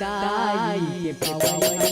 ताई के पावन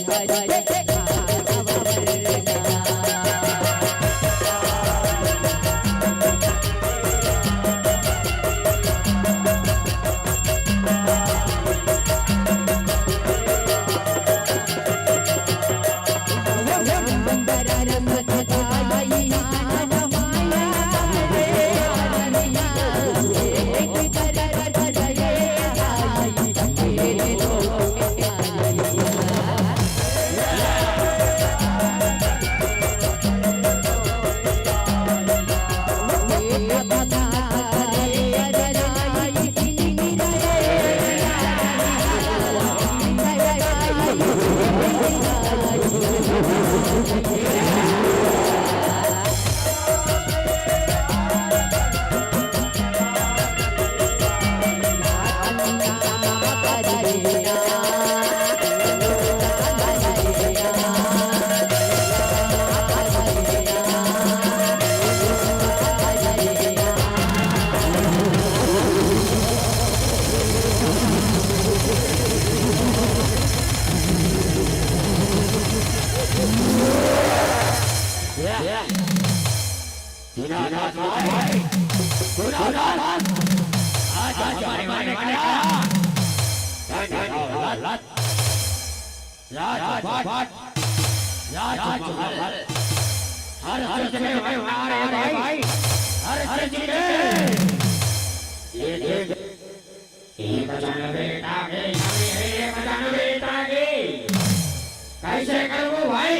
कैसे करूं भाई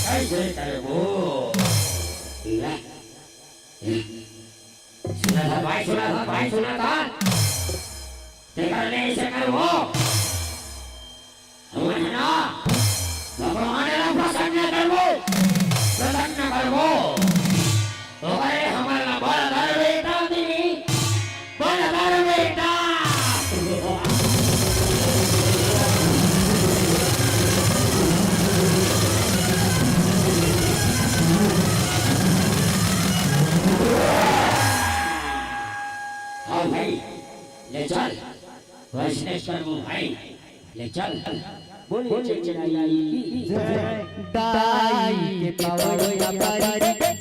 कैसे करूं सुना था भाई सुना था ते करने से करूं समझना भगवान ने प्रसन्न करवो तो अरे हमारा बड़ा बेटा दी बड़ा बेटा भाई ले चल वैष्णेश्वर वो भाई ले चल बोलिए चढ़ाई ताई के पावन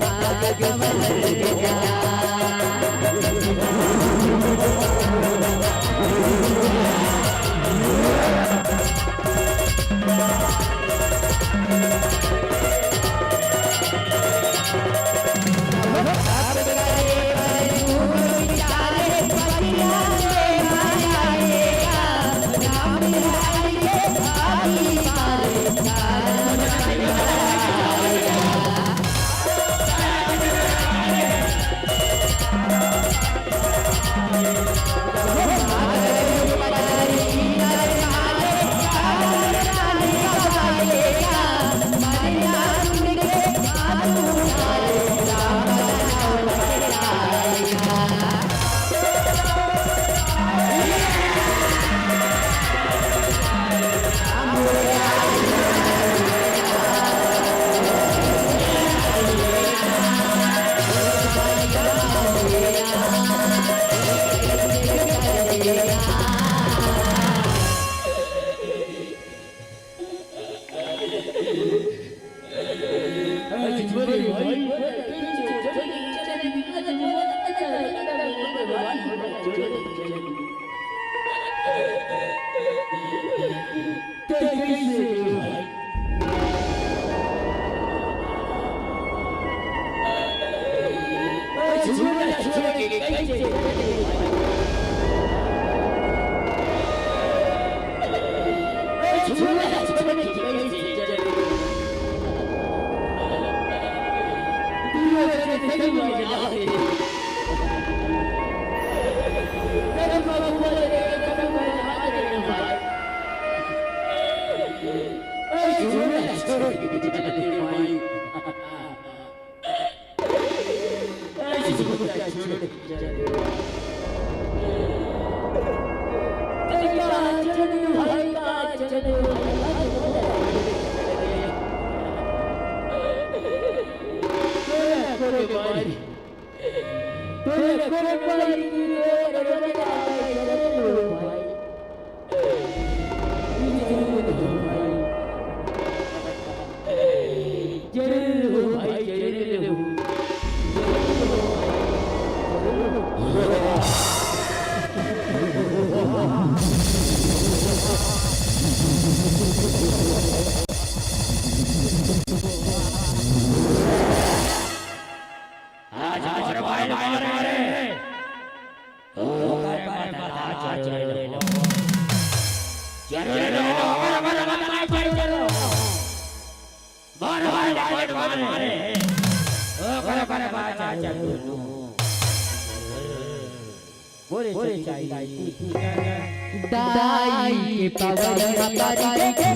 दाई के पावन तारी के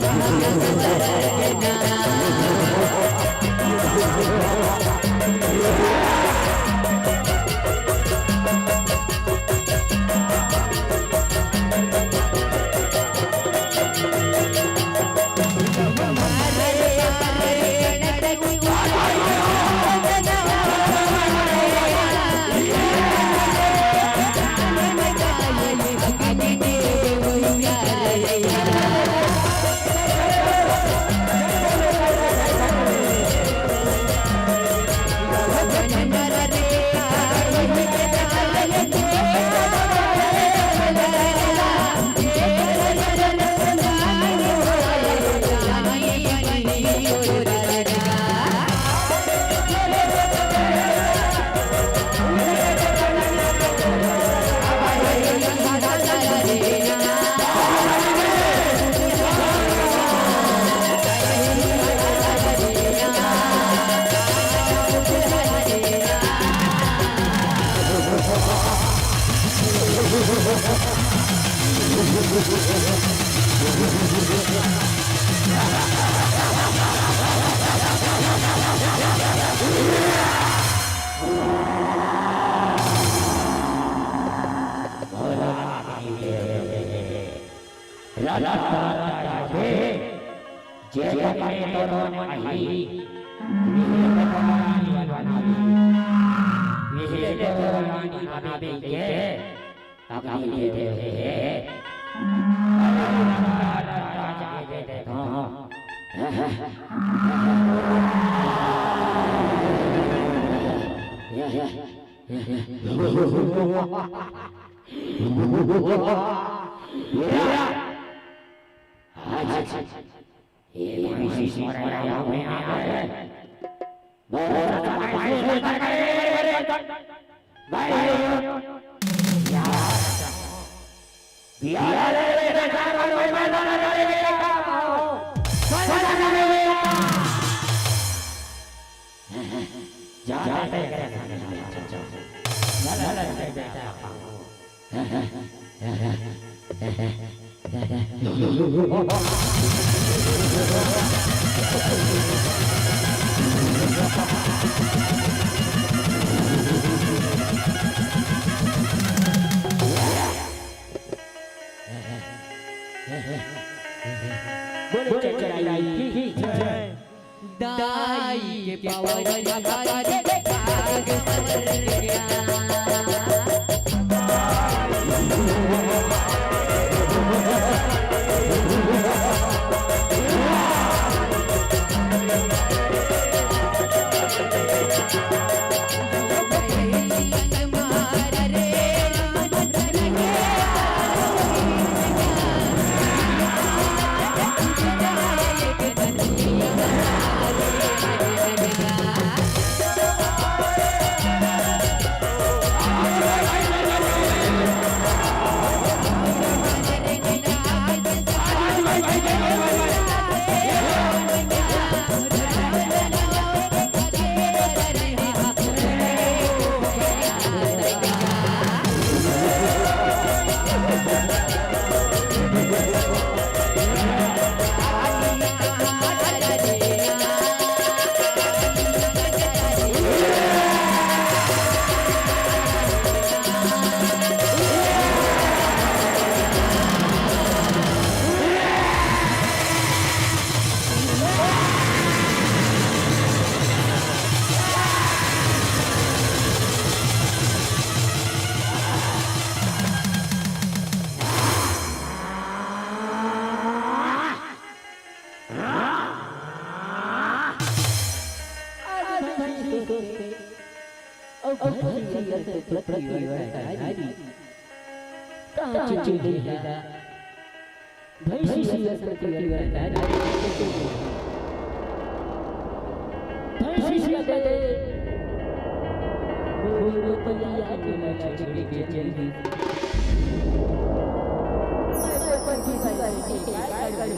दाई के पावन तारी के काग सवर गया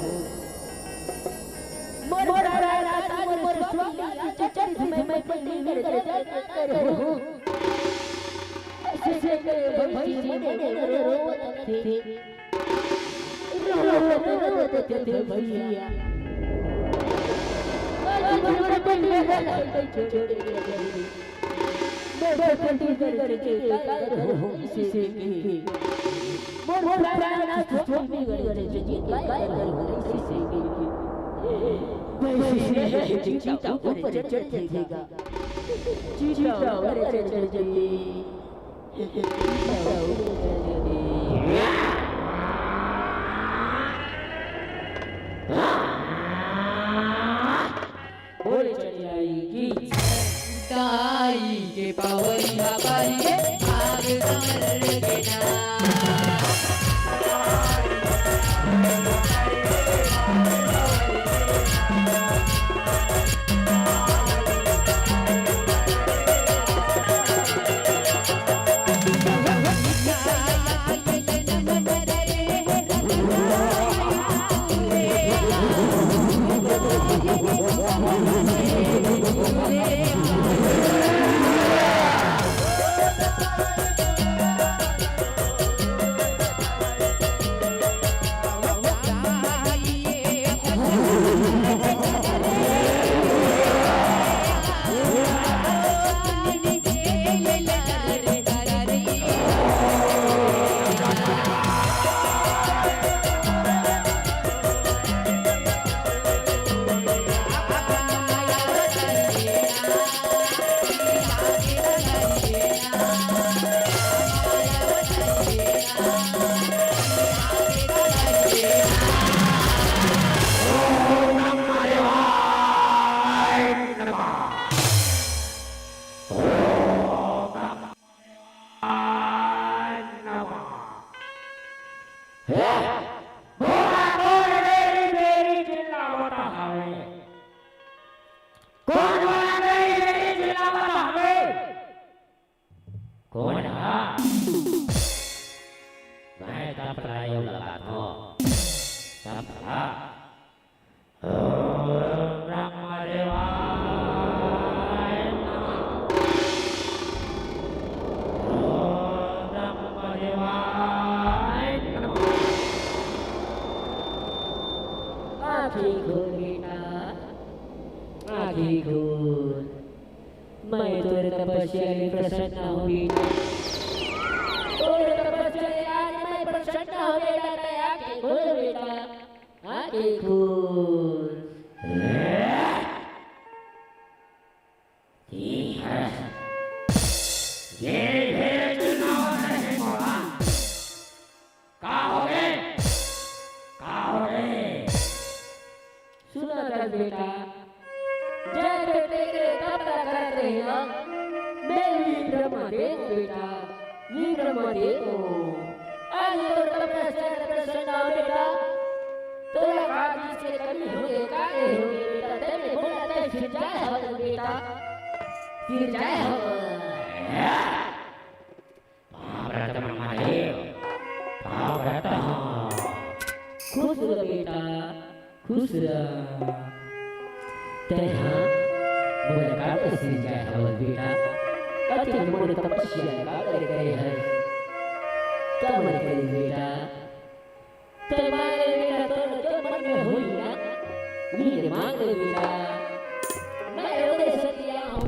हो मोर राजा मोर स्वामी चचर मैं पल्ली कर हो ऐसे भई मने रोवत थे भैया मोर पल्ली छोड़ मोर पल्ली कर हो ऐसे मोर राजा स्वामी कर हो ऐसे चीता ऊपर चढ़ जाएगा चीता ऊपर चढ़ जाएगी बोले चली आएगी दाई के पावरिया बाई आग समर के ना मैं तोरे तपस्या में प्रसन्न हो बेटा तोरे तपस्या आज मैं प्रसन्न हो बेटा आके खोल बेटा आके खोल ये भेद ना रहे मोला का हो गए सुना कर बेटा जय बेटे के तब तक कर रहे हैं मैं विक्रमदेव बेटा विक्रमदेव आज तो तपस्या प्रसन्न हो बेटा तो आदि से कभी होगे काहे होगे बेटा तेरे बोला ते फिर जाए हो बेटा फिर जाए हो भारत महादेव भारत खुश रह बेटा खुश रह तेरा मुलाकात से जाए हो बेटा अति मोर तपस्या का करे है कमल करे बेटा ते मांगे बेटा तो जो मन में हुई ना वीर मांग बेटा मैं उदय सतिया हूँ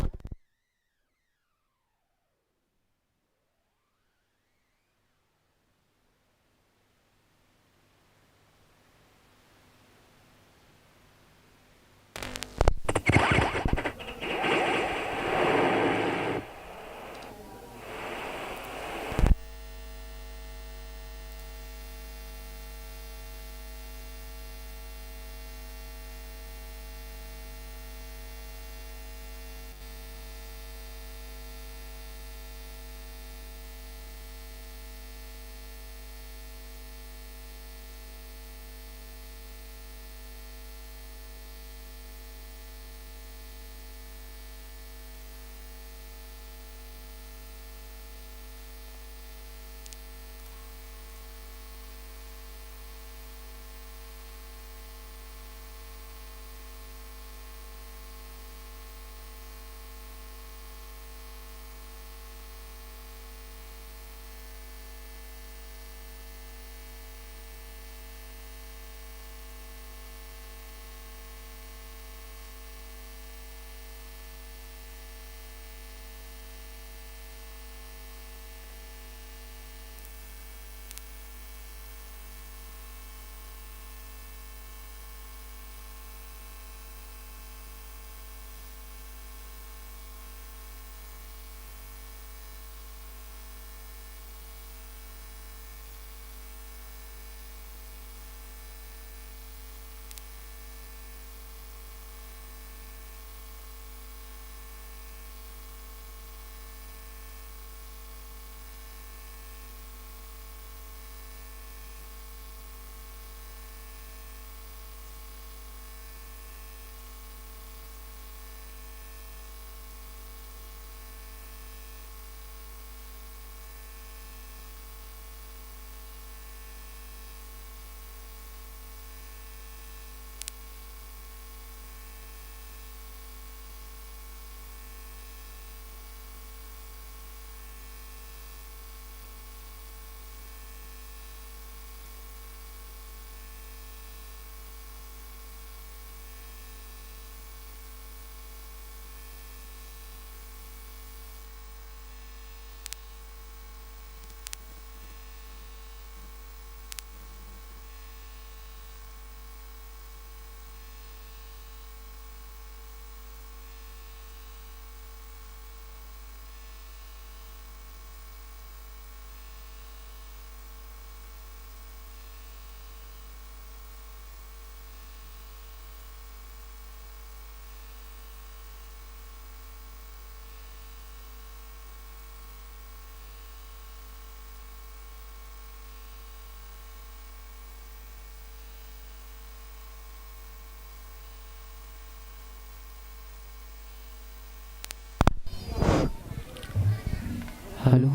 hello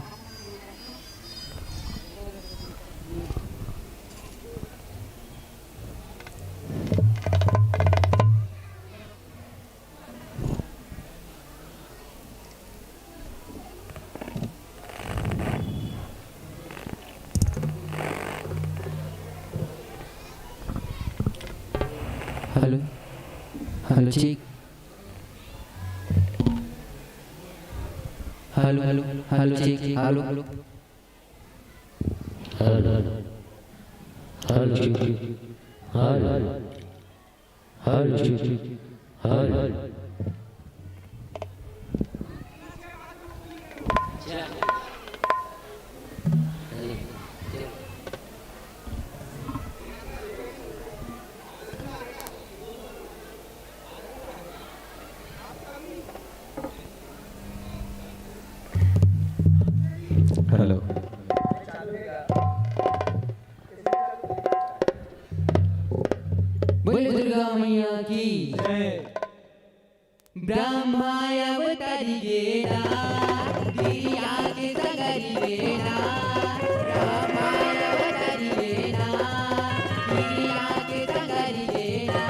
hello hello check hello hello hello check hello hello hello hello hello hello hello बोले दुर्गा मैया की ब्रह्माय अवतारी गेरा दिया के सगरी गेरा ब्रह्माय अवतारी गेरा दिया के सगरी गेरा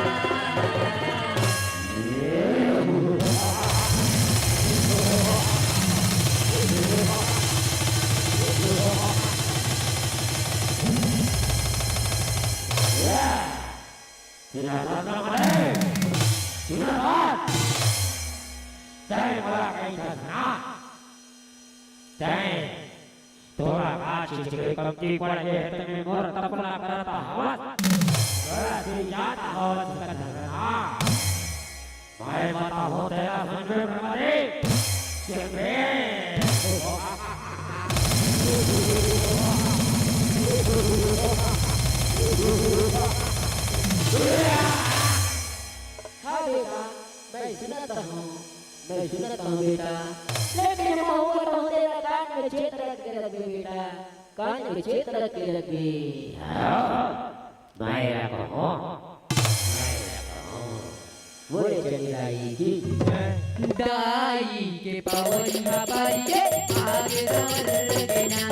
हाँ बेटा, मैं सुनाता हूँ बेटा, लेकिन मैं हुआ तो तेरा कान में छेद रख के रख दे बेटा, कान में छेद रख के रख दे। मैं रखो बोले चली दाई की दाई के पवन बाबाई आगे दौड़ देना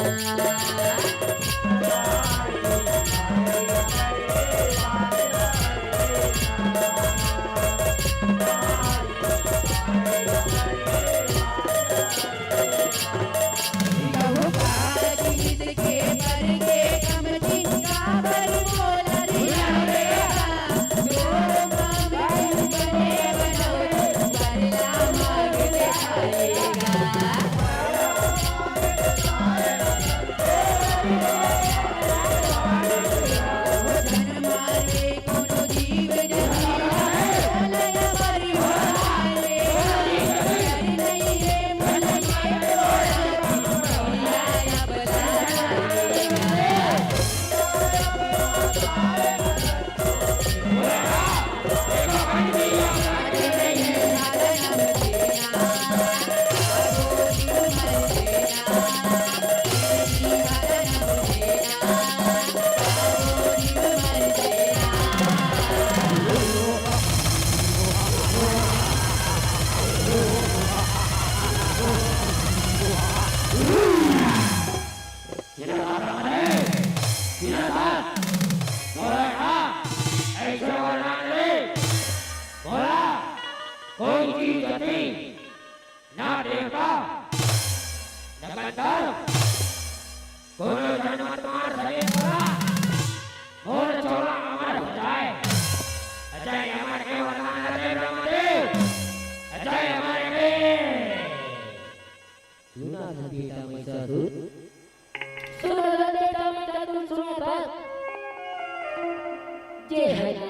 जे है ना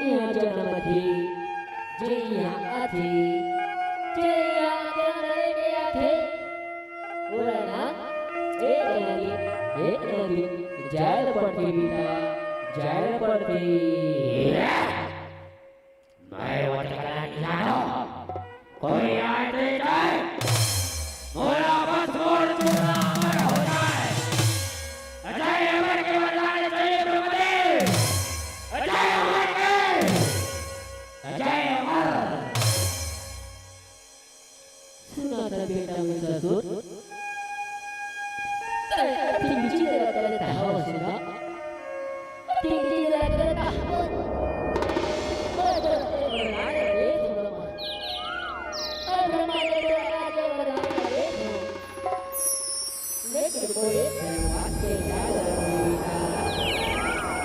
यहाँ जन्म थी जे यहाँ थी जे यहाँ गया थे बोला ना एक नदी जायल पड़ती बेटा जायल पड़ती मैं वो ठिकाना नहीं जानो कोई आए नहीं जाए मोरा बस मोड़ चुरा अमर हो जाए अजय अमर के वरदान चाहिए ब्रह्मदेव अजय अमर के अजय अमर सुना था बेटा मेरा ससुर tinggi lagi tahun. Berdoa berada di rumah. Bermain lagi berada di rumah. Lekir kowe waktu jalan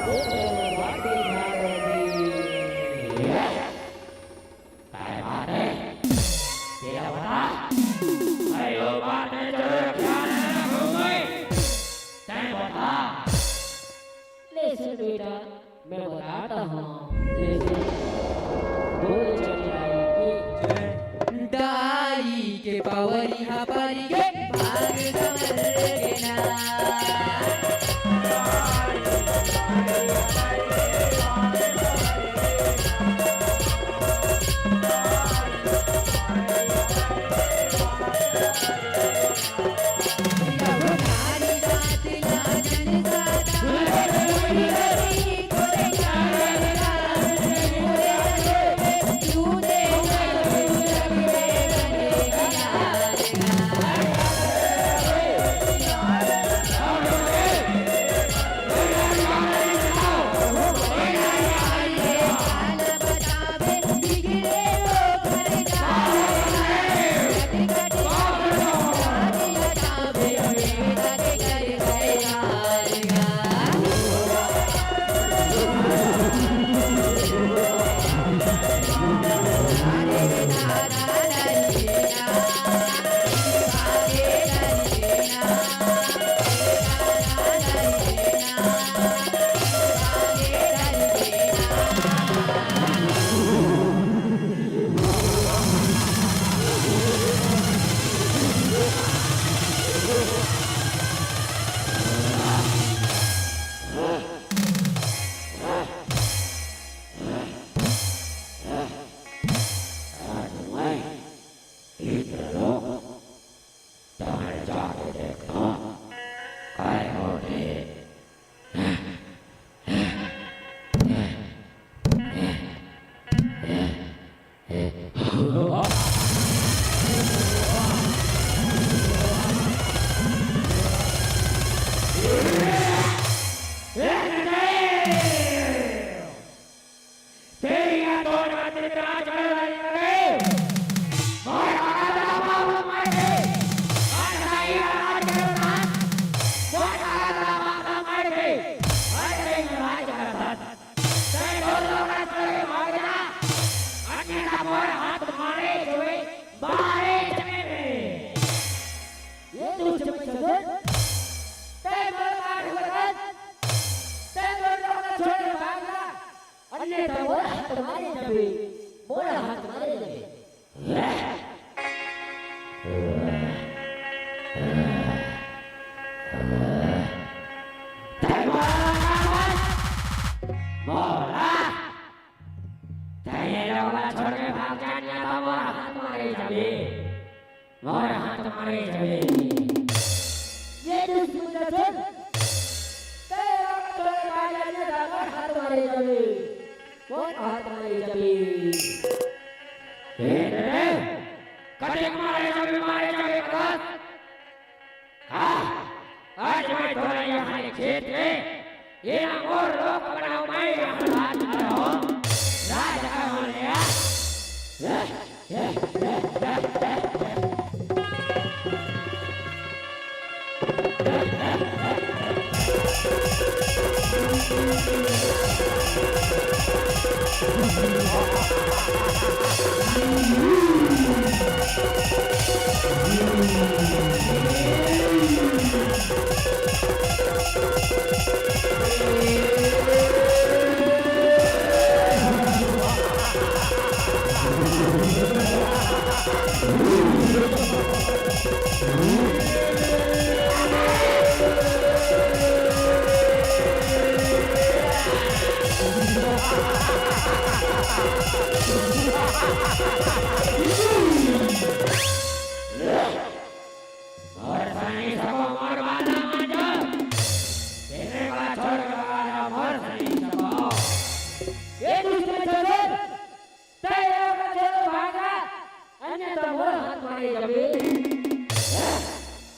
lekir waktu jalan. Tại mate, dia apa? Ayo mate cek jalan bumi. Tembota. Listen बेटा मैं बताता हूँ listen बोल चली आएगी दाई के पावरी हा पारी के भाग दमर के ना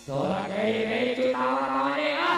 Tolak dari kita orang-orang ya.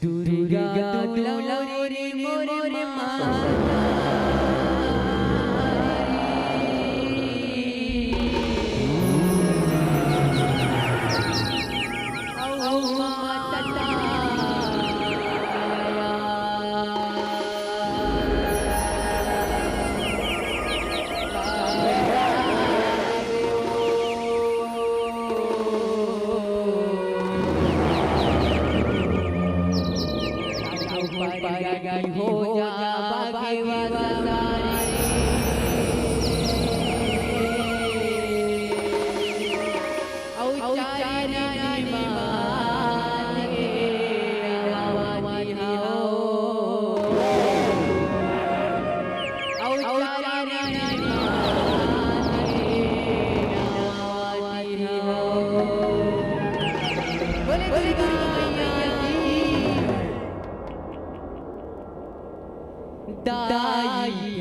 Durga दुलारी मोरे हो जा दाई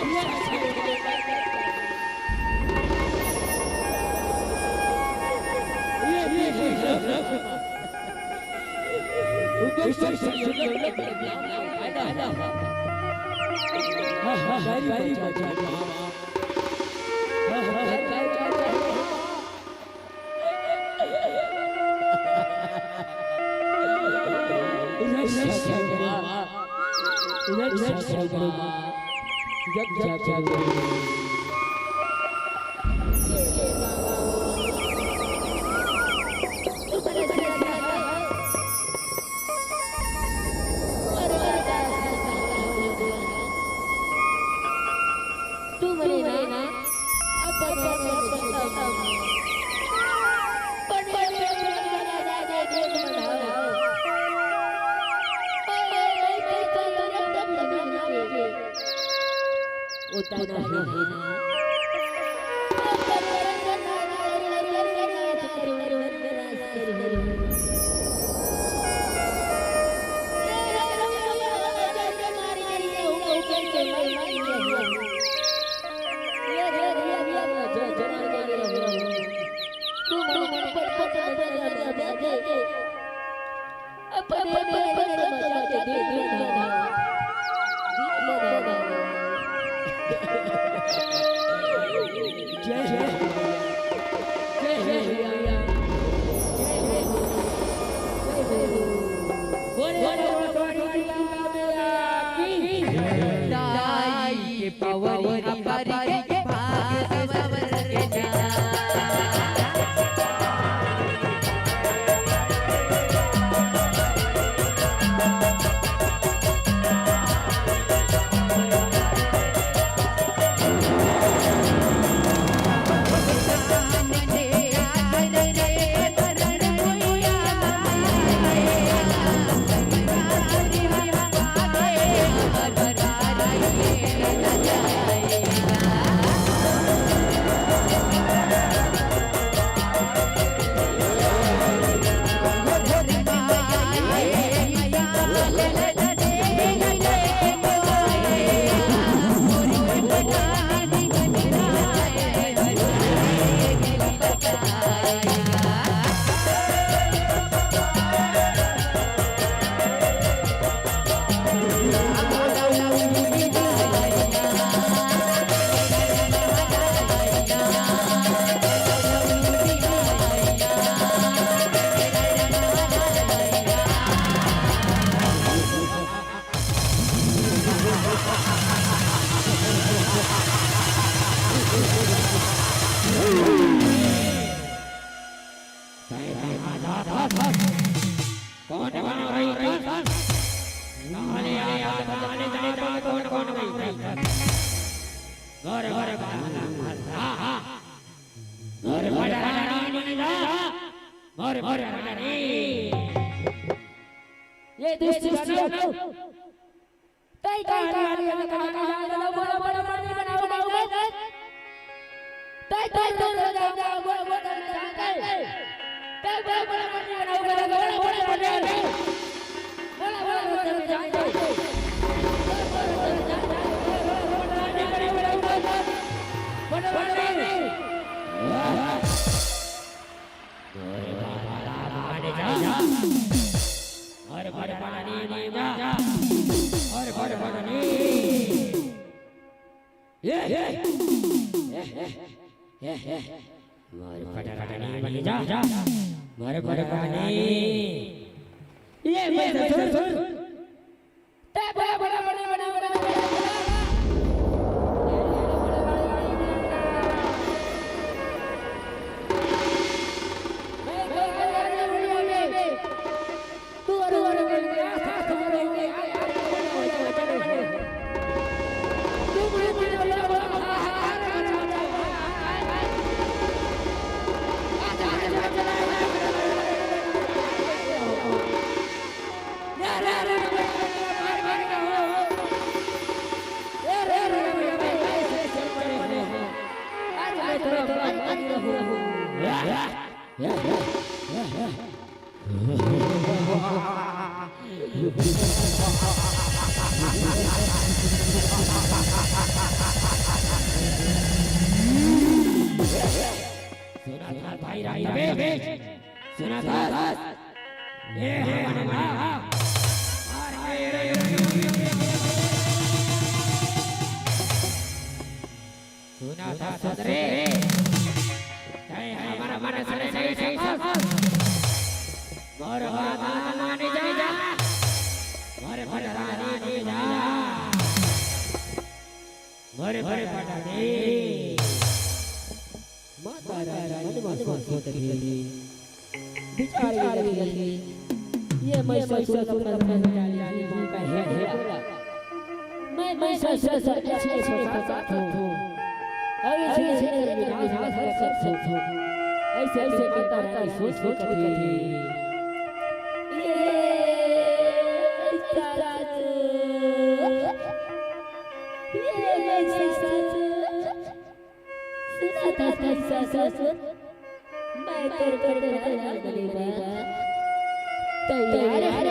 Yes. दाई के पवरी हमारी के भाग संवर के जा ये दुष्ट सियानो तै सुना था ये सुना था सदरे जय हमारा मन सरे सरे सरे मोर रानी जय जा मोर रानी जा मोर पटानी माता रानी मन सोच रही बिचारी गली ये मैं सोच सपना में डाली मुंह का है मैं सोच अच्छे सोचता हूँ ऐसे करता रहा सोच करती ये मैं तैयार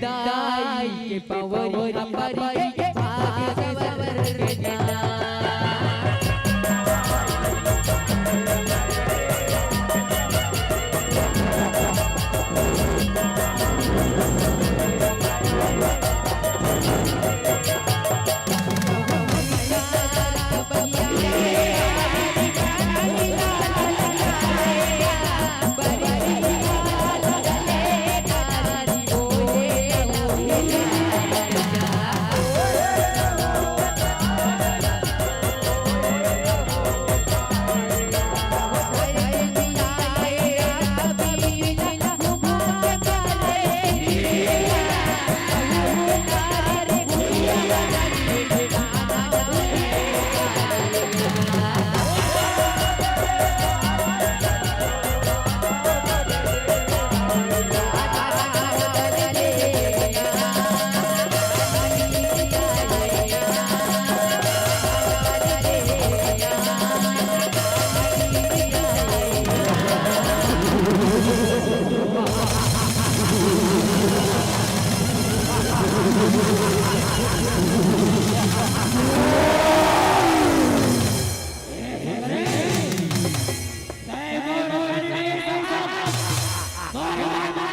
दाई के पवरी हमारी के भाग्य सवर के जाना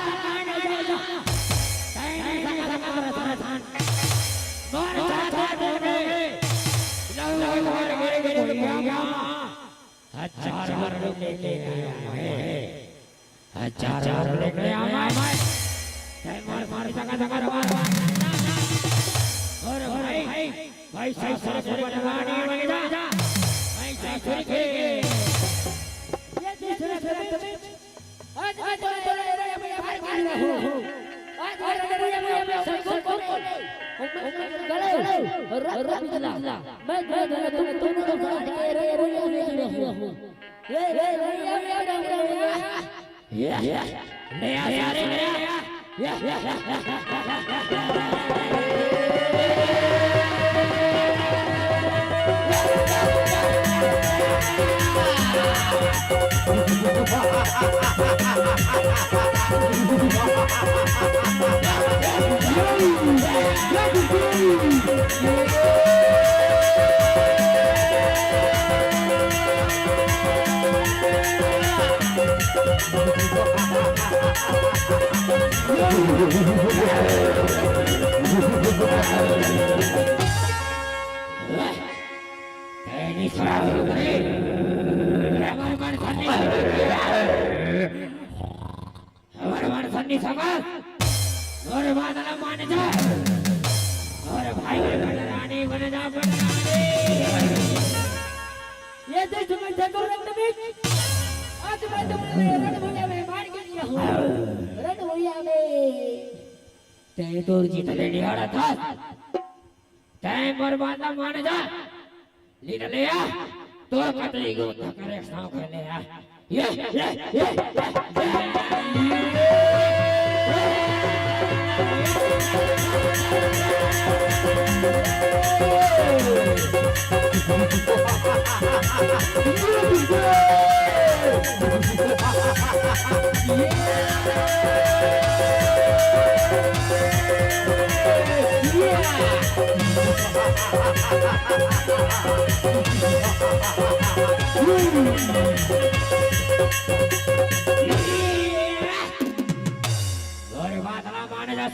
Hãy subscribe cho kênh Ghiền Mì Gõ để không bỏ lỡ हजार लोग लेके आए हजार लेके आए मार मार सका और भाई सही सर बनवानी बन जा भाई सही सर के ये दूसरा आज भाई हो आज और बादल मान जा और भाई रानी बन जा ये देश में जगह रंग बीच आज मैं तुम्हें रण भूया में मार के दिया हूँ रण भूया में तय तो जीत ले निहारा था तय बर्बादा मान जा लीड ले आ तो कतई गो करे साव खेले आ ये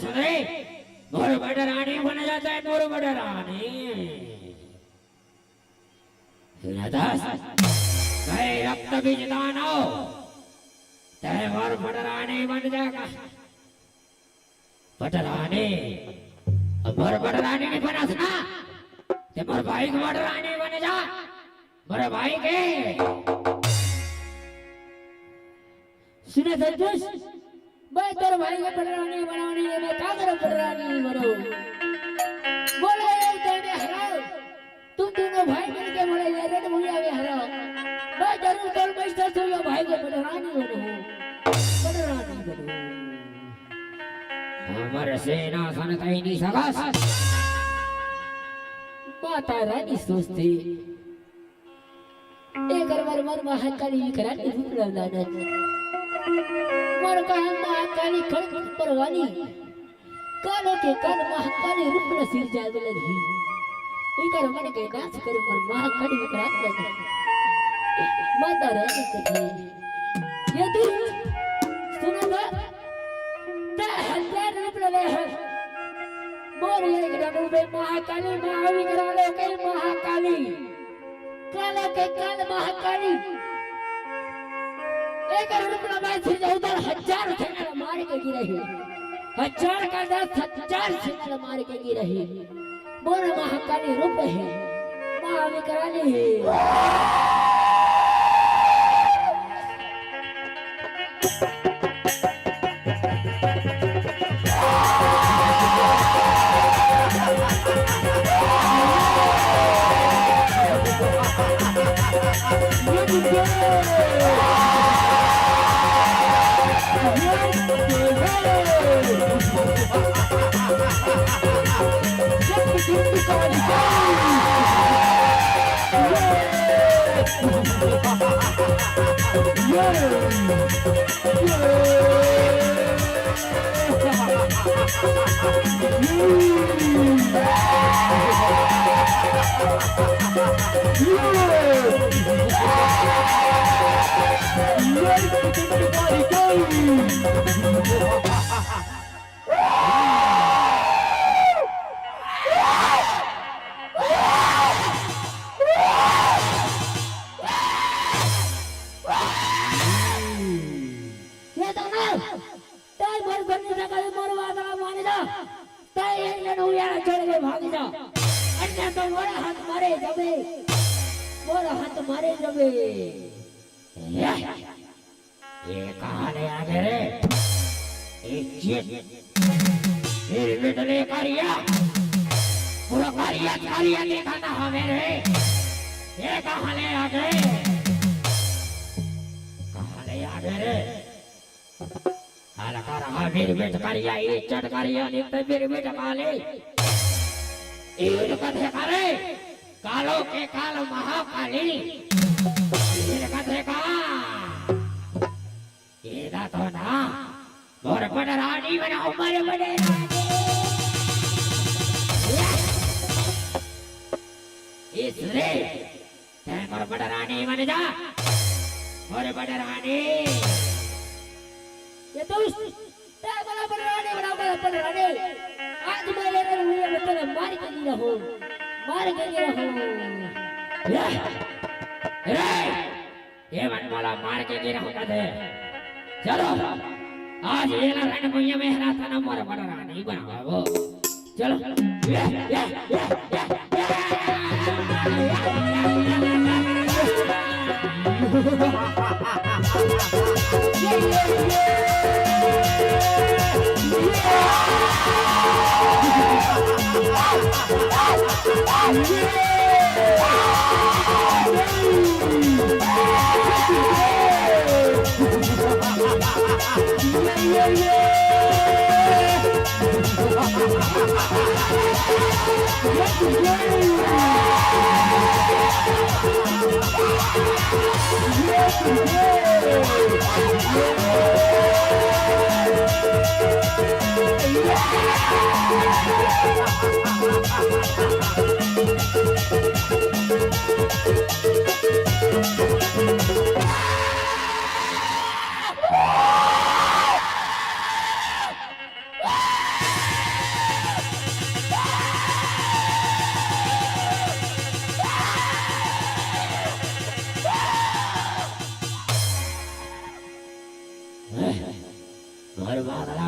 सुने मोर बड़ रानी बन जाता है मोर बड़ रानी दास कहे रक्त बीज दानो तय मोर बड़ रानी बन जाएगा बड़ रानी मोर बड़ रानी नहीं बना सुना ते मोर भाई को बड़ रानी बन जा मोर भाई के सुने संतोष मैं तेरे भाई को पढ़रानी बनानी है मैं क्या करूं पढ़रानी बनो बोले तेरे हराओ तुम दोनों भाई मिलके बोले ये रण भूया में हराओ मैं जरूर कल बैठता हूं ये भाई को पढ़रानी बनो हमारे सेना सन कहीं नहीं सका माता रानी सोचती एक बार मर महाकाली करानी रूप लाना मर का महाकाली खड़क परवानी कालो के काल महाकाली रूप न सिर जागल रही इकर मन के नाच कर पर महाकाली विकरांत लगे माता रानी कथी यदि सुनबा ता हजार रूप ले है मोर एक डाडू में महाकाली महाविकरालो के महाकाली कालो के काल महाकाली एक रुपया में से उधर हजार सेना मार के गिरही हजार का 10,000 सेना मार के गिरही बोल महाकाली रूप है महाविकराली है ताई एने उयारा चढ़ के भाग जा अन्य तो मोरा हाथ मारे जबे मोरा हाथ मारे जबे ये कहाँ ले आ गए रे फिर बिटले करिया पूरा करिया करिया देखा ना हमें रे ये कहाँ ले आ गए रे हाल कर हा फिर बिट करिया ये चट करिया निकते फिर बिट काले ये कथे करे कालो के काल महाकाली ये कथे का ये ना तो ना मोर बड़ रानी बना उमर बड़े रानी इसलिए तै मोर बड़ रानी बन जा मोर बड़ रानी ये दोस्त तै बड़ा बड़ रानी बनाओ बड़ रानी आज मैं ले रहा हूँ मैं तेरे मार के गिरा हूँ ये मनमाला मार के गिरा हूँ कदे चलो आज ये ना रण भैया मेहरा था ना मोर बड़ रानी बनाओ वो चलो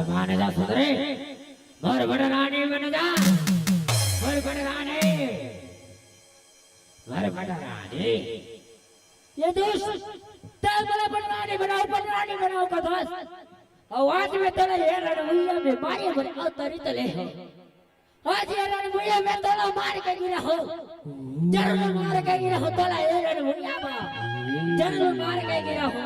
मान जा सुधरे मोर बड़ रानी बन जा मोर बड़ रानी ये दोस्त तै बड़ा रानी बनाओ का दोस्त आज में तेरे ये रणभैया में मारे बड़े अवतरी तले हो आज ये रणभैया में तोला मार के गिरा हो जरूर मार के गिरा हो तोला ये रणभैया में जरूर मार के गिरा हो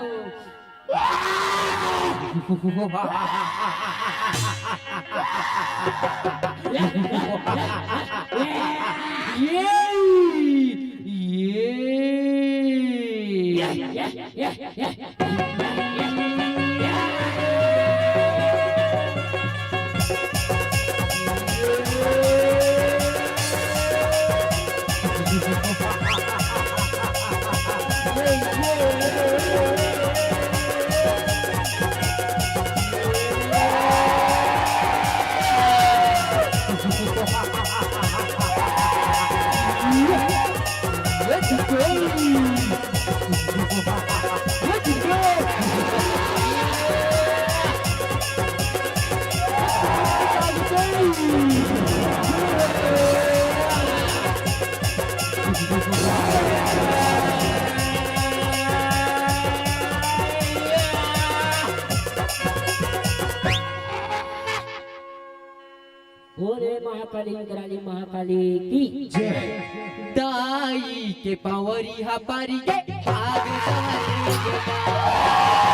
महाकाली महाकाली की जय दाई के पावरी हा पारी के भाग सवारी के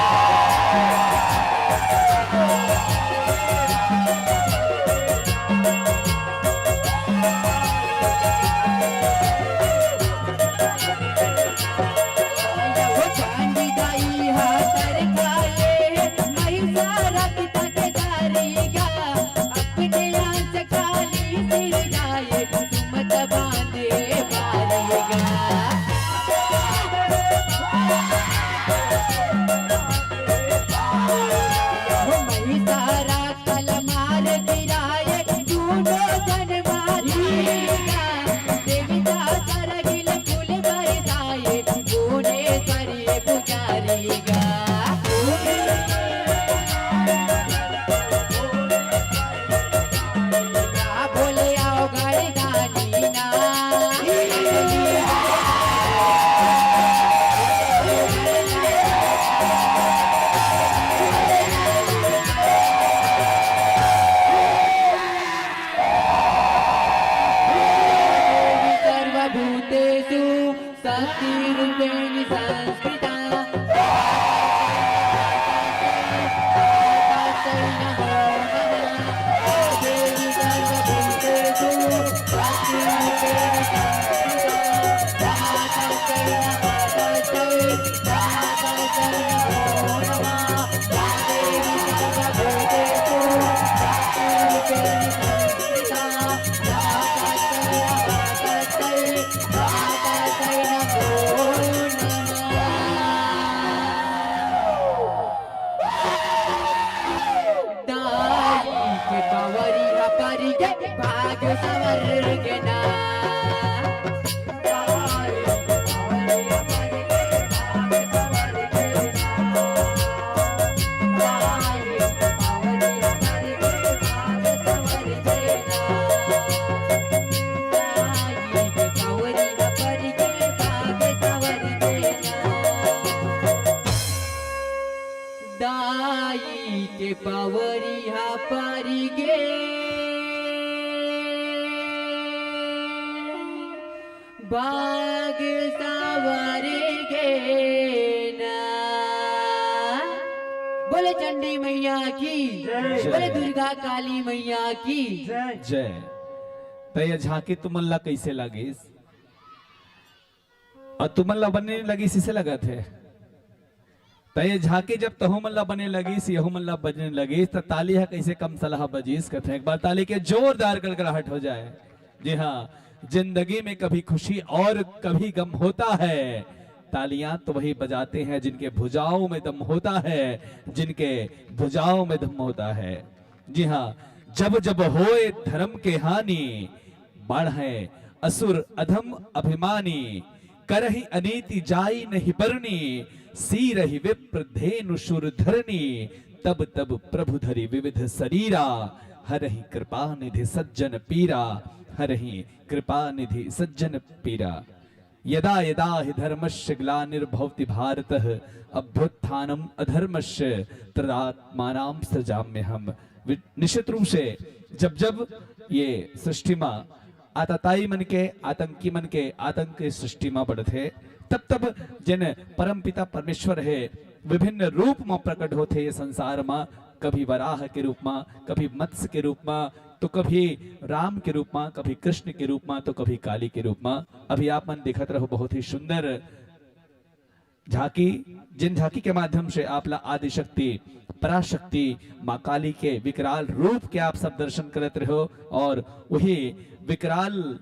भाग्य संवर के ना दाई के पावरिया पारी गे बाग सावरे गे ना। बोले चंडी मैया की बोले दुर्गा काली मैया की जय। तय झांकी तुमल्ला कैसे लगिस और तुमल्ला बनने लगी इसे लगा थे तय झांकी जब तहु मल्ला बने लगीस यहू मल्ला बजने लगीस तो ताली है कैसे कम सलाह बजीस कहते हैं एक बार ताली के जोरदार गड़गड़ाहट हो जाए। जी हाँ, जिंदगी में कभी खुशी और कभी गम होता है, तालियां तो वही बजाते हैं जिनके भुजाओं में दम होता है, जिनके भुजाओं में दम होता है। जी हाँ, जब जब होए धर्म के हानि बढ़े असुर अधम अभिमानी करहि अनीति जाई नहीं बरनी सी रही विप्र धेनु शुर धरनी तब तब प्रभु धरि विविध शरीरा हरहि कृपा निधि सज्जन पीरा हरहि कृपा निधि सज्जन पीरा। यदा यदा हि धर्मस्य ग्लानिर्भवति भारतः अभ्युत्थानम् अधर्मस्य तदात्मानां सृजाम्यहम्। निश्चित रूप से जब जब ये सृष्टि में आतताई मन के आतंकी मन के आतंक के सृष्टि में बढ़ते तब तब जिन परम पिता परमेश्वर है विभिन्न रूप में प्रकट होते ये संसार में, कभी वराह के रूप में, कभी मत्स्य के रूप में, तो कभी राम के रूप में, कभी कृष्ण के रूप में, तो कभी काली के रूप में। अभी आप मन देखत रहो बहुत ही सुंदर झांकी, जिन झांकी के माध्यम से आपला आदि शक्ति पराशक्ति माँ काली के विकराल रूप के आप सब दर्शन करते रहो और वही विकराल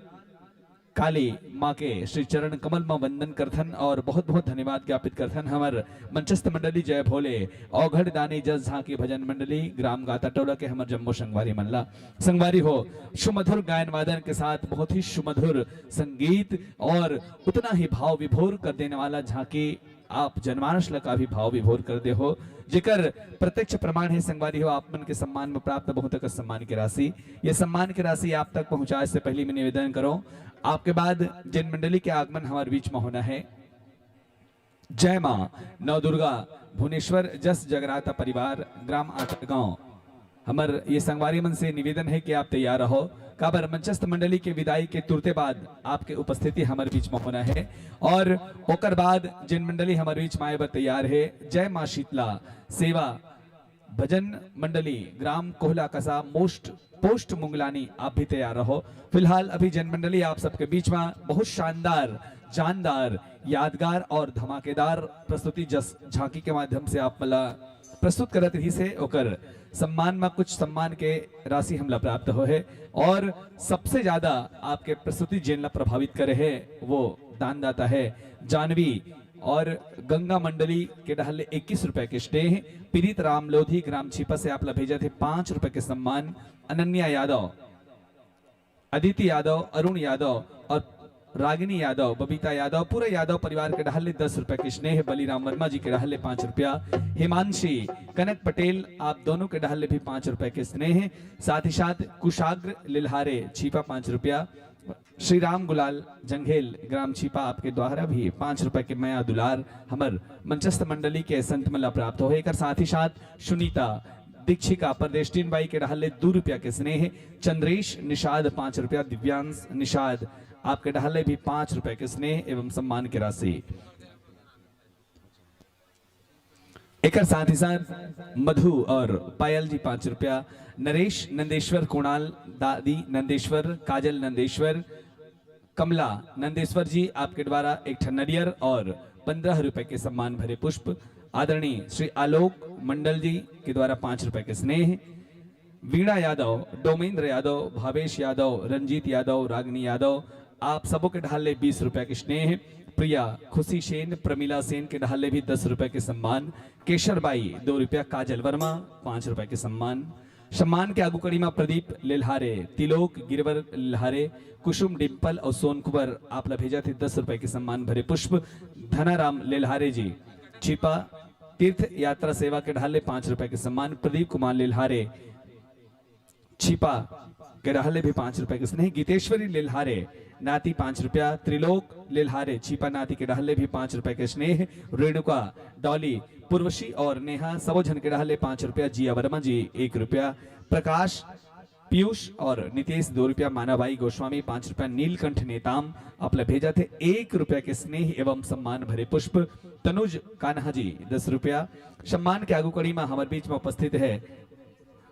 काली माँ के श्री चरण कमल में वंदन करथन और बहुत बहुत धन्यवाद ज्ञापित करथन हमार मंचस्थ मंडली जय भोले औघड़ दानी जस झांकी भजन मंडली ग्राम गाता टोला के हमार जम्मू संगवारी मल्ला संगवारी हो सुमधुर गायन वादन के साथ बहुत ही सुमधुर संगीत और उतना ही भाव विभोर कर देने वाला झांकी आप जनमानस का भी भाव विभोर कर दे हो, जेकर प्रत्यक्ष प्रमाण है संगवारी हो आप मन के सम्मान में प्राप्त बहुत तक सम्मान की राशि। ये सम्मान की राशि आप तक पहुंचाए से पहले मैं निवेदन करो आपके बाद जिन मंडली के आगमन हमारे बीच में होना है। जय माँ नव दुर्गा भुवनेश्वर जस जगराता परिवार ग्राम आटगांव हमार ये संगवारी मन से निवेदन है कि आप तैयार रहो। काबर मंचस्थ मंडली के विदाई के तुरते बाद आपके उपस्थिति हमारे बीच में होना है और ओकर बाद जिन मंडली हमारे बीच में आए बर तैयार है। जय माँ शीतला सेवा भजन मंडली ग्राम कोहला कसा पोस्ट मुंगलानी आप भी तैयार रहो। फिलहाल अभी जन मंडली आप सबके बीच में बहुत शानदार जानदार यादगार और धमाकेदार प्रस्तुति जस झांकी के माध्यम से आप मला प्रस्तुत करत ही से ओकर सम्मान में कुछ सम्मान के राशि हमला प्राप्त हो है और सबसे ज्यादा आपके प्रस्तुति जिनला प्रभावित करे है वो दानदाता है जानवी और गंगा मंडली के डहले 21 रुपए के स्नेह पीड़ित राम लोधी ग्राम छिपा से आप भेजा थे 5 रुपए के सम्मान अनन्या यादव अदिति यादव अरुण यादव और रागिनी यादव बबीता यादव पूरे यादव परिवार के डहले 10 रुपए के स्नेह बलीराम वर्मा जी के डहले 5 रुपया हिमांशी कनक पटेल आप दोनों के डहले भी 5 रुपए के स्नेह साथ ही साथ कुशाग्र लिल्हारे छिपा 5 रुपया श्री राम गुलाल जंघेल ग्राम छिपा आपके द्वारा भी 5 रुपए के मया दुलार हमर मंचस्थ मंडली के संत मला प्राप्त हो एक साथ ही साथ सुनीता दीक्षिका परदेश तीन बाई के डहले 2 रुपया के स्नेह चंद्रेश निषाद 5 रुपया दिव्यांश निषाद आपके डहले भी 5 रुपए के स्नेह एवं सम्मान की राशि। एक साथ ही साथ मधु और पायल जी 5 रुपया नरेश नंदेश्वर कुणाल दादी नंदेश्वर काजल नंदेश्वर कमला नंदेश्वर जी आपके द्वारा एक नरियर और 15 रुपए के सम्मान भरे पुष्प आदरणीय श्री आलोक मंडल जी के द्वारा 5 रुपए के स्नेह वीणा यादव डोमेंद्र यादव भावेश यादव रंजीत यादव रागनी यादव आप सबों के ढाले 20 रुपए के स्नेह प्रिया खुशी सेन प्रमिला सेन के ढाले भी 10 रुपए के सम्मान केशर बाई 2 रुपया काजल वर्मा 5 रुपए के सम्मान सम्मान के आगू कड़ी में प्रदीप लिल्हारे, तिलोक गिरवर लिल्हारे, कुसुम डिम्पल और सोन कुंवर आप भेजा थे 10 रुपए के सम्मान भरे पुष्प। धनाराम लिल्हारे जी छिपा तीर्थ यात्रा सेवा के ढाले 5 रुपए के सम्मान। प्रदीप कुमार लिल्हारे छिपा के ढाले भी 5 रुपए के स्नेह। गीतेश्वरी लिल्हारे नाती 5 रुपया। त्रिलोक लिल्हारे छिपा नाती के ढाले भी 5 रुपए के स्नेह। रेणुका डॉली पूर्वशी और नेहा सबोझन के ढाले 5 रुपया। जिया वर्मा जी 1 रुपया। प्रकाश पीयूष और नितेश 2 रुपया। मानाबाई गोस्वामी 5 रुपया। नीलकंठ नेताम आप भेजा थे 1 रुपया के स्नेह एवं सम्मान भरे पुष्प। तनुज कान्हा जी 10 रुपया। सम्मान के आगू कड़ी में हमारे बीच में उपस्थित है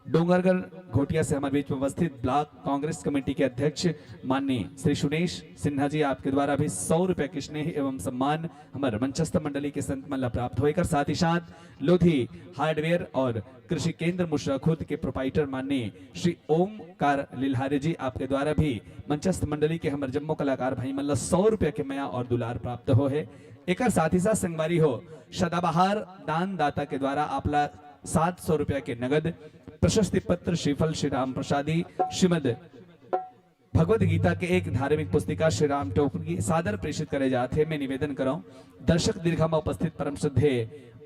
डोंगरगढ़ घोटिया से हमारे बीच में उपस्थित ब्लॉक कांग्रेस कमेटी के अध्यक्ष माननीय श्री सुनेश सिन्हा जी आपके द्वारा भी 100 रुपए के स्नेह एवं सम्मान हमारे मंचस्थ मंडली के संत मल्ला प्राप्त होकर। साथ ही साथ लोधी हार्डवेयर और कृषि केंद्र मुशरा खुर्द के प्रोपाइटर माननीय श्री ओमकार लिल्हारे जी आपके द्वारा भी मंचस्थ मंडली के हमारे जम्मू कलाकार भाई मल्ला 100 रुपए के मया और दुलार प्राप्त हो है। एक साथ ही साथ संगवारी हो सदाबहार दान दाता के द्वारा आपला 700 रुपया के नगद प्रशस्ति पत्र श्रीफल श्री राम प्रसादी श्रीमद भगवद गीता के एक धार्मिक पुस्तिका श्री राम टोकरी सादर प्रेषित करे जाते। मैं निवेदन करूं दर्शक दीर्घा में उपस्थित परम श्रद्धेय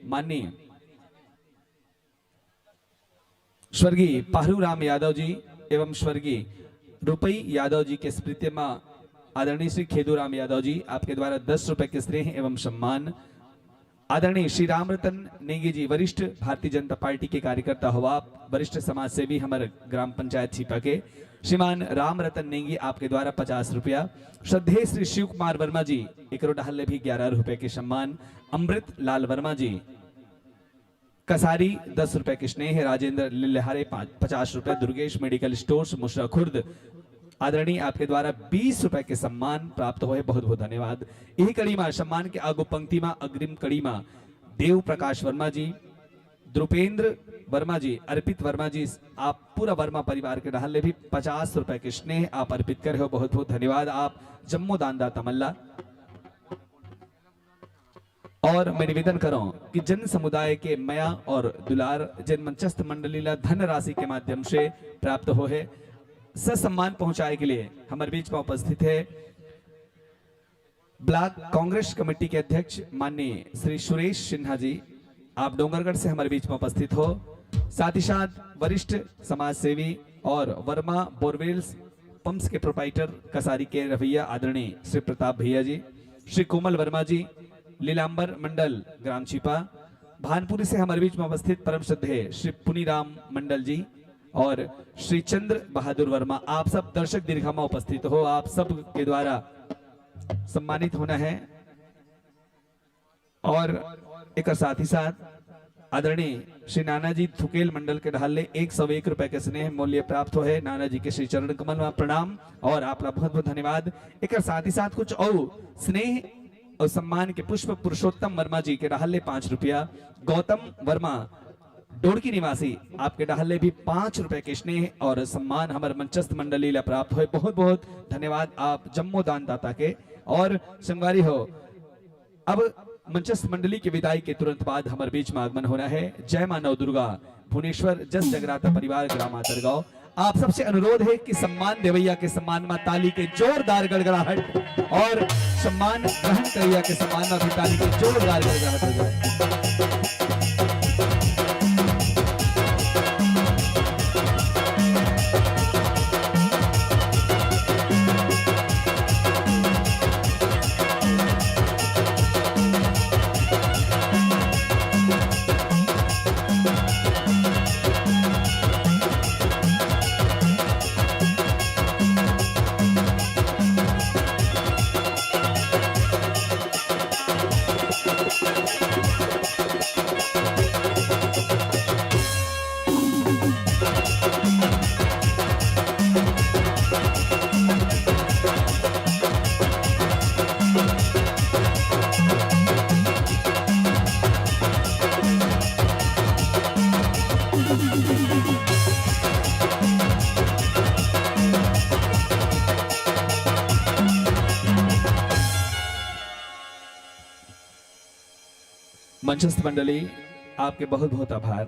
माननीय स्वर्गीय पाहरू राम यादव जी एवं स्वर्गीय रुपई यादव जी के स्मृति में आदरणीय श्री खेदू राम यादव जी आपके द्वारा 10 रुपए के स्नेह एवं सम्मान। आदरणीय श्री राम रतन नेगी जी वरिष्ठ भारतीय जनता पार्टी के कार्यकर्ता हुआ वरिष्ठ समाज सेवी हमारे ग्राम पंचायत छिपा के श्रीमान राम रतन नेगी आपके द्वारा 50 रुपया। श्रद्धेय श्री शिव कुमार वर्मा जी एक ढाले भी 11 रुपए के सम्मान। अमृत लाल वर्मा जी कसारी 10 रुपए के स्नेह। राजेंद्र लिल्हारे 50 रुपए। दुर्गेश मेडिकल स्टोर्स मुशरा खुर्द आदरणीय आपके द्वारा 20 रुपए के सम्मान प्राप्त हुए। बहुत बहुत धन्यवाद। यही कड़ी में सम्मान के आगु पंक्ति में अग्रिम कड़ी में देव प्रकाश वर्मा जी, द्रुपेंद्र वर्मा जी, अर्पित वर्मा जी आप पूरा वर्मा परिवार के ढाले भी 50 रुपए के स्नेह आप अर्पित कर हो। बहुत बहुत धन्यवाद। आप जम्मू दानदाता मल्ला। और मैं निवेदन करूं कि जन समुदाय के मया और दुलार जन मंचस्थ मंडली धन राशि के माध्यम से प्राप्त हो है सम्मान पहुंचाए के लिए हमारे बीच में उपस्थित है ब्लॉक कांग्रेस कमेटी के अध्यक्ष माननीय श्री सुरेश सिन्हा जी आप डोंगरगढ़ से हमारे बीच में उपस्थित हो। साथ ही साथ वरिष्ठ समाज सेवी और वर्मा बोरवेल्स पंप्स के प्रोपाइटर कसारी के रवैया आदरणीय श्री प्रताप भैया जी, श्री कोमल वर्मा जी लीलांबर मंडल ग्राम छिपा। भानपुरी से हमारे बीच में उपस्थित परम श्रद्धेय श्री पुनीराम मंडल जी और श्री चंद्र बहादुर वर्मा आप सब दर्शक दीर्घा में उपस्थित हो। आप सब के द्वारा सम्मानित होना है। और एक साथ ही साथ आदरणीय श्री नानाजी थुकेल मंडल के ढाले 101 रुपए के स्नेह मूल्य प्राप्त हो है। नाना जी के श्री चरण कमल में प्रणाम और आपका बहुत बहुत धन्यवाद। एक साथ ही साथ कुछ और स्नेह और सम्मान के पुष्प पुरुषोत्तम वर्मा जी के ढाले 5 रुपया। गौतम वर्मा डोड़की निवासी आपके ढाले भी 5 रुपए के स्नेह और सम्मान हमारे मंचस्थ मंडली ला प्राप्त हुए। बहुत बहुत धन्यवाद आप जम्मू दानदाता के। और संगवारी हो अब मंचस्थ मंडली के विदाई के तुरंत बाद हमारे बीच में आगमन होना है। जय मां नव दुर्गा भुवनेश्वर जस जगराता परिवार ग्राम आतरगांव। आप सबसे अनुरोध है कि सम्मान देवैया के सम्मान में ताली के जोरदार गड़गड़ाहट और सम्मान ग्रहण करैया के सम्मान में भी ताली के जोरदार गड़गड़ाहट हो जाए। मंचस्थ मंडली आपके बहुत बहुत आभार।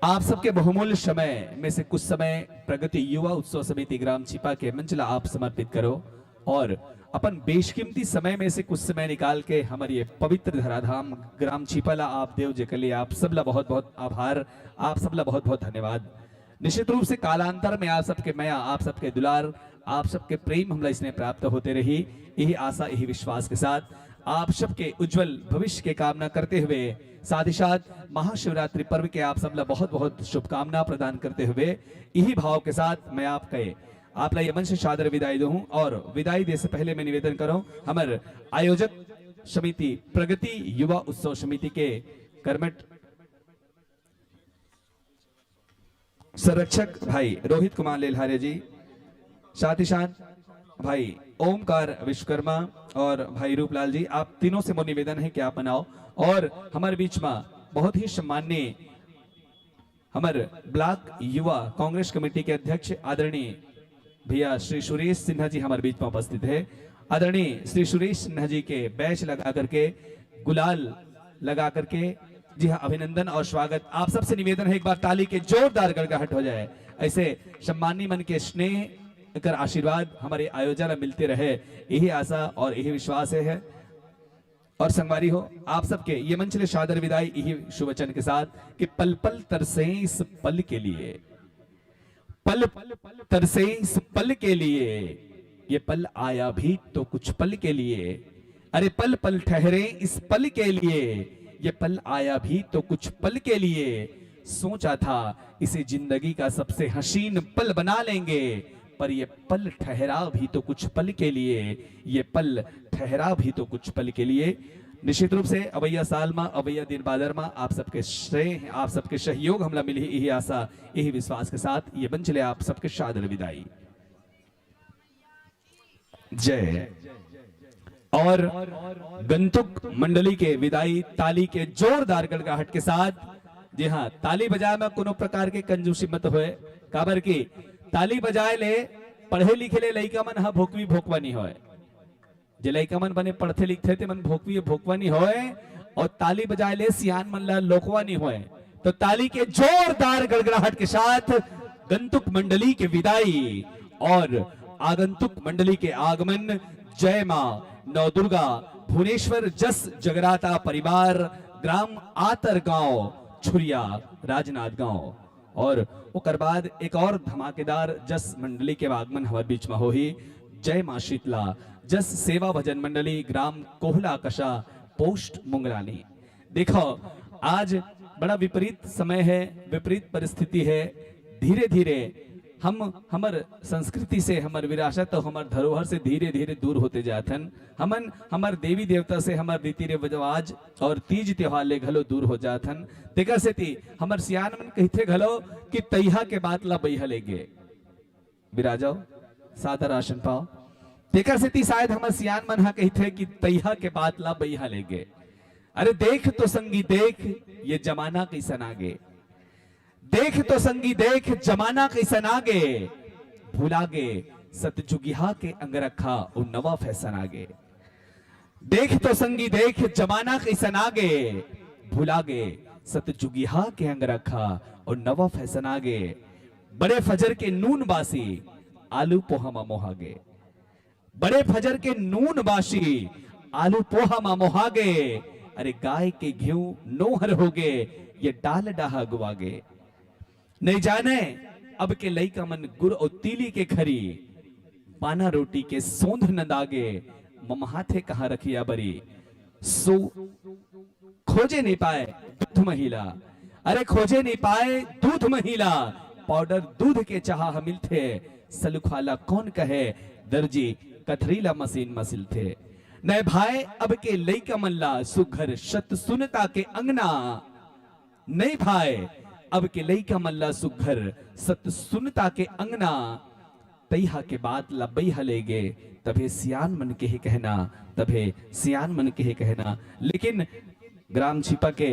आप सबके बहुमूल्य समय में से कुछ समय प्रगति युवा उत्सव समिति ग्राम छिपा के मंचला आप समर्पित करो और अपन बेशकीमती समय में से कुछ समय निकाल के हमारे ये पवित्र धराधाम ग्राम छिपाला आप देव जे के लिए आप सबला बहुत बहुत आभार, आप सबला बहुत बहुत धन्यवाद। निश्चित रूप से कालांतर में आप सबके माया, आप सबके दुलार, आप सबके प्रेम हमला इसने प्राप्त होते रही, यही आशा यही विश्वास के साथ आप सबके उज्जवल भविष्य के कामना करते हुए साथ ही साथ महाशिवरात्रि पर्व के आप सबला बहुत बहुत शुभकामना प्रदान करते हुए यही भाव के साथ मैं आपला ये मंच से सादर विदाई दूं और विदाई दे से पहले मैं निवेदन करूं हमारे आयोजक समिति प्रगति युवा उत्सव समिति के कर्मठ संरक्षक भाई रोहित कुमार लेल्हारे जी, साथ ही साथ भाई ओमकार विश्वकर्मा और भाई रूपलाल जी, आप तीनों से मोर निवेदन है कि आप बनाओ और हमारे बीच में बहुत ही सम्माननीय हमारे ब्लॉक युवा कांग्रेस कमेटी के अध्यक्ष आदरणीय भैया श्री सुरेश सिन्हा जी हमारे बीच में उपस्थित है। आदरणीय श्री सुरेश सिन्हा जी के बैच लगा करके गुलाल लगा करके जी हाँ अभिनंदन और स्वागत। आप सबसे निवेदन है एक बार ताली के जोरदार गड़गड़ाहट हो जाए, ऐसे सम्मानी मन के स्नेह कर आशीर्वाद हमारे आयोजन मिलते रहे, यही आशा और यही विश्वास है। और संगवारी हो आप सबके ये मंच ले सादर विदाई यही शुभवचन के साथ कि पल पल तरसे इस पल के लिए, पल पल तरसे इस पल के लिए, ये पल आया भी तो कुछ पल के लिए, अरे पल पल ठहरे इस पल के लिए, ये पल आया भी तो कुछ पल के लिए, सोचा था इसे जिंदगी का सबसे हसीन पल बना लेंगे, पर ये पल ठहरा भी तो कुछ पल के लिए, ये पल ठहरा भी तो कुछ पल के लिए। निश्चित रूप से अवैया साल में अवैया दिन बादर में आप सबके श्रेय, आप सबके सहयोग हमला मिली, यही आशा यही विश्वास के साथ ये मंच ले आप सबके सादर विदाई। जय। और गंतुक मंडली के विदाई ताली के जोरदार गड़गड़ाहट के साथ, जी हाँ ताली बजाए में कोनो प्रकार के कंजूसी मत होए, काबर की ताली बजाए ले पढ़े लिखे ले लइका मन हा भोकवी भोकवानी होए, जे लइका मन बने पढ़ते लिखते थे मन भोकवी भोकवानी होए और ताली बजाए ले सियान मन ला लोकवानी होए। तो ताली के जोरदार गड़गड़ाहट के साथ गंतुक मंडली के विदाई और आगंतुक मंडली के आगमन। जय मां नौ दुर्गा भुवनेश्वर जस जगराता परिवार ग्राम आतर गांव छुरिया राजनाथ गांव। और ओकर बाद एक और धमाकेदार जस मंडली के आगमन हमारे बीच में हो ही। जय मां शीतला जस सेवा भजन मंडली ग्राम कोहला कशा पोस्ट मुंगरानी। देखो आज बड़ा विपरीत समय है, विपरीत परिस्थिति है, धीरे धीरे हम हमार संस्कृति से, हमार विरासत और हमार धरोहर से धीरे धीरे दूर होते जाथन। हमन हमार देवी देवता से हमार रीति रिवाज और तीज त्योहार ले घलो दूर हो जाथन। तेकर से ती हमार सियान मन कहते घलो कि तैहा के बात ला बैहा लेगे विराजाओ सादर आसन पाओ। तेकर से ती शायद हमार सियान मन हा कहते कि तैहा के बात ला बैहा लेगे। अरे देख तो संगी देख ये जमाना कैसन आगे, देख तो संगी देख जमाना कैसन आगे, भूलागे सतजुगिहा के अंगरखा और नवा फैशन आगे। देख तो संगी देख जमाना कैसन आगे, भूलागे सतजुगिहा के अंगरखा और नवा फैशन आगे। बड़े फजर के नून बासी आलू पोहा मा मोहागे, बड़े फजर के नून बासी आलू पोहा मा मोहागे। अरे गाय के घी नोहर होगे ये डाल डाहा गुवागे। नहीं जाने अब के लइका मन गुड़ और तीली के खरी, पाना रोटी के सोंध न दागे, ममहाथे कहाँ रखिया बरी। सो खोजे नहीं पाए दूध महिला, अरे खोजे नहीं पाए दूध महिला, पाउडर दूध के चाह मिलते, सलुखाला कौन कहे दर्जी कथरीला मशीन मसिल थे। नए भाई अब के लइका मल्ला सुघर शत सुनता के अंगना, नहीं भाई अब के लइका मल्ला सुघर सत सुनता के अंगना। तैहा के बात लबैहा लेगे तभे सियान मन के ही कहना, तभे सियान मन के ही कहना। लेकिन ग्राम छिपा के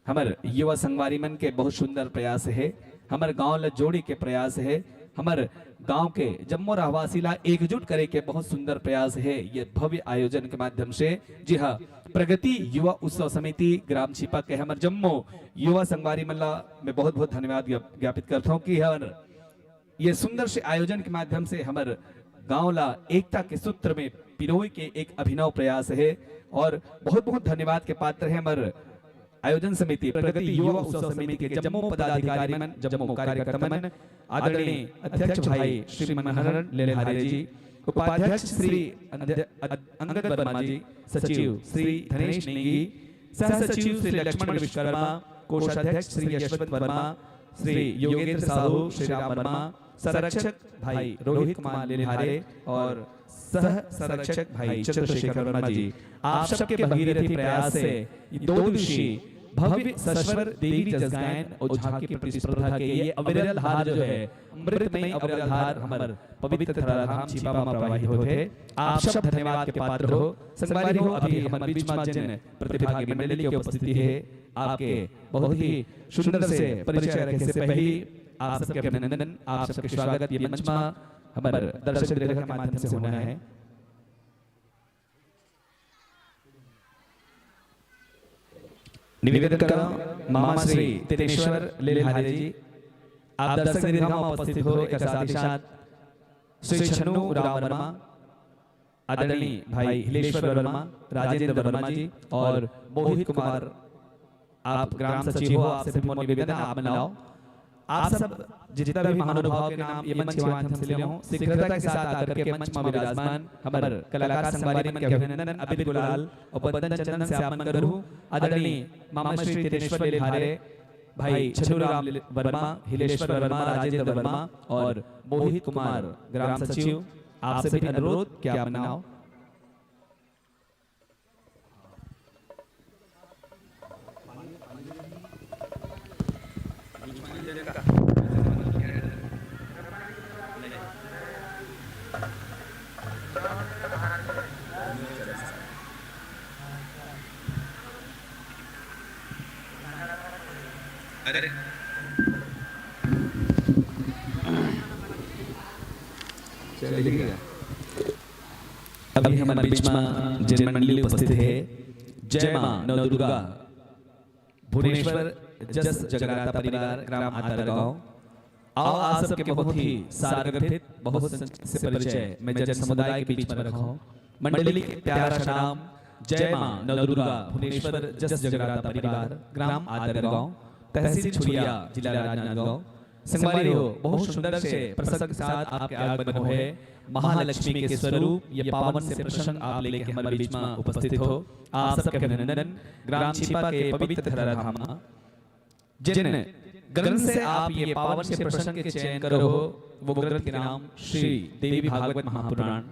हमार युवा संगवारी मन के बहुत सुंदर प्रयास है, हमार गांव ला जोड़ी के प्रयास है, हमार गांव के जम्मू रहवासी ला एकजुट करे के बहुत सुंदर प्रयास है ये भव्य आयोजन के माध्यम से। जी हाँ प्रगति युवा उत्सव समिति ग्राम छिपा के हमर जम्मू युवा संगवारी मल्ला मैं बहुत बहुत धन्यवाद ज्ञापित करता हूँ कि ये सुंदर से आयोजन के माध्यम से हमर गांव ला एकता के सूत्र में पिरोय के एक अभिनव प्रयास है और बहुत बहुत धन्यवाद के पात्र है हमर आयोजन समिति प्रगति युवा उत्सव समिति के जम्मू पदाधिकारी मन जम्मू कार्यकर्ता मन आदरणीय अध्यक्ष भाई श्री मनोहर लेलहारे जी, उपाध्यक्ष श्री अंगद वर्मा जी, सचिव श्री धनेश नेगी, सह सचिव श्री लक्ष्मण विश्वकर्मा, कोषाध्यक्ष श्री यशवंत वर्मा, श्री योगेंद्र साहू, श्री राम वर्मा, संरक्षक भाई रोहित कुमार लेलहारे और सह संरक्षक भाई चंद्रशेखर वर्मा जी, आप सबके भगीरथी प्रयास से दो दिवसीय भव्य सस्वर देवी जस गायन और झांकी की प्रतिस्पर्धा के ये अविरल धार जो है अमृतमय अविरल धार हमार पवित्र धराधाम छिपा में प्रवाहित होते। आप सब धन्यवाद के पात्र हो। संगवारी हो, अभी हमारे बीच में जिन प्रतिभागी मंडली की उपस्थिति है, आपके बहुत ही सुंदर से परिचय रखे से पहले आप सबके अभिनंदन, आप सबके स्वागत ये मंच में हमारे दर्शक दृढ़ के माध्यम से होना है। निवेदन करो मामा श्री तेनेश्वर लेलहारे जी, आप दर्शक निधि में उपस्थित हो। एक साथ ही साथ श्री छन्नू राम वर्मा, आदरणीय भाई हिलेश्वर वर्मा, राजेंद्र वर्मा जी और मोहित कुमार, आप ग्राम सचिव हो, आपसे भी निवेदन है आप बनाओ। आप सब जितना भी महानुभाव के नाम ये मंच के माध्यम से ले हो, शीघ्रता के साथ आकर के मंच में विराजमान हमारे कलाकार संगवारी मन के अभिनंदन अभित गुलाल और बंदन चंदन से आमन करूं। आदरणीय मामा श्री तेनेश्वर लेलहारे, भाई छन्नू राम वर्मा, हिलेश्वर वर्मा, राजेंद्र वर्मा और मोहित कुमार ग्राम सचिव, आपसे भी अनुरोध कि आप बनाओ। अभी हमारे बीच में जिन मंडली उपस्थित है, जय मां नवदुर्गा भुवनेश्वर जस जगराता परिवार ग्राम आतरगांव, आओ आप सबके बहुत ही सारगर्भित बहुत से परिचय मैं जन समुदाय के बीच में रखा हूं। मंडली के प्यारा सा नाम जय मां नवदुर्गा भुवनेश्वर जस जगराता परिवार ग्राम आतरगांव, तहसील छुरिया, जिला राजनांदगांव। संगवारी हो, बहुत सुंदर से प्रसंग के साथ आपके आगमन हो है। महालक्ष्मी के स्वरूप ये पावन से प्रसंग आप लेके हमारे बीच में उपस्थित हो। आप सबके अभिनंदन। ग्राम छिपा के पवित्र धराधाम जिन ग्रंथ से आप ये पावन से प्रसंग के चयन करो हो, वो ग्रंथ के नाम श्री देवी भागवत महापुराण।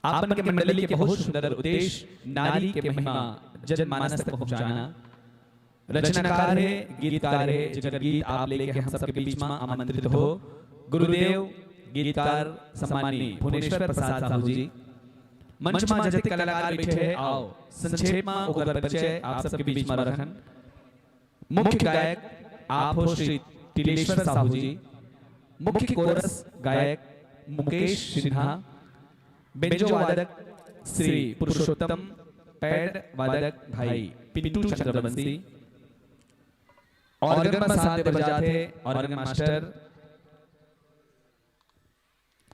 आप के मंडली के बहुत सुंदर उद्देश्य नारी के महिमा जनमानस तक पहुंचाना। रचनाकार है, गीतकार है, जिनका गीत आप लेके हम सबके बीच में आमंत्रित हो। गुरुदेव गीतकार सम्माननीय भुवनेश्वर प्रसाद साहू जी, मंच में जतिक कलाकार बैठे हैं, आओ संक्षेप में ओकर परिचय आप सबके बीच में रखन। मुख्य गायक आप हो श्री तिलेश्वर साहू जी, मुख्य कोरस गायक मुकेश सिन्हा, बेंजो वादक श्री पुरुषोत्तम, पैड वादक भाई पिंटू चंद्रवंशी, ऑर्गन में साथ बजाते ऑर्गन मास्टर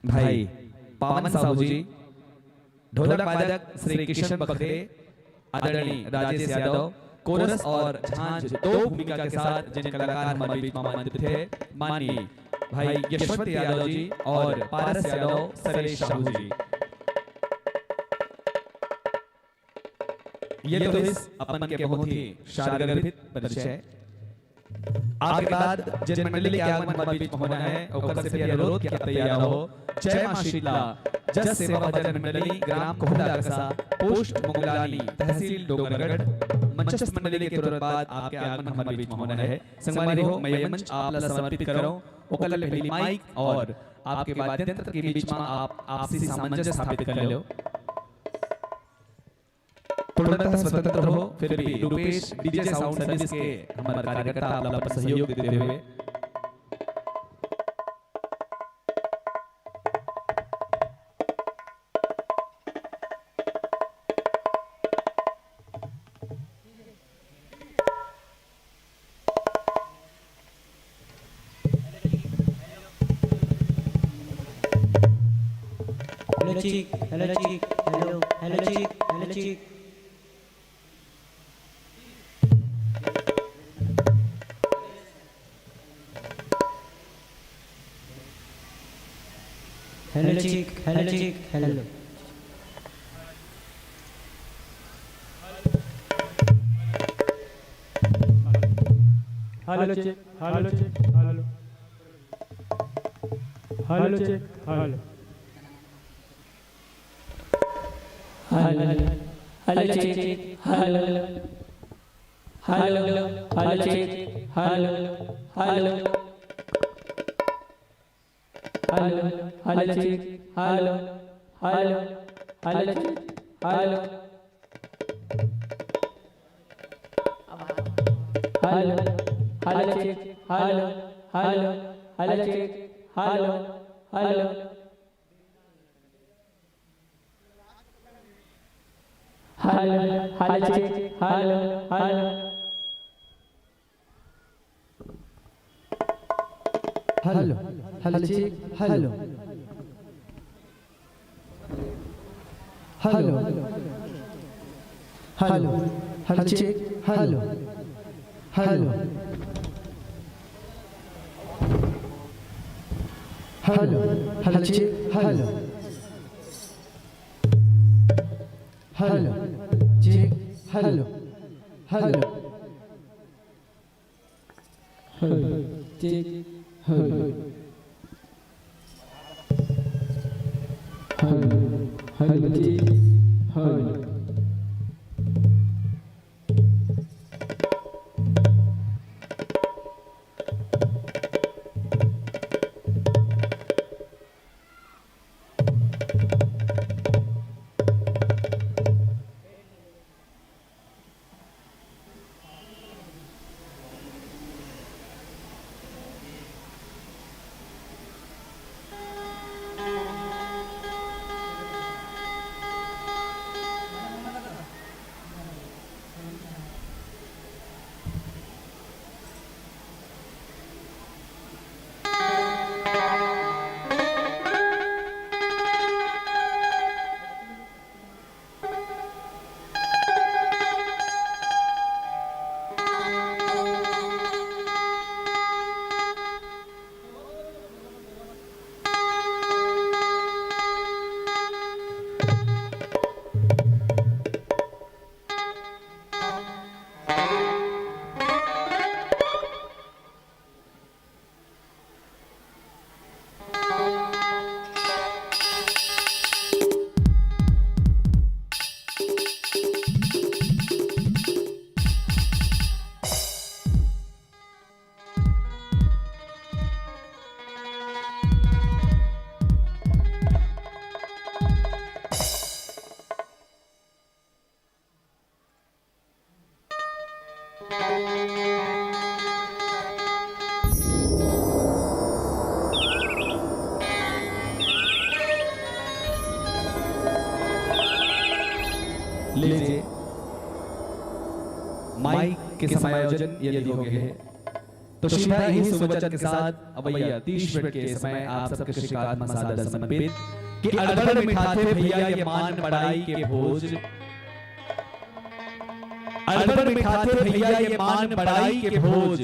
भाई पावन साहू जी, ढोलक वादक श्री किशन बखरे, आदरणीय राजेश यादव, कोरस और झांझ दो भूमिका के साथ जिन कलाकार हमारे बीच में आमंत्रित थे, माननीय भाई यशवंत यादव जी और पारस यादव, सरेश साहू जी। ये तो इस अपन के बहुत ही शारगर्भित परिचय। आपके बाद जिन मंडली के आगमन हमारे बीच में होना है, ओकर से भी अनुरोध किया तैयार हो। जय मां शीतला जस सेवा भजन मंडली ग्राम कोहला कसा, पोस्ट मुगलानी, तहसील डोंगरगढ़। मंचस्थ मंडली के तुरंत बाद आपके आगमन हमारे बीच में होना है। संगवारी हो, मैं ये मंच आप ला समर्पित करो। ओकर पहली माइक और आपके वाद्य यंत्र के बीच में आप आपसी सामंजस्य स्थापित कर लो। पूर्णतः स्वतंत्र हो, फिर भी रूपेश डीजे साउंड सर्विस के हमारे कार्यकर्ता आप लोगों पर सहयोग देते हुए hello check, hello check, hello hello check, hello check. Hello check, hello check, hello. Hello check, hello check, hello hello check, hello hello check, hello hello hello check, hello hello hello check, hello hello hello check, hello hello hello check, hello hello hello check, hello hello hello hello check, hello hello hello hello check, hello hello hello hello check, hello hello hello hello check, hello hello check, hello hello check, hello hello check, hello लीजिए mike के समायोजन यदि हो गए हैं तो सीधा ही सुवचन के साथ अब भैया 30 मिनट के समय आप सबके श्रीकांत मसादा समर्पित कि अड़बड़ मिठाते भैया ये मान बढ़ाई के भोज, अड़बड़ मिठाते भैया ये मान बढ़ाई के भोज,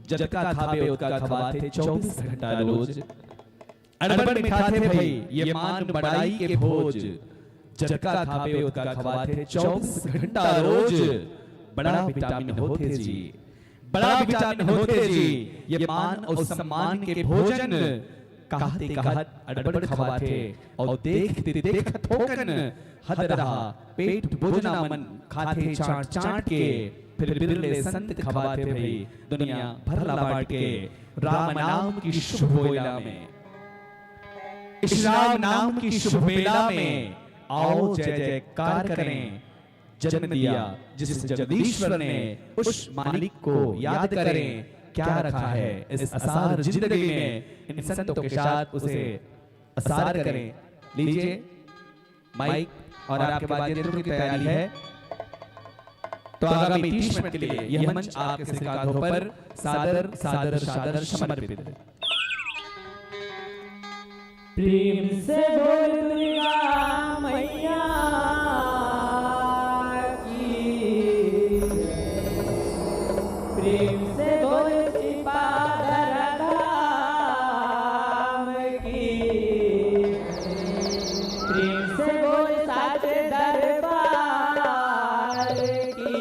जटका खावे उसका खवाते 24 घंटा रोज। अड़बड़ मिठाते भई ये मान बढ़ाई के भोज, जटका खावे उसका खवाते 24 घंटा रोज। बड़ा विटामिन होते जी, बड़ा विटामिन होते जी, ये मान और सम्मान के भोजन। कहते कहत अड़बड़ खवाते और देखते देखत ठोकन, हद रहा पेट भोजना मन खाते चाट चाट के। फिर बिरले संत खवाते भई दुनिया भर ला बांट के। राम नाम की शुभ वेला में, इस राम नाम की शुभ वेला में आओ जय जयकार करें। जन्म दिया जिस जगदीश्वर ने उस मालिक को याद करें। क्या रखा है इस असार जिंदगी में, इन संतों के साथ उसे असार करें। लीजिए माइक और आपके बाद यंत्रों की तैयारी है तो आगामी 30 मिनट के लिए यह मंच आपके श्रीकांतों पर सादर सादर सादर समर्पित है। प्रेम से बोल दुर्गा मैया की, प्रेम से बोल सिपादर धाम की, प्रेम से बोल साचे दरबार की।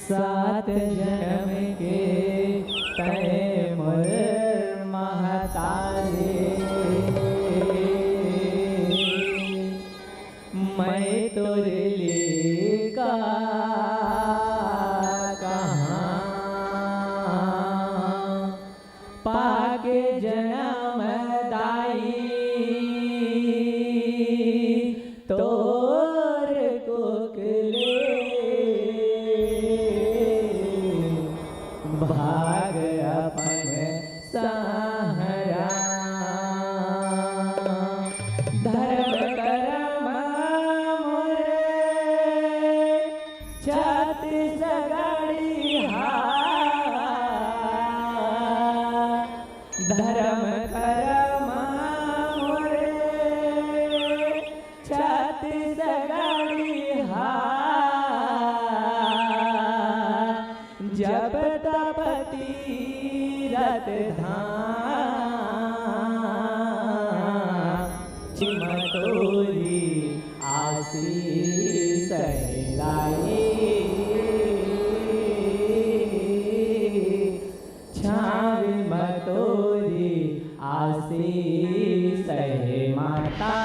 सात जन्म के तय मोर महतारे, मैं तोरे लिए कहाँ पाके जन्म दाई तोर कोकले भाग अपन सहरा। धर्म कर्म मोरे छत्तीसगढ़ी धर्म कर्म मोरे छत्तीसगढ़ी जब तप तीरथ धाम चिमटोरी आशीष लाई, छाव मटोरी आशीष माता।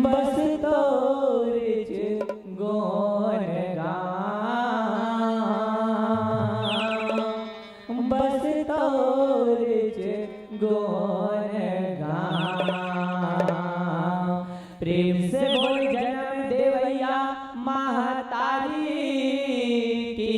बस तोर गोन गाऊं, बस तोर गोन गाऊं। प्रेम से बोल जन्म देवैया महतारी की।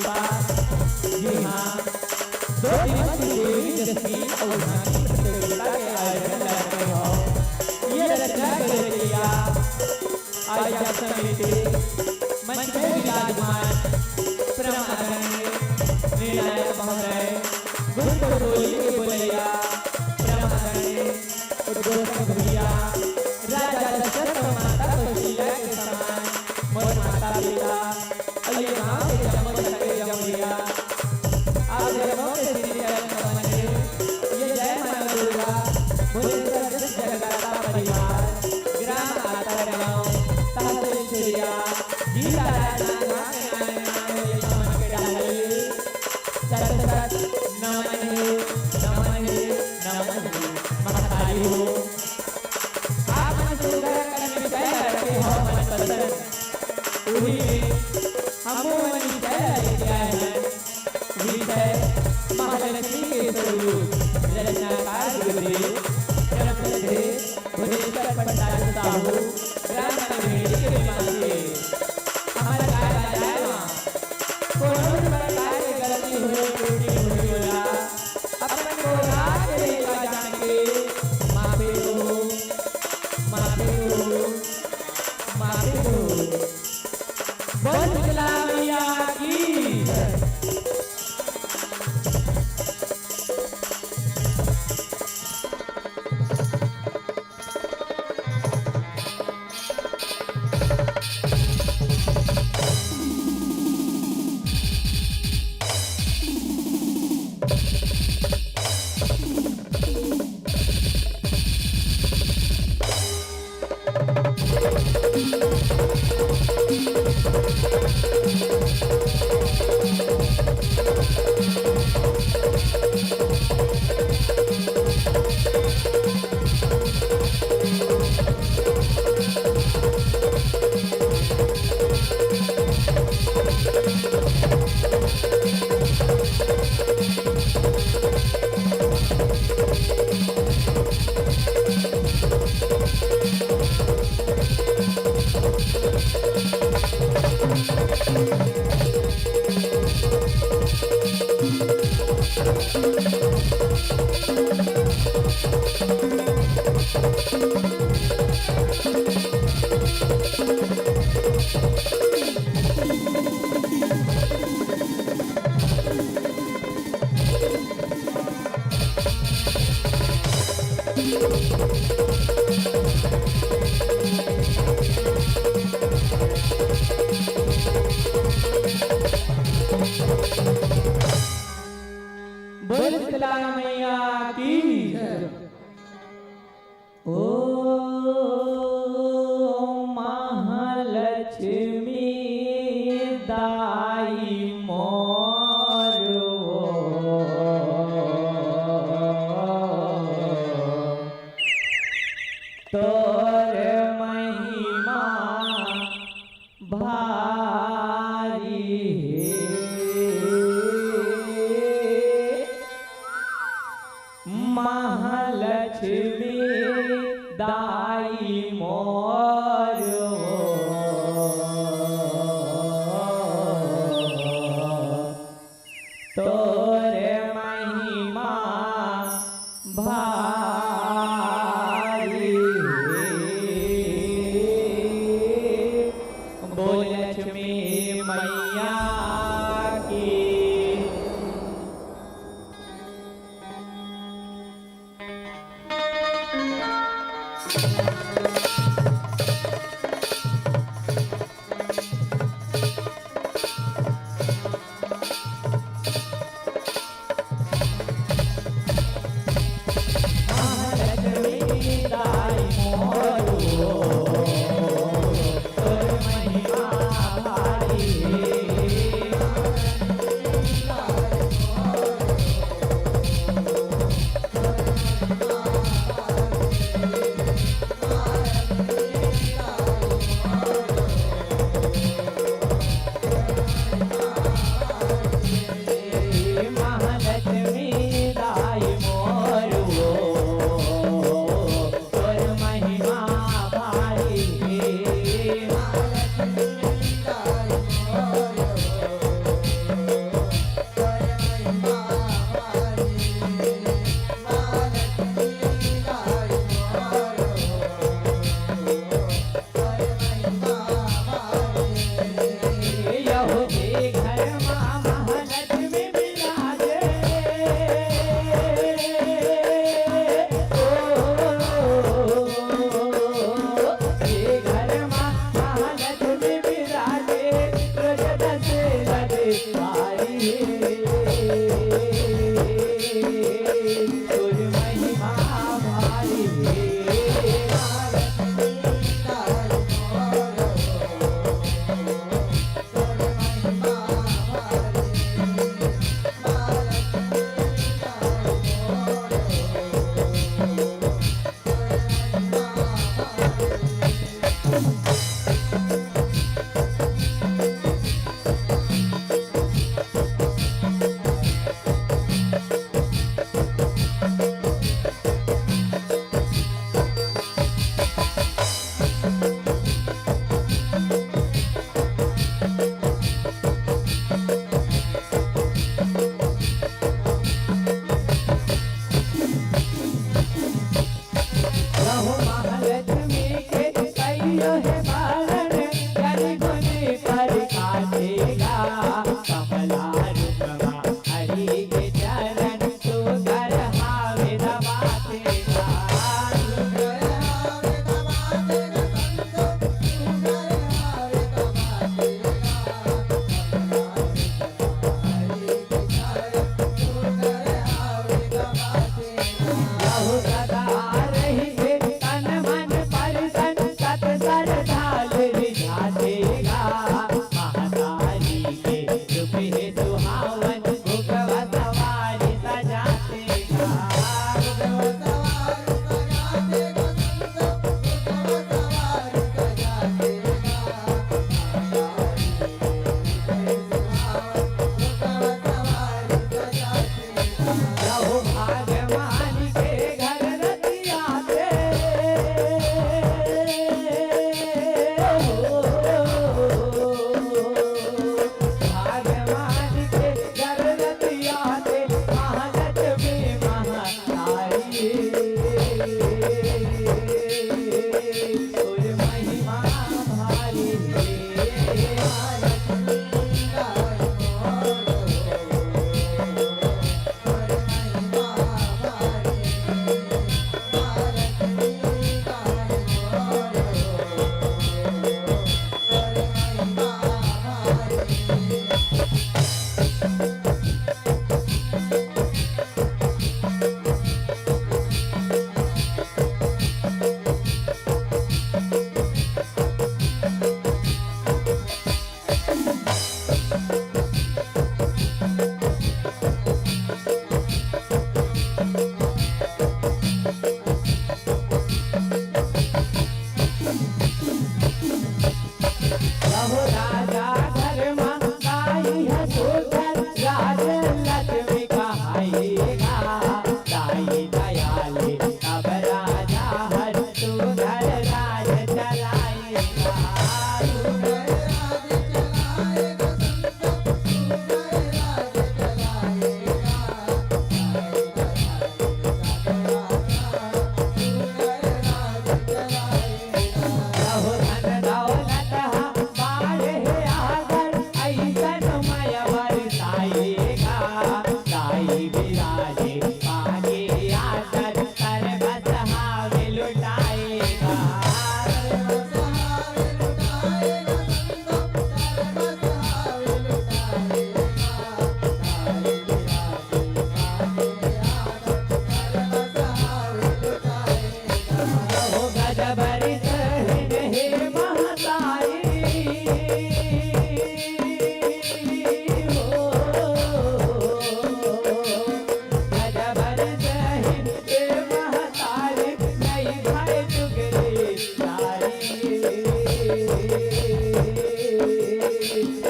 पास। जी हाँ, 2 दिवस की देवी दशमी और झांकी प्रतियोगिता के आयोजन करते हो। ये रचना करेगा आयोजक समिति मंच पे विराजमान परम आदरणीय निर्णायक महोदय गुरु टोली के बोलैया परम आदरणीय उद्घोषक भैया राजा दशरथ और माता कौशल्या के समान मोर माता पिता अये गाँव के जमो सके जमुरिया आप जन्मों के श्री चरण कमल ये जय माता दुर्गा भुवनेश्वर जगदाता परिवार ग्राम आतरगांव तहसील सूर्या जिला राजनांदगांव ये कमल के डाले सत सत नमन महाकाली हो। आप मन सुंदर करने विषय रखे हो मन पसंद उही हम मन विषय लेके आए हैं। विषय महालक्ष्मी के स्वरूप रचनाकार गुरुदेव भुवनेश्वर पंडित साहू ग्राम नवेड़ी के निवासी। हमारा गाय बजाएगा कोनो प्रकार की गलती हुई टूटी हुई होला अपन को रात के लेगा जान के माफी दो बोल शीतला मैया की बोल शीतला मैया की ओ महालक्ष्मी दाई मोर तोर महिमा भारी महालक्ष्मी दाई मोर तोर महिमा भारी बोल लक्ष्मी मैया की सुहावन भुगवा सवारी सजाते रहो भागवान के घर रतिया से भगवान के घर रतिया से महानत में महातारी और महिमा भारी रहो राजा धर्म गाई है सुधर राज लक्ष्मी कहाएगा दाई दयाले तब राजा हर सुधर राज चलाएगा रहो धन दौलत बाढ़े आगर ऐसन मय बरसाएगा दाई विराजे पागे आकर कर बसहावे लुटाएगा रहो गजबरी सहन हे महतारी हो गजबर सहन हे महतारी नहीं भय चुगली सारी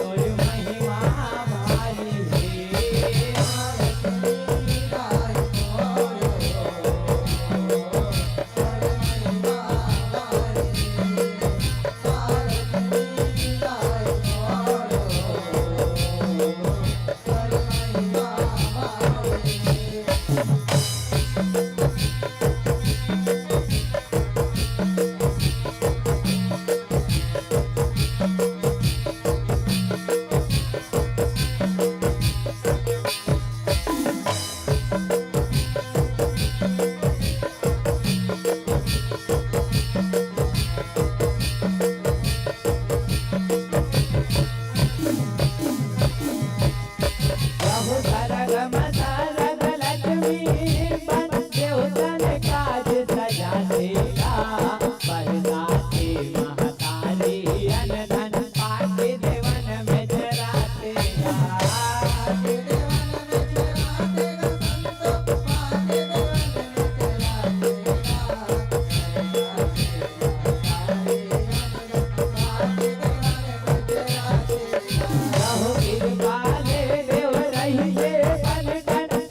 और महिमा भारी रहो सरगम सरग लक्ष्मी बन देवतन काज सजातेगा बरसाते महतारी अन धन पाके देवन में चरातेगा रहो कृपाले देव रहिए पलटन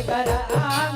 कर आ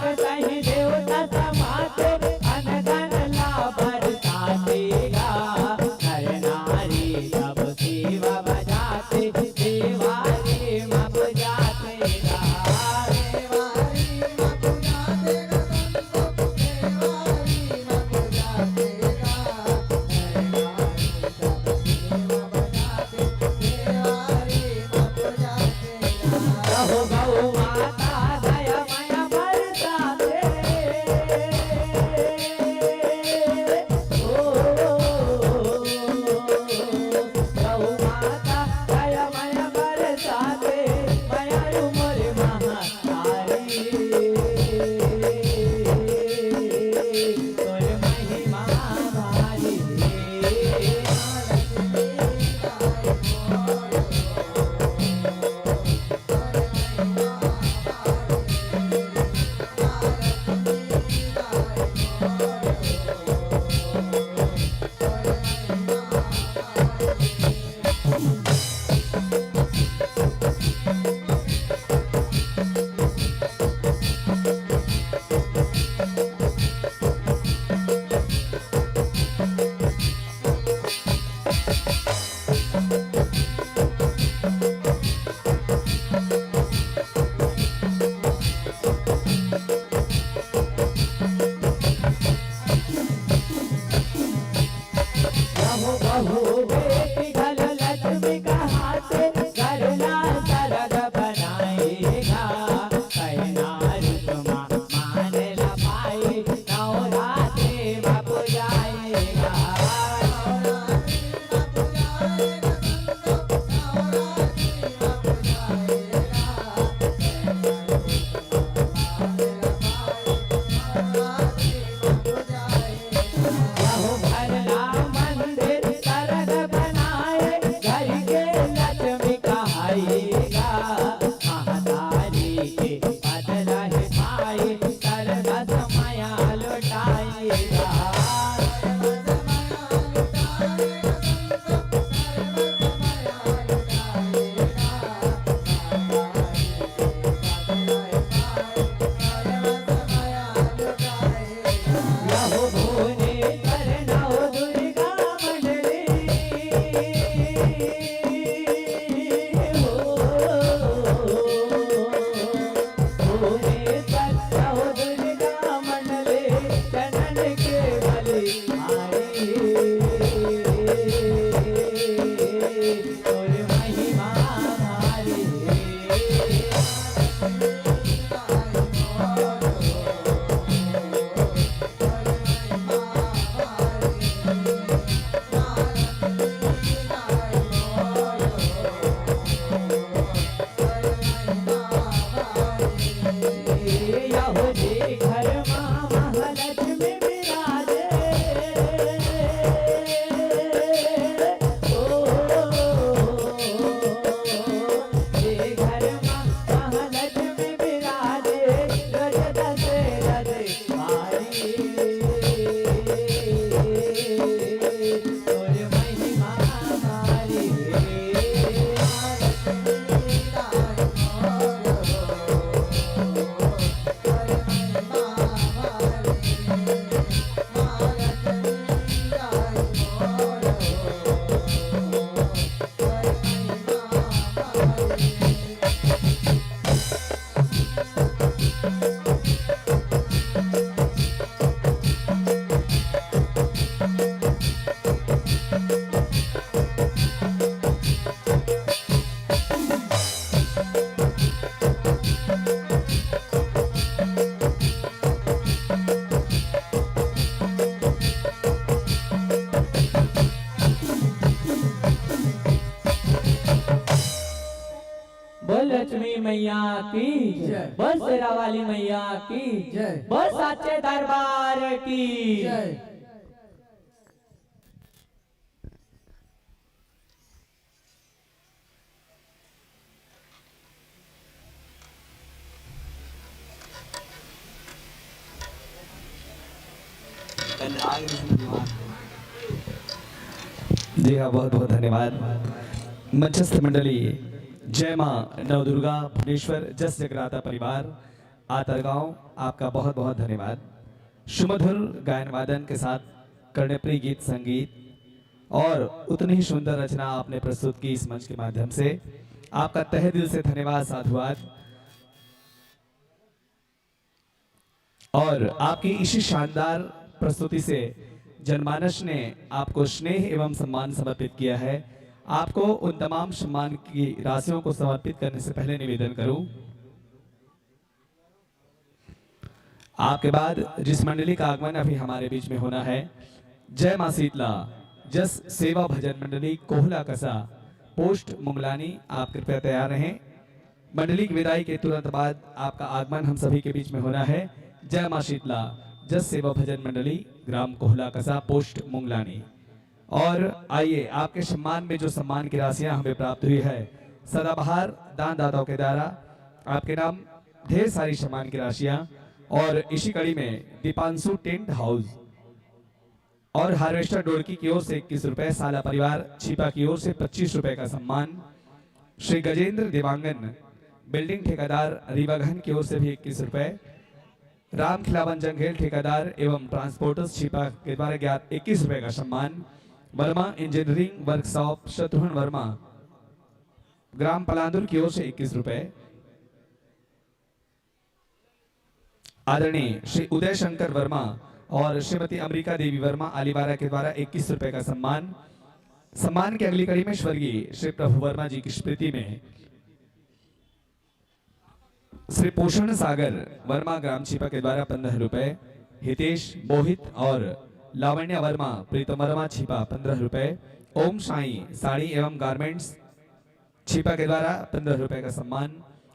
बहू बेटी घर लक्ष्मी का हाथ करना सरग बनाएगा कहना रुकमा मान ला पाई नवरात्रि बापू जाएगा बहू भरना मंदिर सरग बनाए घर के लक्ष्मी कहाएगा महातारी के बदला है पाए सरग समय लुटाएगा लहु भुवनेश्वर नव दुर्गा मंडली भुवनेश्वर नव दुर्गा मंडली चरण के बलि और महिमा भारी यहूदी घर माँ महालक्ष्मी विराजे ये घर माँ महालक्ष्मी विराजे रज दशरथ भारी और महिमा भारी बोल लक्ष्मी मैया की जय। बोल शेरा वाली मैया की जय। बोल साचे दरबार की जय। जी हाँ, बहुत बहुत धन्यवाद। मध्यस्थ मंडली जय माँ नवदुर्गा भुवनेश्वर जस जगराता परिवार आतरगांव, आपका बहुत बहुत धन्यवाद। सुमधुर गायन वादन के साथ कर्णप्रिय गीत संगीत और उतनी ही सुंदर रचना आपने प्रस्तुत की इस मंच के माध्यम से, आपका तहे दिल से धन्यवाद, साधुवाद। और आपकी इसी शानदार प्रस्तुति से जनमानस ने आपको स्नेह एवं सम्मान समर्पित किया है। आपको उन तमाम सम्मान की राशियों को समर्पित करने से पहले निवेदन करूं, आपके बाद जिस मंडली का आगमन अभी हमारे बीच में होना है, जय मां शीतला जस सेवा भजन मंडली कोहला कसा पोस्ट मुंगलानी, आप कृपया तैयार रहें। मंडली की विदाई के तुरंत बाद आपका आगमन हम सभी के बीच में होना है। जय मां शीतला जस सेवा भजन मंडली ग्राम कोहला कसा पोस्ट मुंगलानी। और आइए, आपके सम्मान में जो सम्मान की राशियां हमें प्राप्त हुई है, सदाबहार दान दाताओं के द्वारा आपके नाम ढेर सारी सम्मान की राशियां। और इसी कड़ी में दीपांशु टेंट हाउस और हार्वेस्टर डोरकी की ओर से 21 रुपए, साला परिवार छिपा की ओर से 25 रुपए का सम्मान, श्री गजेंद्र देवांगन बिल्डिंग ठेकेदार रीवाघन की ओर से भी 21 रुपए, राम खिलावन जंघेल ठेकेदार एवं ट्रांसपोर्टर्स छिपा के द्वारा ज्ञात 21 रुपए का सम्मान, वर्मा इंजीनियरिंग वर्कशॉप शत्रुघ्न वर्मा ग्राम पलांदुर की ओर से 21 रुपए, आदरणीय श्री उदय शंकर वर्मा और श्रीमती अमरिका देवी वर्मा अलीवारा के द्वारा 21 रुपए का सम्मान, सम्मान की अगली कड़ी में स्वर्गीय श्री प्रभु वर्मा जी की स्मृति में श्री पोषण सागर वर्मा ग्राम छिपा के द्वारा 15 रुपए, हितेश मोहित और लावण्य वर्मा प्रीतम वर्मा छिपा 15 रुपए, ओम साई साड़ी एवं गारमेंट्स छिपा के द्वारा 15 रुपए का सम्मान,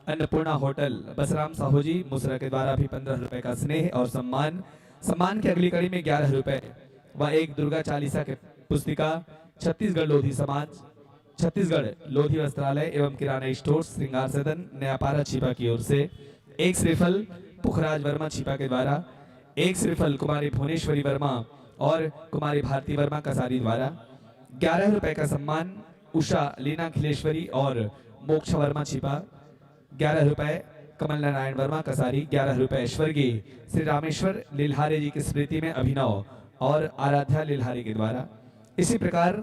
अन्नपूर्णा होटल बसराम साहू जी मुसरा के द्वारा भी 15 रुपए का स्नेह और सम्मान। सम्मान की अगली कड़ी में 11 रुपए व एक दुर्गा चालीसा के पुस्तिका छत्तीसगढ़ लोधी समाज, छत्तीसगढ़ लोधी वस्त्रालय एवं किराना स्टोर श्रृंगार सदन नयापारा छिपा की ओर से, एक श्रीफल पुखराज वर्मा छिपा के द्वारा, एक श्रीफल कुमारी भुवनेश्वरी वर्मा और कुमारी भारती वर्मा कसारी द्वारा, 11 रुपए का सम्मान उषा लीना खिलेश्वरी और मोक्ष वर्मा छिपा, 11 रुपए कमल नारायण वर्मा कसारी, 11 रुपए स्वर्गीय श्री रामेश्वर लिल्हारे जी की स्मृति में अभिनव और आराध्या लिल्हारे के द्वारा। इसी प्रकार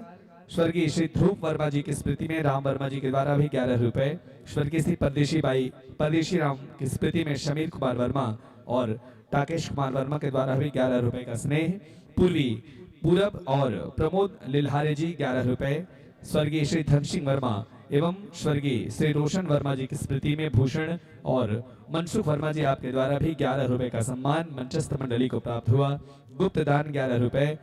स्वर्गीय श्री ध्रुव वर्मा जी की स्मृति में राम वर्मा जी के द्वारा भी 11 रुपए, स्वर्गीय श्री परदेशी बाई परदेशी राम की स्मृति में शमीर कुमार वर्मा और टाकेश कुमार वर्मा के द्वारा भी 11 रुपए का स्नेह, पूर्वी पूरब और प्रमोद लिल्हारे जी 11 रुपए, स्वर्गीय श्री धनसिंह वर्मा एवं स्वर्गीय श्री रोशन वर्मा जी की स्मृति में भूषण और मनसुख वर्मा जी आपके द्वारा भी 11 रुपए का सम्मान मंचस्थ मंडली को प्राप्त हुआ। गुप्त दान 11 रुपए,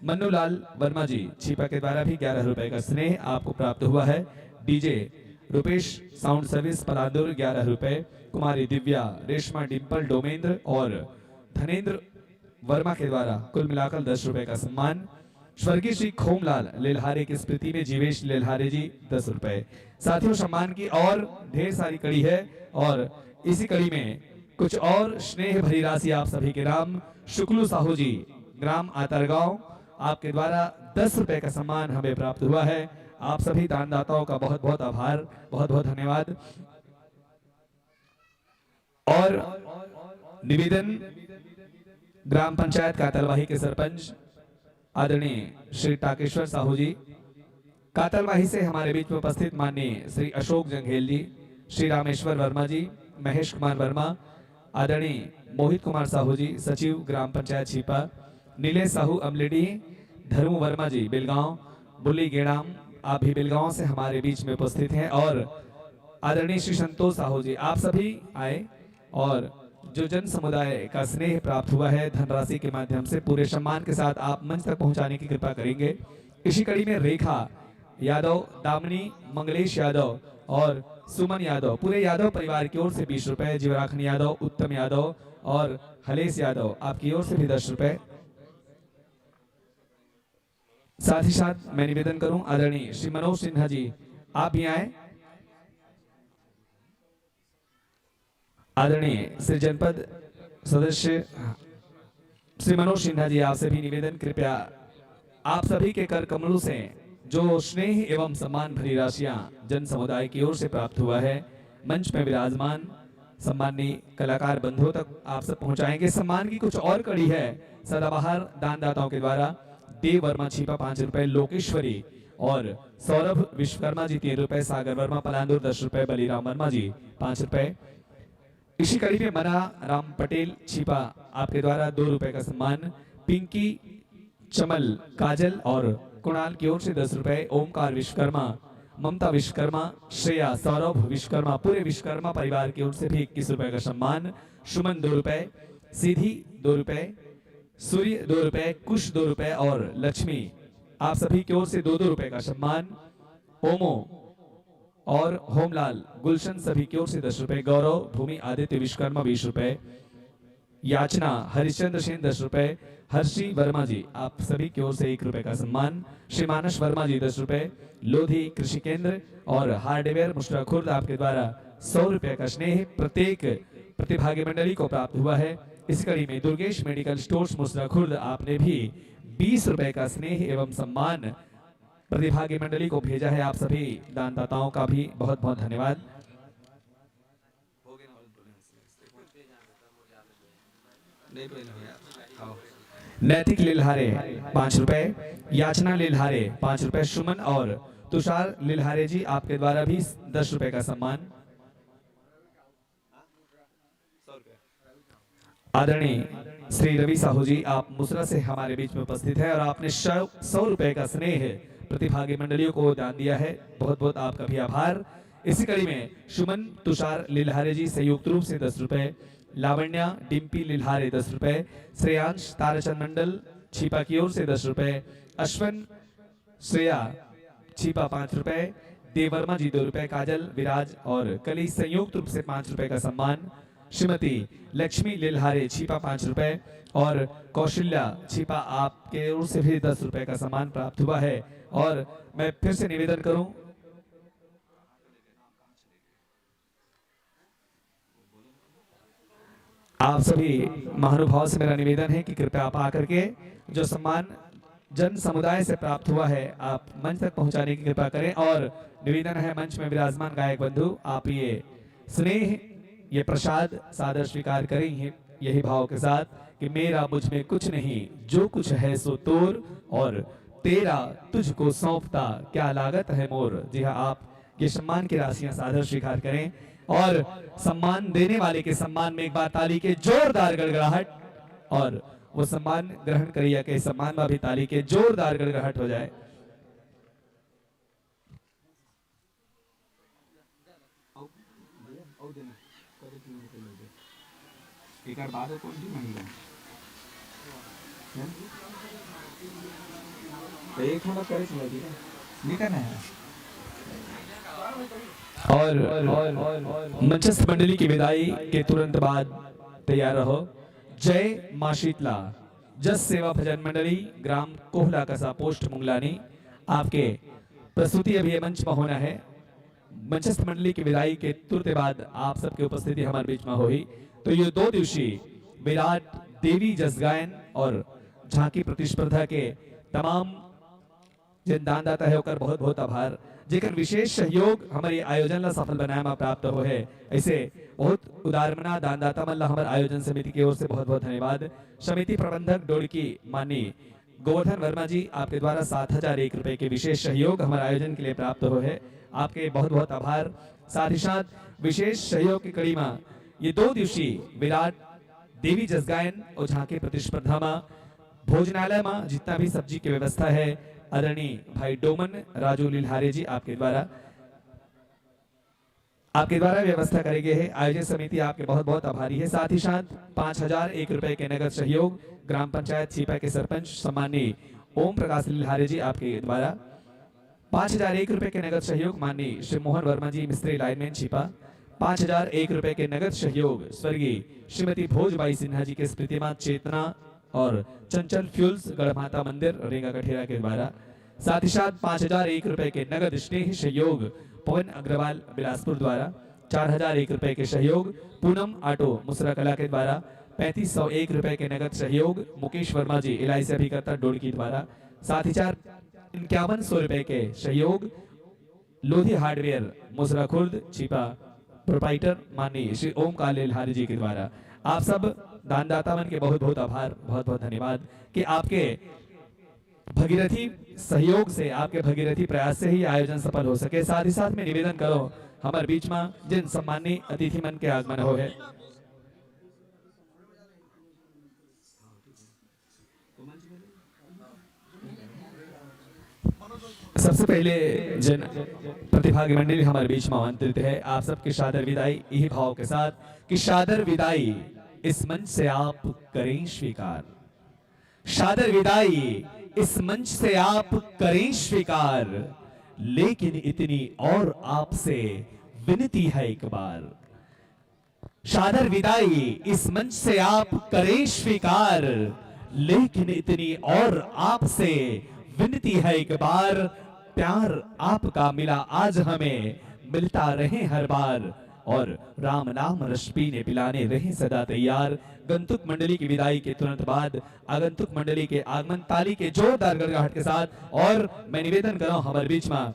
मन्नूलाल वर्मा जी छिपा के द्वारा भी 11 रुपए का स्नेह आपको प्राप्त हुआ है। डीजे रुपेश साउंड सर्विस पलांदुर 11 रुपए, कुमारी दिव्या रेशमा डिम्पल डोमेंद्र और धनेन्द्र वर्मा के द्वारा कुल मिलाकर 10 रुपए का सम्मान। स्वर्गीय श्री खोमलाल लिल्हारे की स्मृति में जीवेश लिल्हारे जी 10 रुपए। साथियों, सम्मान की और ढेर सारी कड़ी है और इसी कड़ी में कुछ और स्नेह भरी राशि आप सभी के राम शुक्लू साहू जी ग्राम आतरगांव आपके द्वारा 10 रुपए का सम्मान हमें प्राप्त हुआ है। आप सभी दानदाताओं का बहुत बहुत आभार, बहुत बहुत धन्यवाद। और निवेदन ग्राम पंचायत कातलवाही के सरपंच आदरणीय श्री टाकेश्वर साहू जी, कातलवाही से हमारे बीच में उपस्थित माननीय श्री अशोक जंघेल जी, श्री रामेश्वर वर्मा जी, महेश कुमार वर्मा, आदरणीय मोहित कुमार साहू जी सचिव ग्राम पंचायत छिपा, नीलेश साहू अमलेडी, धर्मू वर्मा जी बिलगांव, बुली गेड़ाम आप भी बिलगांव से हमारे बीच में उपस्थित हैं, और आदरणीय श्री संतोष साहू जी आप सभी आए और जो जन समुदाय का स्नेह प्राप्त हुआ है धनराशि के माध्यम से पूरे सम्मान के साथ आप मंच तक पहुंचाने की कृपा करेंगे। इसी कड़ी में रेखा यादव, दामिनी मंगलेश यादव और सुमन यादव पूरे यादव परिवार की ओर से 20 रुपए, जीवराखन यादव, उत्तम यादव और हलेश यादव आपकी ओर से भी 10 रुपए। साथ ही साथ मैं निवेदन करूं आदरणीय श्री मनोज सिन्हा जी आप भी आए। आदरणीय श्री जनपद सदस्य श्री मनोज सिन्हा जी आपसे भी निवेदन, कृपया आप सभी के कर कमलों से जो स्नेह एवं सम्मान भरी राशियां जन समुदाय की ओर से प्राप्त हुआ है मंच में विराजमान सम्मानीय कलाकार बंधुओं तक आप सब पहुंचाएंगे। सम्मान की कुछ और कड़ी है सदाबहार दानदाताओं के द्वारा। देव वर्मा छिपा 5 रुपए, लोकेश्वरी और सौरभ विश्वकर्मा जी 3 रुपए, सागर वर्मा पलांदुर 10 रुपए, बलीराम वर्मा जी 5 रुपए। इसी कड़ी में मना राम पटेल छिपा आपके द्वारा 2 रुपए का सम्मान, पिंकी चमल काजल और कुणाल की ओर से 10 रुपए, ओमकार विश्वकर्मा, ममता विश्वकर्मा, श्रेया, सौरभ विश्वकर्मा पूरे विश्वकर्मा परिवार की ओर से भी 21 रुपए का सम्मान, सुमन 2 रुपए, सीधी 2 रुपए, सूर्य 2 रुपए, कुश 2 रुपए और लक्ष्मी आप सभी की ओर से 2-2 रुपए का सम्मान, ओमो और होमलाल गुलशन सभी की ओर से 10 रुपए, गौरव भूमि आदित्य विश्वकर्मा 20 रुपए, याचना हरिश्चंद्र सेन 10 रुपए, हर्षी वर्मा जी आप सभी की ओर से 1 रुपए का सम्मान, श्री मानस वर्मा जी 10 रुपए, लोधी कृषि केंद्र और हार्डवेयर मुश्रा खुर्द आपके द्वारा 100 रुपए का स्नेह प्रत्येक प्रतिभागी मंडली को प्राप्त हुआ है। इस कड़ी में दुर्गेश मेडिकल स्टोर्स मुश्रा खुर्द आपने भी 20 रुपए का स्नेह एवं सम्मान प्रतिभागी मंडली को भेजा है। आप सभी दानदाताओं का भी बहुत बहुत धन्यवाद। नैतिक लिल्हारे 5 रुपए, याचना लिल्हारे 5 रुपए, सुमन और तुषार लिल्हारे जी आपके द्वारा भी 10 रुपए का सम्मान। आदरणीय श्री रवि साहू जी आप मुसरा से हमारे बीच में उपस्थित हैं और आपने 100 रुपए का स्नेह प्रतिभागी मंडलियों को दान दिया है, बहुत बहुत आपका भी आभार। इसी कड़ी में सुमन तुषार लिल्हारे जी संयुक्त रूप से 10 रुपए, लावण्या डिम्पी लिल्हारे 10 रुपए, श्रेयांश ताराचंद मंडल छिपा की ओर से 10 रुपए, अश्वन श्रेया छिपा 5 रुपए, देवर्मा जी 2 रुपए, काजल विराज और कली संयुक्त रूप से 5 रुपए का सम्मान, श्रीमती लक्ष्मी लिल्हारे छिपा 5 रुपए और कौशल्या छिपा आपके ओर से भी 10 रुपए का सम्मान प्राप्त हुआ है। और मैं फिर से निवेदन करूं, आप सभी महानुभाव से मेरा निवेदन है कि कृपया आप आकर के जो सम्मान जन समुदाय से प्राप्त हुआ है आप मंच तक पहुंचाने की कृपा करें। और निवेदन है मंच में विराजमान गायक बंधु, आप ये स्नेह ये प्रसाद सादर स्वीकार करें यही भाव के साथ कि मेरा मुझ में कुछ नहीं, जो कुछ है सो तोर, और तेरा तुझको सौंपता क्या लागत है मोर। जी हाँ, आप ये सम्मान की राशियां सादर स्वीकार करें और सम्मान देने वाले के सम्मान में एक बार ताली के जोरदार गड़गड़ाहट, और वो सम्मान ग्रहण करिए के सम्मान में भी ताली के जोरदार गड़गड़ाहट हो जाए। और मंचस्थ मंडली की विदाई के तुरंत बाद तैयार रहो। जय मां शीतला जस सेवा भजन मंडली ग्राम कोहला कसा पोस्ट मुंगलानी, आपके प्रस्तुति अभी मंच पर होना है। मंचस्थ मंडली की विदाई के तुरंत बाद आप सबकी उपस्थिति हमारे बीच में हुई। तो ये 2 दिवसीय विराट देवी जस गायन और झांकी प्रतिस्पर्धा के तमाम जिन दानदाता है ओकर बहुत बहुत आभार, जेकर विशेष सहयोग हमारे आयोजन ला सफल बनाया में प्राप्त हो है। ऐसे बहुत उदारमना दानदाता मन ला हमारे आयोजन समिति की ओर से बहुत बहुत धन्यवाद। समिति प्रबंधक डोड़की माननीय गोवर्धन वर्मा जी, आपके द्वारा 7001 रुपए के विशेष सहयोग हमारे आयोजन के लिए प्राप्त हो है, आपके बहुत बहुत आभार। साथ ही साथ विशेष सहयोग की कड़ी में ये 2 दिवसीय विराट देवी जस गायन और झांकी प्रतिस्पर्धा में भोजनालय में जितना भी सब्जी की व्यवस्था है आदरणीय भाई डोमन राजू लिल्हारे जी आपके द्वारा व्यवस्था करी गई है। आयोजन समिति आपके बहुत बहुत आभारी है। साथ ही साथ 5001 रुपए के नगद सहयोग ग्राम पंचायत छिपा के सरपंच सम्मानीय ओम प्रकाश लिल्हारे जी आपके द्वारा, 5001 रुपए के नगद सहयोग माननीय श्री मोहन वर्मा जी मिस्त्री लाइनमैन छिपा, 5001 रुपए के नगद सहयोग स्वर्गीय श्रीमती भोजबाई सिन्हा जी के स्मृति में चेतना और चंचल फ्यूल्स गढ़माता मंदिर रेंगा कठेरा के द्वारा। साथ ही साथ 5001 रुपए के नगद स्नेह सहयोग पवन अग्रवाल बिलासपुर द्वारा, 4001 रुपए के सहयोग पूनम ऑटो मुसरा कला के द्वारा, 3501 रुपए के नगद सहयोग मुकेश वर्मा जी एलआईसी अभिकर्ता डोड़की द्वारा, साथ ही 5100 रुपए के सहयोग लोधी हार्डवेयर मुसरा खुर्द छिपा प्रोपाइटर माननीय श्री ओम काल लिल्हारे जी के द्वारा। आप सब दानदाता मन के बहुत बहुत आभार, बहुत बहुत धन्यवाद कि आपके भगीरथी सहयोग से, आपके भगीरथी प्रयास से ही आयोजन सफल हो सके। साथ ही साथ में निवेदन करो हमारे बीच में जिन सम्मानीय अतिथि मन के आगमन हो है, सबसे पहले जिन प्रतिभागी मंडली हमारे बीच में आमंत्रित है, आप सबकी सादर विदाई यही भाव के साथ कि सादर विदाई इस मंच से आप करें स्वीकार, सादर विदाई इस मंच से आप करें स्वीकार, लेकिन इतनी और आपसे विनती है एक बार। सादर विदाई इस मंच से आप करें स्वीकार, लेकिन इतनी और आपसे विनती है एक बार। प्यार आपका मिला आज हमें, मिलता रहे हर बार, और राम नाम रस पीने पिलाने रहे सदा तैयार। गंतुक मंडली की विदाई के तुरंत बाद आगंतुक मंडली के आगमन ताली के जोरदार गड़गड़ाहट के साथ, और मैं निवेदन कर रहा हूं हमारे बीच में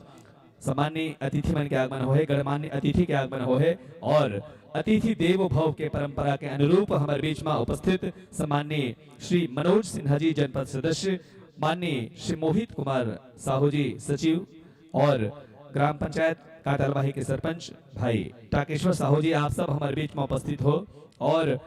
सम्मानीय अतिथि मन के आगमन हो है, गणमान्य अतिथि के आगमन हो है, और अतिथि देवो भव के परंपरा के अनुरूप हमारे बीच में उपस्थित सम्मानीय श्री मनोज सिन्हा जी जनपद सदस्य, माननीय श्री मोहित कुमार साहू जी सचिव, और ग्राम पंचायत काटलवाही के सरपंच भाई टाकेश्वर साहू जी, आप सब हमारे बीच में उपस्थित हो। और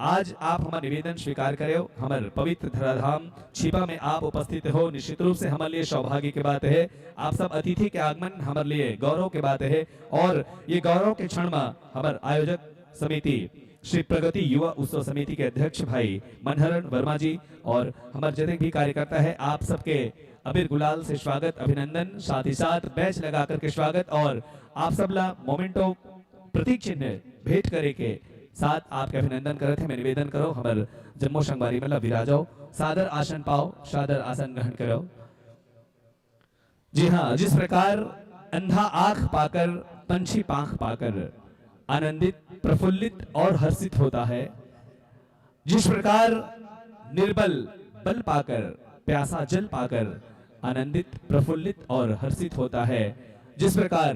आज आप हमारा निवेदन स्वीकार करे हो। हमारे पवित्र धराधाम छिपा में आप उपस्थित हो, निश्चित रूप से हमारे लिए सौभाग्य की बात है। आप सब अतिथि के आगमन हमारे लिए गौरव की बात है। और ये गौरव के क्षण में हमारे आयोजक समिति श्री प्रगति युवा उत्सव समिति के अध्यक्ष भाई मनहरण वर्मा जी और हमारे जितने भी कार्यकर्ता है, आप सबके अबीर गुलाल से स्वागत, अभिनंदन, साथ ही साथ बैच लगा करके स्वागत। और आप सबला मोमेंटो प्रतीक चिन्ह भेंट करे के साथ आपके अभिनंदन करे थे। मैं निवेदन करो हमारे जम्मू संगवारी मतलब विराजो, सादर आसन पाओ, सादर आसन ग्रहण करो। जी हाँ, जिस प्रकार अंधा आंख पाकर पंछी पांख पाकर आनंदित, प्रफुल्लित और हर्षित होता है, जिस प्रकार निर्बल बल पाकर, प्यासा जल पाकर आनंदित, प्रफुल्लित और हर्षित होता है, जिस प्रकार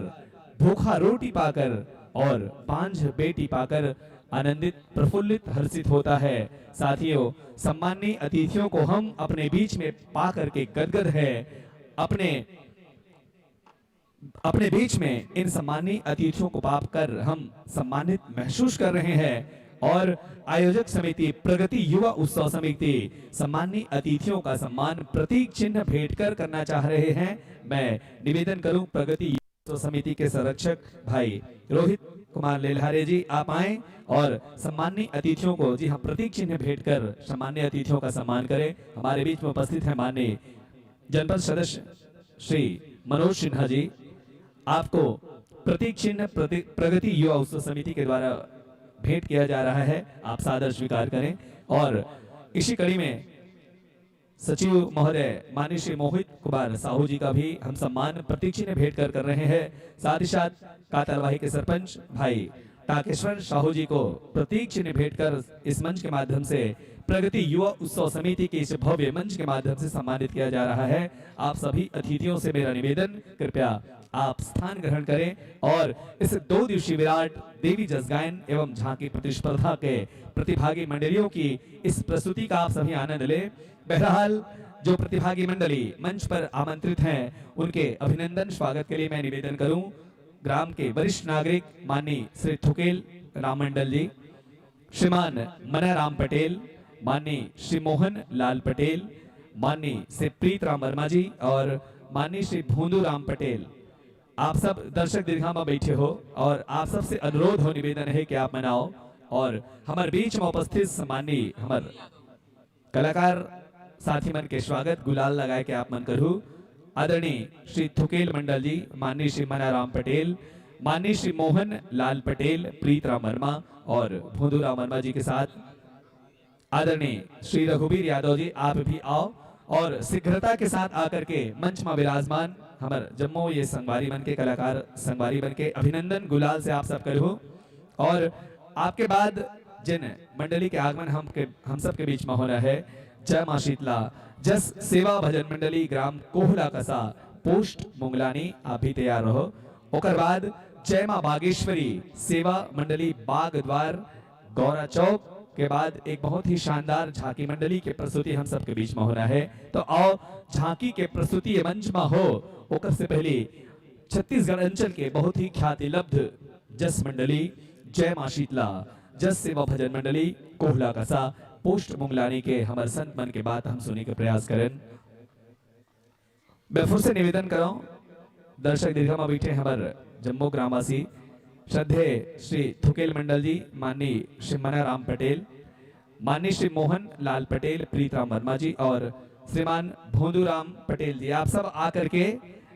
भूखा रोटी पाकर और पांच बेटी पाकर आनंदित, प्रफुल्लित, हर्षित होता है, साथियों सम्माननीय अतिथियों को हम अपने बीच में पा करके गदगद है। अपने बीच में इन सम्माननीय अतिथियों को पाकर हम सम्मानित महसूस कर रहे हैं। और आयोजक समिति प्रगति युवा उत्सव समिति सम्माननीय अतिथियों का सम्मान प्रतीक चिन्ह भेंट कर करना चाह रहे हैं। मैं निवेदन करूं प्रगति युवा उत्सव समिति के संरक्षक भाई रोहित कुमार लेल्हारे जी, आप आए और सम्माननीय अतिथियों को जी हम प्रतीक चिन्ह भेंट कर सम्माननीय अतिथियों का सम्मान करें। हमारे बीच में उपस्थित है माननीय जनपद सदस्य श्री मनोज सिन्हा जी, आपको प्रतीक चिन्ह प्रगति युवा उत्सव समिति के द्वारा भेंट किया जा रहा है, आप सादर स्वीकार करें। और इसी कड़ी में सचिव महोदय माननीय श्री मोहित कुमार साहू जी का भी हम सम्मान प्रतीक चिन्ह भेंट कर रहे हैं। साथ ही साथ कातरवाही के सरपंच भाई टाकेश्वर साहू जी को प्रतीक चिन्ह भेंट कर इस मंच के माध्यम से प्रगति युवा उत्सव समिति के इस भव्य मंच के माध्यम से सम्मानित किया जा रहा है। आप सभी अतिथियों से मेरा निवेदन, कृपया आप स्थान ग्रहण करें और इस 2 दिवसीय विराट देवी जस गायन एवं झांकी प्रतिस्पर्धा के प्रतिभागी मंडलियों की इस प्रस्तुति का आप सभी आनंद लें। बहरहाल जो प्रतिभागी मंडली मंच पर आमंत्रित हैं, उनके अभिनंदन स्वागत के लिए मैं निवेदन करूं ग्राम के वरिष्ठ नागरिक माननीय श्री थुकेल राम मंडल जी, श्रीमान मनाराम पटेल, माननीय श्री मोहन लाल पटेल, माननीय श्री प्रीत राम वर्मा जी और माननीय श्री भूंदू राम पटेल, आप सब दर्शक दीर्घा में बैठे हो और आप सब से अनुरोध हो, निवेदन है कि आप मनाओ। और हमारे बीच में उपस्थित सम्माननीय हमारे कलाकार साथी मन के स्वागत गुलाल लगाए के आप मन करूँ। आदरणीय श्री थुकेल मंडल जी, माननीय श्री मनाराम पटेल, माननीय श्री मोहन लाल पटेल, प्रीत राम वर्मा और भूंदू राम वर्मा जी के साथ आदरणीय श्री रघुवीर यादव जी, आप भी आओ और शीघ्रता के साथ आकर के मंच में विराजमान हमारे जम्मू ये संगवारी बन के कलाकार संगवारी बन के अभिनंदन गुलाल से आप सब करो। और आपके बाद जिन मंडली के आगमन हम सब के बीच में होना है, जय मां शीतला जस सेवा भजन मंडली ग्राम कोहला कसा पोस्ट मुंगलानी, आप भी तैयार रहो। ओकर बाद जय मां बागेश्वरी सेवा मंडली बाग द्वार गौरा चौक के बाद एक बहुत ही शानदार झांकी मंडली के प्रस्तुति हम सबके बीच में होना है। तो आओ झांकी के प्रस्तुति मंच में हो, ओकर से पहले छत्तीसगढ़ अंचल के बहुत ही ख्याति लब्ध जस मंडली जय मां शीतला जस सेवा भजन मंडली कोहला कसा पोस्ट मुंगलानी के हमारे संत मन के बात हम सुनने का प्रयास करें। मैं फिर से निवेदन करूं, दर्शक दीर्घा में बैठे हमारे जम्मू ग्रामवासी श्रद्धे श्री थुकेल मंडल जी, माननीय श्री मनाराम पटेल, माननीय श्री मोहन लाल पटेल, प्रीत राम वर्मा जी और श्रीमान भूंदू राम पटेल जी, आप सब आकर के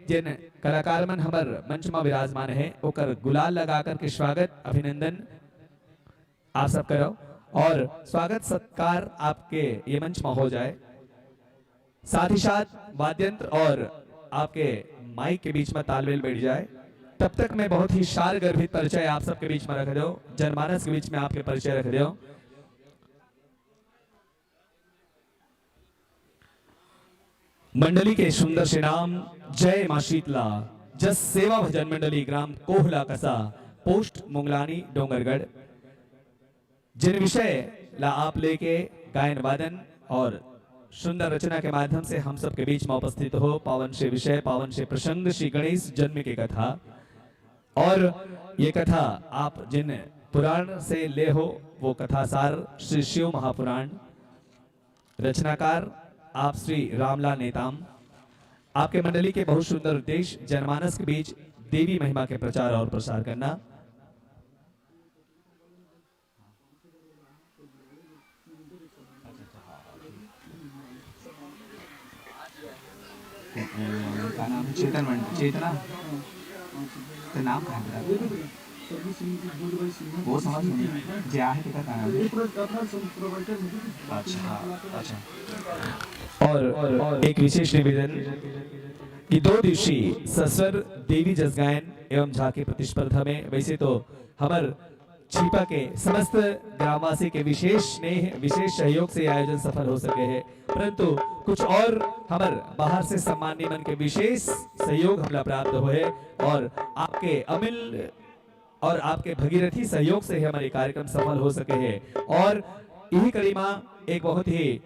जिन कलाकार मन हमारे मंच में विराजमान है ओकर गुलाल लगा करके स्वागत अभिनंदन आप सब करो और स्वागत सत्कार आपके ये मंच में हो जाए। साथ ही साथ वाद्यंत्र और आपके माइक के बीच में तालमेल बैठ जाए। तब तक मैं बहुत ही शार गर्भित परिचय आप सबके बीच में रख दो, जनमानस के बीच में आपके परिचय रख दो। मंडली के सुंदर से नाम जय मां शीतला जस सेवा भजन मंडली ग्राम कोहला कसा पोस्ट मुंगलानी डोंगरगढ़, जिन विषय ला आप लेके गायन वादन और सुंदर रचना के माध्यम से हम सब के बीच में उपस्थित हो। पावन से विषय, पावन से प्रसंग श्री गणेश जन्म की कथा। और ये कथा आप जिन पुराण से ले हो वो कथासार श्री शिव महापुराण। रचनाकार आप श्री रामलाल नेताम। आपके मंडली के बहुत सुंदर उद्देश्य जनमानस के बीच देवी महिमा के प्रचार और प्रसार करना। का नाम है चेतना का नाम काय वो समझ नहीं जे आहे ते का नाम है? अच्छा। और एक विशेष निवेदन कि 2 दिवसीय सस्वर देवी जस गायन एवं झांकी प्रतिस्पर्धा में वैसे तो हमार छिपा के समस्त ग्रामवासी के विशेष स्नेह विशेष सहयोग से आयोजन सफल हो सके है, परंतु कुछ और हमार बाहर से सम्मान निमन के विशेष सहयोग हमला प्राप्त हुए और आपके अमिल और आपके भगीरथी सहयोग से ही हमारे कार्यक्रम सफल हो सके हैं। और यही कड़ी में एक बहुत ही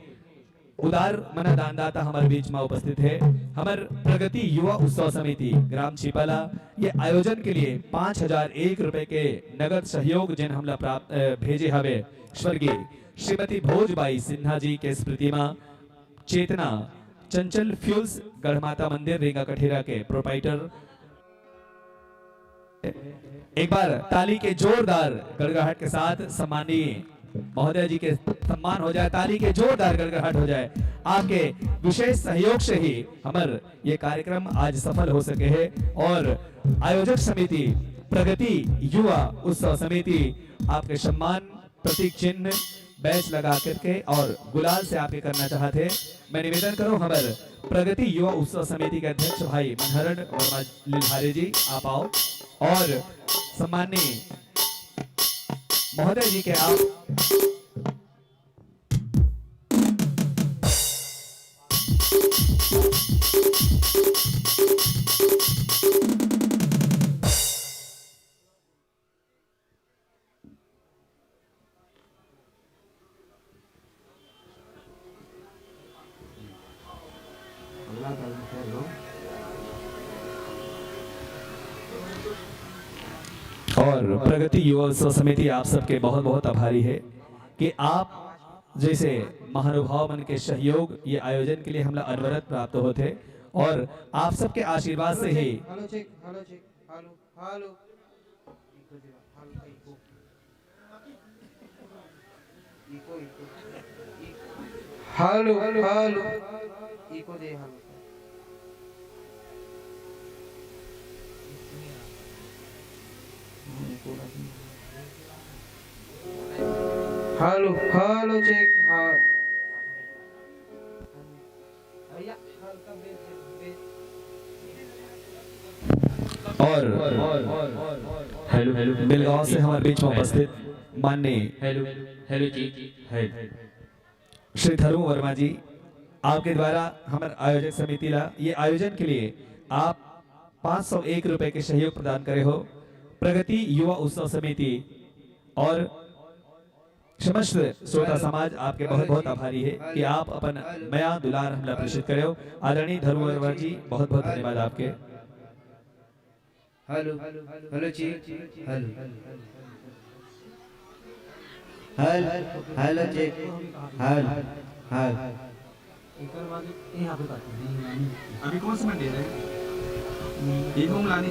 उदार मना दानदाता हमारे बीच में उपस्थित है। हमार प्रगति युवा उत्सव समिति ग्राम छिपाला ये आयोजन के लिए 5001 रुपए के नगद सहयोग जिन हमला प्राप्त भेजे हवे स्वर्गीय श्रीमती भोजबाई सिन्हा जी के स्मृति में चेतना चंचल फ्यूल्स गढ़माता मंदिर रेंगा कठेरा के प्रोपाइटर। एक बार ताली के जोरदार गड़गड़ाहट के साथ सम्मानीय महोदय जी के सम्मान हो जाए, ताली के जोरदार गड़गड़ाहट हो जाए। आपके विशेष सहयोग से ही हमार ये कार्यक्रम आज सफल हो सके है। और आयोजक समिति प्रगति युवा उत्सव समिति आपके सम्मान प्रतीक चिन्ह बैच लगा करके और गुलाल से आपके करना चाहते। मैं निवेदन करूं हमारे प्रगति युवा उत्सव समिति के अध्यक्ष भाई मनहरण वर्मा लिलहारे जी आप आओ और सम्मानीय महोदय जी के आप और प्रगति युवा उत्सव समिति आप सबके बहुत बहुत आभारी है कि आप जैसे महानुभाव मन के सहयोग ये आयोजन के लिए हमला अनवरत प्राप्त होते और आप सबके आशीर्वाद से ही hello check hello hello hello hello echo दे हेलो हेलो चेक और हेलो बेलगांव से हमारे बीच में उपस्थित माननीय हेलो हेलो जी श्री धर्म वर्मा जी आपके द्वारा हमारे आयोजक समिति ला ये आयोजन के लिए आप 501 रुपए के सहयोग प्रदान करे हो। प्रगति युवा उत्सव समिति और समस्त श्रोता समाज आपके बहुत बहुत आभारी है कि आप अपन मया दुलार हमला प्रेषित करे हो। आदरणीय धर्म वर्मा जी बहुत बहुत धन्यवाद आपके। हेलो हेलो जी hello hello check hello hello अभी कौन सा मंडी है? ये घूम लानी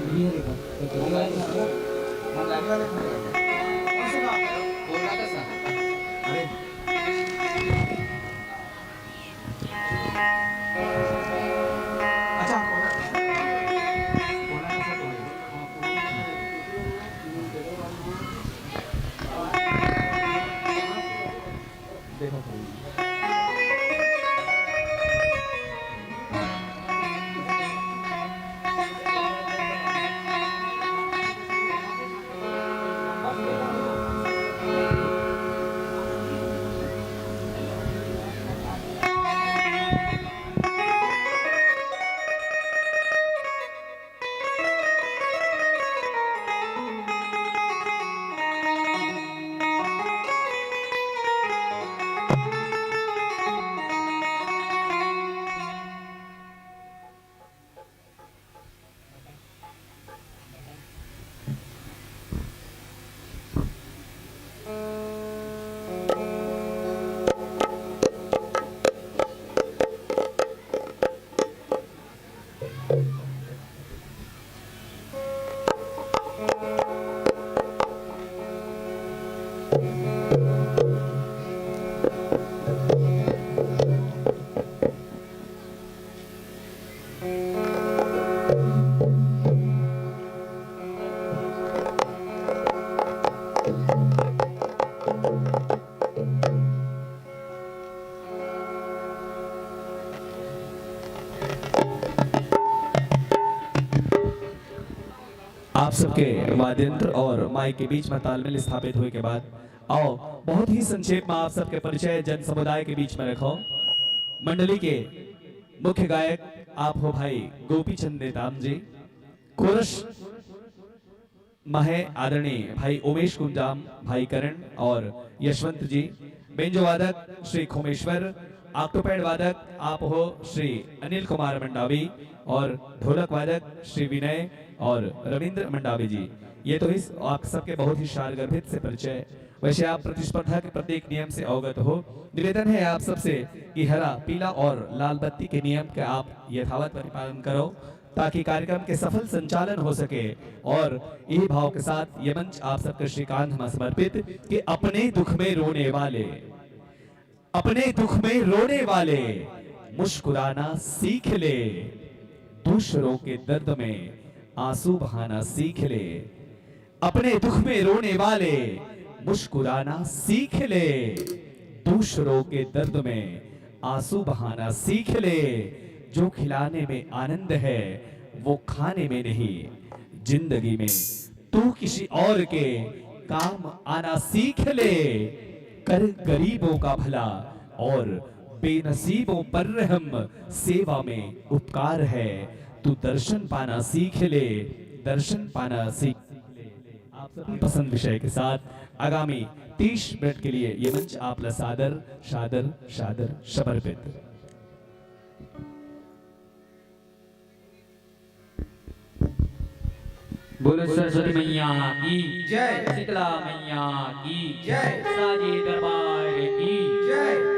सबके वाद्यंत्र और माइक के बीच में तालमेल स्थापित हुए के बाद आओ बहुत ही संक्षेप में आप सबके परिचय जन समुदाय के बीच में रखो। मंडली के मुख्य गायक आप हो भाई गोपी चंद नेताम जी, कोरस महे आदरणीय भाई उमेश कुंजाम, भाई करण और यशवंत जी, बेंजो वादक श्री खोमेश्वर, ऑक्टोपैड वादक आप हो श्री अनिल कुमार मंडावी और ढोलक वादक श्री विनय और रविंद्र मंडावी जी। ये तो इस आप सबके बहुत ही शारगर्भित से परिचय। वैसे आप प्रतिस्पर्धा के प्रत्येक नियम से अवगत हो। निवेदन है आप सबसे कि हरा, पीला और लाल बत्ती के नियम का आप यथावत परिपालन करो ताकि कार्यक्रम के सफल संचालन हो सके। और यही भाव के साथ ये मंच आप सबके श्रीकांत में समर्पित कि अपने दुख में रोने वाले, अपने दुख में रोने वाले मुस्कुराना सीख ले, दूसरों के दर्द में आंसू बहाना सीख ले। अपने दुख में रोने वाले मुस्कुराना सीख ले, दूसरों के दर्द में आंसू बहाना सीख ले। जो खिलाने में आनंद है वो खाने में नहीं, जिंदगी में तू किसी और के काम आना सीख ले। कर गरीबों का भला और बेनसीबों पर रहम, सेवा में उपकार है, तू दर्शन पाना सीख ले, दर्शन पाना सीख ले। आप सभी पसंद विषय के साथ आगामी 30 मिनट के लिए ये मंच आप ला सादर सादर सादर समर्पित। बोलो सरस्वती मैया की जय। शीतला मैया की जय। साजे दरबार की जय।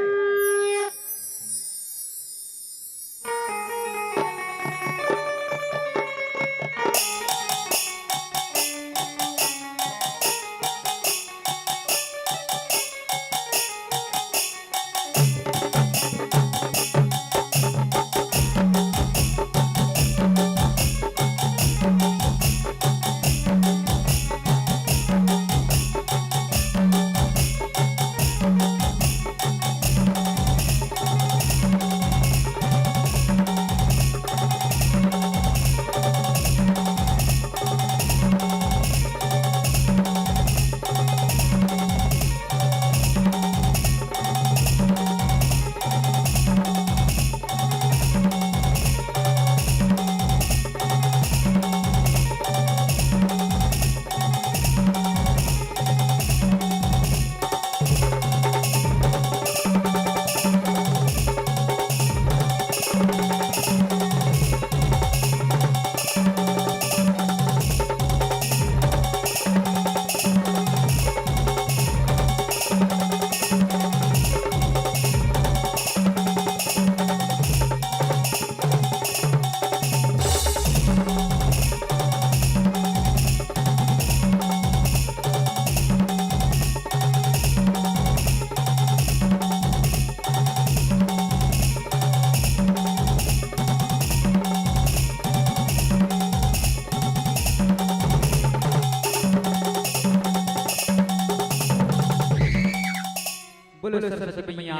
बोलो सरस्वती मैया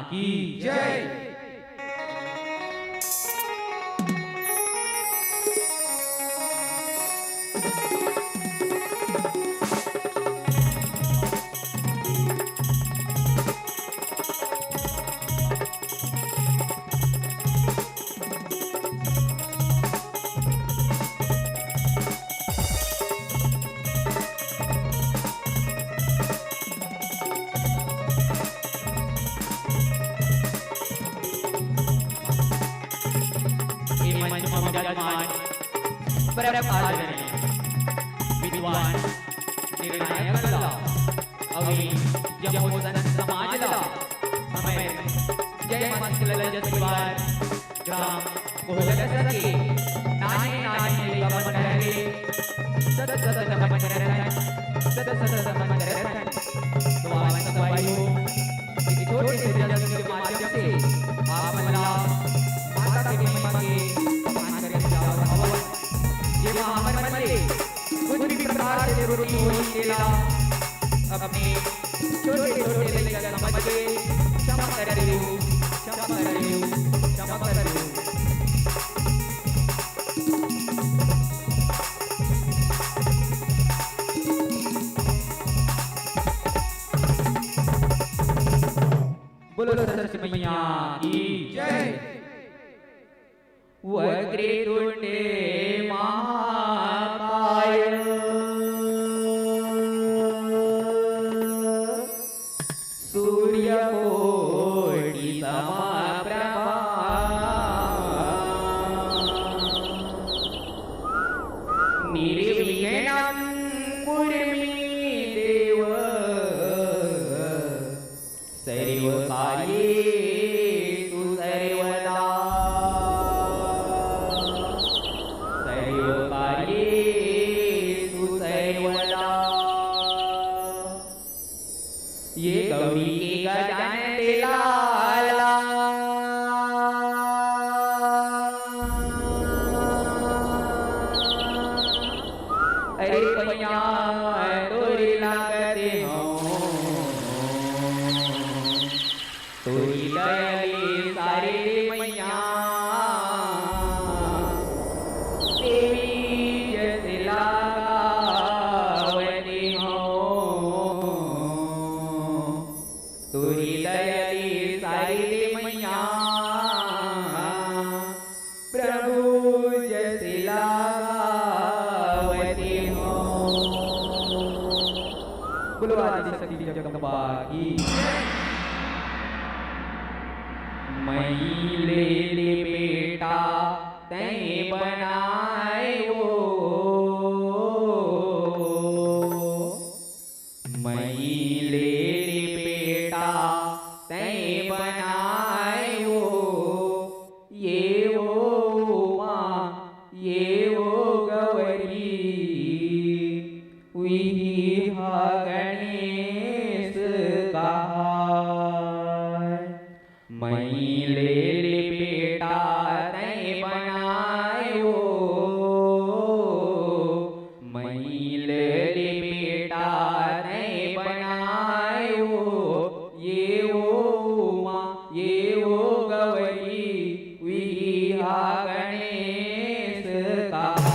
की जय। परम आदरणीय विद्वान निर्णायक ला अवी जमोदन समाज ला समय जय मंगल जसवार ग्राम कोहल सके नाने नाने लवन रहे सत सत नमन रहे सत सत नमन रहे दुआन सवायो इस छोटे से जन्म के माध्यम से आप मला माता के महिमा के मान कर जाओ भवन ये हमारे मन में कुछ भी प्रकार से रोटी हुई केला अपने छोटे छोटे लगे समझ के क्षमा कर रही हूँ, क्षमा कर रही हूँ, क्षमा कर रही हूँ। सरस्वती मैया की जय। वक्रतुंडे महाकाय सूर्यकोटि समप्रभा निर्विघ्नं कुरु मे देव सर्वकार्येषु सर्वदा सर्वकार्येषु सर्वदा। ये गौरी के गजानन लाला अरे पैया तोरी लागते हो तोरी दयाली सारे मैया देवी जैसे लगावती हो तोरी दयाली सारे मैया प्रभु जैसे लगावती हो। बोलो आदि शक्ति जगदम्बा की मई ले ले बेटा तै बनाए वो मई ले ले बेटा तै बनाए वो ये वो माँ ये वो गौरी वही हा गणेश कहाय। मई ले ले बेटा तै बनाए वो मई ले ले बेटा तै बनाए वो ये वो माँ ये वो गौरी विहा गणेश कहाय।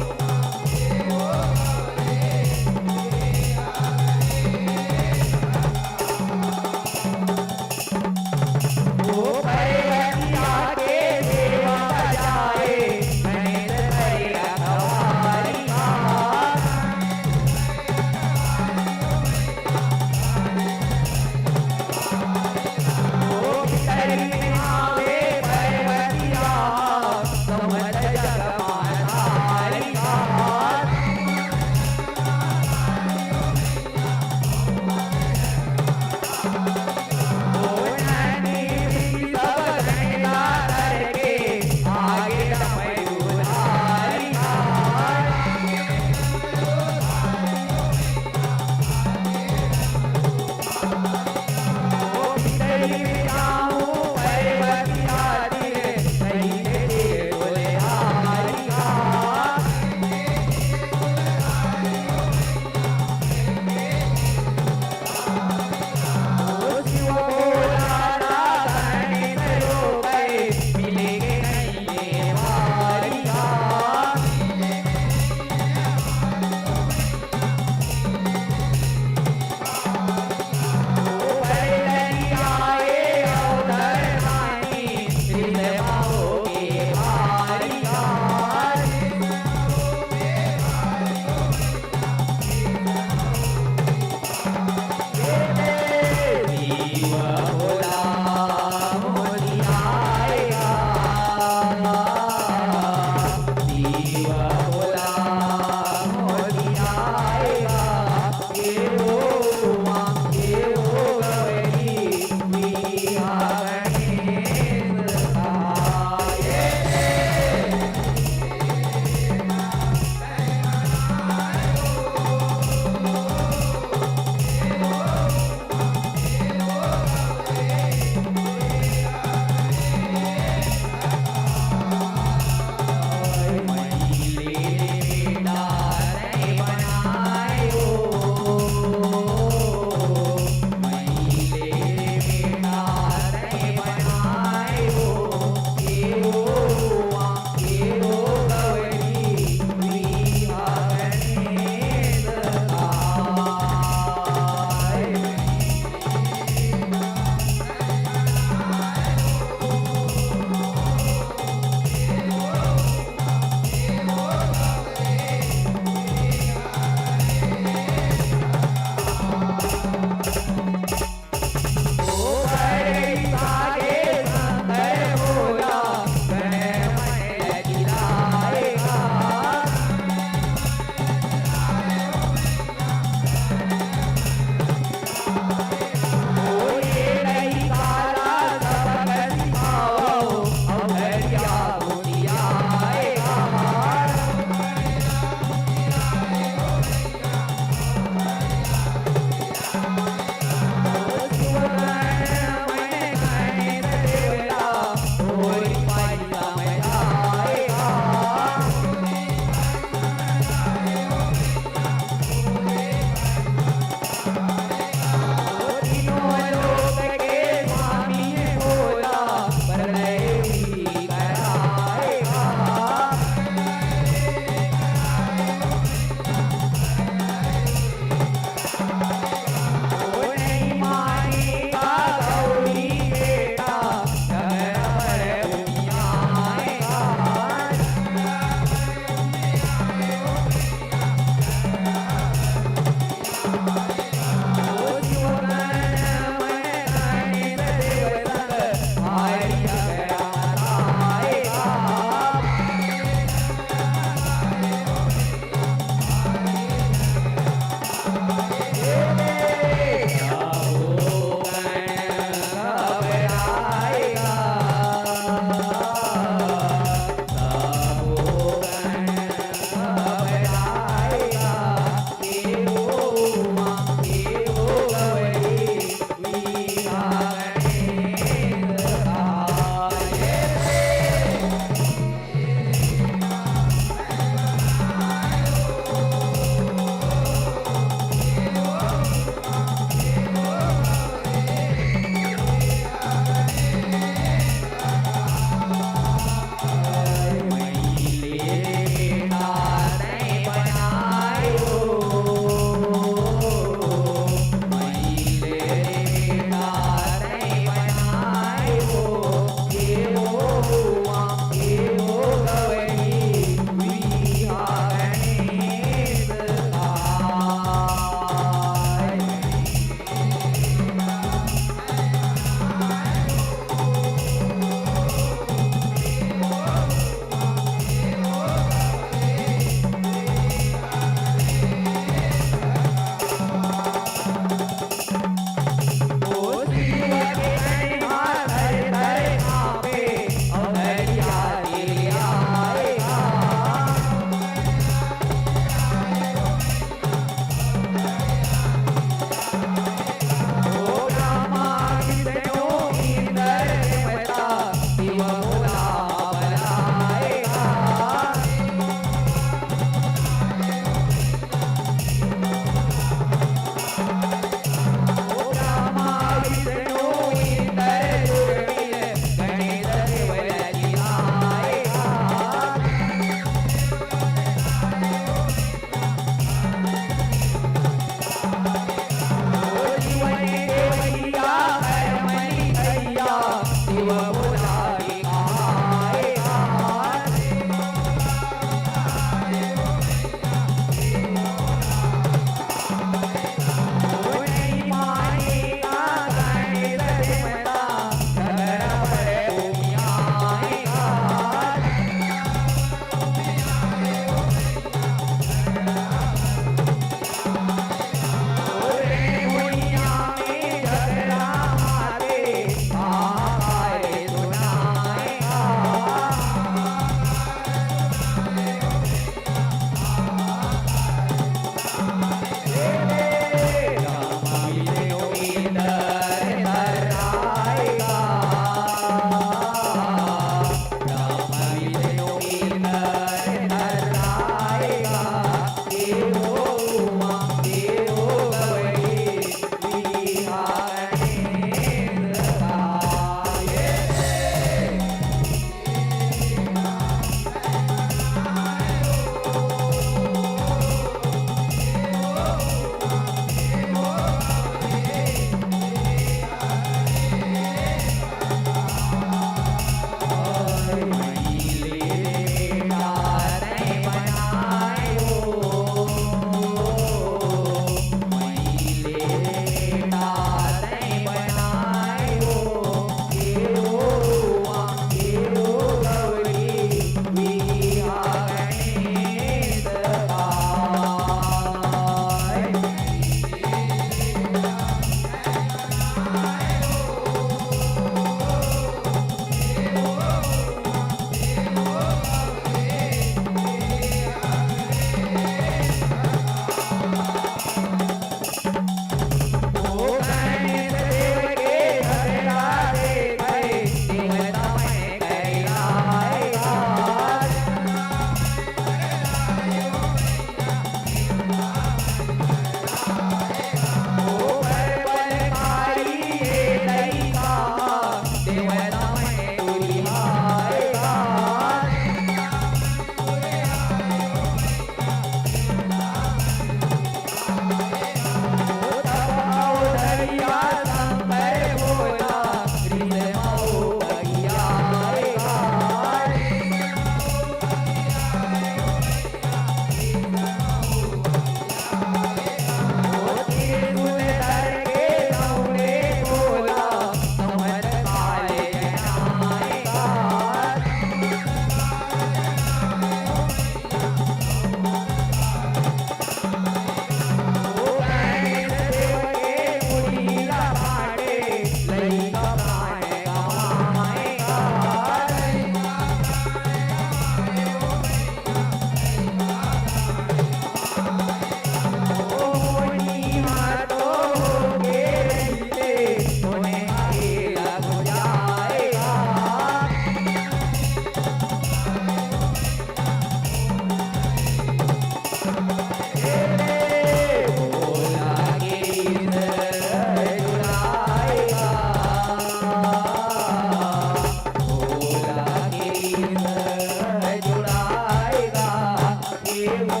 एवो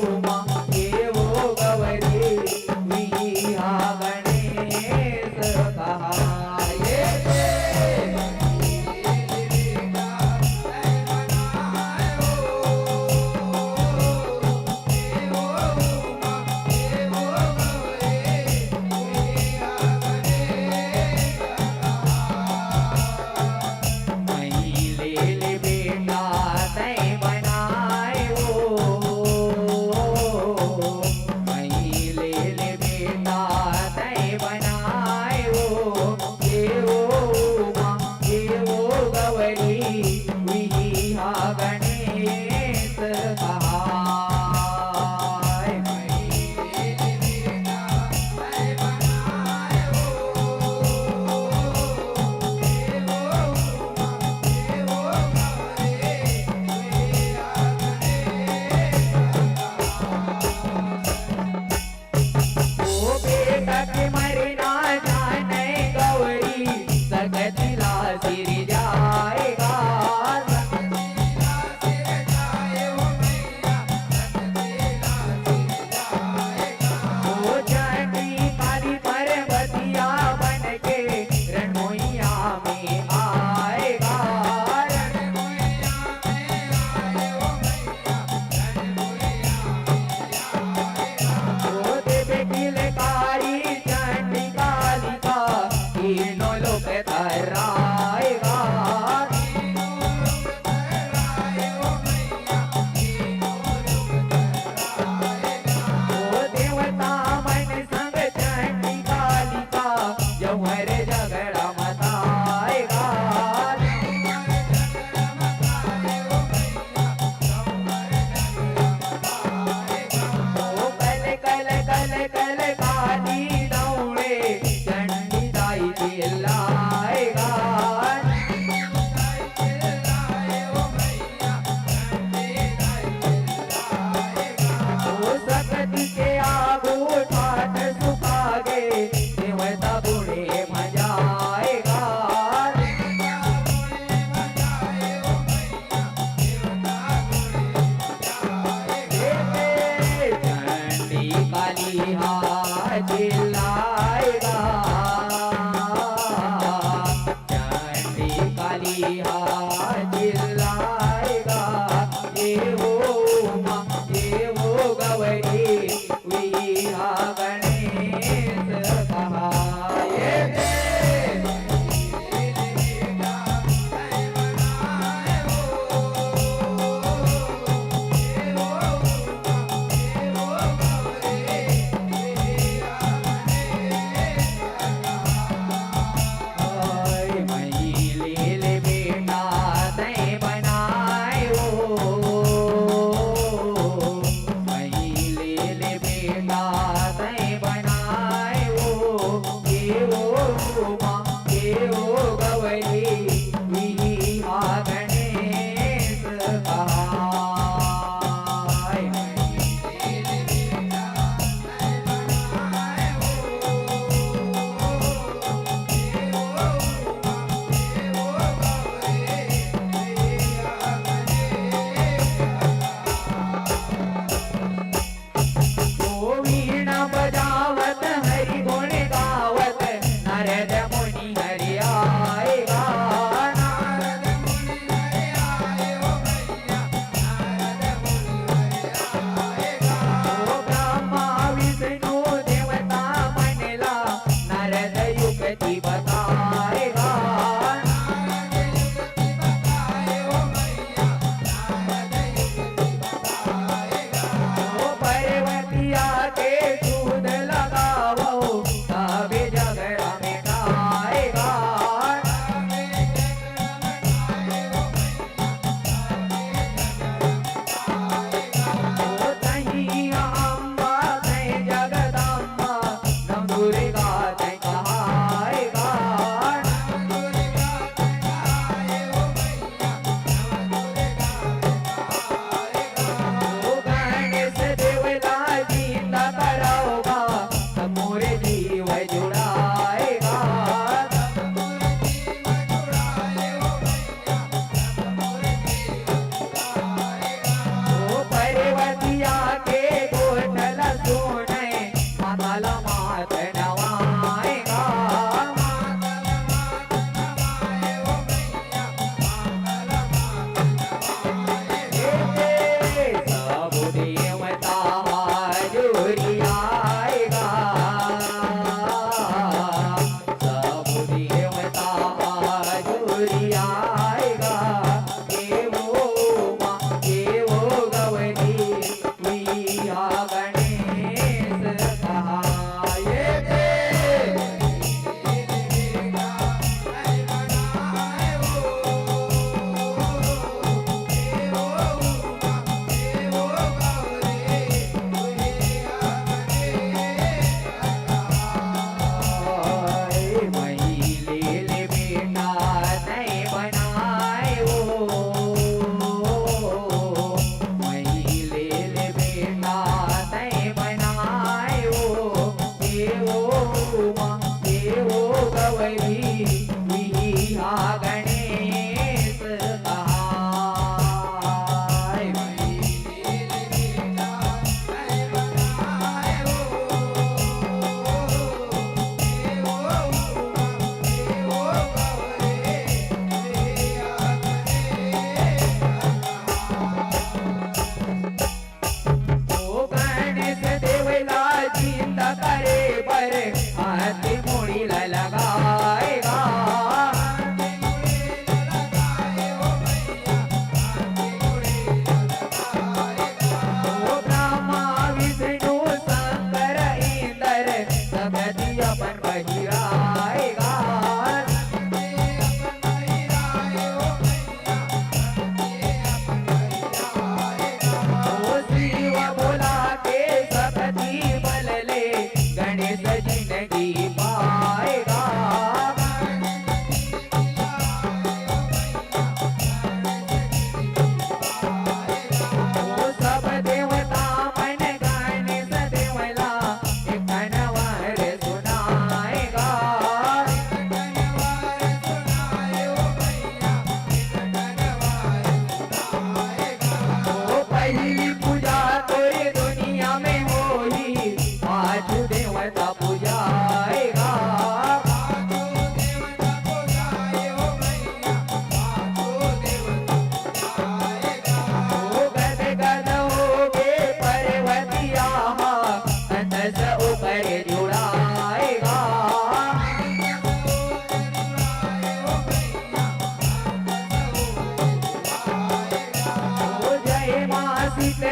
उमा एवो गौरी विहा गणेश कहाये ले बेटा तै बनायो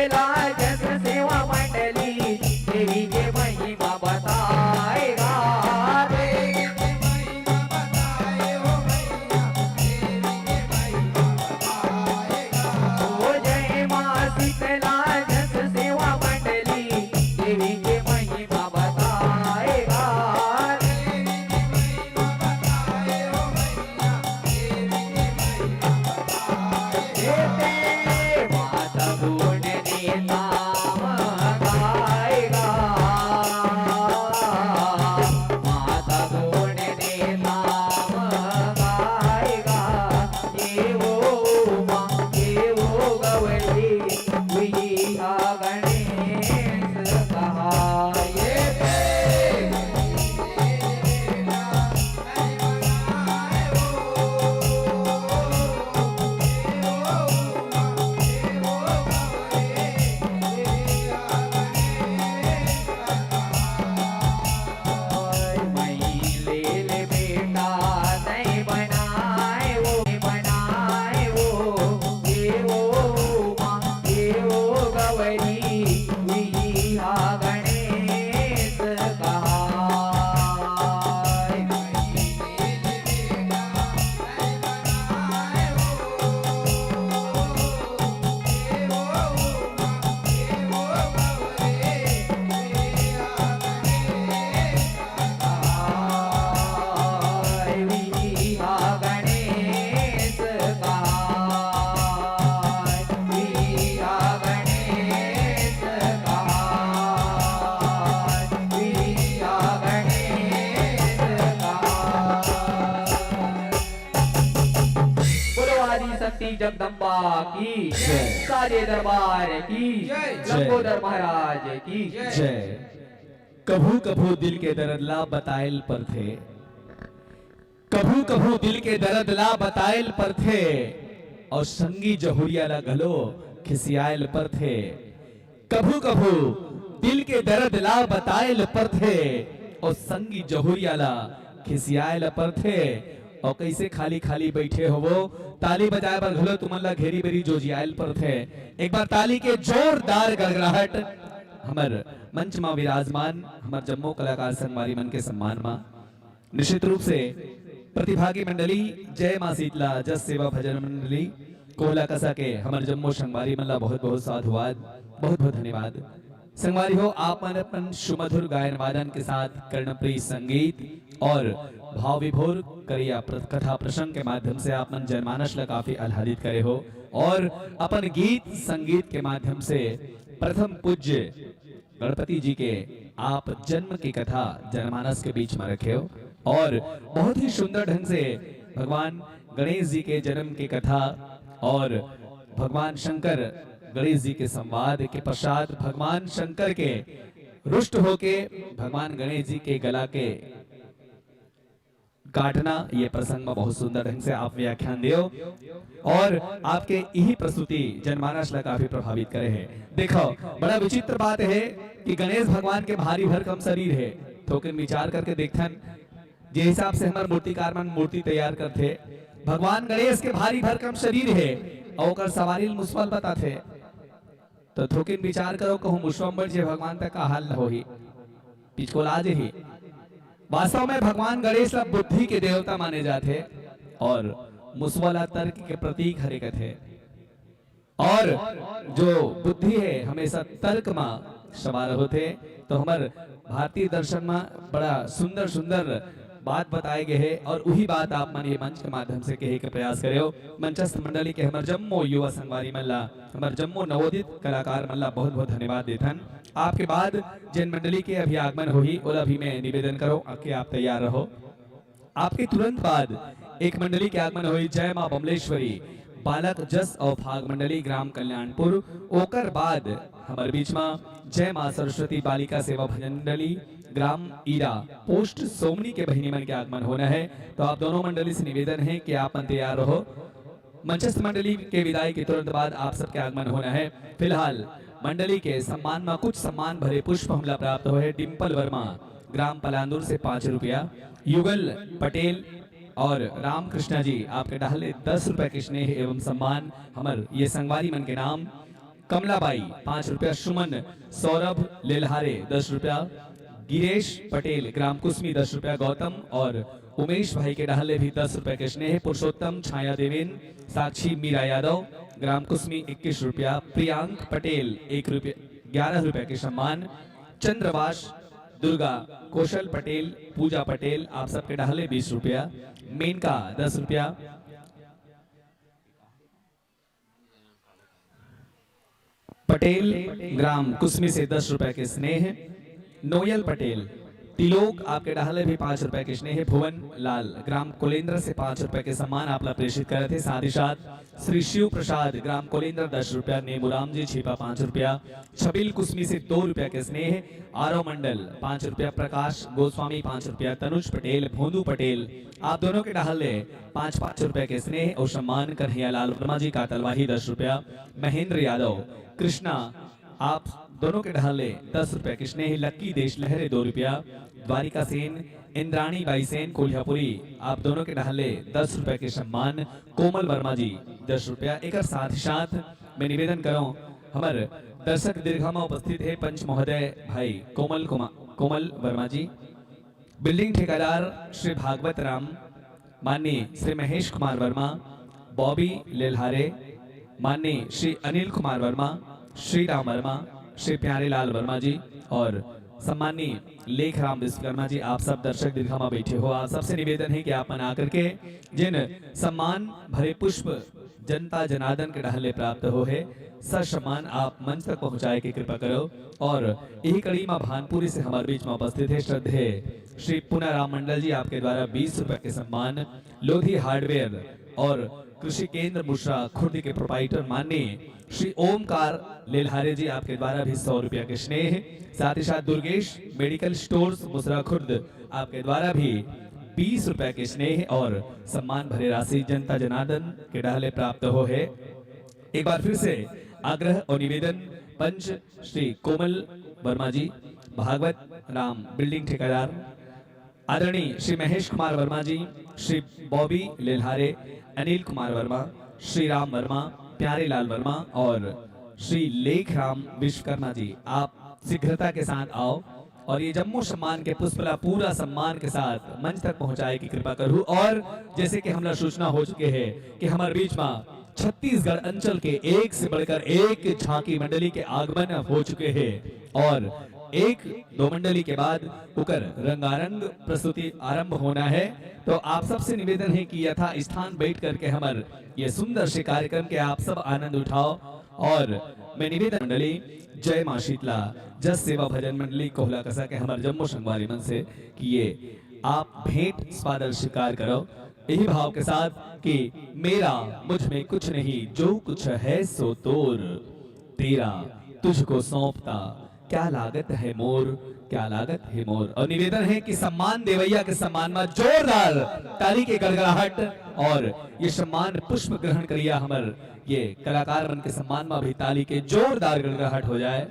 शीतला जस सेवा मंडली देवी के महिमा बताएगा ओ जय मां शीतला जस सेवा मंडली देवी के महिमा बताएगा माता गुण ने नाम गाएगा माता गुण ने नाम गाएगा ये वो माँ ये वो गवली विया गणेश कहाये शक्ति जगदम्बा की सारे दरबार की लंबोदर महाराज की जय। कभू कभू दिल के दर्द ला बताइल पर थे कभू कभू दिल के दर्द ला बताइल पर थे और संगी जहुरिया ला गलो खिसियाइल पर थे कभू कभू दिल के दर्द ला बताइल पर थे और संगी जहुरिया ला खिसियाइल पर थे और कैसे खाली खाली बैठे हो वो ताली बजाए पर घलो तुमला घेरी बेरी जो जियाल पर थे एक बार ताली के जोरदार गड़गड़ाहट हमर मंच में विराजमान हमर जम्मू कलाकार संगवारी मन के सम्मान में निश्चित रूप से प्रतिभागी मंडली जय मां शीतला जस सेवा भजन मंडली कोहला कसा के हमर जम्मू संगवारी मन ला बहुत बहुत साधुवाद बहुत बहुत धन्यवाद। संगवारी हो आप मन अपन सुमधुर गायन वादन के साथ कर्णप्रिय संगीत और भाव विभोर करिया कथा प्रसंग के माध्यम से आप मन जनमानस ला काफी आह्लादित करे हो और अपन गीत संगीत के माध्यम से प्रथम पूज्य गणपति जी के आप जन्म की कथा जनमानस के बीच में रखे हो और बहुत ही सुंदर ढंग से भगवान गणेश जी के जन्म की कथा और भगवान शंकर गणेश जी के संवाद के पश्चात भगवान शंकर के रुष्ट होके भगवान गणेश जी के गला के काटना ये प्रसंग में बहुत सुंदर ढंग से आप व्याख्यान दियो और आपके यही प्रस्तुति जनमानस ला काफी प्रभावित करे है। देखो बड़ा विचित्र बात है कि गणेश भगवान के भारी भरकम शरीर है थोकन विचार करके देखथन जे हिसाब से हमारे मूर्तिकार मन मूर्ति तैयार करते भगवान गणेश के भारी भरकम शरीर है और ओकर सवारी मुश्किल बताते तो थोकिन विचार करो कहूं मुश्वम्बर जे भगवान तक का हाल न होही पिछको लाज ही वास्तव में भगवान गणेश ला बुद्धि के देवता माने जाते और मुस्वला तर्क के प्रतीक हरिकत है और जो बुद्धि है हमेशा तर्क में सवार होते तो हमारे भारतीय दर्शन में बड़ा सुंदर सुंदर बात बताए गए है और वही बात आप मन ये मंच के माध्यम से कहे के प्रयास करे हो। मंचस्थ मंडली के हमारे जम्मू युवा संगवारी मल्ला हमारे जम्मू नवोदित कलाकार मल्ला बहुत बहुत धन्यवाद देथन। आपके बाद जिन मंडली के अभी आगमन होगी और अभी मैं निवेदन करो कि आप तैयार रहो। आपके तुरंत बाद एक मंडली के आगमन हुई जय मां बमलेश्वरी बालक जस और फाग मंडली ग्राम कल्याणपुर ओकर बाद हमारे बीच में जय मां सरस्वती बालिका सेवा भजन मंडली ग्राम ईरा पोस्ट सोमनी के बहिनी मन के आगमन होना है। तो आप दोनों मंडली से निवेदन है कि आप मन तैयार रहो। मंचस्थ मंडली के विदाई के तुरंत बाद आप सबके आगमन होना है। फिलहाल मंडली के सम्मान में कुछ सम्मान भरे पुष्प हमला प्राप्त हुए। डिम्पल वर्मा ग्राम पलांदुर से 5 रुपया, युगल पटेल और रामकृष्णा जी आपके डाले 10 रुपए के स्नेह एवं सम्मान हमर ये संगवारी मन के नाम कमलाबाई 5 रुपया, सुमन सौरभ लेल्हारे 10 रुपया, गिरीश पटेल ग्राम कुसमी 10 रुपया, गौतम और उमेश भाई के डहले भी 10 रुपए के स्नेह, पुरुषोत्तम छाया देवेन, साक्षी मीरा यादव ग्राम कुसमी 21 रुपया, प्रियांक पटेल 1 रुपया 11 रुपए के सम्मान, चंद्रवास दुर्गा कौशल पटेल पूजा पटेल आप सबके डहले 20 रुपया, मेनका 10 रुपया, पटेल ग्राम कुसमी से 10 रुपए के स्नेह, नोयल पटेल तिलोक आपके डहले भी 5 रुपए के स्नेह, भुवन लाल ग्राम कोलेंद्र से 5 रुपए के सम्मान आप लोग प्रेषित करे थे। साथ ही साथ श्री शिव प्रसाद ग्राम कोलेंद्र 10 रुपया, नेमुराम जी छिपा 5 रुपया, छबिल कुसमी से 2 रुपया के स्नेह, आरव मंडल 5 रुपया, प्रकाश गोस्वामी 5 रुपया, तनुज पटेल भोंदू पटेल आप दोनों के डहले 5-5 रुपए के स्नेह और सम्मान, कन्हैया लाल वर्मा जी का तलवाही 10 रुपया, महेंद्र यादव कृष्णा आप दोनों के ढाले 10 रुपए के स्नेह, लक्की देश लहरे 2 रुपया, द्वारिका सेन इंद्राणी बाई सेन कोल्हापुरी आप दोनों के ढाले 10 रुपए के सम्मान, कोमल वर्मा जी 10 रुपया। एक साथ ही साथ मैं निवेदन करूं हमारे दर्शक दीर्घा में उपस्थित है पंच महोदय भाई कोमल वर्मा जी, बिल्डिंग ठेकेदार श्री भागवत राम, माननीय श्री महेश कुमार वर्मा, बॉबी लेल्हारे, माननीय श्री अनिल कुमार वर्मा, श्री राम वर्मा, श्री प्यारेलाल वर्मा जी और सम्माननीय लेखराम विश्वकर्मा जी आप सब दर्शक दीर्घा में बैठे हो। आप सबसे निवेदन है कि आप मना करके जिन सम्मान भरे पुष्प जनता जनार्दन के डहले प्राप्त हो है सम्मान आप मंच तक पहुंचाए की कृपा करो। और यही कड़ी में भानपुरी से हमारे बीच में उपस्थित है श्रद्धेय श्री पुनाराम मंडल जी आपके द्वारा 20 रुपए के सम्मान, लोधी हार्डवेयर और कृषि केंद्र मुश्रा खुर्द के प्रोपाइटर माननीय श्री ओमकार लेल्हारे जी आपके द्वारा भी 100 रुपया के स्नेह, साथ ही साथ दुर्गेश मेडिकल स्टोर्स मुसरा खुर्द आपके द्वारा भी 20 रुपए के स्नेह और सम्मान भरे राशि जनता जनार्दन के डाले प्राप्त हो है। एक बार फिर से आग्रह और निवेदन पंच श्री कोमल वर्मा जी, भागवत राम बिल्डिंग ठेकेदार, आदरणीय श्री महेश कुमार वर्मा जी, श्री बॉबी लेल्हारे, अनिल कुमार वर्मा, श्री राम वर्मा, प्यारेलाल वर्मा और श्री लेखराम विश्वकर्मा जी आप शीघ्रता के साथ आओ और ये जम्मू सम्मान के पुष्पला पूरा सम्मान के साथ मंच तक पहुंचाए की कृपा करूं। और जैसे कि हमरा सूचना हो चुके हैं कि हमारे बीच में छत्तीसगढ़ अंचल के एक से बढ़कर एक झांकी मंडली के आगमन हो चुके हैं और 1-2 मंडली के बाद उकर रंगारंग प्रस्तुति आरंभ होना है। तो आप सबसे निवेदन है कि यथा स्थान बैठ करके हमारे ये सुंदर से कार्यक्रम के आप सब आनंद उठाओ। और मैं निवेदन मंडली जय मां शीतला जस सेवा भजन मंडली कोहला कसा के हमारे जम्मू संगवारी मन से कि ये आप भेंट स्वादर स्वीकार करो यही भाव के साथ कि मेरा मुझ में कुछ नहीं जो कुछ है सो तोर, तेरा तुझको सौंपता क्या लागत है मोर, क्या लागत है मोर। और निवेदन है कि सम्मान देवैया के सम्मान में जोरदार ताली के गड़गड़ाहट और ये सम्मान पुष्प ग्रहण करिया हमार ये कलाकार मन के सम्मान में भी ताली के जोरदार गड़गड़ाहट हो जाए।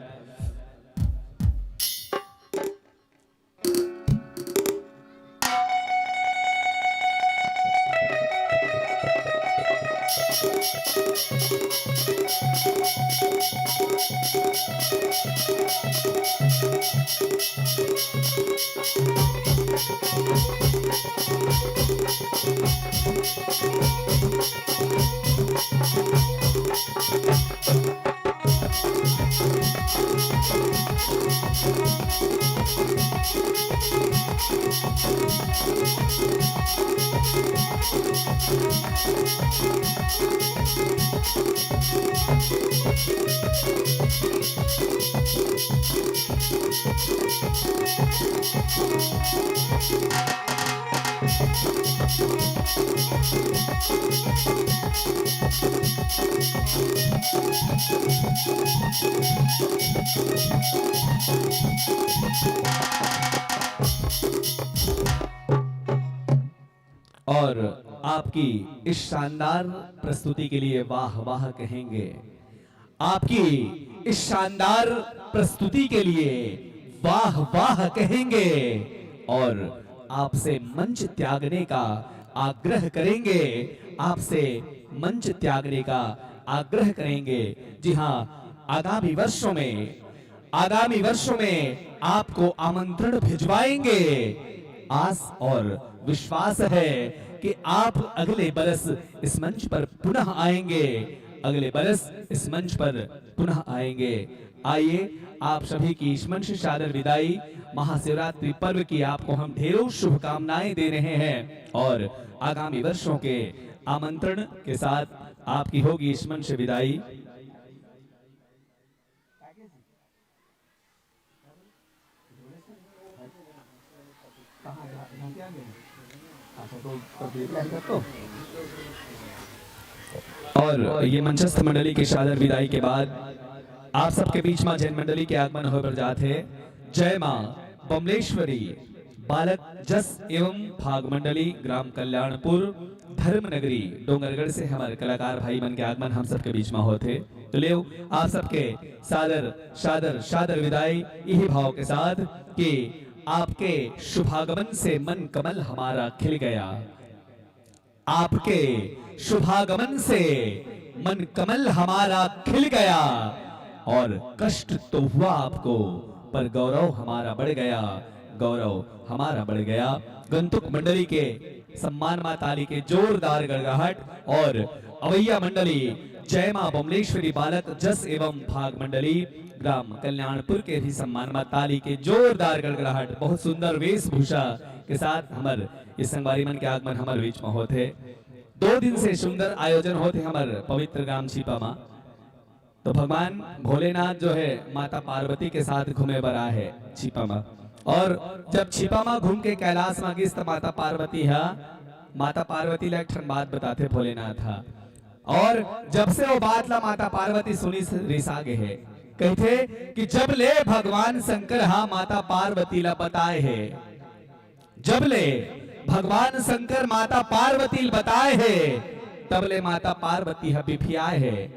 और आपकी इस शानदार प्रस्तुति के लिए वाह वाह कहेंगे। आपकी इस शानदार प्रस्तुति के लिए वाह वाह कहेंगे और आपसे मंच त्यागने का आग्रह करेंगे, आपसे मंच त्यागने का आग्रह करेंगे। जी हाँ, आगामी वर्षों में आपको आमंत्रण भिजवाएंगे। आस और विश्वास है कि आप अगले बरस इस मंच पर पुनः आएंगे, अगले बरस इस मंच पर पुनः आएंगे। आइए आप सभी की इस मंच से सादर विदाई, महाशिवरात्रि पर्व की आपको हम ढेरों शुभकामनाएं दे रहे हैं और आगामी वर्षों के आमंत्रण के साथ आपकी होगी इस मंच से विदाई। और ये मंचस्थ मंडली की सादर विदाई के बाद आप सबके बीच में जैन मंडली के आगमन हो पर जाते हैं। जय मां बमलेश्वरी बालक जस एवं भाग मंडली ग्राम कल्याणपुर धर्म नगरी डोंगरगढ़ से हमारे कलाकार भाई मन के आगमन हम सबके बीच में होते। तो ले आप सबके सादर सादर सादर विदाई यही भाव के साथ कि आपके शुभागमन से मन कमल हमारा खिल गया, आपके शुभागमन से मन कमल हमारा खिल गया और कष्ट तो हुआ आपको पर गौरव हमारा बढ़ गया, गौरव हमारा बढ़ गया। गंतुक मंडली के सम्मान मां ताली के जोरदार गड़गड़ाहट और अवैया मंडली जय मां बमलेश्वरी बालक जस एवं भाग मंडली ग्राम कल्याणपुर के भी सम्मान मां ताली के जोरदार गड़गड़ाहट, बहुत सुंदर वेशभूषा के साथ हमारे इस संगवारी मन के आगमन हमारे बीच में होते। 2 दिन से सुंदर आयोजन होते हमारे पवित्र ग्राम छिपा मां। तो भगवान भोलेनाथ जो है माता पार्वती के साथ घूमे बरा है छिपा मां, और जब छिपा मां घूम के कैलाश में गई तो माता पार्वती है, माता पार्वती ला एक ठन बात बताते भोलेनाथ हा, और जब से वो बात ला माता पार्वती सुनी रिसा गे है, कहते कि जब ले भगवान शंकर हा माता पार्वती ला बताए है, जब ले भगवान शंकर माता पार्वती बताए है तब ले माता पार्वती हा बिफियाए है।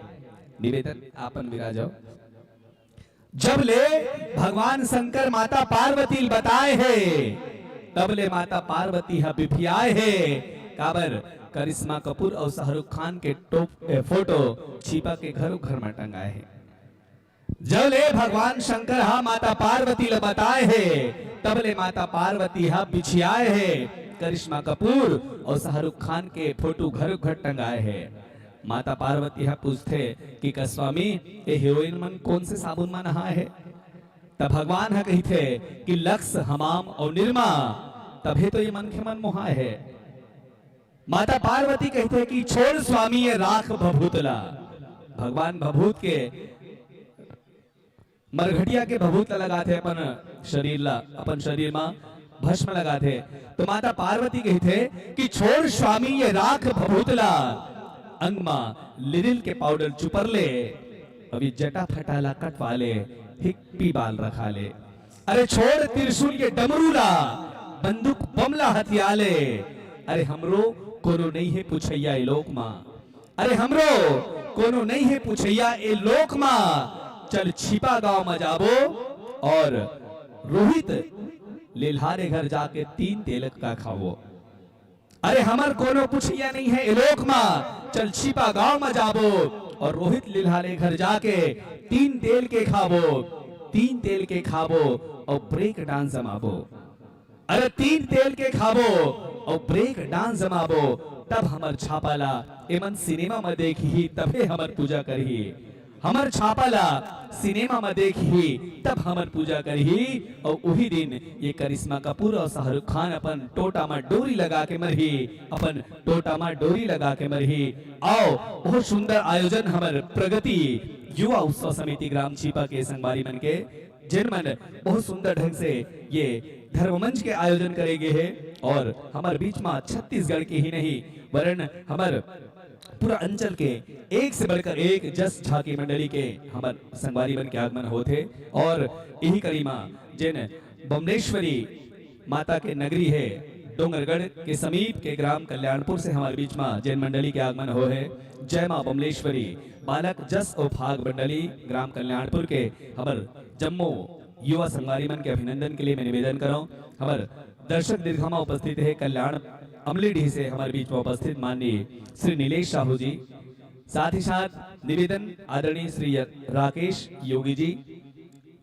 निवेदन आपन विराजो। जब ले भगवान शंकर माता पार्वती बताए है तब ले माता पार्वती हा बिफियाए है। काबर करिश्मा कपूर और शाहरुख खान के फोटो छिपा के घर में टंगाए है। जब ले भगवान शंकर हा माता पार्वती ला बताए है तब ले माता पार्वती हा बिछियाए है। करिश्मा कपूर और शाहरुख खान के फोटो घर टंगाए है। माता पार्वती हा पूछते कि स्वामी ये हीरोइन मन कौन से साबुन में नहाए है, तब भगवान हा कहते कि लक्स हमाम और निर्मा, तभी तो ये मन के मन मोहाए है। माता पार्वती कहते कि छोड़ स्वामी ये राख भभूतला, भगवान भभूत के मरघटिया के भभूत लगाते अपन शरीर ला, अपन शरीर में भस्म लगाते। तो माता पार्वती कहते कि छोड़ स्वामी ये राख भभूतला, अंग में लिरिल के पाउडर चुपर ले, अभी जटा फटाला कटवा ले, हिप्पी बाल रखा ले। अरे छोड़ त्रिशूल ये डमरूला, बंदूक बमला हथिया ले। अरे हमरो कोनो नहीं है पूछैया ए लोक मां, अरे हमरो कोनो नहीं है पूछैया ए लोक मां। चल छिपा गांव में जाबो और रोहित लिल्हारे घर जाके 3 तेलक का खावो। अरे हमर कोनो पूछिया नहीं है एलोक मां, चल छिपा गांव में जाबो और रोहित लिल्हारे घर जाके 3 तेल के खाबो, 3 तेल के खाबो और ब्रेक डांस जमाबो। अरे 3 तेल के खाबो और ब्रेक डांस जमाबो, तब हमर छापाला एमन सिनेमा में देखी तबे हमर पूजा करही। हमर छापाला सिनेमा में देखी तब हमर पूजा करही। और वही दिन ये करिश्मा कपूर और शाहरुख खान अपन टोटा में डोरी लगा के मरही, अपन टोटा में डोरी लगा के मरही। आओ बहुत सुंदर आयोजन हमर प्रगति युवा उत्सव समिति ग्राम छिपा के संगवारी मन के जिनमन बहुत सुंदर ढंग से ये धर्ममंच के आयोजन करेंगे है। और हमारे बीच में छत्तीसगढ़ के ही नहीं वरन हमारे पूरा अंचल के एक से बढ़कर एक जस झाकी मंडली के हमारे संगवारी बन के आगमन होते। और यही करीमा जिन बमलेश्वरी माता के नगरी है डोंगरगढ़ के समीप के ग्राम कल्याणपुर से हमारे बीच में जैन मंडली के आगमन हो है। जय मां बमलेश्वरी बालक जस और भाग मंडली ग्राम कल्याणपुर के हमारे जम्मू युवा संगवारी मन के अभिनंदन के लिए मैं निवेदन कर रहा हूँ। हमारे दर्शक दीर्घा उपस्थित है कल्याण अमलीडीह से हमारे बीच में उपस्थित माननीय श्री नीलेश साहू जी, साथ ही साथ निवेदन आदरणीय श्री राकेश योगी जी,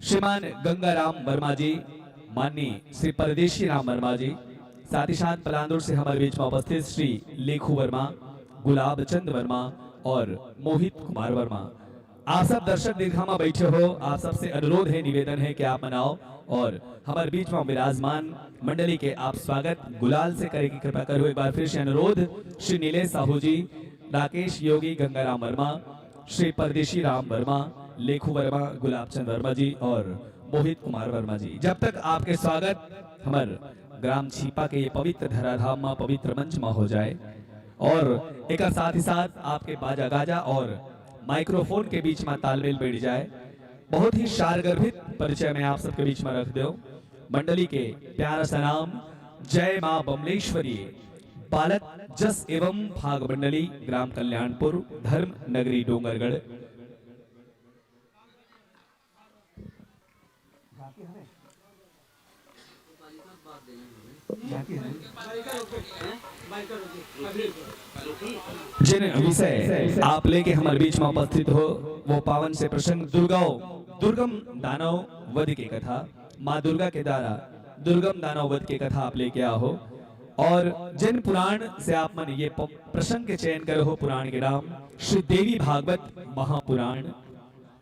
श्रीमान गंगाराम वर्मा जी, माननीय श्री परदेशी राम वर्मा जी, साथ ही साथ पलांदुर से हमारे बीच में उपस्थित श्री लेखू वर्मा, गुलाब चंद वर्मा और मोहित कुमार वर्मा। आप सब दर्शक दीर्घा में बैठे हो, आप सबसे अनुरोध है, निवेदन है कि आप मनाओ और हमारे बीच में विराजमान मंडली के आप स्वागत गुलाल से करे की कृपा करो। एक बार फिर से अनुरोध, श्री नीलेश साहू जी, राकेश योगी, गंगाराम वर्मा, श्री परदेशी राम वर्मा, लेखू वर्मा, गुलाब चंद वर्मा जी और मोहित कुमार वर्मा जी। जब तक आपके स्वागत हमारे ग्राम छिपा के ये पवित्र धराधाम में, पवित्र मंच में हो जाए और एक साथ ही साथ आपके बाजा गाजा और माइक्रोफोन के बीच में तालमेल बैठ जाए, बहुत ही शारगर्भित परिचय में आप सबके बीच में रख दो। मंडली के प्यारा सा नाम जय मां बमलेश्वरी बालक जस एवं भाग मंडली, ग्राम कल्याणपुर, धर्म नगरी, डोंगरगढ़। जिन विषय आप लेके हमारे बीच में उपस्थित हो वो पावन से प्रसंग दुर्गम दानव वध की कथा, माँ दुर्गा के द्वारा दुर्गम दानव वध की कथा आप लेके आओ और जिन पुराण से आप मन ये प्रसंग के चयन करो हो, पुराण के नाम श्री देवी भागवत महापुराण।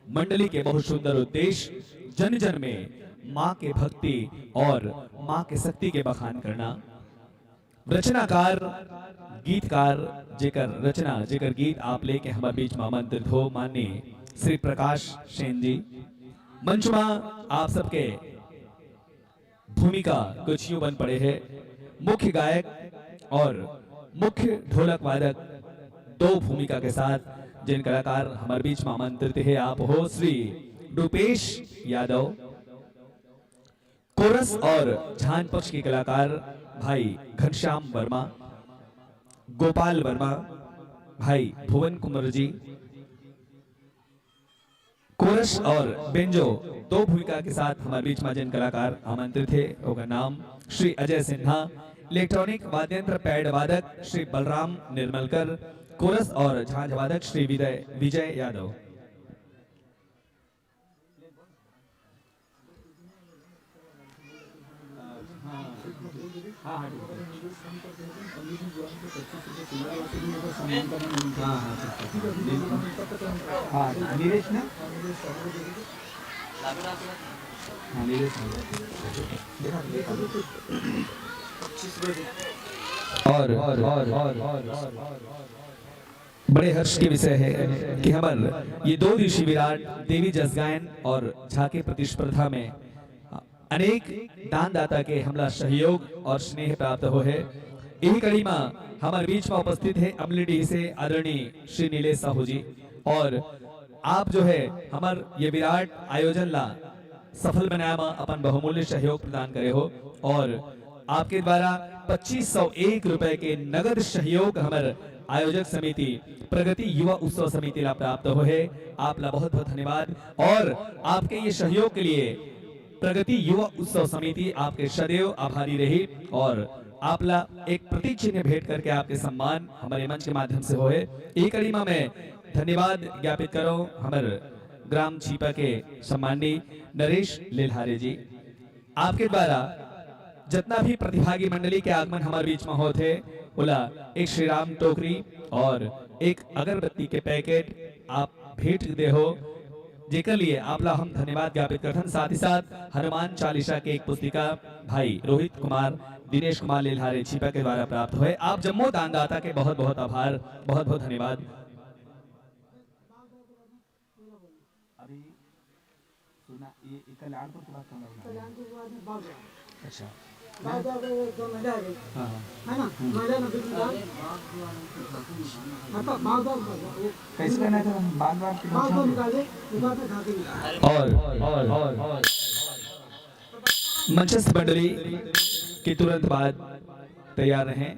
मंडली के बहुत सुंदर उद्देश्य जन जन में माँ के भक्ति और माँ के शक्ति के बखान करना। रचनाकार गीतकार जेकर रचना जेकर गीत आप लेके हमारे बीच में आमंत्रित हो, माननीय श्री प्रकाश सेन जी। मंच में आप सबके भूमिका कुछ यूं बन पड़े हैं, मुख्य गायक और मुख्य ढोलक वादक, दो भूमिका के साथ जिन कलाकार हमारे बीच में आमंत्रित है आप हो श्री रूपेश यादव, कोरस और झान पक्ष के कलाकार भाई घनश्याम वर्मा, गोपाल वर्मा, भाई भुवन कुमार जी। कोरस और बेंजो दो भूमिका के साथ हमारे बीच में जिन कलाकार आमंत्रित थे उनका नाम श्री अजय सिन्हा, इलेक्ट्रॉनिक वाद्यंत्र पैड वादक श्री बलराम निर्मलकर, कोरस और झांझ वादक श्री विजय यादव। नीलेश ना और बड़े हर्ष के विषय है कि हमारे ये दो ऋषि विराट देवी जस गायन और झाके प्रतिस्पर्धा में अनेक दानदाता के हमला सहयोग और स्नेह प्राप्त हो है। यही कड़ी में हमारे बीच में उपस्थित है अमलीडीह से आदरणीय श्री नीलेश साहू जी और आप जो है हमार ये विराट आयोजन ला सफल बनाया में अपन बहुमूल्य सहयोग प्रदान करे हो और आपके द्वारा 2501 रुपए के नगद सहयोग हमारे आयोजक समिति प्रगति युवा उत्सव समिति ला प्राप्त हो है। आप ला बहुत बहुत धन्यवाद और आपके ये सहयोग के लिए प्रगति युवा उत्सव समिति आपके सदैव आभारी रही और आप ला एक प्रतीक चिन्ह भेंट करके आपके सम्मान हमारे मंच के माध्यम से होए। एक कड़ी में मैं धन्यवाद ज्ञापित करो हमारे ग्राम छिपा के सम्माननीय नरेश लेल्हारे जी। आपके द्वारा जितना भी प्रतिभागी मंडली के आगमन हमारे बीच में होते बोला एक श्री राम टोकरी और एक अगरबत्ती के पैकेट आप भेंट दे हो, जेकर लिए आप ला हम धन्यवाद ज्ञापित करते हैं। साथ ही साथ हनुमान चालीसा के एक पुस्तिका भाई रोहित कुमार दिनेश कुमार लेल्हारे छिपा के द्वारा प्राप्त हुए। आप जम्मू दानदाता के बहुत बहुत आभार, बहुत बहुत धन्यवाद। अभी सुना ये कल्याणपुर की बात कर रहा हूँ। अच्छा हाँ कैसे करना था बाग और मंचस्थ मंडली के तुरंत बाद तैयार रहें।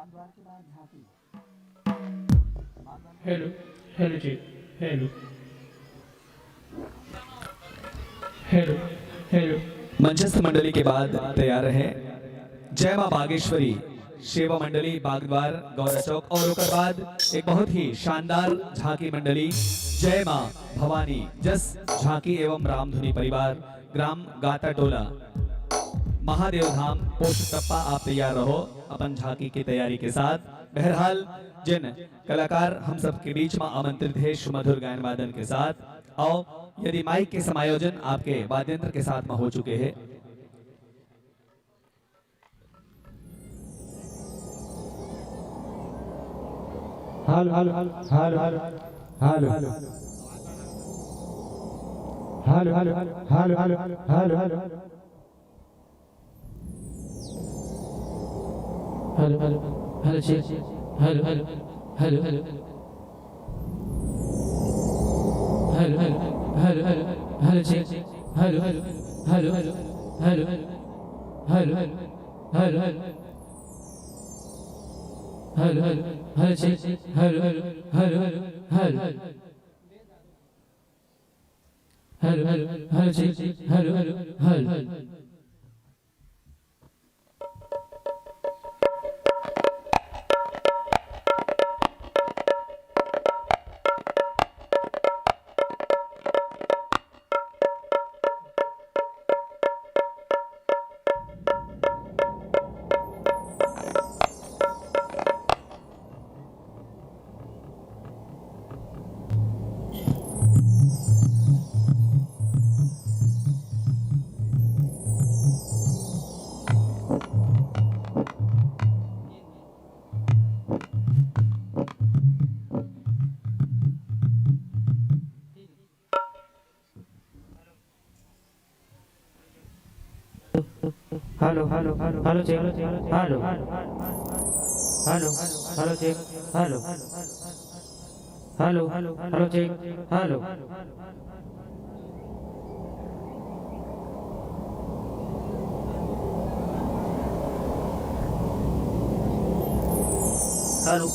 बाग द्वार के बाद झांकी। हेलो हेलो जी हेलो हेलो हेलो मंचस्थ मंडली के बाद तैयार है जय मां बागेश्वरी सेवा मंडली बागद्वार गौरा चौक और उसके बाद एक बहुत ही शानदार झांकी मंडली जय मां भवानी जस झांकी एवं रामधुनी परिवार ग्राम गाता टोला महादेव धाम पोस्ट टप्पा। आप तैयार रहो अपन झांकी की तैयारी के साथ। बहरहाल जिन कलाकार हम सब के बीच में आमंत्रित है सुमधुर गायन वादन के साथ, और यदि माइक के समायोजन आपके वाद्यंत्र के साथ में हो चुके हैं। Hello hello hello hello hello hello hello hello hello hello hello hello hello hello hello जी hello hello hello hello hello hello hello hello जी hello hello hello hello hello hello hello hello hello hello जी hello hello hello hello hello hello hello जी hello hello hello hello hello hello check hello hello hello check hello hello hello check hello hello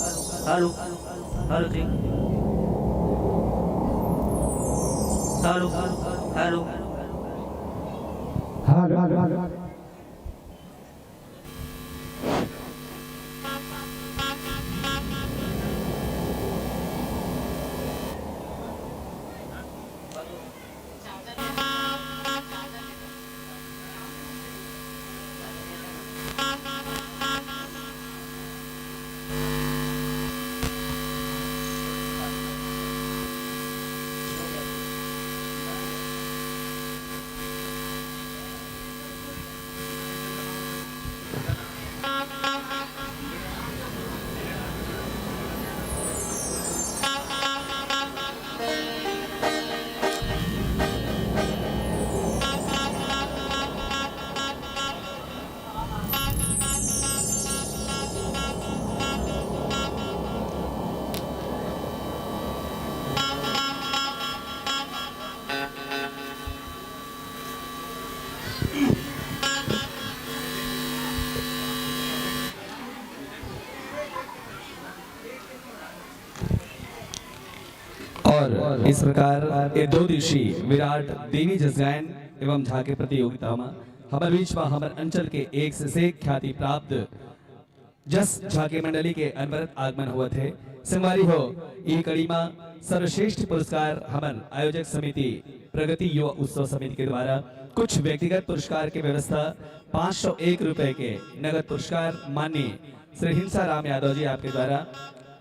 hello hello check hello hello hello hello और इस प्रकार ये 2 दिवसीय विराट देवी जस गायन एवं झांकी प्रतियोगिता में हमारे बीच में हमारे अंचल के एक से ख्याति प्राप्त जस झांकी मंडली के अनवरत आगमन हुआ थे। संगवारी हो ये कड़ी में सर्वश्रेष्ठ पुरस्कार हमारे आयोजक समिति प्रगति युवा उत्सव समिति के द्वारा कुछ व्यक्तिगत पुरस्कार की व्यवस्था 501 रुपए के नगद पुरस्कार माननीय श्री हिंसा राम यादव जी आपके द्वारा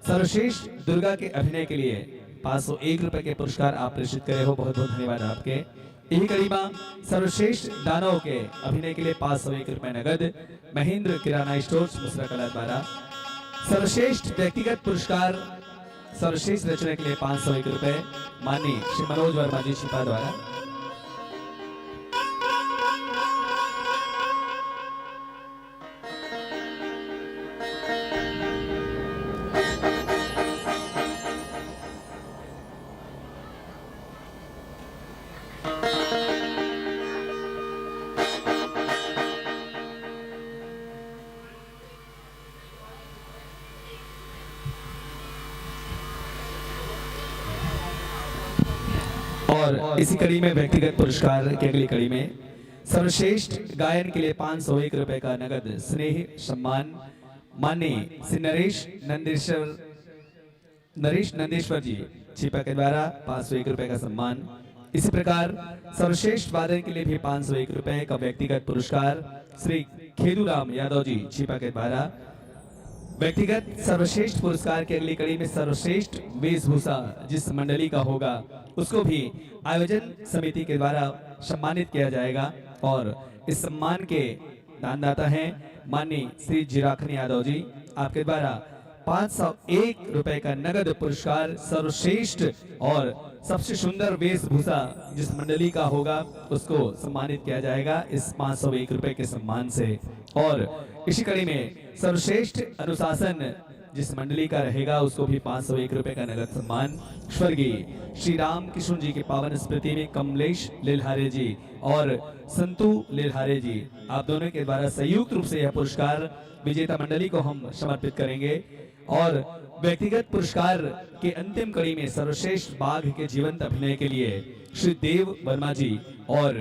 सर्वश्रेष्ठ दुर्गा के अभिनय के लिए 501 रुपए के पुरस्कार आप प्रेषित करे हो। बहुत बहुत धन्यवाद आपके। यही कड़ी में सर्वश्रेष्ठ दानव के अभिनय के लिए 501 रुपए नगद महेंद्र किराना स्टोर्स मुसरा कला द्वारा। सर्वश्रेष्ठ व्यक्तिगत पुरस्कार सर्वश्रेष्ठ रचना के लिए 501 रुपए माननीय श्री मनोज वर्मा जी छिपा द्वारा। इसी कड़ी में व्यक्तिगत पुरस्कार की अगली कड़ी में सर्वश्रेष्ठ गायन के लिए 501 रुपए का नगद स्नेह सम्मान माननीय श्री नरेश नंदेश्वर जी छिपा के द्वारा 501 रुपए का सम्मान। इसी प्रकार सर्वश्रेष्ठ वादन के लिए भी 501 रुपए का व्यक्तिगत पुरस्कार श्री खेदूराम यादव जी छिपा के द्वारा। व्यक्तिगत सर्वश्रेष्ठ पुरस्कार की अगली कड़ी में सर्वश्रेष्ठ वेशभूषा जिस मंडली का होगा उसको भी आयोजन समिति के द्वारा सम्मानित किया जाएगा और इस सम्मान के दानदाता हैं माननीय श्री जिराखन यादव जी। आपके द्वारा 501 रुपए का नगद पुरस्कार सर्वश्रेष्ठ और सबसे सुंदर वेशभूषा जिस मंडली का होगा उसको सम्मानित किया जाएगा इस 501 रुपए के सम्मान से। और इसी कड़ी में सर्वश्रेष्ठ अनुशासन जिस मंडली का रहेगा उसको भी 501 रुपए का नगद सम्मान। स्वर्गीय श्री राम किशोर जी की पावन स्मृति में कमलेश लिलहारे जी और संतु लिलहारे जी आप दोनों के द्वारा संयुक्त रूप से यह पुरस्कार विजेता मंडली को हम समर्पित करेंगे। और व्यक्तिगत पुरस्कार के अंतिम कड़ी में सर्वश्रेष्ठ बाघ के जीवंत अभिनय के लिए श्री देव वर्मा जी और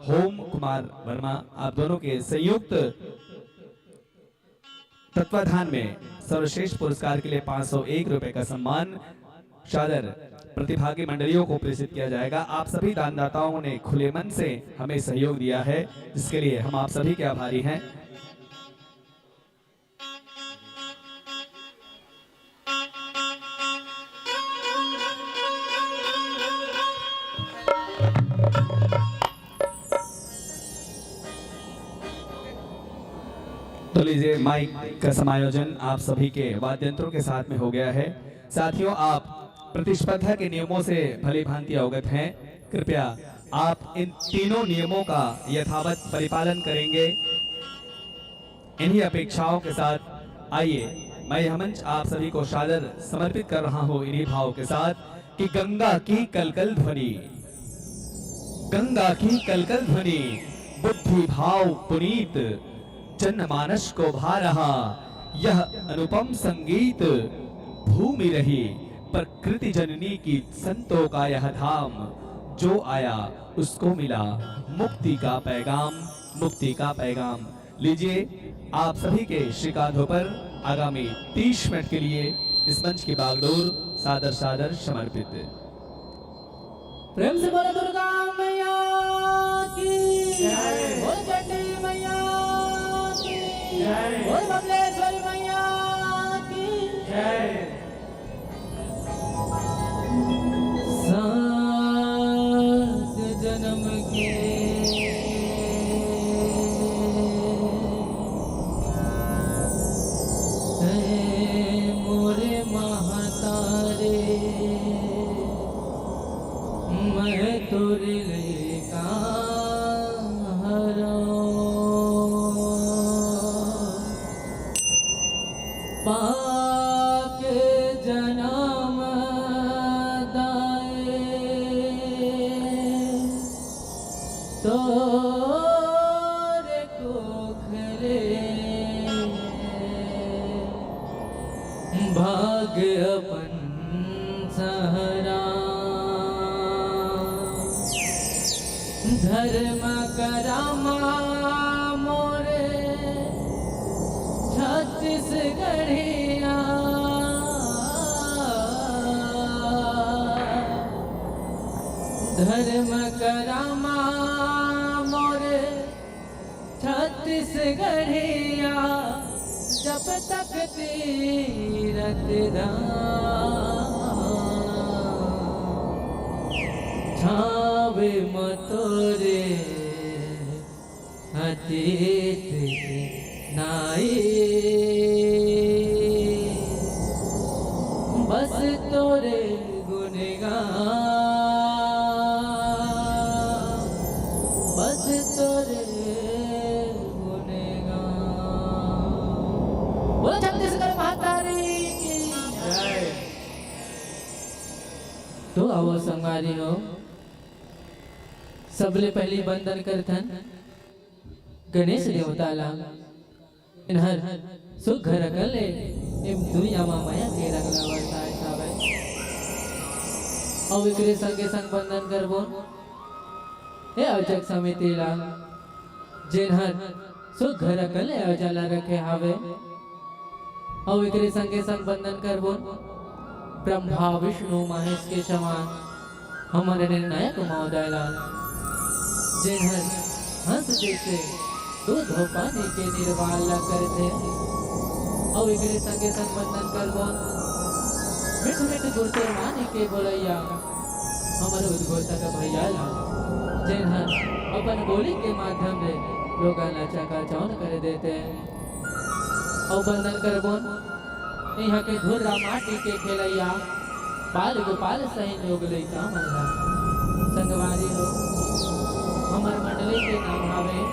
होम कुमार वर्मा आप दोनों के संयुक्त तत्वाधान में सर्वश्रेष्ठ पुरस्कार के लिए 501 रुपए का सम्मान सादर प्रतिभागी मंडलियों को प्रेषित किया जाएगा। आप सभी दानदाताओं ने खुले मन से हमें सहयोग दिया है जिसके लिए हम आप सभी के आभारी हैं। तो लीजिए माइक का समायोजन आप सभी के वाद्य यंत्रों के साथ में हो गया है। साथियों आप प्रतिस्पर्धा के नियमों से भली भांति अवगत हैं। कृपया आप इन तीनों नियमों का यथावत परिपालन करेंगे। इन्हीं अपेक्षाओं के साथ आइए मैं यह मंच आप सभी को सादर समर्पित कर रहा हूं इन्हीं भाव के साथ कि गंगा की कलकल ध्वनि, गंगा की कलकल ध्वनि बुद्धि भाव पुनीत जनमानस को भा रहा यह अनुपम संगीत भूमि रही प्रकृति जननी की संतों का यह धाम जो आया उसको मिला मुक्ति का पैगाम, मुक्ति का पैगाम। लीजिए आप सभी के श्रीकांधों पर आगामी 30 मिनट के लिए इस मंच की बागडोर सादर सादर समर्पित। प्रेम से बोलो दुर्गा मैया की जय, बोल चंडी मैया की जय, बोल बमलेश्वरी मैया की जय। सात जन्म के मोरे महातारे मैं तोरे लेका पाके जन्म दाए तोरे कोखरे भाग्य अपन सहरा धर्म करामा मोरे छत्तीसगढ़िया धर्म करामा मोरे छत्तीसगढ़िया जब तक तीरथ छावे मतोरे अतीत नाई बस तोरे गुनगान बस तोरे गुनगान। बोलो छत्तीसगढ़ मातारी की जय। तो आओ संगवारी हो सबले पहली बंदन करथन गणेश देवताला इन्हर सुघर गले एम दुनिया मा माया के रंगला वर्ताय साबै और एकरे संगे संग बंदन करबो हे अवचक समितिला जिन्हर सुघर कले अजला रखे हावे और एकरे संगे संग बंधन करबो ब्रह्मा विष्णु महेश के समान हमारे निर्णायक महोदय लाल जिन्हर हंस जैसे दूध हो पानी के निर्वाल ला करते और एकरे संगे संग बंधन करबो मिठ मिठ गुरते मानी के बोलैया हमारे उद्घोषक भैया ला जिन्हर अपन बोली के माध्यम से लोगों ला चकाचौंध कर देते और बंधन करबो यहाँ के धुर्रा माटी के खेलैया बाल गोपाल सही लोग लैका मल्ला संगवारी हो हमार मंडली के नाम हावे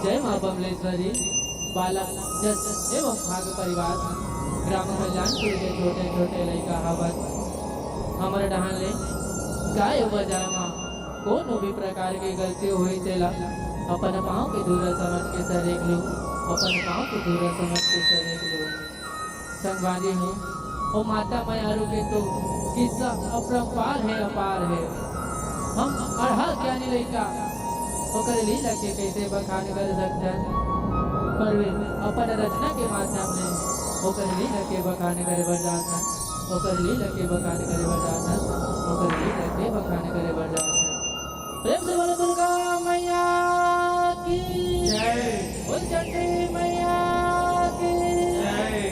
जय मां बमलेश्वरी बालक जस एवं भाग परिवार ग्राम कल्याणपुर के छोटे छोटे लैका हावत हमारे डहान ले गाय बजाय मां कोनो भी प्रकार की गलती हुई तेला अपन पाँव के दूर समझ के सरेक लो अपन पाँव के दूर समझ के सरेक लो संगवारी हो ओ माता मायारू के तो किस्सा अपरंपार है अपार है हम अढ़ा ज्ञानी लइका ओकर लीला के कैसे बखान कर सकते पर वे अपन रचना के माध्यम से ओकर लीला के बखान करे बर जाता ओकर लीला के बखान करे बर जाता ओकर लीला के बखान करे बर जाता प्रेम से बोलो दुर्गा मैया की जय बोल चंडी मैया की जय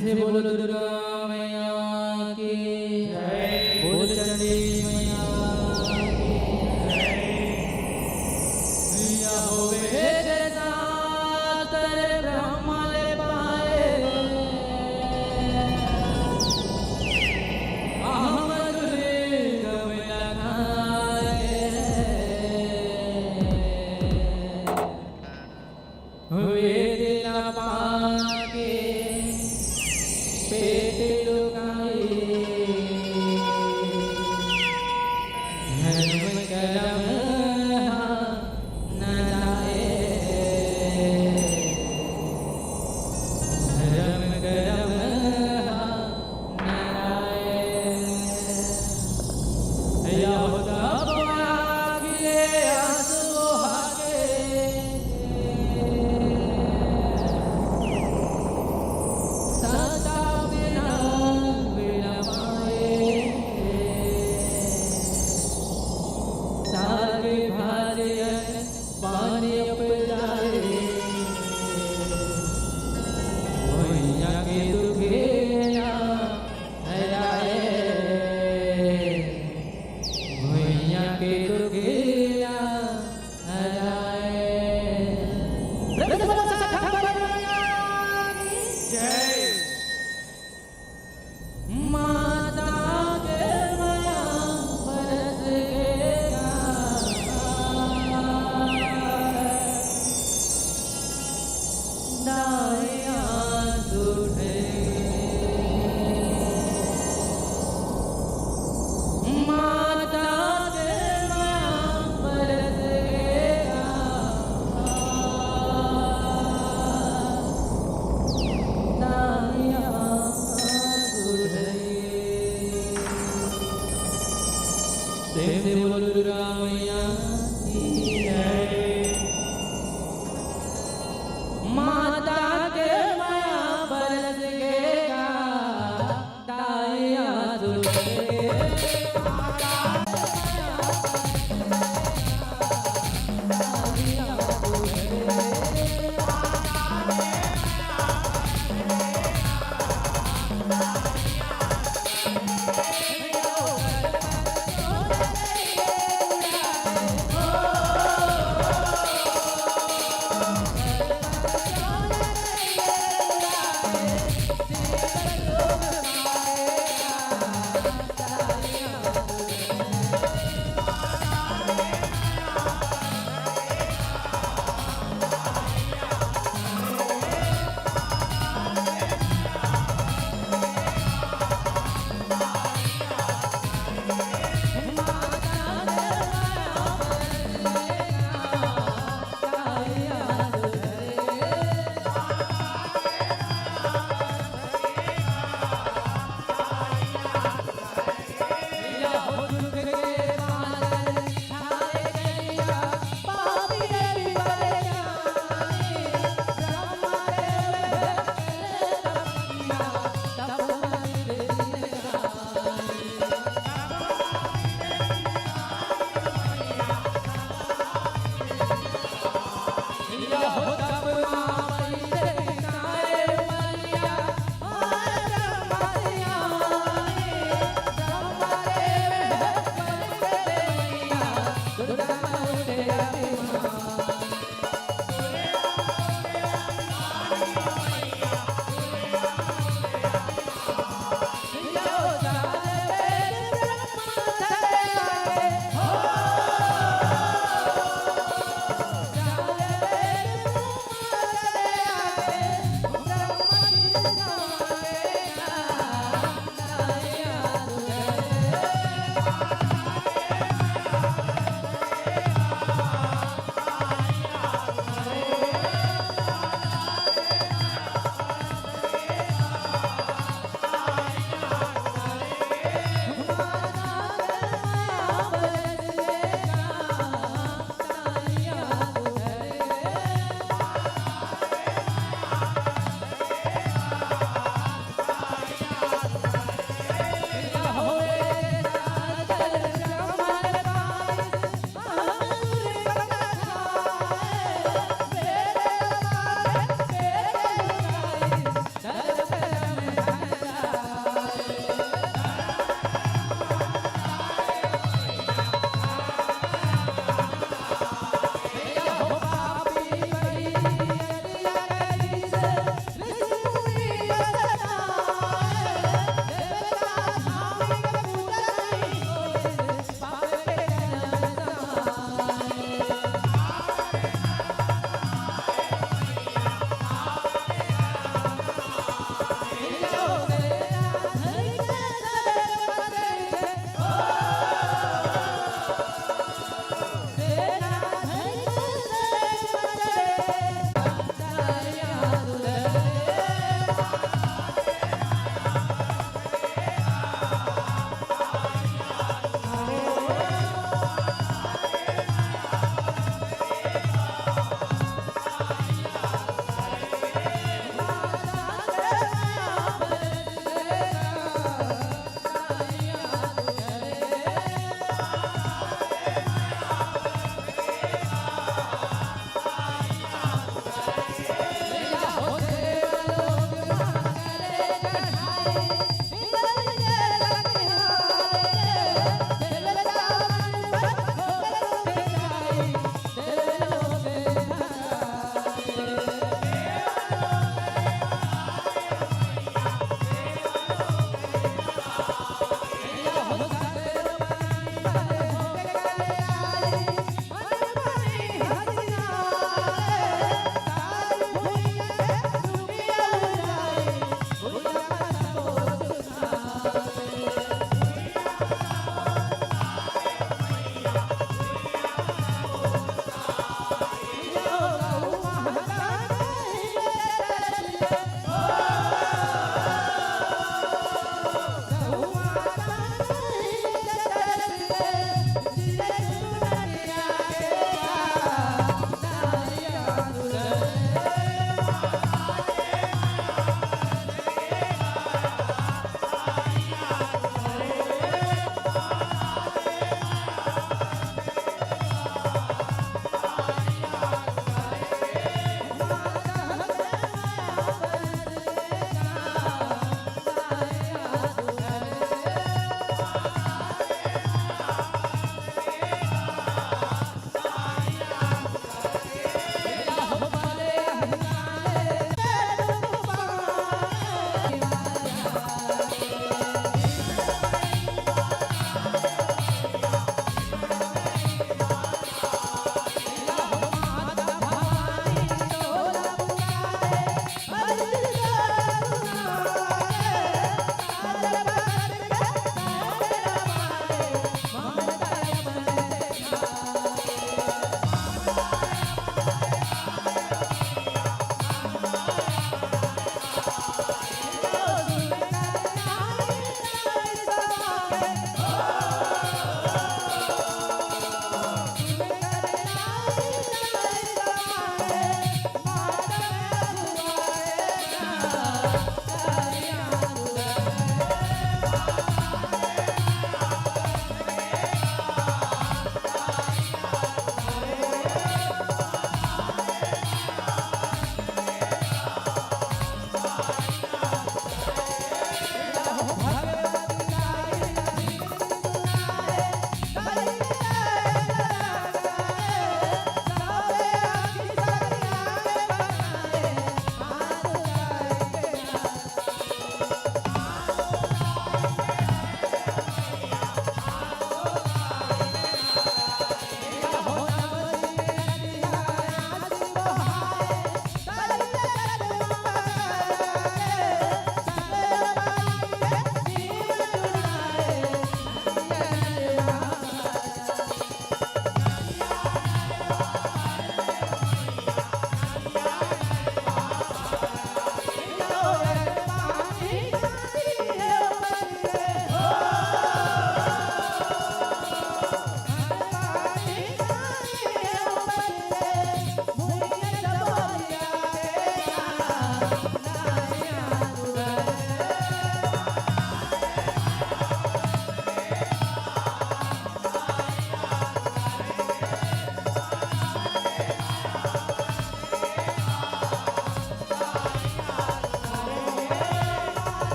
से बोलो दुर्गा मैया की जय, बोलो चंडी मैया की जय। या होवे तेरे साथ तेरे ब्रह्मा ले पाए, अहमद रे गमिला खाए, हुए दिला पाके पेट लुका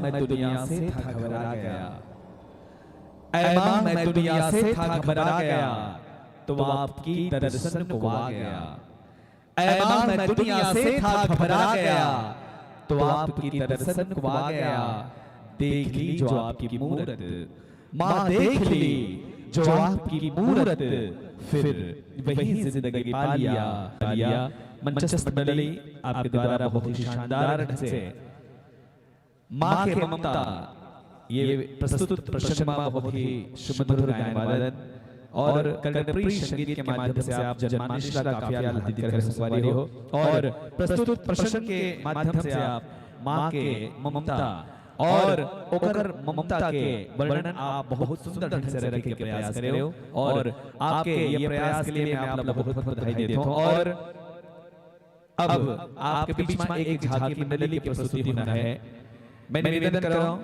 मैं दुनिया से था घबरा गया, ऐ मां मैं दुनिया से था घबरा गया, तो आपकी दर्शन को आ गया। ऐ मां मैं दुनिया से था घबरा गया, तो आपकी दर्शन को आ गया। देख ली जो आपकी मूरत, मां देख ली जो आपकी मूरत, फिर वही जिंदगी पा लिया। मंचस्थ मंडली आपके द्वारा बहुत ही शानदार ढंग से मां के ममता ये प्रस्तुत प्रसंग बहुत ही सुमधुर गायन वादन और कर्णप्रिय संगीत के माध्यम से आप जनमानस का काफिया लहराते कर सवारी हो, और प्रस्तुत प्रसंग के माध्यम से आप मां के ममता और ओकर ममता के वर्णन आप बहुत सुंदर ढंग से रखने के प्रयास कर रहे हो, और आपके ये प्रयास के लिए मैं आप लोगों को बहुत बधाई देता हूं। और अब आपके बीच में एक झांकी मंडली की प्रस्तुति होना है। मैं निवेदन कर रहा हूं,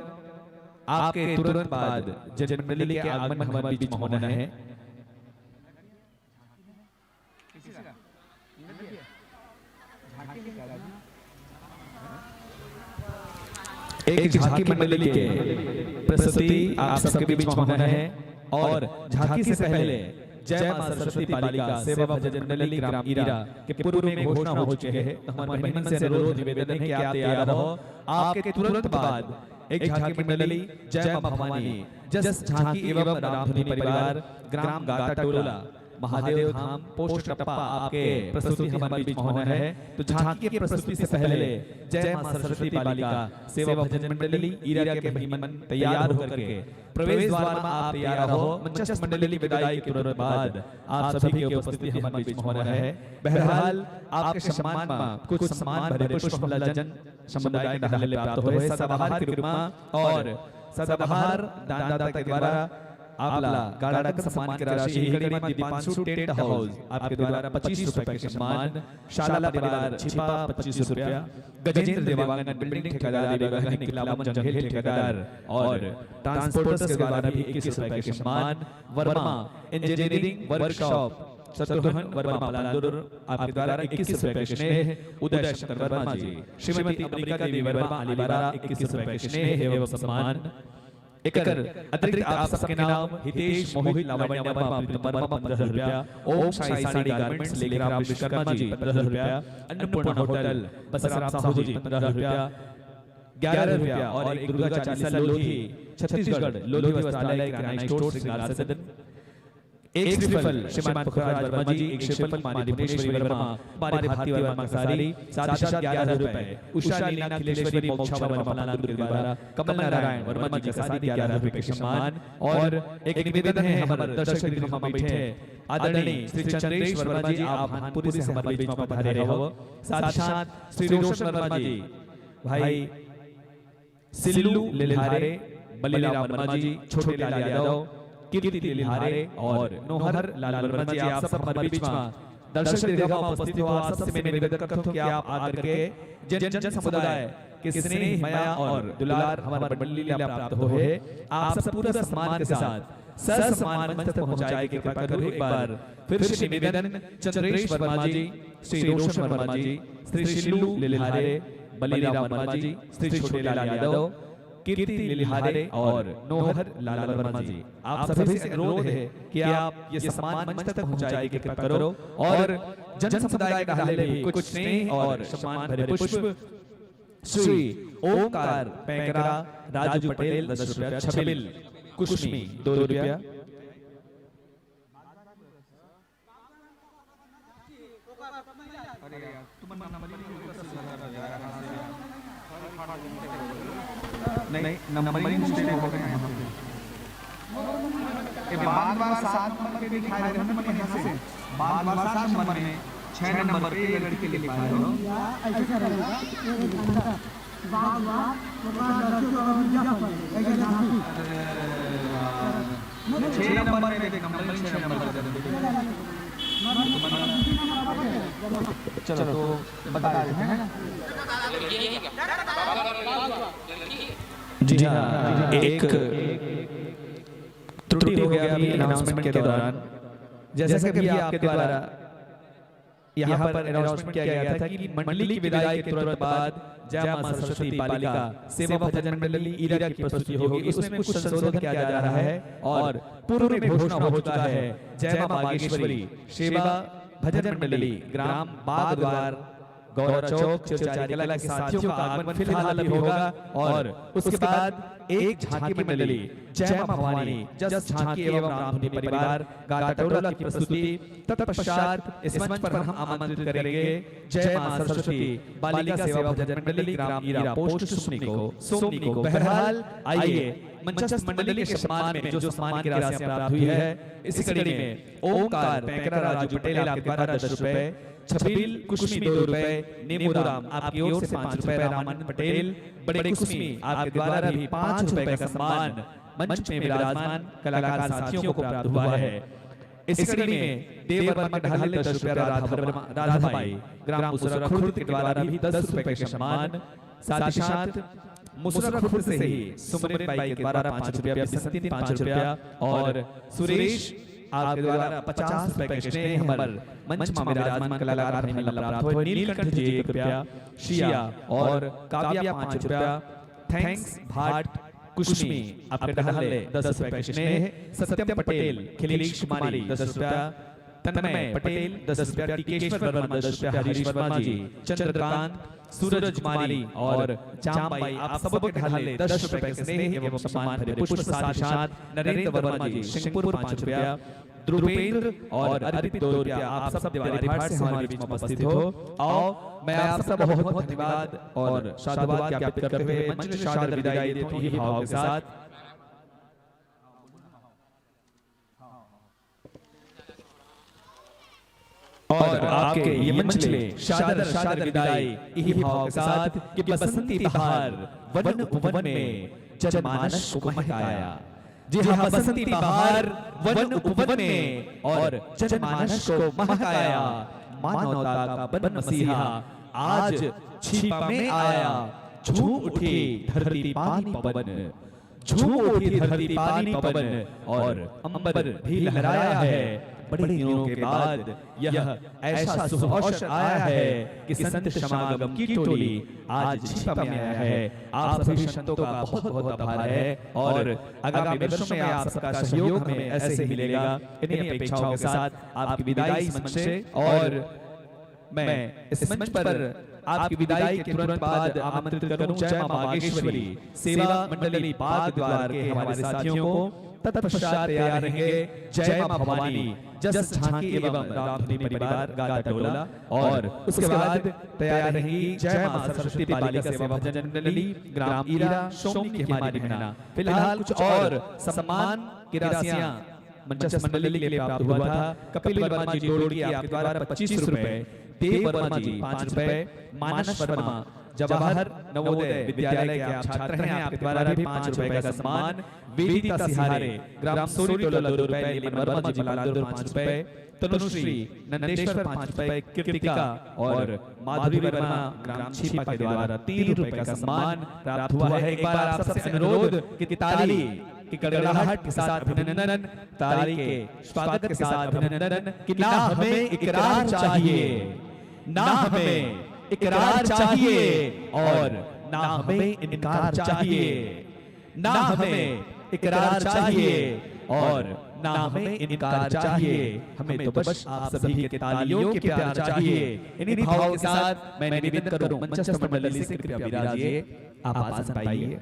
आपके तुरंत बाद जन मंडली के आगमन हमारे बीच में होना है। एक झांकी मंडली के प्रस्तुति आप सबके बीच में होना है, और झांकी से पहले जय मां सरस्वती बालिका सेवा भजन मंडली ग्राम ईरा के पूर्व में घोषणा हो चुके हैं। हमारे बहन से अनुरोध निवेदन है कि आप तैयार रहो। आपके तुरंत बाद एक झांकी मंडली जय मां भवानी जस झांकी एवं रामधुनी परिवार ग्राम गाटा टोला महादेव धाम पोस्ट टप्पा आपके प्रस्तुति हमारे बीच में होना है। तो झांकी की प्रस्तुति से पहले जय मां सरस्वती बालिका सेवा भजन मंडली ईरा के महिमन तैयार होकर के प्रवेश द्वार में आप तैयार रहो। मंचस्थ मंडली विदाई के तुरंत बाद आप सभी की उपस्थिति हमारे बीच में होना है। बहरहाल आपके सम्मान में कुछ सम्मान भरे पुष्प जन समुदाय के ढाले प्राप्त हुए सदाबहार के रूप में और सदाबहार दानदाता के द्वारा आपला गाड़ा का सम्मान की राशि करीब दीपांशु टेंट हाउस आपके द्वारा 25 रुपए के सम्मान, शाला परिवार छिपा 25 रुपया, गजेंद्र देवांगन बिल्डिंग ठेकेदार देवांगन किलावन जंगल ठेकेदार और ट्रांसपोर्टर्स के द्वारा भी 21 रुपए के सम्मान, वर्मा इंजीनियरिंग वर्कशॉप शत्रुघ्न वर्मा पलांदुर आपके द्वारा 21 रुपए के स्नेह, उदय शंकर वर्मा जी, श्रीमती अमरिका देवी वर्मा अलीबारा 21 रुपए के स्नेह एवं सम्मान। एकर अतिरिक्त आप सबके नाम हितेश मोहित लावण्य वर्मा प्रीतम वर्मा 15 रुपया, ओम साई साड़ी गारमेंट्स लेखराम विश्वकर्मा जी 15 रुपया, अन्नपूर्णा होटल बसराम साहू जी 15 रुपया, 11 रुपया और एक दुर्गा चालीसा लोधी छत्तीसगढ़ लोधी वस्त्रालय किराना स्टोर श्रृंगार सदन, एक श्रीफल श्रीमान पुखराज वर्मा जी, एक श्रीफल मानी भुवनेश्वरी वर्मा मारे भारती वर्मा सारी साक्षात 11 रुपए, उषा लीना अखिलेश्वरी मोक्षा वर्मा पलांदुर के द्वारा कमल नारायण वर्मा जी का सारी 11 रुपए के सम्मान। और एक निवेदन है हमारे दर्शक गृह में बैठे आदरणीय श्री चंद्रेश वर्मा जी, आप भानपुरी से हमारे बीच में पधारे हो। साक्षात श्री रोशन वर्मा जी, भाई सिल्लू लिलहारे, बलिराम वर्मा जी, छोटे लाल यादव, कीर्ति लिलहारे और नोहर लाल वर्मा जी, आप सब हमारे बीच में दर्शक गृह में उपस्थित हो। आप सबसे मैं निवेदन करता हूं कि आप आकर के जन जन समुदाय के स्नेह माया और दुलार हमारे मंडली में प्राप्त हो है। आप सब पूरा सम्मान के साथ ससम्मान मंच तक पहुंचाए के कृपा करो। एक बार फिर से निवेदन, चंद्रेश वर्मा जी, श्री रोशन वर्मा जी, श्री सिल्लू लिलहारे, बलिराम वर्मा जी, श्री छोटे लाल यादव, कीर्ति लिलहारे और नोहर लाल वर्मा जी, आप सभी से अनुरोध है कि आप ये सम्मान मंच तक पहुंचाए के कृपा करो और जन समुदाय का हाले भी कुछ स्नेह और सम्मान भरे पुष्प श्री ओमकार पैकरा राजू पटेल 10 रुपया, छबिल कुशमी 2 रुपया, नहीं नंबरिंग मिस्टेक हो गए हैं ये बार-बार 7 नंबर पे दिखाई दे रहे हैं यहां से बार-बार 7 नंबर में 6 नंबर पे ये लड़के लिख पा रहे हो ऐसे करेगा बार-बार ऐसे 6 नंबर में देख नंबरिंग 6 नंबर चलो तो बता देते हैं जी हाँ, एक त्रुटि हो गया अभी अनाउंसमेंट के दौरान। जैसा कि आपके द्वारा यहाँ पर अनाउंसमेंट किया गया था कि मंडली की विदाई के तुरंत बाद जय मां सरस्वती बालिका सेवा भजन मंडली ईरा की प्रस्तुति होगी। उसमें कुछ संशोधन किया जा रहा है और पूर्व में घोषणा हो चुका है जय मां बागेश्वरी सेवा भजन मंडली ग्राम बागद्वार गौरा चौक चिरचारी कला के साथियों का आगमन फिलहाल अभी होगा और उसके बाद एक झांकी मंडली जय मां भवानी जस झांकी एवं रामधुनी परिवार गाटाटोला की प्रस्तुति तत्पश्चात इस मंच पर हम आमंत्रित करेंगे जय मां सरस्वती बालिका सेवा भजन मंडली ग्राम ईरा पोस्ट सोमनी को। बहरहाल आइए मंचस्थ मंडली के सम्मान में जो सम्मान की राशि प्राप्त हुई है इसी कड़ी में ओमकार पैकरा राजू पटेल आपके द्वारा 10 रुपए, छबिल कुशमी 2 रुपए, नेमूराम आपकी ओर से 5 रुपए, रामन पटेल बड़े कुशमी आपके द्वारा भी 5 रुपए का सम्मान मंच में विराजमान कलाकार साथियों को प्राप्त हुआ है। इस कड़ी में देव वर्मा ढाले 10 रुपए, राधाबाई ग्राम मुसरा खुर्द के द्वारा भी 10 रुपए का सम्मान, साथ ही साथ मुसरा खुर्द से ही सुमरित बाई के द्वारा 5 रुपया, बिसंतीन 5 रुपया और सुरेश आपके द्वारा 50 रुपए के स्नेह हमार मंच में विराजमान कलाकार हमें प्राप्त हुए। नीलकंठ जी 1 रुपया, शिया और काव्या 5 रुपया, थैंक्स भाट कुशमी आपके ढाले 10 रुपए के स्नेह, सत्यम पटेल खिलीश कुमारी 10 रुपया, तन्मय पटेल 10 रुपया, टिकेश्वर वर्मा 10 रुपया, हरीश वर्मा जी, चंद्रकांत, सूरज कुमारी और जामबाई आप सबके ढाले 10 रुपए के स्नेह एवं सम्मान भरे पुष्प साथ नरेंद्र वर्मा जी सिंहपुर 5 रुपया, ध्रुवेंद्र और अर्पित 2 रुपया आप सब दिवाली घाट से हमारे बीच में उपस्थित हो। आओ मैं आप सब बहुत बहुत धन्यवाद और साधुवाद ज्ञापित करते हुए मंच से सादर विदाई देता हूं यही भाव के साथ। और आपके ये मंच ले सादर विदाई यही भाव के साथ कि बसंती बहार वन उपवन में जनमानस को महकाया। जी हाँ, बसंती बहार वन उपवन में और जनमानस को महकाया, मानवता का बन मसीहा आज छिपा में आया। झूम उठी धरती पानी पवन, झूम उठी धरती पानी पवन और अंबर भी लहराया है। बड़े दिनों के बाद यह ऐसा शुभ अवसर आया है कि संत समागम की टोली आज छिपा में आया है। आप सभी संतों का बहुत बहुत आभार है और आगामी वर्षों में आप सबका सहयोग हमें ऐसे ही मिलेगा। इन्हीं अपेक्षाओं के साथ आपकी विदाई इस मंच से, और मैं इस मंच पर आपकी विदाई के तुरंत बाद आमंत्रित करूं जय मां बागेश्वरी सेवा मंडली बाग द्वार के हमारे साथियों को। तत्पश्चात तैयार रहेंगे जय मां भवानी जस झांकी एवं रामधुनी परिवार गाता टोला, और उसके बाद तैयार रहेंगी जय मां सरस्वती बालिका सेवा भजन मंडली ग्राम ईरा सोमनी की हमारी बहना। फिलहाल कुछ और सम्मान की राशियां मंचस्थ मंडली के लिए प्राप्त हुआ था। कपिल वर्मा जी डोड़ी आपके द्वारा 25 रुपए, देव वर्मा जी 5 रुपए, मानस वर्मा जवाहर नवोदय विद्यालय के आप छात्र हैं आपके द्वारा भी 5 रुपए का सम्मान, वेदिता सिहारे ग्राम सोरी टोला 2 रुपए, नीलम वर्मा जी बलादुर 5 रुपए, तनुश्री नंदेश्वर 5 रुपए, कृतिका और माधुरी वर्मा ग्राम छिपा के द्वारा 3 रुपए का सम्मान प्राप्त हुआ है। एक बार आप सबसे अनुरोध कि ताली की गड़गड़ाहट के साथ अभिनंदन, ताली के स्वागत के साथ अभिनंदन कि ना हमें इकरार चाहिए, ना हमें इकरार चाहिए और ना हमें इनकार चाहिए, ना हमें इकरार चाहिए और ना हमें इनकार चाहिए। हमें तो बस आप सभी के तालियों के प्यार चाहिए। इन्हीं भावों के साथ मैं निवेदन करूं मंचस्थ मंडली से कृपया विराजिए, आप आसन पाइए।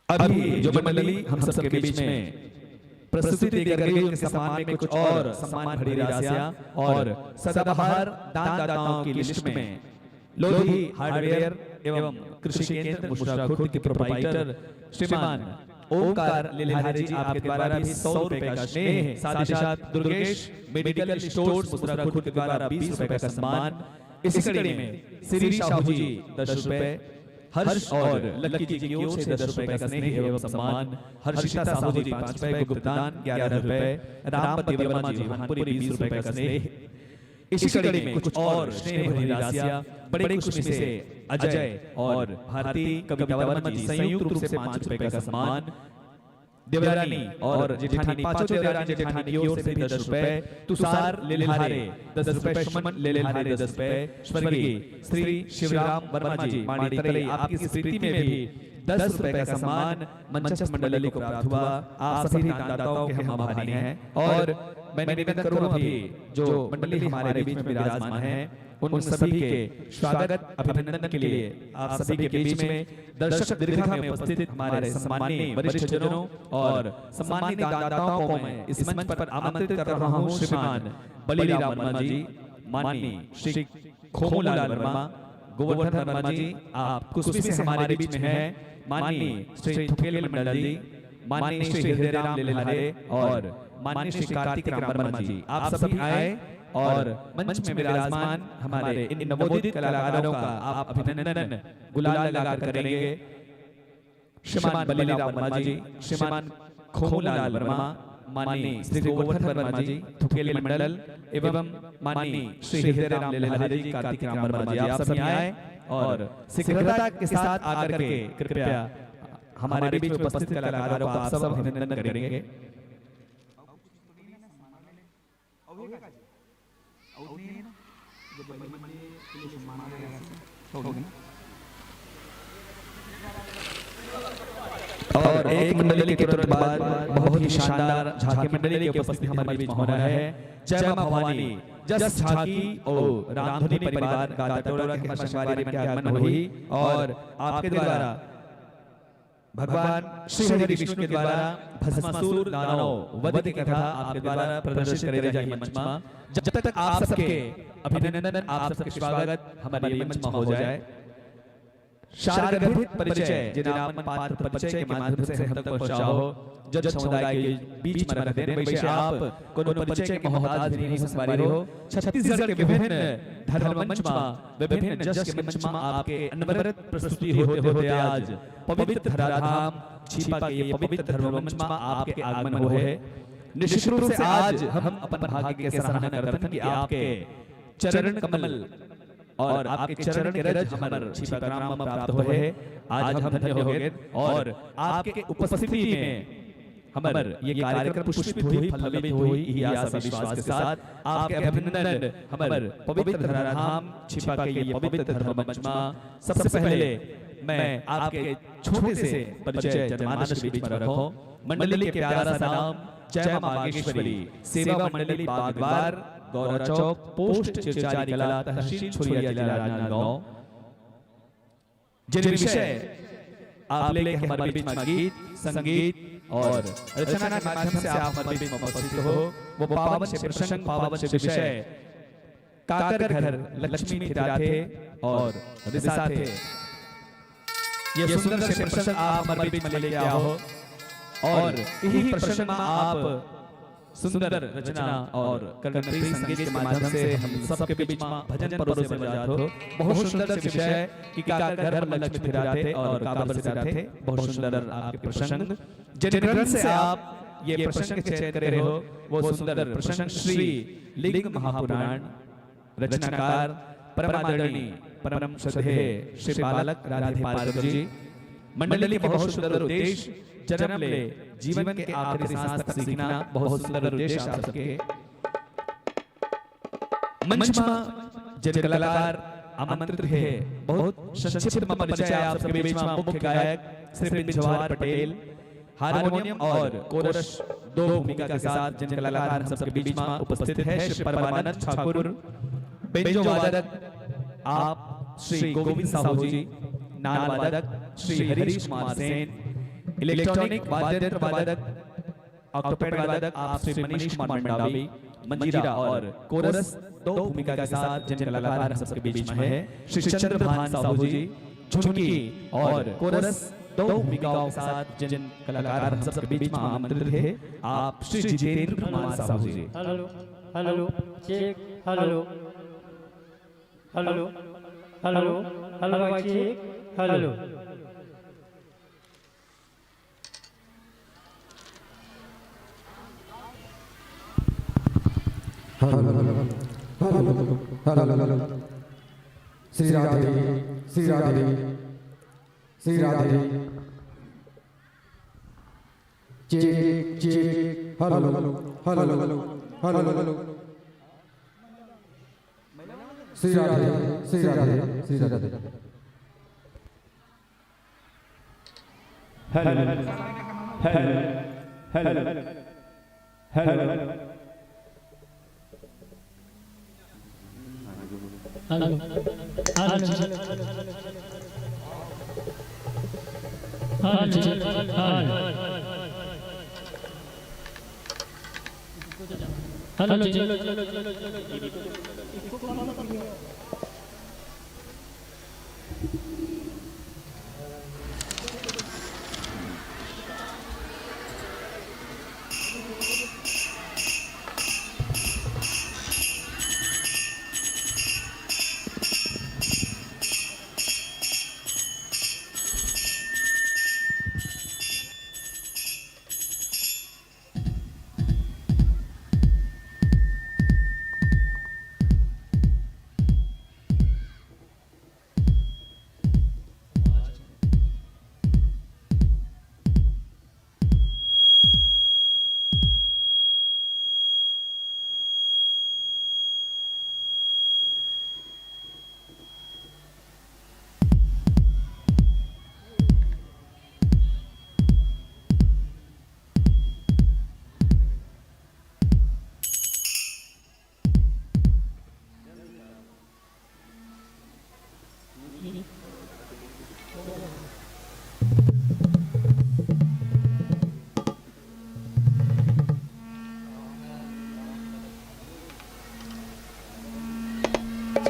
अभी जो मंडली हम सबके बीच में प्रस्तुति कर रही है उनके सम्मान में कुछ और सम्मान भरी राशियां और सदाबहार दानदाताओं की लिस्ट में लोधी हार्डवेयर एवं कृषि केंद्र मुश्रा खुर्द के प्रोप्राइटर श्रीमान ओमकार लिलहारी जी आपके द्वारा भी 100 रुपए का स्नेह, साथ ही साथ दुर्गेश मेडिकल स्टोर्स मुश्रा खुर्द के द्वारा 20 रुपए का सम्मान। इसी कड़ी में श्री साहू जी 10 रुपए, हर्ष और लकी जी की ओर से 10 रुपए का स्नेह एवं सम्मान, हर्षिता साहू जी 5 रुपए का भुगतान 11 रुपए, रामपति वर्मा जी भानपुरी 20 रुपए का स्नेह। इसी कड़ी में कुछ और स्नेह भरी राशियां बड़े खुशी से अजय और भारती कविता वर्मा जी संयुक्त रूप से 5 रुपए का सम्मान, देवरानी और जेठानी पांचों देवरानी जेठानी की ओर से 10 रुपए, तुषार लेलेहारे 10 रुपए, सुमन लेलेहारे 10 रुपए, स्वर्गीय श्री शिवराम वर्मा जी माणी तले आपकी स्मृति में भी 10 रुपए का सम्मान मंचस्थ मंडली को प्राप्त हुआ। आप सभी दानदाताओं के हम आभारी हैं और मैं निवेदन करूं अभी जो मंडली हमारे बीच में विराजमान है उन सभी के स्वागत अभिनंदन के लिए आप सभी के बीच में दर्शक दीर्घा में उपस्थित हमारे सम्माननीय वरिष्ठ जनों और सम्मानित दानदाताओं को मैं इस मंच पर आमंत्रित कर रहा हूं। श्रीमान बलिराम वर्मा जी, माननीय श्री खोमूलाल वर्मा, गोवर्धन वर्मा जी आप कुश्ती से हमारे बीच में हैं, माननीय श्री थुकेल मंडल जी, माननीय श्री हृदयराम लेलहारे और माननीय श्री कार्तिक राम वर्मा जी आप सभी आए और मंच में विराजमान हमारे इन नवोदित कलाकारों का आप अभिनंदन गुलाल लगाकर करेंगे। श्रीमान बलिराम वर्मा जी, श्रीमान खोमूलाल वर्मा, माननीय श्री गोवर्धन वर्मा जी थुकेल मंडल एवं माननीय श्री हृदयराम लेलहारे जी, कार्तिक राम वर्मा जी आप सभी आए और शीघ्रता के साथ आकर के कृपया हमारे बीच उपस्थित कलाकारों का आप सब अभिनंदन करेंगे। और एक मंडली के तुरंत बाद बहुत ही शानदार झांकी मंडली की उपस्थिति हमारे बीच में हो रहा है। जय मां भवानी जस झांकी और रामधुनी परिवार गाताटोरा के मशवारी में आगमन हुई और आपके द्वारा भगवान श्री हरि विष्णु के द्वारा भस्मासुर दानव वध की कथा आपके द्वारा प्रदर्शित करे जाए मंच में। जब तक आप सबके अभिनंदन आप सबके स्वागत हमारे मंच में हो जाए। शारगर्भित परिचय जिनामन पात्र परिचय के माध्यम से हम तक पहुंचा हो जज समुदाय के बीच में रहते हैं। वैसे आप कोनो परिचय के मोहताज नहीं हो सकवारी हो। छत्तीसगढ़ के विभिन्न धर्म मंच में विभिन्न जस के मंच में आपके अनवरत प्रस्तुति होते होते आज पवित्र धराधाम छिपा के पवित्र धर्म मंच में आपके आगमन हुए है। निश्चित रूप से आज हम अपन भाग्य के सराहना करते हैं कि आपके चरण कमल और आपके चरण के रज हमारे छिपा ग्राम में प्राप्त हुए हैं। आज हम धन्य हो गए और आपके उपस्थिति में हमारे ये कार्यक्रम पुष्पित हुई फलित हुई ही आशा विश्वास के साथ आपके अभिनंदन हमारे पवित्र धराधाम छिपा के ये पवित्र धर्म मंच में। सबसे पहले मैं आपके छोटे से परिचय जनमानस के बीच में रखूं। मंडली के प्यारा सा नाम जय मां बागेश्वरी सेवा मंडली बागद्वार गौरा चौक पोस्ट चिरचारी कला तहसील छुरिया जिला राजनांदगांव। जिन विषय आप लेके हमारे बीच में गीत संगीत और रचना के माध्यम से आप हमारे बीच में उपस्थित हो वो पावन से प्रसंग पावन से विषय काकर घर लक्ष्मी खिरा थे और दिशा थे। ये सुंदर से प्रसंग आप हमारे बीच में लेके आओ और यही प्रसंग में आप सुंदर रचना और कर्णप्रिय संगीत के माध्यम से हम सबके बीच में भजन परोसे बजात हो। बहुत सुंदर से विषय कि काकर घर लक्ष्मी खिरा थे और काबर से थे। बहुत सुंदर आपके प्रसंग जिन ग्रंथ से आप ये प्रसंग चयन करे हो वो सुंदर प्रसंग श्री लिंग महापुराण रचनाकार परमादरणीय परम श्रद्धेय श्री बालक राधे पार्वती जी। मंडली के बहुत सुंदर उद्देश्य जन्म ले जीवन के आखिरी सांस तक सीखना बहुत सुंदर उद्देश्य आप सबके। मंच में जिन कलाकार आमंत्रित है बहुत संक्षिप्त में परिचय आप सबके बीच में। मुख्य गायक श्री प्रिंस जवाहर पटेल हारमोनियम और कोरस दो भूमिका के साथ जिन कलाकार हम सबके बीच में उपस्थित है। श्री परमानंद ठाकुर बेंजो वादक आप श्री गोविंद साहू जी। नाल वादक श्री हरीश कुमार सेन। इलेक्ट्रॉनिक वाद्ययंत्र वादक ऑक्टोपैड वादक आप श्री मनीष कुमार मंडावी। मंजीरा और कोरस दो भूमिका के साथ जिन कलाकार हम सबके बीच में है श्री चंद्रभान साहू जी। झुमकी और कोरस दो भूमिकाओं के साथ जिन कलाकार हम सबके बीच में आमंत्रित थे आप Shri Jitendra Kumar Sahu ji. Hello hello check hello hello hello hello check hello Shri Radhe Shri Radhe Shri Radhe check check hello hello hello Shri Radhe Shri Radhe Shri Radhe hello hello hello hello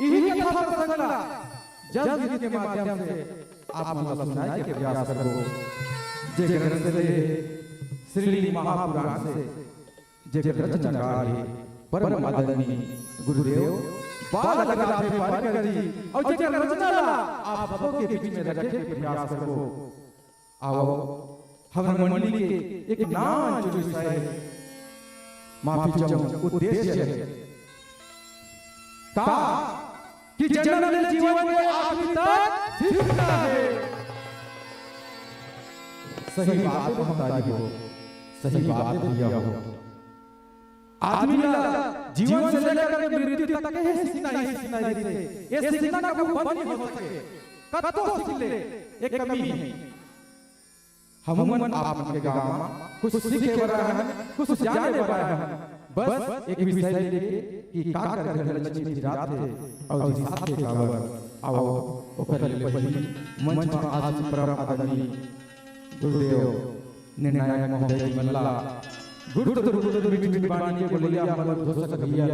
यही कथा प्रसंगला जल गीत के माध्यम से आप मन सुनाए के प्रयास करो जे ग्रंथ से श्री महापुराण से जे रचनाकार है परम आदरणीय गुरुदेव बाल लगाते पार कर दी और जे रचना आप सबके बीच में रखे के प्रयास करो। आओ हमारे मंडली के एक नाम जो विषय है माफी चाहूं उद्देश्य है का कि जनरल जीवन में आखिर तक सीखना है। सही बात बताई हो, सही बात दिया हो। आदमी का जीवन से लेकर के मृत्यु तक के सीखना ही सीखना है। ये सीखना का बंद नहीं हो सके। कतो सीख ले एक कमी है। हम आप के गांव कुछ सीखे बड़ा है, कुछ जाने बड़ा है। बस एक विषय लेके कि का कर लक्ष्मी की रात है और जी साथ के कावर आओ ओकर ले पहली मंच में आज परम आदरणीय गुरुदेव निर्णायक महोदय मल्ला गुरुदेव मीठी बाणी के बोलिया मन घोषक भैया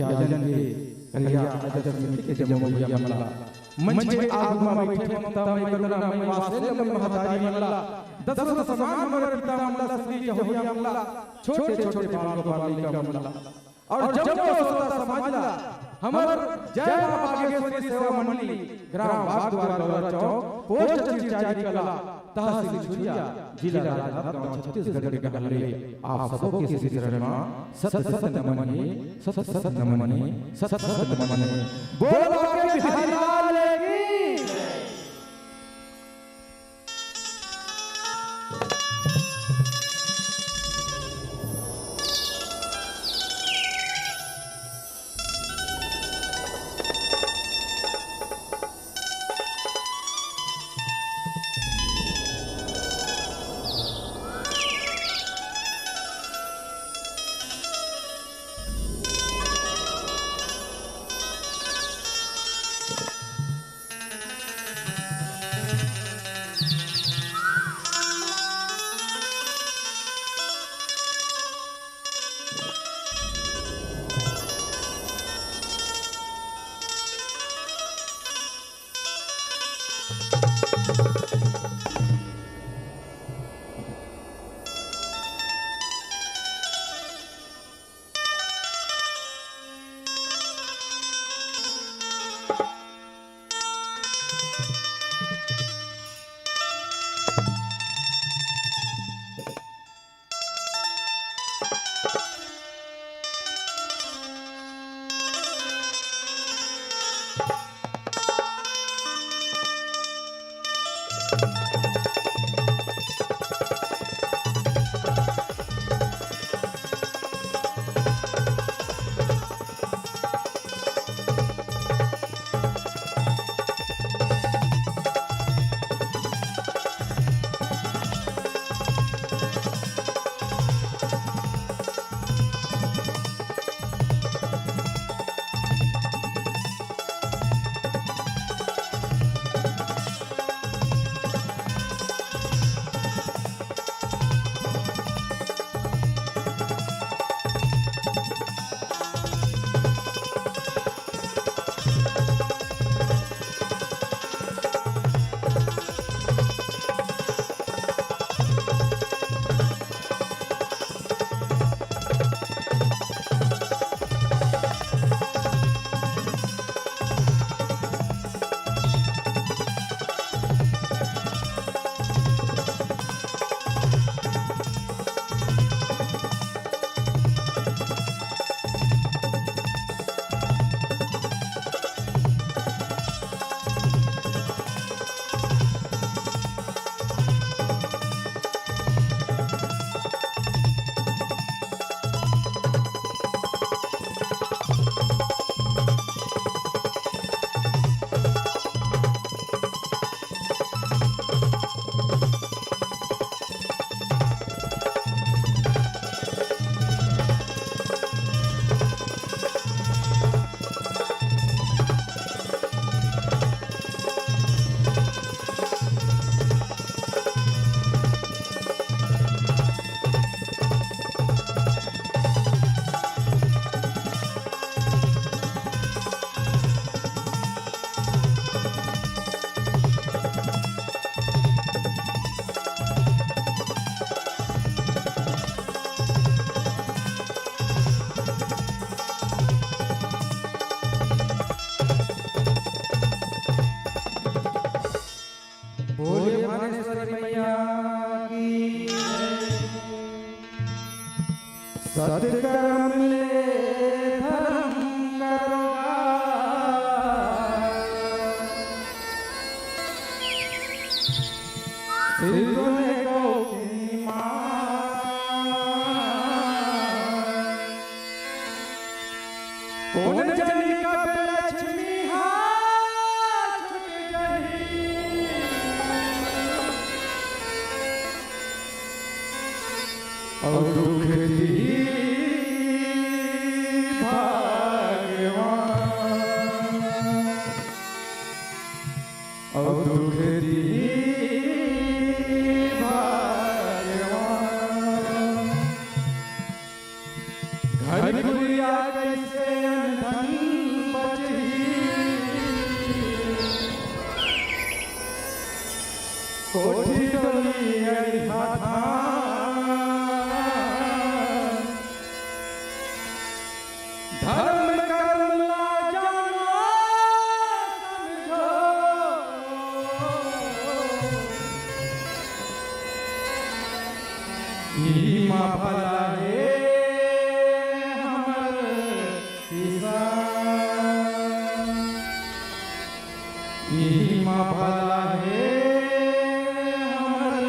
या जन के कलिया अजत समिति के जमो भैया मल्ला मंच में आगमा बैठे ममता में करुणा में वात्सल्य में महतारी मल्ला दशरथ समान मगर पिता मल्ला श्री होया मल्ला छोटे छोटे बाल गोपाली का मल्ला और जब वो सोता समाजला हमर जय बाबा बागेश्वरी सेवा मंडली ग्राम बागद्वार गौरा चौक पोस्ट चिरचारी कला तहसील छुरिया जिला राजनांदगांव छत्तीसगढ़ के हल्ले आप सबों के सिर में सत सत नमन है, सत सत नमन है, सत सत नमन है। बोलो के बिहारी लाल की मिले धर्म करोगा सिरने को की कौन जनी का लक्ष्मी हाथ छुट गई और दुख दी भगवान और दुख दी भगवान घर गुड़िया कैसे धन बची कोठी डोली धर्म कर्म ला जानो समझो ई माँ भला है हमर किसान ई माँ भला है हमर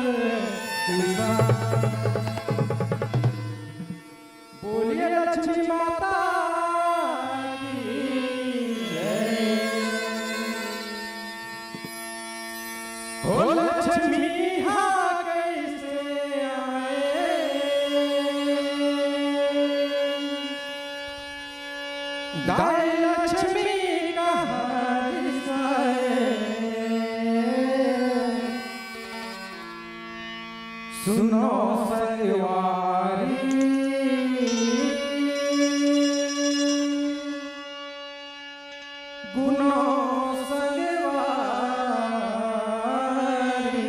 किसान बोलिए लक्ष्मी माता हो लक्ष्मी हाँ कैसे आए दाई लक्ष्मी कहाँ रिसाए सुनो सगवारी गुनो सगवारी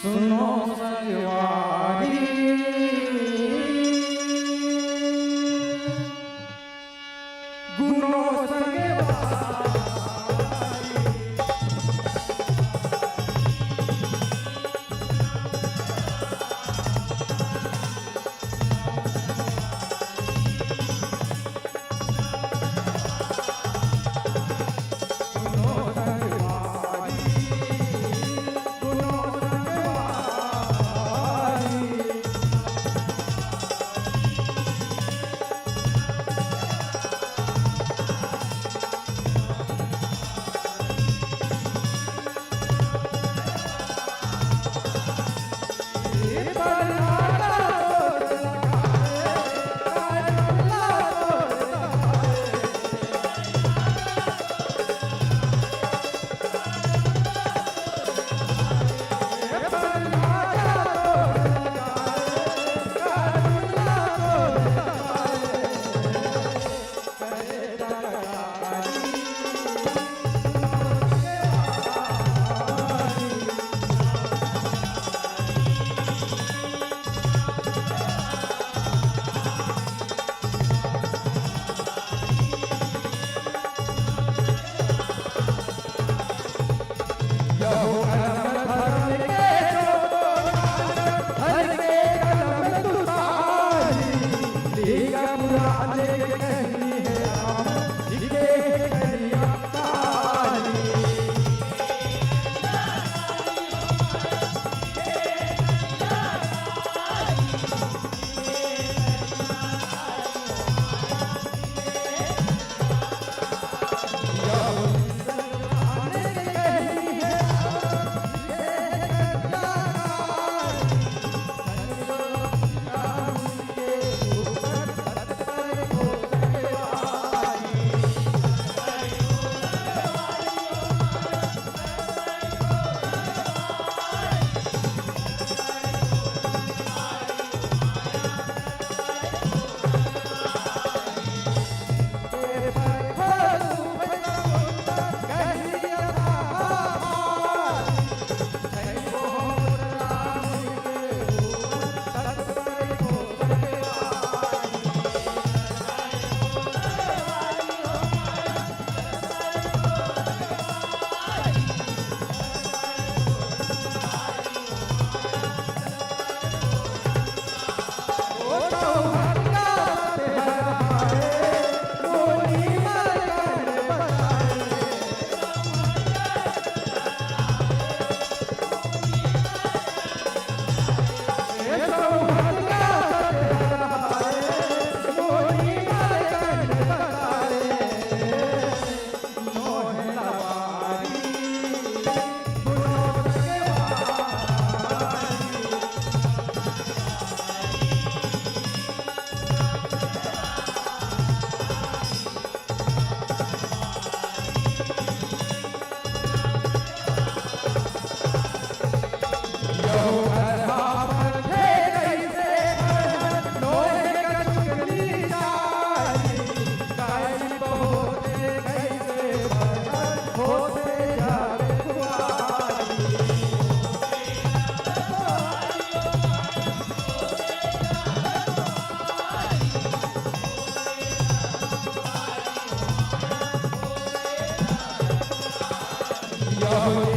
सुनो सगवारी गुनो Oh,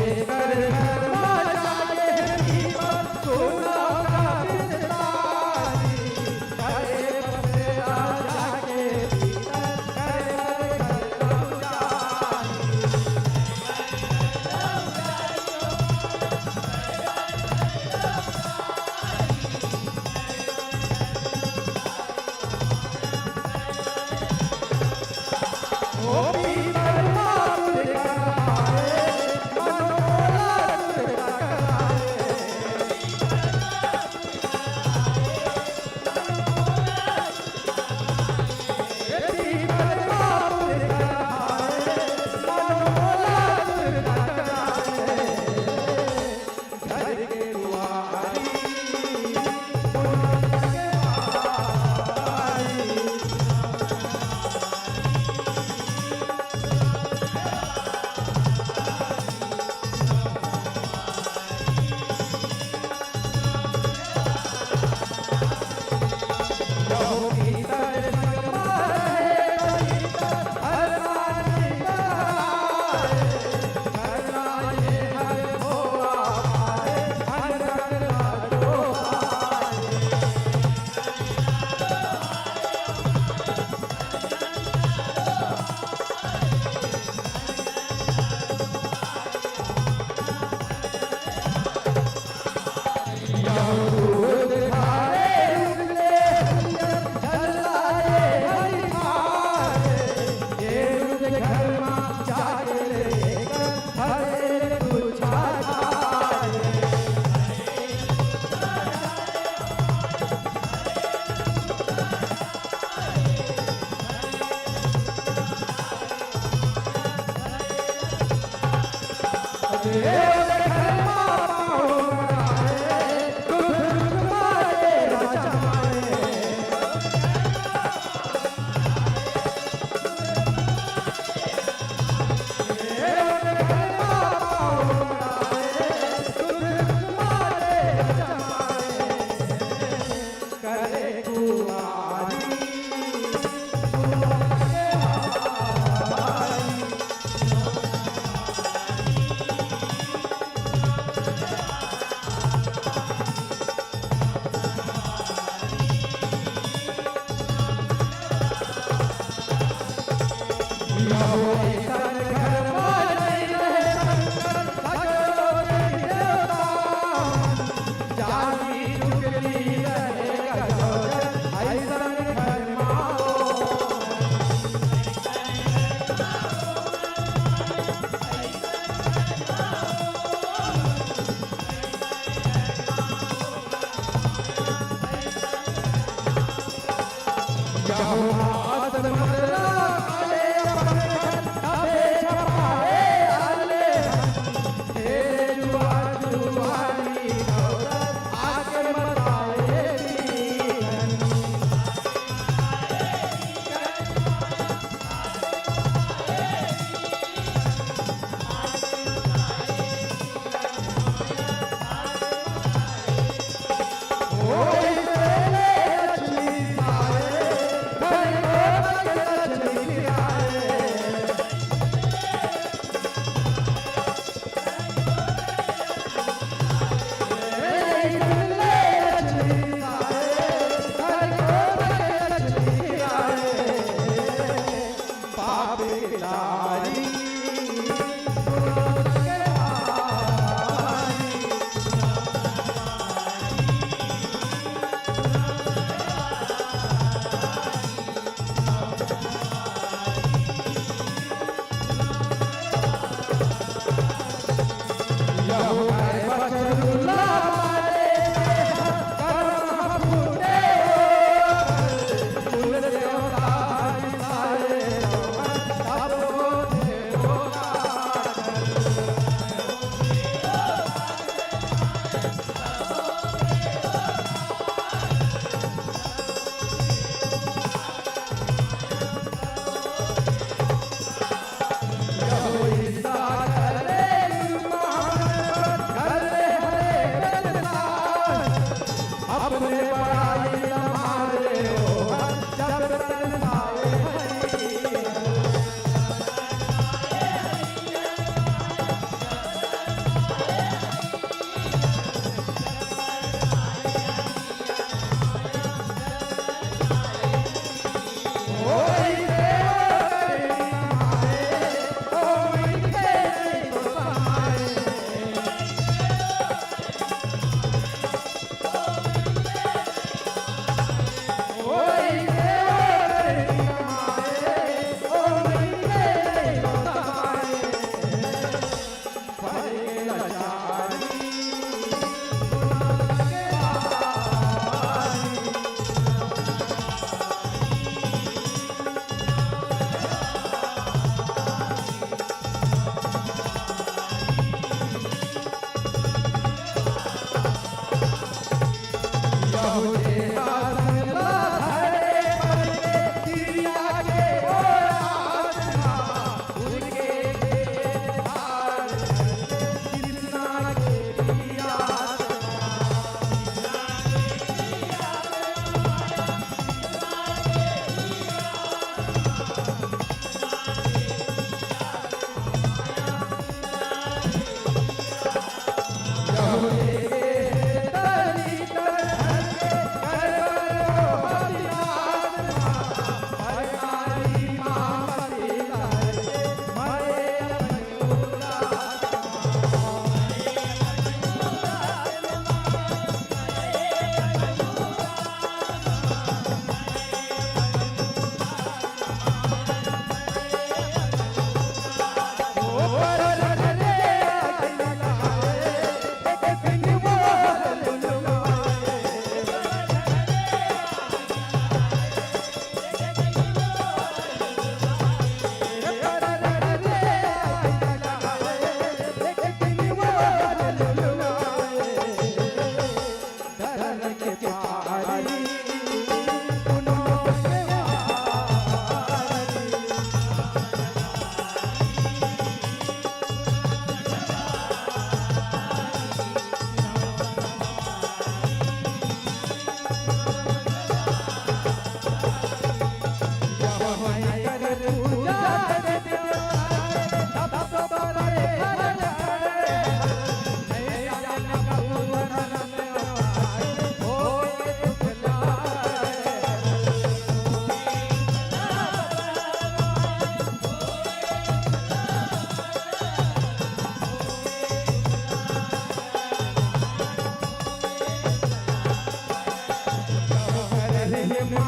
Oh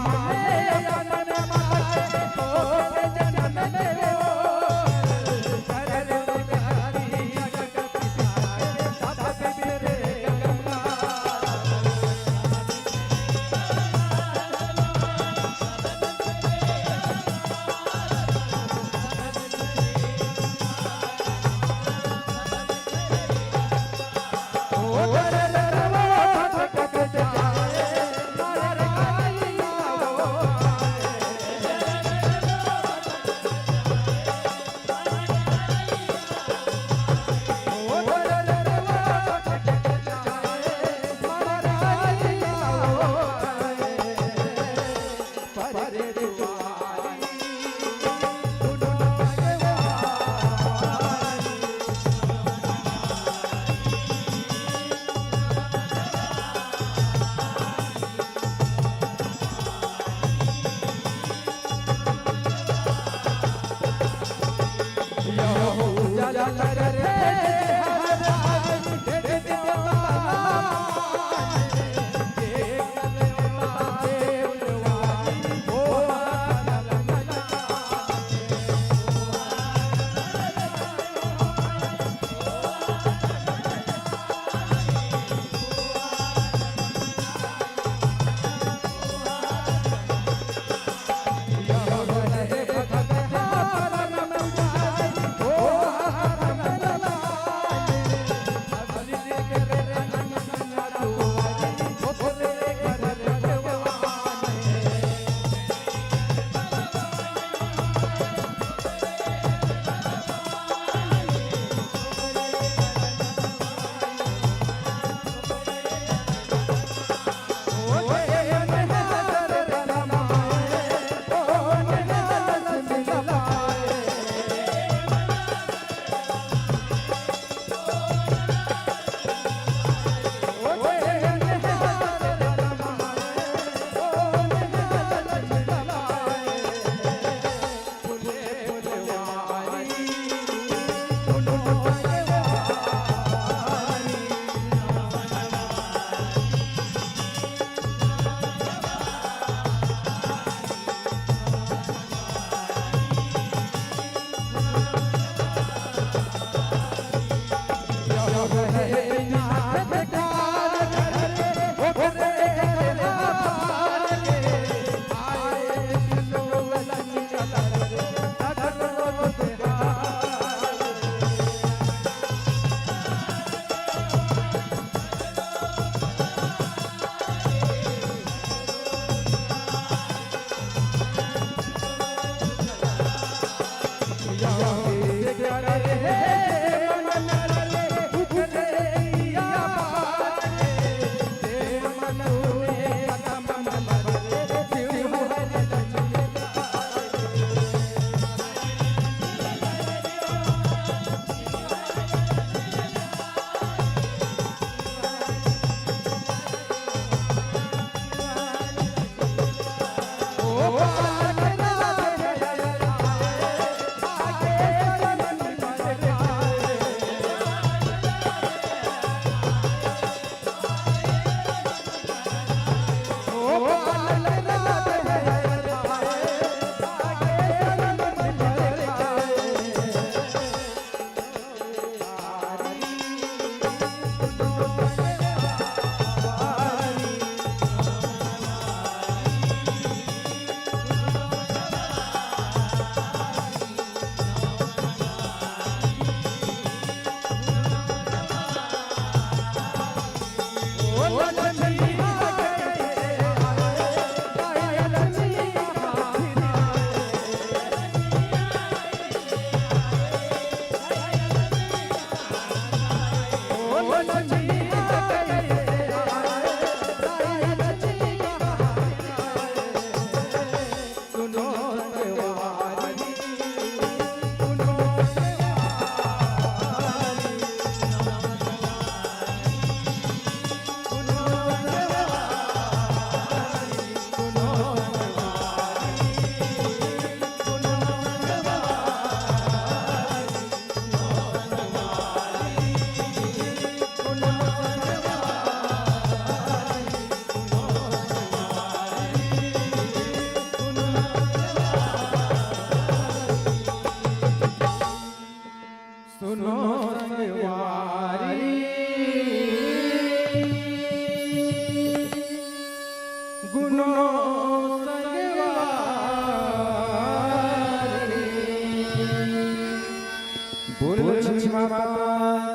बोल लक्ष्मी माता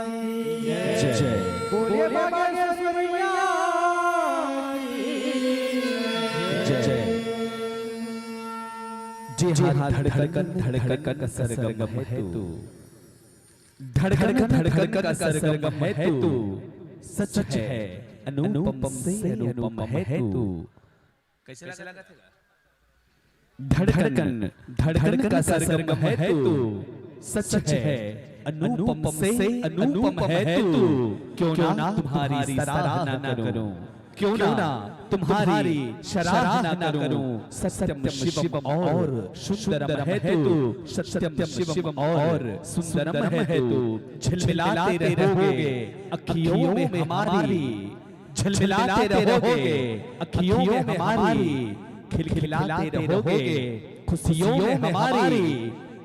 की जय। बोलिए बागेश्वरी मैया की जय। जी हाँ, धड़कन का सरगम है तू, धड़कन का सरगम है तू, सच है अनुपम से अनुपम है तू। कैसे लगा था? धड़कन का सरगम है तू, सच है अनुपम से अनुपम है तू। क्यों ना तुम्हारी सराहना करूं, क्यों ना तुम्हारी सराहना करूं। सत्यम शिवम और सुंदरम है तू, सत्यम शिवम और सुंदरम है तू। झिलमिलाते रहोगे अखियों में हमारी, झिलमिलाते रहोगे अखियों में हमारी, खिलखिलाते रहोगे खुशियों में हमारी।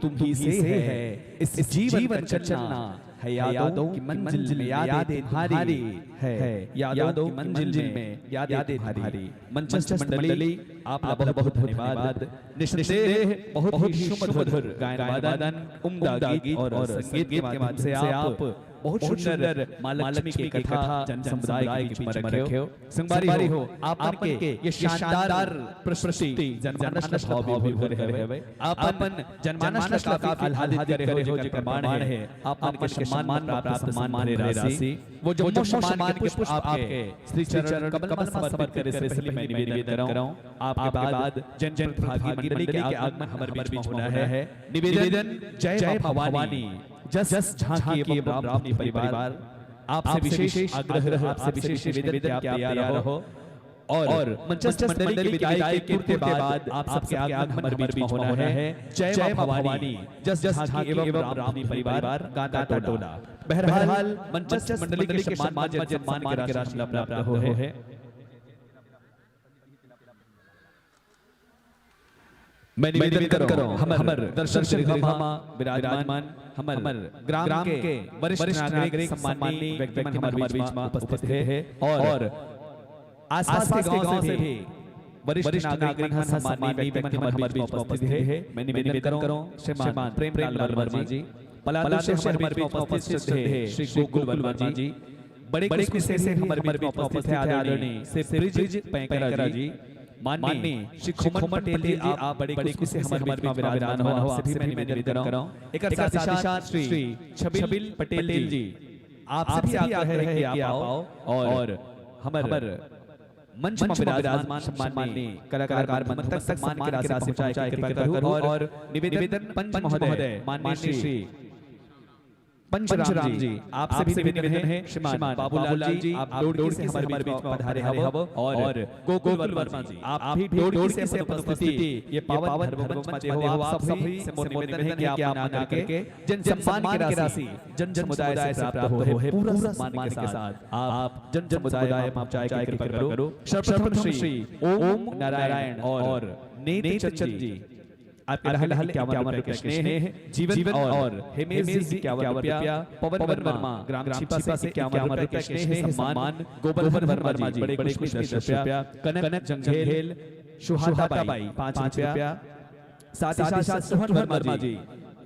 तुम ही से है इस जीवन का चलना, है यादों की मंजिल में यादें तुम्हारी, है यादों की मंजिल में यादें तुम्हारी। मंचस्थ मंडली आपका बहुत बहुत धन्यवाद। निस्संदेह बहुत ही सुमधुर गायन वादन, उम्दा गीत और संगीत के माध्यम से आप बहुत सुंदर मां लक्ष्मी की कथा जन समुदाय के बीच में रखे हो। संगवारी हो आपके ये शानदार प्रस्तुति जनमानस भाव भी भरे हुए। आपन जनमानस का काफी आह्लादित करे हो, जो प्रमाण है आपन के सम्मान प्राप्त सम्मान राशि, वो जो सम्मान के पुष्प आपके श्री चरण कमल में समर्पित करे से पहले मैं निवेदन कराऊं आपके बाद जन भागी मंडली के आगमन हमारे बीच में होना है। निवेदन जय भवानी जस झांकी एवं ब्राह्मणी परिवार, आपसे विशेष आग्रह, आपसे विशेष निवेदन कि आप तैयार रहो और मंचस्थ मंडली की विदाई के बाद आप सबके आगमन हमारे बीच में होना है। जय भवानी जस झांकी एवं ब्राह्मणी परिवार गाता टोला। बहरहाल मंचस्थ मंडली के सम्मान के राशि प्राप्त हो है। मैं निवेदन करो हमर दर्शन श्री धामा विराजमान हमर ग्राम के वरिष्ठ नागरिक सम्मानी व्यक्ति हमारे बीच में उपस्थित है और आसपास के गांव से भी वरिष्ठ नागरिक सम्मानी व्यक्ति हमारे बीच में उपस्थित है। मैं निवेदन करो श्रीमान प्रेमलाल वर्मा जी, पलातू से हमारे बीच में उपस्थित है श्री गोकुल वर्मा जी, बड़े खुशी से हमारे बीच में उपस्थित है आदरणीय श्री ब्रिज पैंकरा जी, माननीय श्री खुमन पटेल जी, आप बड़े खुशी से हमारे बीच में विराजमान हो। आपसे भी मैं निवेदन कर रहा हूं। एक साथ श्री छबिल पटेल जी, आपसे भी आग्रह है कि आप आओ और हमर मंच में विराजमान सम्माननीय कलाकार मंच तक सम्मान की राशि पहुंचाए कृपा करूं। और निवेदन पंच महोदय माननीय श्री पंचराम जी, आपसे भी निवेदन है श्रीमान बाबूलाल जी, आप दौड़ से हमारे बीच में पधारे हो और गोकुल वर्मा जी, आप भी दौड़ से उपस्थिति ये पावन धर्म मंच में हो। आप सभी से मोर निवेदन है कि आप आना करके जन सम्मान की राशि जन समुदाय से प्राप्त हो है पूरा सम्मान के साथ आप जन समुदाय में पहुंचाए कृपा करो। सर्वप्रथम श्री ओम नारायण और नेत्रचंद जी, आपके रहल क्या रुपये स्नेह जीवन और हेमेश जी क्या रुपया, पवन वर्मा ग्राम छिपा से क्या रुपये स्नेह सम्मान, गोवर्धन वर्मा जी बड़े खुश 10 रुपया, कनक जंगेल सुहाता बाई 5 रुपया, साथ ही साथ सोहन वर्मा जी,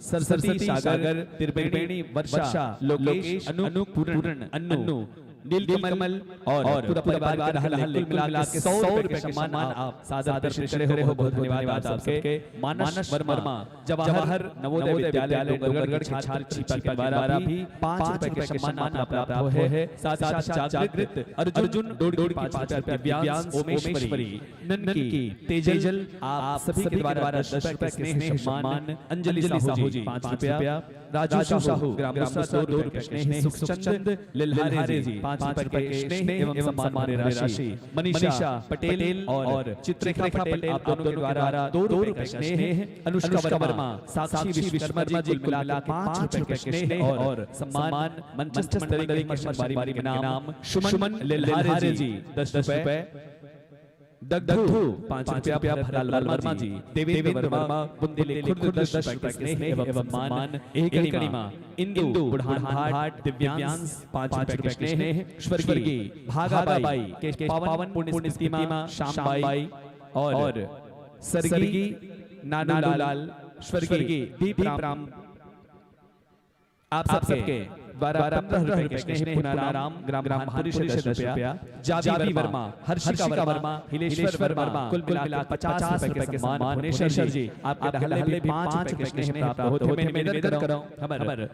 सरस्वती सागर त्रिवेणी वर्षा लोकेश अनु पूर्ण अन्नू नीलकमल और पूरा परिवार का रहल मिला के 100 रुपए सम्मान आप सादर दर्शित करे हो। बहुत धन्यवाद आप सबके। मानस वर्मा जवाहर नवोदय विद्यालय डोंगरगढ़ के छात्र छिपा के द्वारा भी 5 रुपए के सम्मान प्राप्त हो है। साथ साथ जागृत अर्जुन डोड़ 5 रुपए, दिव्यांश ओमेश्वरी ननकी तेजल आप सभी के द्वारा 10 रुपए के स्नेह सम्मान, अंजलि साहू जी 5 रुपया, राजू साहू ग्राम 2 रुपए स्नेह, सुखचंद लिलहारे जी 5 रुपए के स्नेह एवं सम्मान राशि, मनीषा पटेल और चित्रलेखा पटेल आप दोनों के द्वारा 2 रुपए के स्नेह, अनुष्का वर्मा साक्षी विश्वकर्मा जी मिला के 5 रुपए के स्नेह और सम्मान, मंचस्थ मंडली की बारी के नाम सुमन लिलहारे जी 10 रुपए, दग्धु 5 रुपया, भरलाल वर्मा जी, देवेंद्र वर्मा बुंदेली खुर्द 10 रुपए स्नेह एवं सम्मान, एक कणिमा इंदु बुढ़ान घाट दिव्यांश 5 रुपए स्नेह, स्वर्गीय भागाबाई के पावन पुण्य तिथि में शामबाई और सर्गी नानूलाल स्वर्गीय दीपराम आप सबके 12-15 रुपए के स्नेह पुनाराम ग्राम भानपुरी से 10 रुपया, जावी वर्मा, हर्षिका वर्मा, हिलेश्वर वर्मा, कुल मिला 50 रुपए के सम्मान। भुवनेश्वर जी आपके हल्ले भी 5 रुपए के स्नेह प्राप्त होते हैं। मैं निवेदन करो हमर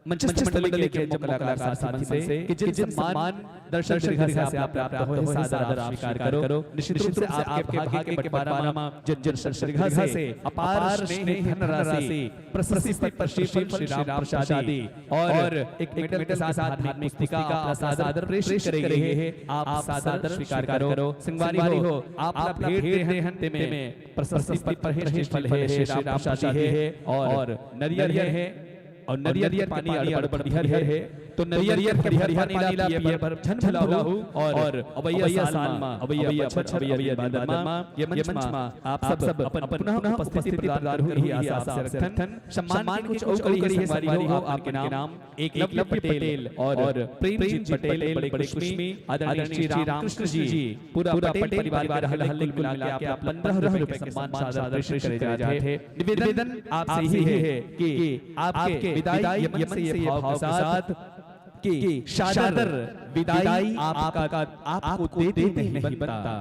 मंचस्थ मंडली के जो कलाकार साथी से कि जिन सम्मान दर्शक दीर्घा से आप प्राप्त हो सादर आप स्वीकार करो। निश्चित रूप से आपके भाग्य के बटवारा जिन दर्शक दीर्घा से अपार स्नेह धनराशि प्रशस्ति प्रशिक्षण श्री राम प्रसादी और एक मेडल के साथ धार्मिक पुस्तिका आप सादर प्रेषित करेंगे हैं। आप सादर स्वीकार करो। संगवारी हो आप भेंट देहन में प्रशस्ति प्रशिक्षण है श्री राम प्रसादी है और नरियर है और नरियर पानी अड़बड़ हरिहर है तो नरियर हरिहर पानी ला पिए पर झन भलाहु और अवैया सालमा अवैया बछर अवैया बादमा ये मंच मा आप सब अपन पुनः उपस्थिति प्रदान हो रही आशा से रखन सम्मान कुछ और करी है सवारी हो आपके नाम एकलव्य पटेल और प्रेमजीत पटेल बड़े खुशी आदरणीय श्री रामकृष्ण जी पूरा पटेल परिवार हल्ले मिला के आप 15 रुपए सम्मान सादर प्रेषित करे जा रहे थे। निवेदन आपसे ही है कि आपके विदाई यमन से ये भाव के साथ कि शादर विदाई आपको देते नहीं बनता।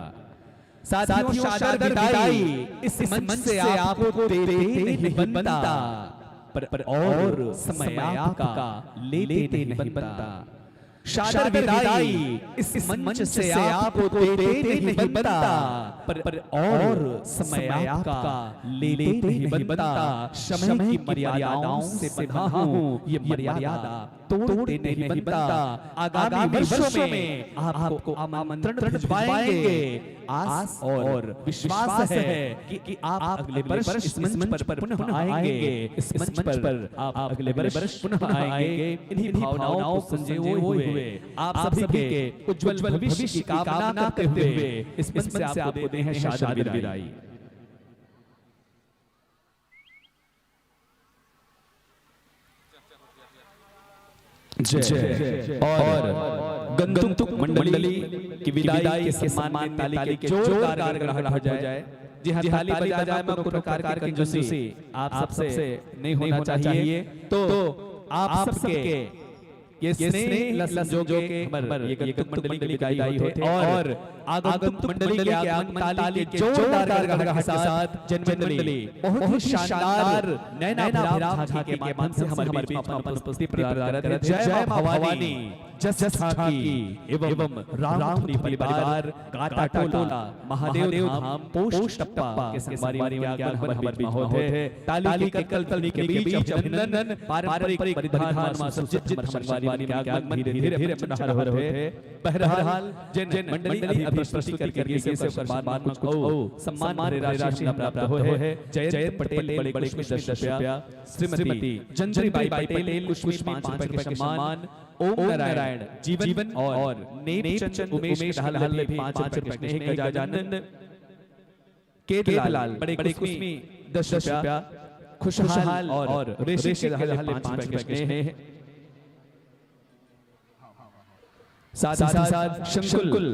साथियों शादर विदाई इस मंच से आपको देते नहीं बनता पर और समय आपका लेते नहीं बनता। शादर विदाई इस मंच से आपको देते नहीं बनता पर और समय आपका लेते नहीं बनता। समय की मर्यादाओं से बंधा हूँ ये मर्यादा तोड़ते नहीं बनता। आगामी वर्षों में आपको आमंत्रण भिजवाएंगे। आस और विश्वास है कि आप अगले वर्ष इस मंच पर पुनः आएंगे। इस मंच पर आप अगले वर्ष पुनः आएंगे। इन्हीं भावनाओं को संजोए हुए आप सभी के उज्जवल भविष्य की कामना करते हुए इस मंच से आपको देते हैं शादर विदाई। और गंतुक मंडली की विदाई के सम्मान में ताली के जोरदार गड़गड़ाहट हो जाए। जी हाँ, ताली बजा जाए में कोई प्रकार की कंजूसी आप सबसे नहीं होना चाहिए। तो आप सबके ये स्नेह लसन जो के ये गंतुक मंडली की विदाई होते और आगंतुक मंडली के आगमन ताली के जोरदार गड़गड़ाहट के साथ जनमंडली बहुत ही शानदार नैना भराव झांकी के माध्यम से हमारे बीच में अपन उपस्थिति प्रदान करते हैं। जय मां भवानी जस झांकी एवं रामधुनी परिवार गाता टोला महादेव धाम पोष्टप्पा के संगवारी में आगमन हमारे बीच में होते हैं। ताली के कलकली के बीच अभिनंदन पारंपरिक परिधान में सज्जित संगवारी में आगमन धीरे धीरे चढ़ हो रहे हैं। बहरहाल जिन मंडली अभी प्रस्तुत करके से सम्मान को सम्मान राशि प्राप्त हो है। जयंत पटेल बड़े खुशी 10 रुपया, श्रीमती जंजरी बाई पटेल खुशी 5 रुपए के सम्मान, ओम नारायण जीवन और नेपचंद उमेश हल्ले भी 5 रुपए के स्नेह का गजानन केतलाल बड़े खुशी 10 रुपया, खुशहाल और रेशे के हल्ले 5 रुपए के स्नेह। साथ शंकुल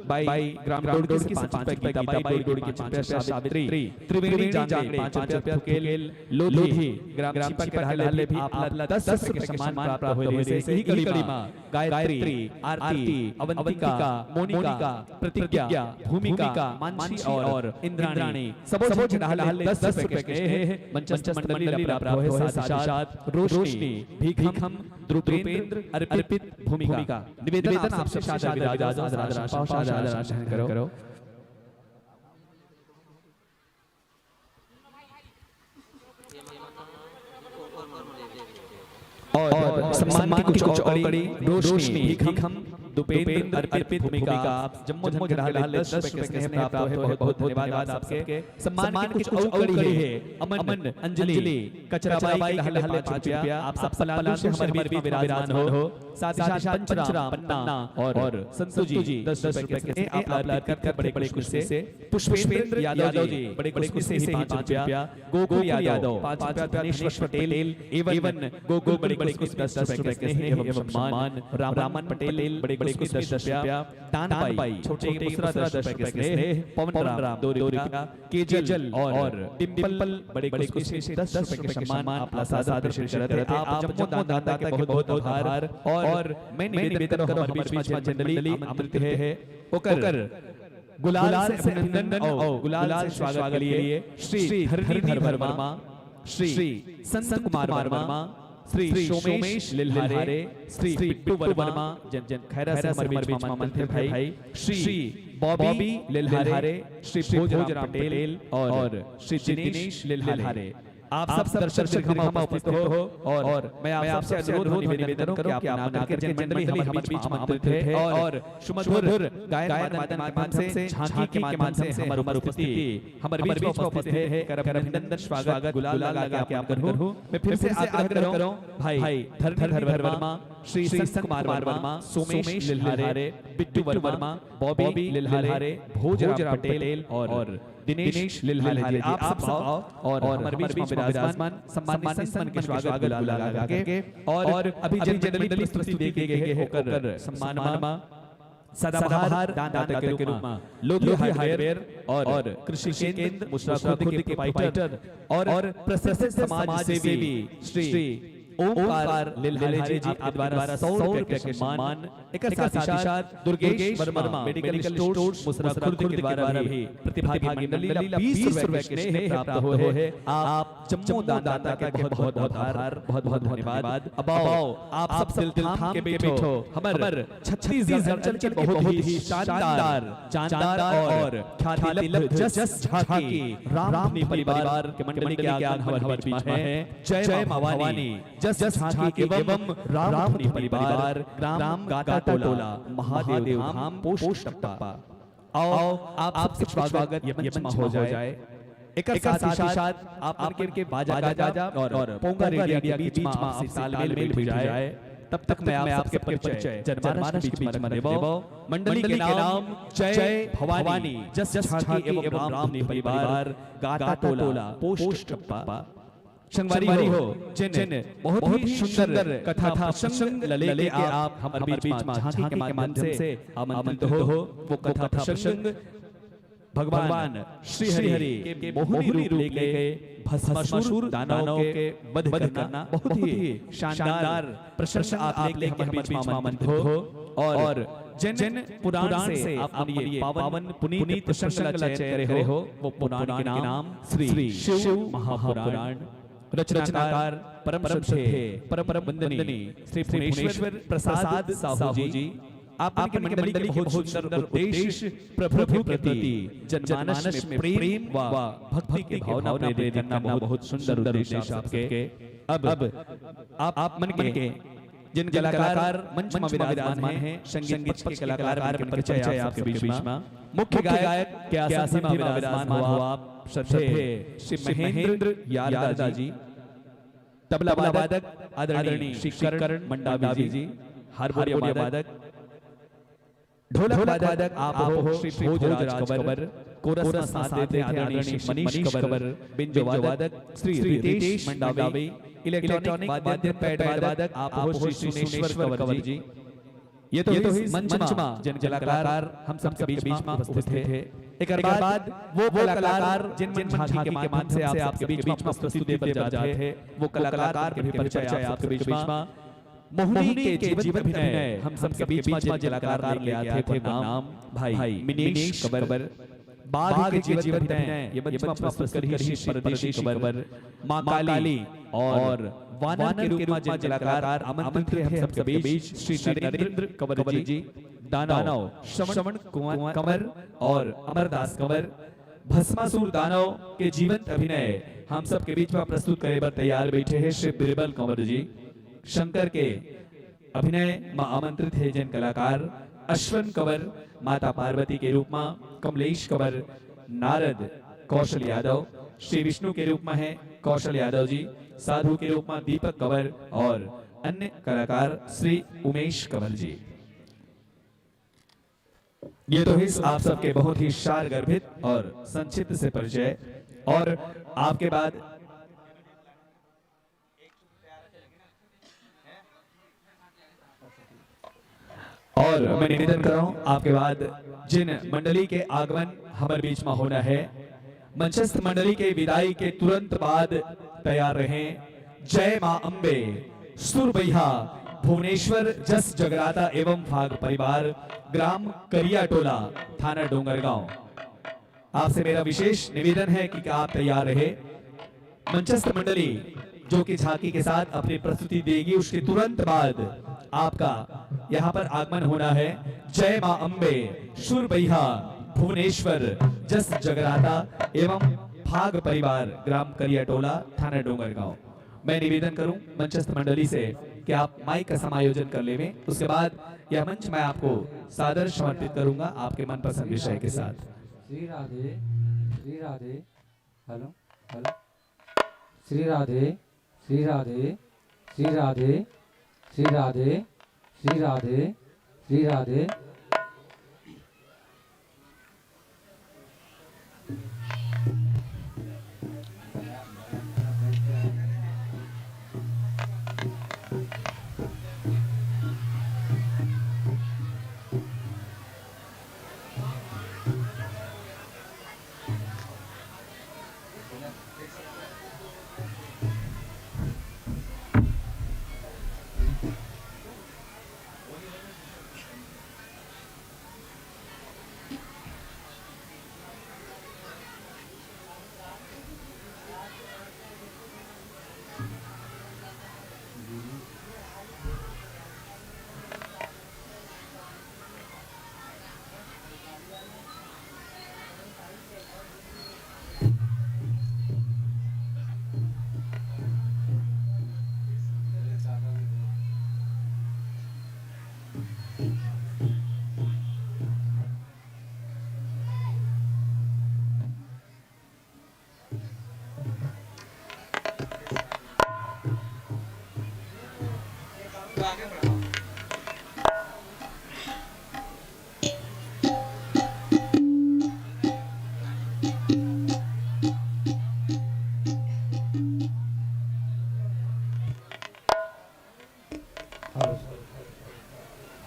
बाई ग्राम डोडगढ़ की 5 रुपए की बाई डोडगढ़ की 5 रुपए सावित्री त्रिवेणी जांगे 5 रुपए केल लोधी ग्राम छिपक के हल्ले भी आप 10 रुपए के सम्मान प्राप्त हो रहे हैं। सही कड़ी मां गायत्री आरती अवंतिका मोनिका प्रतिज्ञा भूमिका मानसी और इंद्राणी सबो हल्ले 10 रुपए के हैं। मंचस्थ मंडली प्राप्त हो है। साथ रोशनी भीखम द्रुपेंद्र अर्पित भूमिका। निवेदन आपसे शादर विदाई करो। और सम्मान की कुछ और कड़ी रोशनी भीखम दुपेंद्र अर्पित भूमिका जम्मू हल्ले 10 रुपए के स्नेह प्राप्त हो है। बहुत धन्यवाद आपके। सम्मान की कुछ और कड़ी है अमन अंजलि कचराबाई हल्ले 5 रुपया आप सब पलालू से हमारे बीच में विराजमान हो। साथ ही साथ पंचराम पन्ना और संतु जी 10 रुपए के स्नेह आप लाभ करके बड़े खुशी से। पुष्पेंद्र यादव जी बड़े खुशी से 5 रुपया, गोकुल यादव 5 रुपया, गणेश पटेल एवं गोकुल बड़े खुशी 10 रुपए के स्नेह एवं सम्मान, रामन पटेल बड़े बड़े को 10 रुपया दान पाई, छोटे की मुस्रा 10 रुपए के स्नेह, पवन राम 2 रुपया, केजल और डिम्पल बड़े को 10 रुपए के सम्मान आप सादर पेश करते हैं। आप जब दाता के बहुत बहुत आभार और मैं निवेदन करो हमारे बीच में मंडली आमंत्रित है ओकर गुलाल से अभिनंदन और गुलाल से स्वागत के लिए श्री धरणीधर वर्मा, श्री संत कुमार वर्मा, श्री सोमेश लिल्हारे, श्री पिट्टू वर्मा, जन खैरा से हमारे बीच में आमंत्रित भाई, श्री बॉबी लिल्हारे, श्री भोजराम पटेल और श्री दिनेश लिल्हारे। आप सब दर्शक हम उपस्थित हो और मैं आपसे अनुरोध निवेदन करूं कि आप नागर जन मंडली हमारे बीच में आमंत्रित है और सुमधुर गायन वादन माध्यम से झांकी के माध्यम से हमारी उपस्थिति हमारे बीच में उपस्थित है। कर अभिनंदन स्वागत गुलाल लगा के आप करूं। मैं फिर से आग्रह करूं भाई धरणीधर वर्मा, श्री संत कुमार वर्मा, सोमेश लिल्हारे, बिट्टू वर्मा, बॉबी लिल्हारे, भोजराम पटेल और दिनेश लिल्हारे, आप सब आओ और हमारे बीच में विराजमान सम्मान के स्वागत गुलाल लगा के और अभी जनरली प्रस्तुति देके गए होकर सम्मान सदाबहार दाता के रूप में लोधी हार्डवेयर और कृषि केंद्र मुस्रा खुर्द के फाइटर और प्रसिद्ध समाज सेवी श्री ओमकार लिल्हारे जी आपके द्वारा 100 रुपए के सम्मान, एक साथ दुर्गेश वर्मा मेडिकल स्टोर्स मुस्रा खुर्द के द्वारा भी प्रतिभागी मंडली 20 रुपए के स्नेह प्राप्त हुए हैं। आप जम्मू दाता का बहुत बहुत आभार, बहुत बहुत धन्यवाद। अब आओ आप सब दिल थाम के बैठो, हमारे छत्तीसगढ़ अंचल के बहुत ही शानदार और ख्याति लब्ध जस झांकी रामनी परिवार के मंडली के आज्ञान हमारे बीच में है। जय मां भवानी जस झांकी एवं रामनी परिवार ग्राम गाता टोला महादेव धाम पोस्ट टप्पा। आओ आप सबसे स्वागत मंच में हो जाए। एक साथ आप उनके बाजा गाजा और पोंगा रेडिया के बीच में आपसी तालमेल हो जाए। तब तक मैं आपके परिचय जनमानस के बीच में देवो। मंडली के नाम जय भवानी जस झांकी एवं रामनी परिवार गाता टोला पोस्ट टप्पा। संगवारी हो जिन बहुत ही सुंदर कथा प्रसंग लेके आप हमारे बीच में झांकी के माध्यम से आमंत्रित हो। वो कथा प्रसंग भगवान श्री हरि के मोहिनी रूप लेके भस्मासुर दानव के वध करना बहुत ही शानदार प्रसंग आप लेके हमारे बीच में आमंत्रित हो। और जिन पुराण से आप ये पावन पुनीत प्रसंग का चयन करे हो वो पुराण के नाम श्री शिव महापुराण। रचनाकार परम श्रद्धेय परम वंदनीय श्री पुनेश्वर प्रसाद साहू जी, आपके मंडली के बहुत सुंदर उद्देश्य प्रभु के प्रति जनमानस में प्रेम व भक्ति की भावना प्रेरित करना बहुत सुंदर उद्देश्य आपके। अब आप मन के जिन कलाकार मंच में विराजमान हैं, संगीत के कलाकार के परिचय आपके बीच में। मुख्य गायक के आसासी में विराजमान हो आप श्रद्धेय श्री महेंद्र यादव जी, तबला वादक आदरणीय श्री करण मंडावी जी, हारमोनियम वादक ढोलक वादक आप हो श्री भोजराज कंवर, कोरस में साथ देते आदरणीय मनीष कंवर, बिंजो वादक श्री रितेश मंडावी, इलेक्ट्रॉनिक वाद्य पैड वादक आप हो श्री सुनेश्वर कंवर जी। ये तो मंच में जिन कलाकार हम सबके बीच में उपस्थित थे। एक बाद वो कलाकार जिन झांकी के माध्यम से आपके बीच में प्रस्तुति देकर जा रहे थे, वो कलाकार के भी परिचय आपके बीच में। मोहिनी के जीवन अभिनय हम सबके बीच में जिन कलाकार ले आए थे वो नाम भाई मिनेश कंवर। बाघ के जीवन अभिनय ये मंच में प्रस्तुत कर ही परदेशी कंवर, मां काली और वानर के रूप में जिन कलाकार आमंत्रित हैं हम सबके बीच श्री नरेंद्र कंवर जी, दानव श्रवण कंवर और अमरदास कंवर। भस्मासुर दानव के जीवंत अभिनय हम सबके बीच में प्रस्तुत करे पर तैयार बैठे हैं श्री बिरबल कंवर जी। शंकर के अभिनय में आमंत्रित है जिन कलाकार अश्वन कंवर माता पार्वती के रूप में, कमलेश कंवर, नारद कौशल यादव, श्री विष्णु के रूप में है कौशल यादव जी, साधु के रूप में दीपक कंवर और अन्य कलाकार श्री उमेश कंवर जी। ये तो इस आप सबके बहुत ही शार गर्भित और संक्षिप्त से परिचय। और आपके बाद और मैं निवेदन कर रहा हूं आपके बाद जिन मंडली के आगमन हमारे बीच में होना है, मंचस्थ मंडली के विदाई के तुरंत बाद तैयार रहें। जय मां अंबे, सुरबैया, भुवनेश्वर, जस जगराता एवं फाग परिवार, ग्राम करियाटोला, थाना डोंगरगांव। आपसे मेरा विशेष निवेदन है कि आप तैयार रहे। मंचस्थ मंडली जो कि झांकी के साथ अपनी प्रस्तुति देगी, उसके तुरंत बाद आपका यहाँ पर आगमन होना है। जय मां अंबे, सुरबैया, भुवनेश्वर, जस जगराता एवं फाग परिवार, ग्राम करियाटोला, थाना डोंगरगांव। मैं निवेदन करूं मंचस्थ मंडली से कि आप माइक का समायोजन कर लेवें। उसके बाद यह मंच मैं आपको सादर समर्पित करूंगा आपके मनपसंद विषय के साथ। Shri Radhe, Shri Radhe, hello hello, Shri Radhe, Shri Radhe, Shri Radhe, Shri Radhe, Shri Radhe, Shri Radhe.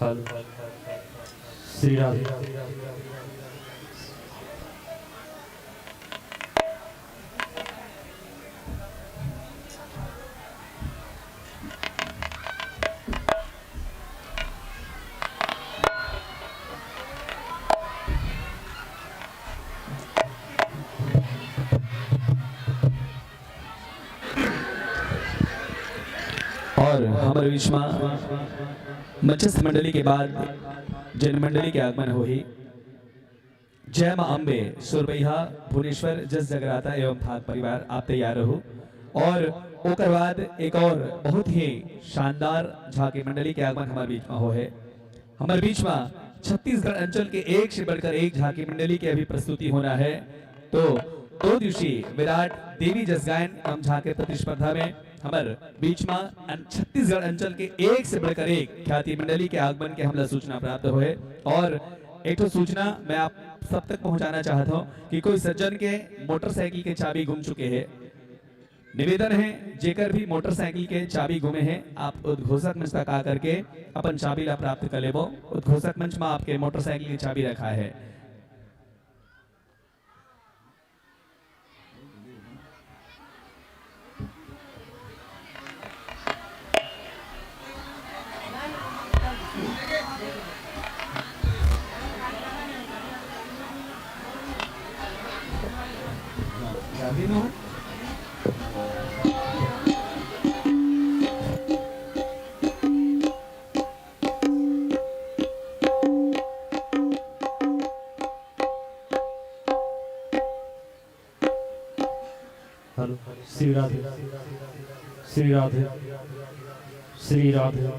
Hello, Shri Radhe, और हमारे बीच में मंचस्थ मंडली के बाद जन मंडली के आगमन हो ही। जय मां अंबे, सुरबैया, भुवनेश्वर, जस जगराता एवं फाग परिवार, आप तैयार रहो। और ओकर बाद एक और बहुत ही शानदार झांकी मंडली के आगमन हमारे बीच में हो है। हमारे बीच में छत्तीसगढ़ अंचल के एक से बढ़कर एक झांकी मंडली की अभी प्रस्तुति होना है। तो 2 दिवसीय विराट देवी जस गायन एवं झांकी प्रतिस्पर्धा में हमारे बीच में छत्तीसगढ़ अंचल के एक से बढ़कर एक ख्याति मंडली के आगमन के हमला सूचना प्राप्त हुए। और एक तो सूचना मैं आप सब तक पहुंचाना चाहता हूं कि कोई सज्जन के मोटरसाइकिल के चाबी गुम चुके हैं। निवेदन है जेकर भी मोटरसाइकिल के चाबी गुमे हैं, आप उद्घोषक मंच तक आकर के अपन चाबी ला प्राप्त कर लेबो। उद्घोषक मंच में आपके मोटरसाइकिल की चाबी रखा है। चाबी में hello, Shri Radhe, Shri Radhe, Shri Radhe,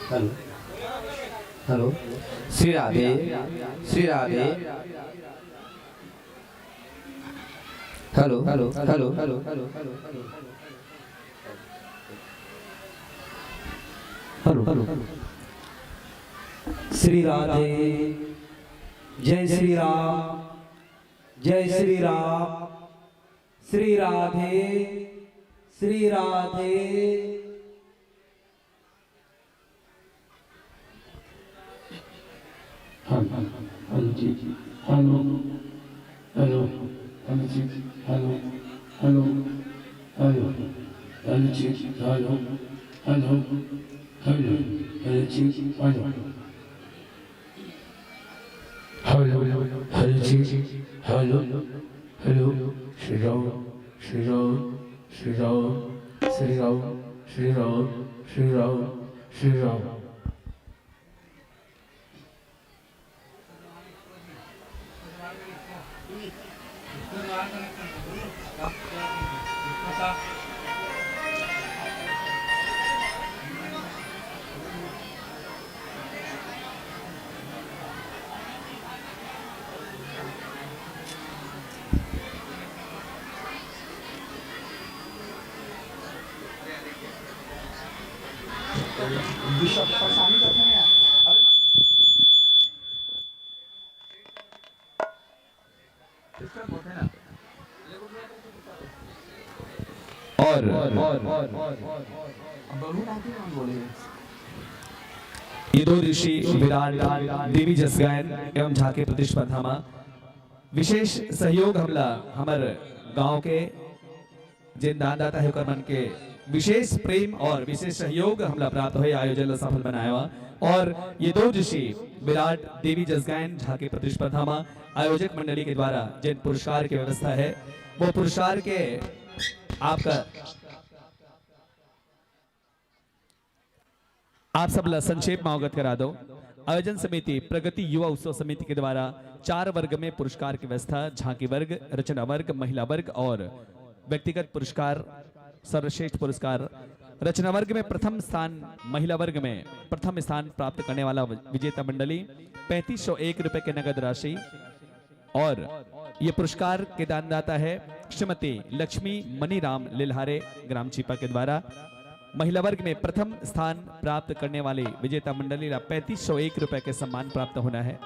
hello hello, Shri Radhe, Shri Radhe, hello hello hello hello hello hello Shri Radhe, जय श्री राम, जय श्री राम, श्री राधे, श्री राधे। हेलो जी, हेलो हेलो हेलो जी, हेलो हेलो हेलो हेलो जी, हेलो हेलो हेलो हेलो जी, हेलो हेलो हेलो जी, हेलो हेलो श्री राम, श्री राम, श्री राम, श्री राम, श्री राम, श्री राम, श्री राम। और ये दो ऋषि विराट देवी जसगायन एवं झाके प्रतिस्पर्धा में विशेष सहयोग हमला हमारे गांव के जिन दानदाता है ओकर मन के विशेष प्रेम और विशेष सहयोग हमला प्राप्त हुए आयोजन ला सफल बनाया हुआ। और ये दो ऋषि विराट देवी जसगायन झाके प्रतिस्पर्धा में आयोजक मंडली के द्वारा जिन पुरस्कार की व्यवस्था है वो पुरस्कार के आपका आप सब ला संक्षेप में अवगत करा दो। आयोजन समिति प्रगति युवा उत्सव समिति के द्वारा 4 वर्ग में पुरस्कार की व्यवस्था, झांकी वर्ग, रचना वर्ग, महिला वर्ग और व्यक्तिगत पुरस्कार। सर्वश्रेष्ठ पुरस्कार रचना वर्ग में प्रथम स्थान, महिला वर्ग में प्रथम स्थान प्राप्त करने वाला विजेता मंडली 3501 रुपए के नगद राशि। और ये पुरस्कार के दानदाता है श्रीमती लक्ष्मी मनीराम लिल्हारे ग्राम चीपा के द्वारा। महिला वर्ग में प्रथम स्थान प्राप्त करने वाली विजेता मंडली 3501 रुपए के सम्मान प्राप्त होना है।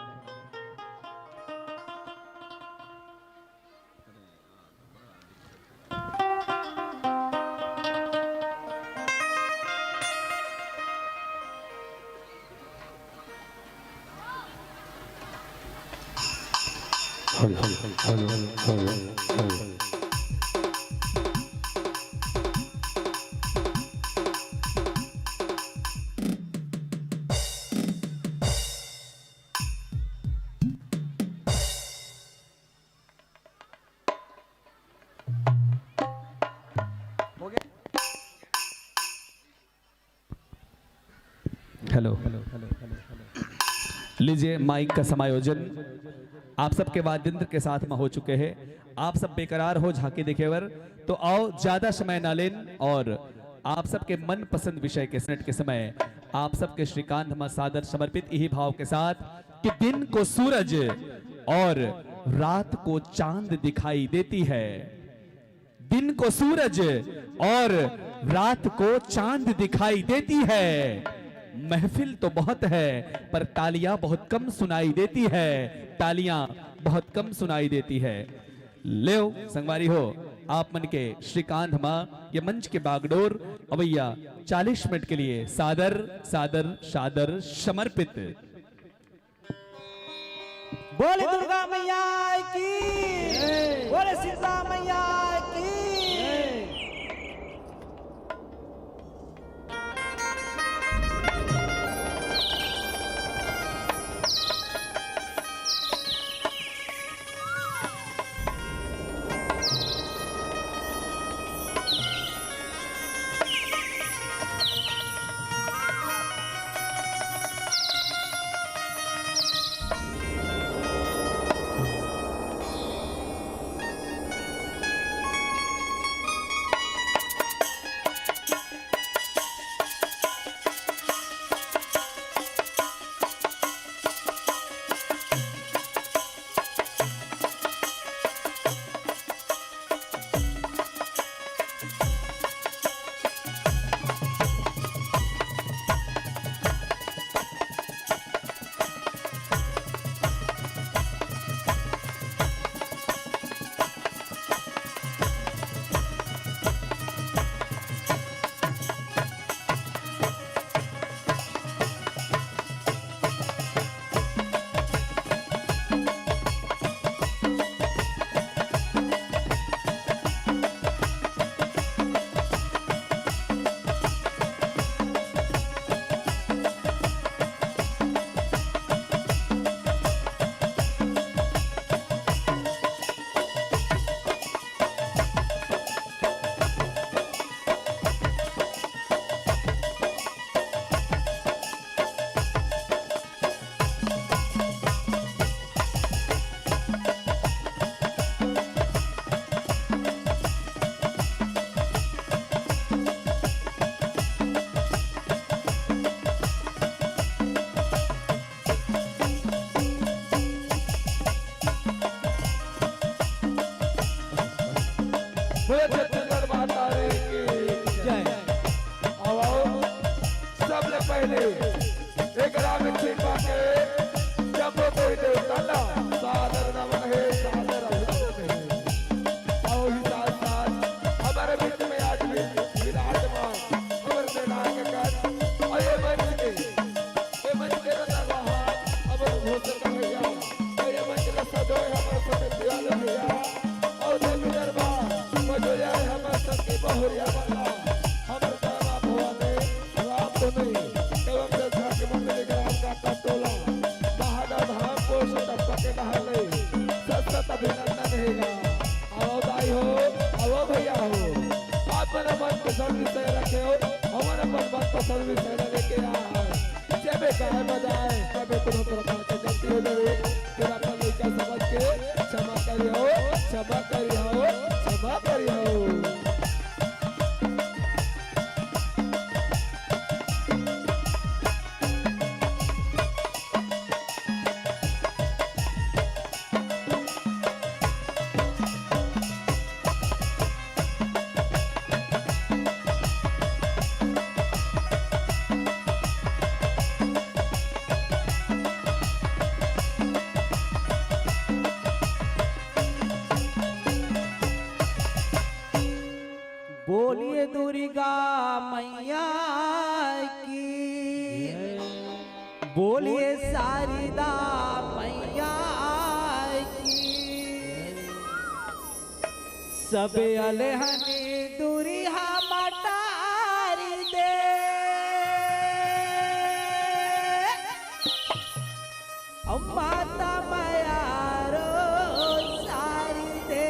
हेलो लीजिए माइक का समायोजन आप सबके वाद्य यंत्र के साथ में हो चुके हैं। आप सब बेकरार हो झांकी देखेवर तो आओ ज्यादा समय ना लें और आप सबके मन पसंद विषय के सेट के समय आप सबके श्रीकांत में सादर समर्पित यही भाव के साथ कि दिन को सूरज और रात को चांद दिखाई देती है। दिन को सूरज और रात को चांद दिखाई देती है। महफिल तो बहुत है पर तालियां बहुत कम सुनाई देती है। तालियां बहुत कम सुनाई देती है। ले संगवारी हो आप मन के श्रीकांत मां ये मंच के बागडोर अवैया 40 मिनट के लिए सादर सादर सादर समर्पित। बोले दुर्गा मैया की, बोले सीता मैया की। पहले एक राम कृपा के जब कोई देवता ना सादर नमन है सादर अभिनंदन है। और ही साथ साथ हमारे बीच में आज भी विराजमान अमर सेना के कर और ये मंच के रता अब घोषण कर भैया और ये मंच का सदोय हमारे समय दिवाले भैया और देवी दरबार मजो जाए हमारे सबकी बहुरिया वाला हमारे दामा भुआ ने राम तो नहीं एवं दशा के मंडली ग्राम का टटोला बहादुर धाम को सतप के नहले सत अभिनंदन रहेगा। आओ दाई हो आओ भैया हो आप मेरा मन पसंद विषय रखे हो हमारा मन पसंद विषय लेके आए जब गाय बजाए तब तुम प्रकार के गलती हो जाए तेरा पर लड़का समझ के क्षमा करियो क्षमा करियो क्षमा करियो। बोलिए दुर्गा मैया की, बोलिए शारदा मैया की, सब अलहनी दुरिहा मटारी दे, माता मैया रो सारी दे,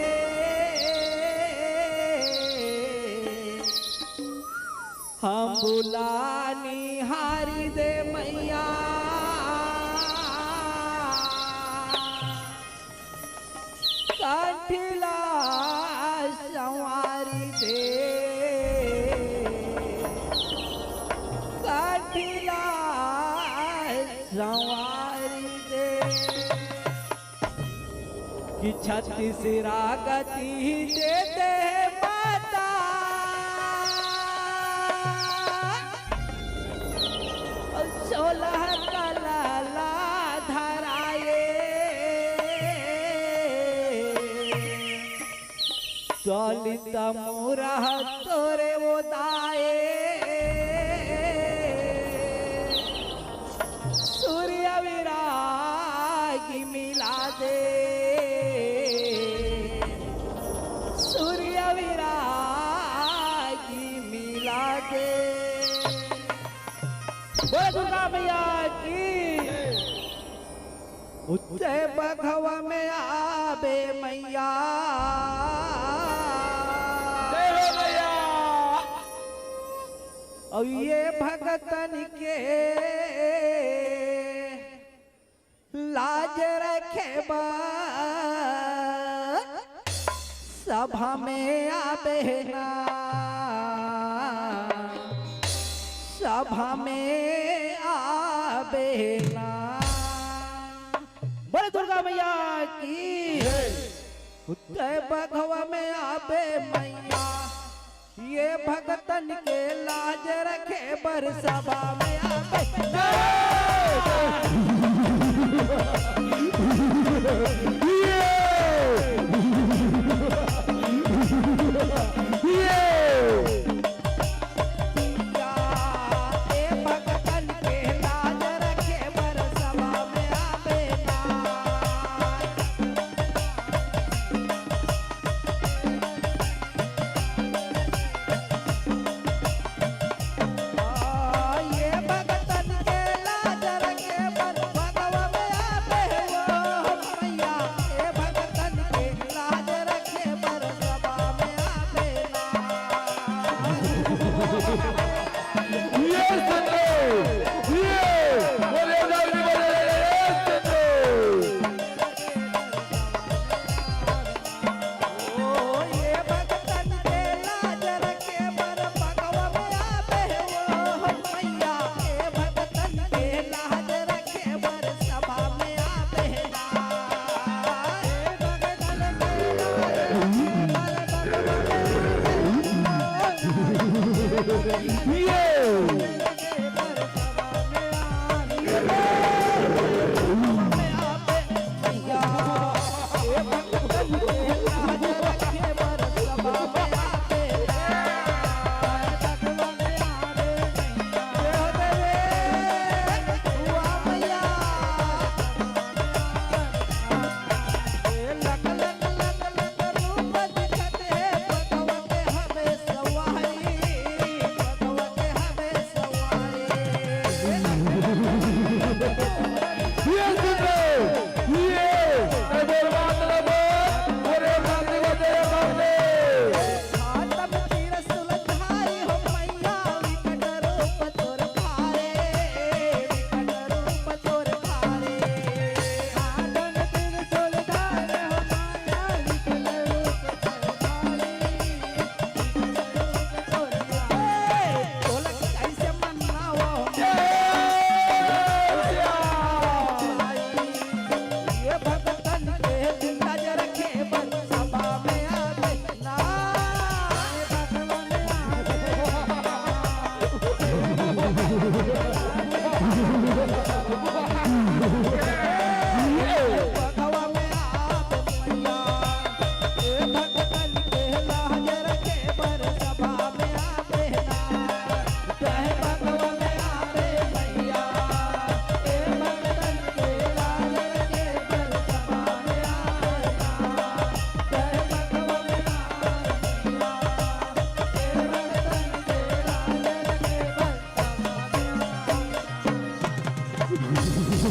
हम बुलानी हारी दे मैया, काठिला संवारी दे, काठिला संवारी दे, कि छत्तीस गति देते माता, सोलह कलाला धराए, दलित मुरह तोरे वो दाए, सूर्य विरागी मिला दे, सूर्य विरागी मिला दे। बोल दुर्गा मैया की, उत्ते बघवा में आबे मैया, जय हो मैया। और ये भगतन के लाज रखे बा, सभा में आबे ना, सभा में आबे ना। बोले दुर्गा मैया की, उत्तर बघवा में आबे मैया, ये भगतन के लाज रखे बर सभा में आबे ना। ये भगतन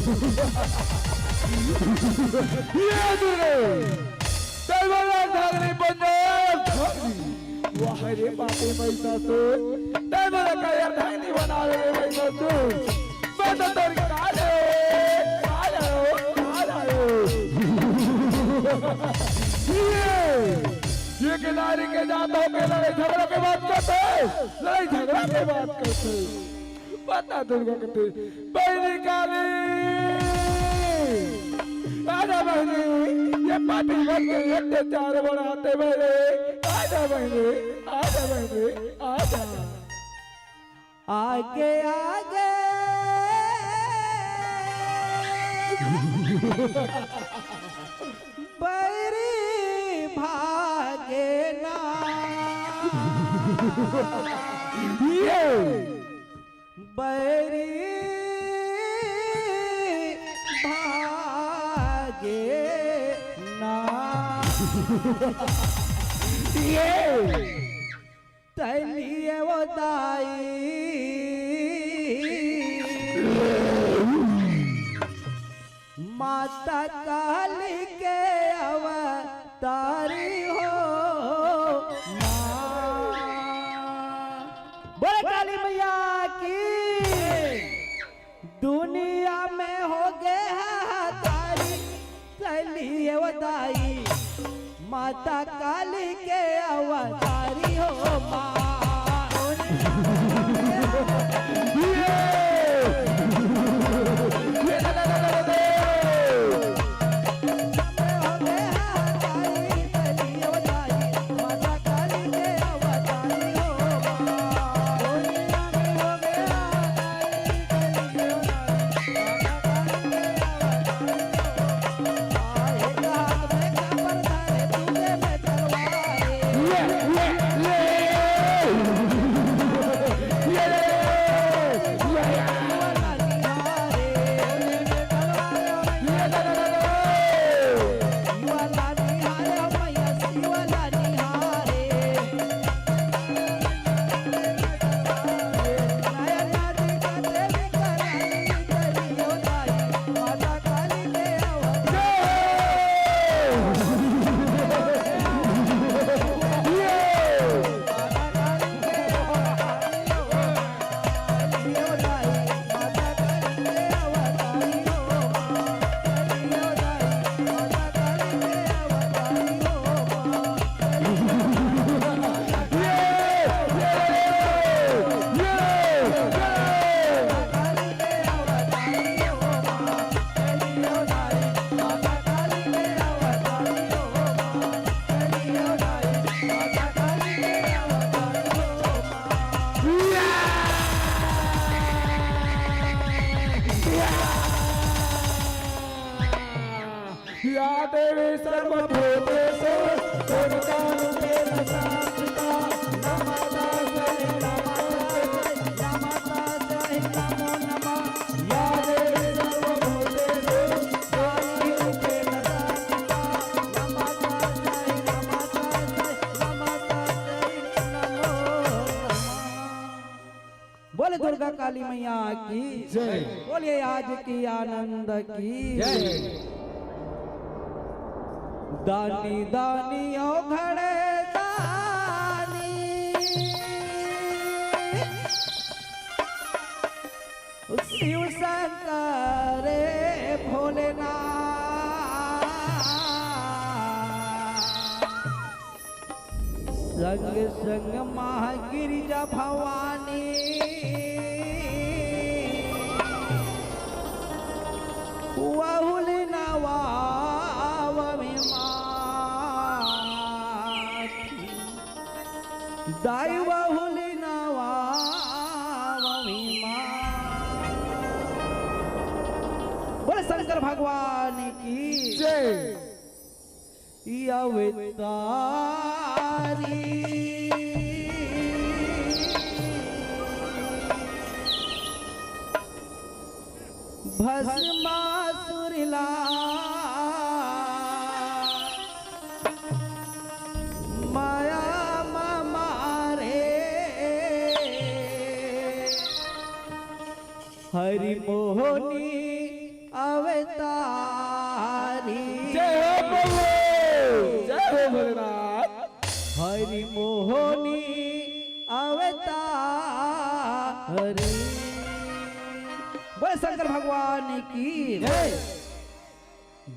ये दुर्गे दरबार धागनी पंजाब वाह रे बापे पैसा तो दरबार का यार धागनी बना ले पैसा तो बता तो काले ये किनारे के जाता हो के लड़ाई झगड़ा के बात करते लड़ाई झगड़ा के बात करते बता दुर्गा कहते बहनी काली आजा बहनी ये पार्टी बन के अत्याचार बढ़ाते बहने आजा बहनी आजा बहनी आजा आगे आगे बैरी भागे ना बैरी भागे ना तलिए वो दाई माता काली के अवतारी हो बोले काली मैया की दुनिया में हो गए हाथारी चलिए वदाई माता काली के अवतारी हो माँ बोले दुर्गा काली मैया की जय। बोलिए आज की आनंद की जय। दानी दानी ओ घड़े दानी शिव शंकर भोलेनाथ संग संग माँ गिरिजा भवानी वहुल नवाव दाई वहुल नवाव बोले शंकर भगवान की जय। अवतारी भस्मासुरला माया मारे हरि मोहनी अवतारी जय हो प्रभु, जय हो भोलेनाथ। हरि मोहनी अवतारी। बोल शंकर भगवान की जय।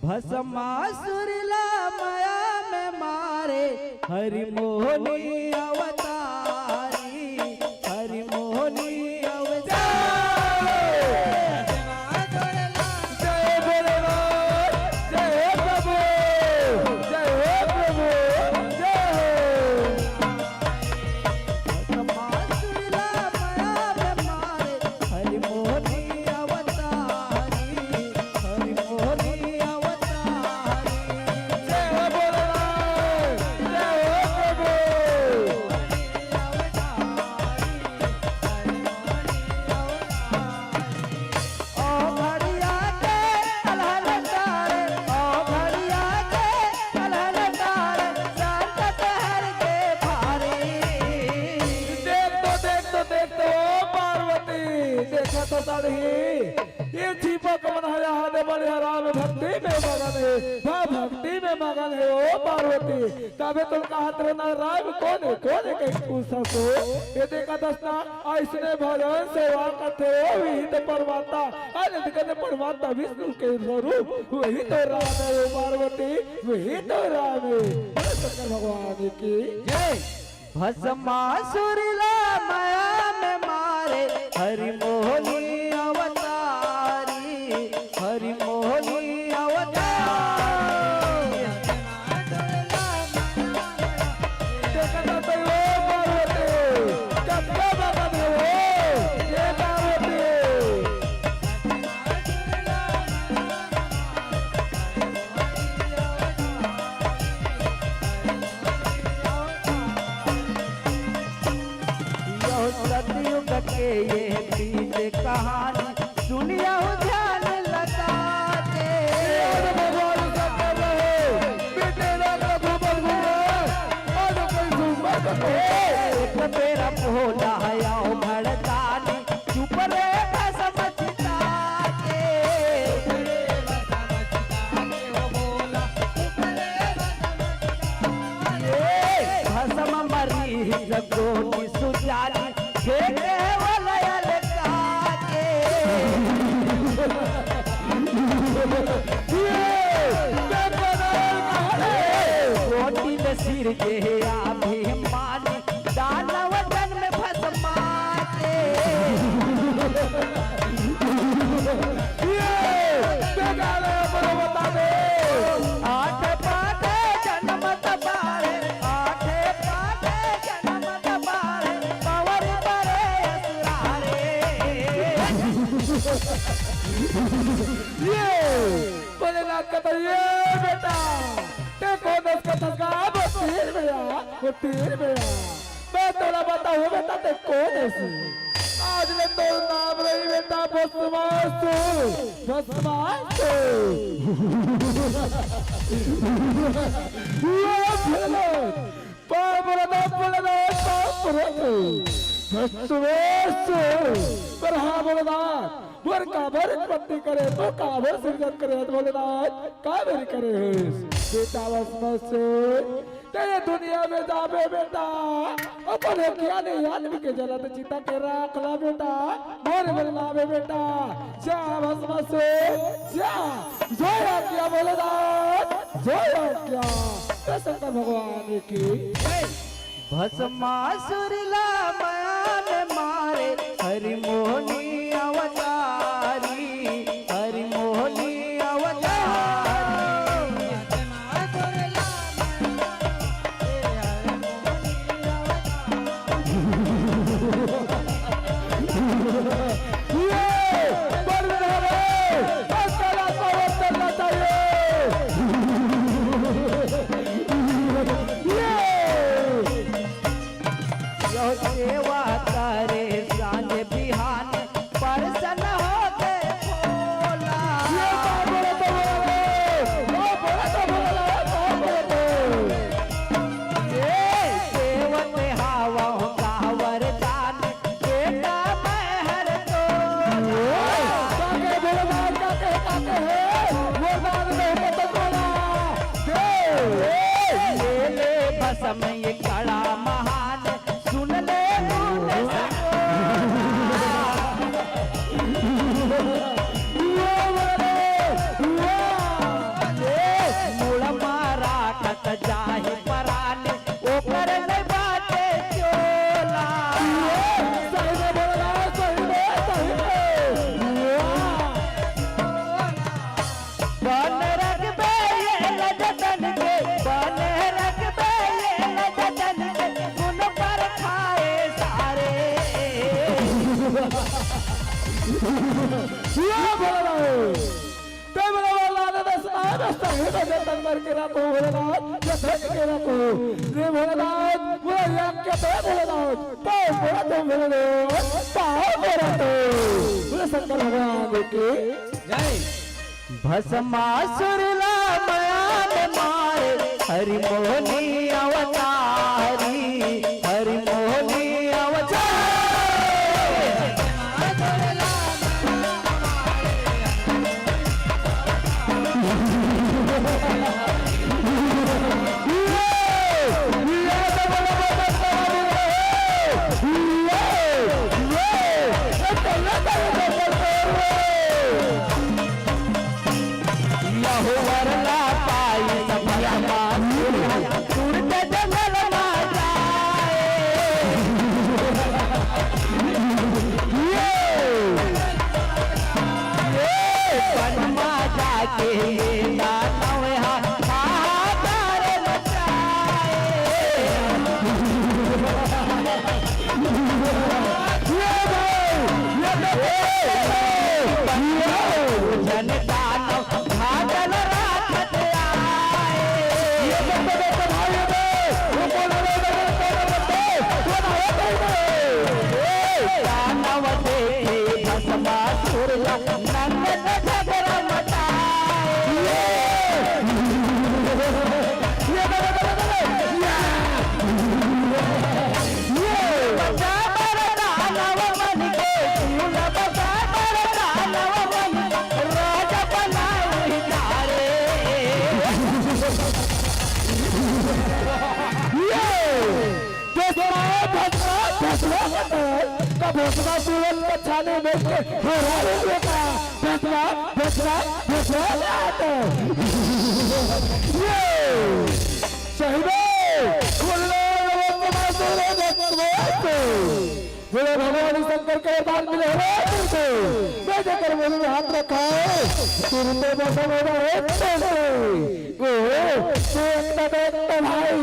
भस्मासुर ला माया में मारे हरि मोहनी अवतारी। हरि मोहनी ये दीपक मनाया हाथे बड़े राम भक्ति में मगन है, हाँ भक्ति में मगन है ओ पार्वती। तबे तुम कहा ना राम कौन है कहीं पूछा तो ये देखा दसना ऐसने भजन सेवा करते हो वही तो परमात्मा अनंत करने परमात्मा विष्णु के स्वरूप वही तो राम है ओ पार्वती, वही तो राम है। शंकर भगवान की जय। भस्मासुर ला माया में मारे हरि मोहनी अवतारी। हरि मोहनी अवतारी। देखा जाता है वो पार्वती कब कब आकर हो ये पार्वती। सतयुग के ये पीछे कहानी सुनिया हो ध्यान लगा के। मेरा भोला आओ भड़कानी चुप रे समझता के। भस्म मरी जगोनी सुजानी घेरे वलयल काके। कोटि में सिर के अभिमानी दानव जन में भस्माते। आठ पाटे जन्म तबारे, आठ पाटे जन्म तबारे, पवर बरे असुरारे। ये भोलेनाथ का तो ये बेटा देखो दस का धक्का वो तीर में मैं थोड़ा बताऊँ बेटा ते कौन है सी आज ले तो नाम रही बेटा भस्मासु ये भोलेनाथ भस्मासु पर हाँ भोलेनाथ वर काबर उत्पत्ति करे तो काबर सृजन करे भोलेनाथ काबर करे बेटा भस्मासु तेरे दुनिया में जाबे बेटा अपने क्या नहीं आदमी के जलत चिता के राख ला बेटा मोर बदलावे बेटा जा भस्मासु जा जोया क्या भोलेनाथ जोया क्या शंकर भगवान की भस्मासुर ला माया में मारे हरि मोहनी अवतारी। हरि मोहनी अवतारी। ये बल रहे असला पवन चलना चाहिए। सेवा करे सांझ बिहान बस में ये कड़ा महान सुन ले तूने मूल मारा कत जाहि पराने ओकर ले बाटे चोला बन रखबे ये लजतन के बन रखबे ये लजतन के गुन पर खाए सारे भस्मासुर ला मयान मारे हरि मोहनी अवतारी हरि मोहनी बोले भगवान शंकर के बाल मिले कर बोले हाथ रखा तुरंत मौसम होगा भाई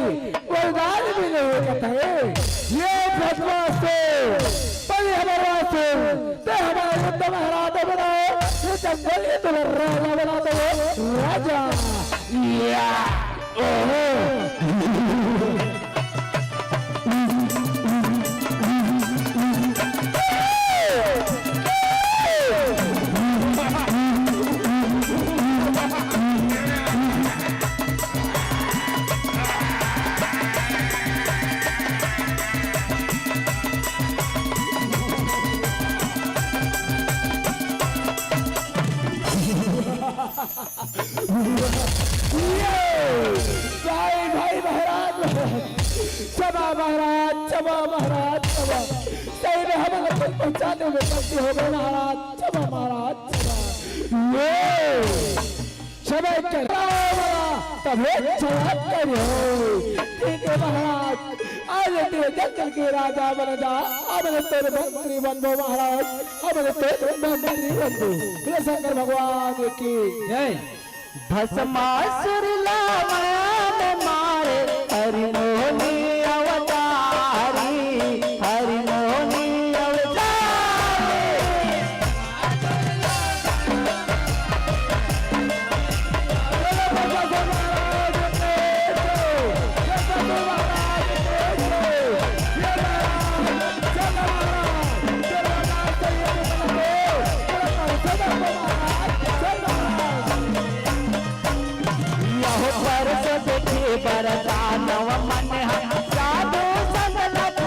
कोई गाल भी नहीं कहता है ये फतवा से पहले हमारा से हमारे युद्ध में हरा दो बनाओ ये जंगल ये तो राजा बना दो राजा या ओहो भाई महाराज चबा महाराज चबा महाराज चबा सही में हम लोग पहचाने में गलती हो गई महाराज चबा महाराज ये चबा तबे जवाब करो ठीक है महाराज आज तेरे जंगल के राजा बन जा अब तेरे मंत्री बन दो महाराज अब तेरे मंत्री बन दो शंकर भगवान की जय भस्मासुर ला मयान मारे हरि मोहनी अवतारी हरि मोहनी बरदानव मन साधु संग न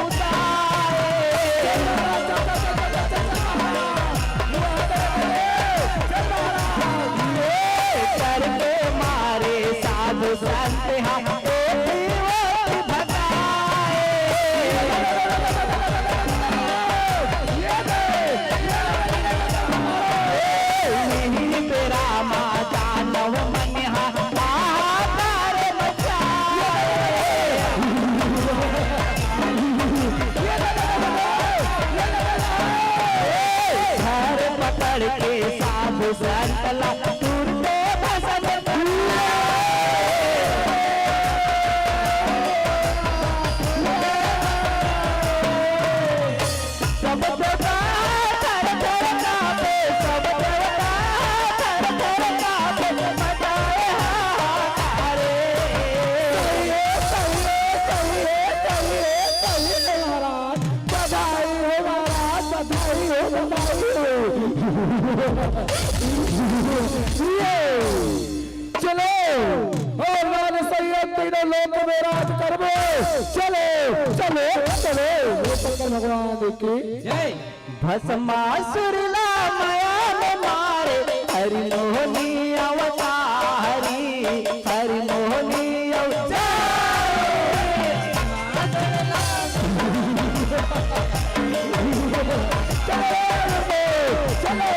करके मारे साधु संत हम भगवान लड़के साधु संतला टूटते भसम सब देवता थर थर कांपे, सब देवता थर थर कांपे, मचाए हाहाकारे। महाराज बधाई हो महाराज, बधाई हो, बधाई हो। चलो और मान सैयद तीनों लोक में राज करबो। चलो चलो चलो शंकर भगवान की जय। भस्मासुर ला माया में मारे, हरि मोहनी अवतारी, हरि मोहनी अवतारी। चलो चलो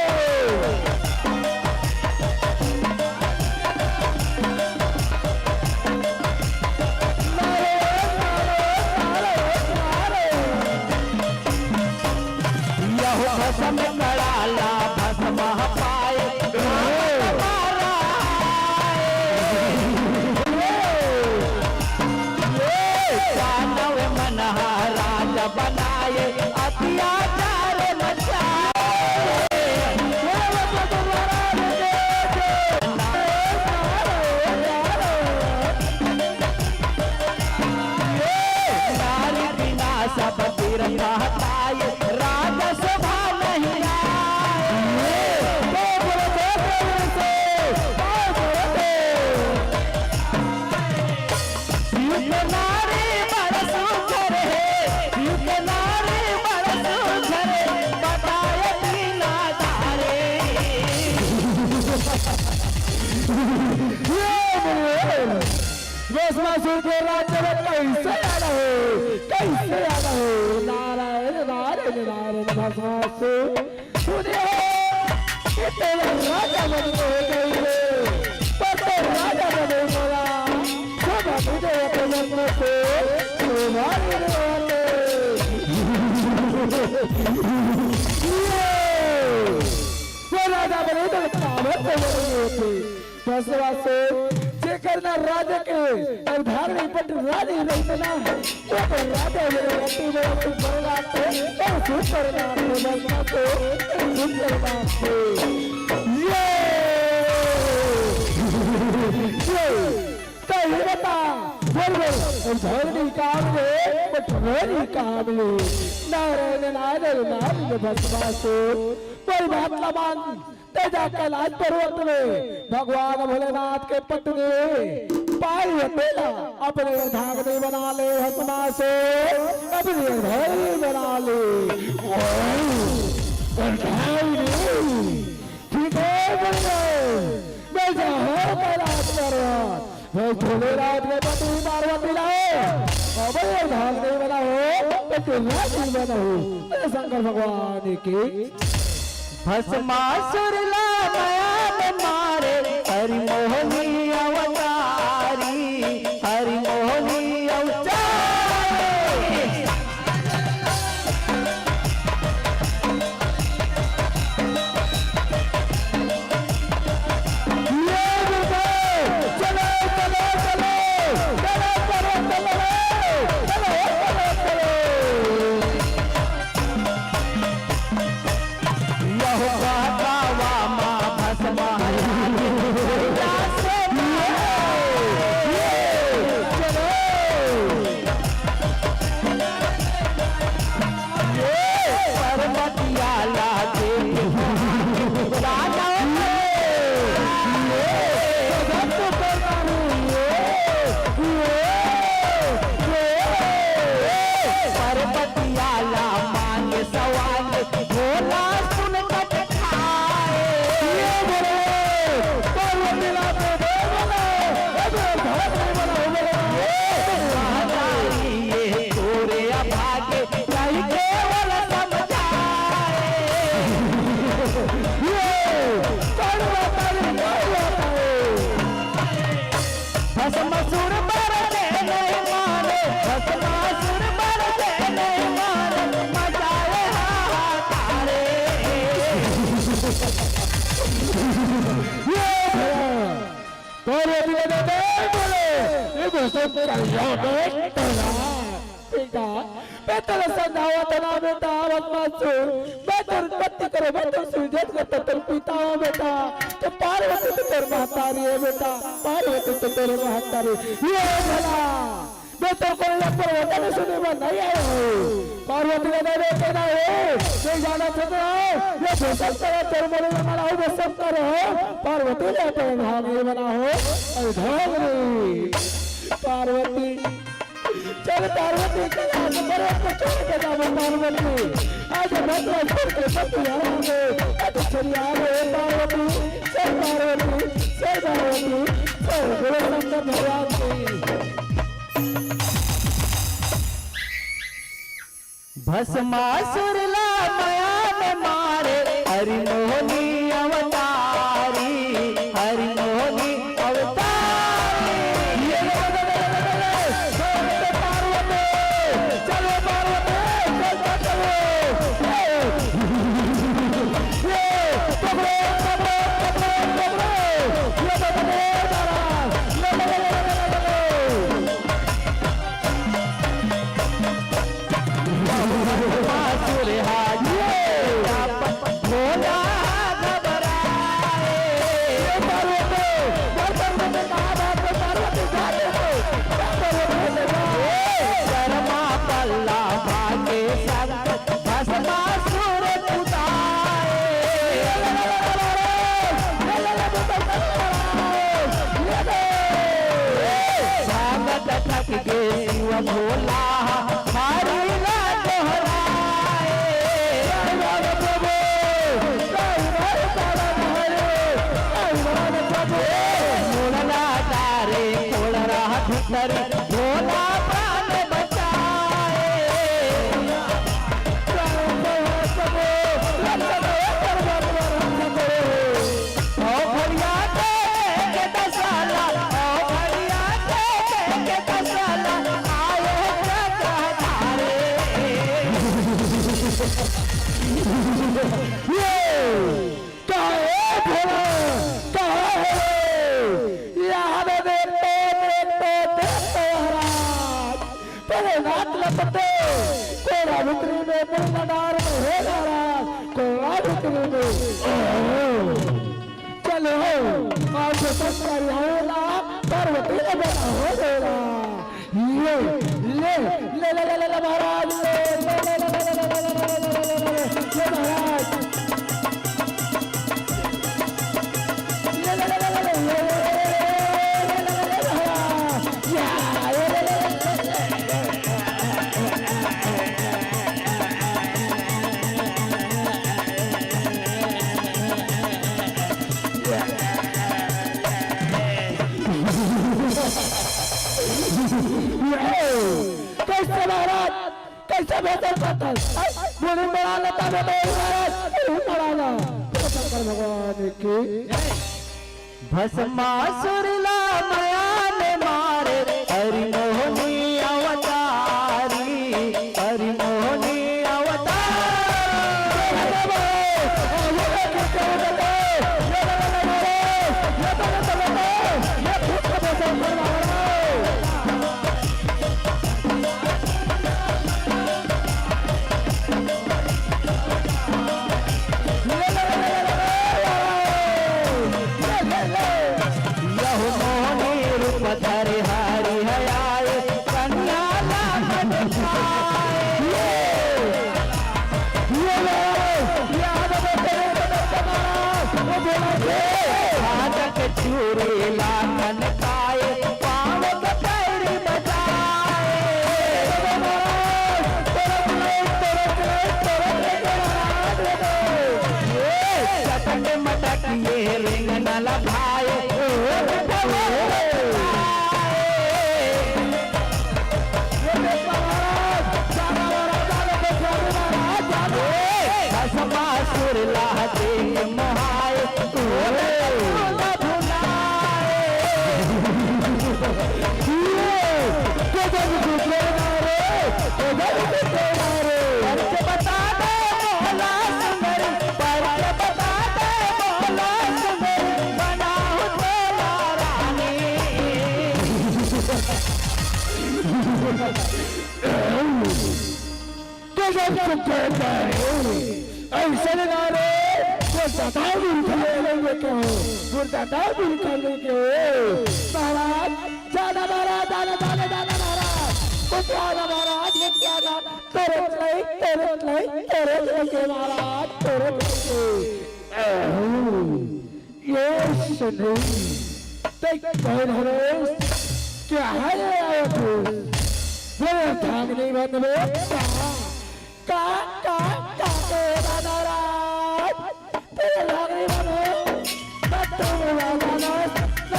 भस्म कड़ाला भस्म पाए दानव मनहा राज बनाए, अत्याचार नारी बिना सब तीर्थ हटाए, राजसभा नहीं नारी बड़ सुखर है, नारी बड़ सुखर बताए बिना धारे। भस्मासुर के राज्य में कैसे आना हो, कैसे आना हो। नारायण नारायण नारायण भस्मासुर सुने हो तेरा राजा बन हो गई है, पर तो राजा बने बोला सब मुझे अपने जन्म से तुम्हारे वाले। वो राजा बने तो कामत होते भस्मासुर करना राजा के अवधार नहीं पट रानी नहीं बना, वो तो राजा मेरे रत्ती में अपनी बरना थे और सुन करना थे बरना थे सुन करना थे। ये तो ये बता बोल बोल धरनी काम ले धरनी काम ले नारायण नारायण नारायण भस्मासुर कोई बात न मान तेजा कैलाश पर्वत में भगवान भोलेनाथ के पत्नी पाई बेला अपने धागनी बना ले, भस्मासुर अपनी घोड़ी बना ले। ठीक है मैं जाओ कैलाश पर्वत भोलेनाथ के पत्नी पार्वती लाओ, अपने धागनी बनाओ, राजी बनाओ। शंकर भगवान की भस्मासुर ला माया में मारे, हरि मोहनी अवतारी, हरि मोहनी अवतारी। चलो चलो चलो चलो चलो चलो चलो चलो यहोवा का वामा भस्मा पार्वती ने नहीं बोले ये सब कर जाओ बेटा मैं तेरा समझावा था ना बेटा बदमाशों मैं तेरी पत्नी करो मैं तेरी सुजत करता तेरे पिता हूँ बेटा तो पार्वती तो तेरे महतारी है बेटा पार्वती तो तेरे महतारी ये भला मैं तो कोई लपड़ होता नहीं सुने में नहीं आया हूँ पार्वती का नहीं देखे ना हो नहीं जाना चाहते हो ये बेसब करो तेरे मोरे में मना हो बेसब करो पार्वती ने तेरे भागी बना हो और धोगरी पार्वती चल पार्वती के आज बड़े को छोड़ के जाओ पार्वती आज मतलब छोड़ के सब यहाँ गए आज छरिया गए पार्वती चल पार्वती चल गुरु शंकर भगवान की भस्मासुर ला माया में मारे हरि मोहनी अवतारी हरि मोहनी अवतारी चलो पार्वती चलो भोला हरि ला दोहराए मोला तारे कोलरा भीतर भोला प्राण बचाए ओ भैया के दसाला ओ भैया के दसाला चलो आज संस्कार होला पार्वती ने बना हो गया ये ले ले ले ले ले महाराज ले ले ले ले ले महाराज ले ले ले ले कैसे महाराज कैसे बेहतर पता बोले बड़ा लता महाराज बड़ा भगवान की भस्मासुर ला माया में मारे हरि मोहनी अवतारी हरि मोहनी हरि हरि हयाए कन्या लामन खाए चूरे लाखन खाए पाव पैर बजाए चटक मटक ये रिंग न लभाए भस्मासुर लाते मोहाए बता दे मोहला सुंदरी बता दे गजब सुख है ऐसे लगा रे वो ज्यादा दूर खेलेंगे क्यों वो ज्यादा दूर खेलेंगे क्यों महाराज ज्यादा महाराज दाना दाना दाना महाराज कुछ ज्यादा महाराज ये क्या ना तेरे लगे महाराज तेरे ये सुनो देख कौन है क्या है ये मेरे धाम नहीं बंद में का तेरा नाराज तेरे लागे बनो बत्तो वाला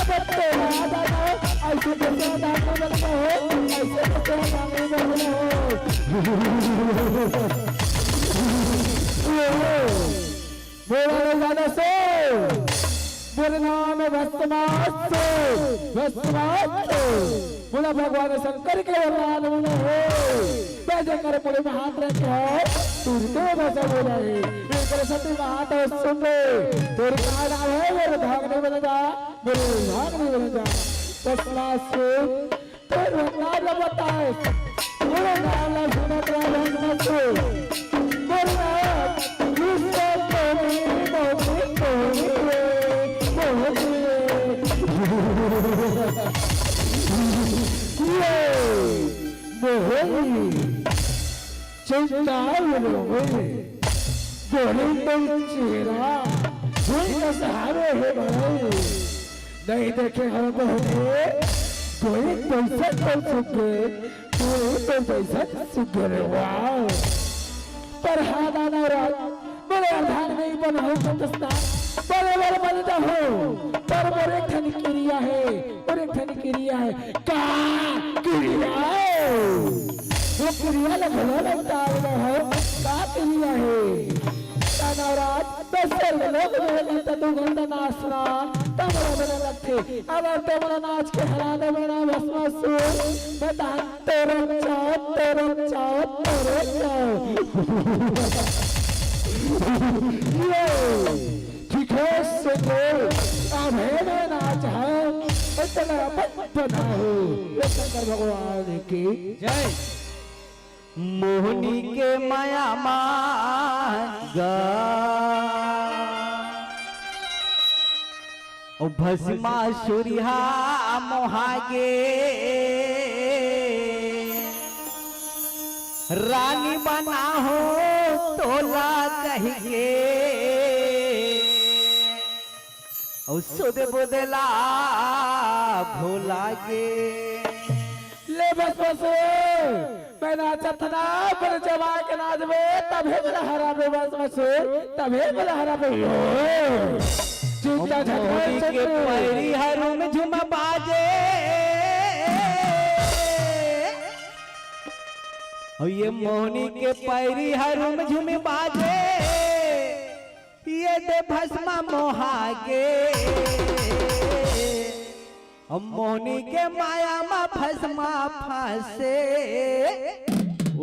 बत्तो वाला ऐसे कैसे दांत बनता हो ऐसे कैसे लागे बनो मेरा गाना सो मेरे नाम है वस्तमास बोला भगवान शंकर के वरदान बोले हो वैसे कर पूरे में हाथ रखे हो तू तो वैसा बोला है एक तरह से तू हाथ है सुन ले तेरे का नाम है मेरे भाग नहीं बन जा मेरे भाग नहीं बन जा वस्तमास तेरे नाम बताए मेरे नाम है सुनत्रा वस्तमास मेरे नाम चिंता चेहरा सहारे है भाई नहीं देखे हम बहने कोई पैसा कर सके कोई पैसा सुखे रे वाह पर हादा नाराज मेरे आधार नहीं बना हो सकता बड़े बनता हो पर मेरे ठन क्रिया है का क्रिया वो क्रिया लगता है का क्रिया है नाराज दसर लोग मेरे तो गंदा नाचना तमरा मेरा लगते अगर तमरा नाच के हराने मेरा वसवासु बता तेरे चाओ ठीक है सुनो अब है मैं नाच है इतना बना हो शंकर भगवान की जय मोहनी के माया मांगा ओ भस्मा सूर्या मोहागे रानी बना हो तोला कहिए और सुध बुदला भोला गे ले बस मैं नाचत ना पर जवा के नाचबे तभे मेरा हराबे बस तभे मेरा हराबे चिंता झटके के पैरी हरुम झुम बाजे और ये मोहनी के पैरी हरुम झुम बाजे ये दे भस्मा मोहागे मोहनी के माया मा भस्मा फंसे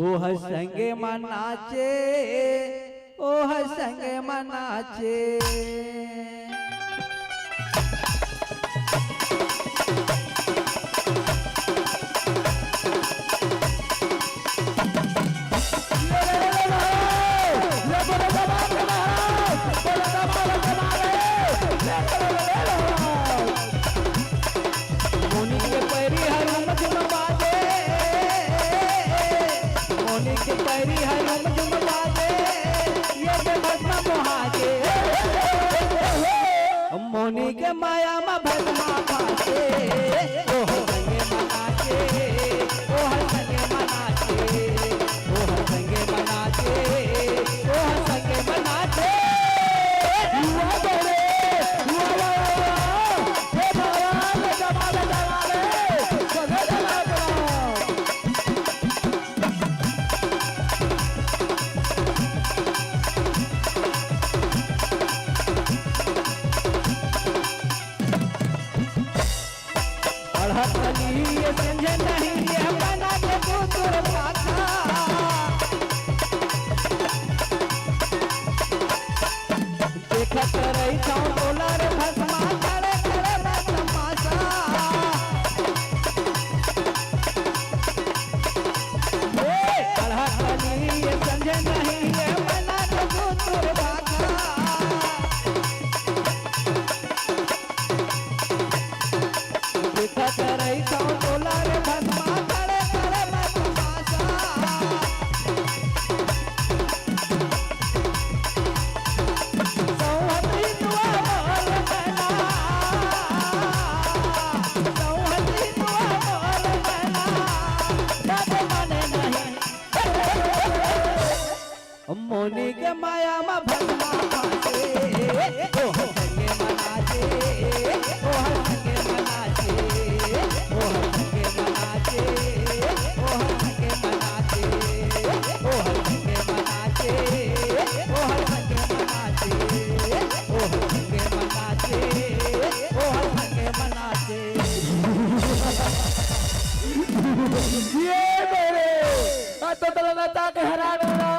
ओह संगे मनाचे ओह संगे मनाचे मोहनी के माया मा भस्मा फासे ओह संगे मनाचे ओह संगे मनाचे ओह संगे मनाचे ओह संगे मनाचे हुआ बड़े हुआ हे भगवान जमाले बगे जला ये समझे नहीं ये बना के दूर पाता देखा रही छाऊ बोला रे भस्मा करे करे तमाशा हर संगे मनाचे ओ हर संगे मनाचे ओ हर संगे मनाचे ओ हर संगे मनाचे ओ हर संगे मनाचे ओ हर संगे मनाचे ओ हर संगे मनाचे ओ हर संगे मनाचे ये मेरे तो तलता के हराना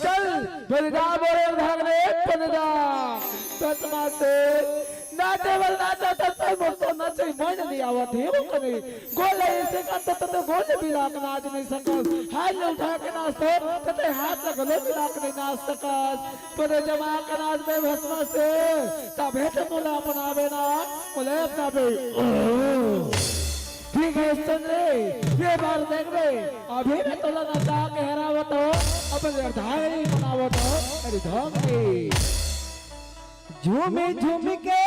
चल मेरे नाम बोले भागने पनदा तत्मा से नाचे वाला नाचा तत्मा मोटो नाचे मन नहीं आवत है वो कने गोले ऐसे करते तो गोले भी लाक नाच नहीं सकत हाथ उठा के नाचते तते हाथ लगले भी लाक नहीं नाच सकत पर जमा के नाच में भस्मा से तबे तो मुला बनावे ना मुले अपना भी ठीक है चंद्रे ये बार देख ले अभी मैं तो लगा था के हरावत हो अब निर्धारी बनावत हो अरे धोखे झूमे झूम के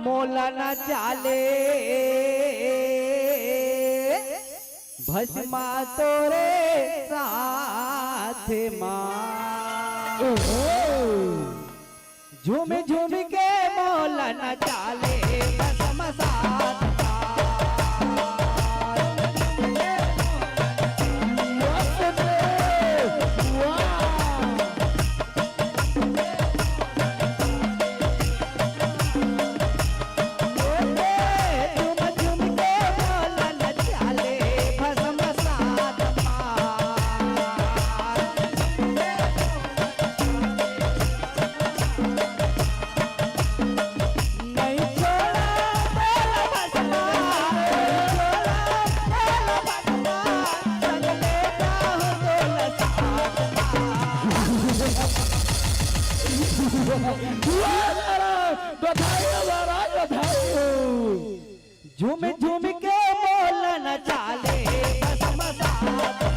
मोला न चाले भस्मा तोरे साथ माँ झूम झूम के मोला न चाले भस्मा साथ झूम झूम के बोल न चाले भस्म साथ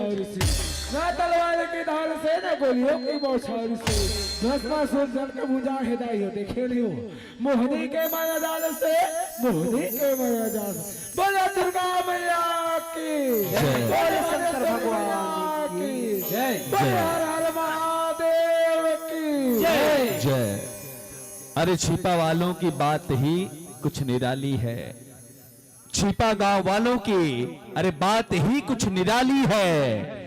बौछार से, न तलवार की धार से, न गोलियों की बौछार से, भस्मासुर जल के मुजाहिदाई हो देखे लियो, मोहनी के माया जाल से, मोहनी के माया जाल से, बोला दुर्गा मैया की बोला शंकर भगवान की जय बोला हर हर महादेव की जय। अरे छिपा वालों की बात ही कुछ निराली है, छिपा गांव वालों की अरे बात ही कुछ निराली है।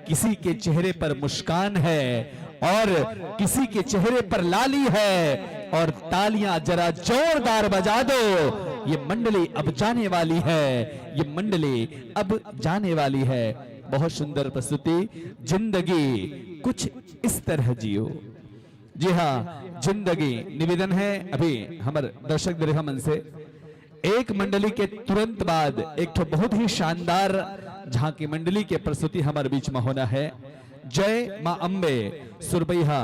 किसी के चेहरे पर मुस्कान है और किसी के चेहरे पर लाली है, और तालियां जरा जोरदार बजा दो, ये मंडली अब जाने वाली है, ये मंडली अब जाने वाली है। बहुत सुंदर प्रस्तुति। जिंदगी कुछ इस तरह जियो। जी हाँ, जिंदगी निवेदन है अभी हमारे दर्शक दीर्घमन से, एक मंडली के तुरंत बाद एक तो बहुत ही शानदार झांकी मंडली के प्रस्तुति हमारे बीच में होना है। जय मां अंबे सुरबैया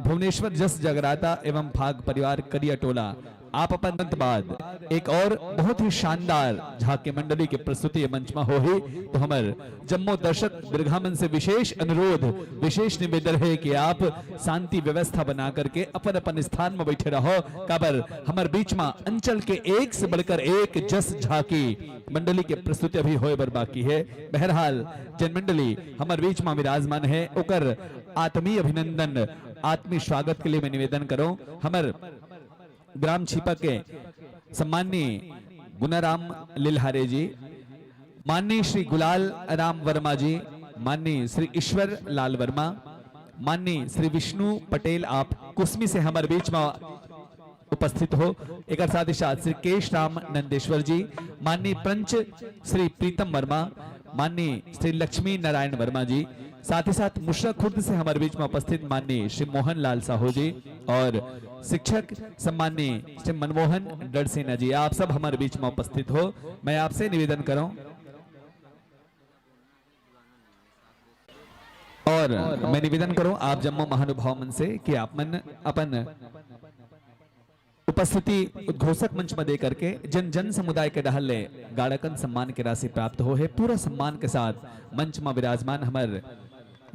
भुवनेश्वर जस जगराता एवं भाग परिवार करिया टोला, आप अपन तुरंत बाद एक और बहुत ही शानदार झांकी मंडली की प्रस्तुति मंच में हो ही, तो हमारे जम्मो दर्शक दीर्घामन से विशेष अनुरोध विशेष निवेदन है कि आप शांति व्यवस्था बना करके अपन अपन स्थान में बैठे रहो। काबर हमारे बीच में अंचल के एक से बढ़कर एक जस झांकी मंडली के प्रस्तुति अभी होए बर बाकी है। बहरहाल जन मंडली हमारे बीच में विराजमान है, ओकर आत्मीय अभिनंदन आत्मीय स्वागत के लिए मैं निवेदन करूं। हमारे ग्राम छिपा के सम्माननीय गुनाराम लिल्हारे जी, माननीय श्री गुलाल राम वर्मा जी, माननीय श्री ईश्वर लाल वर्मा, माननीय श्री विष्णु पटेल आप कुसमी से हमारे बीच में उपस्थित हो। एक साथ ही साथ श्री केश राम नंदेश्वर जी, माननीय पंच श्री प्रीतम वर्मा, माननीय श्री लक्ष्मी नारायण वर्मा जी, साथ ही साथ मुश्रा खुर्द से हमारे बीच में उपस्थित माननीय श्री मोहन लाल साहू जी और शिक्षक सम्माननीय श्री मनमोहन डरसेना जी, आप सब हमारे बीच में उपस्थित हो। मैं आपसे निवेदन करूं और मैं निवेदन करूं आप जम्मो महानुभाव मन से कि आप मन अपन उपस्थिति उद्घोषक मंच में दे करके जन जन समुदाय के डहले गाड़कन सम्मान की राशि प्राप्त हो है। पूरा सम्मान के साथ मंच में विराजमान हमारे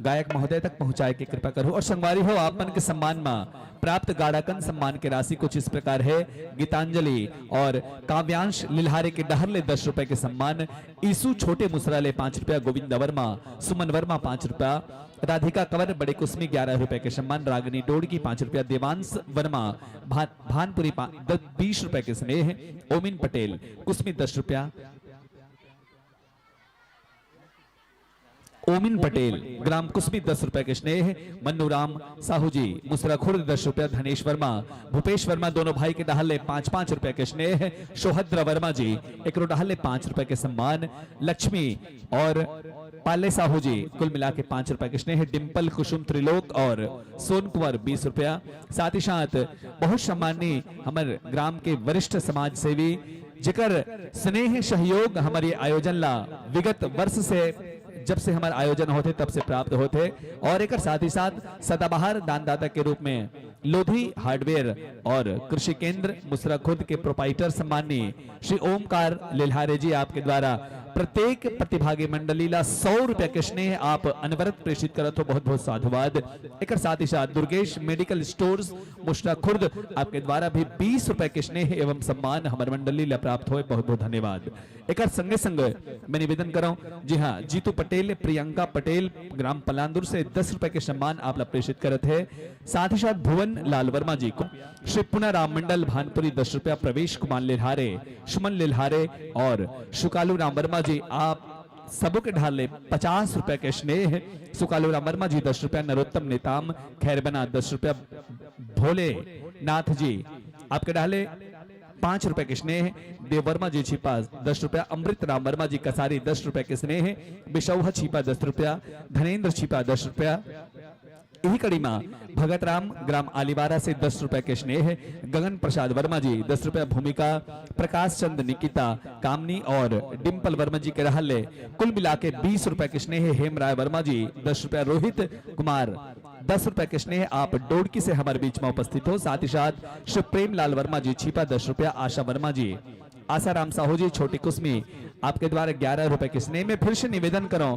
गायक महोदय तक पहुंचाए की कृपा करो। और संगवारी हो आप मन के सम्मान में प्राप्त गाड़ाकन सम्मान की राशि कुछ इस प्रकार है। गीतांजलि और काव्यांश लिल्हारे के डहरले 10 रुपए के सम्मान, ईसु छोटे मुसराले 5 रुपया, गोविंद वर्मा सुमन वर्मा 5 रुपया, राधिका कंवर बड़े कुसमी 11 रुपए के सम्मान, रागिनी डोडगी 5 रुपया, देवांश वर्मा भानपुरी 20 रुपए के स्नेह, ओमिन पटेल कुसमी 10 रुपया, ओमिन पटेल ग्राम कुसमी 10 रुपए के स्नेह, मन्नू राम साहू जी मुसरा खुर्द 10 रुपया, धनेश वर्मा भूपेश वर्मा दोनों भाई के डहले 5-5 रुपए के स्नेह, सोहद्र वर्मा जी एक डहले 5 रुपए के सम्मान, लक्ष्मी और पाले साहू जी कुल मिला के 5 रुपए के स्नेह, डिंपल कुसुम त्रिलोक और सोन कुंवर 20 रुपया। साथ ही साथ बहुत सम्माननीय हमारे ग्राम के वरिष्ठ समाज सेवी जिकर स्नेह सहयोग हमारे आयोजन ला विगत वर्ष से जब से हमारे आयोजन होते तब से प्राप्त होते, और एक साथ ही साथ सदाबहार दानदाता के रूप में लोधी हार्डवेयर और कृषि केंद्र मुसरा खुद के प्रोपाइटर सम्माननीय श्री ओमकार लिल्हारे जी आपके द्वारा प्रत्येक प्रतिभागी मंडली ला 100 रुपया के स्नेह आप अनवरत प्रेषित करत हो, बहुत बहुत साधुवाद। एक साथ ही साथ दुर्गेश मेडिकल स्टोर्स मुश्रा खुर्द आपके द्वारा भी 20 रुपए के स्नेह एवं सम्मान हमारे मंडली ला प्राप्त हो, बहुत बहुत धन्यवाद। एक संगे संग मैं निवेदन करूं, जी हाँ, जीतू पटेल प्रियंका पटेल ग्राम पलांदुर से 10 रुपए के सम्मान आप ला प्रेषित करत है। साथ ही साथ भुवन लाल वर्मा जी को श्री पुना राम मंडल भानपुरी 10 रुपया, प्रवेश कुमार लिल्हारे, सुमन लिल्हारे और शुकालू राम वर्मा जी आप सबों के ढाले 50 रुपए के स्नेह, सुकालू राम वर्मा जी 10 रुपया, नरोत्तम नेताम खैरबना 10 रुपया, भोले नाथ जी आपके ढाले 5 रुपए के स्नेह, देव वर्मा जी छिपा 10 रुपया, अमृत राम वर्मा जी कसारी 10 रुपए के स्नेह, बिशौहा छिपा 10 रुपया, धनेन्द्र छिपा 10 रुपया। यही कड़ी में भगत राम ग्राम आलीवारा से 10 रुपए के स्नेह, गगन प्रसाद वर्मा जी 10 रुपया, भूमिका प्रकाश चंद निकिता कामनी और डिंपल वर्मा जी के रहले कुल मिला के 20 रुपए के स्नेह, हेमराय वर्मा जी 10 रुपया, रोहित कुमार 10 रुपए के स्नेह आप डोडकी से हमारे बीच में उपस्थित हो। साथ ही साथ श्री प्रेम लाल वर्मा जी छिपा 10 रुपया, आशा वर्मा जी, आशा राम साहू जी छोटी कुसमी आपके द्वारा 11 रुपए के स्नेह में। फिर से निवेदन करो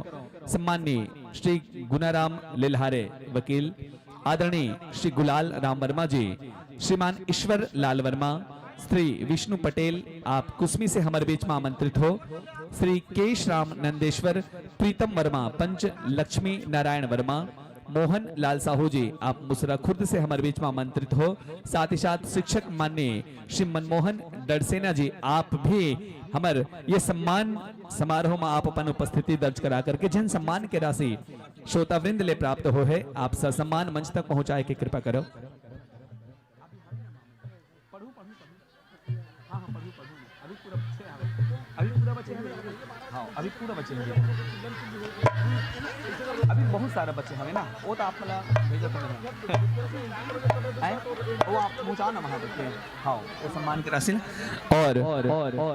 सम्माननीय श्री गुनाराम लिल्हारे वकील, आदरणीय श्री गुलाल राम वर्मा जी, श्रीमान ईश्वर लाल वर्मा, श्री विष्णु पटेल आप कुसमी से हमारे बीच में आमंत्रित हो, श्री केश राम नंदेश्वर, प्रीतम वर्मा पंच, लक्ष्मी नारायण वर्मा, मोहन लाल साहू जी आप मुसरा खुर्द से हमारे बीच में आमंत्रित हो, साथ ही साथ शिक्षक माननीय श्री मनमोहन डरसेना जी आप भी हमारे ये सम्मान समारोह में आप अपन उपस्थिति दर्ज करा करके जिन सम्मान के राशि श्रोता वृंद ले प्राप्त हो है आप ससम्मान मंच तक पहुंचाए की कृपा करो। अभी पूरा बचे हैं, अभी बहुत सारे बच्चे हमें ना, वो तो आप भेजा वो आप पहुँचा ना वहाँ बच्चे। हाँ वो सम्मान की राशि और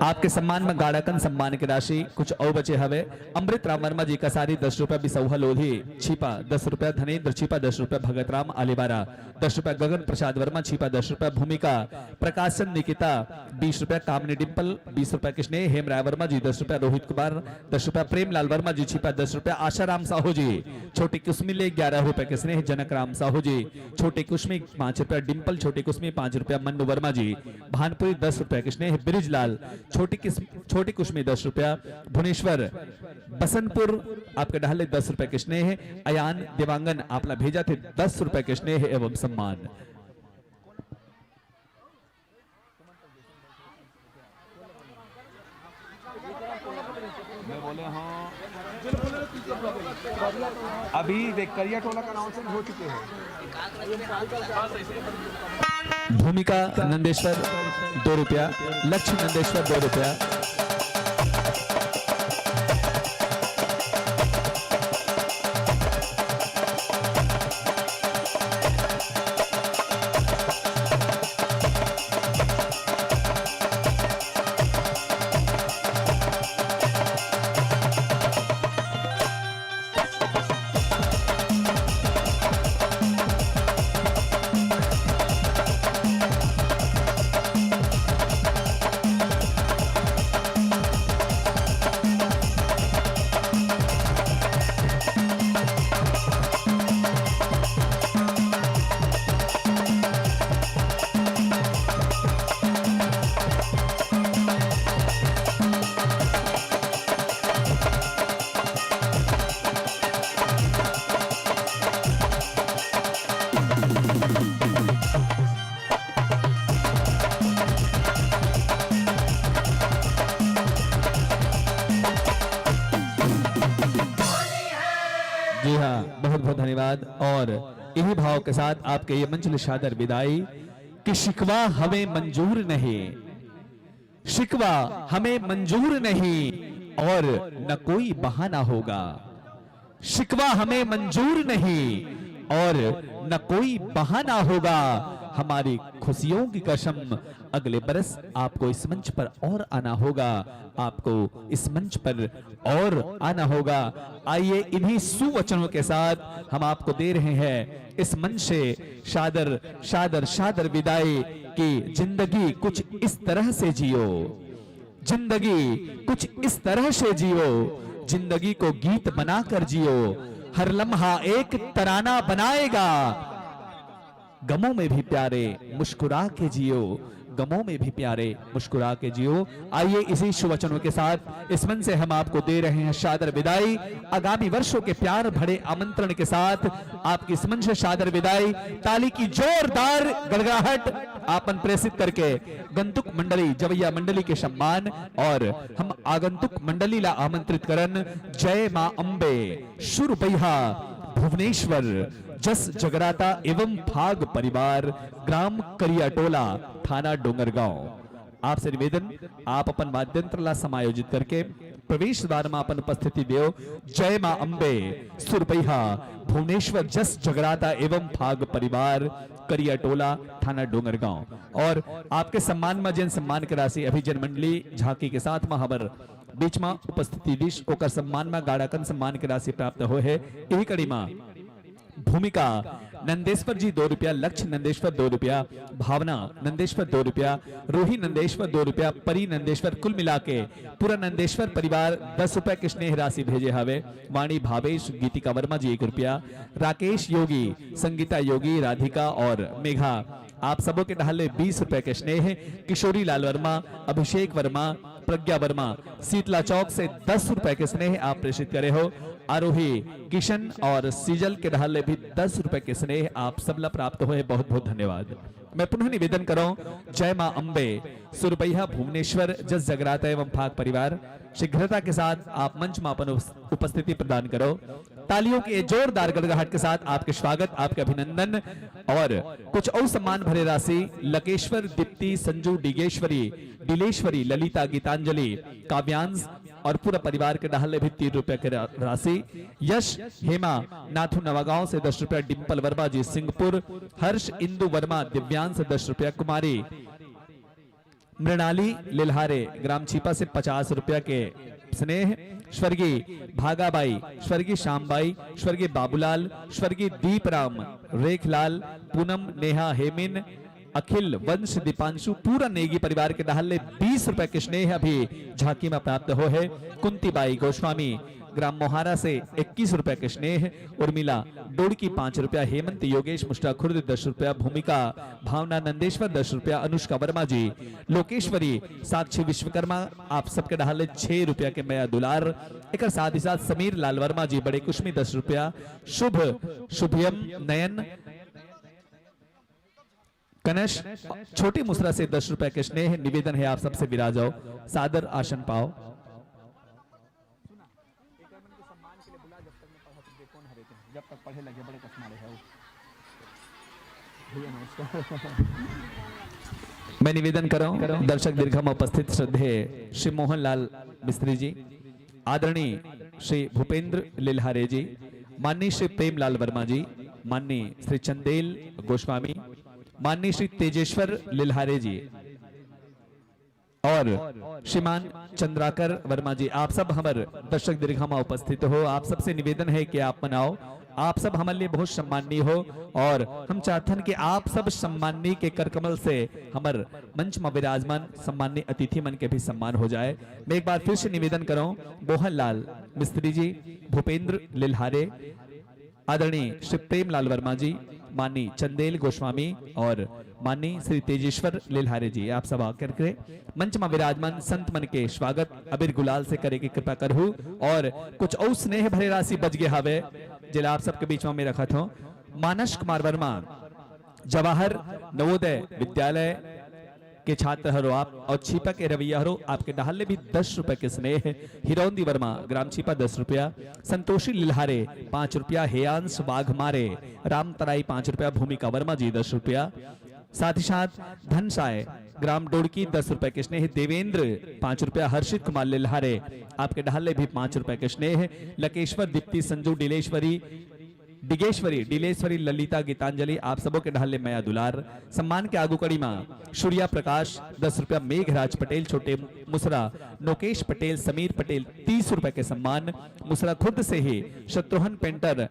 आपके सम्मान में गाड़ाकन सम्मान की राशि कुछ और बचे हवे। अमृत राम वर्मा जी का सारी 10 रुपया, बिसौहा लोधी छिपा 10 रुपया, धनेन्द्र छिपा 10 रुपया, भगत राम अलीबारा 10 रुपया, गगन प्रसाद वर्मा छिपा 10 रुपया, भूमिका प्रकाश चंद निकिता 20 रुपया, कामनी डिम्पल 20 रुपया, कृष्ण हेम राय वर्मा जी 10 रुपया, रोहित कुमार 10 रुपया, प्रेमलाल वर्मा जी छिपा 10 रुपया, आशा राम साहू जी छोटी कुसमी ले 11 रुपए के स्नेह, जनक राम साहू जी छोटी कुसमी 5 रुपया, डिम्पल छोटी कुसमी 5 रुपया, मन्नू वर्मा जी भानपुरी 10 रुपया के स्नेह, ब्रिजलाल छोटी कुसमी 10 रुपया, भुवनेश्वर बसंतपुर आपके ढाले 10 रुपए के स्नेह, अयान देवांगन आपला भेजा थे 10 रुपए के स्नेह एवं सम्मान। बोले हाँ अभी देख करिया टोला का अनाउंसमेंट हो चुके हैं। भूमिका नंदेश्वर 2 रुपया, लक्ष्य नंदेश्वर 2 रुपया, जी हाँ बहुत बहुत धन्यवाद। और इन्हीं भाव के साथ आपके ये मंचल शादर विदाई कि शिकवा हमें मंजूर नहीं, शिकवा हमें मंजूर नहीं और न कोई बहाना होगा, शिकवा हमें मंजूर नहीं और न कोई बहाना होगा, हमारी खुशियों की कसम अगले बरस आपको इस मंच पर और आना होगा, आपको इस मंच पर और आना होगा। आइए इन्हीं सुवचनों के साथ हम आपको दे रहे हैं इस मंच से शादर शादर शादर विदाई की जिंदगी कुछ इस तरह से जियो, जिंदगी कुछ इस तरह से जियो, जिंदगी को गीत बनाकर जियो, हर लम्हा एक तराना बनाएगा, गमों में भी प्यारे मुस्कुरा के जियो, गमों में भी प्यारे मुस्कुरा के जियो। आइए इसी शुभवचनों के साथ इस मन से हम आपको दे रहे हैं शादर विदाई। आगामी वर्षों के प्यार भरे आमंत्रण के साथ आपकी इस मन से शादर विदाई, ताली की जोरदार गड़गड़ाहट आपन प्रेषित करके गंतुक मंडली जवैया मंडली के सम्मान और हम आगंतुक मंडली ला आमंत्रित करन। जय मां अंबे शुरबैहा भुवनेश्वर जस जगराता एवं भाग परिवार ग्राम करियाटोला थाना डोंगरगांव। आपसे निवेदन आप अपन वाद्यंत्र ला समायोजित करके प्रवेश द्वार में अपन उपस्थिति देव। जय मां अंबे सुरबैहा भुवनेश्वर जस जगराता एवं भाग परिवार करियाटोला थाना डोंगरगांव। और आपके सम्मान में जन सम्मान की राशि अभी जन मंडली झांकी के साथ में हमार बीच में उपस्थिति दिश ओकर सम्मान में गाड़ाकन सम्मान की राशि प्राप्त हो है। यही कड़ी में भूमिका नंदेश्वर जी 2 रुपया, लक्ष्य नंदेश्वर 2 रुपया, भावना नंदेश्वर 2 रुपया, रूही नंदेश्वर 2 रुपया, परी नंदेश्वर, कुल मिला के पूरा नंदेश्वर परिवार 10 रुपया की स्नेह राशि भेजे हवे। वाणी भावेश गीतिका वर्मा जी 1 रुपया, राकेश योगी, संगीता योगी, राधिका और मेघा आप सबों के ढाले 20 रुपए के स्नेह। किशोरी लाल वर्मा, अभिषेक वर्मा, प्रज्ञा वर्मा शीतला चौक से 10 रुपए के स्नेह आप प्रेषित करे हो। आरोही किशन और सीजल के ढाले भी 10 रुपए के स्नेह आप सबला प्राप्त हुए, बहुत बहुत धन्यवाद। मैं पुनः निवेदन करूं, जय मां अंबे, सुरबैया भुवनेश्वर, जस जगराता एवं फाक परिवार शीघ्रता के साथ आप मंच में अपन उपस्थिति प्रदान करो। तालियों के जोरदार गड़गड़ाहट के साथ आपके स्वागत, आपके अभिनंदन और कुछ और सम्मान भरे राशि लकेश्वर, दीप्ति, संजू, डिगेश्वरी, डिलेश्वरी, ललिता, गीतांजलि, काव्यांश और पूरा परिवार के डाले भी 3 रुपए की राशि। यश, हेमा, नाथू नवागांव से 10 रुपया, डिंपल वर्मा जी सिंहपुर, हर्ष, इंदु वर्मा, दिव्यांश 10 रुपया, कुमारी मृणाली लिल्हारे ग्राम छीपा से 50 रुपया के स्नेह। स्वर्गीय भागाबाई, स्वर्गीय श्यामबाई, स्वर्गीय बाबूलाल, स्वर्गीय दीपराम, रेखलाल, पूनम, नेहा, हेमिन, अखिल, वंश, दीपांशु पूरा नेगी परिवार के डाले 20 रुपए के स्नेह अभी झांकी में प्राप्त हो है। कुंतीबाई गोस्वामी ग्राम मोहारा से 21 रुपए के स्नेह। उर्मिला डोड़की 5 रुपया, हेमंत योगेश मुस्टा खुर्द 10 रुपया, भूमिका भावना नंदेश्वर 10 रुपया, अनुष्का वर्मा जी, लोकेश्वरी, साक्षी विश्वकर्मा आप सबके डाले 6 रुपया के मया दुलार। एक साथ ही साथ समीर लाल वर्मा जी बड़े कुश्मी 10 रुपया, शुभ, शुभयम, नयन, कनश छोटी मुसरा से 10 रुपए के स्नेह। निवेदन है आप सबसे विराज जाओ, सादर आसन पाओ। जब तक पढ़े लगे बड़े कसमारे है मैं निवेदन करूं, दर्शक दीर्घ में उपस्थित श्रद्धेय श्री मोहनलाल मिस्त्री जी, आदरणीय श्री भूपेंद्र लिल्हारे जी, माननीय श्री प्रेमलाल वर्मा जी, माननीय श्री चंदेल गोस्वामी, माननीय श्री तेजेश्वर लिल्हारे जी और श्रीमान चंद्राकर वर्मा जी, आप सब हमारे दर्शक दीर्घ में उपस्थित हो। आप सबसे निवेदन है कि आप मनाओ, आप सब हमारे लिए बहुत सम्माननीय हो और हम चाहते हैं कि आप सब सम्माननीय के करकमल से हमारे मंच में विराजमान सम्माननीय अतिथि मन के भी सम्मान हो जाए। मैं एक बार फिर से निवेदन करूं, मोहनलाल मिस्त्री जी, भूपेंद्र लिल्हारे, आदरणीय श्री प्रेमलाल वर्मा जी, माननीय चंदेल गोस्वामी और माननीय श्री तेजेश्वर लिल्हारे जी, आप सब आकर के मंच में विराजमान संत मन के स्वागत अबीर गुलाल से करे की कृपा करहु। और कुछ और स्नेह भरे राशि बच गए हवे जिला आप सबके बीच में रखा था। मानस कुमार वर्मा जवाहर नवोदय विद्यालय के छात्र हरो आप और छीपा के रवैया हरो आपके डाले भी 10 रुपए के स्नेह। हिरौंदी वर्मा ग्राम छीपा 10 रुपया, संतोषी लिल्हारे 5 रुपया, हेयांश वाघमारे, राम तराई 5 रुपया, भूमिका वर्मा जी 10 रुपया, साथ ही साथ धनसाय ग्राम डोड़की 10 रुपए के स्नेह। देवेंद्र 5 रुपया, हर्षित कुमार लिल्हारे आपके ढाले भी 5 रुपए के स्नेह। लकेश्वर, दीप्ति, संजू, डिलेश्वरी, ललिता, गीतांजलि आप सबों के ढाले मया दुलार। सम्मान के आगू कड़ी मां सूर्या प्रकाश 10 रुपया, मेघराज पटेल छोटे मुसरा, नोकेश पटेल, समीर पटेल 30 रुपए के सम्मान। मुसरा खुद से ही शत्रुघ्न पेंटर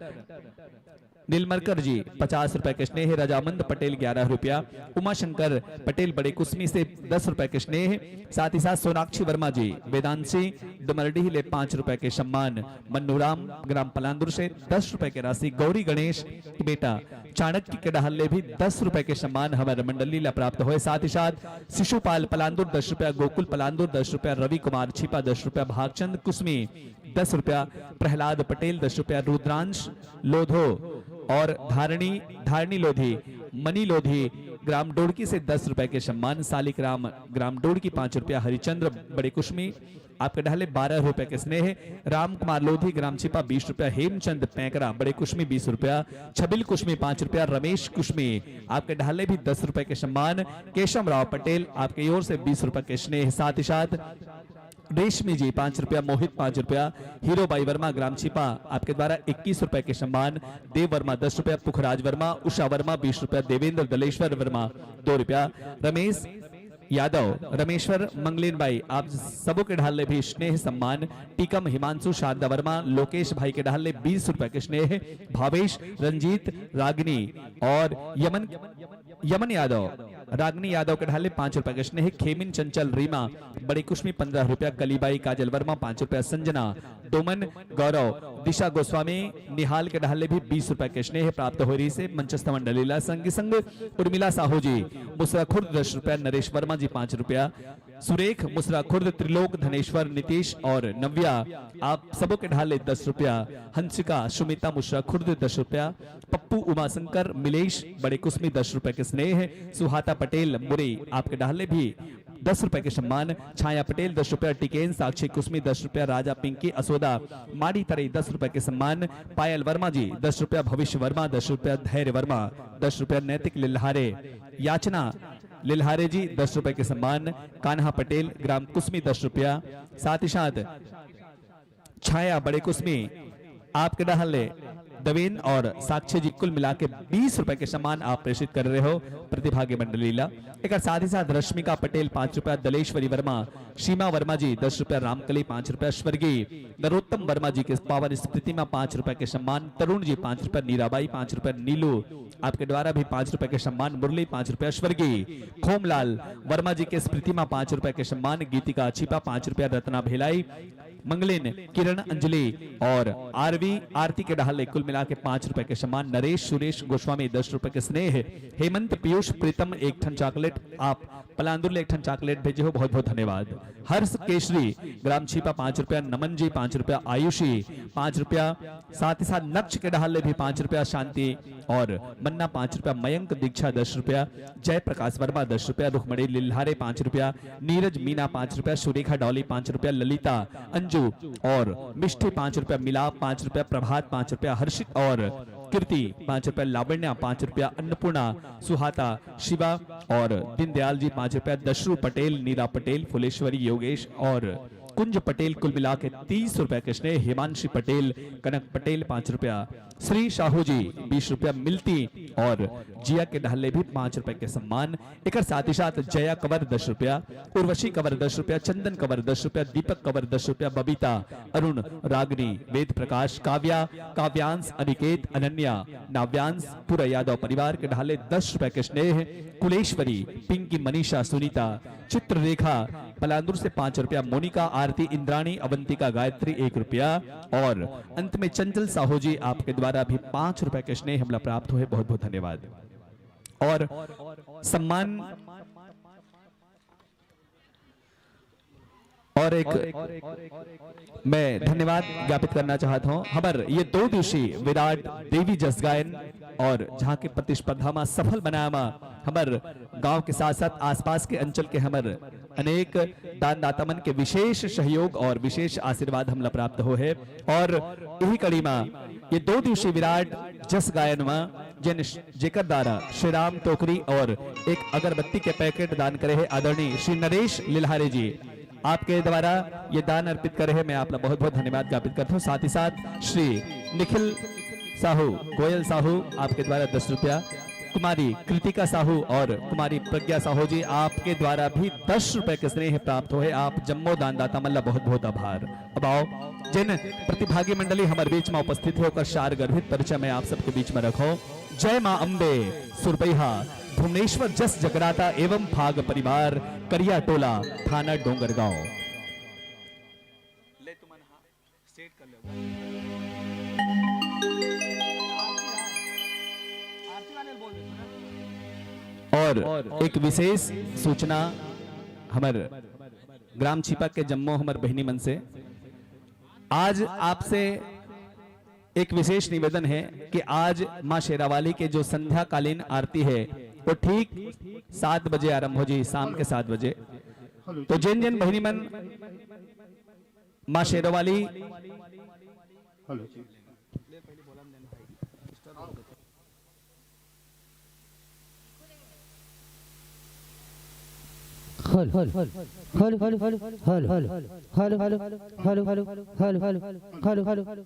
नीलमरकर जी 50 रुपए के स्नेह। रजामंद पटेल 11 रुपया, उमाशंकर पटेल बड़े कुसमी से 10 रुपए के स्नेह। साथ ही साथ सोनाक्षी वर्मा जी वेदांशी डुमरडीह ले 5 रुपए के सम्मान। मन्नूराम ग्राम पलांदुर से 10 रुपए की राशि। गौरी गणेश की बेटा चाणक्य के डहल्ले भी 10 रुपए के सम्मान हमारे मंडली ला प्राप्त हुए। साथ ही साथ शिशुपाल पलांदुर 10 रुपया, गोकुल पलांदुर 10 रुपया, रवि कुमार छिपा 10 रुपया, भागचंद कुसमी 10 रुपया, प्रहलाद पटेल 10 रुपया, रुद्रांश लोधो और धारणी लोधी, मनी लोधी ग्राम डोड़की से 10 रुपए के सम्मान। सालिक राम ग्राम डोड़की 5 रुपया, हरिचंद्र बड़े कुश्मी आपके ढाले 12 रुपए के स्नेह। राम कुमार लोधी ग्राम छिपा 20 रुपया, हेमचंद पैंकरा बड़े कुश्मी 20 रुपया, छबिल कुश्मी 5 रुपया, रमेश कुश्मी आपके ढाले भी 10 रुपए के सम्मान। केशव राव पटेल आपके ओर से 20 रुपए के स्नेह। साथ ही साथ रेशमी जी 5 रुपया, मोहित 5 रुपया, हीरो बाई वर्मा ग्राम छिपा आपके द्वारा 21 रुपए के सम्मान। देव वर्मा 10 रुपया, पुखराज वर्मा, उषा वर्मा 20 रुपया, देवेंद्र दलेश्वर वर्मा 2 रुपया, रमेश यादव, रमेश्वर मंगलीन भाई, आप सबों के ढाले भी स्नेह सम्मान। टीकम हिमांशु शारदा वर्मा, लोकेश भाई के ढाले 20 रुपए के स्नेह। भावेश, रंजीत, रागनी और यमन यादव, रागनी यादव के ढाले 5 रुपए के स्नेह। खेमिन चंचल, रीमा बड़ी कुश्मी 15 रुपया। कलीबाई काजल वर्मा 5 रुपया। संजना, डोमन, गौरव, दिशा गोस्वामी, निहाल के ढाले भी 20 रुपए के स्नेह प्राप्त हो रही से। मंचस्थ मंडलीला संग संग उर्मिला साहू जी, मुसरा खुर्द 10 रुपया। नरेश वर्मा जी 5 रुपया। सुरेख, मुसरा खुर्द, त्रिलोक, धनेश्वर, नीतीश और नव्या, आप सबों के ढाले 10 रुपया। हंसिका, सुमिता, मुसरा खुर्द 10 रुपया। पप्पू, उमाशंकर, मिलेश बड़े कुस्मी 10 रुपए के स्नेह। सुहाता पटेल, मुरे, आपके ढाले भी 10 रुपए के सम्मान। छाया पटेल 10 रुपया। टिकेन, साक्षी कुस्मी 10 रुपया। राजा पिंकी, असोदा, माड़ी तरई 10 रुपए के सम्मान। पायल वर्मा जी 10 रुपया। भविष्य वर्मा 10 रुपया। धैर्य वर्मा 10 रुपया। नैतिक लिल्हारे, याचना लिल्हारे जी 10 रुपए के सम्मान। कान्हा पटेल, ग्राम कुस्मी 10 रुपया। साथ ही साथ छाया बड़े कुस्मी, आपके ढाले दवेन और साक्षी जी कुल मिला के 20 रुपए के सम्मान आप प्रेषित कर रहे हो प्रतिभागी मंडलीला। एक साथ ही साथ रश्मिका पटेल 5 रुपया। दलेश्वरी वर्मा, सीमा वर्मा जी 10 रुपया। रामकली 5 रुपया। स्वर्गीय नरोत्तम वर्मा जी के पावन स्मृति में 5 रुपए के सम्मान। तरुण जी 5 रुपया। नीराबाई 5 रुपया। नीलू, आपके द्वारा भी 5 रुपए के सम्मान। मुरली 5 रुपया। स्वर्गीय खोमलाल वर्मा जी के स्मृति में 5 रुपए के सम्मान। गीतिका छिपा 5 रुपया। रत्ना भेलाई, मंगलिन, किरण, अंजलि और आरवी, आरती के ढाले कुल मिला के 5 रुपए के सम्मान। नरेश, सुरेश गोस्वामी 10 रुपए के स्नेह। हेमंत, पीयूष, प्रीतम 1 ठन चॉकलेट, आप पलांदुर 1 ठन चॉकलेट भेजे हो, बहुत बहुत धन्यवाद। हर्ष केशरी, ग्राम छिपा 5 रुपया। नमन जी 5 रुपया। आयुषी 5 रुपया। साथ ही साथ नक्ष के ढाले भी 5 रुपया। शांति और मन्ना 5 रुपया। मयंक दीक्षा 10 रुपया। जय प्रकाश वर्मा 10 रुपया। रुखमणी लिल्हारे 5 रुपया। नीरज मीना 5 रुपया। सुरेखा डॉली 5 रुपया। ललिता, अंजू और मिष्टी 5 रुपया। मिलाप 5 रुपया। प्रभात 5 रुपया। हर्षित और कीर्ति 5 रुपया। लावण्या 5 रुपया। अन्नपूर्णा, सुहाता, शिवा और दीनदयाल जी 5 रुपया। दशरू पटेल, नीला पटेल, फुलेश्वरी, योगेश और कुंज पटेल कुल मिला के 30 रुपए के स्नेह। हिमांशी पटेल, कनक पटेल 5 रुपया। श्री साहू जी 20 रुपया। मिलती और जिया के ढाले भी 5 रुपए के सम्मान। एक साथ ही साथ जया कंवर 10 रुपया। उर्वशी कंवर 10 रुपया। चंदन कंवर 10 रुपया। दीपक कंवर 10 रुपया। बबीता, अरुण, रागनी, वेद प्रकाश, काव्या, काव्यांश, अनिकेत, अनन्या, नाव्यांश, पूरा यादव परिवार के ढाले 10 रुपए के स्नेह। कुलेश्वरी, पिंकी, मनीषा, सुनीता, चित्ररेखा पलांदुर से 5 रुपया। मोनिका, आरती, इंद्राणी, अवंतिका, गायत्री 1 रुपया। और अंत में चंचल साहू जी, आपके द्वारा भी 5 रुपए के स्नेह हमला प्राप्त हुए, बहुत बहुत धन्यवाद। और सम्मान और एक मैं धन्यवाद ज्ञापित करना चाहता हूं। हमार ये 2 दिवसीय विराट देवी जस गायन और जहां की प्रतिस्पर्धा में सफल बनाया हमार गांव के साथ साथ आसपास के अंचल के हमार अनेक दान दातामन के विशेष सहयोग और विशेष आशीर्वाद हमला प्राप्त हो है। और यही कड़ी में ये 2 दिवसीय विराट जस गायन में जिन जेकर द्वारा श्री राम टोकरी और एक अगरबत्ती के पैकेट दान करे है आदरणीय श्री नरेश लिल्हारे जी, आपके द्वारा ये दान अर्पित करे है, मैं आपका बहुत बहुत धन्यवाद ज्ञापित करता हूँ। साथ ही साथ श्री निखिल साहू, गोयल साहू, आपके द्वारा 10 रुपया। कुमारी कृतिका साहू और कुमारी प्रज्ञा साहू जी, आपके द्वारा भी 10 रुपए के स्नेह प्राप्त हुए। आप जम्मो दानदाता मल्ला बहुत बहुत आभार। अब आओ जिन प्रतिभागी मंडली हमारे बीच में उपस्थित होकर शार गर्भित परिचय में आप सबके बीच में रखो। जय मां अम्बे, सुरपैहा, भुवनेश्वर जस जगराता एवं भाग परिवार, करिया टोला, थाना डोंगरगांव। और एक विशेष सूचना हमारे ग्राम छिपा के जम्मो हमारे बहनी मन से, आज आपसे एक विशेष निवेदन है कि आज मां शेरावाली के जो संध्याकालीन आरती है वो ठीक 7 बजे आरंभ हो जी, शाम के 7 बजे। तो जिन जिन बहनी मन मां शेरावाली हल hello hello hello hello hello hello hello hello hello hello hello hello hello हल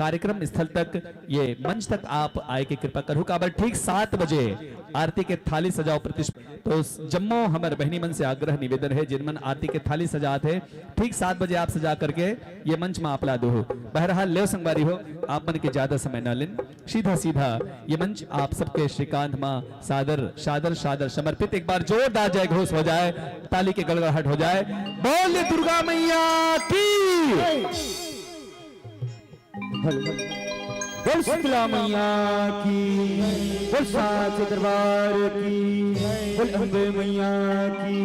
कार्यक्रम स्थल तक, ये मंच तक आप आए की कृपा करू। काबर ठीक 7 बजे आरती के थाली सजाओ प्रतिष्ठा। तो जम्मो हमारे बहनी मन से आग्रह निवेदन है, जिन मन आरती के थाली सजाते हैं ठीक 7 बजे आप सजा करके ये मंच में आप ला दो। बहरहाल लेव संगवारी हो, आप मन के ज्यादा समय न लें, सीधा सीधा ये मंच आप सबके श्रीकांत मां सादर सादर सादर समर्पित। एक बार जोरदार जय घोष हो जाए, ताली के गड़गड़ाहट हो जाए। बोल दुर्गा मैया की, बोल शीतला मैया की, बोल साचे दरबार की, बोल अम्बे मैया की।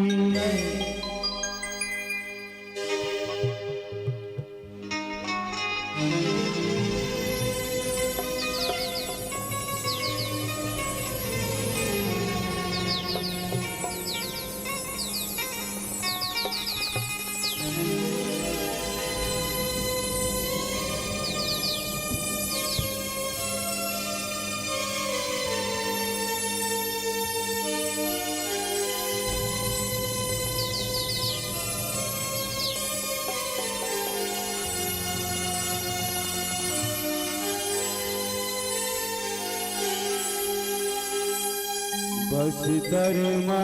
बस दरमा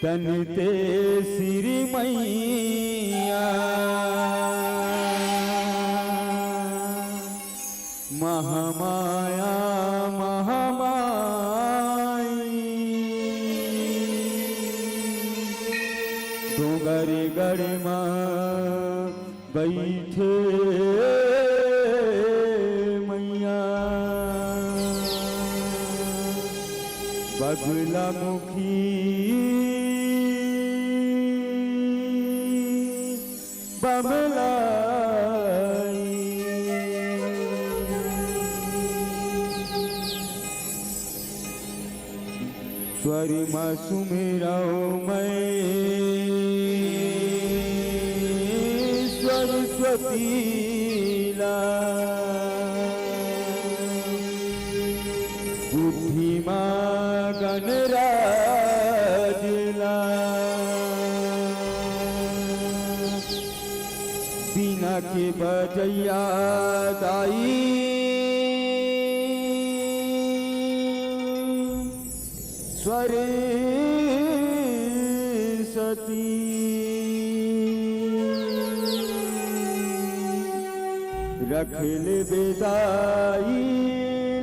दनते श्री मैया, महामाया महामाई, डोंगर गढ़मा बैठे बगला मुखी बमलाई, स्वर माँ सुमेराओ मैं सरस्वती ला, बुद्धिमा गणराजला, बिना के बजैया दाई, सरस्वती रख ले बेदाई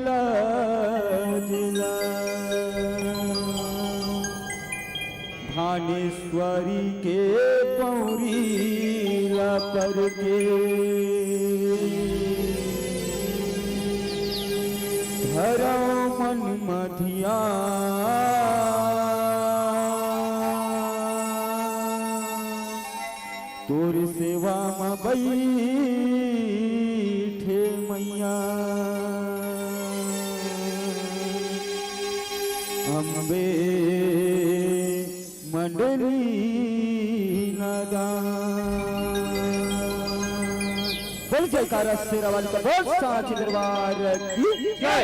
लाजला, भानेश्वरी के पौरी ला पर के धरा मन मधिया, तोर सेवा में बैठे मैया, अम्बे मंडली बोल जयकारा शेरा वाली का, बोल साचे दरबार की जय।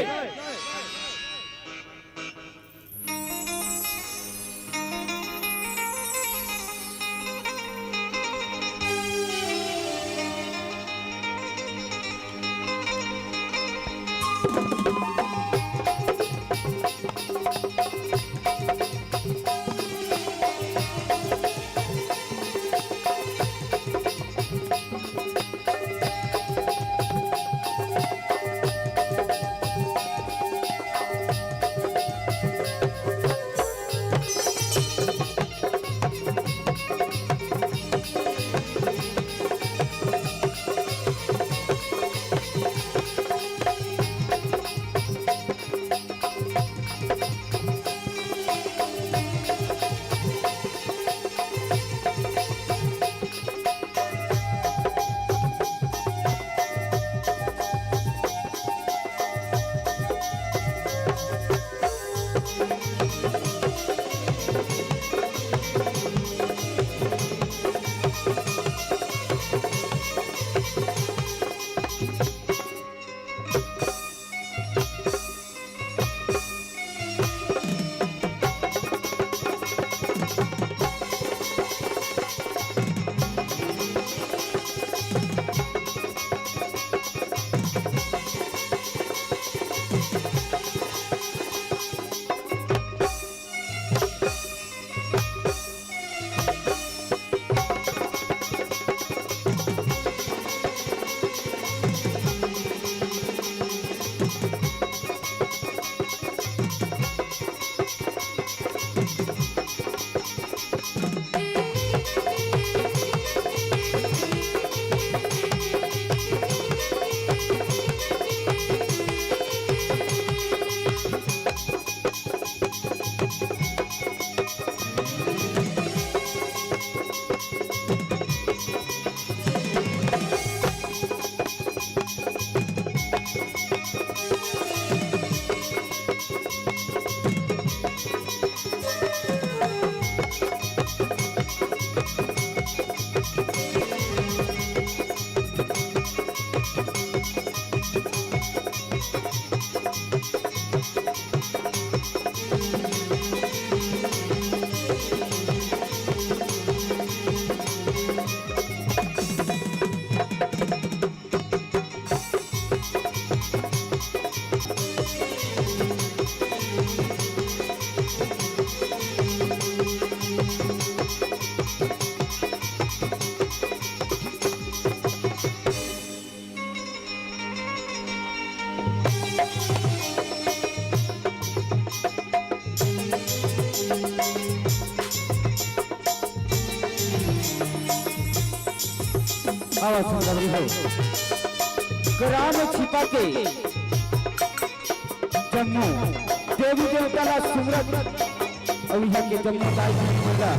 आओ संगमरी हो ग्राम में छिपा के जम्मू देवी देवता ला सुमरत और यहाँ के जम्मू दाई मिला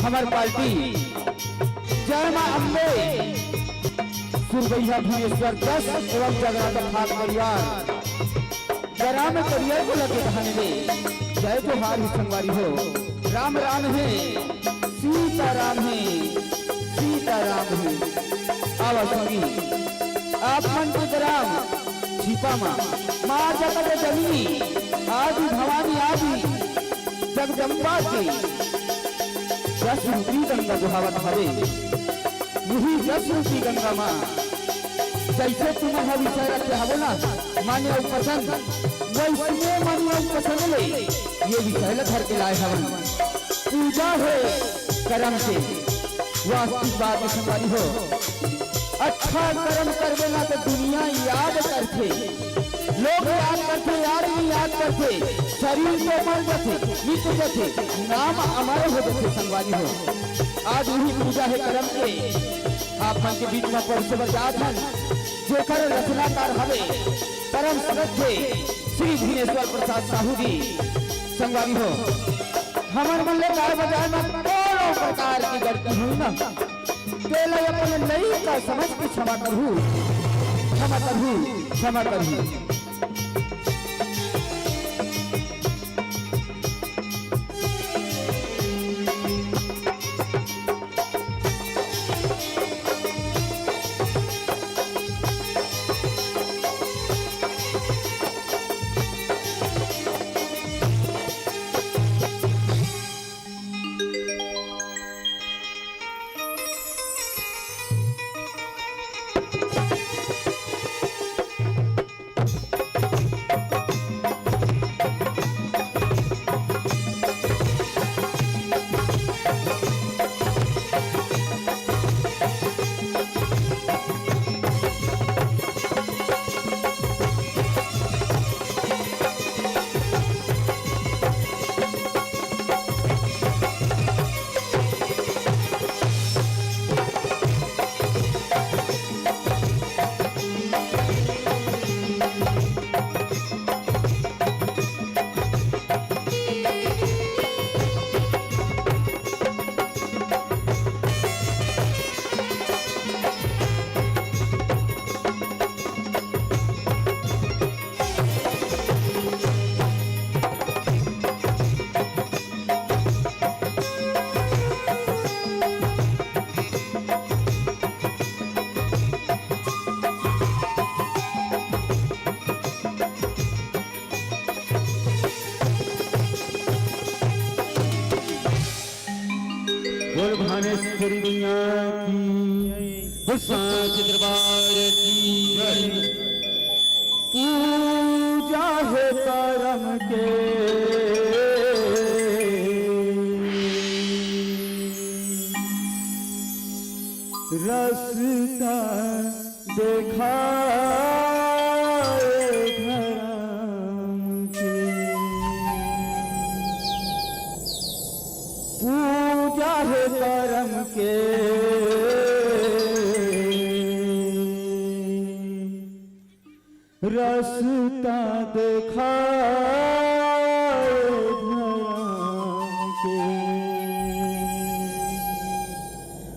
हमार पार्टी जय मां अम्बे सुरभैया भुवनेश्वर 10 एवं जगन्नाथ भाग परिवार ग्राम में करियर को लगे बहाने में जय जोहार ही संगवारी हो राम राम है सीता राम है सीता राम है आवा संगी आप मन के ग्राम छिपा माँ जगत जननी आदि भवानी आदि जगदम्बा के 10 रूपी गंगा दुहावत हवे यही 10 रूपी गंगा माँ जैसे तुम्हारा विषय रखे हवो ना माने और पसंद वैसे माने और पसंद ले ये विषय ला घर के लाए हवन पूजा है कर्म से वास्तविक बात संगवारी हो अच्छा कर्म करवे ना तो दुनिया याद करते लोग याद करते आदमी याद करते शरीर को मर जाते मिट जाते नाम अमर हो जाते संगवारी हो आज वही पूजा है कर्म के आप मन के बीच में परसे बजात हन जेकर रचनाकार हवे परम श्रद्धे श्री धीनेश्वर प्रसाद साहू जी संगवारी हो हमार मन ले कार बाजार में कोनो प्रकार की गलती हुई ना तेला अपन नहीं का समझ के क्षमा करहूँ क्षमा करहूँ क्षमा करहूँ बोल भानेश्वरी मैया की बोल सांच दरबार की पूजा है करम के रास्ता देखा पूजा है करम के रास्ता देखा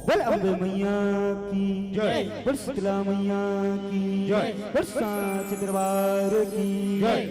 बोल अम्बे मैया की जय बोल शीतला मैया की जय बोल सांच दरबार की जय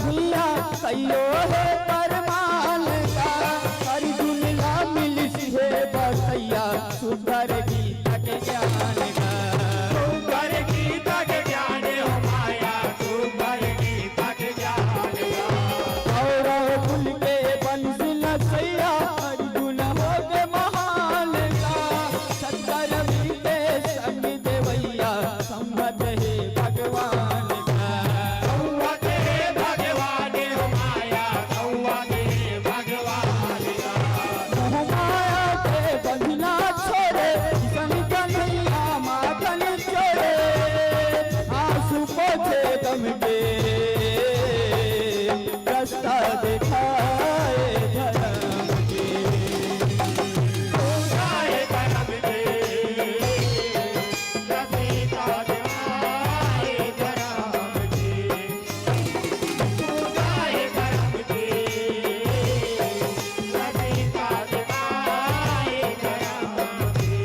भैया कहियो है परमान का अर्जुन ला मिलिस है बसैया सुधर गीत के ज्ञान का सुंदर गीत के ज्ञान हो माया सुंदर गीत के ज्ञान कौरव कुल के वंश नसैया अर्जुन हो गए महान का सत्तर बीते संग देवैया संगत है भगवान का संवत है भगवान हो माया संवत है भगवान मोह माया के बंधना छोड़े संग कन्हैया मातन छोड़े आंसू पोछे दम के रास्ता दिखाए धर्म के गाए करम दे रसीता दिवाए करम दे गाए करम दे रसीता दिवाए करम दे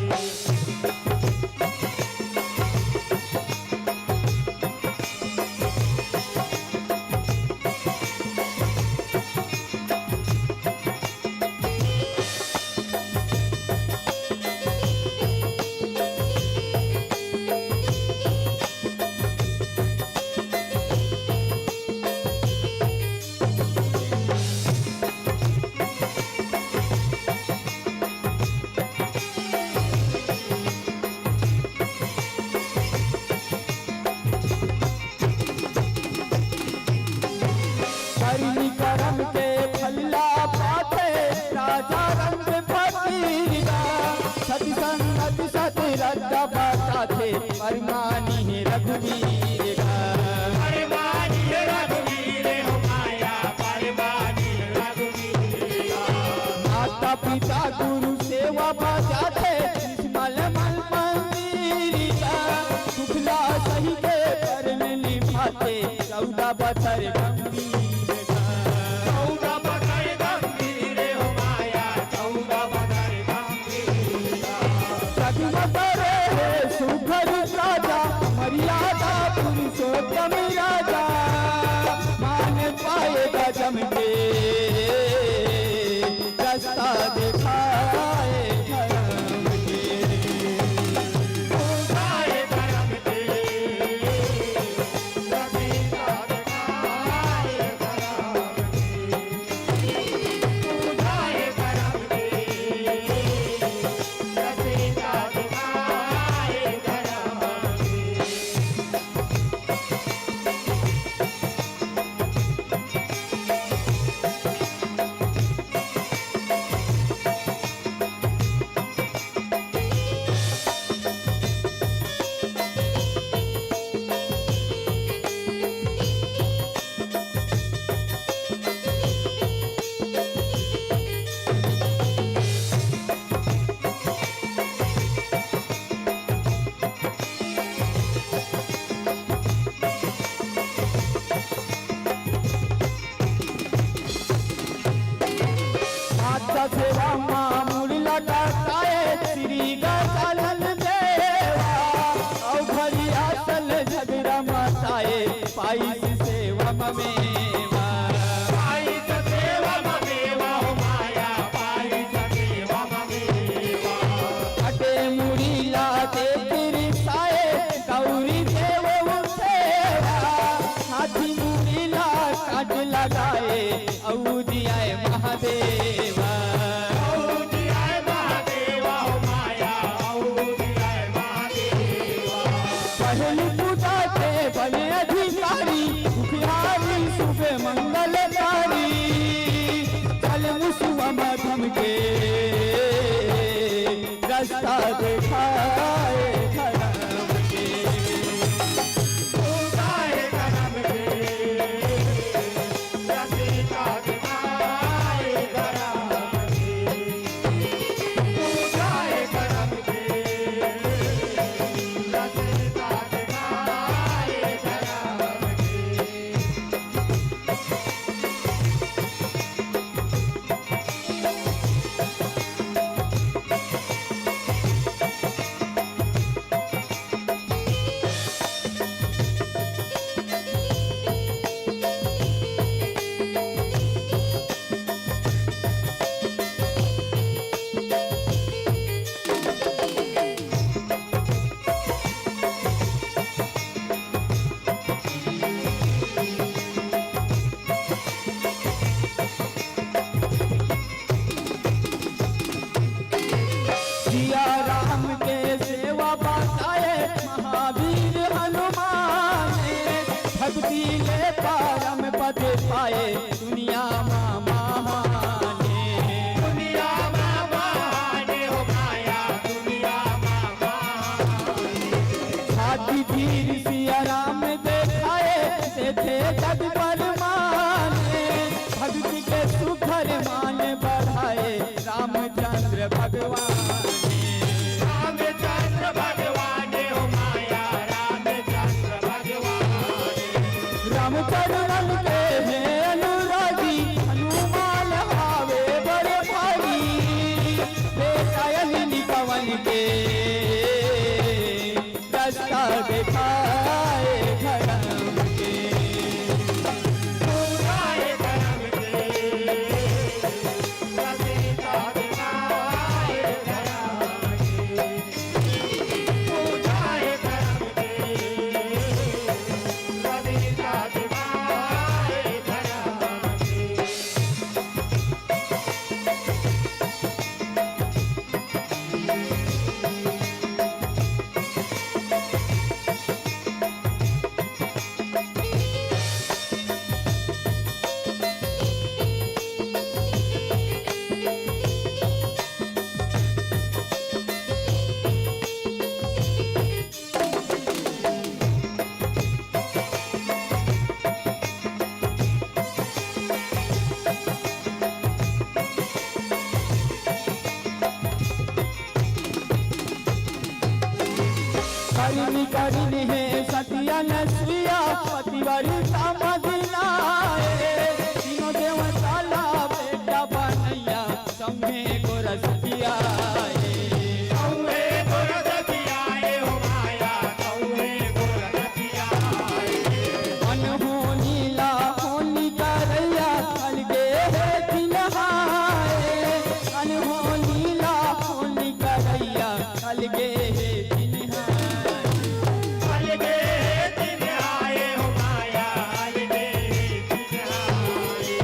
हरि करम के फल्ला पाते राजा रंग फकीरा सती संगत सत रद्दा बाता थे परमानी है रघुवीर का परमानी रघुवीर हो माया परमानी रघुवीर माता पिता गुरु सेवा बाजा थे मल मल मंदिर का दुखला सही के करन निभाते 14 बतर गंभीर का 14 बदर गंभीर हो माया 14 बदर गंभीर जगमगर है सुघर राजा मर्यादा पुरुषोत्तम राजा मान पाएगा जम के रास्ता दिखाए धर्म के गाए करम दे रसीता दिवाए करम दे गाए करम दे रसीता दिवाए करम दे माता सेवा मामूल लटाए श्री गजानन देवा औघरी आसल झगड़ा मताए पाइस सेवा ममेवा पाइस सेवा ममेवा हो माया पाइस सेवा ममेवा अटे मुड़ी लाते तिरसाए गौरी देव सेवा हाथी मुड़ी ला काट लगाए औदियाए महादेवा औदियाय महादेवा हो माया औदियाय महादेवा पहली पूजा के बने अधिकारी बिहारी सुबह मंगलकारी चल मुसुआ मधम के रास्ता दिखाए धर्म के गाए करम दे रसीता दिवाए करम दे गाए करम दे रसीता दिवाए करम दे महावीर हनुमान भक्ति ले परम पद पाए दुनिया महाने दुनिया महाने हो माया दुनिया महाने हाथी धीर सिया राम देखाए थे जग पर माने भक्ति के सुखर मान बढ़ाए रामचंद्र भगवान रामचंद्र भगवान हो माया रामचंद्र भगवान रामचरण के हैं अनुरागी हनुमान हावे बड़े भारी बेकायन पवन के रास्ता दिखाए धर्म के पूराए धर्म के रसीता दिखाए धर्म के पूराए धर्म के रसीता दिखाए धर्म के करिनी करिनी है सतिया नसिया पतिवारी समझनाए तीनों देवताला बेटा बनैया संगे को रसिया कौवे गोरखियाए हो माया कौवे गोरखियाए अनहोनीला होनी करैया अलगे है दिनहाए अनहोनीला होनी करैया अलगे है अलगे दिन आए हो माया अलगे दिन आए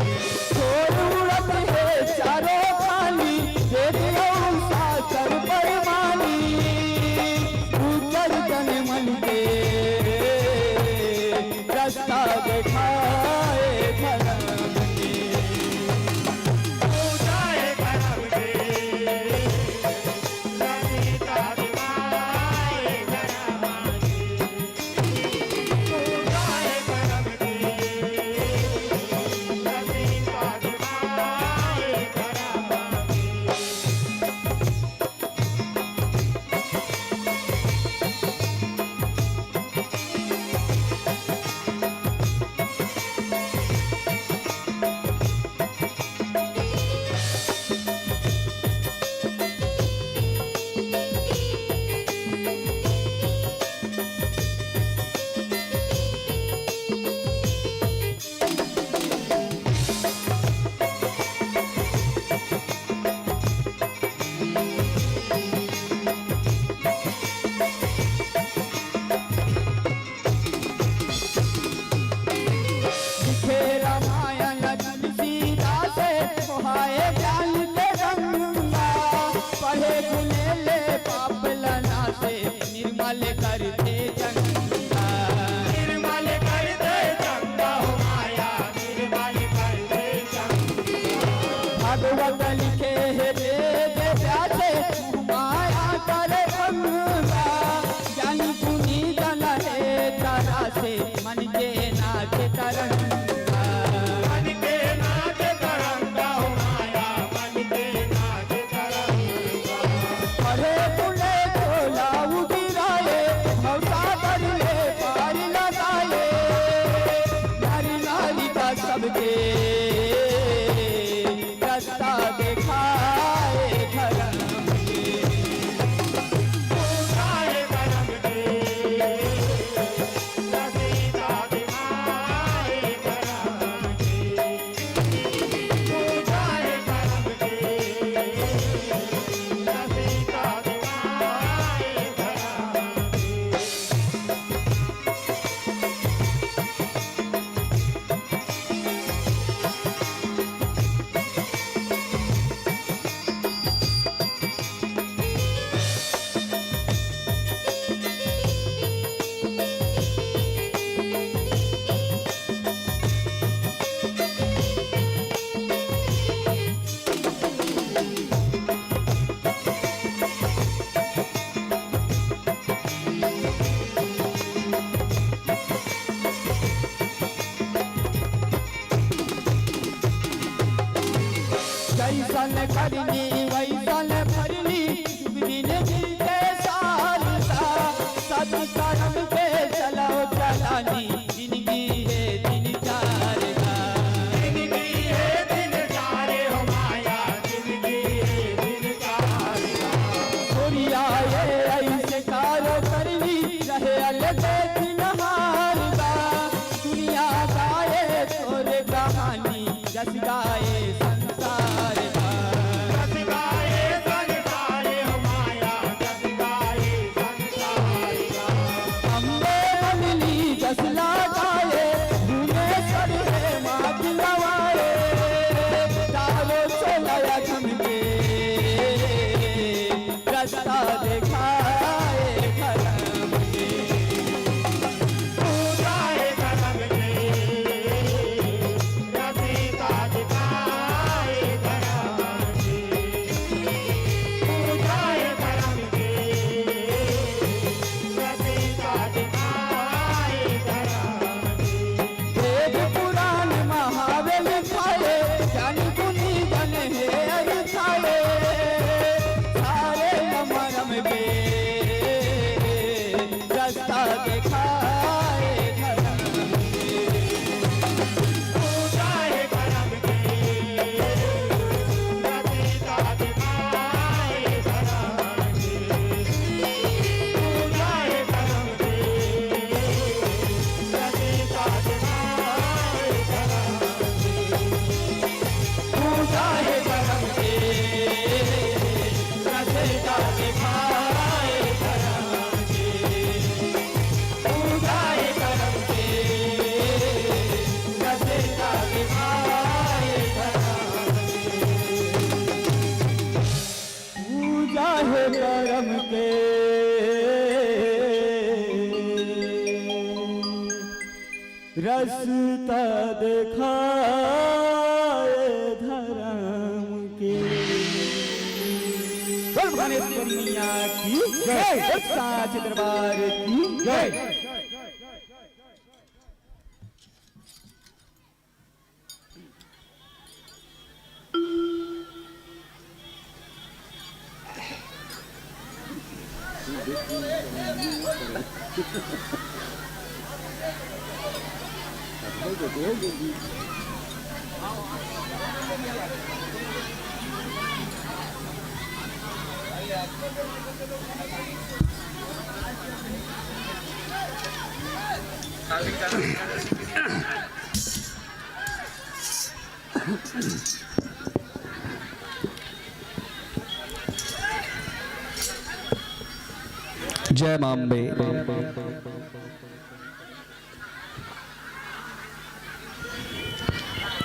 छोड़त है चारों खाली देखियो सासर परमानी उतर जन मन के रास्ता दिखाए धर्म के पूजाए धर्म के रसीता दिखाए धर्म के पूजाए धर्म के रसीता दिखाए धर्म के लिखे रामायण तुलसीदास मोहाए ज्ञान के गंगा पढ़े गुने ले पाप लना से निर्मल करते जंगा निर्मल कर दे चंगा हो माया निर्मल कर दे चंगा भागवत लिखे है वेद व्यासे माया करे गंगा ज्ञानी गुनी जन है तारा से मन के नाच तरंगा मन के नाच तरंगा हो माया मन के नाच तरंगा पढ़े पुणे खोला उदिराए भवसा करनी वैसन भरनी दिन जीते सालता सद करम के चलो चलानी जिंदगी है दिन चार का जिंदगी है दिन चारे हो माया जिंदगी है दिन चारे सूर्या ये ऐसे कारो करनी रहे अलग नहार का दुनिया गाए तोरे कहानी जस गाए संसार का जस गाए संसार हो माया जस गाए संसार का अम्बे बदली जस लगाए भुवनेश्वर है मात नवाए चारों चलाया थमके रास्ता दिखाए धर्म के पूजाए करम के रसीता दिखाए धर्म के पूजाए करम के रसीता दिखाए धर्म के वेद पुराण महावेल खाए ज्ञान गुनी जन है अरिथाए सारे मरम बे रास्ता दिखाए धर्म के पूजाए करम के रसीता दिखाए धर्म के पूजाए करम के रसीता दिखाए धर्म पूजा है धर्म के रचयिता दिखाए धर्म के पूजा है धर्म के रचयिता दिखाए धर्म पूजा है धर्म के रसता दिखाए धर्म के बोल भुवनेश्वर मैया की जय साच दरबार की जय जय मां अम्बे।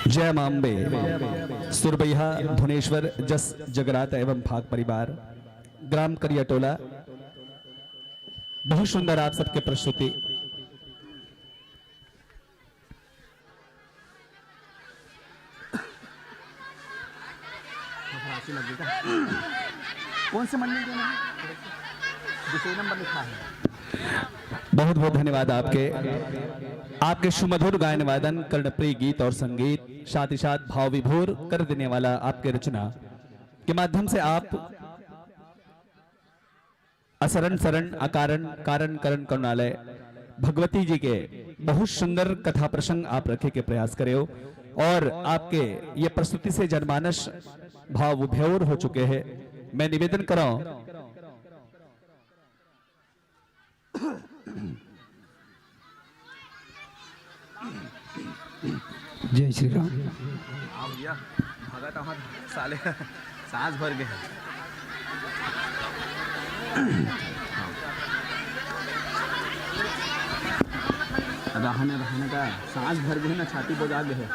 जय मां अम्बे। सुरबैया भुवनेश्वर जस जगरात एवं भाग परिवार ग्राम करियाटोला, बहुत सुंदर आप सबके प्रस्तुति। कौन से मंदिर के नाम दूसरे नंबर लिखा है। बहुत बहुत धन्यवाद आपके सुमधुर गायन वादन, कर्णप्रिय गीत और संगीत, साथ ही साथ भाव विभोर कर देने वाला आपके रचना के माध्यम से आप असरण शरण अकारण कारण करण करुणालय भगवती जी के बहुत सुंदर कथा प्रसंग आप रखे के प्रयास करे हो और आपके ये प्रस्तुति से जनमानस भाव विभोर हो चुके हैं। मैं निवेदन कर रहा हूं जय श्री राम। भगत वहाँ साले सांस भर गए। रहने का सांस भर गए ना, छाती बजा गए।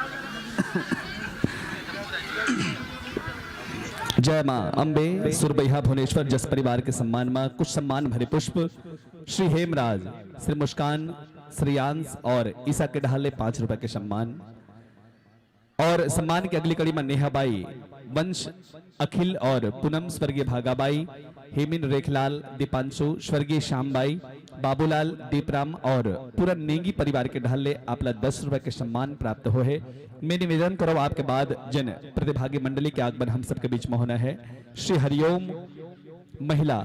जय मां अम्बे। सुरबैया भुवनेश्वर जस परिवार के सम्मान में कुछ सम्मान भरे पुष्प श्री हेमराज, श्री मुस्कान, श्रीयांश और ईसा के ढाले 5 रुपए के सम्मान। और सम्मान की अगली कड़ी में नेहाबाई, वंश अखिल और पूनम स्वर्गीय भागाबाई, हेमिन रेखलाल, दीपांशु स्वर्गीय श्यामबाई, बाबूलाल दीपराम और पूरा नेगी परिवार के ढाले आपला 10 रुपए के सम्मान प्राप्त हो है। मैं निवेदन करो आपके बाद जन प्रतिभागी मंडली के आगमन हम सबके बीच में होना है। श्री हरिओम महिला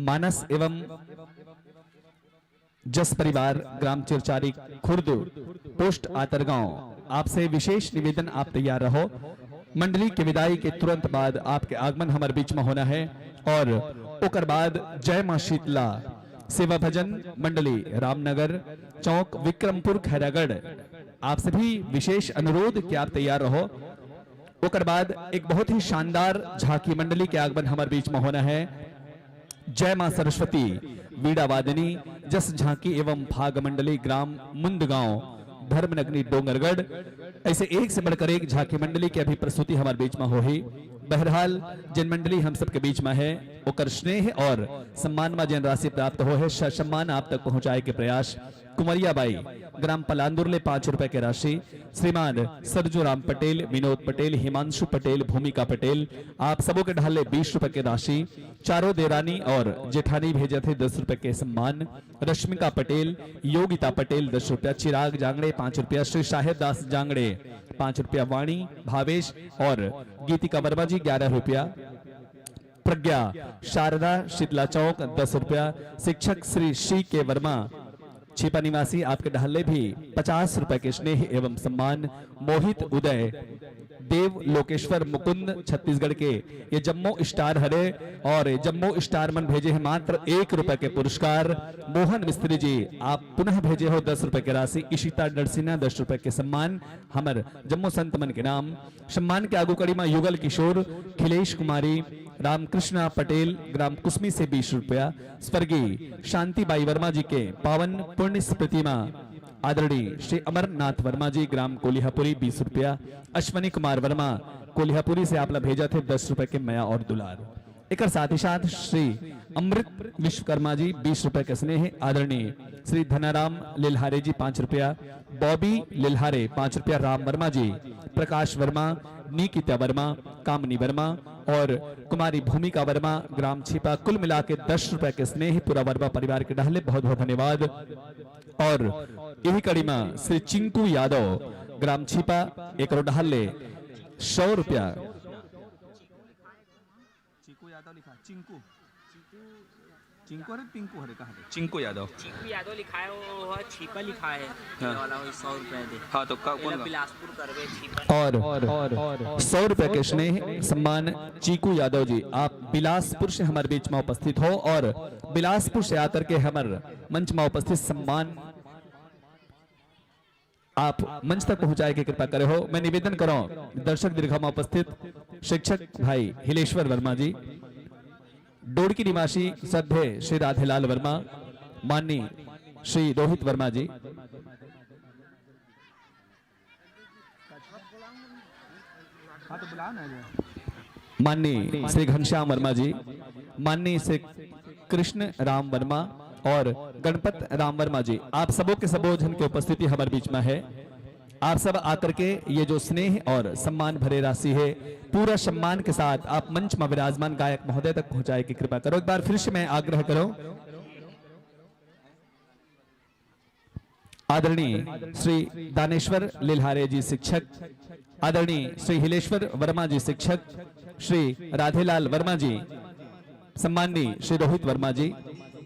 मानस एवं जस परिवार ग्राम चिरचारी खुर्द पोस्ट आतरगांव, आपसे विशेष निवेदन आप तैयार रहो। मंडली के विदाई के तुरंत बाद आपके आगमन हमारे बीच में होना है और ओकर बाद जय मां शीतला सेवा भजन मंडली रामनगर चौक विक्रमपुर खैरागढ़, आपसे भी विशेष अनुरोध कि आप तैयार रहो। ओकर बाद एक बहुत ही शानदार झांकी मंडली के आगमन हमारे बीच में होना है। जय मां सरस्वती वीणा वादनी जस झांकी एवं भाग मंडली ग्राम मुंदगांव धर्मनगरी डोंगरगढ़, ऐसे एक से बढ़कर एक झांकी मंडली की अभी प्रस्तुति हमारे बीच में हो ही। बहरहाल जिन मंडली हम सबके बीच में है ओकर स्नेह और सम्मान में जन राशि प्राप्त हो है, सम्मान आप तक पहुंचाए के प्रयास कुमरिया बाई ग्राम पलांदुरले 5 रुपए के राशि, श्रीमान सरजू राम पटेल, विनोद पटेल, हिमांशु पटेल, भूमिका पटेल, आप सबों के ढाले 20 रुपए के राशि। चारों देरानी और जेठानी भेजे थे 10 रुपए के सम्मान। रश्मिका पटेल, योगिता पटेल 10 रुपया, चिराग जांगड़े 5 रुपया, श्री साहेब दास जांगड़े 5 रुपया, वाणी भावेश और गीतिका वर्मा जी 11 रुपया, प्रज्ञा शारदा शीतला चौक 10 रुपया, शिक्षक श्री शी के वर्मा छिपा निवासी आपके ढाले भी 50 रुपए के स्नेह एवं सम्मान। मोहित उदय देव लोकेश्वर मुकुंद छत्तीसगढ़ के ये जम्मू स्टार हरे और जम्मू स्टार मन भेजे हैं मात्र 1 रुपए के पुरस्कार। मोहन मिस्त्री जी आप पुनः भेजे हो 10 रुपए की राशि। इशिता डरसिना 10 रुपए के सम्मान हमर जम्मू संत मन के नाम। सम्मान के आगू कड़ी में युगल किशोर, खिलेश कुमारी, रामकृष्णा पटेल ग्राम कुसमी से 20 रुपया। स्वर्गीय शांतिबाई वर्मा जी के पावन पुण्य प्रतिमा आदरणीय श्री अमरनाथ वर्मा जी ग्राम कोलिहापुरी 20 रुपया। अश्वनी कुमार वर्मा कोलिहापुरी से आपला भेजा थे 10 रुपए के मया और दुलार। एक साथ ही साथ श्री अमृत विश्वकर्मा जी 20 रुपए के स्नेह। आदरणीय श्री धनाराम लिल्हारे जी 5 रुपया, बॉबी लिल्हारे 5 रुपया, राम वर्मा जी, प्रकाश वर्मा, निकिता वर्मा, कामनी वर्मा और कुमारी भूमिका वर्मा ग्राम छिपा, कुल मिला के 10 रुपए के स्नेह पूरा वर्मा परिवार के ढाले बहुत बहुत धन्यवाद। और यही कड़ी में श्री चिंकू यादव ग्राम छिपा एक ढाले 100 रुपया। चिंकू यादव लिखा चिंकू चिंकू अरे पिंकू हरे कहा चिंकू यादव लिखा है, वो छिपा लिखा है। हाँ। वाला 100 रुपए दे। हाँ तो कौन बिलासपुर करवे छिपा और 100 रुपए के स्नेह सम्मान चीकू यादव जी, आप बिलासपुर से हमारे बीच में उपस्थित हो और बिलासपुर से आकर के हमारे मंच में उपस्थित सम्मान आप मंच तक पहुंचाए की कृपा करे हो। मैं निवेदन करो दर्शक दीर्घा में उपस्थित शिक्षक भाई हिलेश्वर वर्मा जी, डोड़की निवासी सभ्य श्री राधेलाल वर्मा, माननीय श्री रोहित वर्मा जी, माननीय श्री घनश्याम वर्मा जी, माननीय श्री कृष्ण राम वर्मा और गणपत राम वर्मा जी, आप सबों के सबों जन की उपस्थिति हमारे बीच में है। आप सब आकर के ये जो स्नेह और सम्मान भरे राशि है पूरा सम्मान के साथ आप मंच में विराजमान गायक महोदय तक पहुंचाए की कृपा करो। एक बार फिर से मैं आग्रह करो आदरणीय श्री दानेश्वर लिल्हारे जी शिक्षक, आदरणीय श्री हिलेश्वर वर्मा जी शिक्षक, श्री राधेलाल वर्मा जी, सम्माननीय श्री रोहित वर्मा जी,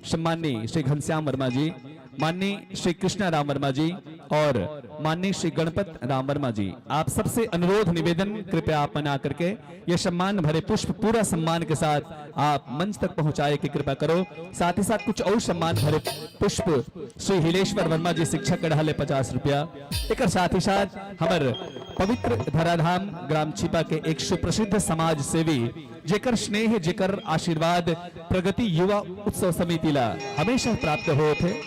सम्माननीय श्री घनश्याम वर्मा जी, माननीय श्री कृष्णा राम वर्मा जी और माननीय श्री गणपत राम वर्मा जी, आप सबसे अनुरोध निवेदन कृपया आप मना करके ये सम्मान भरे पुष्प पूरा सम्मान के साथ आप मंच तक पहुंचाए की कृपा करो। साथ ही साथ कुछ और सम्मान भरे पुष्प श्री हिलेश्वर वर्मा जी शिक्षक के ढाले 50 रुपया। एक साथ ही साथ हमारे पवित्र धराधाम ग्राम छिपा के एक सुप्रसिद्ध समाज सेवी जेकर स्नेह जेकर आशीर्वाद प्रगति युवा उत्सव समिति ला हमेशा प्राप्त हो थे।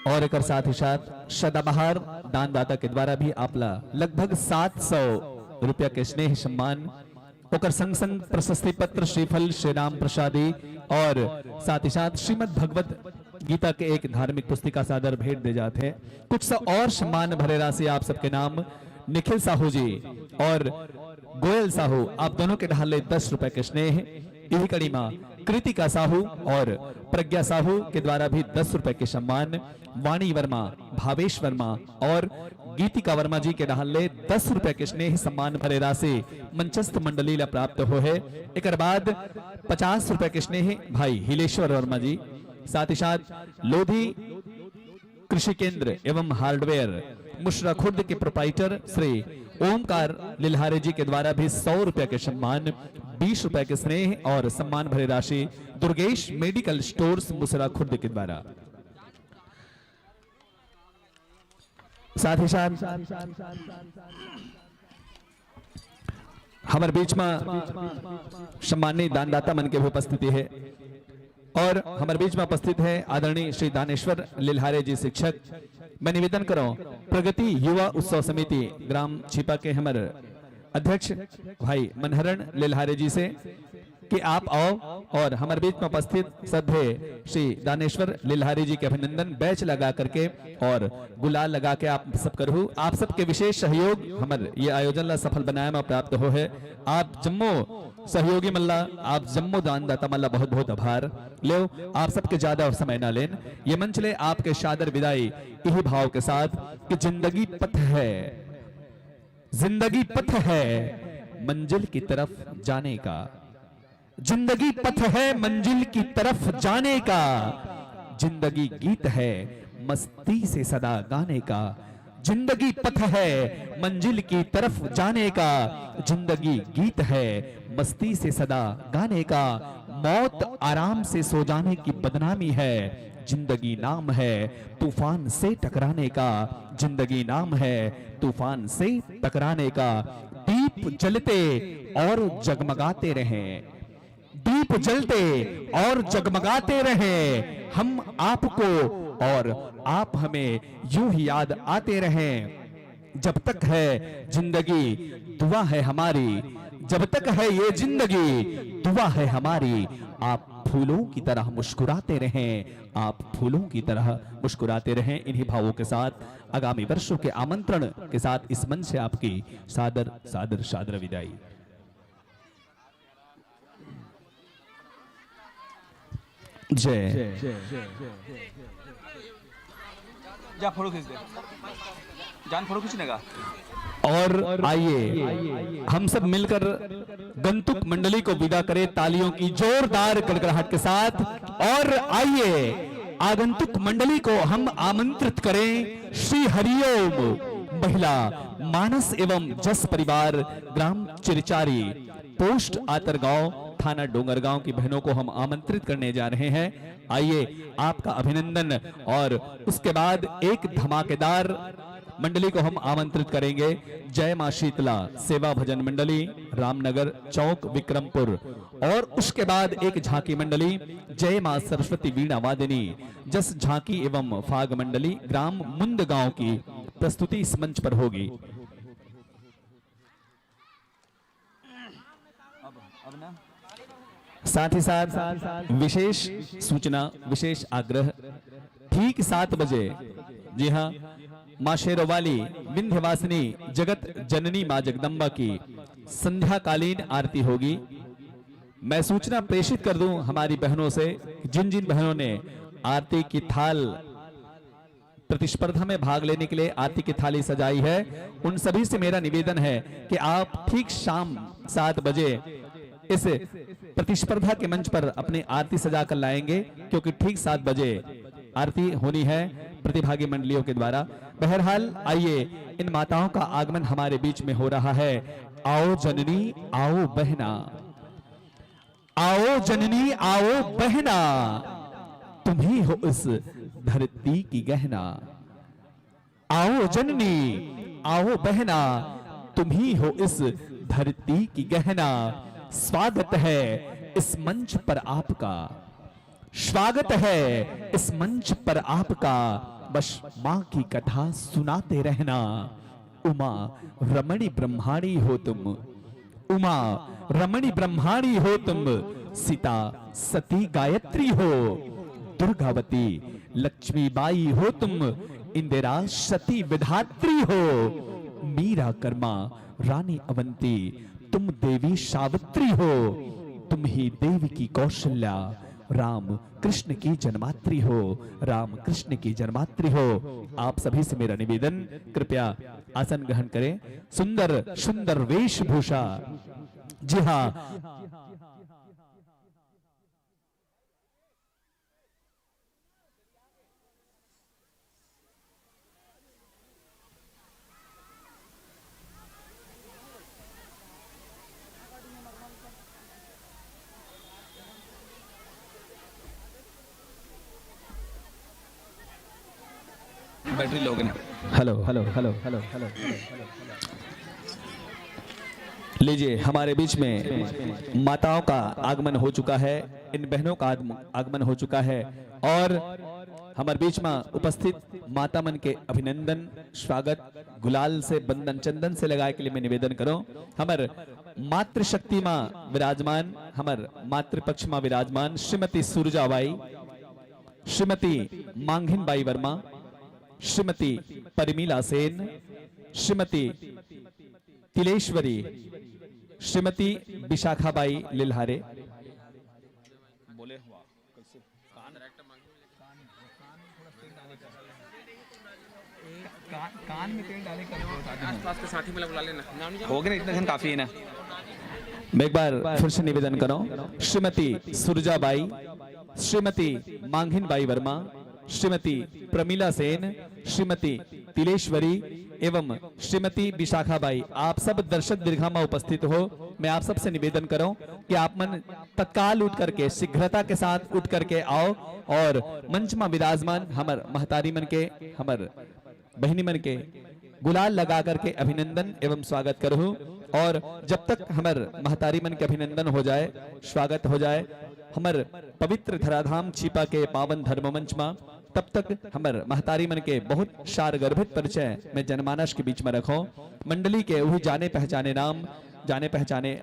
और एक साथ ही साथ सदाबहार दानदाता के द्वारा भी आपला लगभग 700 रुपया के स्नेह सम्मान ओकर संग संग प्रशस्ति पत्र श्रीफल श्री राम प्रसादी और साथ ही साथ श्रीमद् भगवत गीता के एक धार्मिक पुस्तिका सादर भेंट दे जाते हैं। कुछ सा और सम्मान भरे राशि आप सबके नाम निखिल साहू जी और गोयल साहू आप दोनों के ढाले 10 रुपए के स्नेह। यही कड़ी मां कृतिका साहू और प्रज्ञा साहू के द्वारा भी 10 रुपए के सम्मान। वाणी वर्मा, भावेश वर्मा और गीतिका वर्मा जी के ढाले 10 रुपए के स्नेह सम्मान भरे राशि मंचस्थ मंडली ला प्राप्त हो है। एक बाद 50 रुपए के स्नेह भाई हिलेश्वर वर्मा जी। साथ ही साथ लोधी कृषि केंद्र एवं हार्डवेयर मुशरा खुर्द के प्रोप्राइटर श्री ओमकार लिल्हारे जी के द्वारा भी 100 रुपए के सम्मान। 20 रुपए के स्नेह और सम्मान भरे राशि दुर्गेश मेडिकल स्टोर्स मुसरा खुर्द के द्वारा। साथ ही साथ हमारे बीच में सम्मानित दानदाता मन के भी उपस्थिति है और हमारे बीच में उपस्थित है आदरणीय श्री दानेश्वर लिल्हारे जी शिक्षक। मैं निवेदन करो प्रगति युवा उत्सव समिति ग्राम छिपा के हमारे अध्यक्ष भाई मनहरण लिल्हारे जी से कि आप आओ और हमारे बीच में उपस्थित सभ्य श्री दानेश्वर लिल्हारी जी के अभिनंदन बैच लगा करके और गुलाल लगा के आप सब करूँ। आप सबके विशेष सहयोग हमारे ये आयोजन ला सफल बनाया में प्राप्त हो है। आप जम्मो सहयोगी मल्ला, आप जम्मो दानदाता मल्ला बहुत बहुत आभार लो। आप सबके ज्यादा और समय ना लेन, ये मंच ले आपके शादर विदाई यही भाव के साथ कि जिंदगी पथ है, जिंदगी पथ है मंजिल की तरफ जाने का, जिंदगी पथ है मंजिल की तरफ जाने का, जिंदगी गीत है मस्ती से सदा गाने का, जिंदगी पथ है मंजिल की तरफ जाने का, जिंदगी गीत है मस्ती से सदा गाने का, मौत आराम से सो जाने की बदनामी है, जिंदगी नाम है तूफान से टकराने का, जिंदगी नाम है तूफान से टकराने का। दीप जलते और जगमगाते रहें, दीप जलते और जगमगाते रहें, हम आपको और आप हमें यूं ही याद आते रहें। जब तक है जिंदगी दुआ है हमारी, जब तक है ये जिंदगी दुआ है हमारी, आप फूलों की तरह मुस्कुराते रहें, आप फूलों की तरह मुस्कुराते रहें। इन्हीं भावों के साथ आगामी वर्षों के आमंत्रण के साथ इस मंच से आपकी सादर सादर सादर विदाई। जय जा फोटो खींच दे, जान फोटो खींचने का। और आइए हम सब मिलकर गंतुक मंडली को विदा करें तालियों की जोरदार गड़गड़ाहट के साथ। और आइए आगंतुक मंडली को हम आमंत्रित करें श्री हरिओम महिला मानस एवं जस परिवार ग्राम चिरचारी पोस्ट आतरगांव थाना डोंगरगांव की बहनों को हम आमंत्रित करने जा रहे हैं। आइए आपका अभिनंदन और उसके बाद एक धमाकेदार मंडली को हम आमंत्रित करेंगे। जय मां शीतला सेवा भजन मंडली रामनगर चौक विक्रमपुर, और उसके बाद एक झांकी मंडली जय मां सरस्वती वीणा वादिनी जस झांकी एवं फाग मंडली ग्राम मुंद गांव की प्रस्तुति इस मंच पर होगी। साथ ही साथ विशेष सूचना विशेष आग्रह, ठीक 7 बजे जी हाँ मां शेरोवाली विंध्यवासिनी जगत जननी मां जगदम्बा की संध्याकालीन आरती होगी। मैं सूचना प्रेषित कर दूं हमारी बहनों से, जिन जिन बहनों ने आरती की थाल प्रतिस्पर्धा में भाग लेने के लिए आरती की थाली सजाई है, उन सभी से मेरा निवेदन है कि आप ठीक शाम 7 बजे इस प्रतिस्पर्धा के मंच पर अपनी आरती सजा कर लाएंगे, क्योंकि ठीक 7 बजे आरती होनी है। प्रतिभागी मंडलियों के द्वारा। बहरहाल आइए, इन माताओं का आगमन हमारे बीच में हो रहा है। आओ जननी आओ बहना, आओ जननी आओ बहना, तुम ही हो इस धरती की गहना। आओ जननी आओ बहना, तुम ही हो इस धरती की गहना। स्वागत है इस मंच पर आपका, स्वागत है इस मंच पर आपका। बस मां की कथा सुनाते रहना। उमा रमणी ब्रह्माणी हो तुम, उमा रमणी ब्रह्माणी हो तुम। सीता सती गायत्री हो, दुर्गावती लक्ष्मीबाई हो तुम। इंदिरा सती विधात्री हो, मीरा कर्मा रानी अवंती। तुम देवी सावित्री हो, तुम ही देवी की कौशल्या। राम कृष्ण की जन्मात्री हो, राम कृष्ण की जन्मात्री हो। आप सभी से मेरा निवेदन, कृपया आसन ग्रहण करें। सुंदर सुंदर वेशभूषा, जी हाँ, बैटरी लोग ने। Hello hello hello hello hello. लीजिए, हमारे बीच में माताओं का आगमन हो चुका है, इन बहनों का आगमन हो चुका है और हमारे बीच में उपस्थित माता मन के अभिनंदन, स्वागत गुलाल से, बंदन चंदन से लगाए के लिए मैं निवेदन करो। हमर मातृशक्ति मां विराजमान, हमर मातृपक्ष मां विराजमान श्रीमती सुरजाबाई, श्रीमती मांघिन बाई वर्मा, श्रीमती परिमीला सेन, श्रीमती तिलेश्वरी, श्रीमती विशाखाबाई लिल्हारे। कान में तेल डाले आसपास के साथी में बुला लेना, हो गया इतना काफी है ना। मैं एक बार फिर से निवेदन करूं, श्रीमती सुरजाबाई, श्रीमती मांघिन बाई वर्मा, श्रीमती प्रमीला सेन, श्रीमती तिलेश्वरी एवं श्रीमती विशाखाबाई, आप सब दर्शक दीर्घा में उपस्थित हो। मैं आप सब से निवेदन करूं कि आप मन तत्काल उठ करके, शीघ्रता के साथ उठ करके आओ और मंच में विराजमान हमर महतारी मन के, हमर बहनी मन के गुलाल लगा करके अभिनंदन एवं स्वागत करूं। और जब तक हमर महतारी मन के अभिनंदन हो जाए, स्वागत हो जाए हमर पवित्र धराधाम छिपा के पावन धर्म मंच में, तब तक हमर महतारी मन के बहुत शार गर्भित परिचय में जनमानस के बीच में रखो। मंडली के वही जाने पहचाने नाम, जाने पहचाने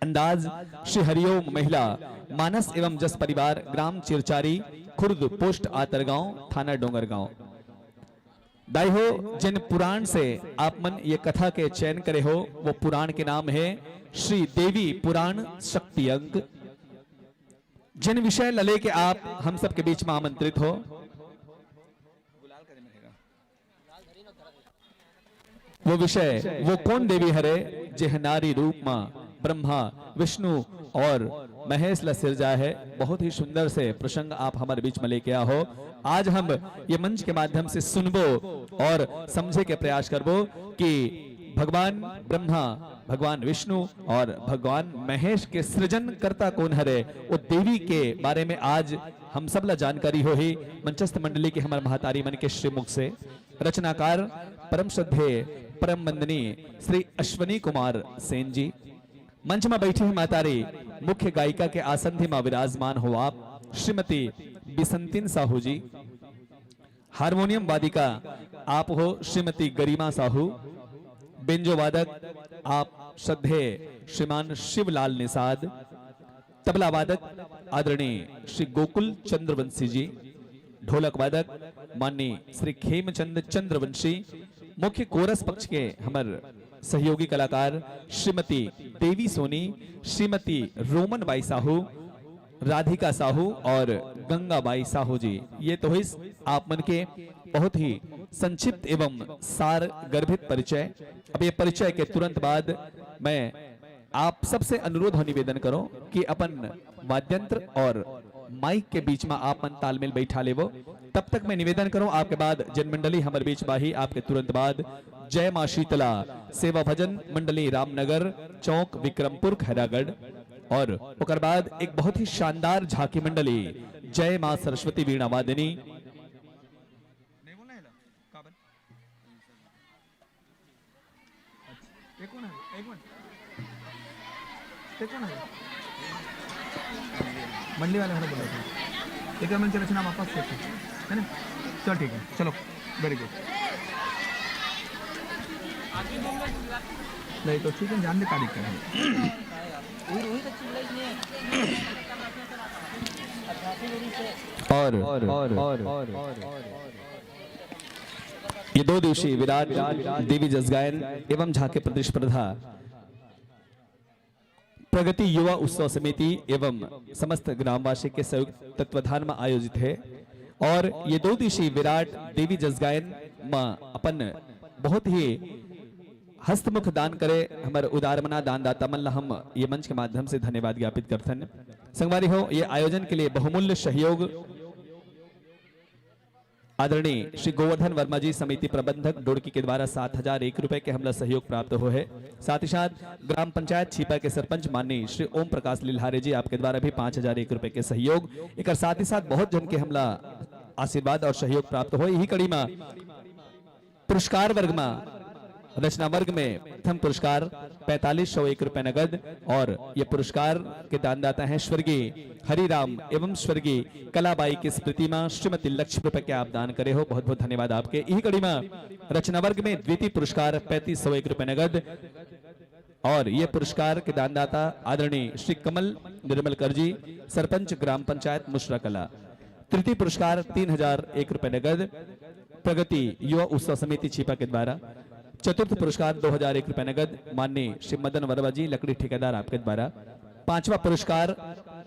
अंदाज, श्री हरिओम महिला मानस एवं जस परिवार, ग्राम चिरचारी, खुर्द, पोस्ट आतरगांव, थाना डोंगरगांव। दाई हो, जिन पुराण से आप मन ये कथा के चयन करे हो, वो पुराण के नाम है श्री देवी पुराण शक्ति अंक। जिन विषय लले के आप हम सब के बीच में आमंत्रित हो, वो विषय वो कौन देवी हरे, जेह नारी रूप मां ब्रह्मा विष्णु और महेश ला सिरजा है। बहुत ही सुंदर से प्रसंग आप हमारे बीच में लेके आ हो। आज हम ये मंच के माध्यम से सुनबो और समझे के प्रयास करबो कि भगवान ब्रह्मा, भगवान विष्णु और भगवान महेश के सृजन करता कौन हरे, वो देवी के बारे में आज हम सब ला जानकारी हो ही। मंचस्थ मंडली के हमारे महतारी मन के श्रीमुख से रचनाकार परम श्रद्धेय परम वंदनीय श्री अश्वनी कुमार सेन जी, मंच में बैठी हुई मातारी मुख्य गायिका के आसंधि में विराजमान हो आप श्रीमती बिसंतिन साहू जी, हारमोनियम वादिका आप हो श्रीमती गरिमा साहू, बेंजो वादक आप श्रद्धेय श्रीमान शिवलाल निषाद, तबला वादक आदरणीय श्री गोकुल चंद्रवंशी जी, ढोलक वादक माननीय श्री खेमचंद चंद्रवंशी, मुख्य कोरस पक्ष के हमर सहयोगी कलाकार श्रीमती देवी सोनी, श्रीमती रोमन बाई साहू, राधिका साहू और गंगाबाई साहू जी। ये तो इस आप मन के बहुत ही संक्षिप्त एवं सार गर्भित परिचय। अब ये परिचय के तुरंत बाद मैं आप सबसे अनुरोध और निवेदन करो कि अपन वाद्यंत्र और माइक के बीच में आप मन तालमेल बैठा लेवो। तब तक मैं निवेदन करूं आपके बाद जनमंडली हमर बीच बाही, आपके तुरंत बाद जय मां शीतला सेवा भजन मंडली रामनगर चौक विक्रमपुर खैरागढ़, और ओकर बाद एक बहुत ही शानदार झांकी मंडली जय मां सरस्वती वीणा वादिनी। मंडली वाले मैंने बोला था एक मंच रचना वापस करते है ना। चलो ठीक है, चलो वेरी गुड। नहीं तो ठीक है, जान दे तारीख का है। ये 2 दिवसीय विराट देवी जस गायन एवं झांकी प्रतिस्पर्धा प्रगति युवा उत्सव समिति एवं समस्त ग्रामवासी के संयुक्त तत्वाधान में आयोजित है। और ये 2 दिवसीय विराट देवी जस गायन में अपन बहुत ही हस्तमुख दान करे हमारे उदारमना दानदाता मन ला हम ये मंच के माध्यम से धन्यवाद ज्ञापित करथन। संगवारी हो, ये आयोजन के लिए बहुमूल्य सहयोग आदरणीय श्री गोवर्धन वर्मा जी समिति प्रबंधक डोड़की के द्वारा 7,001 रुपए के हमला सहयोग प्राप्त हो है। साथ ही साथ ग्राम पंचायत छिपा के सरपंच माननीय श्री ओम प्रकाश लिल्हारे जी आपके द्वारा भी 5,001 रुपए के सहयोग, एक साथ ही साथ बहुत जन के हमला आशीर्वाद और सहयोग प्राप्त हो। यही कड़ी में पुरस्कार वर्ग में रचना वर्ग में प्रथम पुरस्कार 4501 रुपए नगद, और ये पुरस्कार के दानदाता हैं स्वर्गीय हरिराम एवं स्वर्गीय कलाबाई की स्मृति में श्रीमती लक्ष्मी रुपए के आप दान करे हो, बहुत बहुत धन्यवाद आपके। यही कड़ी में रचना वर्ग में द्वितीय पुरस्कार 3501 रुपए नगद, और ये पुरस्कार के दानदाता आदरणीय श्री कमल निर्मलकर जी सरपंच ग्राम पंचायत मुशरा कला। तृतीय पुरस्कार 3001 रुपए नगद प्रगति युवा उत्सव समिति छिपा के द्वारा। चतुर्थ पुरस्कार 2001 रुपए नगद माननीय श्री मदन वर्मा जी लकड़ी ठेकेदार आपके द्वारा। पांचवा पुरस्कार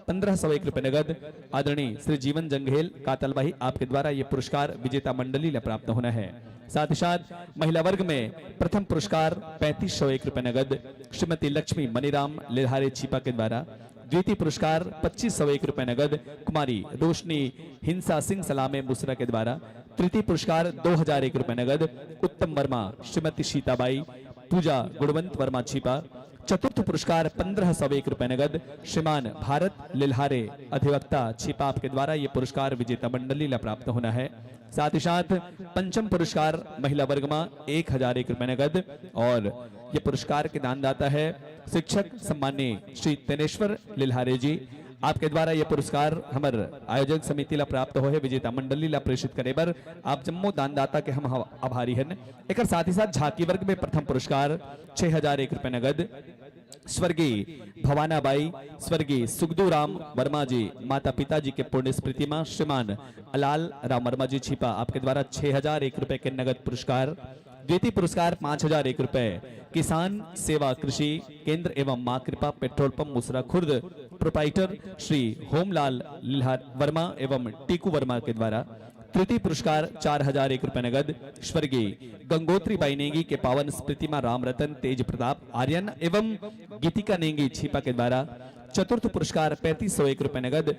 1501 रुपए नगद आदरणीय श्री जीवन जंघेल कातलबाही आपके द्वारा ये पुरस्कार विजेता मंडली ला प्राप्त होना है। साथ ही साथ महिला वर्ग में प्रथम पुरस्कार 3501 रुपए नगद श्रीमती लक्ष्मी मनीराम लिल्हारे छिपा के द्वारा। द्वितीय पुरस्कार 2501 रुपए नगद कुमारी रोशनी हिंसा सिंह सलामे मुसरा के द्वारा। तृतीय पुरस्कार 2001 रुपए नगद उत्तम वर्मा श्रीमती सीताबाई पूजा गुणवंत वर्मा छिपा। चतुर्थ पुरस्कार 1501 रुपए नगद श्रीमान भारत लिल्हारे अधिवक्ता छिपा आपके द्वारा ये पुरस्कार विजेता मंडली ला प्राप्त होना है। साथ ही साथ पंचम पुरस्कार महिला वर्ग में 1001 रुपए नगद, और ये पुरस्कार के दानदाता है शिक्षक सम्माननीय श्री तनेश्वर लिल्हारे जी आपके द्वारा ये पुरस्कार हमार आयोजक समिति ला प्राप्त हो है, विजेता मंडली ला प्रेषित करे बर आप जम्मो दानदाता के हम आभारी हैं। एक साथ ही साथ झांकी वर्ग में प्रथम पुरस्कार 6001 रुपए नगद स्वर्गीय भवानाबाई स्वर्गीय सुखदू राम वर्मा जी माता पिताजी के पुण्य स्मृति में श्रीमान अलाल राम वर्मा जी छिपा आपके द्वारा 6001 रुपए के नगद पुरस्कार। द्वितीय पुरस्कार 5001 रुपए किसान सेवा कृषि केंद्र एवं Maa Kripa petrol pump Musra Khurd proprietor Shri Homlal Lilhar Verma एवं टीकू वर्मा के द्वारा। तृतीय पुरस्कार 4001 रुपए नगद स्वर्गीय गंगोत्री बाई नेगी के पावन स्मृति में राम रतन तेज प्रताप आर्यन एवं गीतिका नेगी छिपा के द्वारा। चतुर्थ पुरस्कार 3501 रुपए नगद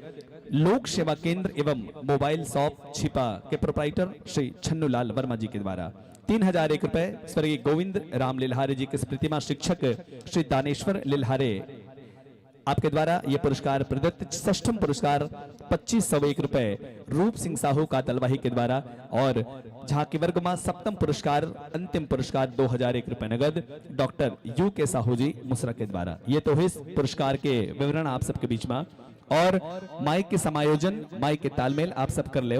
लोक सेवा केंद्र एवं मोबाइल शॉप छिपा के प्रोप्राइटर श्री छन्नूलाल वर्मा जी के द्वारा। 3001 रुपए स्वर्गीय गोविंद राम लिल्हारे जी के स्मृति में शिक्षक श्री दानेश्वर लिल्हारे आपके द्वारा ये पुरस्कार प्रदत्त। षष्ठम पुरस्कार 2501 रुपए रूप सिंह साहू का तलवाही के द्वारा, और झांकी वर्ग में सप्तम पुरस्कार अंतिम पुरस्कार 2001 रुपए नगद डॉक्टर यू के साहू जी मुसरा के द्वारा। ये तो इस पुरस्कार के विवरण आप सबके बीच में, और माइक के समायोजन माइक के तालमेल आप सब कर ले।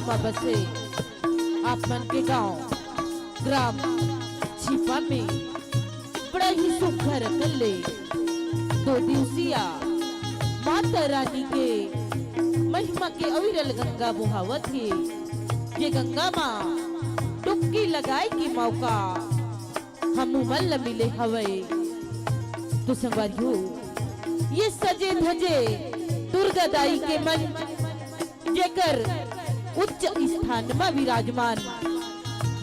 रमा बसे आप मन के गांव ग्राम छिपा में बड़ा ही सुखर कल्ले 2 दिवसीय माता रानी के महिमा के अविरल गंगा बुहावत है। ये गंगा माँ डुबकी लगाए की मौका हम मल्ल मिले हवे। तो संगवारियों ये सजे धजे दुर्गा दाई के मन जेकर उच्च स्थान में विराजमान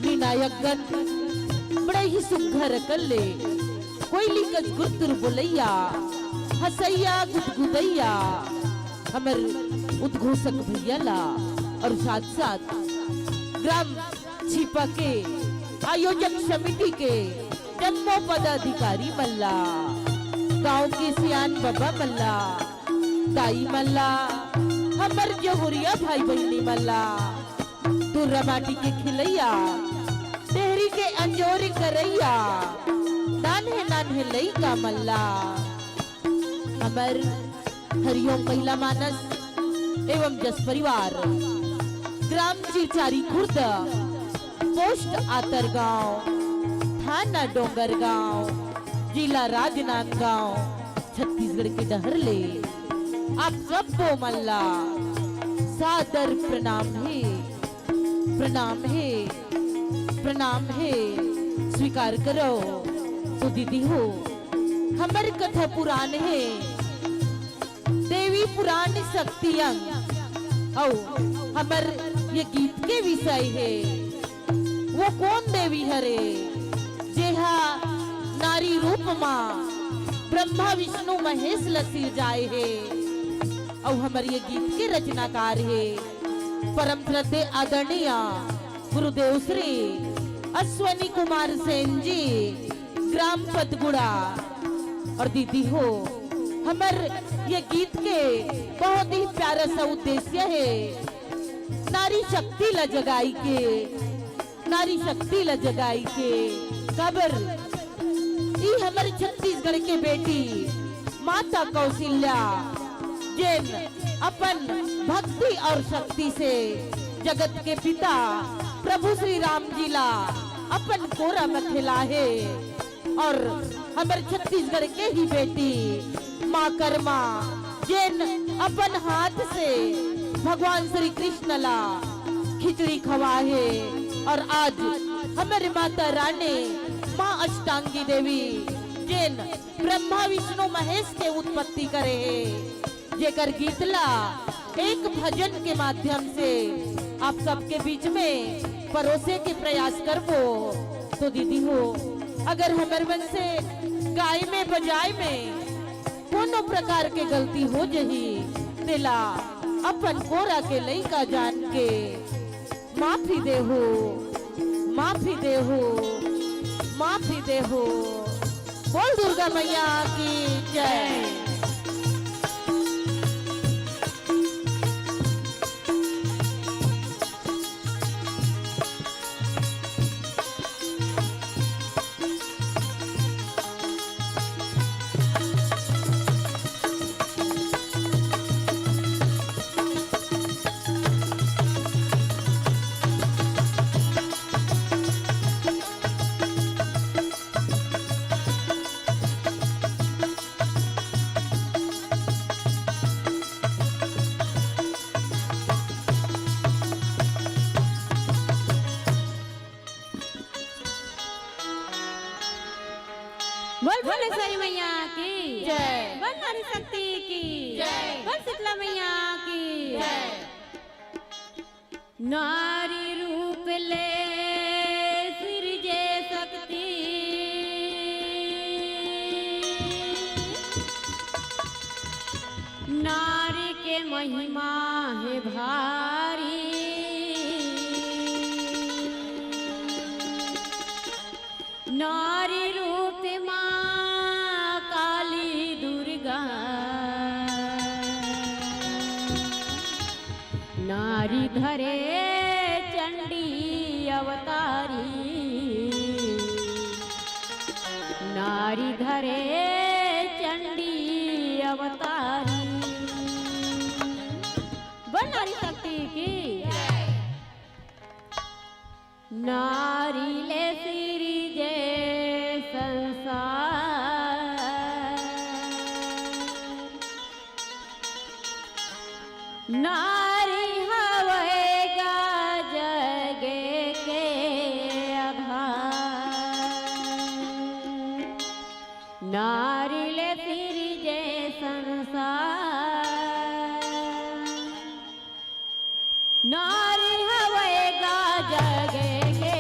विनायकगण बड़े ही सुघर कल्ले कोयली कच गुर्तुर बोलैया हसैया गुदगुदैया हमर उद्घोषक भैया ला और साथ साथ ग्राम छिपा के आयोजक समिति के जम्मो पदाधिकारी मल्ला गांव के सियान बाबा मल्ला दाई मल्ला हमर जोहरिया भाई बहनी मल्ला दुर्रा माटी के खिलैया देहरी के अंजोरी करैया नान्हे नान्हे लइका मल्ला हमर हरिओम महिला मानस एवं जस परिवार ग्राम चिरचारी खुर्द पोस्ट आतरगांव थाना डोंगरगांव जिला राजनांदगांव छत्तीसगढ़ के डहरले आप सबको मल्ला सादर प्रणाम है प्रणाम है प्रणाम है स्वीकार करो। तो दीदी हो हमर कथा पुराण है देवी पुराण शक्ति अंग और हमर ये गीत के विषय है वो कौन देवी हरे जेहा नारी रूप माँ ब्रह्मा विष्णु महेश लसी जाए है और हमारे ये गीत के रचनाकार है परम श्रद्धे आदरणीय गुरुदेव श्री अश्वनी कुमार सेन जी ग्राम पतगुड़ा। और दीदी हो हमर ये गीत के बहुत ही प्यारा सा उद्देश्य है नारी शक्ति ल जगाई के नारी शक्ति ल जगाई के कबर ई हमर छत्तीसगढ़ के बेटी माता कौशल्या जिन अपन भक्ति और शक्ति से जगत के पिता प्रभु श्री राम जी ला अपन कोरा में खिलाए और हमर छत्तीसगढ़ के ही बेटी माँ कर्मा जिन अपन हाथ से भगवान श्री कृष्ण ला खिचड़ी खवाए और आज हमारे माता रानी माँ अष्टांगी देवी जिन ब्रह्मा विष्णु महेश के उत्पत्ति करे है जेकर गीतला एक भजन के माध्यम से आप सबके बीच में परोसे के प्रयास करबो। तो दीदी हो अगर हमारे मन से गाय में बजाय में कोनो प्रकार के गलती हो जही तेला अपन कोरा के लइका जान के माफी दे हो माफी दे हो माफी दे हो। बोल दुर्गा मैया की जय। बोल भुवनेश्वरी मैया की जय। बोल नारी शक्ति की जय। बोल शीतला मैया की जय। नारी रूप ले सिरजे शक्ति नारी के महिमा है भारी नारी रूप माँ काली दुर्गा नारी धरे चंडी अवतारी नारी धरे चंडी अवतारी। बोल नारी शक्ति की नारी ले सिरी जे संसार नारी हवेगा जगे के आधार नारी ले सिरी जे संसार नारी हवेगा जगे के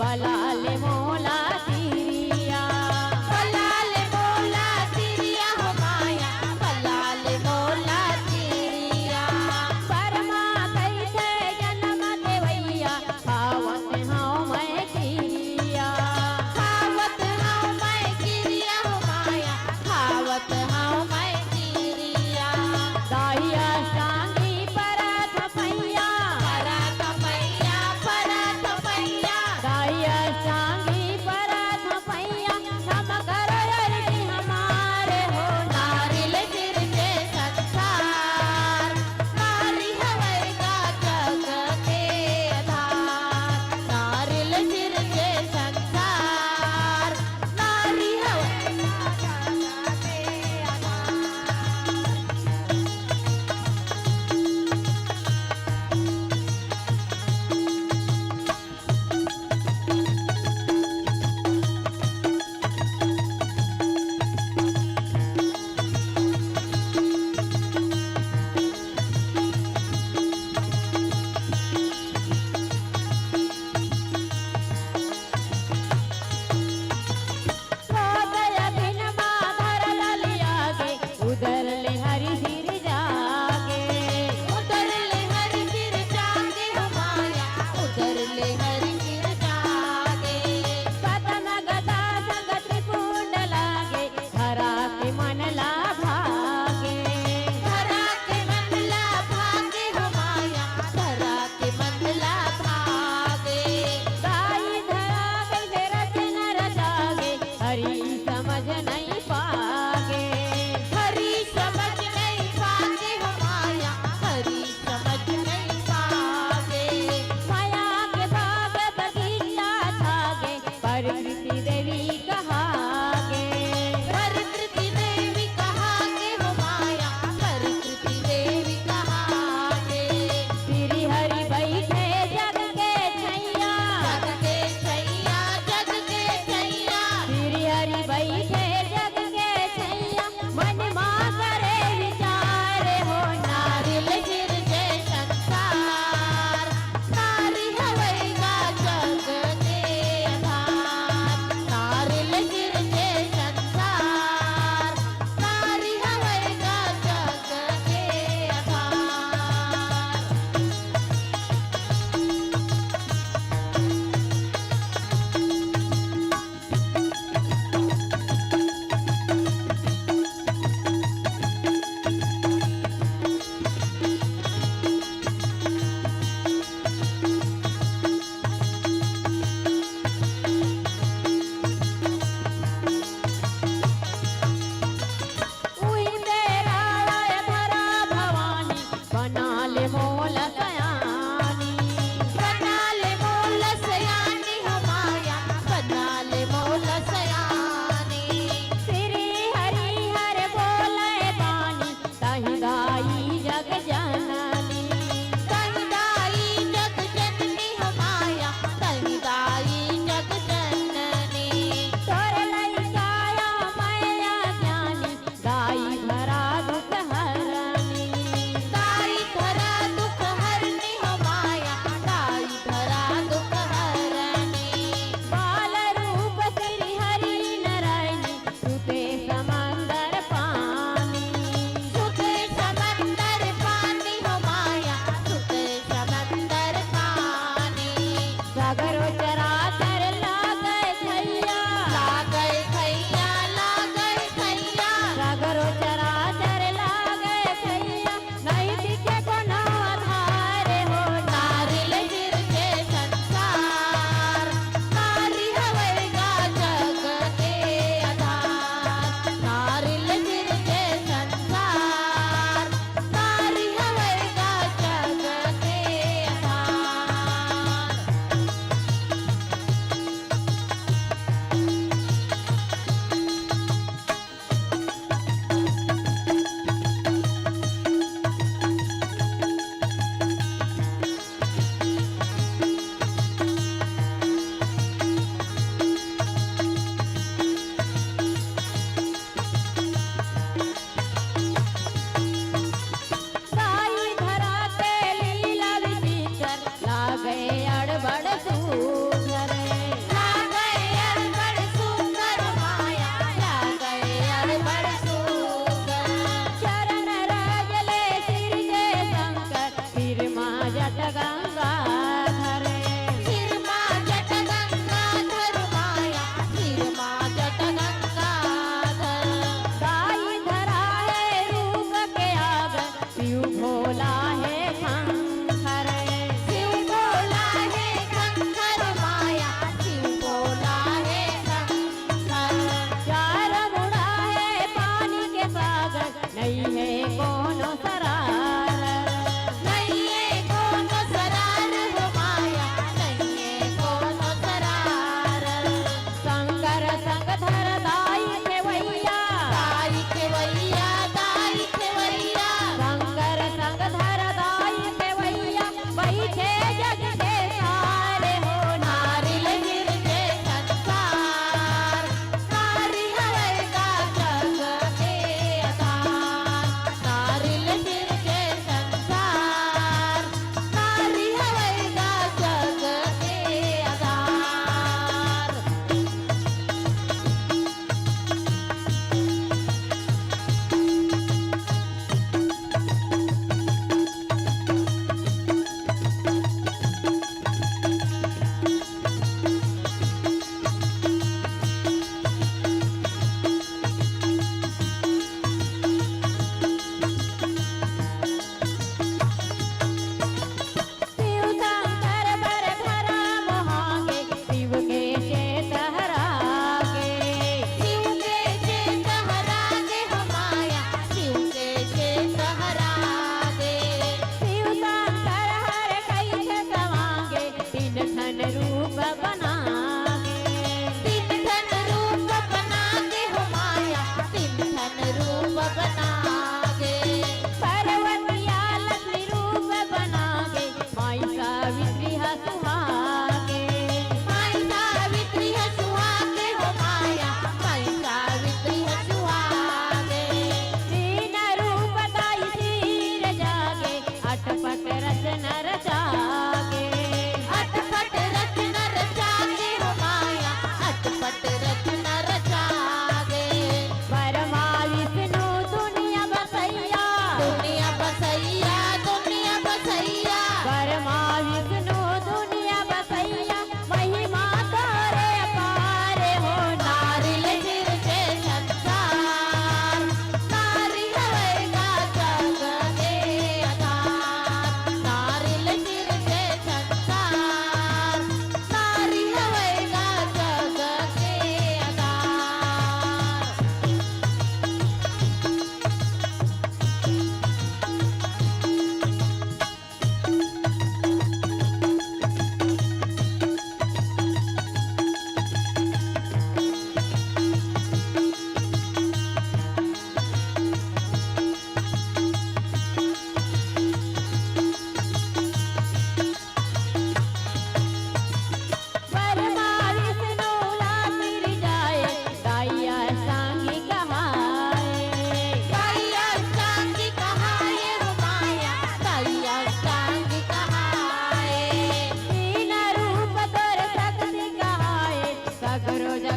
बलाल मोला तिरिया बलाल मोला तिरिया हो माया बलाल मोला तिरिया परमा कैसे जन्म देवैया खावत हूँ मैं किरिया खावत हूँ मैं किरिया हो माया खावत हूँ मैं किरिया दाहिया टांगी परत पैया दाहिया टांगी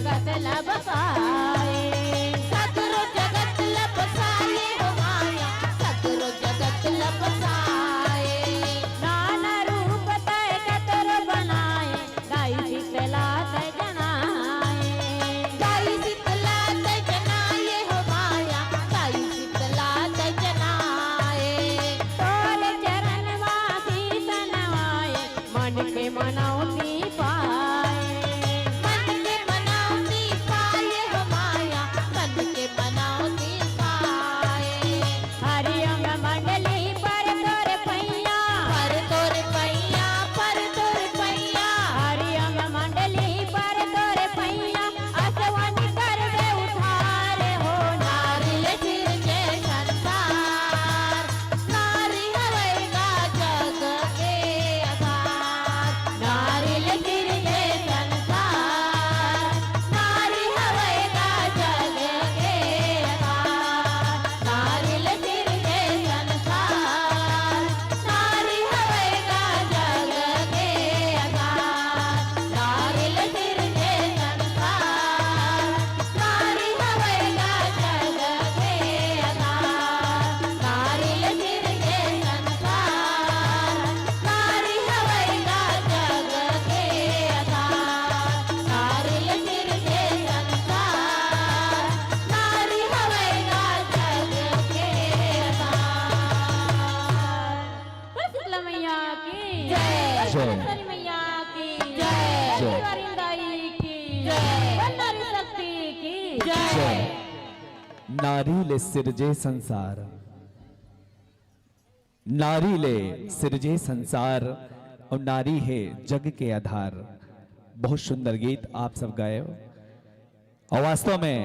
जगत लब पाए सगरो जगत लब पाए हो माया सगरो जगत लब पाए नाना रूप तय कतर बनाए गाई शीतला तय जनाए गाई शीतला तय जनाए हो माया गाई शीतला तय जनाए तोरे चरण वासी तनवाए मन के मनौती पाए मन के मनौती पाए हो माया मन के मनौती पाए हरिओम मंडली पर तोरे पैया पर तोरे पैया हरिओम मंडली पर तोरे पैया असवन करवे उधारे हो नारी सिर के संसार नारी हवेगा जग के आधार नारी सिर के संसार नारी हवेगा जग के आधार नारी सिर के संसार नारी हवेगा जग के आधार नारी सिर के संसार नारी हवेगा जग के आधार नारी सिर के संसार नारी हवेगा जग के आधार नारी सिर के संसार नारी हवेगा जग के आधार शीतला मैया की जय सरस्वती मैया की जय वरिंदाई की जय नारी शक्ति की जय नारी ले सिरजे संसार नारी ले सिरजे संसार और नारी है जग के आधार। बहुत सुंदर गीत आप सब गाए हो और वास्तव में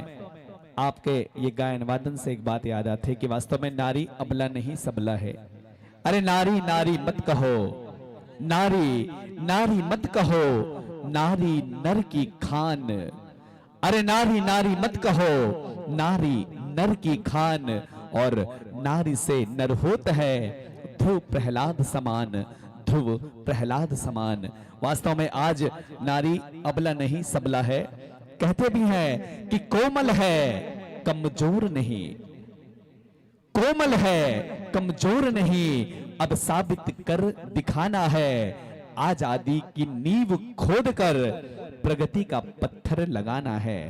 आपके ये गायन वादन से एक बात याद आती है कि वास्तव में नारी अबला नहीं सबला है। अरे नारी नारी मत कहो नारी नारी मत कहो नारी नर की खान अरे नारी नारी मत कहो नारी नर की खान और नारी से नर होता है ध्रुव प्रहलाद समान ध्रुव प्रहलाद समान। वास्तव में आज नारी अबला नहीं सबला है। कहते भी हैं कि कोमल है कमजोर नहीं कोमल है कमजोर नहीं अब साबित कर दिखाना है आजादी की नींव खोद कर प्रगति का पत्थर लगाना है।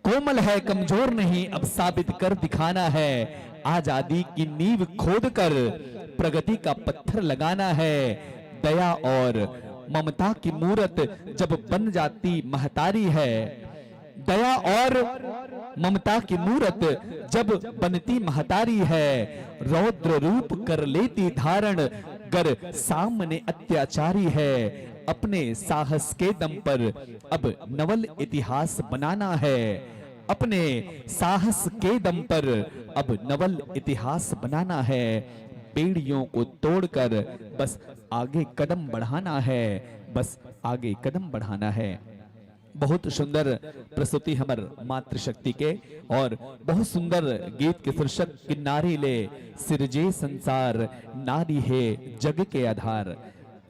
कोमल है कमजोर नहीं अब साबित कर दिखाना है आजादी की नींव खोद कर प्रगति का पत्थर लगाना है। दया और ममता की मूरत जब बन जाती महतारी है दया और ममता की मूरत जब बनती महतारी है रौद्र रूप कर लेती धारण गर सामने अत्याचारी है। अपने साहस के दम पर अब नवल इतिहास बनाना है अपने साहस के दम पर अब नवल इतिहास बनाना है। बेड़ियों को तोड़कर बस आगे कदम बढ़ाना है बस आगे कदम बढ़ाना है। बहुत सुंदर प्रस्तुति हमर मातृशक्ति के और बहुत सुंदर गीत के शीर्षक कि नारी ले सिरजे संसार नारी है जग के आधार।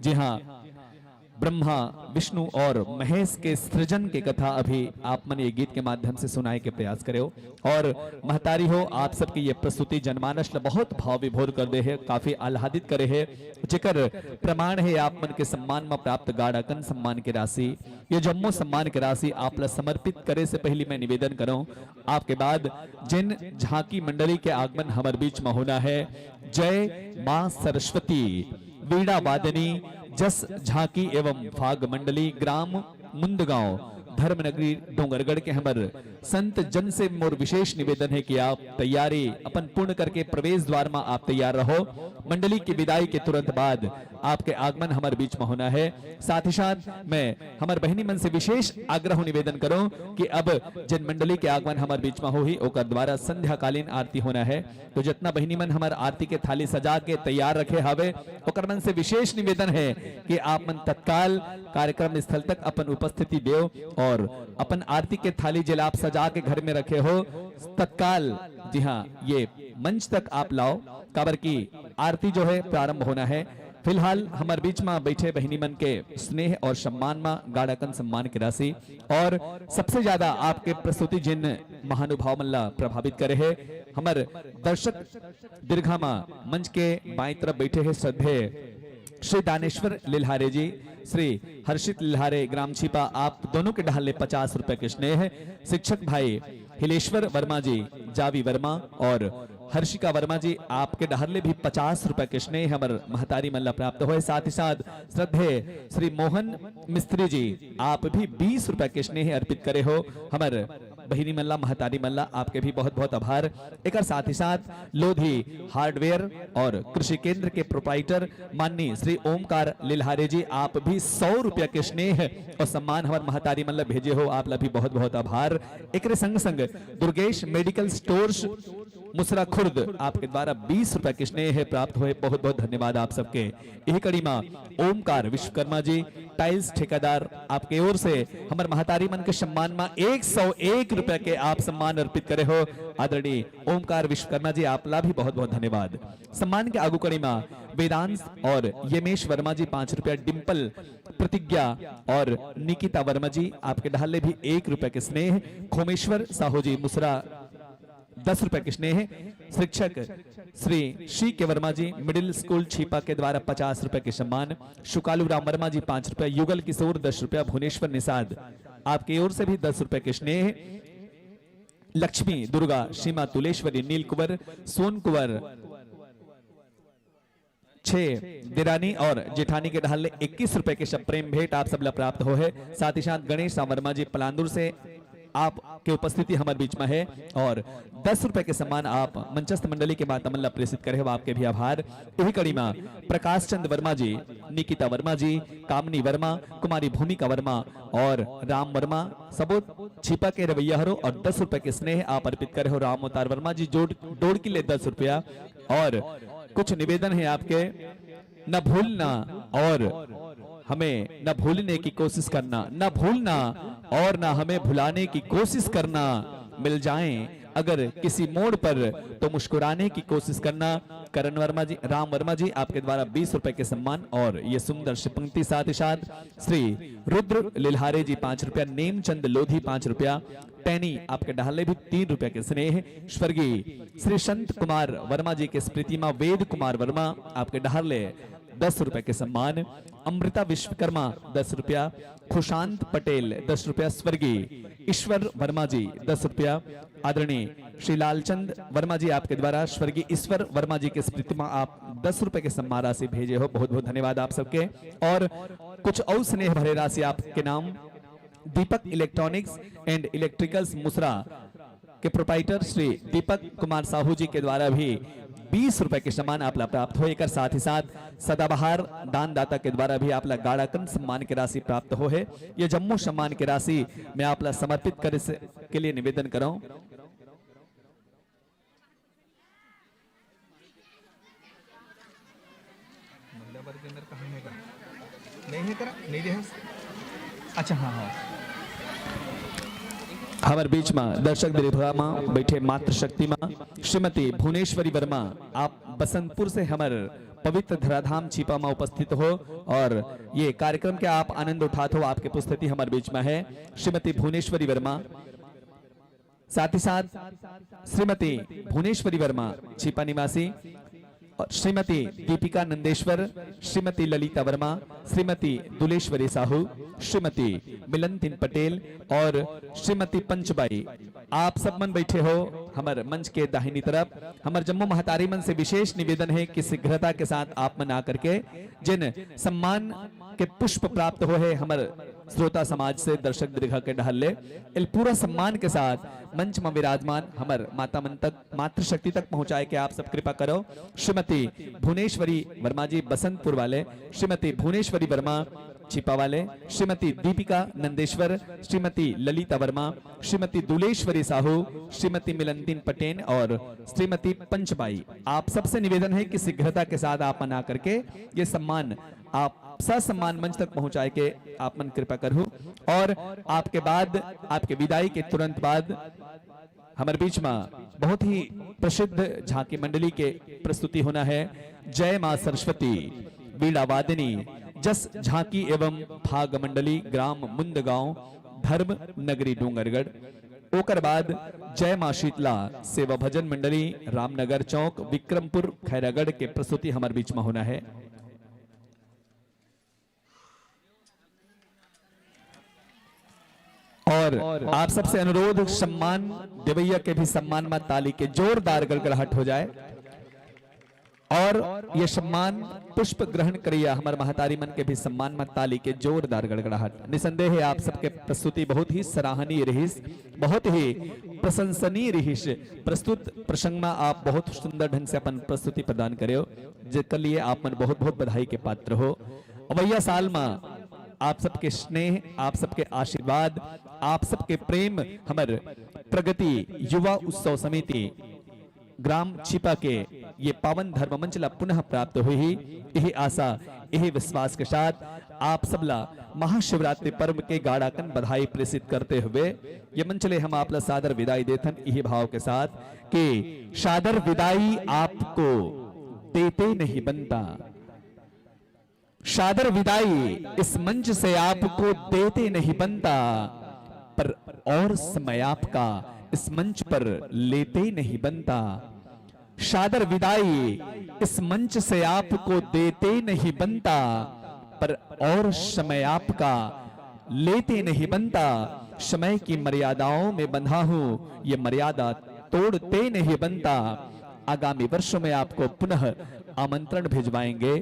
जी हाँ, ब्रह्मा विष्णु और महेश के सृजन के कथा अभी आप मन ये गीत के माध्यम से सुनाए के प्रयास करे हो और महतारी हो आप सबकी ये प्रस्तुति जनमानस ल बहुत भाव विभोर कर दे है काफी आह्लादित करे है जेकर प्रमाण है आप मन के सम्मान में प्राप्त गाड़ाकन सम्मान की राशि ये जम्मो सम्मान की राशि आप ला समर्पित करे से पहले मैं निवेदन करूं आपके बाद जिन झांकी मंडली के आगमन हमारे बीच में होना है जय मां सरस्वती वीणा वादनी जस झांकी एवं फाग मंडली ग्राम मुंदगांव धर्मनगरी डोंगरगढ़ के हमर संत जन से मोर विशेष निवेदन है कि आप तैयारी अपन पूर्ण करके प्रवेश द्वार में आप तैयार रहो। मंडली की विदाई के तुरंत बाद आपके आगमन हमारे बीच में होना है। साथ ही साथ मैं हमारे बहनी मन से विशेष आग्रह निवेदन करूं कि अब जिन मंडली के आगमन हमारे बीच में हो ही ओकर द्वारा संध्याकालीन आरती होना है तो जितना बहनी मन हमारे आरती के थाली सजा के तैयार रखे हवे ओकर मन से विशेष निवेदन है कि आप मन तत्काल कार्यक्रम स्थल तक अपन उपस्थिति देव और अपन आरती के थाली जिल आप सजा के घर में रखे हो तत्काल जी हाँ ये मंच तक आप लाओ काबर की आरती जो है प्रारंभ होना है। फिलहाल हमारे बीच में बैठे बहनी मन के स्नेह और सम्मान में गाड़ाकन सम्मान की राशि और सबसे ज्यादा आपके प्रस्तुति जिन महानुभाव मल्ला प्रभावित करे है हमारे दर्शक दीर्घा में मंच के बाईं तरफ बैठे हैं श्रद्धेय श्री दानेश्वर लिल्हारे जी, श्री हर्षित लिल्हारे ग्राम छिपा, आप दोनों के ढाले 50 रुपए के स्नेह। शिक्षक भाई हिलेश्वर वर्मा जी, जावी वर्मा और हर्षिका वर्मा जी, आपके डहरले भी 50 रुपए के स्नेह हमर महतारी मल्ला प्राप्त हुए। साथ ही साथ श्रद्धेय श्री मोहन मिस्त्री जी, आप भी 20 रुपए के स्नेह अर्पित करे हो। हमर बहिनी मल्ला महतारी मल्ला, आपके भी बहुत बहुत आभार। एक साथ ही साथ लोधी हार्डवेयर और कृषि केंद्र के प्रोप्राइटर माननीय श्री ओमकार लिल्हारे जी, आप भी 100 रुपया के स्नेह और सम्मान हमारे महतारी मल्ला भेजे हो, आप भी बहुत बहुत आभार। एक संग संग दुर्गेश मेडिकल स्टोर्स मुसरा खुर्द, आपके द्वारा 20 रुपए के स्नेह प्राप्त हुए, बहुत बहुत धन्यवाद आप सबके। यही कड़ी में ओमकार विश्वकर्मा जी, टाइल्स ठेकेदार, आपके ओर से हमारे महतारी मन के सम्मान में 101 रुपए के आप सम्मान अर्पित करे हो। आदरणीय ओमकार विश्वकर्मा जी, आपला भी बहुत बहुत धन्यवाद। सम्मान के आगू कड़ी में वेदांश और यमेश वर्मा जी 5 रुपया, डिंपल प्रतिज्ञा और निकिता वर्मा जी, आपके ढाले भी 1 रुपए के स्नेह। खोमेश्वर साहू जी मुसरा 10 रुपए के स्नेह। शिक्षक श्री के वर्मा जी, मिडिल स्कूल छिपा के द्वारा 50 रुपए के सम्मान। शुकालू राम वर्मा जी 5 रुपए। युगल किशोर 10 रुपया। भुवनेश्वर निषाद, आपकी ओर से भी 10 रुपए के स्नेह। लक्ष्मी दुर्गा, सीमा तुलेश्वरी, नील कुंवर, सोन कुंवर 6 दिरानी और जेठानी के ढाले 21 रुपए के प्रेम भेंट आप सब प्राप्त हो है। साथ ही साथ गणेश वर्मा जी पलांदुर से आप के उपस्थिति हमारे बीच में है और 10 रुपए के सम्मान आप मंचस्थ मंडली के माता मल्ला प्रेषित करे हो, आपके भी आभार। यही कड़ी में प्रकाश चंद वर्मा जी, निकिता वर्मा जी, कामनी वर्मा, कुमारी भूमिका वर्मा और राम वर्मा सबूत छिपा के रवैया हरो और 10 रुपए के स्नेह आप अर्पित करे हो। राम अवतार वर्मा जी जोड़ के लिए 10 रुपया। और कुछ निवेदन है आपके, न भूलना और हमें न भूलने की कोशिश करना, न भूलना और न हमें भुलाने की कोशिश करना। मिल जाएं अगर किसी मोड़ पर तो मुस्कुराने की कोशिश करना। करण वर्मा जी, राम वर्मा जी, आपके द्वारा 20 रुपए के सम्मान और ये सुंदर सी पंक्ति। साथ ही साथ श्री रुद्र लिल्हारे जी 5 रुपया। नेमचंद लोधी 5 रुपया। टैनी, आपके ढाले भी 3 रुपए के स्नेह। स्वर्गीय श्री संत कुमार वर्मा जी के स्मृति में वेद कुमार वर्मा, आपके ढाले 10 रुपए के सम्मान। अमृता विश्वकर्मा 10 रुपया। खुशांत पटेल 10 रुपया। स्वर्गीय ईश्वर वर्मा जी 10 रुपया। आदरणीय श्री लालचंद वर्मा जी, आपके द्वारा स्वर्गीय ईश्वर वर्मा जी के स्मृति में आप 10 रुपए के सम्मान राशि भेजे हो, बहुत बहुत धन्यवाद आप सबके। और कुछ और स्नेह भरे राशि आपके नाम दीपक इलेक्ट्रॉनिक्स एंड इलेक्ट्रिकल्स मुसरा के प्रोप्राइटर श्री दीपक कुमार साहू जी के द्वारा भी 20 रुपए के सम्मान आपला प्राप्त हो। एक साथ ही साथ सदाबहार दानदाता के द्वारा भी आपला गाड़ाकन सम्मान की राशि प्राप्त हो है। ये जम्मू सम्मान की राशि मैं आपला समर्पित करे के लिए निवेदन करूं। नहीं है करा, नहीं दे। अच्छा हाँ हाँ। हमारे बीच में दर्शक दीर्घा में बैठे मातृशक्ति में श्रीमती भुवनेश्वरी वर्मा, आप बसंतपुर से हमारे पवित्र धराधाम छिपा में उपस्थित हो और ये कार्यक्रम के आप आनंद उठाते हो, आपकी उपस्थिति हमारे बीच में है। श्रीमती भुवनेश्वरी वर्मा, साथ ही साथ श्रीमती भुवनेश्वरी वर्मा छिपा निवासी, श्रीमती दीपिका नंदेश्वर, श्रीमती ललिता वर्मा, श्रीमती दुलेश्वरी साहू, श्रीमती मिलनतीन पटेल और श्रीमती पंचबाई, आप सब मन बैठे हो हमारे मंच के दाहिनी तरफ। हमारे जम्मू महतारी मन से विशेष निवेदन है कि शीघ्रता के साथ आप मन आकर के जिन सम्मान के पुष्प प्राप्त हो है हमारे श्रोता समाज से दर्शक दीर्घा के ढहले पूरा सम्मान के साथ मंच में विराजमान हमारे माता मन तक, मातृशक्ति तक पहुंचाए के आप सब कृपा करो। श्रीमती भुवनेश्वरी वर्मा जी बसंतपुर वाले, श्रीमती भुवनेश्वरी वर्मा छिपा वाले, श्रीमती दीपिका नंदेश्वर, श्रीमती ललिता वर्मा, श्रीमती दुलेश्वरी साहू, श्रीमती मिलनतीन पटेल और श्रीमती पंचबाई, आप सबसे निवेदन है कि शीघ्रता के साथ आप मना करके ये सम्मान आप सम्मान मंच तक पहुंचाए के आप मन कृपा करूं। और आपके बाद, आपके विदाई के तुरंत बाद हमारे बीच में बहुत ही प्रसिद्ध झांकी मंडली के प्रस्तुति होना है। जय मां सरस्वती बीड़ा वादिनी जस झांकी एवं भाग मंडली ग्राम मुंदगांव धर्म नगरी डूंगरगढ़। ओकर बाद जय मां शीतला सेवा भजन मंडली रामनगर चौक विक्रमपुर खैरागढ़ के प्रस्तुति हमारे बीच में होना है। और आप सबसे अनुरोध सम्मान देवैया के भी सम्मान में ताली के जोरदार गड़गड़ाहट हो जाए और ये सम्मान पुष्प ग्रहण करिए हमारे महतारी मन के भी सम्मान में ताली के जोरदार गड़गड़ाहट। निसंदेह है आप सबके प्रस्तुति बहुत ही सराहनीय रहीस, बहुत ही प्रशंसनीय रहीस। प्रस्तुत प्रसंग में आप बहुत सुंदर ढंग से अपन प्रस्तुति प्रदान करे हो, जिसके लिए आप मन बहुत बहुत बधाई के पात्र हो। अवैया साल में आप सबके स्नेह, आप सबके आशीर्वाद, आप सबके प्रेम हमारे प्रगति युवा उत्सव समिति ग्राम छिपा के ये पावन धर्म मंचला पुनः प्राप्त हुई। यही आशा यही विश्वास के साथ आप सबला महाशिवरात्रि पर्व के गाड़ाकन बधाई प्रेषित करते हुए ये मंचले हम आपला सादर विदाई देथन यही भाव के साथ कि सादर विदाई आपको देते नहीं बनता, सादर विदाई इस मंच से आपको देते नहीं बनता, पर और समय आपका इस मंच पर लेते नहीं बनता। सादर विदाई इस मंच से आपको देते नहीं बनता, पर और समय आपका लेते नहीं बनता। समय की मर्यादाओं में बंधा हूं, ये मर्यादा तोड़ते नहीं बनता। आगामी वर्षों में आपको पुनः आमंत्रण भिजवाएंगे।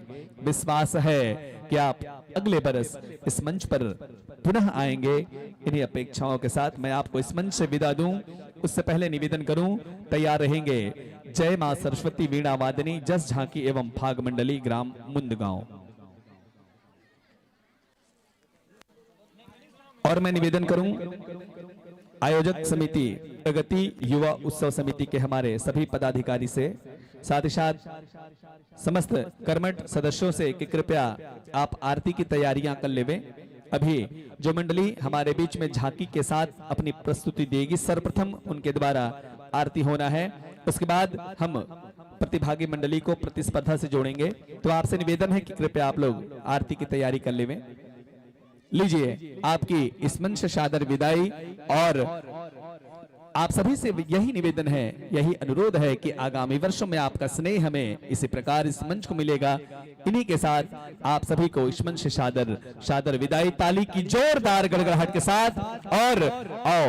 विश्वास है कि आप अगले बरस इस मंच पर पुनः आएंगे। इन्हीं अपेक्षाओं के साथ मैं आपको इस मंच से विदा दूं, उससे पहले निवेदन करूं तैयार रहेंगे जय मां सरस्वती वीणा वादिनी जस झांकी एवं भाग मंडली ग्राम मुंदगांव। और मैं निवेदन करूं आयोजक समिति प्रगति युवा उत्सव समिति के हमारे सभी पदाधिकारी से, साथ ही साथ समस्त कर्मठ सदस्यों से कि कृपया आप आरती की तैयारियां कर लेवें। अभी जो मंडली हमारे बीच में झांकी के साथ अपनी प्रस्तुति देगी, सर्वप्रथम उनके द्वारा आरती होना है। उसके बाद हम प्रतिभागी मंडली को प्रतिस्पर्धा से जोड़ेंगे। तो आपसे निवेदन है कि कृपया आप लोग आरती की तैयारी कर लेवें। लीजिए आपकी इस मंच से सादर विदाई। और आप सभी से यही निवेदन है, यही अनुरोध है कि आगामी वर्षों में आपका स्नेह हमें इसी प्रकार इस मंच को मिलेगा। इन्हीं के साथ आप सभी को इस मंच से सादर विदाई ताली की जोरदार गड़गड़ाहट के साथ। और आओ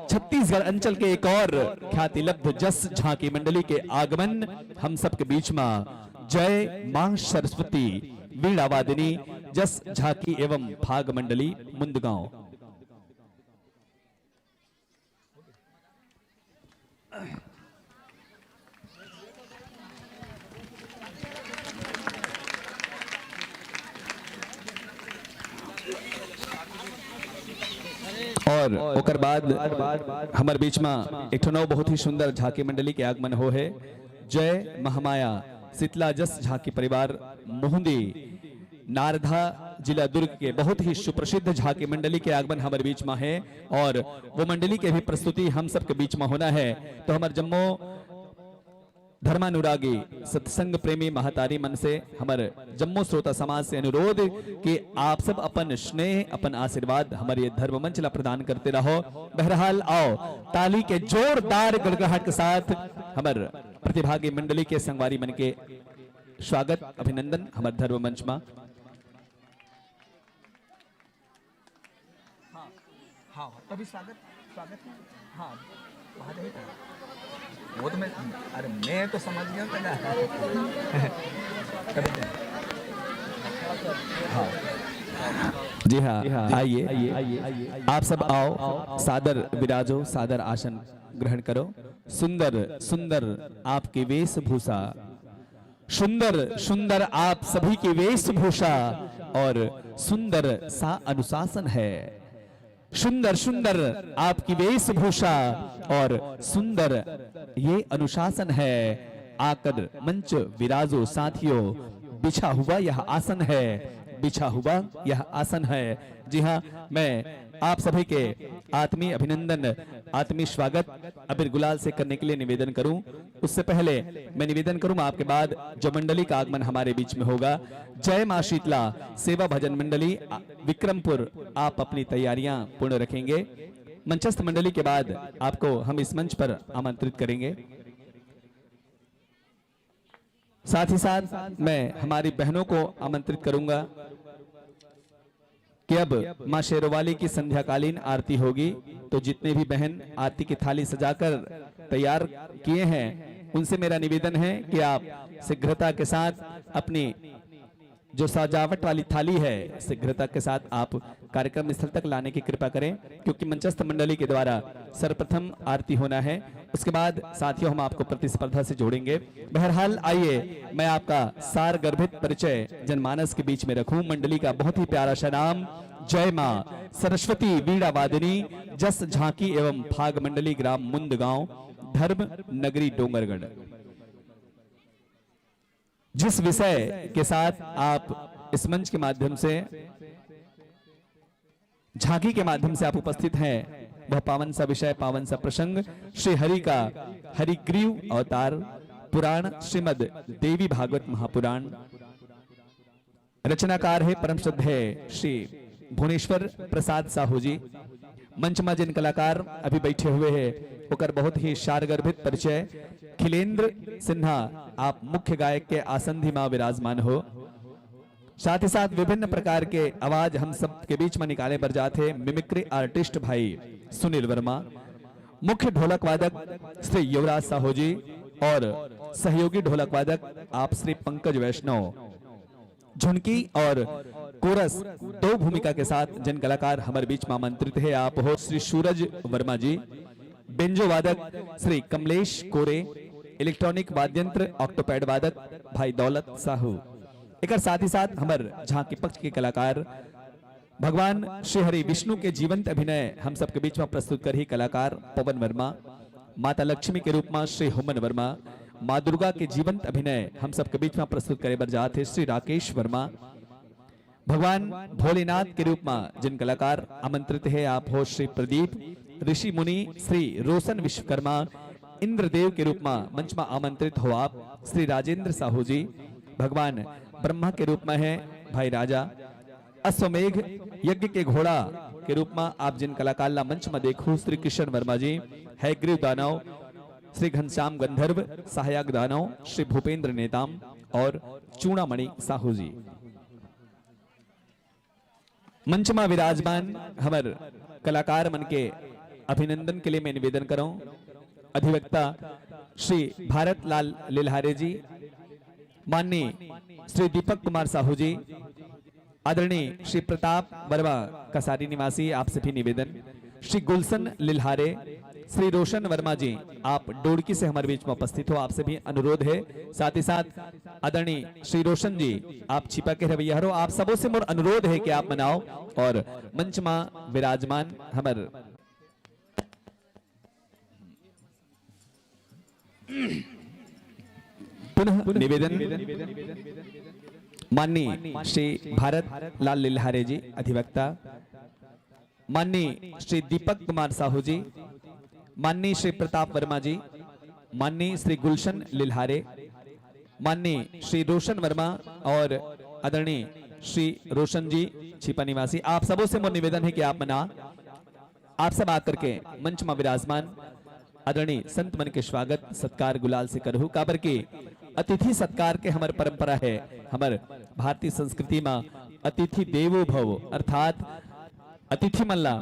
छत्तीसगढ़ अंचल के एक और ख्याति लब्ध जस झांकी मंडली के आगमन हम सबके बीच में जय मां सरस्वती वीणा वादिनी जस झांकी एवं भाग मंडली मुंदगांव। और ओकर बाद हमारे बीच में एक नौ बहुत ही सुंदर झांकी मंडली के आगमन हो है। जय महामाया शीतला जस झांकी परिवार मोहंदी नारधा जिला दुर्ग के बहुत ही सुप्रसिद्ध झांकी मंडली के आगमन हमारे बीच में है। और वो मंडली के भी प्रस्तुति हम सबके बीच में होना है। तो हमारे जम्मू धर्मानुरागी सत्संग प्रेमी महतारी मन से हमारे जम्मू श्रोता समाज से अनुरोध कि आप सब अपन स्नेह अपन आशीर्वाद हमारे धर्म मंच ला प्रदान करते रहो। बहरहाल आओ ताली के जोरदार गड़गड़ाहट के साथ हमारे प्रतिभागी मंडली के संगवारी मन के स्वागत अभिनंदन हमारे धर्म मंच में। हाँ तभी स्वागत हाँ वो तो मैं तो समझ गया हाँ जी हाँ आइए आप सब आओ सादर विराजो सादर आसन ग्रहण करो। सुंदर सुंदर आपकी वेशभूषा, सुंदर सुंदर आप सभी की वेशभूषा और सुंदर सा अनुशासन है। सुंदर सुंदर आपकी वेशभूषा और सुंदर ये अनुशासन है। आकर मंच विराजो साथियों, बिछा हुआ यह आसन है, बिछा हुआ यह आसन है। जी हाँ, मैं आप सभी के आत्मीय अभिनंदन आत्मीय स्वागत अबीर गुलाल से करने के लिए निवेदन करूं। उससे पहले मैं निवेदन करूंगा आपके बाद जो मंडली का आगमन हमारे बीच में होगा, जय मां शीतला सेवा भजन मंडली विक्रमपुर, आप अपनी तैयारियां पूर्ण रखेंगे। मंचस्थ मंडली के बाद आपको हम इस मंच पर आमंत्रित करेंगे। साथ ही साथ मैं हमारी बहनों को आमंत्रित करूंगा कि अब मां शेरोवाली की संध्याकालीन आरती होगी, तो जितने भी बहन आरती की थाली सजाकर तैयार किए हैं उनसे मेरा निवेदन है कि आप शीघ्रता के साथ अपनी जो सजावट वाली थाली है शीघ्रता के साथ आप कार्यक्रम स्थल तक लाने की कृपा करें, क्योंकि मंचस्थ मंडली के द्वारा सर्वप्रथम आरती होना है। उसके बाद साथियों हम आपको प्रतिस्पर्धा से जोड़ेंगे। बहरहाल आइए मैं आपका सार गर्भित परिचय जनमानस के बीच में रखूं। मंडली का बहुत ही प्यारा सा नाम जय मां सरस्वती वीणा वादिनी जस झांकी एवं फाग मंडली, ग्राम मुंद गांव, धर्म नगरी डोंगरगढ़। जिस विषय के साथ आप इस मंच के माध्यम से, झांकी के माध्यम से आप उपस्थित हैं, वह पावन सा विषय, पावन सा प्रसंग श्री हरि का हरिग्रीव अवतार पुराण श्रीमद देवी भागवत महापुराण। रचनाकार है परम श्रद्धेय श्री भुवनेश्वर प्रसाद साहू जी। मंच में जिन कलाकार अभी बैठे हुए हैं होकर बहुत ही शारगर्भित परिचय, खिलेंद्र सिन्हा आप मुख्य गायक के आसंधी मां विराजमान हो। साथ ही साथ विभिन्न प्रकार के आवाज हम सब के बीच में निकाले पर जाते मिमिक्री आर्टिस्ट भाई सुनील वर्मा, मुख्य ढोलक वादक श्री युवराज साहू जी और सहयोगी ढोलक वादक आप श्री पंकज वैष्णव। झुनकी और कोरस दो भूमिका के साथ जिन कलाकार हमारे बीच में आमंत्रित है आप हो श्री सूरज वर्मा जी, बेंजो वादक श्री कमलेश कोरे, इलेक्ट्रॉनिक वाद्यंत्र ऑक्टोपैड वादक भाई दौलत साहू। एक साथ ही साथ हमारे झांकी पक्ष के कलाकार भगवान श्री हरि विष्णु के जीवंत अभिनय हम सबके बीच में प्रस्तुत कर ही कलाकार पवन वर्मा, माता लक्ष्मी के रूप में श्री हुमन वर्मा, माँ दुर्गा के जीवंत अभिनय हम सबके बीच में प्रस्तुत करे बर जाते श्री राकेश वर्मा। भगवान भोलेनाथ के रूप में जिन कलाकार आमंत्रित है आप हो श्री प्रदीप, ऋषि मुनि श्री रोशन विश्वकर्मा, इंद्रदेव के रूप में मंच में आमंत्रित हो आप श्री राजेंद्र साहू जी। भगवान ब्रह्मा के रूप में है भाई राजा। अश्वमेघ यज्ञ के घोड़ा के रूप में आप जिन कलाकार ला मंच में देखो श्री किशन वर्मा जी, हैग्रीव दानव श्री घनश्याम गंधर्व, सहायक दानव श्री भूपेंद्र नेताम और चूड़ामणि साहू जी। मंच में विराजमान हमारे कलाकार मन के अभिनंदन के लिए मैं निवेदन करूं। अधिवक्ता श्री भारत लाल लिल्हारे जी, माननीय श्री दीपक कुमार साहू जी, आदरणीय श्री प्रताप वर्मा कसारी निवासी आपसे भी निवेदन, श्री गुलशन लिल्हारे, श्री रोशन वर्मा जी आप डोड़की से हमारे बीच में उपस्थित हो, आपसे भी अनुरोध है। साथ ही साथ आदरणीय श्री रोशन जी आप छिपा के रवैया हो, आप सबों से मोर अनुरोध है कि आप मनाओ। और मंच में विराजमान हमारे पुनः निवेदन माननीय श्री भारत लाल लिल्हारे जी अधिवक्ता, माननीय श्री दीपक कुमार साहू जी, माननीय श्री प्रताप वर्मा जी, माननीय श्री गुलशन लिल्हारे, माननीय श्री रोशन वर्मा और आदरणीय श्री रोशन जी छिपा निवासी, आप सबों से मोर निवेदन है कि आप मना आप सब आकर के मंच में विराजमान आदरणीय संत मन के स्वागत सत्कार गुलाल से करहु। काबर के अतिथि सत्कार के हमारे परंपरा है, हमारे भारतीय संस्कृति में अतिथि देवो भव, अर्थात अतिथि मल्ला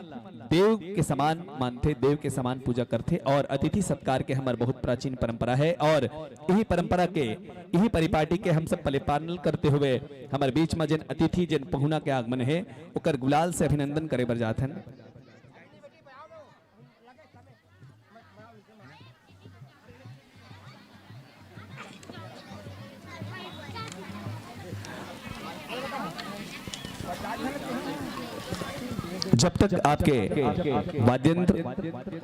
देव के समान मानते, देव के समान पूजा करते और अतिथि सत्कार के हमारे बहुत प्राचीन परंपरा है। और यही परंपरा के यही परिपाटी के हम सब पलिपालन करते हुए हमारे बीच में जिन अतिथि जिन पहुना के आगमन है उकर गुलाल से अभिनंदन करे बर जाथन। जब तक आपके वाद्यंत्र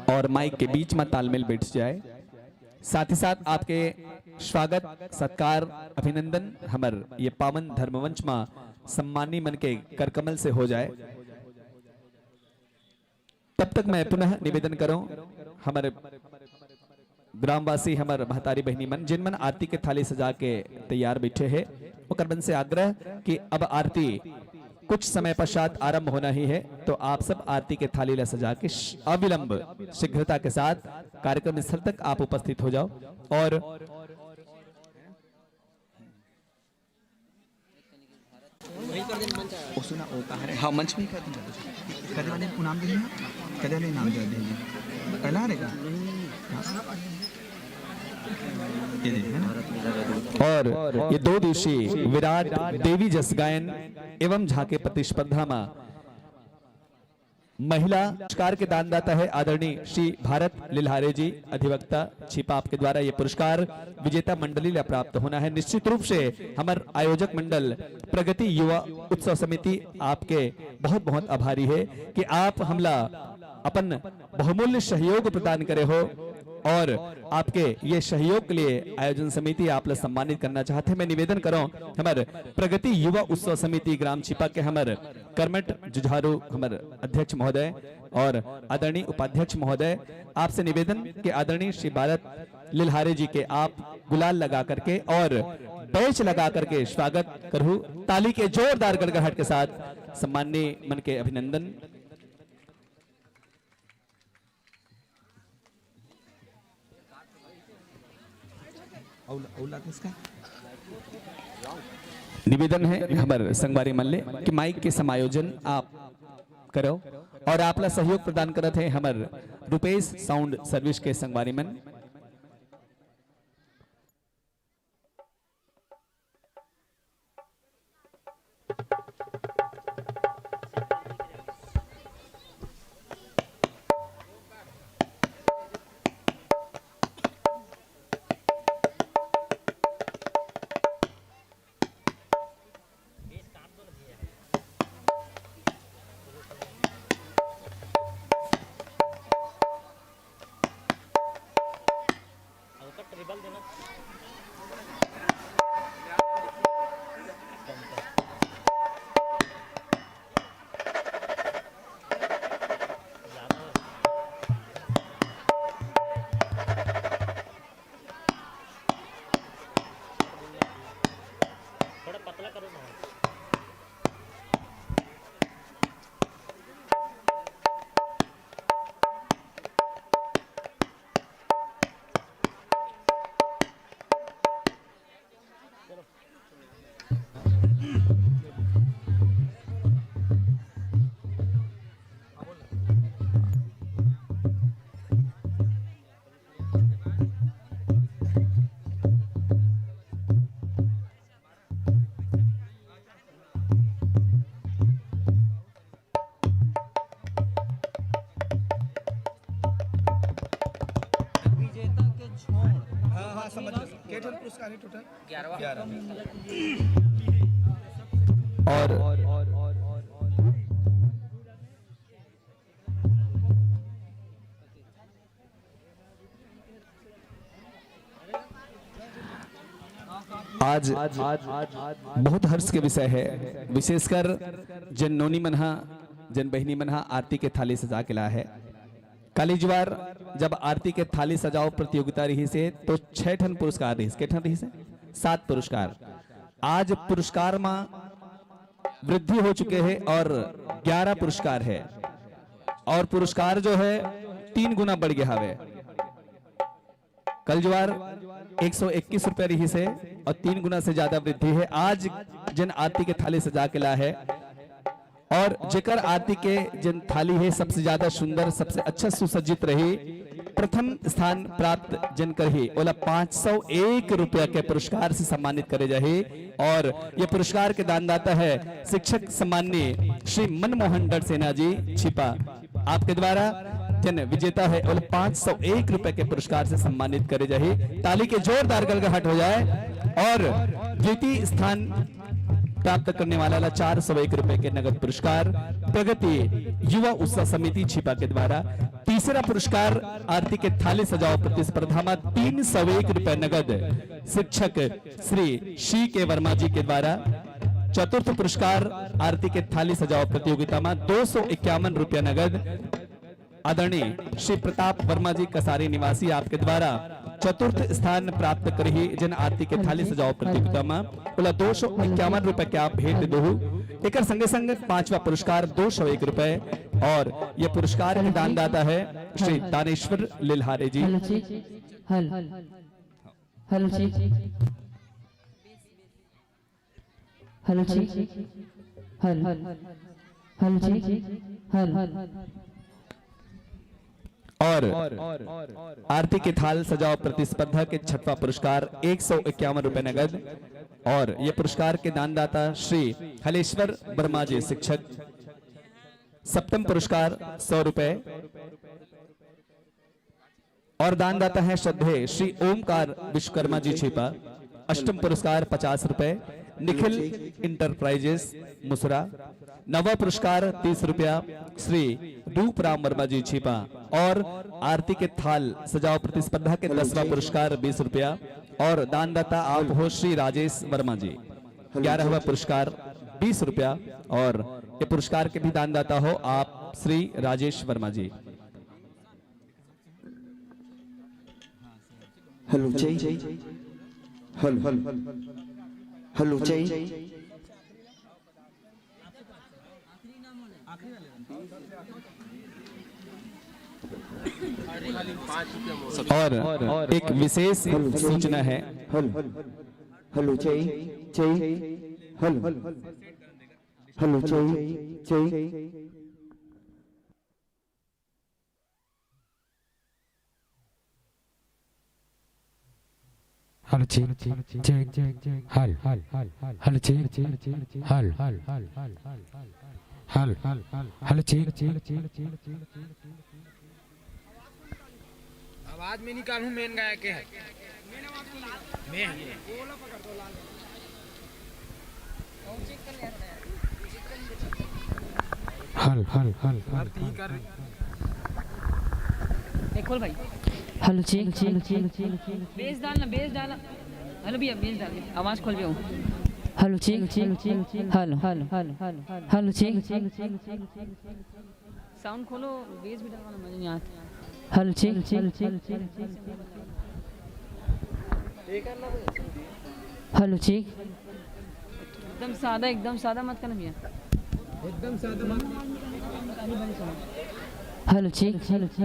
और माइक के बीच में तालमेल बैठ जाए, साथ ही साथ आपके स्वागत सत्कार अभिनंदन हमार ये पावन धर्मवंच में सम्मानी मन के करकमल से हो जाए, तब तक मैं पुनः निवेदन करूं हमारे ग्रामवासी हमार महतारी बहनी मन जिन मन आरती के थाली सजा के तैयार बैठे हैं ओकर मन से आग्रह कि अब आरती कुछ समय पश्चात आरंभ होना ही है, तो आप सब आरती के थाली ला सजा के अविलंब शीघ्रता के साथ कार्यक्रम स्थल तक आप उपस्थित हो जाओ। और ओ सुना ओ कहा रे हाँ मंच में कर दूंगा कदे वाले को नाम दे देना कदे वाले नाम दे देंगे पहला रहेगा ये दे ना। और ये 2 दिवसीय विराट देवी जस गायन एवं झांके प्रतिस्पर्धा में महिला पुरस्कार के दानदाता है आदरणीय श्री भारत लिल्हारे जी, अधिवक्ता छिपा, आपके द्वारा ये पुरस्कार विजेता मंडली ला प्राप्त होना है। निश्चित रूप से हमारे आयोजक मंडल प्रगति युवा उत्सव समिति आपके बहुत बहुत आभारी है कि आप हमला अपन बहुमूल्य सहयोग प्रदान करे हो और आपके ये सहयोग के लिए आयोजन समिति आप लोग सम्मानित करना चाहते हैं। मैं निवेदन करूं हमारे प्रगति युवा उत्सव समिति ग्राम छिपा के हमारे कर्मठ जुझारू हमारे अध्यक्ष महोदय और आदरणीय उपाध्यक्ष महोदय, आपसे निवेदन कि आदरणीय श्री भारत लिल्हारे जी के आप गुलाल लगा करके और बैच लगा करके स्वागत करूं। ताली के जोरदार गड़गड़ाहट के साथ सम्माननीय मन के अभिनंदन। निवेदन है हमारे संगवारी मल्ले कि माइक के समायोजन आप करो और आपला सहयोग प्रदान करते हैं हमारे रुपेश साउंड सर्विस के संगवारी मन। आज बहुत हर्ष के विषय है, विशेषकर जन नोनी मनहा जन बहनी मनहा आरती के थाली सजा के ला है। कालीजवार जब आरती के थाली सजाओ प्रतियोगिता रही से तो 6 ठन पुरस्कार रही, के ठन रही से 7 पुरस्कार। आज पुरस्कार में वृद्धि हो चुके हैं और 11 पुरस्कार है और पुरस्कार जो है 3 गुना बढ़ गया है। कल जवार 121 रुपए रही से और 3 गुना से ज्यादा वृद्धि है। आज जन आरती के थाली सजा के ला है और जेकर आरती के जन थाली है सबसे ज्यादा सुंदर सबसे अच्छा सुसज्जित रही, प्रथम स्थान प्राप्त जन कर ही ओला 501 रुपया के पुरस्कार से सम्मानित करे जाए। और ये पुरस्कार के दानदाता है शिक्षक सम्माननीय श्री मनमोहन डरसेना जी छिपा, आपके द्वारा जन विजेता है और 501 रुपए के पुरस्कार से सम्मानित करे जाए। ताली के जोरदार गड़गड़ाहट हो जाए। और द्वितीय स्थान प्राप्त करने वाला 401 रुपए के नगद पुरस्कार प्रगति युवा उत्सव समिति छिपा के द्वारा। तीसरा पुरस्कार आरती के थाली सजाओ प्रतिस्पर्धा में 301 रुपए नगद शिक्षक श्री शी के वर्मा जी के द्वारा। चतुर्थ पुरस्कार आरती के थाली सजाओ प्रतियोगिता में 251 रुपया नगद आदरणीय श्री प्रताप वर्मा जी कसारी निवासी, आपके द्वारा चतुर्थ स्थान प्राप्त करी जिन आरती के थाली सजाओ प्रतियोगिता में बोला 251 रुपए के आप भेंट दो। एक संगे संग 5वां पुरस्कार 201 रुपए और ये पुरस्कार के दानदाता है श्री दानेश्वर लिल्हारे जी। हेलो जी हेलो जी हेलो जी हेलो हेलो जी हेलो। और आरती के थाल सजाओ प्रतिस्पर्धा के 6वां पुरस्कार 151 रुपए नगद और ये पुरस्कार के दानदाता श्री हलेश्वर वर्मा जी शिक्षक। 7वां पुरस्कार 100 रुपए और दानदाता है श्रद्धेय श्री ओमकार विश्वकर्मा जी छिपा। 8वां पुरस्कार 50 रुपए निखिल इंटरप्राइजेस मुसरा। 9वां पुरस्कार 30 रुपया श्री रूपराम वर्मा जी छिपा और आरती के थाल सजाओ प्रतिस्पर्धा के 10वां पुरस्कार 20 रुपया और दानदाता आप हो श्री राजेश वर्मा जी। 11वां पुरस्कार 20 रुपया और ये पुरस्कार के भी दानदाता हो आप श्री राजेश वर्मा जी। हेलो जय हेलो हेलो जय और एक विशेष सूचना है। हेलो जय जय हेलो हेलो जय जय hello check check hello hello check हल हल हेलो चेक आवाज में निकालूं मेन गायक के है मैं हल खोल भाई। हेलो चेक बेस डालना हेलो भैया बेस डाल आवाज खोल भी hello check hello hello check sound खोलो बेस भी डालवाना मजा नहीं आता। हेलो चेक हेलो चेक एकदम सादा मत करना भैया एकदम सादा मत। Hello check hello hello check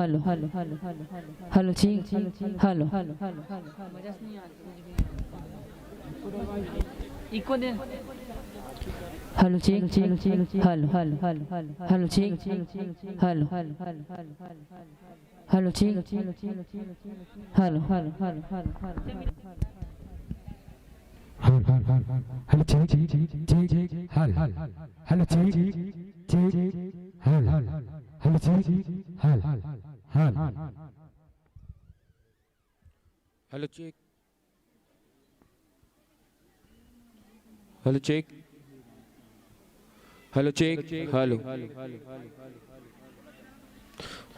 hello hello check hello मजा नहीं आता इको दे। Hello check hello hello check hello hello check hello hello check hello hello check hello hello check hello hello check hello check hello check hello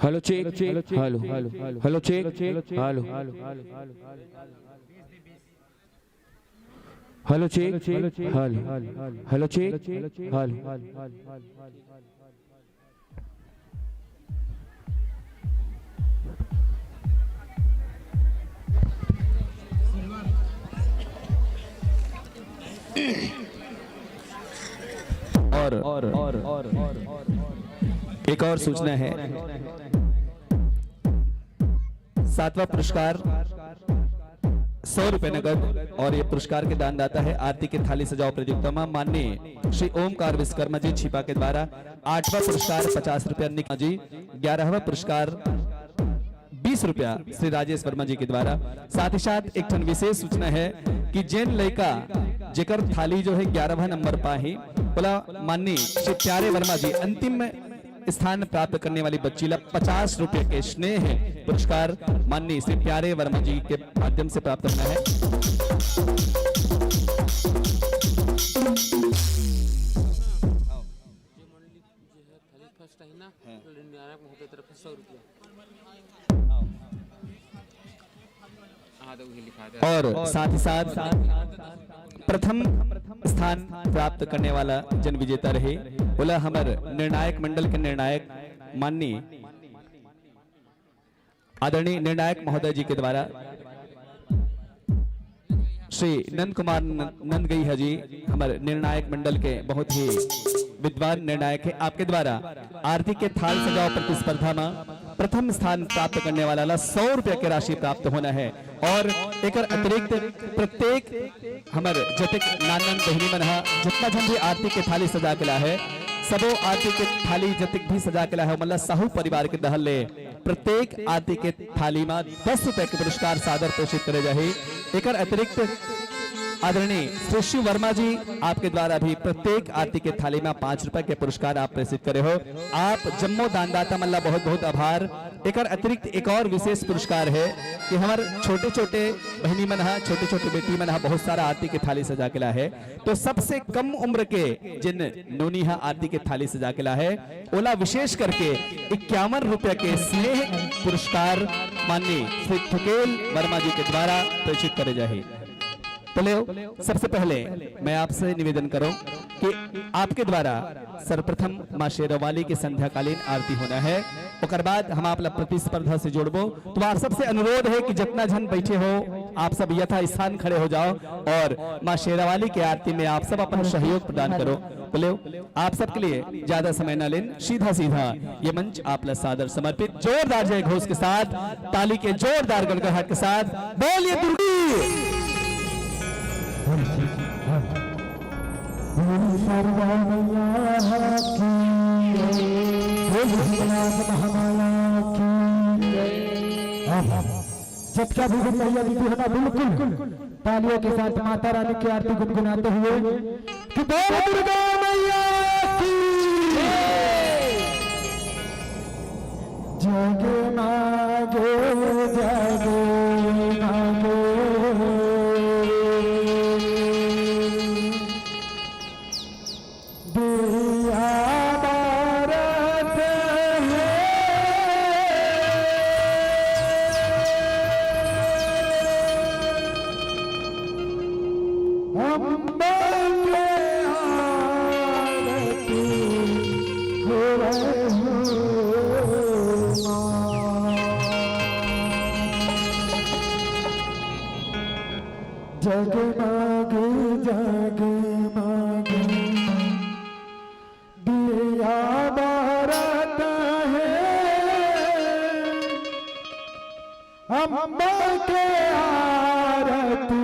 hello check hello hello check hello hello check hello hello check hello और एक और सूचना है। 7वां पुरस्कार 100 रुपए नगद और ये पुरस्कार के दानदाता है आरती के थाली सजाओ प्रतियोगिता में माननीय श्री ओमकार विश्वकर्मा जी छिपा के द्वारा। 8वां पुरस्कार 50 रुपया निका जी। 11वां पुरस्कार 20 रुपया श्री राजेश वर्मा जी के द्वारा। साथ ही साथ एक विशेष सूचना है कि जैन लड़का जेकर थाली जो है 11वां नंबर पर ही बोला माननीय श्री प्यारे वर्मा जी अंतिम स्थान प्राप्त करने वाली बच्ची ला 50 रुपए के स्नेह पुरस्कार माननीय श्री प्यारे वर्मा जी के माध्यम से प्राप्त करना है। और साथ ही साथ प्रथम स्थान प्राप्त करने वाला जन विजेता रहे बोला हमार निर्णायक मंडल के निर्णायक माननीय आदरणीय निर्णायक महोदय जी के द्वारा श्री नंद कुमार नंदगईया जी हमारे निर्णायक मंडल के बहुत ही विद्वान निर्णायक है। आपके द्वारा आरती के थाल सजाओ प्रतिस्पर्धा में प्रथम स्थान प्राप्त करने वाला 100 रुपया की राशि प्राप्त होना है और एक अतिरिक्त प्रत्येक हमारे जतिक नानन बहनी मन जितना जन भी आरती के थाली सजा के ला है सबो आरती के थाली जतिक भी सजा के ला है मतलब साहू परिवार के दहल ले प्रत्येक आरती के थाली में 10 रुपए के पुरस्कार सादर प्रेषित करे जाए। एक अतिरिक्त आदरणीय श्री शिव वर्मा जी आपके द्वारा भी प्रत्येक आरती के थाली में 5 रुपए के पुरस्कार आप प्रेषित करे हो। आप जम्मो दानदाता मल्ला बहुत बहुत आभार। एक अतिरिक्त एक और विशेष पुरस्कार है कि हमारे छोटे छोटे बहनी मन छोटे छोटे बेटी मन बहुत सारा आरती के थाली सजा के ला है तो सबसे कम उम्र के जिन नोनी आरती के थाली सजा के ला है ओला विशेष करके 51 रुपए के स्नेह पुरस्कार माननीय श्री थुकेल वर्मा जी के द्वारा प्रेषित करे जाए। तो ले सबसे पहले मैं आपसे निवेदन करूं कि आपके द्वारा सर्वप्रथम मां शेरावाली की संध्याकालीन आरती होना है और बाद हम आप प्रतिस्पर्धा से जोड़बो। तो आप सबसे अनुरोध है कि जितना जन बैठे हो आप सब यथा स्थान खड़े हो जाओ और मां शेरावाली की आरती में आप सब अपना सहयोग प्रदान करो। बोले आप सबके लिए ज्यादा समय न लें सीधा सीधा ये मंच आप सादर समर्पित जोरदार जय घोष के साथ ताली के जोरदार गड़गड़ाहट के साथ बोलिए दुर्गी जब क्या भी मैया दीदी होना बिल्कुल तालियों के साथ माता रानी की आरती गुनगुनाते हुए कि बोलो दुर्गा मैया की जगे मागे जगे मागे जगमागे जगमागे दिया बारता है अम्बा के आरती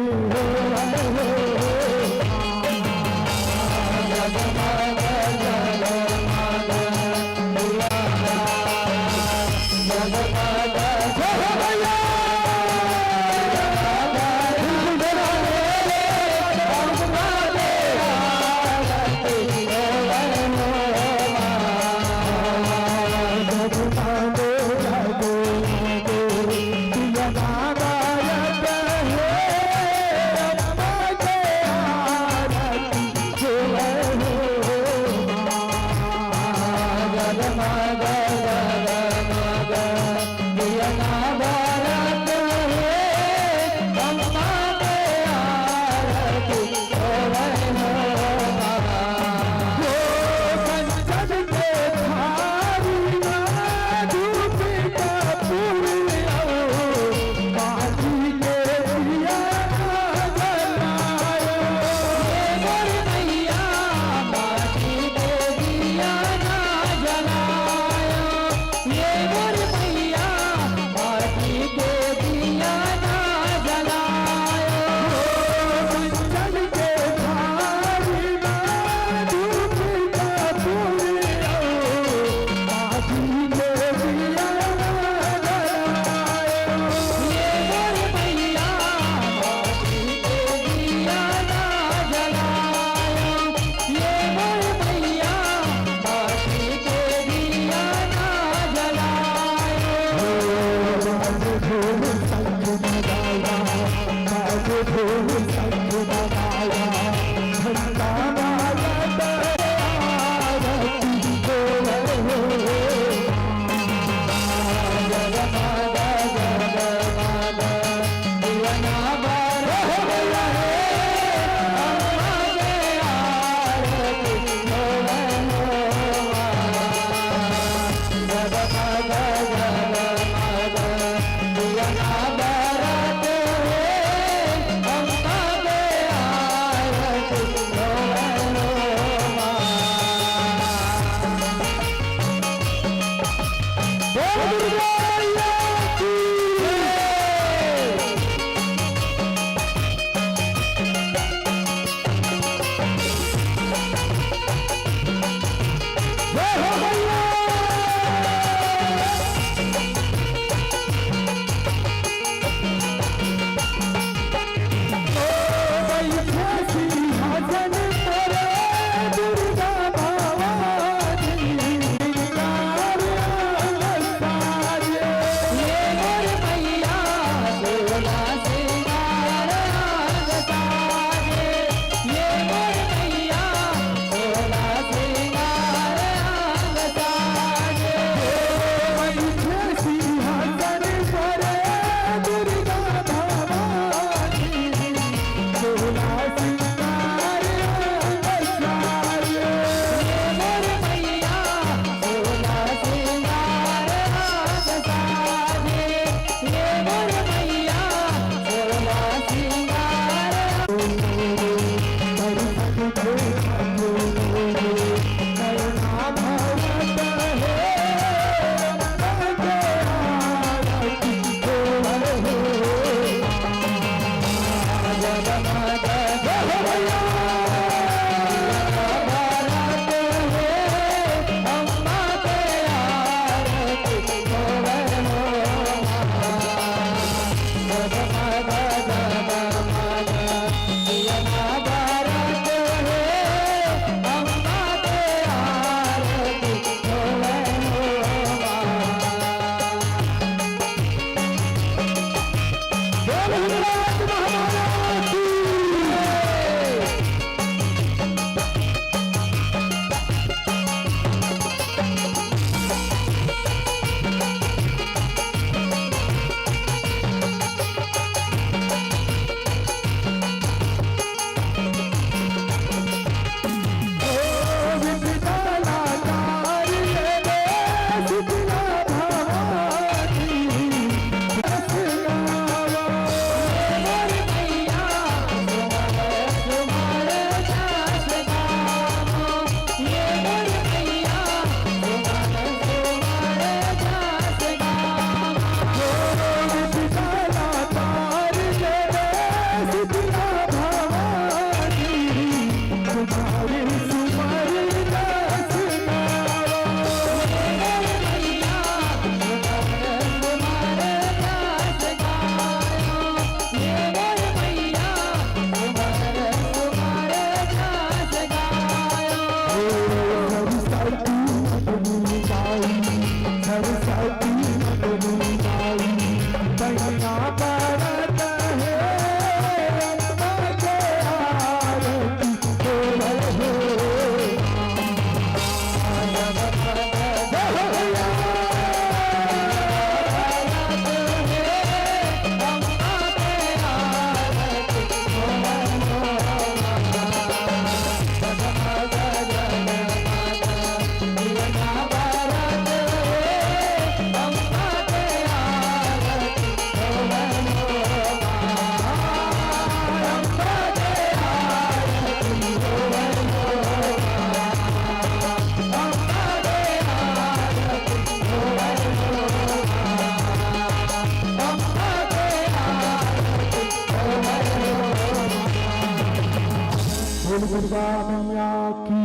दुर्गा मैया की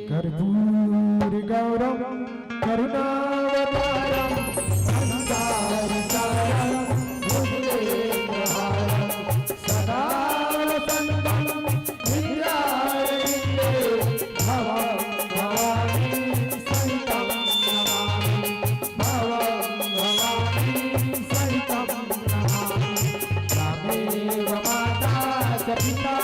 कर्पूर गौरम करुणावतारम संसारसारम भुजगेन्द्रहारम सदा वसन्तं विद्यारण्ये भवं भवानी सहितं नमामि भवं भवानी सहितं नमामि त्वमेव माता च पिता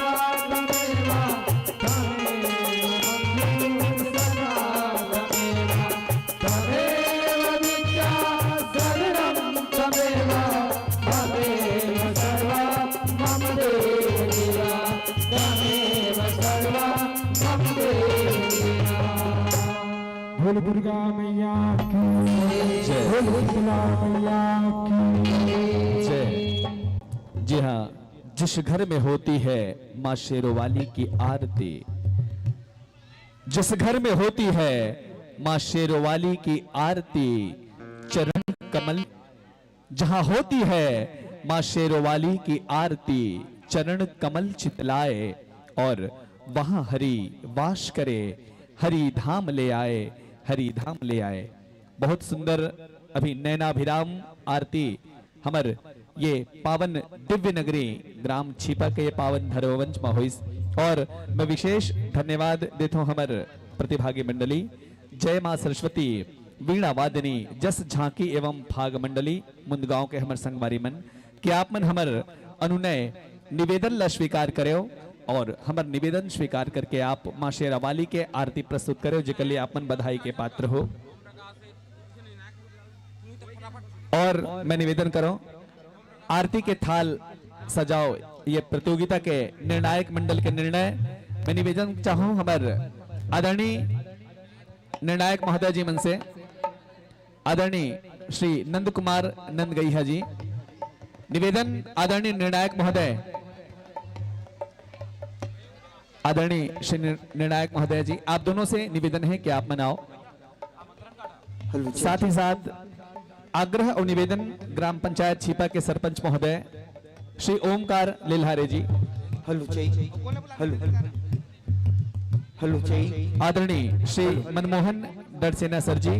बोल दुर्गा मैया की जय, बोल दुर्गा मैया की जय। जी हाँ, जिस घर में होती है माँ शेरोवाली की आरती, जिस घर में होती है माँ शेरोवाली की आरती, चरण कमल जहां होती है माँ शेरोवाली की आरती, चरण कमल चितलाए और वहां हरि वास करे, हरि धाम ले आए, हरि धाम ले आए। बहुत सुंदर अभी नैनाभिराम आरती हमर ये पावन दिव्य नगरी ग्राम छिपा के पावन धर्मवंश में होइस। और मैं विशेष धन्यवाद देता हूं हमर प्रतिभागी मंडली जय मां सरस्वती वीणा वादनी जस झांकी एवं भाग मंडली मुंदगांव के हमर संगवारी मन कि आप मन हमर अनुनय निवेदन ला स्वीकार करो और हमर निवेदन स्वीकार करके आप मां शेरावाली के आरती प्रस्तुत करो, जिसके लिए आप मन बधाई के पात्र हो। और मैं निवेदन करो आरती के थाल सजाओ ये प्रतियोगिता के निर्णायक मंडल के निर्णय मैं निवेदन चाहूं हमारे आदरणीय निर्णायक महोदय जी मन से आदरणीय श्री नंद कुमार नंदगैया जी। निवेदन आदरणीय निर्णायक महोदय, आदरणीय श्री निर्णायक महोदय जी, आप दोनों से निवेदन है कि आप मनाओ। साथ ही साथ आग्रह और निवेदन ग्राम पंचायत छिपा के सरपंच महोदय श्री ओमकार लिल्हारे जी, आदरणीय श्री मनमोहन डरसेना सर जी,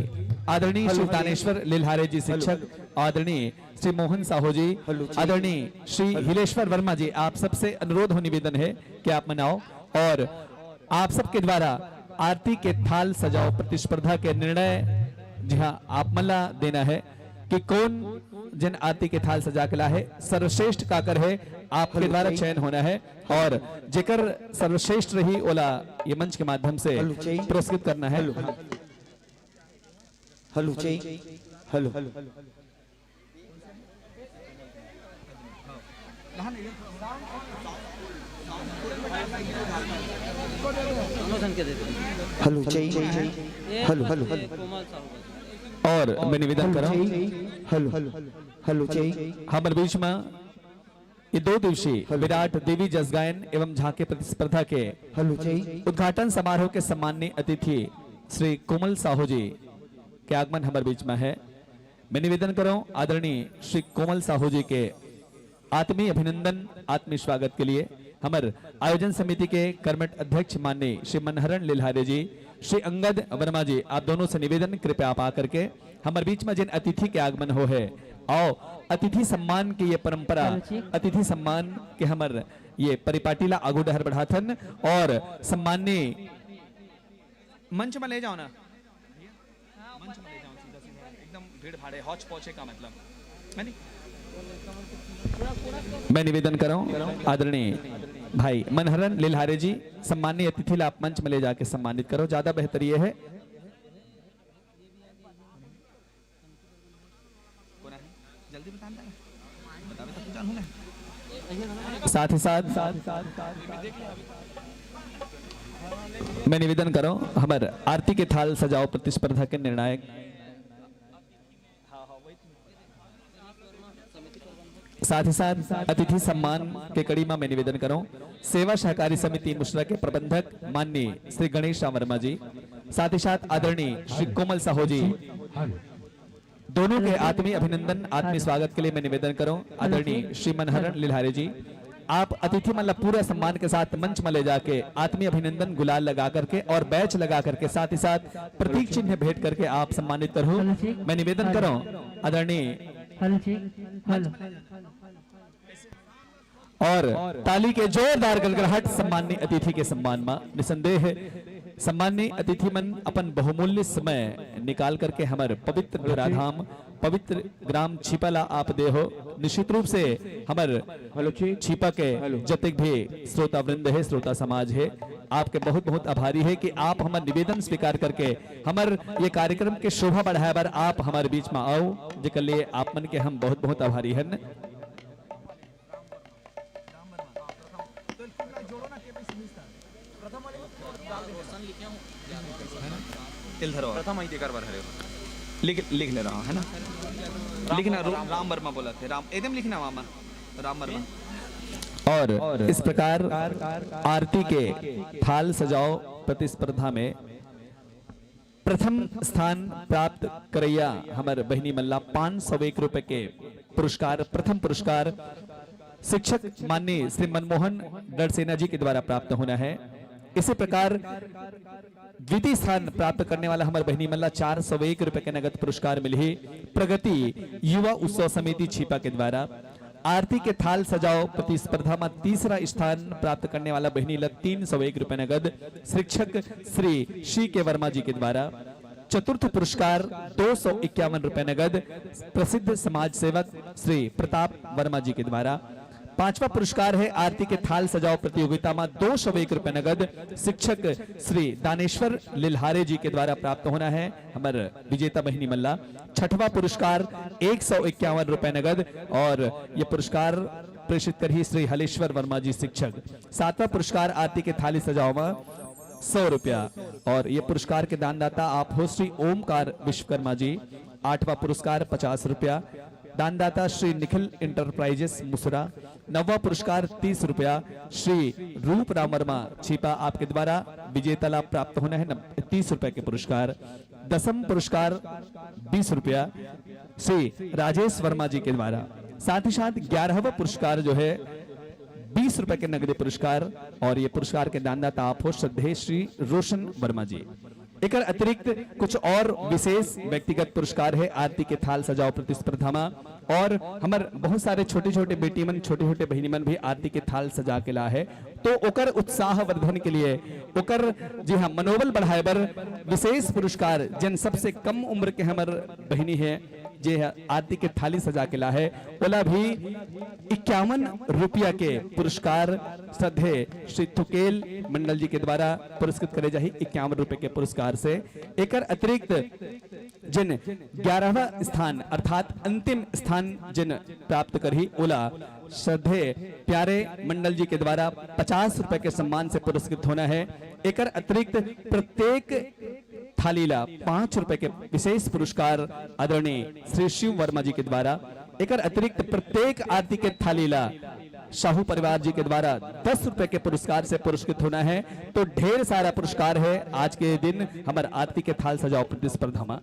आदरणीय श्री दानेश्वर लिल्हारे जी शिक्षक, आदरणीय श्री मोहन साहू जी, आदरणीय श्री हिलेश्वर वर्मा जी, आप सबसे अनुरोध हो निवेदन है कि आप मनाओ और आप सबके द्वारा आरती के थाल सजाओ प्रतिस्पर्धा के निर्णय जी हाँ आप मला देना है कि कौन जिन आरती के थाल सजा के ला है सर्वश्रेष्ठ काकर है आपके द्वारा चयन होना है और जेकर सर्वश्रेष्ठ रही ओला ये मंच के माध्यम से पुरस्कृत करना है। और मैं निवेदन कर रहा हूं हमारे बीच में ये 2 दिवसीय विराट देवी जस गायन एवं झांकी प्रतिस्पर्धा के उद्घाटन समारोह के सम्माननीय अतिथि श्री कोमल साहू जी के आगमन हमारे बीच में है। मैं निवेदन कर रहा हूं आदरणीय श्री कोमल साहू जी के आत्मीय अभिनंदन आत्मीय स्वागत के लिए हमारे आयोजन समिति के कर्मठ अध्यक्ष माननीय श्री मनहरण लिल्हारे जी, श्री अंगद वर्मा जी, आप दोनों से निवेदन कृपया आप आकर के हमारे बीच में जिन अतिथि के आगमन हो है आओ अतिथि सम्मान की ये परंपरा अतिथि सम्मान के हमारे ये परिपाटीला आगू डहर बढ़ाथन और सम्माननीय मंच में ले जाओ ना, मंच में ले जाओ सीधा सीधा एकदम भीड़ भाड़े हौच पौचे का मतलब मैं निवेदन कर रहा हूं आदरणीय भाई मनहरन लिल्हारे जी, सम्माननीय अतिथि आप मंच में ले जाके सम्मानित करो, ज्यादा बेहतर ये है। साथ ही साथ मैं निवेदन कर रहा हूं हमारे आरती के थाल सजाओ प्रतिस्पर्धा के निर्णायक साथ ही साथ अतिथि सम्मान के कड़ी में मैं निवेदन करूं सेवा सहकारी समिति मुश्रा के प्रबंधक माननीय श्री गणेश वर्मा जी, साथ ही साथ आदरणीय श्री कोमल साहू जी, दोनों के आत्मीय अभिनंदन आत्मीय स्वागत के लिए मैं निवेदन करूं आदरणीय श्री मनहरण लिल्हारे जी, आप अतिथि मतलब पूरा सम्मान के साथ मंच में ले जाके आत्मीय अभिनंदन गुलाल लगा करके और बैच लगा करके साथ ही साथ प्रतीक चिन्ह भेंट करके आप सम्मानित करो। मैं निवेदन कर रहा हूं आदरणीय और ताली के जोरदार गड़गड़ाहट सम्माननीय अतिथि के सम्मान में निसंदेह सम्माननीय अतिथि मन अपन बहुमूल्य समय निकाल करके हमारे पवित्र धराधाम पवित्र ग्राम छिपाला आप दे हो। निश्चित रूप से हमारे छिपा के जतिक भी श्रोता वृंद है श्रोता समाज है आपके बहुत बहुत आभारी है कि आप हमारे निवेदन स्वीकार करके हमारे ये कार्यक्रम के शोभा बढ़ाए बार आप हमारे बीच में आओ जिसके लिए आप मन के हम बहुत बहुत आभारी हैं। लिख ले रहा हूँ है ना, लिखना राम वर्मा बोला थे, राम एकदम लिखना मामा राम वर्मा। और इस प्रकार आरती के थाल सजाओ प्रतिस्पर्धा में प्रथम स्थान प्राप्त करैया हमारे बहनी मल्ला 501 रुपए के पुरस्कार प्रथम पुरस्कार शिक्षक माननीय श्री मनमोहन डरसेना जी के द्वारा प्राप्त होना है। इसी प्रकार द्वितीय स्थान प्राप्त करने वाला हमारे बहनी मल्ला 401 रुपए के नगद पुरस्कार मिली प्रगति युवा उत्सव समिति छिपा के द्वारा। आरती के थाल सजाओ प्रतिस्पर्धा में तीसरा स्थान प्राप्त करने वाला बहनी ला 301 रुपए नगद शिक्षक श्री शी के वर्मा जी के द्वारा। चतुर्थ पुरस्कार 251 रुपए नगद प्रसिद्ध समाज सेवक श्री प्रताप वर्मा जी के द्वारा। पांचवा पुरस्कार है आरती के थाल सजाओ प्रतियोगिता में 201 रुपए नगद शिक्षक श्री दानेश्वर लिल्हारे जी के द्वारा प्राप्त होना है हमारे विजेता बहनी मल्ला। छठवां पुरस्कार 151 रुपए नगद और ये पुरस्कार प्रेषित करही श्री हलेश्वर वर्मा जी शिक्षक। 7वां पुरस्कार आरती के थाली सजाओ 100 रुपया और ये पुरस्कार के दानदाता आप हो श्री ओमकार विश्वकर्मा जी। 8वां पुरस्कार 50 रुपया, दानदाता श्री निखिल इंटरप्राइजेस मुसरा। 9वां पुरस्कार 30 रुपया, श्री रूप राम वर्मा छिपा आपके द्वारा विजेता लाभ प्राप्त होना है 30 रुपए के पुरस्कार। 10वां पुरस्कार 20 रुपया श्री राजेश वर्मा जी के द्वारा। साथ ही साथ 11वां पुरस्कार जो है 20 रुपए के नगदी पुरस्कार और ये पुरस्कार के दानदाता आप हो श्रद्धेय श्री रोशन वर्मा जी। एक अतिरिक्त कुछ और विशेष व्यक्तिगत पुरस्कार है आरती के थाल सजाओ प्रतिस्पर्धा में और हमार बहुत सारे छोटे छोटे बेटी मन छोटे छोटे बहनी मन भी आरती के थाल सजा के ला है तो ओकर उत्साह वर्धन के लिए ओकर जी हाँ मनोबल बढ़ाए बर विशेष पुरस्कार जिन सबसे कम उम्र के हमार बहनी है जे आरती के थाली सजा के ला है ओला भी 51 रुपया के पुरस्कार श्रद्धेय श्री थुकेल मंडल जी के द्वारा पुरस्कृत करे जाही 51 रुपए के पुरस्कार से। एक अतिरिक्त जिन 11वां स्थान अर्थात अंतिम स्थान जिन प्राप्त करही ओला श्रद्धेय प्यारे मंडल जी के द्वारा 50 रुपए के सम्मान से पुरस्कृत होना है। एक अतिरिक्त प्रत्येक थालीला 5 रुपए के विशेष पुरस्कार आदरणीय श्री शिव वर्मा जी के द्वारा। एक अतिरिक्त प्रत्येक आरती के थालीला शाहू परिवार जी के द्वारा 10 रुपए के पुरस्कार से पुरस्कृत होना है। तो ढेर सारा पुरस्कार है आज के दिन हमारे आरती के थाल सजाओ प्रतिस्पर्धा में।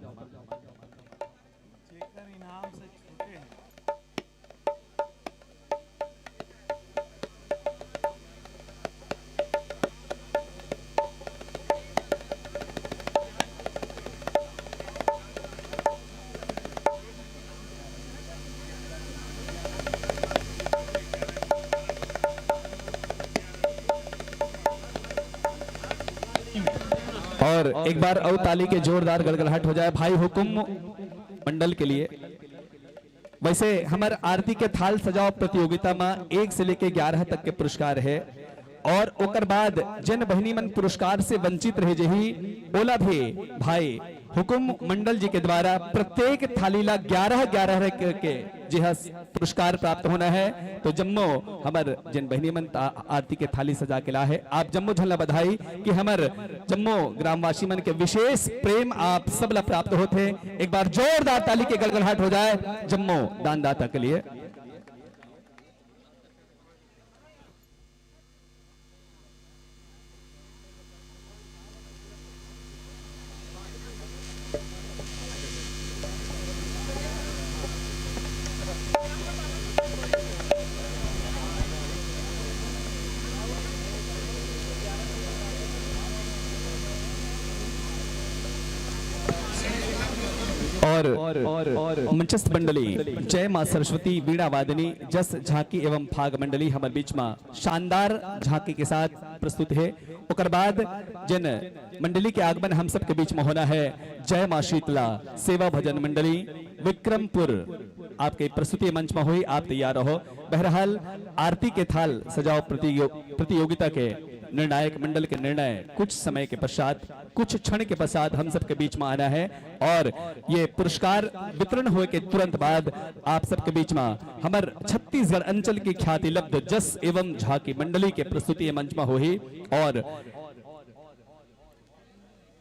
और एक बार और ताली के जोरदार गड़गड़ाहट हो जाए भाई हुकुम मंडल के लिए। वैसे हमारे आरती के थाल सजाओ प्रतियोगिता में 1 से लेके 11 तक के पुरस्कार है और ओकर बाद जिन बहनी मन पुरस्कार से वंचित रहे जही ओला भी भाई हुकुम मंडल जी के द्वारा प्रत्येक थालीला 11 के जी हाँ पुरस्कार प्राप्त होना है। तो जम्मो हमार जिन बहनी मन आरती के थाली सजा के ला है आप जम्मो झल्ला बधाई कि हमार जम्मो ग्रामवासी मन के विशेष प्रेम आप सब ला प्राप्त होते। एक बार जोरदार ताली के गड़गड़ाहट हो जाए जम्मो दानदाता के लिए। और मंचस्थ मंडली जय मां सरस्वती वीणा वादनी जस झांकी एवं भाग मंडली हमारे बीच में शानदार झांकी के साथ प्रस्तुत है। उकर बाद जिन मंडली के आगमन हम सब के बीच में होना है जय मां शीतला सेवा भजन मंडली विक्रमपुर आपके प्रस्तुति मंच में हुई। आप तैयार रहो। बहरहाल आरती के थाल सजाओ प्रतियोगिता के निर्णायक मंडल के निर्णय कुछ समय के पश्चात कुछ क्षण के पश्चात हम सब के बीच में आना है और ये पुरस्कार वितरण हुए के तुरंत बाद आप सबके बीच में हमार छत्तीसगढ़ अंचल की ख्याति लब्ध जस एवं झांकी मंडली के प्रस्तुति मंच में हुई और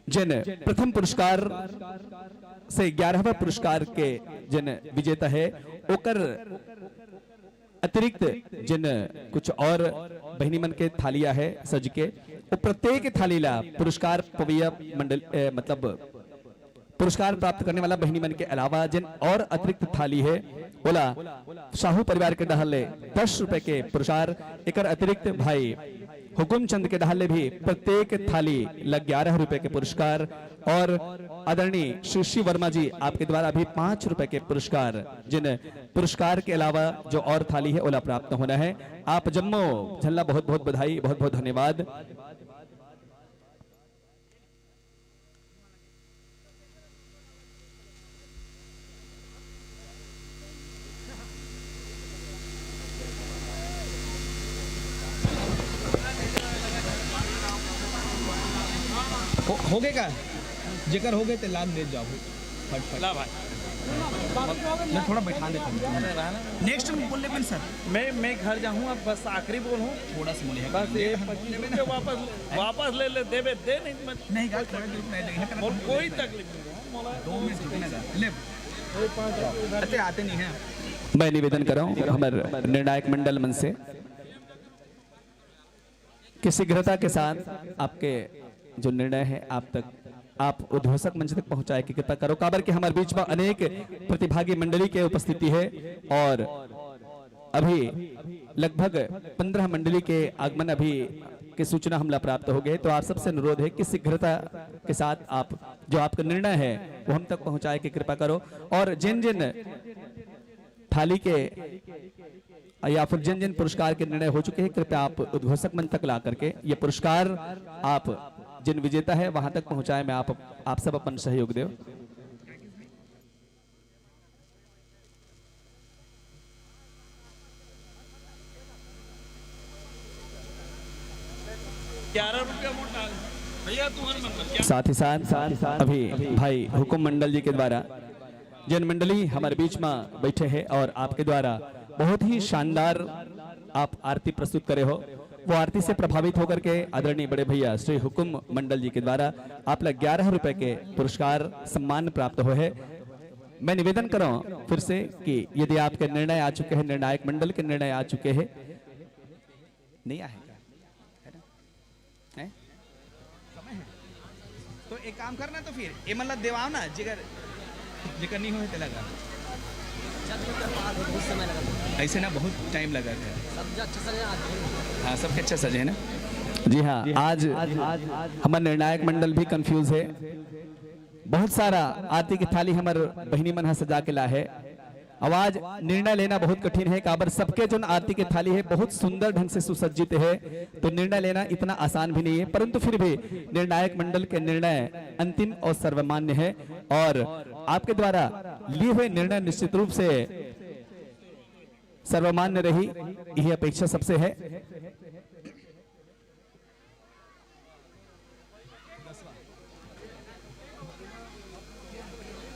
जिन प्रथम पुरस्कार से 11वां पुरस्कार के जिन विजेता है ओकर अतिरिक्त जिन कुछ और बहनी मन के थालियां है सज के वो प्रत्येक थालीला पुरस्कार पविया मंडल मतलब पुरस्कार प्राप्त करने वाला बहनी मन के अलावा जिन और अतिरिक्त थाली है बोला शाहू परिवार के डहले 10 रुपए के पुरस्कार। एक अतिरिक्त भाई हुकुम चंद के डहले भी प्रत्येक थाली लग 11 रुपए के पुरस्कार और आदरणीय श्री शिव वर्मा जी आपके द्वारा भी 5 रुपए के पुरस्कार जिन पुरस्कार के अलावा जो और थाली है ओला प्राप्त होना है। आप जम्मो झल्ला बहुत बहुत बधाई बहुत बहुत धन्यवाद। हो गए का जेकर हो गए ते लाद दे जाओ फट फट ला भाई मैं थोड़ा बैठा देता हूँ नेक्स्ट में बोल लेंगे सर। मैं घर जाऊँ अब बस आखिरी बोल हूँ थोड़ा सा बोले बस ये 25 वापस ले ले देवे दे नहीं नहीं थोड़ा ग्रुप नहीं देंगे और कोई तकलीफ नहीं 2 मिनट रुकने का ले अरे आते नहीं हैं। मैं निवेदन कर रहा हूँ हमारे निर्णायक मंडल मन से कि शीघ्रता के साथ आपके जो निर्णय है आप तक आप उद्घोषक मंच तक पहुंचाए की कृपा करो। काबर के हमारे बीच में अनेक प्रतिभागी मंडली के उपस्थिति है और अभी लगभग 15 मंडली के आगमन अभी की सूचना हमला प्राप्त हो गए। तो आप सबसे अनुरोध है कि शीघ्रता के साथ आप जो आपका निर्णय है वो हम तक पहुंचाए की कृपा करो और जिन जिन थाली के या फिर जिन जिन पुरस्कार के निर्णय हो चुके हैं कृपया आप उद्घोषक मंच तक ला करके ये पुरस्कार आप जिन विजेता है वहां तक पहुंचाए। मैं आप सब अपन सहयोग दो। साथ ही साथ अभी भाई हुकुम मंडल जी के द्वारा जिन मंडली हमारे बीच में बैठे हैं और आपके द्वारा बहुत ही शानदार आप आरती प्रस्तुत करे हो वो आरती से प्रभावित होकर के आदरणीय बड़े भैया श्री हुकुम मंडल जी के द्वारा आप लोग 11 रुपए के पुरस्कार सम्मान प्राप्त हो है। मैं निवेदन कर रहा हूं फिर से कि यदि आपके निर्णय आ चुके हैं निर्णायक मंडल के निर्णय आ चुके हैं नहीं आएगा है समय है तो एक काम करना तो फिर ये मतलब देवाओ ना जिगर जिगर नहीं हो लगा ऐसे ना बहुत टाइम लगा था। हाँ सबके अच्छा सजे है ना। जी हाँ आज हमारा निर्णायक मंडल भी कंफ्यूज है। बहुत सारा आरती की थाली हमारे बहनी मन सजा के ला है। आवाज निर्णय लेना बहुत कठिन है काबर सबके जो आरती की थाली है बहुत सुंदर ढंग से सुसज्जित है तो निर्णय लेना इतना आसान भी नहीं है परंतु फिर भी निर्णायक मंडल के निर्णय अंतिम और सर्वमान्य है और आपके द्वारा लिए हुए निर्णय निश्चित रूप से सर्वमान्य रही यही अपेक्षा सबसे है।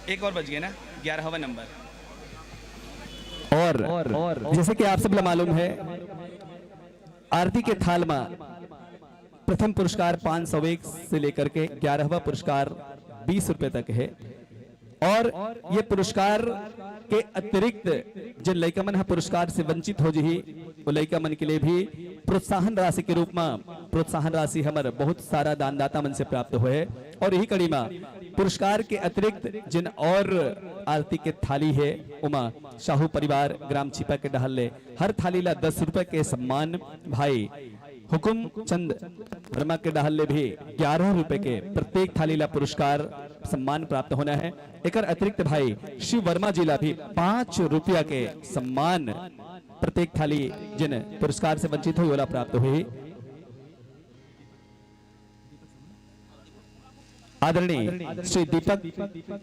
एक और बच गया ना 11वां नंबर और जैसे कि आप सब मालूम है आरती के थाल में प्रथम पुरस्कार 501 से लेकर के 11वां पुरस्कार 20 रुपए तक है और ये पुरस्कार के अतिरिक्त जिन लड़का मन पुरस्कार से वंचित हो जी वो लड़का मन के लिए भी प्रोत्साहन राशि के रूप में प्रोत्साहन राशि हमारे बहुत सारा दानदाता मन से प्राप्त हुए है और यही कड़ी में पुरस्कार के अतिरिक्त जिन और आरती के थाली है उमा शाहू परिवार ग्राम छिपा के डहल हर थाली ला 10 रुपए के सम्मान भाई हुकुम चंद वर्मा के डहल भी 11 रुपए के प्रत्येक थाली ला पुरस्कार सम्मान प्राप्त होना है। एक अतिरिक्त भाई शिव वर्मा जी ला भी 5 रुपया के सम्मान प्रत्येक थाली जिन पुरस्कार से वंचित हुई वाला प्राप्त हुई। आदरणीय श्री दीपक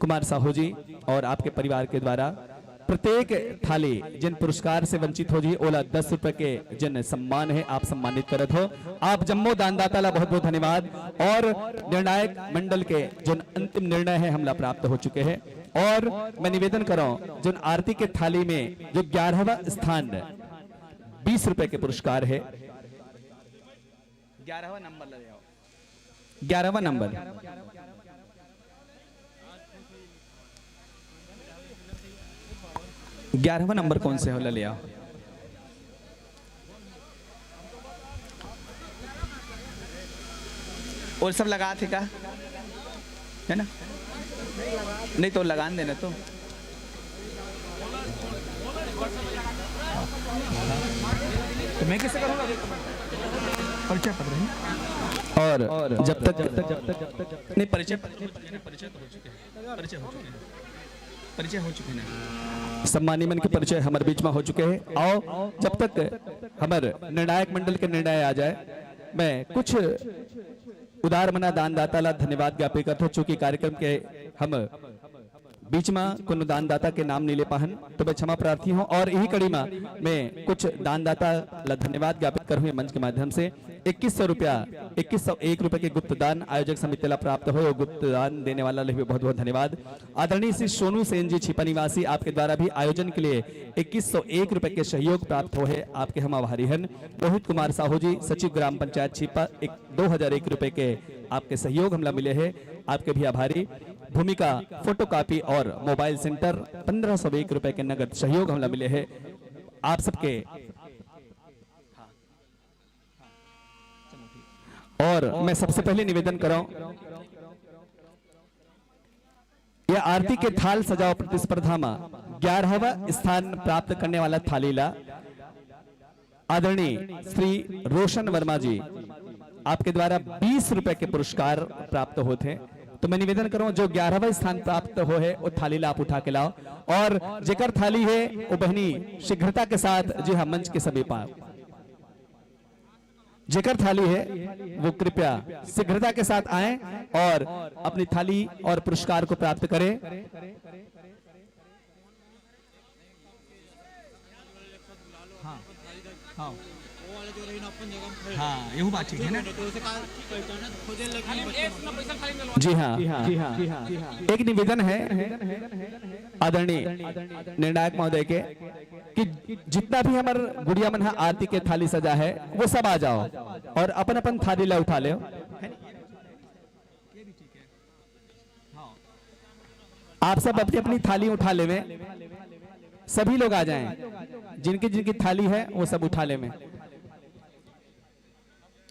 कुमार साहू जी और आपके परिवार के द्वारा प्रत्येक थाली जिन पुरस्कार से वंचित हो जी ओला 10 रुपए के जिन सम्मान है आप सम्मानित करत हो। आप जम्मो दानदाता ला बहुत बहुत धन्यवाद और निर्णायक मंडल के जिन अंतिम निर्णय है हमला प्राप्त हो चुके हैं और मैं निवेदन कर रहा हूं जिन आरती के थाली में जो 11वां स्थान 20 रुपए के पुरस्कार है 11वां नंबर ले आओ 11वां नंबर 11वां नंबर कौन से होला लिया और सब लगा थे का है ना नहीं तो लगान देना तो मैं कैसे करूँगा परिचय पढ़ रही और जब तक नहीं परिचय तो हो चुके हैं परिचय हो चुके हैं सम्मानी मन के परिचय हमारे बीच में हो चुके हैं। आओ जब तक हमारे निर्णायक मंडल के निर्णय आ जाए मैं कुछ उदार मना दानदाता ला धन्यवाद ज्ञापित करता हूँ चूंकि कार्यक्रम के हम बीच में कोनो दानदाता के नाम नहीं ले पाहन तो मैं क्षमा प्रार्थी हूँ। और यही कड़ी में मैं कुछ दानदाता ला धन्यवाद ज्ञापित करूँ मंच के माध्यम से। 2100 रुपया 2101 रुपए के गुप्त दान आयोजक समिति ला प्राप्त हो। गुप्त दान देने वाला भी बहुत बहुत धन्यवाद। आदरणीय श्री सोनू सेन जी छिपा निवासी, आपके द्वारा भी आयोजन के लिए 2101 रुपए के सहयोग प्राप्त हो है, आपके हम आभारी हैं। रोहित कुमार साहू जी सचिव ग्राम पंचायत छिपा 2001 रुपए के आपके सहयोग हमला मिले हैं, आपके भी आभारी। भूमिका फोटोकॉपी और मोबाइल सेंटर 1501 रुपए के नगद सहयोग हमला मिले हैं, आप सबके। और मैं सबसे पहले निवेदन कराऊं, यह आरती के थाल सजाओ प्रतिस्पर्धा में 11वां स्थान प्राप्त करने वाला थालीला आदरणीय श्री रोशन वर्मा जी, आपके द्वारा 20 रुपए के पुरस्कार प्राप्त होते हैं। तो मैं निवेदन करूं जो 11वां स्थान प्राप्त हो है वो थाली ला आप उठा के लाओ, और जेकर थाली है वो बहनी शीघ्रता के साथ जी हाँ मंच के समीप आओ। जेकर थाली है वो कृपया शीघ्रता के साथ आए और अपनी थाली और पुरस्कार को प्राप्त करें। हाँ यही बात ठीक है ना। जी हाँ, एक निवेदन है आदरणीय निर्णायक महोदय के कि जितना भी हमारे गुड़िया मन आरती के थाली सजा है वो सब आ जाओ और अपन अपन थाली ला उठा ले। आप सब अपनी अपनी थाली उठा ले, सभी लोग आ जाएं, जिनकी जिनकी थाली है वो सब उठा ले में।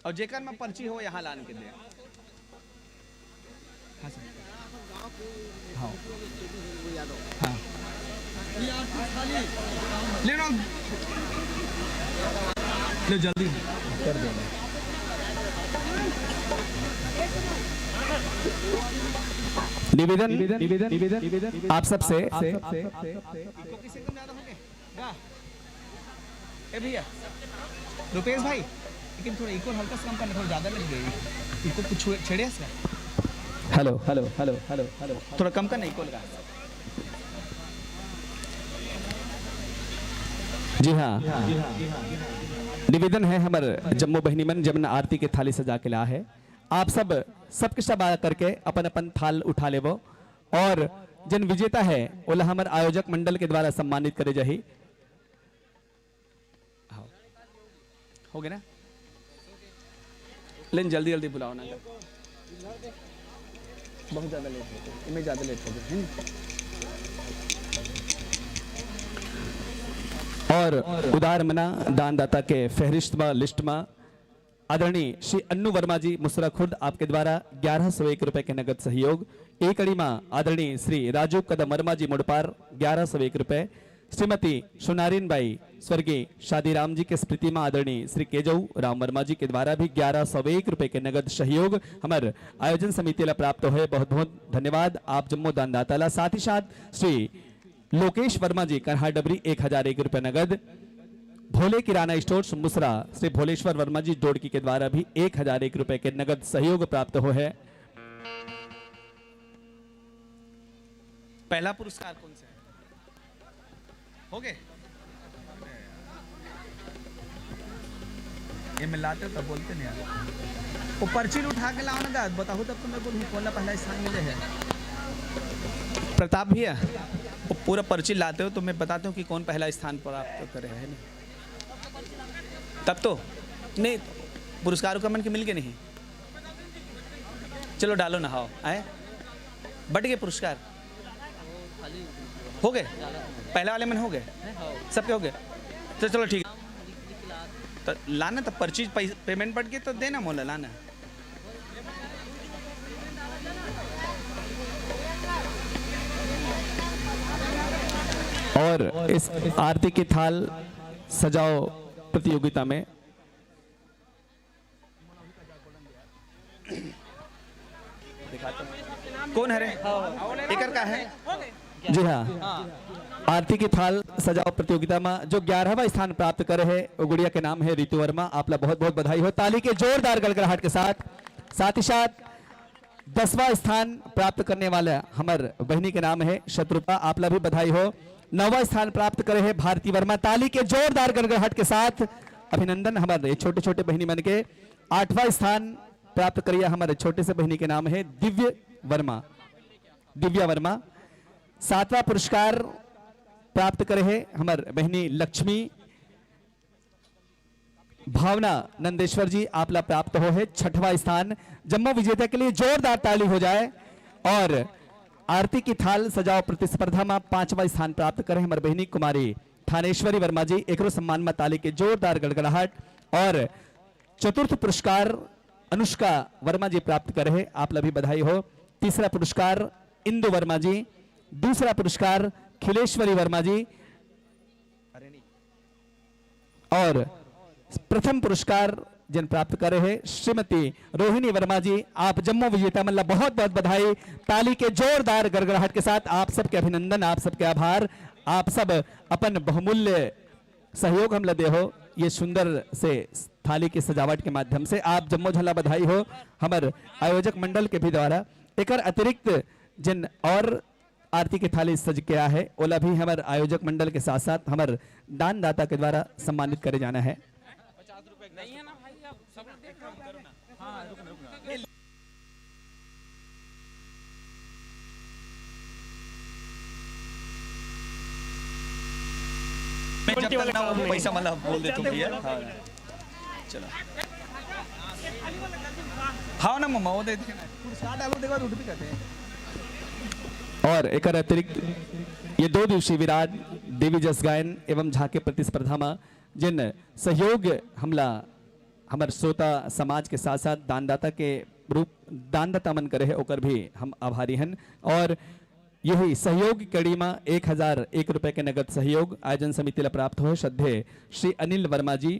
और जेकर में पर्ची हो यहाँ लान के दे। हाँ सर। हाँ। हाँ। ले लो। ले जल्दी कर दो। निवेदन आप सबसे भैया रुपेश भाई, लेकिन थोड़ा इको हल्का सा कम करना, थोड़ा ज्यादा लग गई इको कुछ छेड़े इसका। Hello hello hello hello hello थोड़ा कम करना इको लगा। जी हाँ, निवेदन है हमारे जम्मू बहनी मन जमन आरती के थाली सजा के ला है, आप सबके सब आ करके अपन अपन थाल उठा ले वो, और जन विजेता है ओला हमारे आयोजक मंडल के द्वारा सम्मानित करे जाही। हो गया ना, लेकिन जल्दी जल्दी बुलाओ ना, बहुत ज्यादा लेट हो गया, इनमें ज्यादा लेट हो गया है। और उदार मना दानदाता के फहरिस्त में लिस्ट में आदरणीय श्री अन्नू वर्मा जी मुसरा खुर्द, आपके द्वारा 1101 रुपए के नगद सहयोग। एक कड़ी में आदरणीय श्री राजू कदम वर्मा जी मुड़पार 1101 रुपए। श्रीमती सुनारिन बाई स्वर्गीय शादीराम जी के स्मृति में आदरणीय श्री केजऊ राम वर्मा जी के द्वारा भी 1101 रुपए के नगद सहयोग हमारे आयोजन समिति ला प्राप्त हुए। बहुत बहुत धन्यवाद आप जम्मू दानदाता ला। साथ ही साथ श्री लोकेश वर्मा जी करहा डबरी 1001 रुपए नगद। भोले किराना स्टोर्स मुसरा श्री भोलेश्वर वर्मा जी डोडकी के द्वारा भी 1001 रुपए के नगद सहयोग प्राप्त हो है। पहला पुरस्कार कौन सा है? हो गए? ये मिलाते हो तब बोलते नहीं यार। वो पर्ची उठा के लाओ ना, बताओ तब तुम्हें बोलूँ कौन पहला स्थान मिले है। प्रताप भैया वो पूरा पर्ची लाते हो तो मैं बताता हूँ कि कौन पहला स्थान प्राप्त करे है। नहीं तब तो नहीं पुरस्कार का मन के मिल के नहीं। चलो डालो ना, हाओ आए बट गए पुरस्कार हो गए, पहले वाले में हो गए, सबके हो गए। तो चलो ठीक है, तो लाना तब पर्ची पेमेंट बढ़ के तो देना मोला लाना। और इस आरती की थाल सजाओ प्रतियोगिता में कौन है रे? एकर का है? जी हाँ, आरती की थाल सजाओ प्रतियोगिता में जो 11वां स्थान प्राप्त करे है वो गुड़िया के नाम है रितु वर्मा। आप लोग बहुत बहुत बधाई हो, ताली के जोरदार गड़गड़ाहट के साथ। साथ ही साथ 10वां स्थान प्राप्त करने वाला हमार बहनी के नाम है शत्रुपा, आप लोग भी बधाई हो। 9वां स्थान प्राप्त करे है भारती वर्मा, ताली के जोरदार गड़गड़ाहट के साथ अभिनंदन हमारे छोटे छोटे बहनी मन के। 8वां स्थान प्राप्त करिए हमारे छोटे से बहनी के नाम है दिव्या वर्मा। 7वां पुरस्कार प्राप्त करे है हमारे बहनी लक्ष्मी भावना नंदेश्वर जी, आप ला प्राप्त हो है 6वां स्थान। जम्मू विजेता के लिए जोरदार ताली हो जाए। और आरती की थाल सजाओ प्रतिस्पर्धा में 5वां स्थान प्राप्त करे हमारे बहनी कुमारी थानेश्वरी वर्मा जी, एकरो सम्मान में ताली के जोरदार गड़गड़ाहट। और 4th पुरस्कार अनुष्का वर्मा जी प्राप्त करे है, आप ला भी बधाई हो। 3रा पुरस्कार इंदु वर्मा जी, 2रा पुरस्कार खिलेश्वरी वर्मा जी और प्रथम पुरस्कार जिन प्राप्त करे है श्रीमती रोहिणी वर्मा जी। आप जम्मू विजेता मल्ला बहुत बहुत बधाई। ताली के जोरदार गड़गड़ाहट के साथ आप सबके अभिनंदन, आप सबके आभार। आप सब अपन बहुमूल्य सहयोग हम लदे हो ये सुंदर से थाली की सजावट के माध्यम से। आप जम्मू झल्ला बधाई हो हमारे आयोजक मंडल के भी द्वारा। एक अतिरिक्त जिन और आरती की थाली सज गया है ओला भी हमारे आयोजक मंडल के साथ साथ हमारे दानदाता के द्वारा सम्मानित करे जाना है। नहीं है ना भाई, आप सब लोग देख रहे हो ना। हाँ रुकना। मैं जब तक ना वो पैसा मतलब बोल देता हूँ भैया। हाँ चलो हाँ ना मम्मा वो दे देना पुरस्कार डालो देखो उठ भी कहते हैं। और एक अतिरिक्त ये 2 दिवसीय विराट देवी जस गायन एवं झांकी प्रतिस्पर्धा में जिन सहयोग हमला हमारे श्रोता समाज के साथ साथ दानदाता के रूप दानदाता मन करे है ओकर भी हम आभारी हैं। और यही सहयोग की कड़ी में 1001 रुपए के नगद सहयोग आयोजन समिति ला प्राप्त हो श्रद्धे श्री अनिल वर्मा जी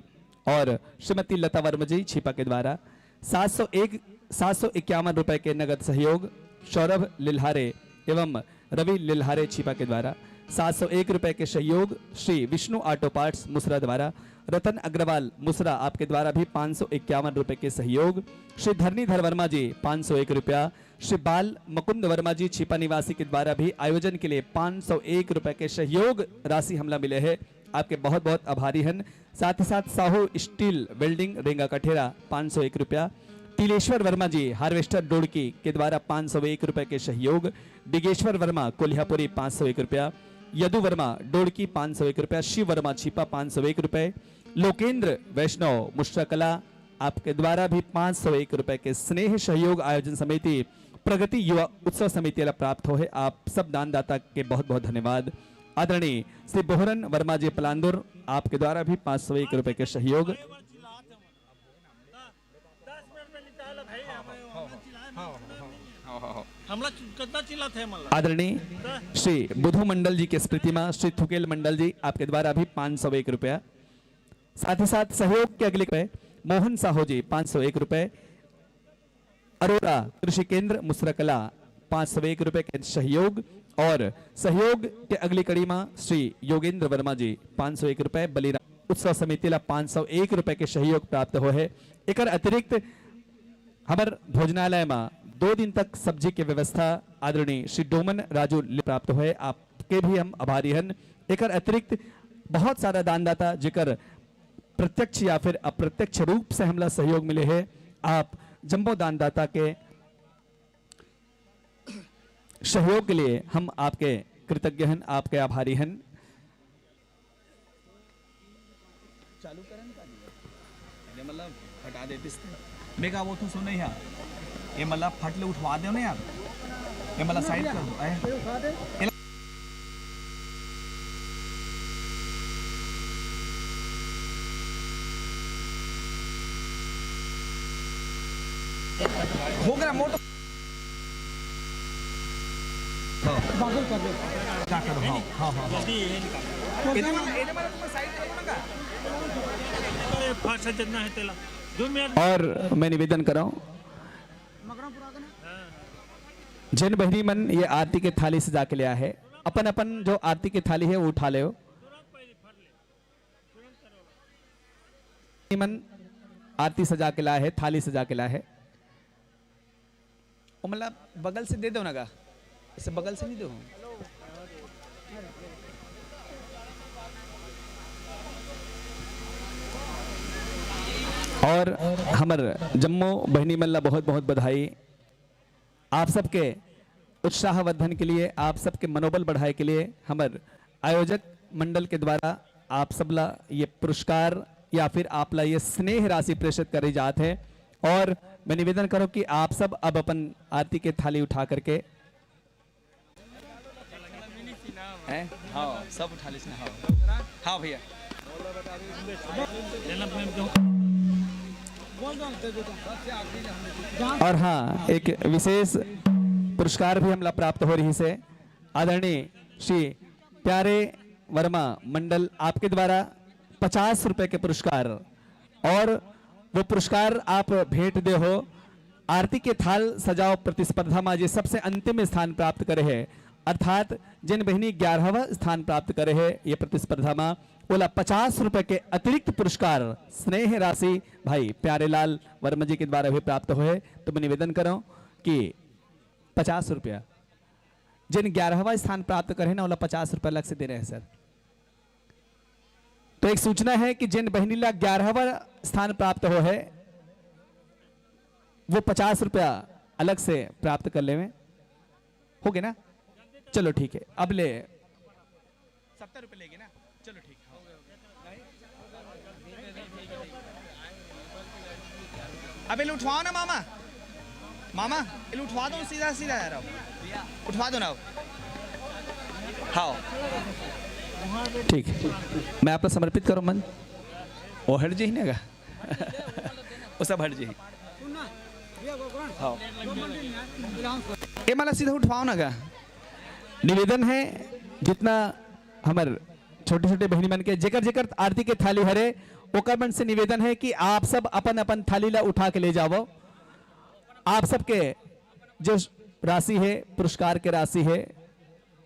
और श्रीमती लता वर्मा जी छिपा के द्वारा। 751 रुपए के नगद सहयोग सौरभ लिल्हारे एवं रवि लिल्हारे छिपा के द्वारा। 701 रुपए के सहयोग श्री विष्णु ऑटो पार्ट्स मुसरा द्वारा। रतन अग्रवाल मुसरा आपके द्वारा भी 551 रुपए के सहयोग। श्री धरणीधर वर्मा जी 501 रुपया। श्री बाल मुकुंद वर्मा जी छिपा निवासी के द्वारा भी आयोजन के लिए 501 रुपए के सहयोग राशि हमला मिले है, आपके बहुत बहुत आभारी हैं। साथ ही साथ साहू स्टील वेल्डिंग रेंगा कठेरा 501 रुपया। तिलेश्वर वर्मा जी हार्वेस्टर डोड़की के द्वारा 501 रुपए के सहयोग। डिगेश्वर वर्मा कोल्हापुरी 501 रुपया। यदु वर्मा डोड़की 501 रुपया। शिव वर्मा छिपा 501 रुपए। लोकेंद्र वैष्णव मुश्रकला आपके द्वारा भी 501 रुपए के स्नेह सहयोग आयोजन समिति प्रगति युवा उत्सव समिति प्राप्त हो है। आप सब दानदाता के बहुत बहुत धन्यवाद। आदरणीय श्री बोहरन वर्मा जी पलांदुर आपके द्वारा भी 501 रुपए के सहयोग। आदरणीय श्री बुधु मंडल जी के स्मृति में श्री थुकेल मंडल जी आपके द्वारा भी 501 रुपया। साथ ही साथ सहयोग के अगले पे मोहन साहू जी 501 रुपए। अरोरा कृषि केंद्र मुसरकला 501 रुपए के सहयोग। और सहयोग के अगली कड़ी में श्री योगेंद्र वर्मा जी 501 रुपए। बलिराम उत्सव समिति ला 501 रुपए के सहयोग प्राप्त हो है। एक अतिरिक्त हमार भोजनालय में 2 दिन तक सब्जी की व्यवस्था आदरणीय श्री डोमन राजू प्राप्त हुए, आपके भी हम आभारी हैं। एक अतिरिक्त बहुत सारा दानदाता जिकर प्रत्यक्ष या फिर अप्रत्यक्ष रूप से हमला सहयोग मिले हैं, आप जम्बो दानदाता के सहयोग के लिए हम आपके कृतज्ञ हैं, आपके आभारी हैं। चालू करन का मतलब हटा देते मेगा वो तो सुन नहीं यार, ये मतलब फटले उठवा दो ना यार, ये मतलब साइड कर दो। हो गया मोटो क्या करो। हाँ हाँ हाँ और मैं निवेदन कर रहा हूँ जिन बहनी मन ये आरती के थाली सजा के लिया है, अपन अपन जो आरती की थाली है वो उठा ले। मन आरती सजा के लाया है, थाली सजा के लाया है। वो मतलब बगल से दे दो ना का, इसे बगल से नहीं दो। और हमर जम्मू बहनी मल्ला बहुत बहुत बधाई। आप सबके उत्साहवर्धन के लिए, आप सबके मनोबल बढ़ाए के लिए हमर आयोजक मंडल के द्वारा आप सबला ये पुरस्कार या फिर आपला ये स्नेह राशि प्रेषित करी जात है। और मैं निवेदन करूं कि आप सब अब अपन आरती के थाली उठा करके हाँ सब उठा लीजिए। हाँ भैया और हाँ एक विशेष पुरस्कार भी हमला प्राप्त हो रही से आदरणीय श्री प्यारे वर्मा मंडल आपके द्वारा 50 रुपए के पुरस्कार, और वो पुरस्कार आप भेंट दे हो आरती के थाल सजाओ प्रतिस्पर्धा में जे सबसे अंतिम स्थान प्राप्त करे है, अर्थात जिन बहनी 11वां स्थान प्राप्त करे है ये प्रतिस्पर्धा में ओला 50 रुपए के अतिरिक्त पुरस्कार स्नेह राशि भाई प्यारेलाल वर्मा जी के द्वारा भी प्राप्त हुए। तो मैं निवेदन करूं कि 50 रुपया जिन 11वां स्थान प्राप्त करे ना ओला 50 रुपया अलग से दे रहे हैं सर। तो एक सूचना है कि जिन बहनीला 11वां स्थान प्राप्त हो है वो 50 रुपया अलग से प्राप्त कर ले में हो गए ना। चलो ठीक है, अब ले 70 रुपए लेंगे ना। चलो ठीक है, अब इल उठवाओ ना मामा, मामा इल उठवा दो सीधा सीधा यार, उठवा दो ना। हाँ ठीक है, मैं आपको समर्पित करूं मन वो हट जी ना वो सब हट जी। हाँ ये माला सीधा उठवाओ ना का। निवेदन है जितना हमार छोटे छोटे बहनी मन के जेकर जेकर आरती के थाली हरे ओकर मन से निवेदन है कि आप सब अपन अपन थाली ला उठा के ले जाओ। आप सबके जो राशि है पुरस्कार के राशि है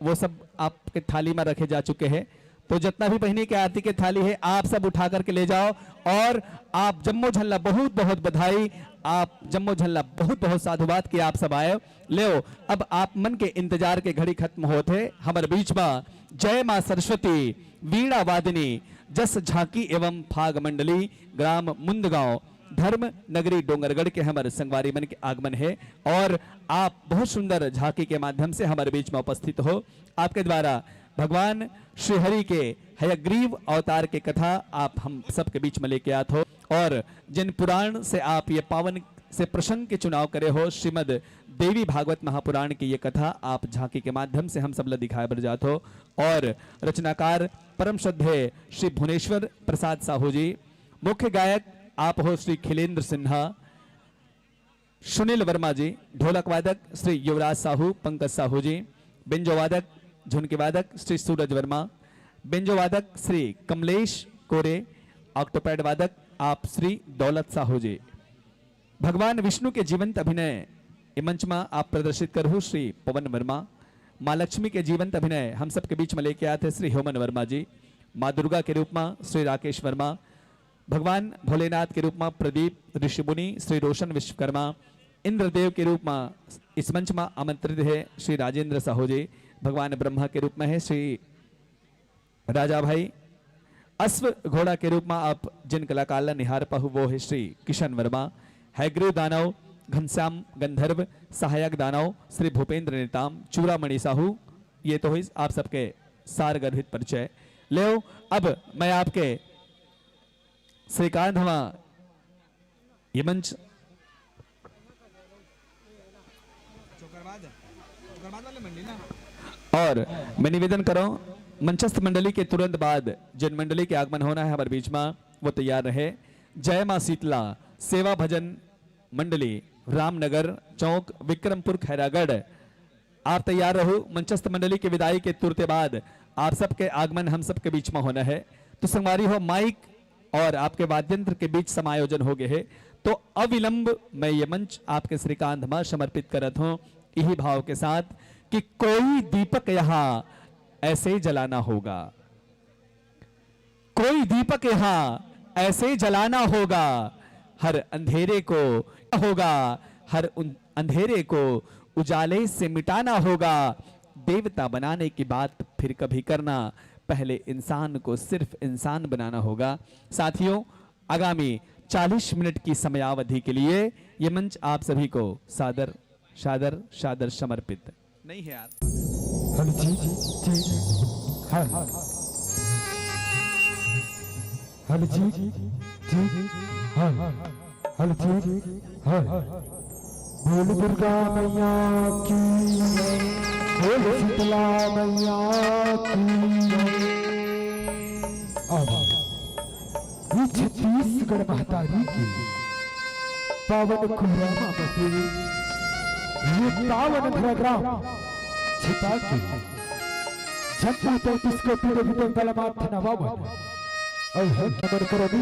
वो सब आपके थाली में रखे जा चुके हैं। तो जितना भी बहनी के आरती के थाली है आप सब उठा करके ले जाओ। और आप जम्मू झल्ला बहुत बहुत बधाई, आप जम्मू झल्ला बहुत बहुत साधुवाद कि आप सब आए। ले अब आप मन के इंतजार के घड़ी खत्म होते हमारे बीच में जय मां सरस्वती वीणा वादिनी जस झांकी एवं फाग मंडली ग्राम मुंदगांव धर्म नगरी डोंगरगढ़ के हमारे संगवारी मन के आगमन है। और आप बहुत सुंदर झांकी के माध्यम से हमारे बीच में उपस्थित हो। आपके द्वारा भगवान श्री हरि के हयग्रीव अवतार के कथा आप हम सबके बीच में लेके आते हो। और जिन पुराण से आप ये पावन से प्रसंग के चुनाव करे हो श्रीमद देवी भागवत महापुराण की ये कथा आप झांकी के माध्यम से हम सब ला दिखाए बर जाते हो। और रचनाकार परम श्रद्धेय श्री भुवनेश्वर प्रसाद साहू जी, मुख्य गायक आप हो श्री खिलेंद्र सिन्हा, सुनील वर्मा जी, ढोलक वादक श्री युवराज साहू पंकज साहू जी, बेंजो वादक झुनके वादक श्री सूरज वर्मा, बेंजो वादक श्री कमलेश कोरे, ऑक्टोपैड वादक आप श्री दौलत साहू जी। भगवान विष्णु के जीवंत अभिनय मंच में आप प्रदर्शित करू श्री पवन वर्मा। माँ लक्ष्मी के जीवंत अभिनय हम सबके बीच में लेके आते श्री हेमन वर्मा जी। माँ दुर्गा के रूप में श्री राकेश वर्मा, भगवान भोलेनाथ के रूप में प्रदीप ऋषिमुनि श्री रोशन विश्वकर्मा, इंद्रदेव के रूप में इस मंच में आमंत्रित है श्री राजेंद्र साहू जी, भगवान ब्रह्मा के रूप में है श्री राजा भाई, अश्व घोड़ा के रूप में आप जिन कलाकार निहार पाहु वो है श्री किशन वर्मा, हैग्रीव दानव घनश्याम गंधर्व, सहायक दानव श्री भूपेंद्र नेताम, चूड़ामणि साहू। ये तो हुई आप सबके सार गर्भित परिचय। ले अब मैं आपके श्रीकांत हवा ये मंच और मैं निवेदन करूं मंचस्थ मंडली के तुरंत बाद जिन मंडली के आगमन होना है हमारे बीच में वो तैयार रहे। जय मां शीतला सेवा भजन मंडली रामनगर चौक विक्रमपुर खैरागढ़, आप तैयार रहो। मंचस्थ मंडली के विदाई के तुरंत बाद आप सबके आगमन हम सबके बीच में होना है। तो संगवारी हो माइक और आपके वाद्यंत्र के बीच समायोजन हो गए है। तो अविलंब मैं ये मंच आपके श्रीकांत में समर्पित करत हूं यही भाव के साथ कि कोई दीपक यहां ऐसे ही जलाना होगा, कोई दीपक यहां ऐसे जलाना होगा, हर अंधेरे को होगा हर उन अंधेरे को उजाले से मिटाना होगा। देवता बनाने की बात फिर कभी करना, पहले इंसान को सिर्फ इंसान बनाना होगा। साथियों, आगामी 40 मिनट की समयावधि के लिए ये मंच आप सभी को सादर सादर सादर समर्पित नहीं है यार। हल जी जी हल हल जी जी हल हल जी हल। बोल दुर्गा मैया की, बोल शीतला मैया की। अब ये छत्तीसगढ़ महतारी की पावन खुरामा बसे ये पावन धराग्राम छिपा के छप्पा 33 को पीड़े भीतर दलमाथ नवावन और हम नमन करोगे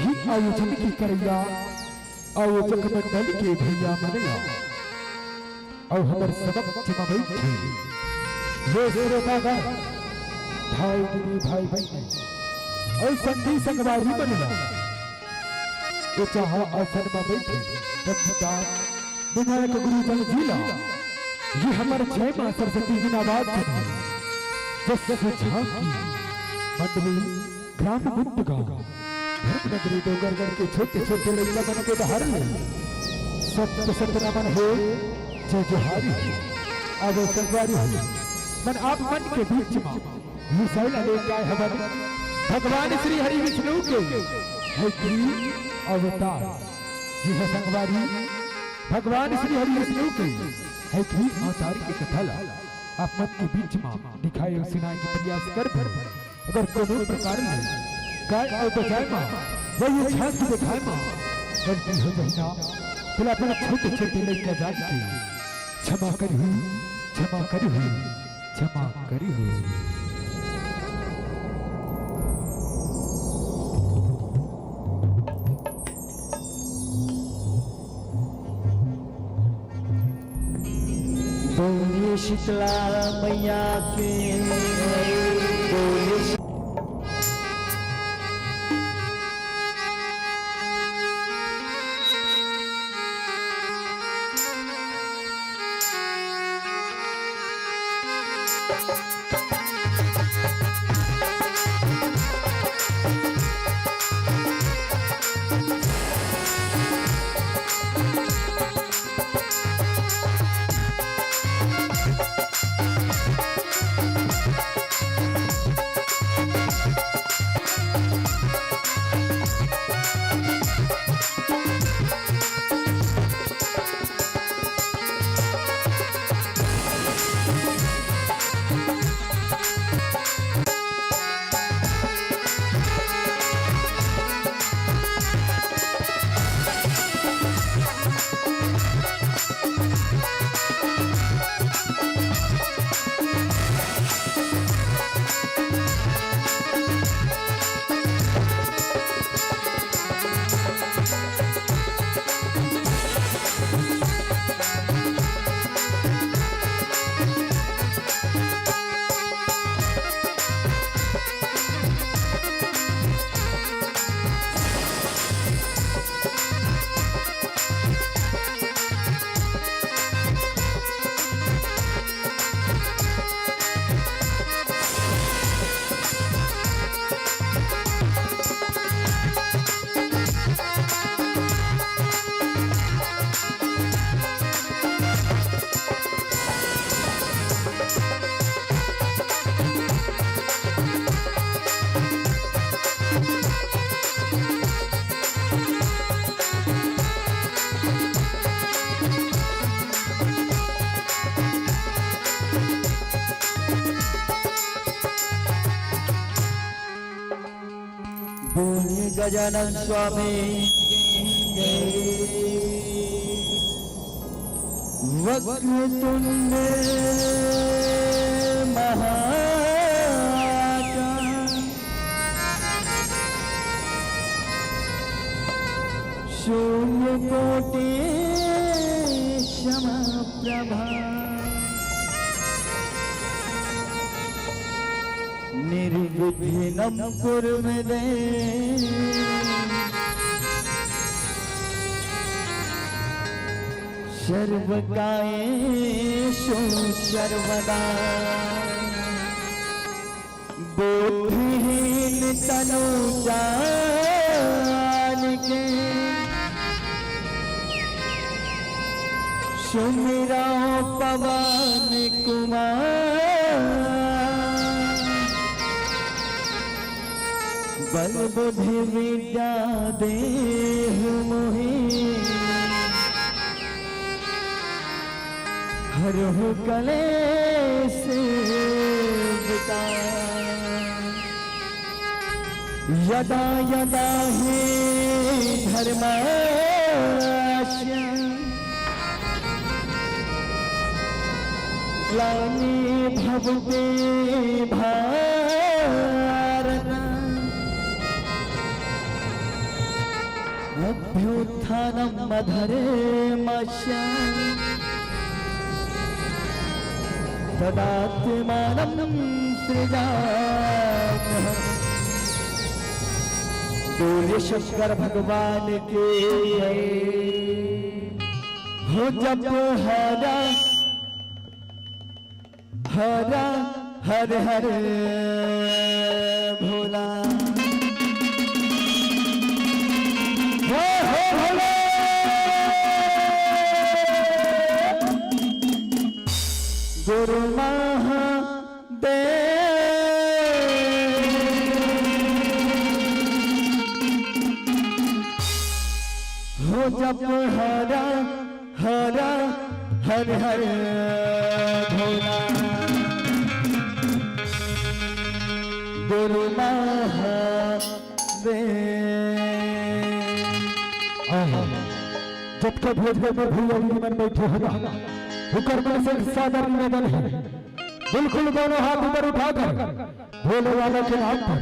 ये आयोजन की करैया आयोजक मंडल के भैया मनला और हमारे सबक जमा बैठे ये श्रोतागण भाई दीदी भाई बहन और संगी संगवारी बनला। ये चाहा आसन में बैठे रमदान विनायक गुरुजन जिला ये हमारे जय मां सरस्वती जिंदाबाद जस झांकी मंडली ग्राम गुंडगांव नगरी डोंगरगढ़ के छोटे छोटे लड़का बन के बाहर सत्य सत्य नमन हो जय जोहारी अब संगवारी हो मन आप मन के बीच में मिसाइल लेकर हवन भगवान श्री हरि विष्णु के है गिरी अवतार जी है संगवारी भगवान श्री हरि विष्णु के है गिरी अवतार की कथा आप मन के बीच में दिखाए और सुनाए के प्रयास कर अगर कोनो प्रकार में गाय और बजाय मां वही झांकी दिखाए मां गलती हो जाना फिर अपने छोटे छोटे लेकर जाके क्षमा करी हुई क्षमा करी हुई क्षमा करी हुई। बोलिए शीतला मैया के बोलिए गजानन स्वामी वक्रतुंड महाकाय शून्यकोटि समप्रभा निर्विघ्नं कुरु मे देव सर्वकायेषु सर्वदा बुद्धिहीन तनु जान के सुमिरा पवन कुमार बल बुद्धि विद्या देह मोहि हरहु कलेश यदा यदा हि धर्मस्य ग्लानि भवते भारत अभ्युत्थानम् अधर्मस्य तदात्मानं सृजाम्यहम्। बोले शंकर भगवान के हो जप हरा हरा हर हर भोला हो भोला गुरु महादेव हो जप हरा हरा हर हर भोला गुरु महादेव। जब तक भोज में भूल में बैठे होगा हुक्र में से सादर निवेदन है बिल्कुल दोनों हाथ ऊपर उठाकर भोले वाले के नाम पर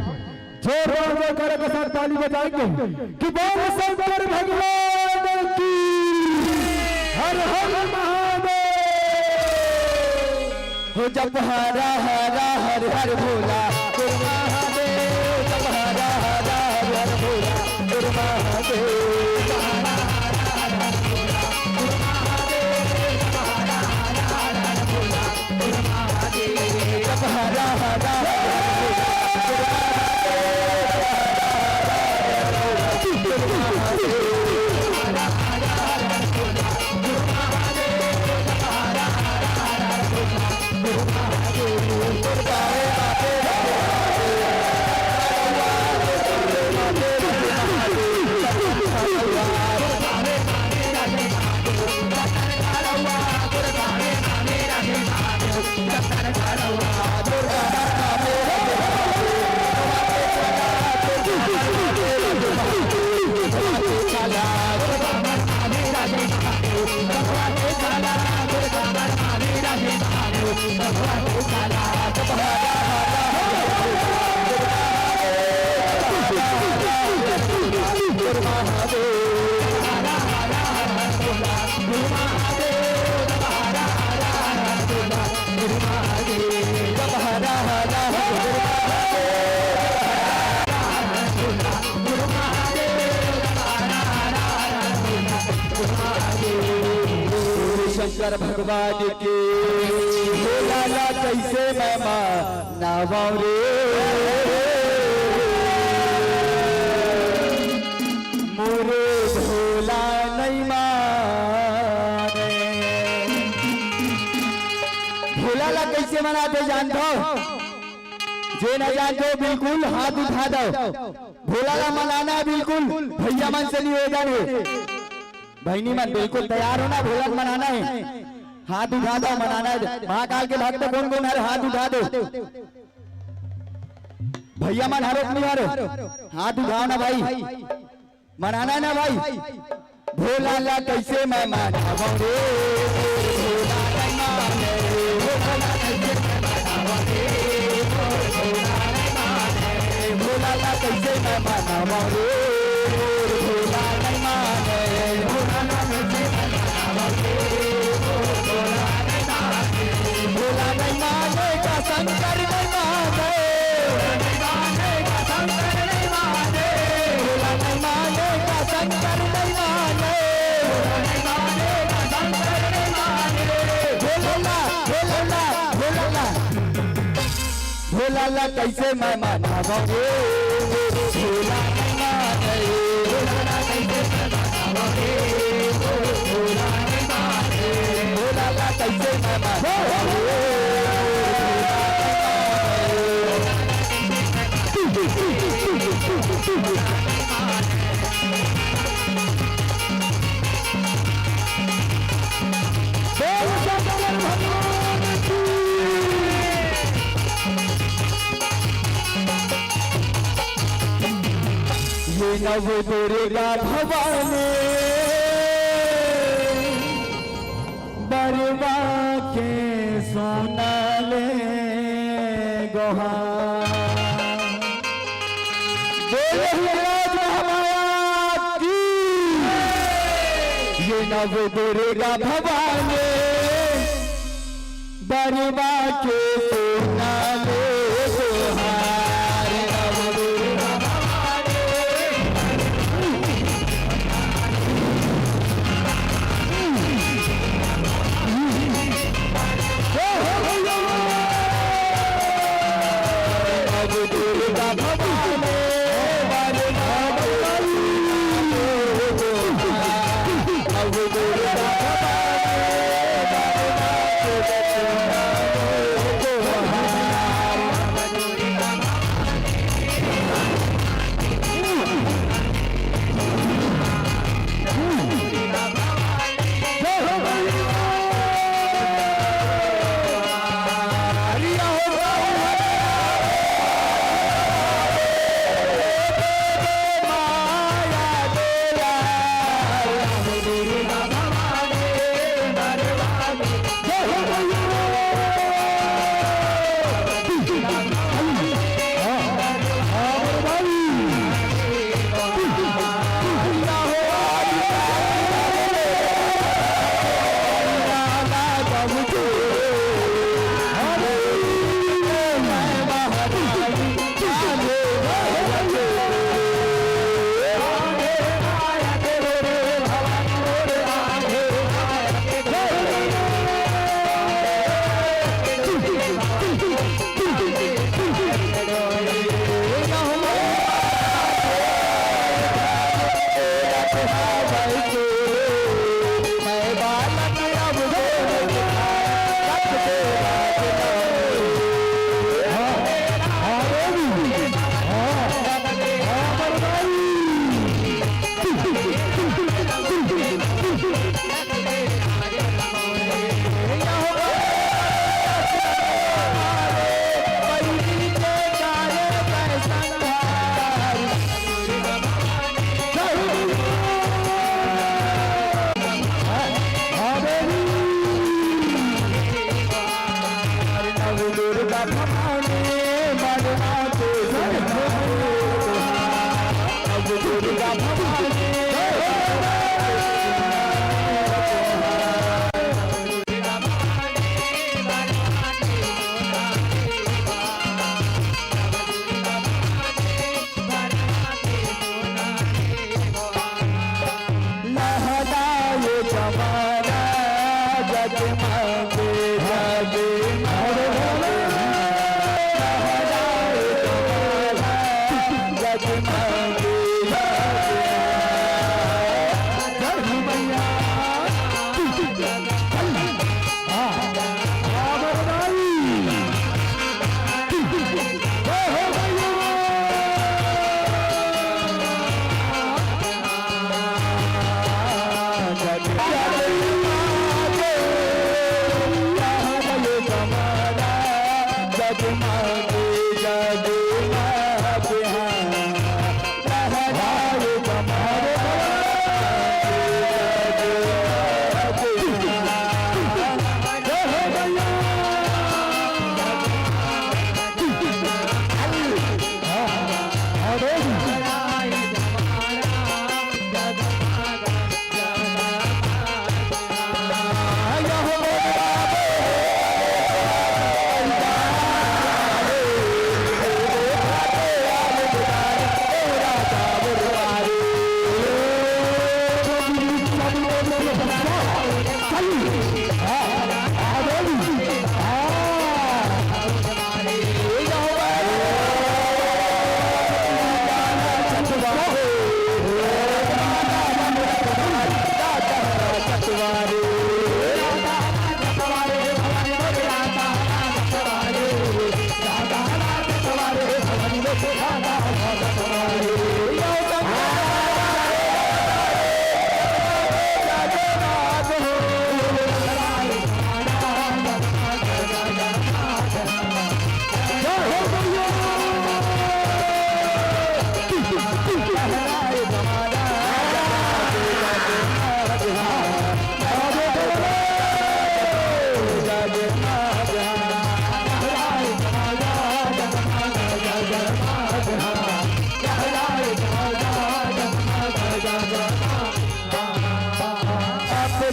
जोर कर के साथ ताली बजाएंगे कि बोल शंकर भगवान की हर हर महादेव। हो जप हरा हरा हर हर भोला गुरु महादेव जप हरा हरा हर हर भोला गुरु महादेव जप हरा हरा शंकर भगवान के भोला कैसे मैं मानवा रे मोरे भोला नहीं माने। भोला ला कैसे मनाते जानते हो? जे न जानते हो बिल्कुल हाथ उठा दो। भोला ला मनाना बिल्कुल भैया मन से नहीं हो जाने बहनी मन बिल्कुल तैयार हो ना भोला मनाना है। हाथ उठा दो मनाना है। महाकाल के भक्त कौन कौन है हाथ उठा दो। भैया मन हरो नहीं हरो हाथ उठाओ ना भाई मनाना है ना भाई। भोला ला कैसे मैं मनावा रे भोला नहीं माने भोला ला कैसे मैं मनावा रे भोला नहीं माने भोला नहीं माने का शंकर नहीं माने भोला नहीं माने का शंकर नहीं माने भोला ला कैसे मैं मनावोगे भोला नहीं माने भोला ला कैसे मैं मनावोगे भोला नहीं माने भोला ला कैसे मैं मनावोगे ये नव दुर्गा भवानी बरवा के सोना ले गोहा ये नव दुर्गा भवानी बरवा के सोना ले गोहार नव दुर्गा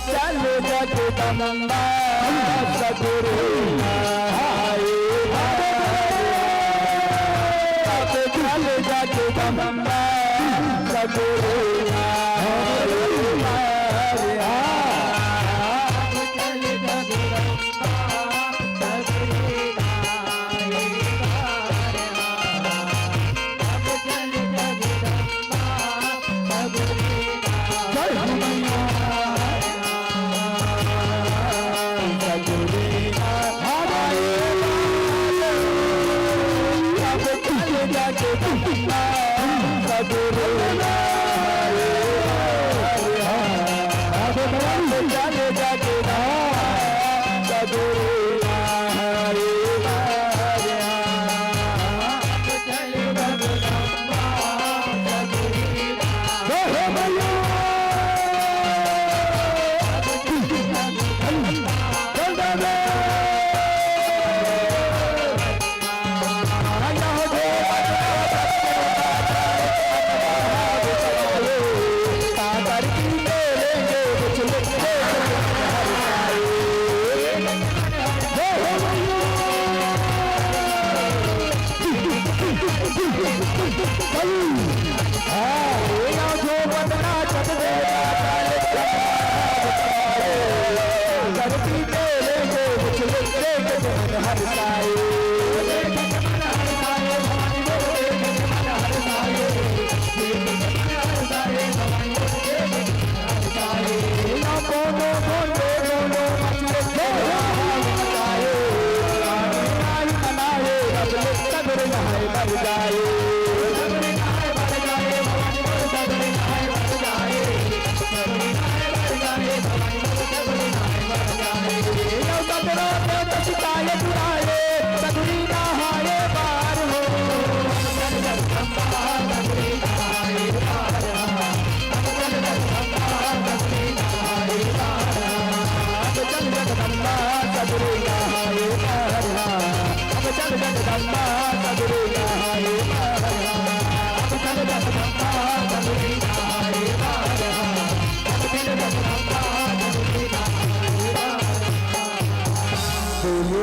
चल जगदम्बा सगुरु हाय अब चल जगदम्बा सगुरु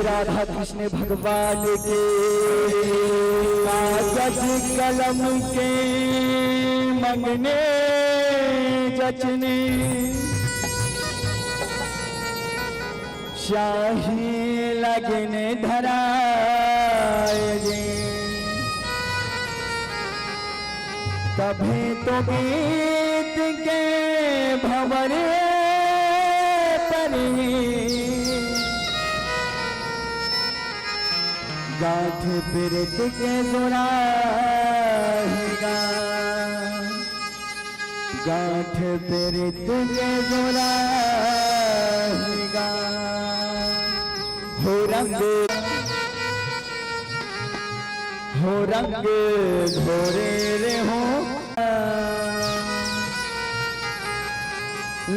राधा कृष्ण भगवान के कागज कलम के मंगने जचने शाही लगने धराए गे तभी तो गीत के भंवरे परी गाठ पिरत के जोड़ाएगा गाठ पिरत के जोड़ाएगा हो रंग घोरे रे हो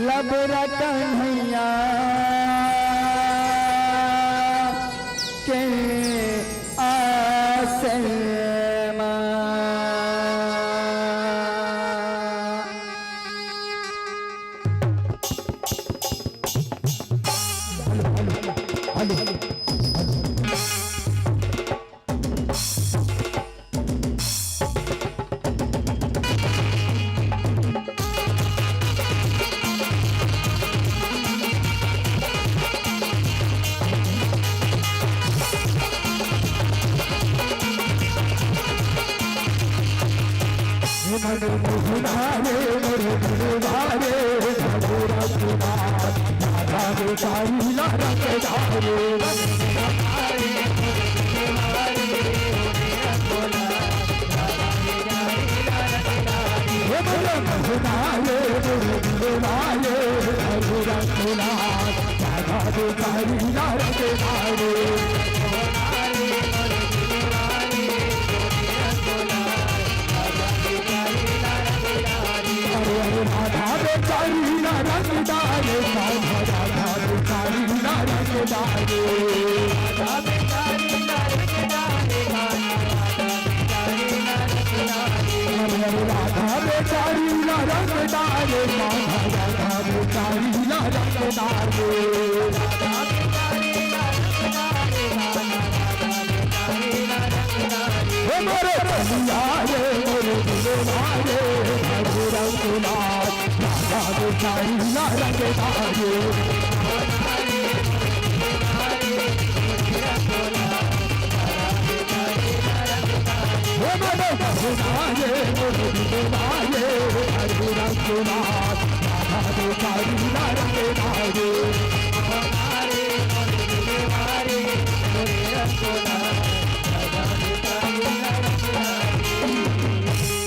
लब कन्हैया के राधा बेचारी रंग डाले भिखारी ना रंगदार मोरे कलिया रे मोरे दिलवा रे हरे रंगनाथ राधा भिखारी ना रंगदार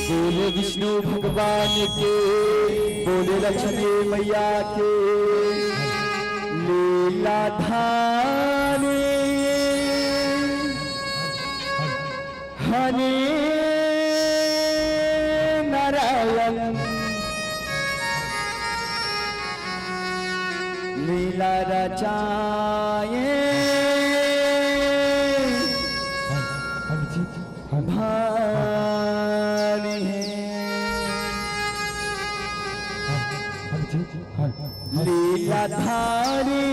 बोले विष्णु भगवान के बोले लक्ष्मी मैया के लीला धानी हरे नारायण लीला रचाए भारी लीला धारी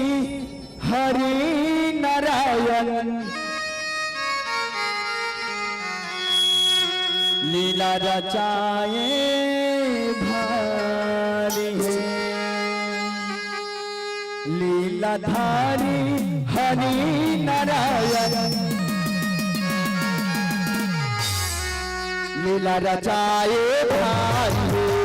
हरि नारायण लीला रचाए भारी लीलाधारी हरि नारायण लीला रचाए भारी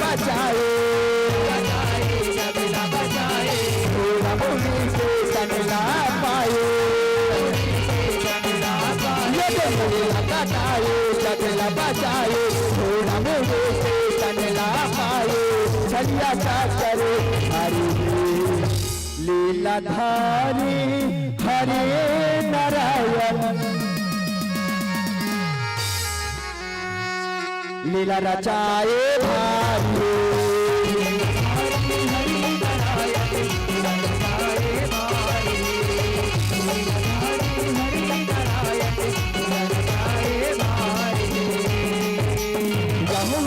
बचाए थोड़ा बोली से कनला पाए जगला बचाए थोड़ा बोली से कनला पाए छलिया का करे हरि लीलाधारी हरे नारायण लीला रचाए भारी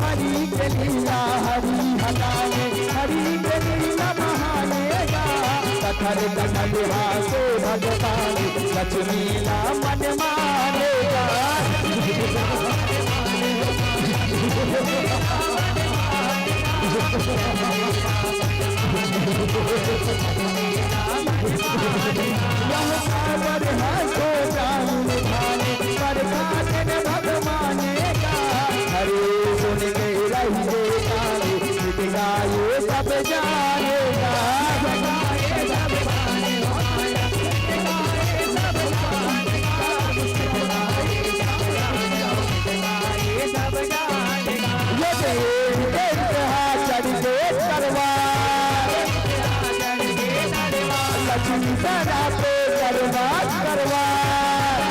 हरि के लीला हरि हलाने हरि के लीला महानेगा कथर कथर हासे भगवान लक्ष्मीला मन मानेगा हरे सुन के रहिए गाये सब जानेगा लक्ष्मी सदा पे करवात करवात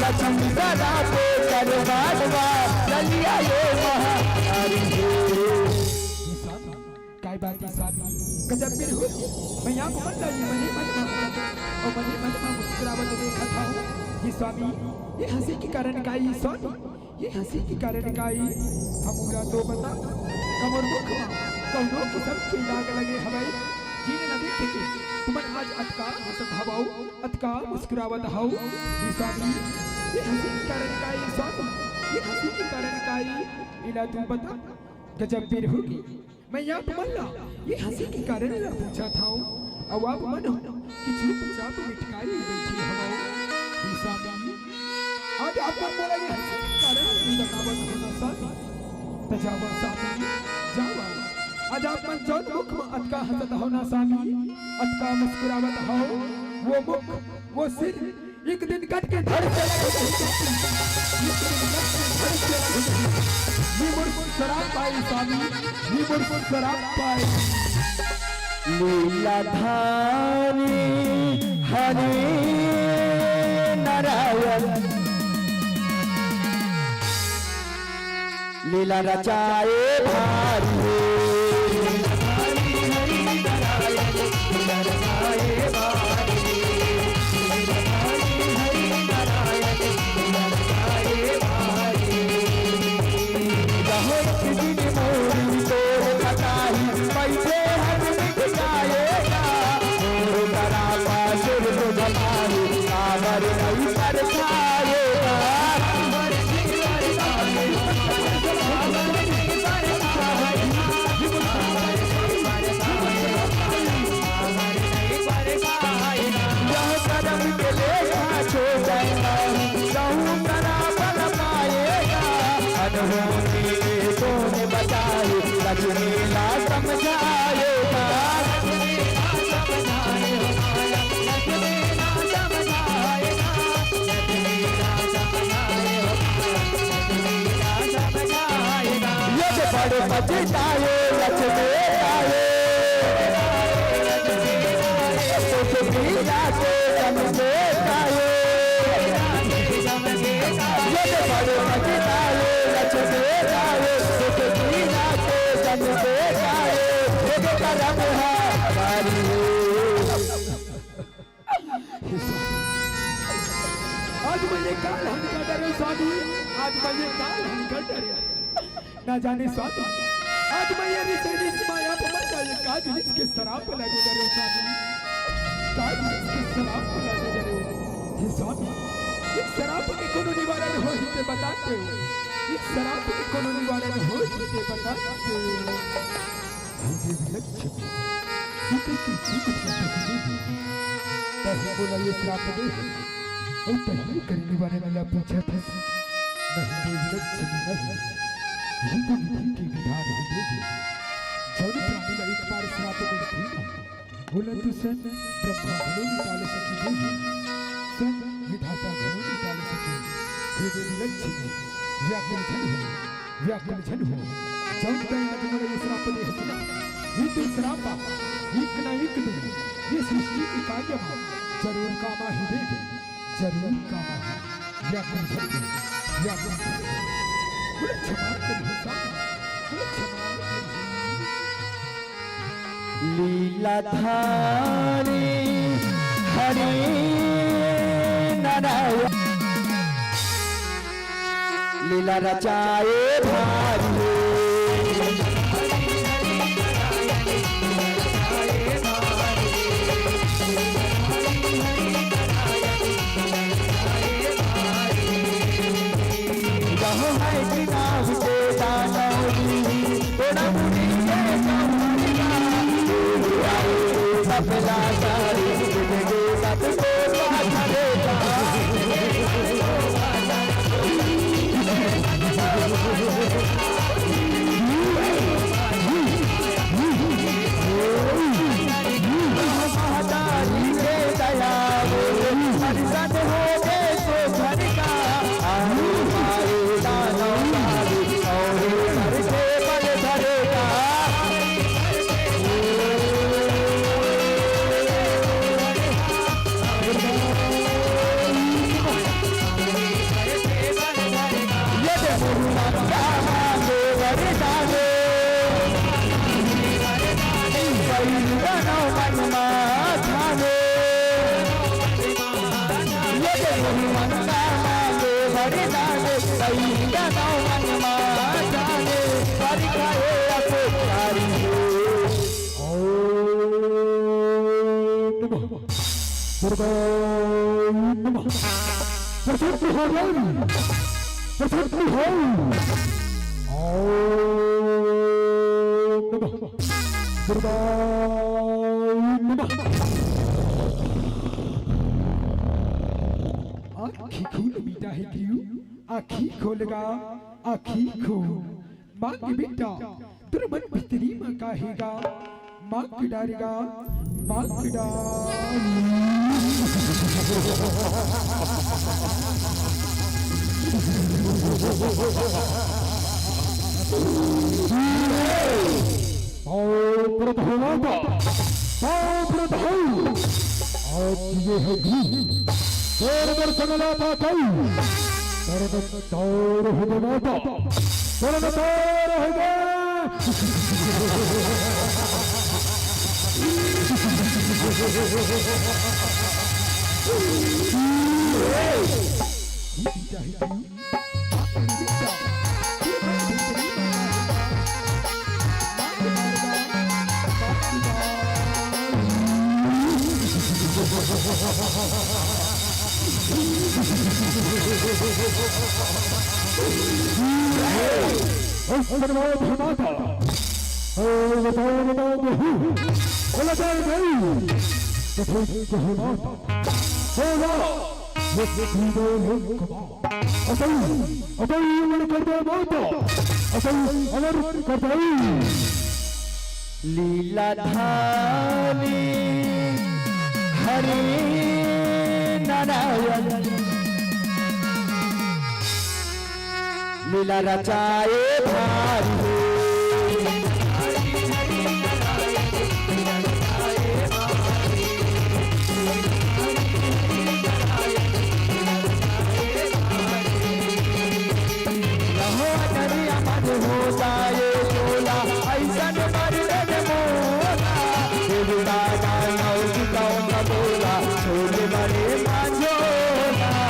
लक्ष्मी सदा पे करवात चलिया ये महारी काय बात है साहब गजब फिर हो मैं यहाँ को बंदा ये मनी मत और मनी मत मुस्कुरावत देखा था ये स्वामी ये हंसी के कारण का ये स्वामी ये हंसी के कारण का ये हमरा तो बता कमर मुख कौनो की सब के लाग लगे हवाई जीने न देखे के तुम आज अटका हंसत हवाओ अटका मुस्कुरावत हाओ ये स्वामी ये हंसी के कारण का ये स्वामी ये हंसी के कारण का ये इला तू बता गजब फिर होगी मैं यहाँ तुमल्ला ये हंसी के कारण ला पूछा था अब आप मन हो कि चुपचाप मिठकाई बैठी हवाओ ये स्वामी आज आप पर बोला ये हंसी के कारण नहीं बतावत होना स्वामी तजावा स्वामी जावा आज आप मन जौन मुख में अटका हंसत होना स्वामी अटका मुस्कुरावत हो वो मुख वो सिर एक दिन कट के धड़ चला शराब पाई स्वामी, ये मुझको शराब पाई। लीलाधारी हरे नारायण, लीला रचाए भारी। लक्ष्मीला समझाएगा, ये बड़े बचताए लक्ष्मी आए, तो जाके समझे आए, ये बड़े बचताए लक्ष्मी आए, आज मैंने काल हन का डरे स्वामी, आज मैंने काल हन का डरे, ना जाने स्वामी आज मैं ये रिस माया पर मर जाए, काज इसके शराब को लगे डरे स्वामी, काज इसके शराब को लगे डरे। हे स्वामी इस शराब के कोनो निवारण हो इसे बताते हो, इस शराब के कोनो निवारण हो इसे बताते हो। हमें लक्ष्मी इसे किसी को नहीं बोला ये श्राप दे और पहले करने वाले वाला पूछा था नहीं लक्ष्मी नहीं, ये तो विधि के विधान हो देगी। जब प्राणी का एक बार श्राप मिलती है बोला तो सन ब्रह्मा घरों निकाल सकी देगी, सन विधाता घरों निकाल सकी। हे देवी लक्ष्मी व्याकुल जन हो, व्याकुल जन हो, जब तक तुम्हारे ये श्राप दे हसना ये तो श्रापा एक ना एक दिन ये सृष्टि के कार्य में जरूर कामा ही देगी, जरूर कामा है। व्याकुल जन हो, व्याकुल जन हो, बोले क्षमा कर हिसाब, बोले क्षमा लीलाधारी हरि नारायण, लीला रचाए भारी। रहो है कि नाम से दानवी थोड़ा मुझे सपना सारी जिंदगी सबको बांधेगा, महादारी के दया परिषद हो गए तो घर का आलू मारे दानों मारे और घर के बल धरेगा। आखी खोल बेटा है क्यों, आखी खोलेगा आखी खोल, माँ की बेटा तेरे मन भीतरी माँ कहेगा, माँ की डारेगा माँ की डार। आज ये है तेरे दर्शन लाता कई तेरे तौर हो माता तेरे तौर हो लीला धारी हरि नारायण लीला रचाए भारी हो जाए बोला ऐसा बोला छोले बड़े मांझोला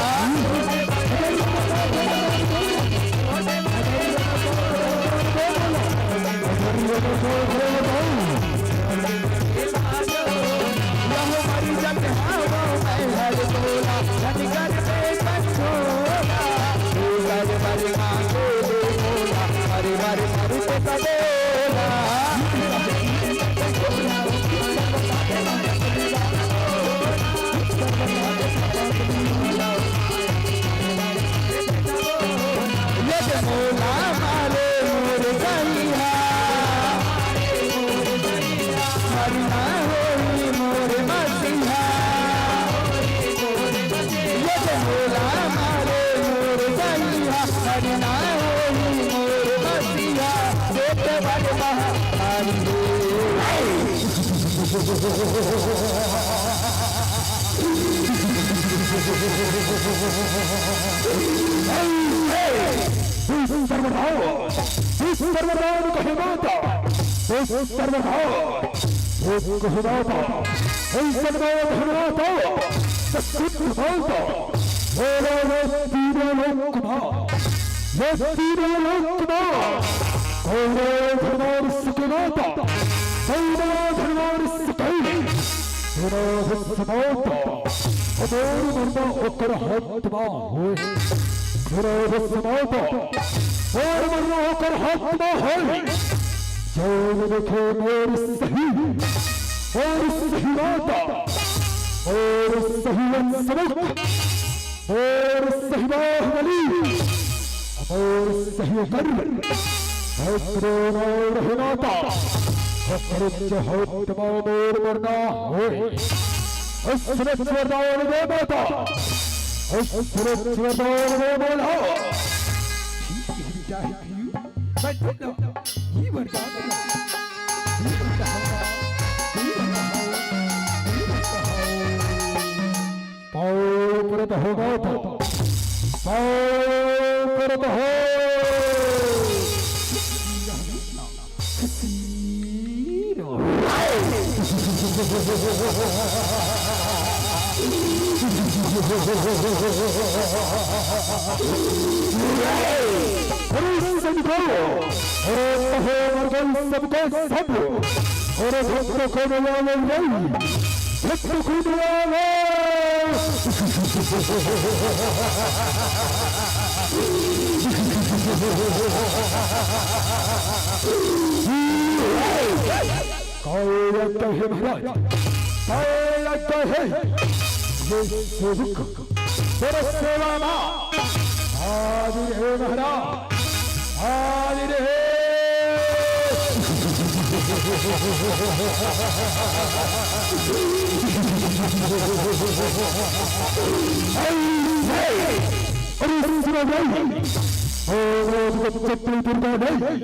चप्पल दुर्गा नहीं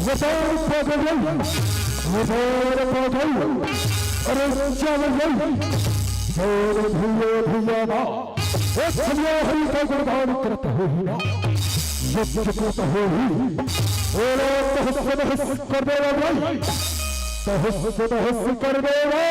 वतार पागल नहीं वतार पागल अरे चावल नहीं जोर भैया भैया ना एक भैया हरि का गुणगान करता है ना यज्ञ करता है और तहस कर देगा भाई तहस कर देगा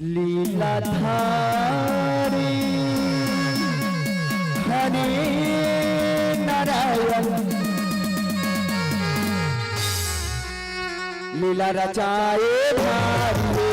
लीला धारी हरि नारायण लीला रचाए भारी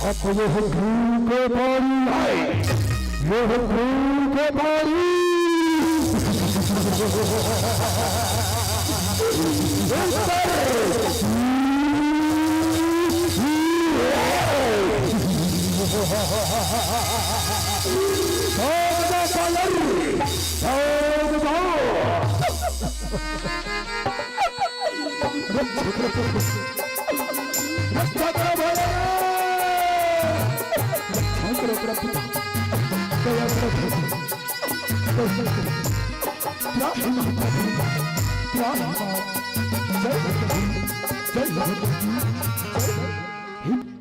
आपको ये है घूम के पानी ये है घूम के पानी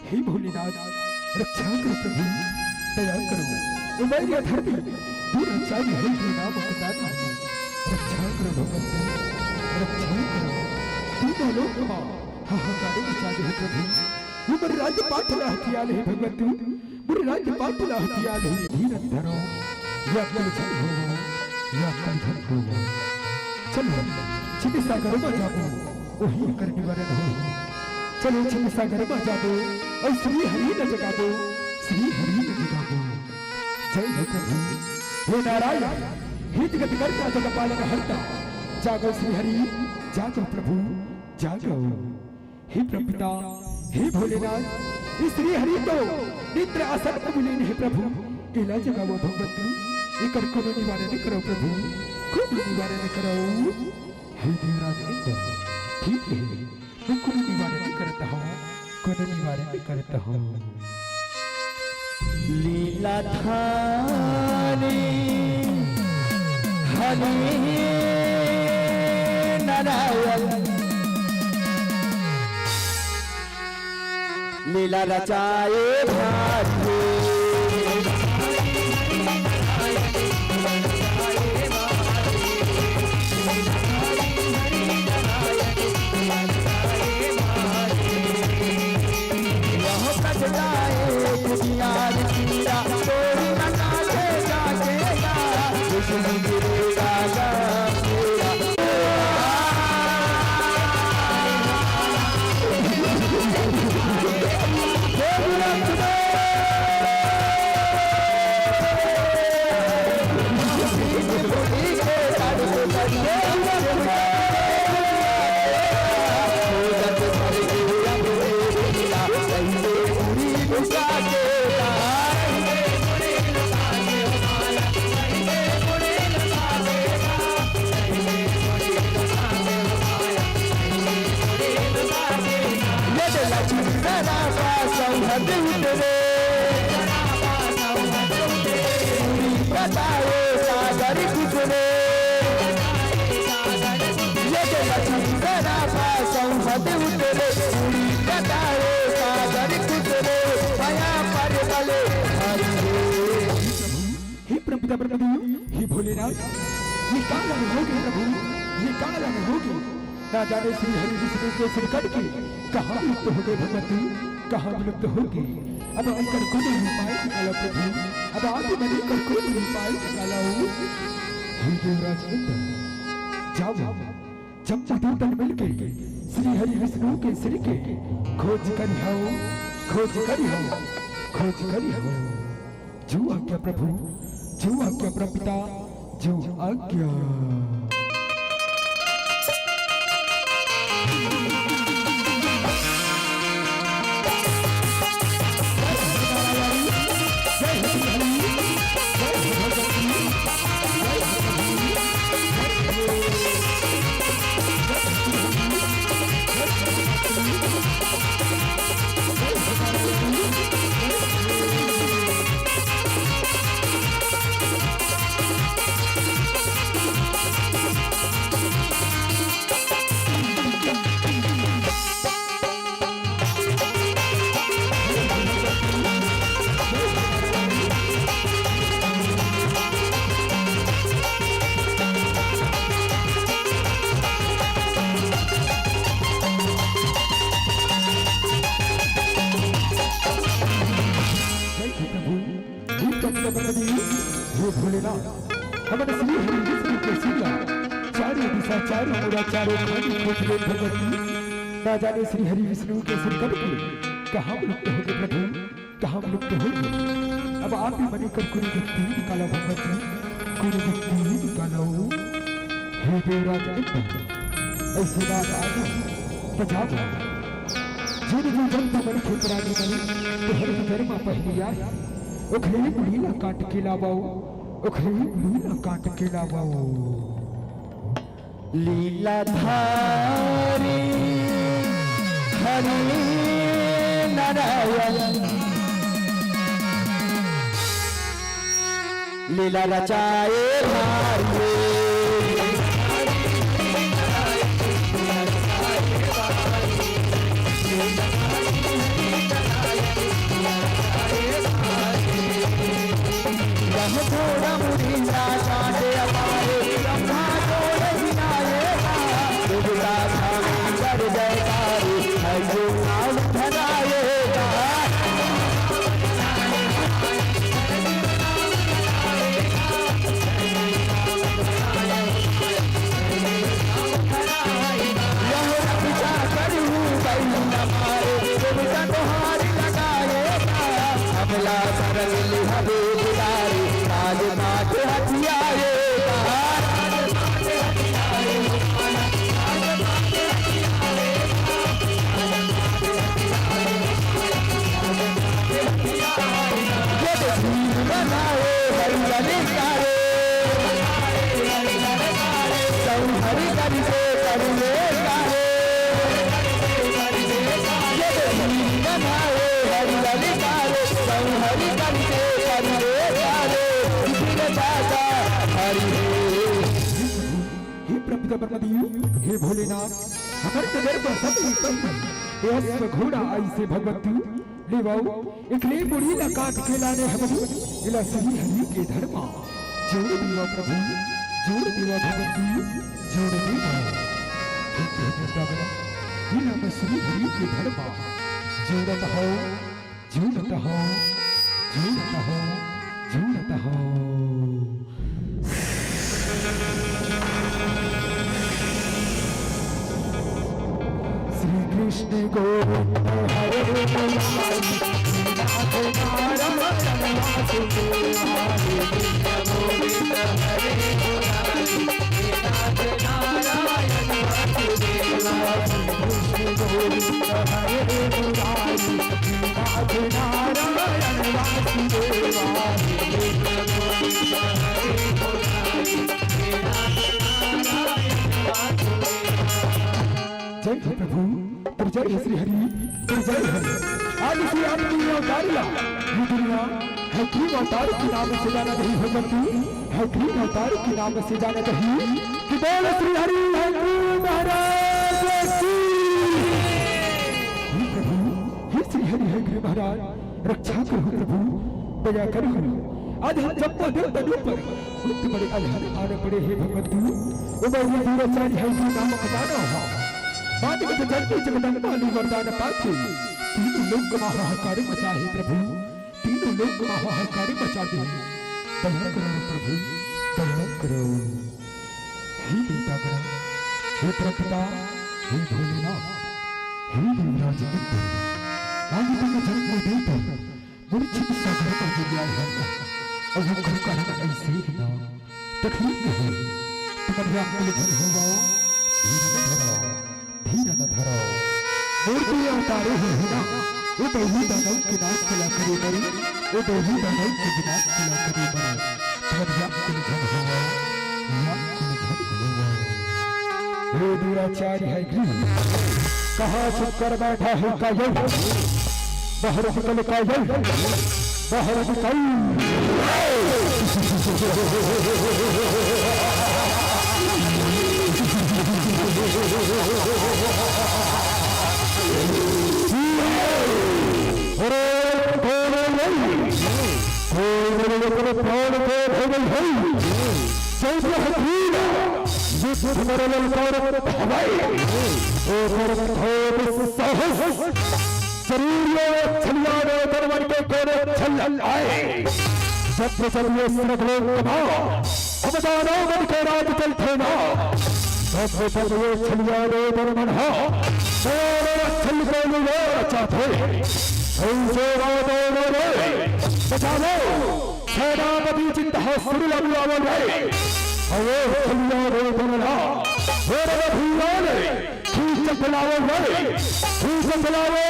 हे भोलेनाथ रक्षा करो प्रभु दया करो उमैया धरती दूर चाहिए है कि नाम कदाना रक्षा करो भगवंत रक्षा करो तीनों लोग हाहाकार मचाते हैं प्रभु ये मेरे राज्य पाटला हथियार है भगवंत मेरे राज्य पाटला हथियार है धीरज धरो या कल धन हो चलो छिपी सागर में जाओ वही करने वाले हो चलो छिपी सागर में जाओ और श्री हरि न जगा दो श्री हरि न जगा दो जय हो प्रभु हे नारायण हे जगत करता जग पालन हरता जागो श्री हरि जागो प्रभु जागो हे प्रपिता हे भोलेनाथ इस श्री हरि तो निद्रा असक्त मिले नहीं प्रभु इला जगावो भगवत इकर को निवारण करो प्रभु खूब निवारण करो हे देवराज इंद्र ठीक है मैं को निवारण करता हूँ को निवारण करता हूँ लीला धारी हरि नारायण लीला रचाए भारी हद उतरे बताए सागर गुजरे ये लक्ष्मी जरा हद उतरे बताए सागर गुजरे माया पर बले हे प्रभु प्रभु हे भोलेनाथ ये काला में होगी प्रभु ये काला में होगी ना जाने श्री हरि विष्णु के संकट की कहाँ लुप्त हो गए भगवती कहाँ विलुप्त होगी अब अंकर को नहीं पाए निकाला प्रभु अब आप ही बने कर को नहीं पाए निकाला हो हे देवराज इंद्र जाओ जब तन मिल के श्री हरि विष्णु के सिर के खोज कर आओ खोज कर आओ खोज कर आओ जो आज्ञा प्रभु जो आज्ञा प्रपिता जो आज्ञा हे भोलेनाथ हमारे श्री हरि विष्णु के सिया चारों दिशा चारों ओर चारों खानी पुतले भगवती ना जाने श्री हरि विष्णु के संकट के कहाँ लुप्त हो गए प्रभु कहाँ लुप्त हो गए अब आप ही बने कर कोई व्यक्ति निकाला भगवती कोई व्यक्ति निकालो हे देवराज ऐसी बात आगे बजाओ जिन जो जनता मन खेतरानी बनी तो हर धर्म पहली आए उखरे बुढ़ीला काट के लावाओ उखरे बुढ़ीला काट के लावाओ लीला धारी हरि नारायण लीला रचाए भारी थोड़ा मुरीला काटे हमारे ब्रह्मा जोड़ जिनाएगा दुर्गा धाम कर जयकारी है जो नाम धराएगा यह रक्षा करूँ गई हमारे दुर्गा तोहार लगाएगा हमला सरल लिहाजे बुलारे राज माथे हथियारे बनाए हरि सारे हरि करी से करुए सारे बनाए हरि सारे हरि करी से करुए सारे हे प्रभु प्रभु हे भोलेनाथ हमारे नगर पर सब घोड़ा आई से भगवती लेवाओ इकले बुढ़ी न काट के लाने हम इला सही हरि के धर्मा जोड़ दीवा प्रभु जोड़ दीवा भगवती जोड़ दीवा हे प्रभु इला में श्री हरि के धर्मा जोड़त हो जोड़त हो जोड़त हो जोड़त हो श्री कृष्ण गोविंद हरे नाथ नारायण वासुदेव हरे गोविंद हरे नाथ नारायण वासुदेव कृष्ण गोविंद हरे मुरारी नाथ नारायण वासुदेव हरे गोविंद हरे मुरारी नाथ नारायण वासुदेव जय प्रभु जय श्री हरि जय हरि आज इसी आदमी अवतार लिया ये दुनिया है कि अवतार के नाम से जाना नहीं हो सकती है कि अवतार के नाम से जाना नहीं कि बोल श्री हरि है महाराज की प्रभु हे श्री हरि है महाराज रक्षा करो प्रभु दया करो आज हम जब तो देव तनु पर उतने बड़े अल्लाह आने पड़े हे भगवती वो बड़ी दूराचारी है कि नाम बताना हो बात के तो जल्दी जगदम्बा वाली वरदान पाके तीनों लोग महाहाकार मचा है प्रभु तीनों लोग महाहाकार मचा दे दया करो प्रभु दया करो हे देवता गण हे प्रपिता हे भोलेनाथ हे देवराज इंद्र आगे तक जन्म देकर मूर्छित सागर पर गिर है और वो घर का रंग ऐसे ही ना तकलीफ है तुम्हारे आपके लिए धन होगा धीरे न धरो मूर्ति अवतारे ही है ना वो देवी दानव के नाश किला करे बड़ी वो देवी दानव के विनाश किला करे बड़ी तुम्हारे आपके लिए धन होगा आपके लिए धन होगा हे दुराचारी है गृह कहाँ छुप कर बैठा है कायल बाहर निकल कायल बाहर निकल सत्य चलिए सुरगलो अब दानों मन के राज चलते ना सत्य चलिए छलिया रे बरमनहा छल को लो चाहते ऐसे रातों में बचा लो सेनापति चिंता सुर लगा रे अये छलिया रे बरमनहा मेरे भगवान ठीक चलाओ रे ठीक चलाओ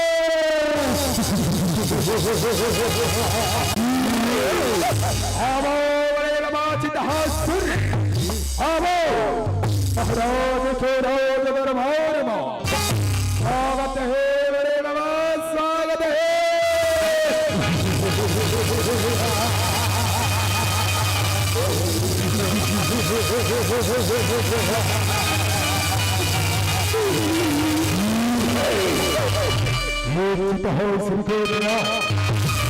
आवो रे रमाचित हासुर आवो महाराज के राज दरबार में स्वागत है रे रमा स्वागत है ये चित हो श्री के बिना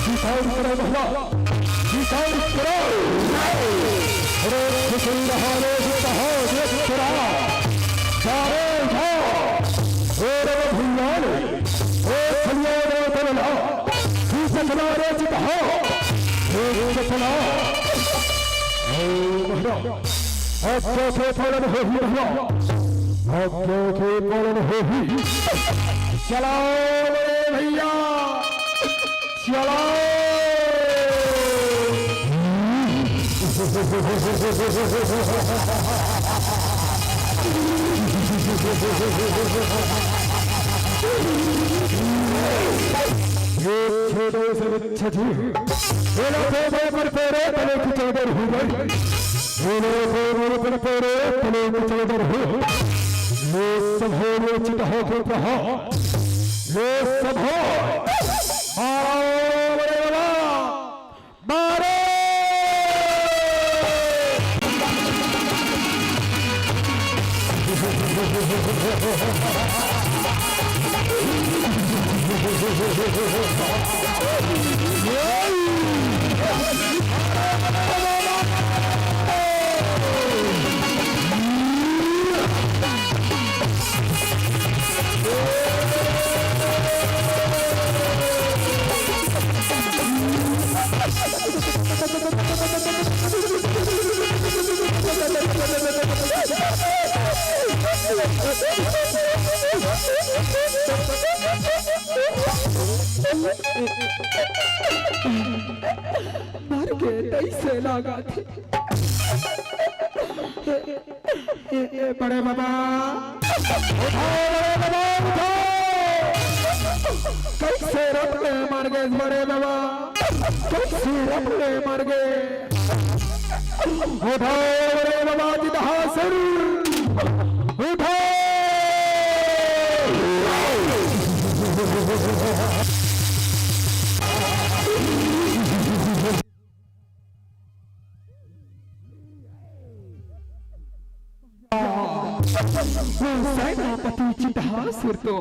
सिखाई करो भला सिखाई करो अरे सुंद हारे चित हो ये करा चारे जाओ ओरे भुलाने ओ छलिया रे बना सिखला रे चित हो ये सिखला ओ महाराज अच्छे से फलन हो ही भला अच्छे से फलन हो ही चलाओ रे भैया चलाओ ये छेदों से छठी ये लोगों पर पेरे तले की चौधर हो गई ये लोगों पर पेरे तले की चौधर हो ये सब हो ये चित हो के कहा ये सब हो मारो मर के कैसे लगा थे बड़े बाबा कैसे रपले मर गए बड़े बाबा कैसे रपले मर गए उठो बड़े बाबा जी हासिल उठो सेनापति चित्तहासुर तो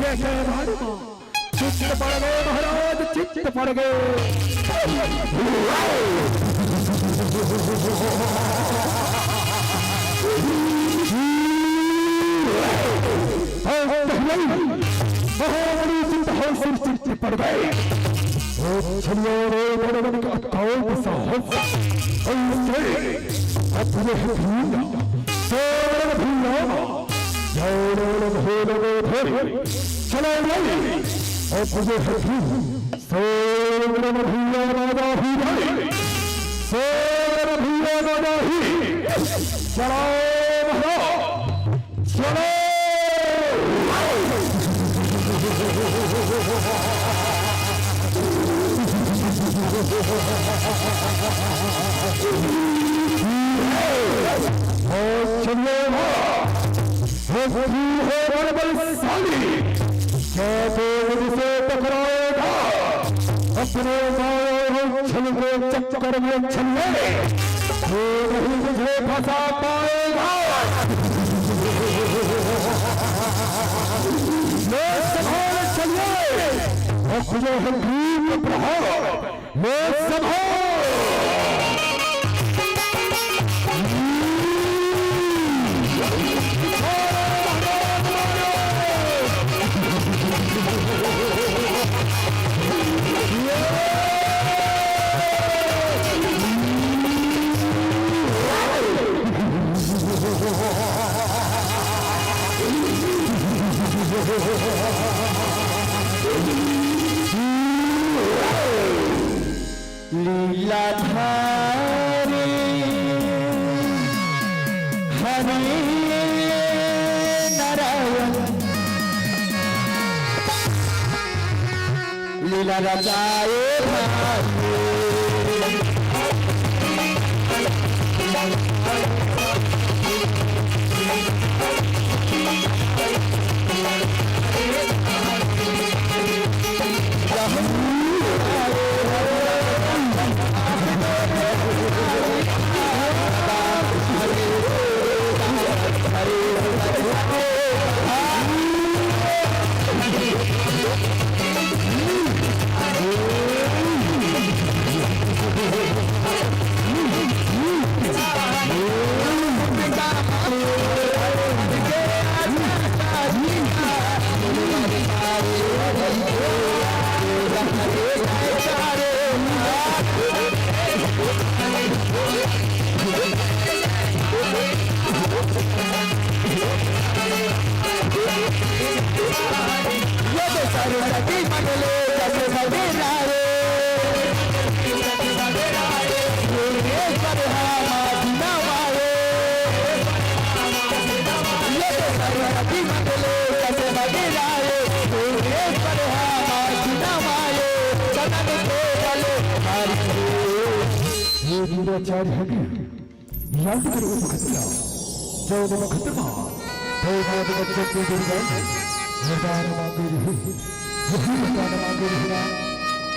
ये गए चित्त पड़ गए महाराज, चित्त पड़ गए। चित्तहासुर चित्त पड़ गए। चलिए रे बड़े बड़े का कौन साहब अपने भूला सोर भूला जोर भूल धरे चलो भाई अपने सोर भूला राजा ही भाई सोर भूला राजा ही चलो चलो टकराएगा अपने चक्कर में छल्ले वो नहीं मुझे फंसा पाएगा। चलिए अपने हकीम प्रहार मैं लीलाधारी हरे नारायण लीला रचाए चार्य है याद करो खतरा जो खतरा तो बात बच्चों के दिल में निदान मांगे रही यही निदान मांगे रही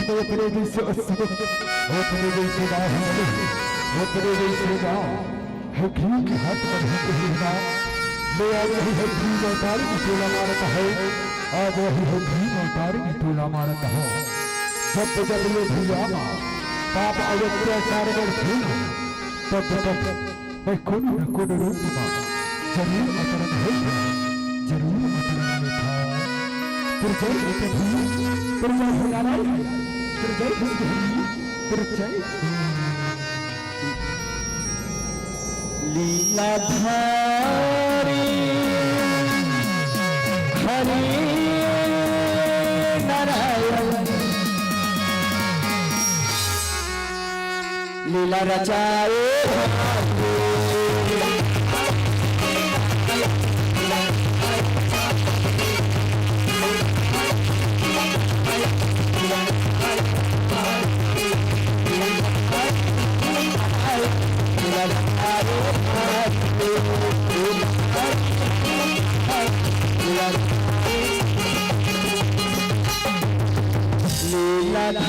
तो अपने दिल से अपने दिल से ना है अपने दिल से ना है घी के हाथ पर है कहना ले आ रही है घी में तारी की टोला मारता है आज वही है घी में तारी की टोला मारता है जब ये भैया पाप अत्याचार में तब मैं कौन न कौन रूप में जरूर अतरंग है जरूर अतरंग में था फिर जय नारायण फिर जय लीलाधारी हरे नारायण लीला रचाए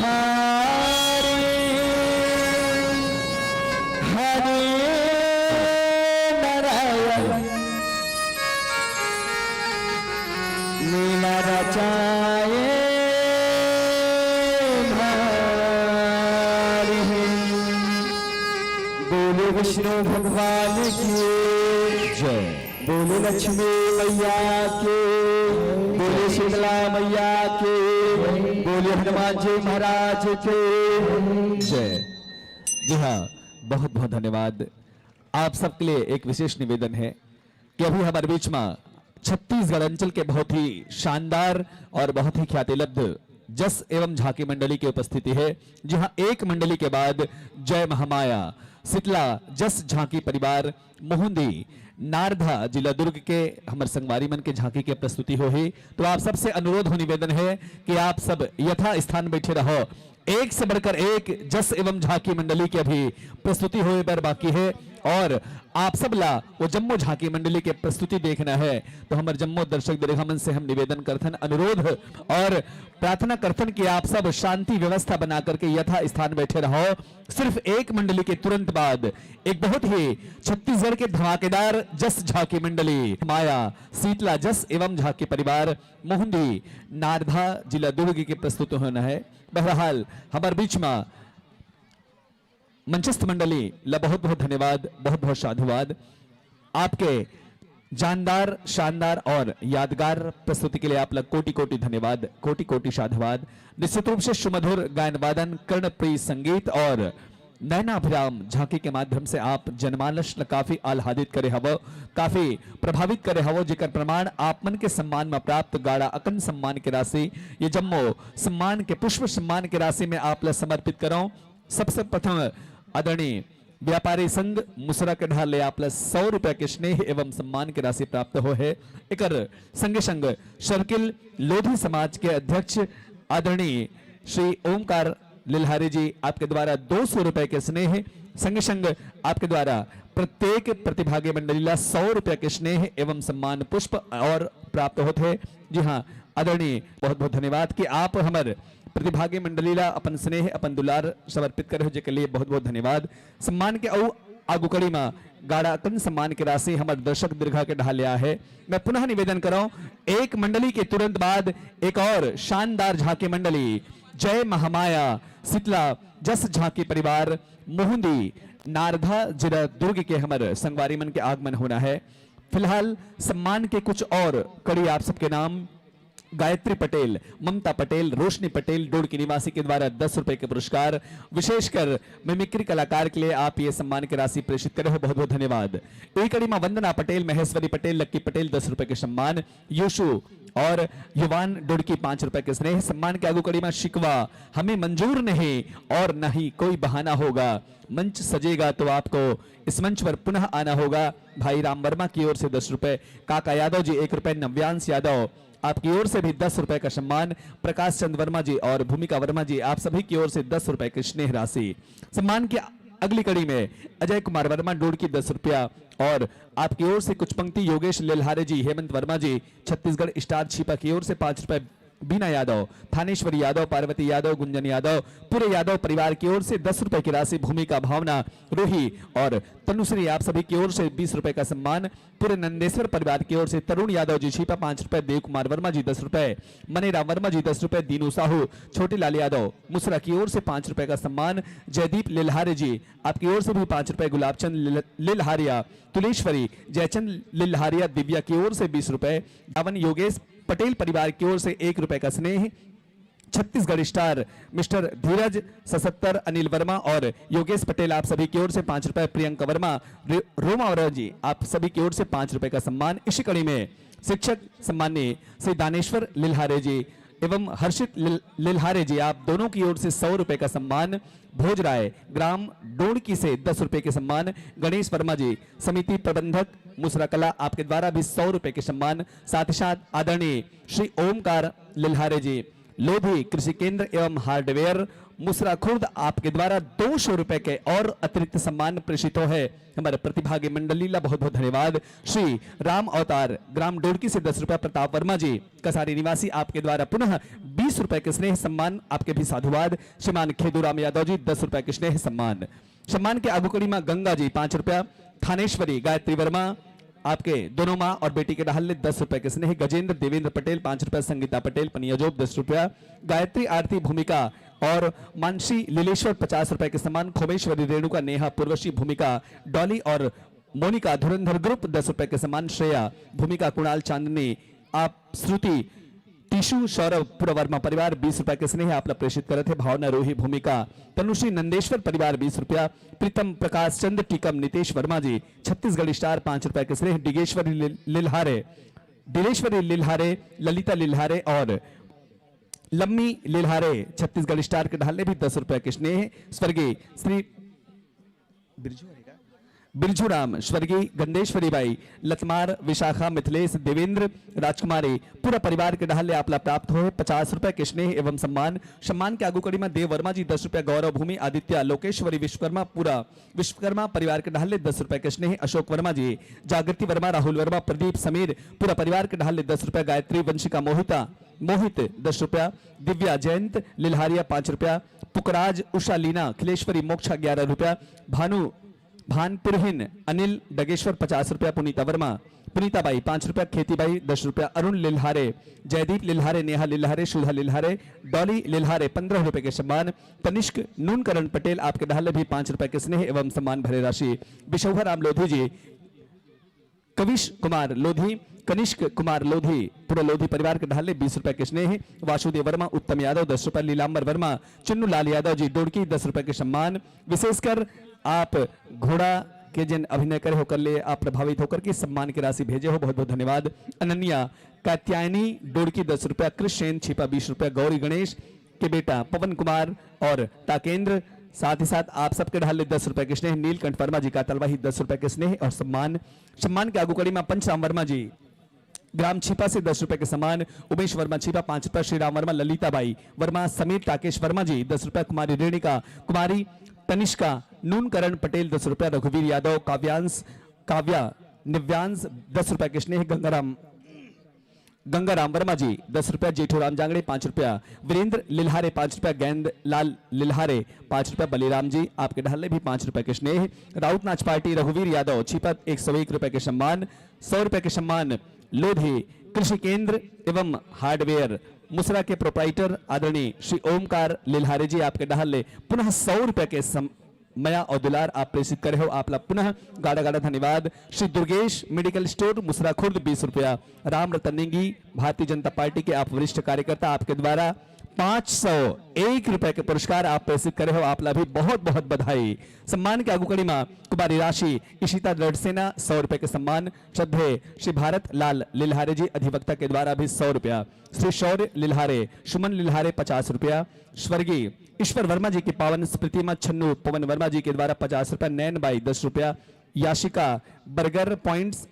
लीलाधारी हरे विष्णु भगवान की जय, बोले लक्ष्मी मैया के, बोले शीतला मैया के, बोले हनुमान जी महाराज के जय। जी हाँ, बहुत बहुत धन्यवाद। आप सबके लिए एक विशेष निवेदन है कि अभी हमारे बीच में छत्तीसगढ़ अंचल के बहुत ही शानदार और बहुत ही ख्यातिलब्ध जस एवं झांकी मंडली की उपस्थिति है। जी हाँ, एक मंडली के बाद जय महामाया शीतला जस झांकी परिवार मोहुंदी नारधा जिला दुर्ग के हमारे संगवारी मन के झांकी के प्रस्तुति हो ही। तो आप सबसे अनुरोध हो निवेदन है कि आप सब यथा स्थान बैठे रहो। एक से बढ़कर एक जस एवं झांकी मंडली की अभी प्रस्तुति होए पर बाकी है और आप सब ला वो जम्मो झांकी मंडली के प्रस्तुति देखना है। तो हमारे जम्मो दर्शक दीर्घामन से हम निवेदन करथन, अनुरोध और प्रार्थना करथन कि आप सब शांति व्यवस्था बना करके यथा स्थान बैठे रहो। सिर्फ एक मंडली के तुरंत बाद एक बहुत ही छत्तीसगढ़ के धमाकेदार जस झांकी मंडली माया शीतला जस एवं झांकी परिवार मोहुंदी नारधा जिला दुर्ग की प्रस्तुत होना है। बहरहाल हमारे बीच में मंचस्थ मंडली ला बहुत बहुत धन्यवाद, बहुत बहुत साधुवाद। आपके जानदार शानदार और यादगार प्रस्तुति के लिए आप लोग कोटि कोटि धन्यवाद, कोटि कोटि साधुवाद। निश्चित रूप से सुमधुर गायन वादन कर्णप्रिय संगीत और नयनाभिराम झांकी के माध्यम से आप जनमानस काफी आह्लादित करे हवो, काफी प्रभावित करे हवो, जेकर प्रमाण आप मन के सम्मान में प्राप्त गाड़ा अकन सम्मान की राशि ये जम्मो सम्मान के पुष्प सम्मान की राशि में आप लोग समर्पित करो। सबसे प्रथम आदरणीय व्यापारी संघ मुसरा के ढाले आप 100 रुपए के स्नेह एवं सम्मान की राशि प्राप्त हो है। एकर संगे संग सर्किल लोधी समाज के अध्यक्ष आदरणीय श्री ओमकार लिल्हारी जी आपके द्वारा 200 रुपए के स्नेह संगे संग आपके द्वारा प्रत्येक प्रतिभागी मंडली 100 रुपए के स्नेह एवं सम्मान पुष्प और प्राप्त होते हैं। जी हाँ आदरणीय, बहुत बहुत धन्यवाद कि आप हमारे प्रतिभागी मंडली ला अपन स्नेह अपन दुलार समर्पित करे हो, जेके लिए बहुत बहुत धन्यवाद। सम्मान के आगू कड़ी में गाड़ा अकन सम्मान की राशि हमारे दर्शक दीर्घा के ढालिया है। मैं पुनः निवेदन करूं, एक मंडली के तुरंत बाद एक और शानदार झांकी मंडली जय महामाया शीतला जस झांकी परिवार मोहुंदी नारधा जिला दुर्ग के हमारे संगवारी मन के आगमन होना है। फिलहाल सम्मान के कुछ और कड़ी आप सबके नाम गायत्री पटेल, ममता पटेल, रोशनी पटेल डोडकी निवासी के द्वारा 10 रुपए के पुरस्कार, विशेषकर मिमिक्री कलाकार के लिए आप ये सम्मान की राशि प्रेषित करे हो, बहुत बहुत धन्यवाद। एक कड़ी में वंदना पटेल, महेश्वरी पटेल, लक्की पटेल 10 रुपए के सम्मान, यशु और युवान डोडकी 5 रुपए के स्नेह सम्मान के आगू कड़ी में शिकवा हमें मंजूर नहीं और न ही कोई बहाना होगा, मंच सजेगा तो आपको इस मंच पर पुनः आना होगा। भाई राम वर्मा की ओर से 10 रुपए, काका यादव जी 1 रुपए, नव्यांश यादव आपकी ओर से भी 10 रुपए का सम्मान, प्रकाश चंद वर्मा जी और भूमिका वर्मा जी आप सभी की ओर से 10 रुपए की स्नेह राशि। सम्मान की अगली कड़ी में अजय कुमार वर्मा डोडकी 10 रुपया और आपकी ओर से कुछ पंक्ति योगेश लिल्हारे जी, हेमंत वर्मा जी छत्तीसगढ़ स्टार छिपा की ओर से 5 रुपए, बीना यादव, थानेश्वरी यादव, पार्वती यादव, गुंजन यादव, पूरे यादव परिवार की ओर से 10 रुपए की राशि, भूमिका भावना रूही और तनुश्री आप सभी की ओर से 20 रुपए का सम्मान, पूरे नंदेश्वर परिवार की ओर से तरुण यादव जी छिपा 5 रुपए, देव कुमार वर्मा जी 10 रुपए, मनीराम वर्मा जी 10 रुपए, दीनू साहू छोटे लाल यादव मुसरा की ओर से 5 रुपए का सम्मान, जयदीप लिल्हारे जी आपकी ओर से भी 5 रुपए, गुलाबचंद लिल्हारिया, तुलेश्वरी जयचंद लिल्हारिया दिव्या की ओर से 20 रुपए, रावण योगेश पटेल परिवार की ओर से 1 रुपए का स्नेह, छत्तीसगढ़ स्टार मिस्टर धीरज 77 अनिल वर्मा और योगेश पटेल आप सभी की ओर से 5 रुपए, प्रियंका वर्मा रोमा जी आप सभी की ओर से 5 रुपए का सम्मान। इसी कड़ी में शिक्षक सम्माननीय श्री दानेश्वर लिल्हारे जी एवं हर्षित लिल्हारे जी आप दोनों की ओर से 100 रुपए का सम्मान, भोजराय ग्राम डोडकी से 10 रुपए के सम्मान, गणेश वर्मा जी समिति प्रबंधक मुसरा कला आपके द्वारा भी 100 रुपए के सम्मान, साथ ही साथ आदरणीय श्री ओमकार लिल्हारे जी लोधी कृषि केंद्र एवं हार्डवेयर मुसरा खुर्द आपके द्वारा 200 रुपए के और अतिरिक्त सम्मान प्रेषित हो है। हमारे प्रतिभागी मंडली ला बहुत बहुत धन्यवाद। श्री राम अवतार ग्राम डोडकी से 10 रुपए, प्रताप वर्मा जी कसारी निवासी आपके द्वारा पुनः 20 रुपए के स्नेह सम्मान, आपके भी साधुवाद। श्रीमान खेदूराम यादव जी 10 रुपए के स्नेह सम्मान। सम्मान के आगू कड़ी में गंगा जी 5 रुपया, थानेश्वरी गायत्री वर्मा आपके दोनों माँ और बेटी के डाल 10 रुपए के स्नेह। गजेंद्र देवेंद्र पटेल 5 रुपए। संगीता पटेल पनियाजोब 10 रुपया। गायत्री आरती भूमिका और मानसी लीलेश्वर 50 रुपए के समान। खोमेश्वरी रेणुका नेहा पूर्वशी भूमिका डॉली और मोनिका धुरंधर ग्रुप 10 रुपए के समान। श्रेया भूमिका कुणाल चांदनी आप श्रुति टिशु सौरभ पूरा वर्मा परिवार 20 रुपए के स्नेह आपला प्रेषित करे थे। भावना रोही भूमिका तनुश्री नंदेश्वर परिवार 20 रुपया। प्रीतम प्रकाश चंद्र टीकम नितेश वर्मा जी छत्तीसगढ़ी स्टार 5 रुपए के स्नेह। दिलेश्वरी लिल्हारे ललिता लिल्हारे और लम्मी लिल्हारे छत्तीसगढ़ स्टार के ढाले भी 10 रुपए के स्नेह। स्वर्गीय श्री बिरजू राम स्वर्गीय गंदेश्वरी बाई लतमार विशाखा मिथिलेश देवेंद्र राजकुमारी पूरा परिवार के ढाले आपला प्राप्त हो 50 रुपए के स्नेह एवं सम्मान। सम्मान के आगू कड़ी में देव वर्मा जी 10 रुपए। गौरव भूमि आदित्य लोकेश्वरी विश्वकर्मा पूरा विश्वकर्मा परिवार के ढाले 10 रुपए के स्नेह। अशोक वर्मा जी जागृति वर्मा राहुल वर्मा प्रदीप समीर पूरा परिवार के ढाले 10 रुपए। गायत्री वंशिका मोहित 10 रुपया। दिव्या जयंत लिल्हारिया 5 रुपया। पुकराज उषा लीना खिलेश्वरी मोक्षा 11 रुपया। भानपुरहीन अनिल डगेश्वर 50 रुपया। पुनीता बाई 5 रुपया। खेती बाई 10 रुपया। अरुण लिल्हारे जयदीप लिल्हारे नेहा लिल्हारे सुधा लिल्हारे डॉली लिल्हारे 15 रुपए के सम्मान। तनिष्क नूनकरण पटेल आपके ढाले भी 5 रुपए के स्नेह एवं सम्मान भरे राशि। बिशौहर राम लोधी जी कविश कुमार लोधी कनिष्क कुमार लोधी पूरा लोधी परिवार के ढाले 20 रुपए के स्नेह। वासुदेव वर्मा उत्तम यादव 10 रुपए। लीलांबर वर्मा चुन्नू लाल यादव जी डोड़की 10 रुपए के सम्मान। विशेषकर आप घोड़ा के जिन अभिनय करे होकर ले आप प्रभावित होकर के सम्मान की राशि भेजे हो, बहुत बहुत धन्यवाद। अनन्या कात्यायनी डोड़की 10 रुपया। कृष्ण छिपा 20 रुपया। गौरी गणेश के बेटा पवन कुमार और ताकेंद्र साथ ही साथ आप सबके ढाले 10 रुपए के स्नेह। नीलकंठ वर्मा जी का तलवाही 10 रुपए के स्नेह और सम्मान। सम्मान के आगू कड़ी में पंचराम वर्मा जी ग्राम छिपा से 10 रुपए के समान। उमेश वर्मा छिपा 5 रुपया। श्री राम वर्मा ललिताबाई वर्मा समीर टाकेश वर्मा जी 10 रुपया। कुमारी रेणिका कुमारी तनिष्का नूनकरण पटेल 10 रुपया। रघुवीर यादव काव्या निव्यांश 10 रुपया के स्नेह। गंगाराम वर्मा जी 10 रुपया। जेठूराम जांगड़े 5 रुपया। वीरेंद्र लिल्हारे 5 रुपया। गेंद लाल लिल्हारे 5 रुपया। बलिराम जी आपके ढाले भी 5 रुपए के स्नेह। राउत नाच पार्टी रघुवीर यादव छिपत 101 रुपए के सम्मान। 100 रुपए के सम्मान। लोधी कृषि केंद्र एवं हार्डवेयर मुसरा के प्रोप्राइटर आदरणीय श्री ओमकार लिल्हारे जी आपके ढाले पुनः 100 रुपए के मया और दुलार आप प्रेषित करे हो आपला पुनः गाढ़ा गाढ़ा धन्यवाद। श्री दुर्गेश मेडिकल स्टोर मुसरा खुर्द 20 रुपया। राम रतन नेगी भारतीय जनता पार्टी के आप वरिष्ठ कार्यकर्ता आपके द्वारा 501 रुपए के पुरस्कार आप प्रेषित करे हो आपला भी बहुत बहुत बधाई। सम्मान के आगू कड़ी में कुमारी राशि इशिता लड़सेना 100 रुपए के सम्मान। श्रद्धे श्री भारत लाल लिल्हारे जी अधिवक्ता के द्वारा भी 100 रुपया। श्री शौर्य लिल्हारे सुमन लिल्हारे 50 रुपया। स्वर्गीय ईश्वर वर्मा जी की पावन स्मृति में छन्नू पवन वर्मा जी के द्वारा 50 रुपया। नैन बाई 10 रुपया। याशिका बर्गर पॉइंट्स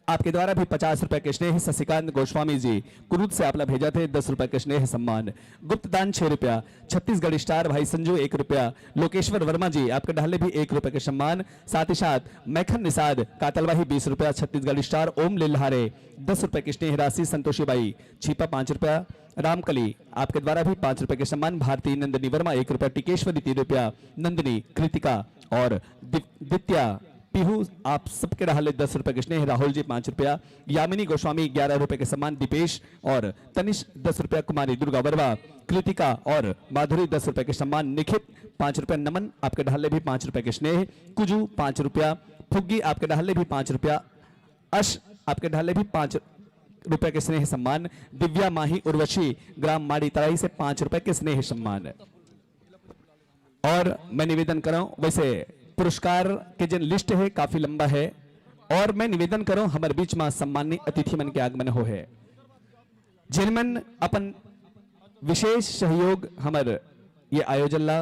आपके द्वारा भी 50 रुपए के स्नेह। शशिकांत गोस्वामी जी कुरूद से आपला भेजा थे 10 रुपए के स्नेह सम्मान। गुप्त दान 6 रुपया। छत्तीसगढ़ स्टार भाई संजू 1 रुपया। लोकेश्वर वर्मा जी आपके ढाले भी 1 रुपए के सम्मान। साथ ही साथ मैखन निषाद कातलवाही 20 रुपया। छत्तीसगढ़ स्टार ओम लिल्हारे 10 रुपए की स्नेह राशि। संतोषी बाई छिपा 5 रुपया। रामकली आपके द्वारा भी 5 रुपए के सम्मान। भारती नंदिनी वर्मा 1 रुपया। टिकेश्वरी 3 रुपया। नंदिनी कृतिका और दित्या पीहू आप सबके ढाले 10 रुपए के स्नेह। राहुल जी 5 रुपया। यामिनी गोस्वामी 11 रुपए के सम्मान। दीपेश और तनिष 10 रुपया। कुमारी दुर्गा वर्मा कृतिका और माधुरी 10 रुपए के सम्मान। निखित 5 रुपया। नमन आपके ढाले भी 5 रुपए के स्नेह। कुजू 5 रुपया। फुग्गी आपके ढाले भी 5 रुपया। अश आपके ढाले भी 5 रुपए के स्नेह सम्मान। दिव्या माही उर्वशी ग्राम माड़ी तराई से 5 रुपए के स्नेह सम्मान। और मैं निवेदन करूं वैसे पुरस्कार के जिन लिस्ट है काफी लंबा है और मैं निवेदन करूं हमारे बीच में सम्मानित अतिथि मन के आगमन हो है जिनमन अपन विशेष सहयोग हमारे ये आयोजन ला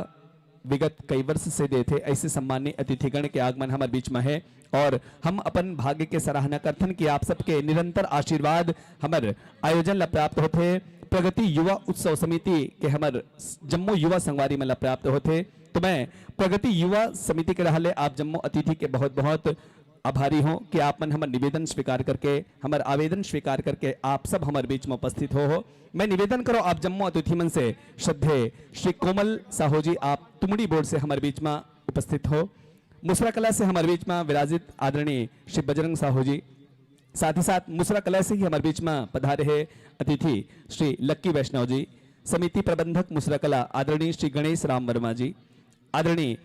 विगत कई वर्ष से देते ऐसे सम्मानित अतिथिगण के आगमन हमारे बीच में है और हम अपन भाग्य के सराहना करथन कि आप सबके निरंतर आशीर्वाद हमारे आयोजन ला प्राप्त होते। प्रगति युवा उत्सव समिति के हमारे जम्मू युवा संगवारी में ला प्राप्त होते। तो मैं प्रगति युवा समिति के रहले आप जम्मू अतिथि के बहुत बहुत आभारी हूं कि आप मन हमारे निवेदन स्वीकार करके हमारे आवेदन स्वीकार करके आप सब हमारे बीच में उपस्थित हो। मैं निवेदन करो आप जम्मू अतिथि मन से श्रद्धे श्री कोमल साहू जी आप तुमड़ी बोर्ड से हमारे बीच में उपस्थित हो। मुसरा कला से हमारे बीच में विराजित आदरणीय श्री बजरंग साहू जी, साथ ही साथ मुसरा कला से ही हमारे बीच में पधारे हैं अतिथि श्री लक्की वैष्णव जी, समिति प्रबंधक मुसरा कला आदरणीय श्री गणेश राम वर्मा जी, आदरणीय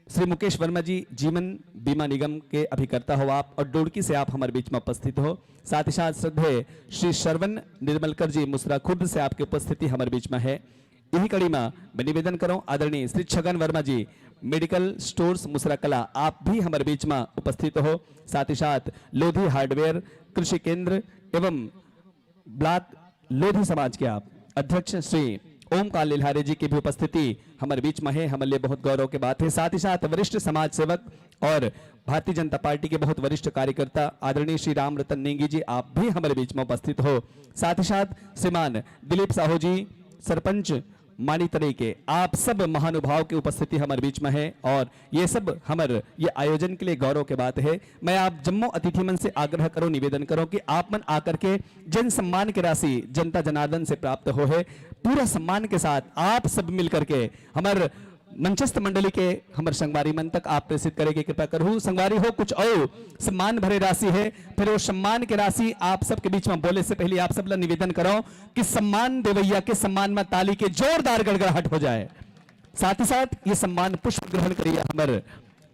श्री मुकेश वर्मा जी जीवन बीमा निगम के अभिकर्ता हो आप और डोडकी से आप हमारे बीच में उपस्थित हो। साथ ही साथ श्रद्धेय श्री श्रवण निर्मलकर जी मुसरा खुर्द से आपकी उपस्थिति हमारे बीच में है। यही कड़ी में मैं निवेदन करूं आदरणीय श्री छगन वर्मा जी मेडिकल स्टोर्स मुसरा कला आप भी हमारे बीच में उपस्थित हो। साथ ही साथ लोधी हार्डवेयर कृषि केंद्र एवं ब्लॉक लोधी समाज के आप अध्यक्ष श्री ओमकार लिल्हारे जी की भी उपस्थिति हमारे बीच में है, हमारे लिए बहुत गौरव की बात है। साथ ही साथ वरिष्ठ समाज सेवक और भारतीय जनता पार्टी के बहुत वरिष्ठ कार्यकर्ता आदरणीय श्री राम रतन नेगी जी आप भी हमारे बीच में उपस्थित हो। साथ ही साथ श्रीमान दिलीप साहू जी सरपंच मानी तरीके आप सब महानुभाव की उपस्थिति हमारे बीच में है और ये सब हमारे ये आयोजन के लिए गौरव की बात है। मैं आप जम्मू अतिथि मन से आग्रह करो, निवेदन करो कि आप मन आकर के जन सम्मान की राशि जनता जनार्दन से प्राप्त हो है, पूरा सम्मान के साथ आप सब मिलकर के हमारे मंचस्थ मंडली के हमारे संगवारी मन तक आप प्रेषित करेंगे, कृपया करूँ। संगवारी हो कुछ और सम्मान भरे राशि है, फिर वो सम्मान की राशि आप सबके बीच में बोले से पहले आप सब ला निवेदन करो कि सम्मान देवैया के सम्मान में ताली के जोरदार गड़गड़ाहट हो जाए। साथ ही साथ ये सम्मान पुष्प ग्रहण करिए, हमारे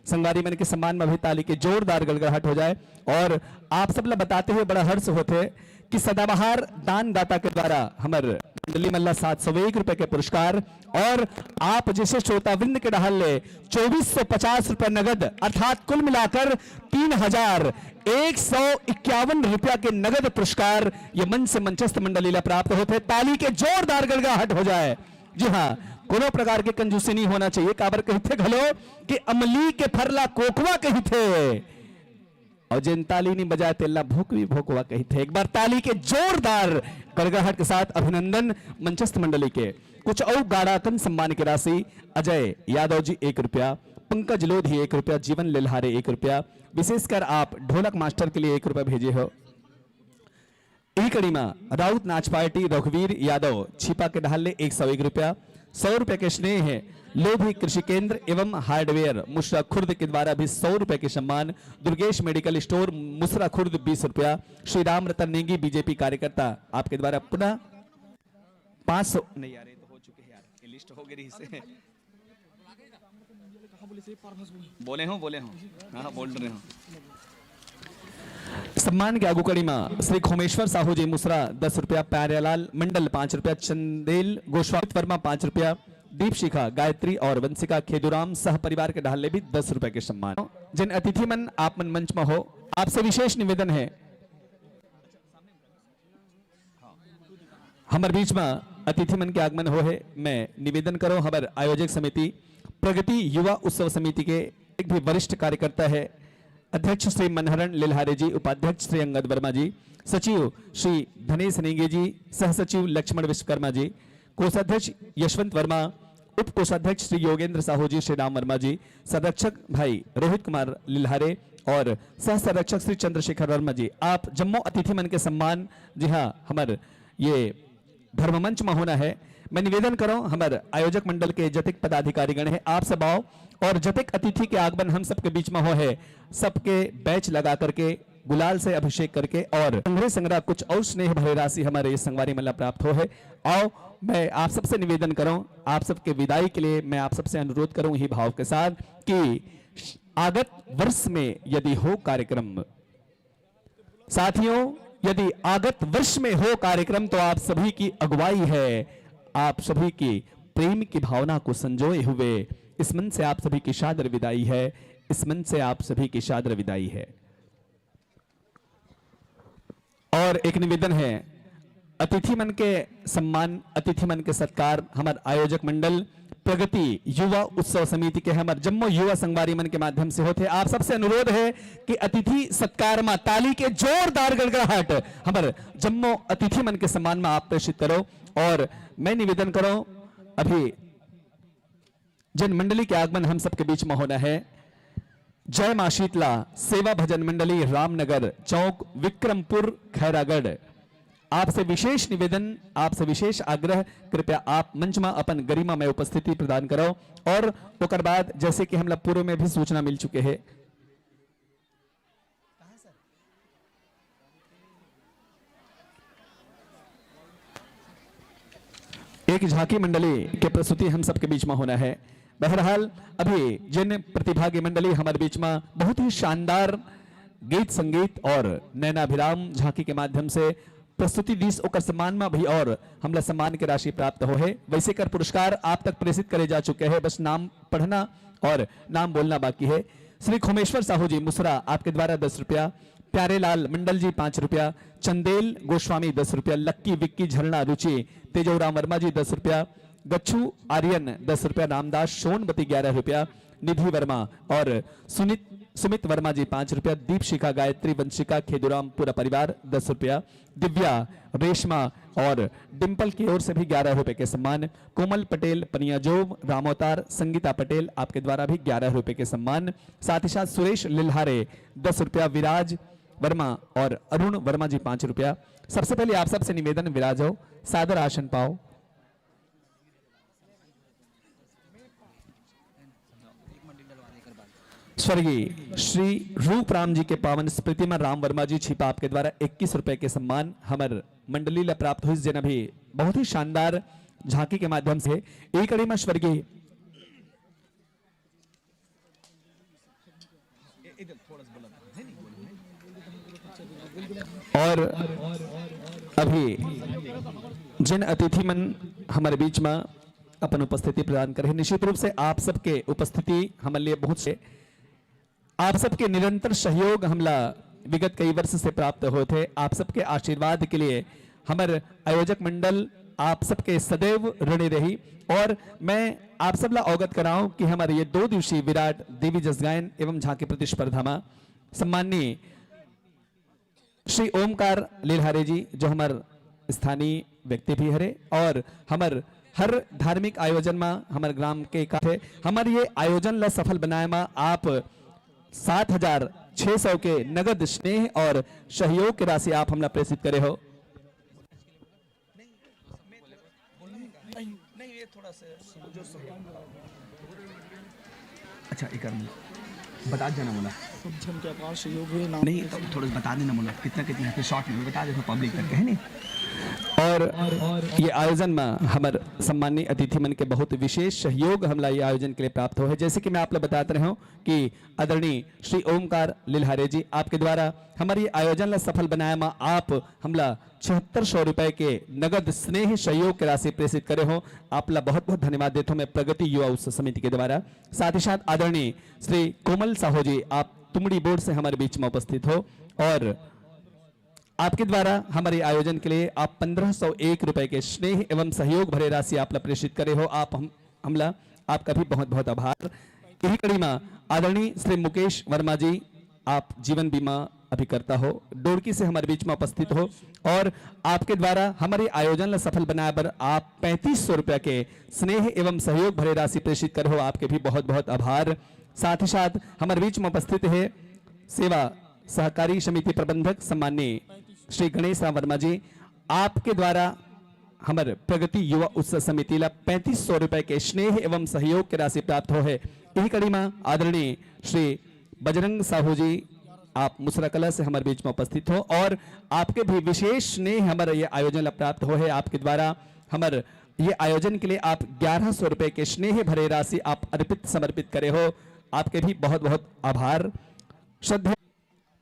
संगवारी मन के सम्मान में भी ताली के जोरदार गड़गड़ाहट हो जाए। और आप सब ला बताते हुए बड़ा हर्ष होते कि सदाबहार दान दाता के द्वारा हमारे मंडली मल्ला 701 रुपए के पुरस्कार और आप जैसे श्रोतावृंद के डहल ले 2450 रुपए नगद अर्थात कुल मिलाकर 3151 रुपया के नगद पुरस्कार ये मंच से मंचस्थ मंडली ला प्राप्त होते। ताली के जोरदार गड़गड़ाहट हो जाए। जी हाँ, कोनो प्रकार के कंजूसी नहीं होना चाहिए। काबर कहते घलो कि अमली के फरला कोकवा कहते और जिन ताली नहीं बजाए तेल्ला भोकवी भोकवा कही थे। एक बार ताली के जोरदार गड़गड़ाहट के साथ अभिनंदन मंचस्थ मंडली के। कुछ और गाड़ाकन सम्मान की राशि अजय यादव जी 1 रुपया, पंकज लोधी 1 रुपया, जीवन लिल्हारे 1 रुपया, विशेषकर आप ढोलक मास्टर के लिए 1 रुपया भेजे हो। यही कड़ी में राउत नाच पार्टी रघुवीर यादव छिपा के ढाले 101 रुपया, 100 रुपए के स्नेह है लोधी कृषि केंद्र एवं हार्डवेयर मुसरा खुर्द के द्वारा भी 100 रुपए के सम्मान, दुर्गेश मेडिकल स्टोर मुसरा खुर्द 20 रुपया, श्री राम रतन नेगी बीजेपी कार्यकर्ता आपके द्वारा पुनः 500 नहीं आ रहे तो हो चुके हैं यार, ये लिस्ट हो गई से बोले हो हाँ बोल रहे हो। सम्मान के आगू कड़ी में श्री खोमेश्वर साहू जी मुसरा 10 रुपया, प्यारेलाल मंडल 5 रुपया, चंदेल गोस्वामी वर्मा 5 रुपया, दीप शिखा गायत्री और वंशिका खेदुराम सह परिवार के ढाले भी 10 रुपए के सम्मान। जिन अतिथि मन आप मन मंच में हो आपसे विशेष निवेदन है, हमारे बीच में अतिथि मन के आगमन हो है। मैं निवेदन करो हमारे आयोजक समिति प्रगति युवा उत्सव समिति के एक भी वरिष्ठ कार्यकर्ता है अध्यक्ष श्री मनहरण लिल्हारे जी, उपाध्यक्ष श्री अंगद वर्मा जी, सचिव श्री धनेश नेगे जी, सह सचिव लक्ष्मण विश्वकर्मा जी, कोषाध्यक्ष यशवंत वर्मा, उप कोषाध्यक्ष श्री योगेंद्र साहू जी, श्री राम वर्मा जी, संरक्षक भाई रोहित कुमार लिल्हारे और सह संरक्षक श्री चंद्रशेखर वर्मा जी। आप जम्मू अतिथि मन के सम्मान जी हाँ हमारे ये धर्म मंच में होना है। मैं निवेदन करो हमारे आयोजक मंडल के जतिक पदाधिकारी गण है आप सब आओ और जतिक अतिथि के आगमन हम सबके बीच में हो है, सबके बैच लगा करके गुलाल से अभिषेक करके और संग्रह कुछ और स्नेह भरे राशि हमारे इस संगवारी मल्ला प्राप्त हो है। आओ मैं आप सबसे निवेदन करूं, आप सबके विदाई के लिए मैं आप सबसे अनुरोध करूं ही भाव के साथ कि आगत वर्ष में यदि हो कार्यक्रम, साथियों यदि आगत वर्ष में हो कार्यक्रम तो आप सभी की अगुवाई है, आप सभी की प्रेम की भावना को संजोए हुए इस मन से आप सभी की शादर विदाई है, इस मन से आप सभी की शादर विदाई है। और एक निवेदन है अतिथि मन के सम्मान, अतिथि मन के सत्कार हमारे आयोजक मंडल प्रगति युवा उत्सव समिति के हमारे जम्मू युवा संगवारी मन के माध्यम से होते। आप सबसे अनुरोध है कि अतिथि सत्कार में ताली के जोरदार गड़गड़ाहट हमारे जम्मू अतिथि मन के सम्मान में आप प्रेषित करो। और मैं निवेदन करो अभी जन मंडली के आगमन हम सबके बीच में होना है। जय मां शीतला सेवा भजन मंडली रामनगर चौक विक्रमपुर खैरागढ़ आपसे विशेष निवेदन, आपसे विशेष आग्रह, कृपया आप मंच में अपन गरिमा में उपस्थिति प्रदान करो। और ओकर बाद जैसे कि हमला पूर्व में भी सूचना मिल चुके हैं, एक झांकी मंडली के प्रस्तुति हम सबके बीच में होना है। बहरहाल अभी जिन प्रतिभागी मंडली हमारे बीच में बहुत ही शानदार गीत संगीत और नैनाभिराम झांकी के माध्यम से प्रस्तुति दीस ओकर सम्मान में भी और हमला सम्मान की राशि प्राप्त हो है। वैसे कर पुरस्कार आप तक प्रेषित करे जा चुके हैं, बस नाम पढ़ना और नाम बोलना बाकी है। श्री खोमेश्वर साहू जी मुसरा आपके द्वारा 10 रुपया, प्यारेलाल मंडल जी 5 रुपया, चंदेल गोस्वामी 10 रुपया, लक्की विक्की झरना रुचि तेजोराम वर्मा जी 10 रुपया, गच्छू आर्यन 10 रुपया, रामदास सोनबती 11 रुपया, निधि वर्मा और सुमित वर्मा जी 5 रुपया, दीपशिखा गायत्री वंशिका खेदुराम पूरा परिवार 10 रुपया, दिव्या रेशमा और डिंपल की ओर से भी 11 रुपए के सम्मान, कोमल पटेल पनियाजोब रामोतार संगीता पटेल आपके द्वारा भी 11 रुपए के सम्मान, साथ ही साथ सुरेश लिल्हारे 10 रुपया, विराज वर्मा और अरुण वर्मा जी 5 रुपया। सबसे पहले आप सबसे निवेदन, विराज हो, सादर आसन पाओ। स्वर्गीय श्री रूप राम जी के पावन स्मृति में राम वर्मा जी छिपा आपके द्वारा 21 रुपए के सम्मान हमर मंडली ला प्राप्त हुई, जिन भी बहुत ही शानदार झांकी के माध्यम से एक कड़ी में स्वर्गीय और अभी जिन अतिथि मन हमारे बीच में अपन उपस्थिति प्रदान करे, निश्चित रूप से आप सबके उपस्थिति हमारे लिए बहुत से आप सबके निरंतर सहयोग हमला विगत कई वर्ष से प्राप्त होते थे। आप सबके आशीर्वाद के लिए हमारे आयोजक मंडल आप सबके सदैव ऋणी रही। और मैं आप सब ला अवगत कराऊं कि हमारे ये 2 दिवसीय विराट देवी जस गायन एवं झांकी प्रतिस्पर्धा में सम्माननीय श्री ओमकार लिल्हारे जी जो हमारे स्थानीय व्यक्ति भी हरे और हमारे हर धार्मिक आयोजन में हमारे ग्राम के काथे हमारे ये आयोजन ला सफल बनाए में आप 7,600 के नगद स्नेह और सहयोग की राशि आप हमला प्रेषित करे हो। नहीं ये थोड़ा सा जो अच्छा एक बता देना मुला के अपार सहयोग हुए ना नहीं तो थोड़ा बता देना मुला कितना शॉर्ट में बता देना पब्लिक तक है नहीं। और ये आयोजन में हमारे सम्मानीय अतिथि मन के बहुत विशेष सहयोग हमला ये आयोजन के लिए प्राप्त हो है। जैसे कि मैं आप लोग बताते रहा हूँ कि आदरणीय श्री ओमकार लिल्हारे जी आपके द्वारा हमारे ये आयोजन ला सफल बनाया में आप हमला 7600 रुपए के नगद स्नेह सहयोग की राशि प्रेषित करे हो। आप ला बहुत बहुत धन्यवाद देता हूँ मैं प्रगति युवा उत्सव समिति के द्वारा। साथ ही साथ आदरणीय श्री कोमल साहू जी आप तुमड़ी बोर्ड से हमारे बीच में उपस्थित हो और आपके द्वारा हमारे आयोजन के लिए आप 1501 रुपए के स्नेह एवं सहयोग भरे राशि आप प्रेषित करे हो। आप हमला आपका भी बहुत बहुत आभार। यही कड़ी में आदरणीय श्री मुकेश वर्मा जी आप जीवन बीमा अभिकर्ता हो, डोरकी से हमारे बीच में उपस्थित हो और आपके द्वारा हमारे आयोजन ला सफल बनाए पर आप 3500 रुपया के स्नेह एवं सहयोग भरे राशि प्रेषित करे हो। आपके भी बहुत बहुत आभार। साथ ही साथ हमारे बीच में उपस्थित है सेवा सहकारी समिति प्रबंधक सम्माननीय श्री गणेश राम वर्मा जी आपके द्वारा हमारे प्रगति युवा उत्सव समिति ला 3500 रुपए के स्नेह एवं सहयोग की राशि प्राप्त हो है। यही कड़ी में आदरणीय श्री बजरंग साहू जी आप मुसरा कला से हमारे बीच में उपस्थित हो और आपके भी विशेष स्नेह हमारे ये आयोजन प्राप्त हो है। आपके द्वारा हमारे ये आयोजन के लिए आप 1100 रुपए के स्नेह भरे राशि आप अर्पित समर्पित करे हो। आपके भी बहुत बहुत आभार। श्रद्धा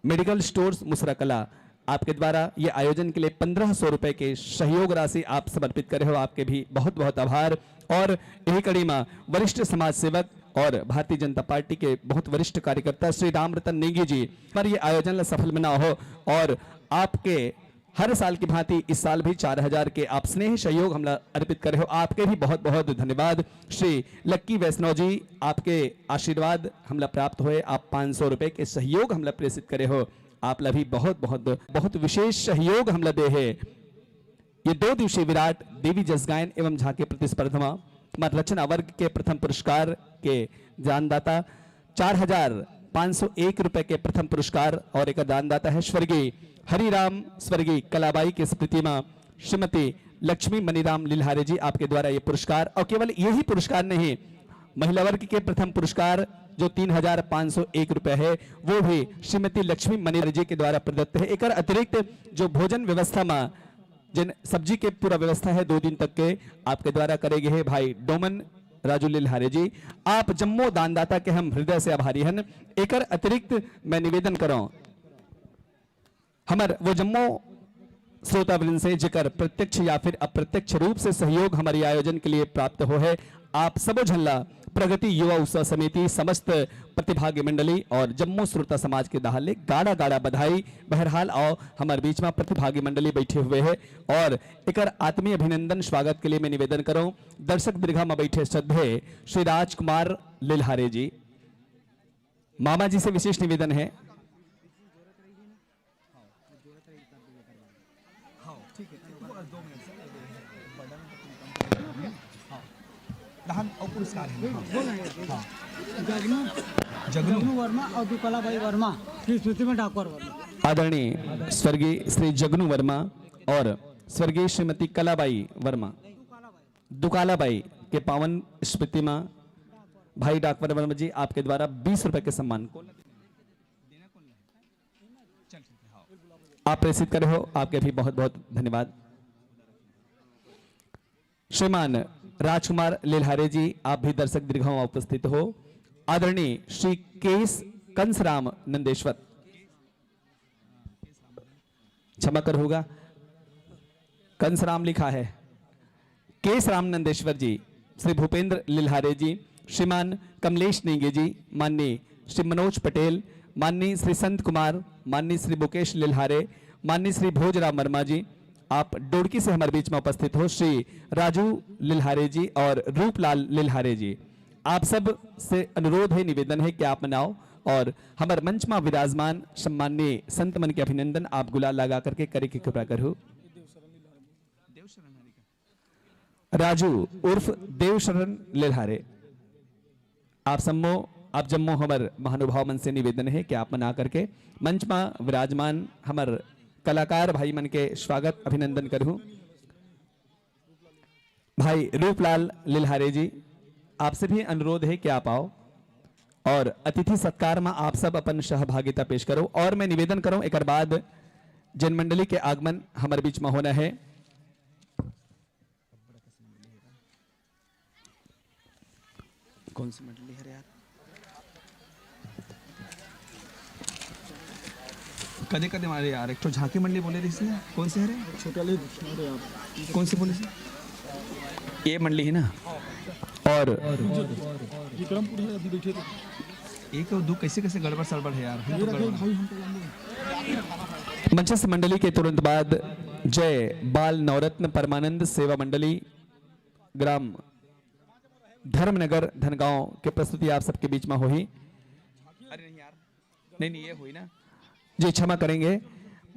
मेडिकल स्टोर्स मुसरा कला आपके द्वारा ये आयोजन के लिए 1500 रुपए के सहयोग राशि आप समर्पित करे हो। आपके भी बहुत बहुत आभार। और यही कड़ी में वरिष्ठ समाज सेवक और भारतीय जनता पार्टी के बहुत वरिष्ठ कार्यकर्ता श्री राम रतन नेगी जी पर ये आयोजन सफल बना हो और आपके हर साल की भांति इस साल भी 4000 के आप स्नेह सहयोग हमला अर्पित करे हो। आपके भी बहुत बहुत धन्यवाद। श्री लक्की वैष्णव जी आपके आशीर्वाद हमला प्राप्त हुए, आप 500 रुपए के सहयोग हमला प्रेषित करे हो। आप ला भी बहुत बहुत बहुत विशेष सहयोग हमला दे है। ये 2 दिवसीय विराट देवी जस गायन एवं झांकी प्रतिस्पर्धा में रचना वर्ग के प्रथम पुरस्कार के जानदाता 4000 501 रुपए के प्रथम पुरस्कार और एक दानदाता है स्वर्गीय हरिराम स्वर्गीय कलाबाई की स्मृति में श्रीमती लक्ष्मी मनीराम लिल्हारे जी आपके द्वारा ये पुरस्कार, और केवल यही पुरस्कार नहीं, महिला वर्ग के प्रथम पुरस्कार जो 3501 रुपए है वो भी श्रीमती लक्ष्मी मनीराम जी के द्वारा प्रदत्त है। एक अतिरिक्त जो भोजन व्यवस्था में जिन सब्जी के पूरा व्यवस्था है 2 दिन तक के आपके द्वारा करेंगे है भाई डोमन राजू लिल्हारे जी। आप जम्मो दानदाता के हम हृदय से आभारी हन। एक अतिरिक्त मैं निवेदन करो हमार वो जम्मो श्रोतावृंद से जेकर प्रत्यक्ष या फिर अप्रत्यक्ष रूप से सहयोग हमारे आयोजन के लिए प्राप्त हो है, आप सबो झल्ला प्रगति युवा उत्सव समिति समस्त प्रतिभागी मंडली और जम्मू श्रोता समाज के दाहले गाड़ा गाड़ा बधाई। बहरहाल आओ हमारे बीच में प्रतिभागी मंडली बैठे हुए हैं और एक आत्मीय अभिनंदन स्वागत के लिए मैं निवेदन करूं दर्शक दीर्घा में बैठे श्रद्धे श्री राजकुमार लिल्हारे जी। मामा जी से विशेष निवेदन है पुरस्कार जगनू वर्मा और दुकलाबाई वर्मा की स्मृति में डाकवर वर्मा। आदरणीय स्वर्गीय श्री जगनू वर्मा और स्वर्गीय श्रीमती कलाबाई वर्मा दुकालाबाई के पावन स्मृति में भाई डाकवर वर्मा जी आपके द्वारा 20 रुपए के सम्मान को आप प्रेषित करे हो, आपके भी बहुत बहुत धन्यवाद। श्रीमान राजकुमार लिल्हारे जी आप भी दर्शक दीर्घाओं में उपस्थित हो। आदरणीय श्री केस कंसराम नंदेश्वर, क्षमा कर होगा कंसराम लिखा है, केस राम नंदेश्वर जी, श्री भूपेंद्र लिल्हारे जी, श्रीमान कमलेश नेंगे जी, माननीय श्री मनोज पटेल, माननीय श्री संत कुमार, माननीय श्री मुकेश लिल्हारे, माननीय श्री भोजराम वर्मा जी, आप डोड़की से हमारे बीच में उपस्थित हो, श्री राजू लिल्हारे जी और रूपलाल लिल्हारे जी। आप सब से अनुरोध है, निवेदन है कि आप मनाओ और हमारे मंच में विराजमान सम्माननीय संत मन के अभिनंदन आप गुलाल लगा करके करे की कृपा करो। राजू उर्फ देवशरण लिल्हारे, आप जम्मो हमार महानुभाव मन से निवेदन है कि आप मना करके मंच में विराजमान हमार कलाकार भाई मन के स्वागत अभिनंदन करूं। भाई रूपलाल लिल्हारे जी आपसे भी अनुरोध है कि आप आओ और अतिथि सत्कार में आप सब अपन सहभागिता पेश करो। और मैं निवेदन करूं एक बाद जनमंडली के आगमन हमारे बीच में होना है। कौन सी मंडली है यार? कदे कदे हमारे यार एक तो झांकी मंडली बोले रही थी, कौन सी है रे? छोटे कौन सी बोले थी? ये मंडली है ना। और एक और दो कैसे कैसे गड़बड़ सड़बड़ है यार। मंचस्थ मंडली के तुरंत बाद जय बाल नवरत्न परमानंद सेवा मंडली ग्राम धर्मनगर धनगांव के प्रस्तुति आप सबके बीच में हुई। अरे नहीं यार, नहीं ये हुई ना जी, क्षमा करेंगे।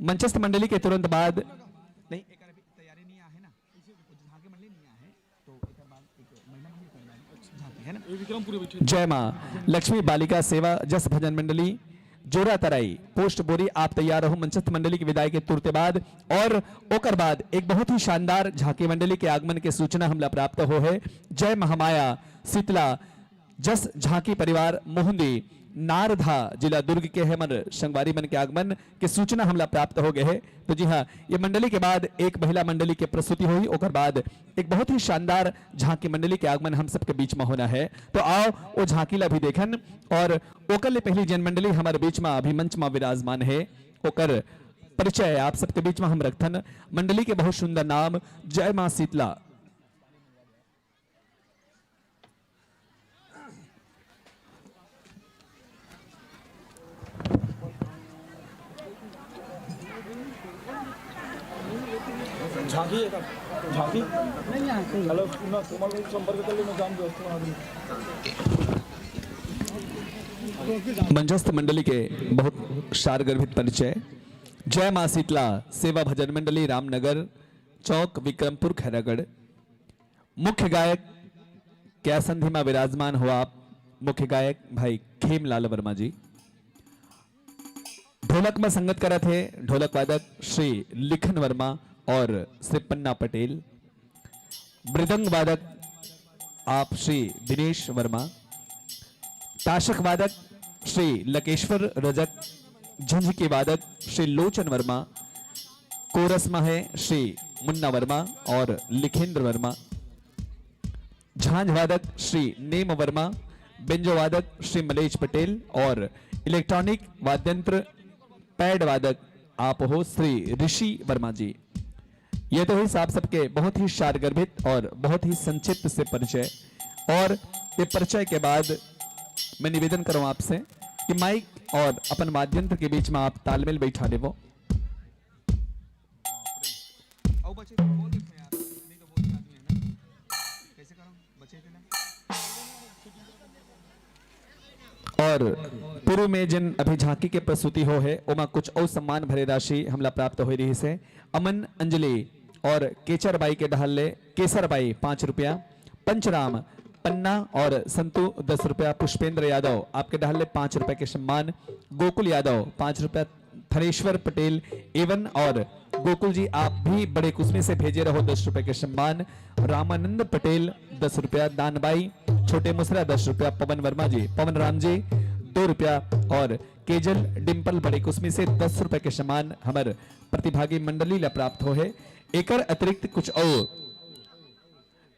मंचस्थ मंडली के तुरंत बाद नहीं एक तैयारी नहीं है ना, झांकी मंडली नहीं है तो एक बाद एक महिला मंडली झांकी है ना। जय मां लक्ष्मी बालिका सेवा जस भजन मंडली जोरा तराई पोस्ट बोरी आप तैयार रहो मंचस्थ मंडली की विदाई के तुरंत बाद। और ओकर बाद एक बहुत ही शानदार झांकी मंडली के आगमन के सूचना हमला प्राप्त हो है। जय महामाया शीतला जस झांकी परिवार मोहंदी नारधा जिला दुर्ग के हेमर संगवारी मन के आगमन के सूचना हमला प्राप्त हो गए है। तो जी हाँ, ये मंडली के बाद एक महिला मंडली के प्रस्तुति हुई, ओकर बाद एक बहुत ही शानदार झांकी मंडली के आगमन हम सबके बीच में होना है। तो आओ वो झांकी ला भी देखन। और ओकर पहली जन मंडली हमारे बीच में अभी मंच में विराजमान है, ओकर परिचय आप सबके बीच में हम रखथन। मंडली के बहुत सुंदर नाम जय मां शीतला। झांकी नहीं है हेलो तुम्हारे संपर्क कर लो, मैं जान मंचस्थ मंडली के बहुत शारगर्भित परिचय। जय मां शीतला सेवा भजन मंडली रामनगर चौक विक्रमपुर खैरागढ़। मुख्य गायक क्या संधि में विराजमान हो आप, मुख्य गायक भाई खेमलाल वर्मा जी। ढोलक में संगत करा थे ढोलक वादक श्री लिखन वर्मा और श्री पन्ना पटेल। मृदंग वादक आप श्री दिनेश वर्मा। ताशक वादक श्री लकेश्वर रजक। झंझकी वादक श्री लोचन वर्मा। कोरस में है श्री मुन्ना वर्मा और लिखेंद्र वर्मा। झांझ वादक श्री नेम वर्मा। बेंजो वादक श्री मलेश पटेल और इलेक्ट्रॉनिक वाद्यंत्र पैड वादक आप हो श्री ऋषि वर्मा जी। ये तो ही साहब सबके बहुत ही शारगर्भित और बहुत ही संक्षिप्त से परिचय। और ये परिचय के बाद मैं निवेदन करूं आपसे कि माइक और अपन वाद्यंत्र के बीच में आप तालमेल बैठा देवो। और पूर्व में जिन अभी झांकी के प्रस्तुति हो है उमा कुछ और सम्मान भरे राशि हमला प्राप्त हो रही से। अमन अंजलि और केचरबाई के डहले केसरबाई 5 रुपया। पंचराम पन्ना और संतु 10 रुपया। पुष्पेंद्र यादव आपके डहले 5 रुपए के सम्मान। गोकुल यादव 5 रुपया। थरेश्वर पटेल एवन और गोकुल जी आप भी बड़े कुसमे से भेजे रहो 10 रुपए के सम्मान। रामानंद पटेल 10 रुपया। दानबाई छोटे मुसरा 10 रुपया। पवन वर्मा जी पवन राम जी 2 रुपया और केजल डिंपल बड़े कुसमी से 10 रुपए के सम्मान हमारे प्रतिभागी मंडली ला प्राप्त हो है। एकर अतिरिक्त कुछ और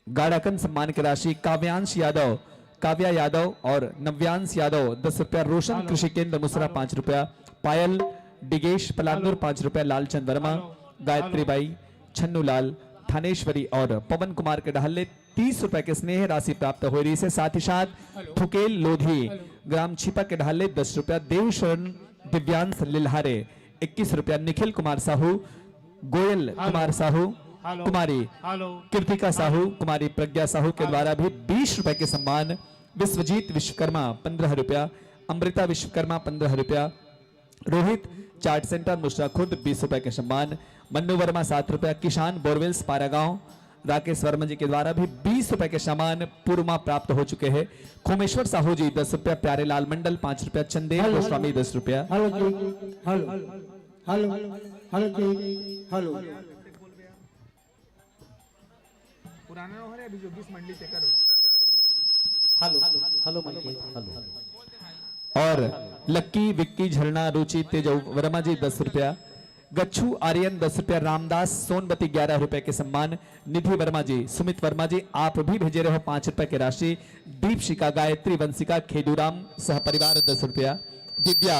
गाड़ाकन सम्मान की राशि काव्यांश यादव काव्या यादव और नव्यांश यादव 10 रुपया। रोशन कृषि केंद्र मुसरा 5 रुपया। पायल डिगेश पलांदुर 5 रुपया। लालचंद वर्मा गायत्री बाई छन्नूलाल थानेश्वरी और पवन कुमार के डहले 30 रुपए के स्नेह राशि प्राप्त हो रही से। साथ ही साथ थुकेल लोधी ग्राम छिपा के ढाले 10 रुपया। देवशरण दिव्यांश लिल्हारे 21 रुपया। निखिल कुमार साहू गोयल कुमार साहू कुमारी कीर्तिका साहू कुमारी प्रज्ञा साहू के द्वारा भी 20 रुपए के सम्मान। विश्वजीत विश्वकर्मा 15 रुपया। अमृता विश्वकर्मा 15 रुपया। रोहित चार्ट सेंटर मुश्रा खुद 20 रुपए के सम्मान। मन्नू वर्मा 7 रुपया। किसान बोरवेल्स पारागांव राकेश वर्मा जी के द्वारा भी 20 रुपए के सम्मान पूर्व प्राप्त हो चुके हैं। खोमेश्वर साहू जी 10 रुपया। प्यारे लाल मंडल 5 रुपया। चंदेल गोस्वामी 10 रुपया। और लक्की विक्की झरना रुचि तेज वर्मा जी 10 रुपया। गच्छू आर्यन 10 रुपया। रामदास सोनबती 11 रुपए के सम्मान। निधि वर्मा जी सुमित वर्मा जी आप भी भेजे रहे हो 5 रुपए की राशि। दीपशिका गायत्री वंशिका खेदूराम सह परिवार 10 रुपया। दिव्या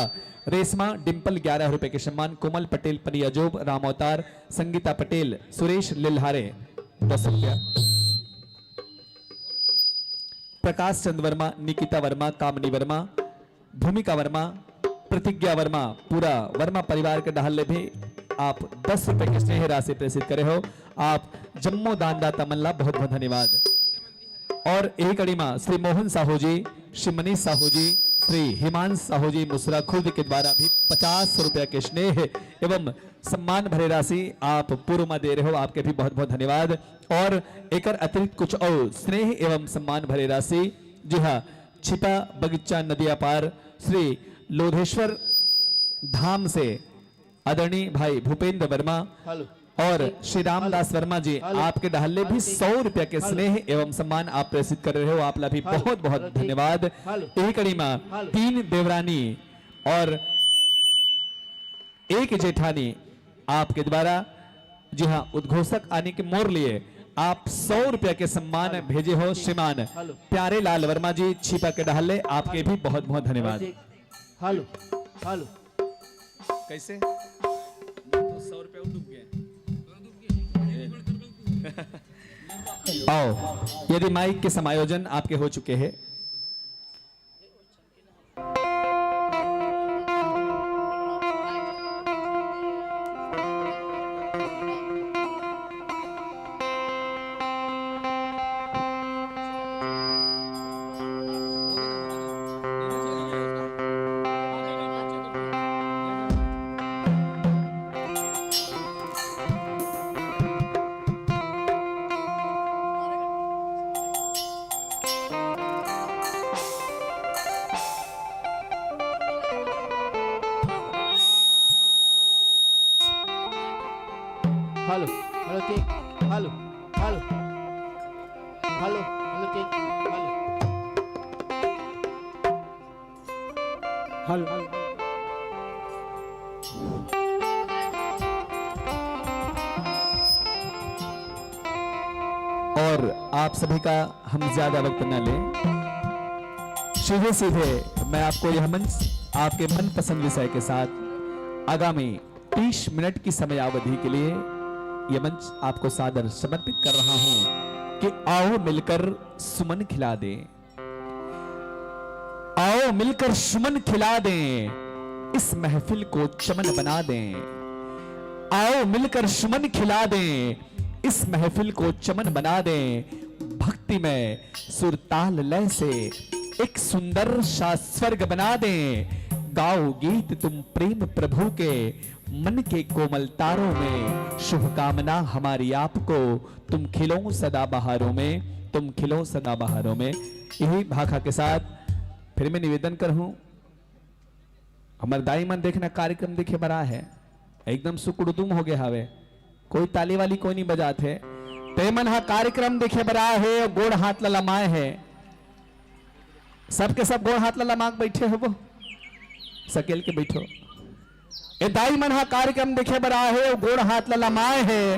रेशमा डिंपल 11 रुपए के सम्मान। कोमल पटेल पनियाजोब राम अवतार संगीता पटेल सुरेश लिल्हारे 10 रुपया। प्रकाश चंद वर्मा निकिता वर्मा कामनी वर्मा भूमिका वर्मा प्रतिज्ञा वर्मा पूरा वर्मा परिवार के डहले भी आप 10 रुपए की स्नेह राशि प्रेषित करे हो। आप जम्मो दानदाता मल्ला बहुत बहुत धन्यवाद। और यही कड़ी में श्री मोहन साहू जी श्री मनीष साहू जी श्री हिमांश साहू जी मुसरा खुर्द के द्वारा भी 50 रुपए के स्नेह एवं सम्मान भरे राशि आप पूर्व में दे रहे हो। आपके भी बहुत बहुत धन्यवाद। और एक अतिरिक्त कुछ और स्नेह एवं सम्मान भरे राशि जी हाँ छिपा बगीचा नदिया पार श्री लोधेश्वर धाम से आदरणीय भाई भूपेंद्र वर्मा और श्री रामदास वर्मा जी आपके डहले भी 100 रुपया के स्नेह एवं सम्मान आप प्रेषित कर रहे हो। आप भी बहुत बहुत धन्यवाद। यही कड़ी में 3 देवरानी और 1 जेठानी आपके द्वारा जी हाँ उद्घोषक आने के मोर लिए आप 100 रुपया के सम्मान भेजे हो। श्रीमान प्यारे लाल वर्मा जी छिपा के डहले आपके भी बहुत बहुत धन्यवाद। हेलो हेलो कैसे 100 रुपया डूब गए। आओ यदि माइक के समायोजन आपके हो चुके हैं hello hello check hello hello hello hello check hello hello और आप सभी का हम ज्यादा वक्त न लें, सीधे सीधे मैं आपको यह मंच आपके मनपसंद विषय के साथ आगामी 30 मिनट की समयावधि के लिए यह मंच आपको सादर समर्पित कर रहा हूं कि आओ मिलकर सुमन खिला दें, आओ मिलकर सुमन खिला दें, इस महफिल को चमन बना दें, आओ मिलकर सुमन खिला दें, इस महफिल को चमन बना दें, भक्ति में सुर ताल लय से एक सुंदर सा स्वर्ग बना दें, गाओ गीत तुम प्रेम प्रभु के, मन के कोमल तारों में शुभकामना हमारी आपको, तुम खिलो सदा बहारों में, तुम खिलो सदा बहारों में। यही भाखा के साथ फिर मैं निवेदन करूं, हमारे दाई मन देखना कार्यक्रम देखे बड़ा है, एकदम सुकुड़ुदुम हो गया हवे, कोई ताली वाली कोई नहीं बजाते, ते मन हा कार्यक्रम देखे बड़ा है और गोड़ हाथ ललमाए है, सबके सब गोड़ हाथ ललमा बैठे हो, वो सकेल के बैठो, ए दाई मन हा कार्यक्रम देखे बड़ा है और गोड़ हाथ ललमाए है,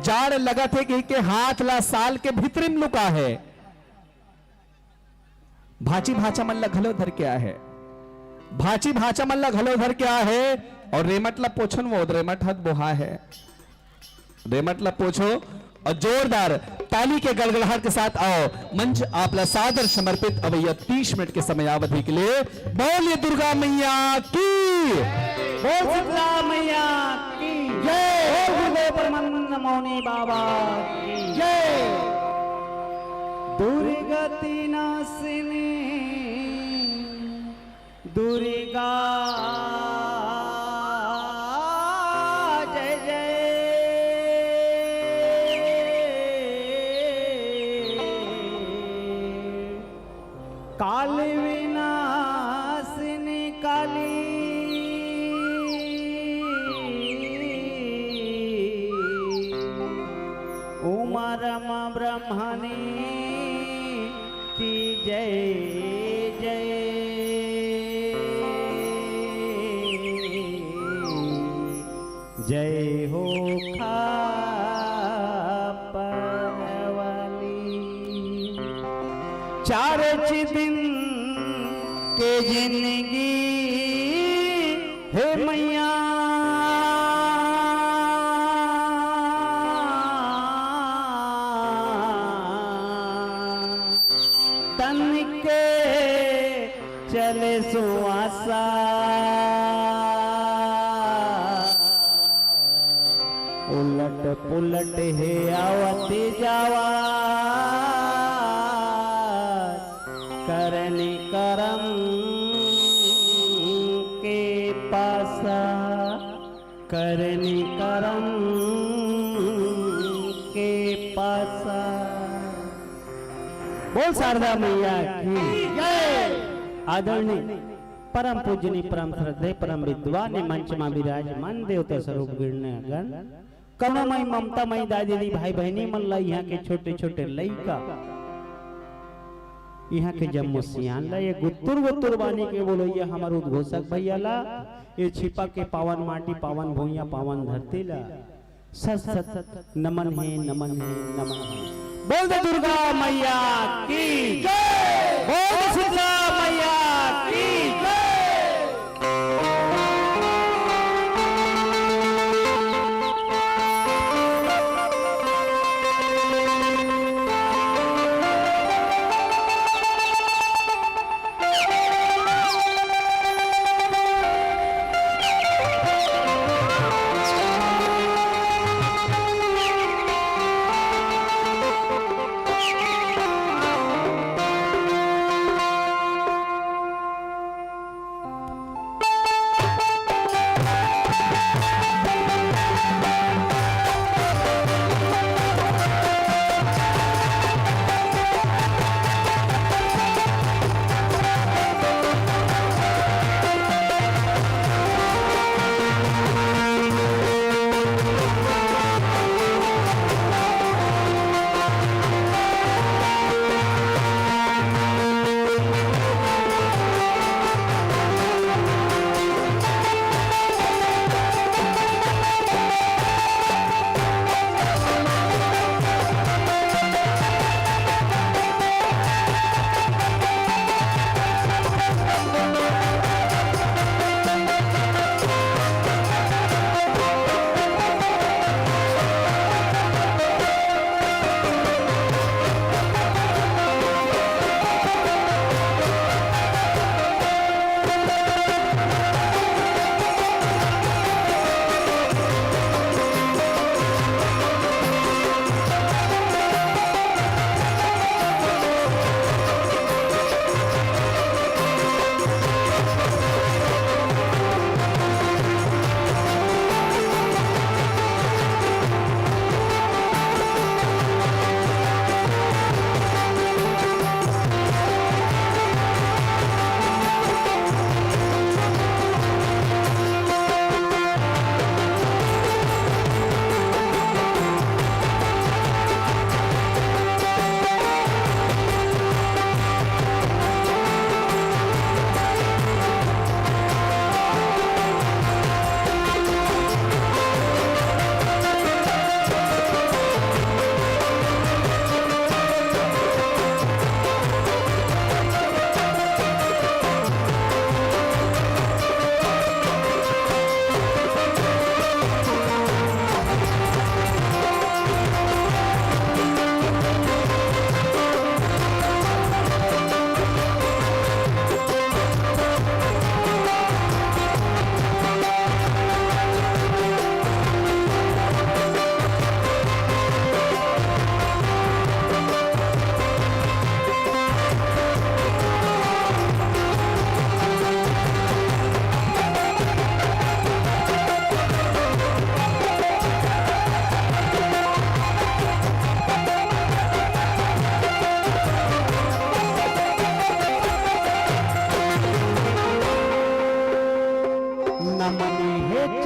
जाड़ लगत है कि के हाथ ला साल के भीतर में लुका है, भाची भाचा मन ला घलो धर के आ है, भाची भाचा मन ला घलो धर के आ है, और रेमट ला पोछन वो रेमट हाथ बोहा है, रेमट ला पोछो और जोरदार ताली के गड़गड़ाहट के साथ आओ मंच आपला सादर समर्पित अवैया 30 मिनट के समयावधि के लिए। बोलिए दुर्गा मैया की, बोल शीतला मैया की जय, बोल गुरुदेव परमानंद मौनी बाबा की जय। दुर्गति नासिनी दुर्गा जय जय, काल विनाशिनी काली उमा रमा ब्रह्मणी की जय जय, जय हो खापरवाली। चार दिन के जिंदगी हे मैया तन के चले सुआसा, उलट पुलट है आवती जावा, करनी करम के पासा, करनी करम के पासा। बोल शारदा मैया की जय। आदरणीय परम पूजनी परम श्रद्धे परम विद्वान मंच में विराजमान देवता स्वरूप गण करुणामयी ममतामयी दादी दी भाई बहनी मन ला यहाँ के छोटे छोटे लइका, यहाँ के जम्मू सियान ला ये गुत्तुर गुत्तुर बानी के बोलो ये हमारे उद्घोषक भैया ला, ये छिपा के पावन माटी पावन भूइया पावन धरती ला सत सत नमन है नमन है नमन है। बोल दे दुर्गा मैया की जय, बोल दे शीतला मैया की जय।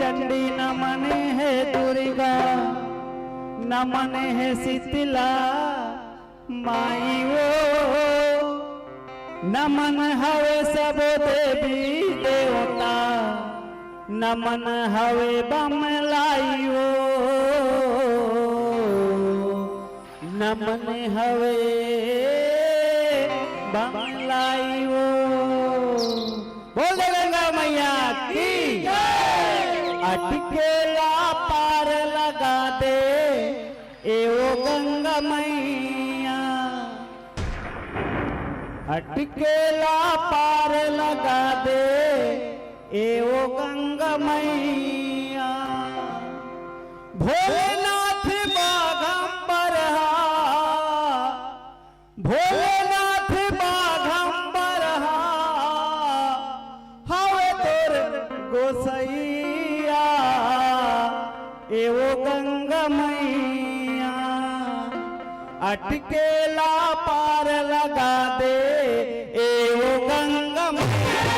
चंडी नमन है दुर्गा नमन है शीतला माई वो नमन हवे सब देवी देवता नमन हवे बमलाई वो नमन हवे बमलाई वो बोल गंगा मैया की अटकेला पार लगा दे एवो गंगा मैया अटकेला पार लगा दे एवो गंगा मैया भोलेनाथ बाघंबर भोलेनाथ बाघंबर हवे तोर गोसैया एवो गंगा मैया अटकेला पार लगा दे एवो गंगा मैया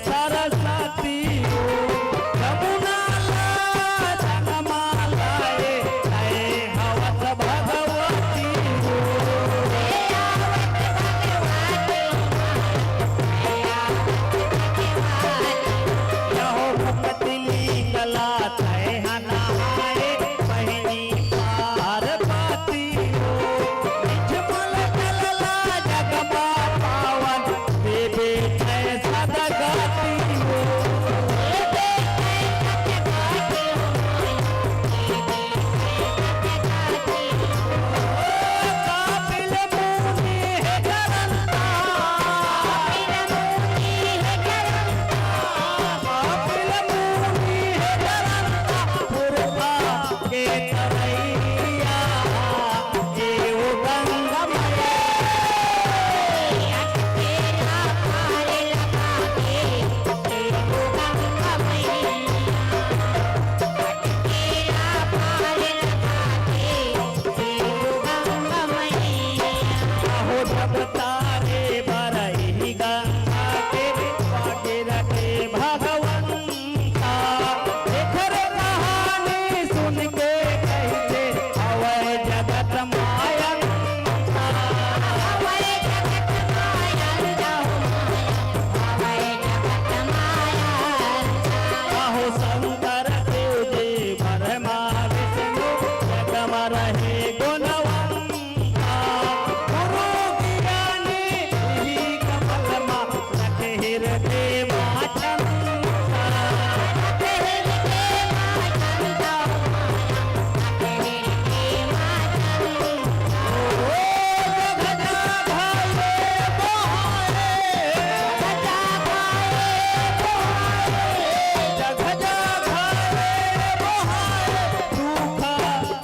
सरस्वती यमुना जगमालाए जय हवत भगवती यहो मुक्तिली कला तय नहाए बहनी पार्वती निजमल कलला जगमा पावन देवे जय सदगती कापिल मुनि है जरंता कापिल मुनि है जरंता पुरबा के तरैया एव गंगा हो जब तारे बरही गंगा के बागिर के भगवंता देखर कहानी सुन के कहते अवय जगत मायन आहो शंकर देव जी ब्रह्मा विष्णु जगम रहे गुणवंता गुरु ज्ञानी ही कमल मा रखे हृदय माचन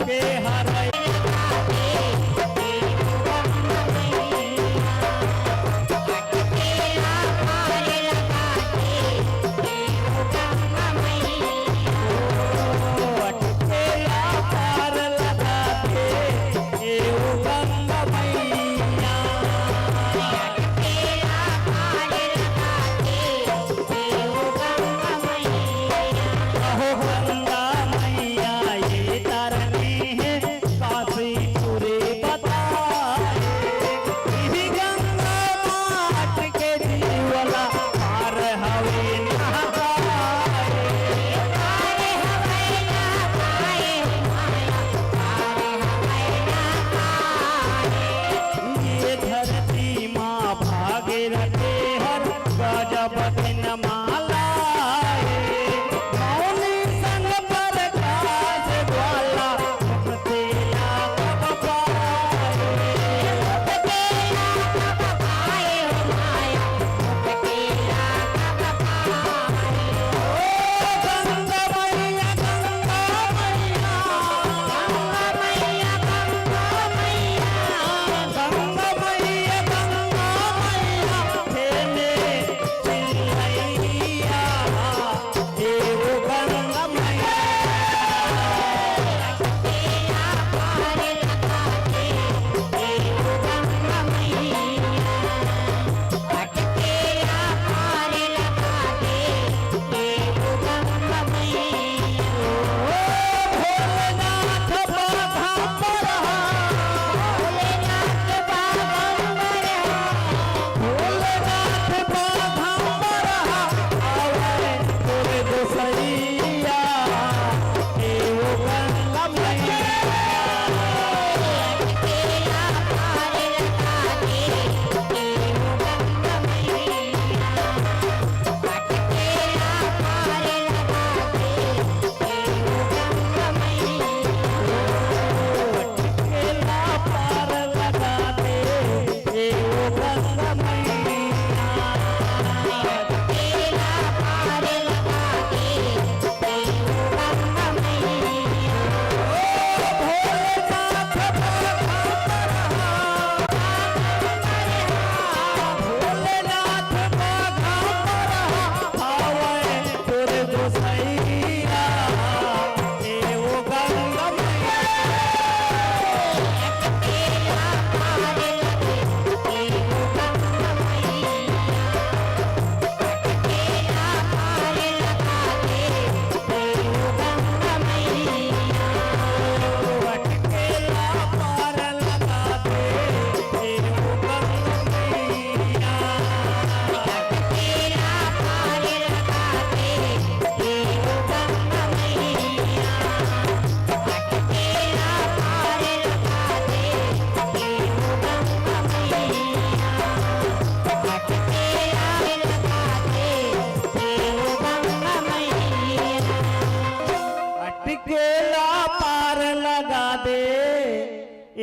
के हरय अटकेला पार लगा के एव गंगा मैया अहो गंगा मैया ये तरनी है काशीपुरी बताए यही गंगा माट के जीवला पार हवे नहाए ये धरती माँ भागीरथी हर गजब दिन मालाए मौनी संग प्रकाश ज्वाला मुक्ति लाभ पाए गंगा मैया गंगा मैया गंगा मैया गंगा मैया खेले चिल्लैया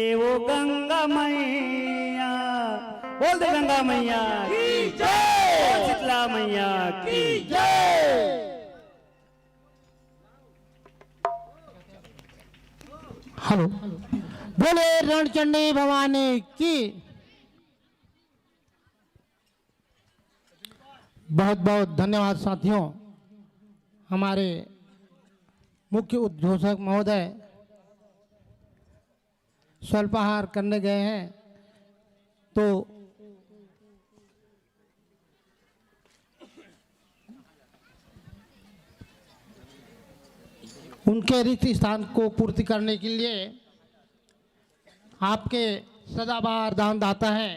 देवो गंगा मैया, बोल दे गंगा मैया की जय, शीतला मैया की जय। हेलो, बोले रणचंडी भवानी की। बहुत बहुत धन्यवाद साथियों। हमारे मुख्य उद्घोषक महोदय स्वल्पाहार करने गए हैं, तो उनके रिक्त स्थान को पूर्ति करने के लिए आपके सदाबहार दानदाता हैं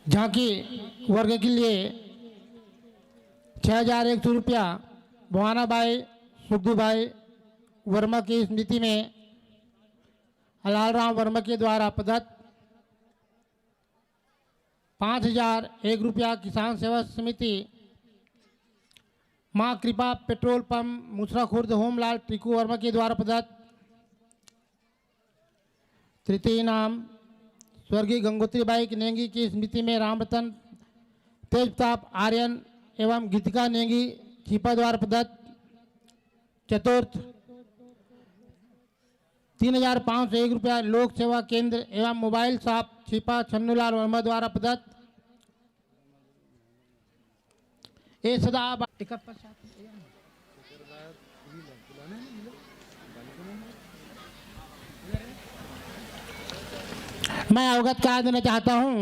झांकी वर्ग के लिए 6100 रुपया भवानाबाई सुखदूबाई वर्मा की स्मृति में हलालराम वर्मा के द्वारा प्रदत्त 5001 रुपया किसान सेवा समिति माँ कृपा पेट्रोल पंप मुसरा खुर्द होमलाल टिकू वर्मा के द्वारा प्रदत्त तृतीय नाम स्वर्गीय गंगोत्रीबाई नेंगी की स्मृति में रामरतन तेजप्रताप आर्यन एवं गीतिका नेंगी छिपा द्वारा प्रदत्त चतुर्थ 3501 रुपया लोक सेवा केंद्र एवं मोबाइल शॉप छिपा छन्नूलाल वर्मा द्वारा प्रदत्त ये सदा मैं अवगत करा देना चाहता हूं।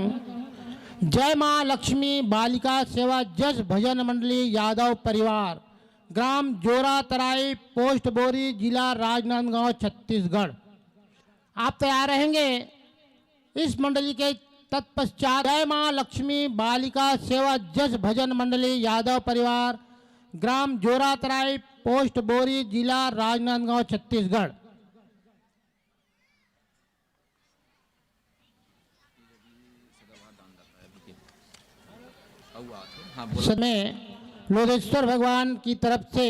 जय मां लक्ष्मी बालिका सेवा जस भजन मंडली यादव परिवार, ग्राम जोरा तराई, पोस्ट बोरी, जिला राजनांदगांव, छत्तीसगढ़। आप तैयार रहेंगे। इस मंडली के तत्पश्चात जय मां लक्ष्मी बालिका सेवा जस भजन मंडली यादव परिवार, ग्राम जोरा तराई, पोस्ट बोरी, जिला राजनांदगांव, छत्तीसगढ़। समय लोधेश्वर भगवान की तरफ से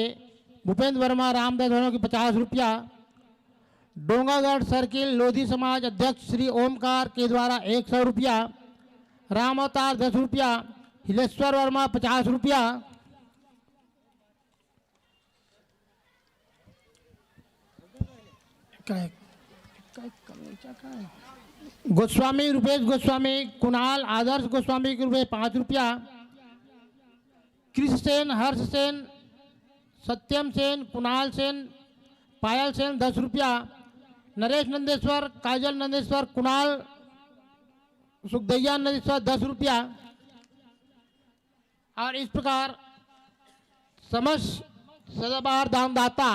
भूपेंद्र वर्मा रामदास वर्मा की 50 रुपया, डोंगागढ़ सर्किल लोधी समाज अध्यक्ष श्री ओमकार के द्वारा 100 रुपया, राम अवतार 10 रुपया, हिलेश्वर वर्मा 50 रुपया, गोस्वामी रुपेश गोस्वामी, कुणाल आदर्श गोस्वामी के रुपये 5 रुपया, कृष्ण सेन, हर्ष सेन, सत्यम सेन, कुणाल सेन, पायल सेन 10 रुपया, नरेश नंदेश्वर, काजल नंदेश्वर, कुणाल सुखदैया नंदेश्वर 10 रुपया। और इस प्रकार समस्त सदाबहार दानदाता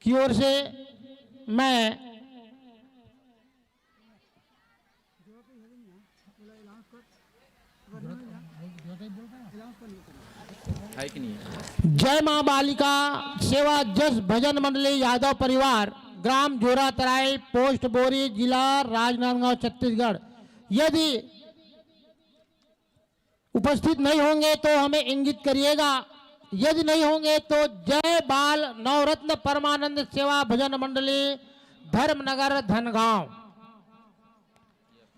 की ओर से मैं जय मां बालिका सेवा जस भजन मंडली यादव परिवार, ग्राम जोरा तराई, पोस्ट बोरी, जिला राजनांदगांव, छत्तीसगढ़। यदि उपस्थित नहीं होंगे तो हमें इंगित करिएगा, यदि नहीं होंगे तो जय बाल नवरत्न परमानंद सेवा भजन मंडली धर्मनगर धनगांव।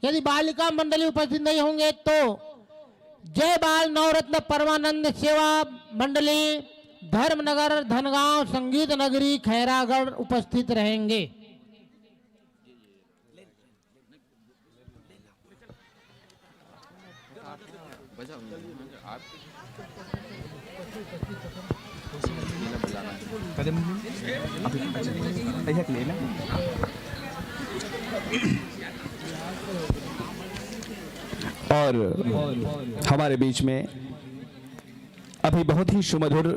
यदि बालिका मंडली उपस्थित नहीं होंगे तो जय बाल नवरत्न परमानंद सेवा मंडली धर्मनगर धनगांव संगीत नगरी खैरागढ़ उपस्थित रहेंगे। और हमारे बीच में अभी बहुत ही सुमधुर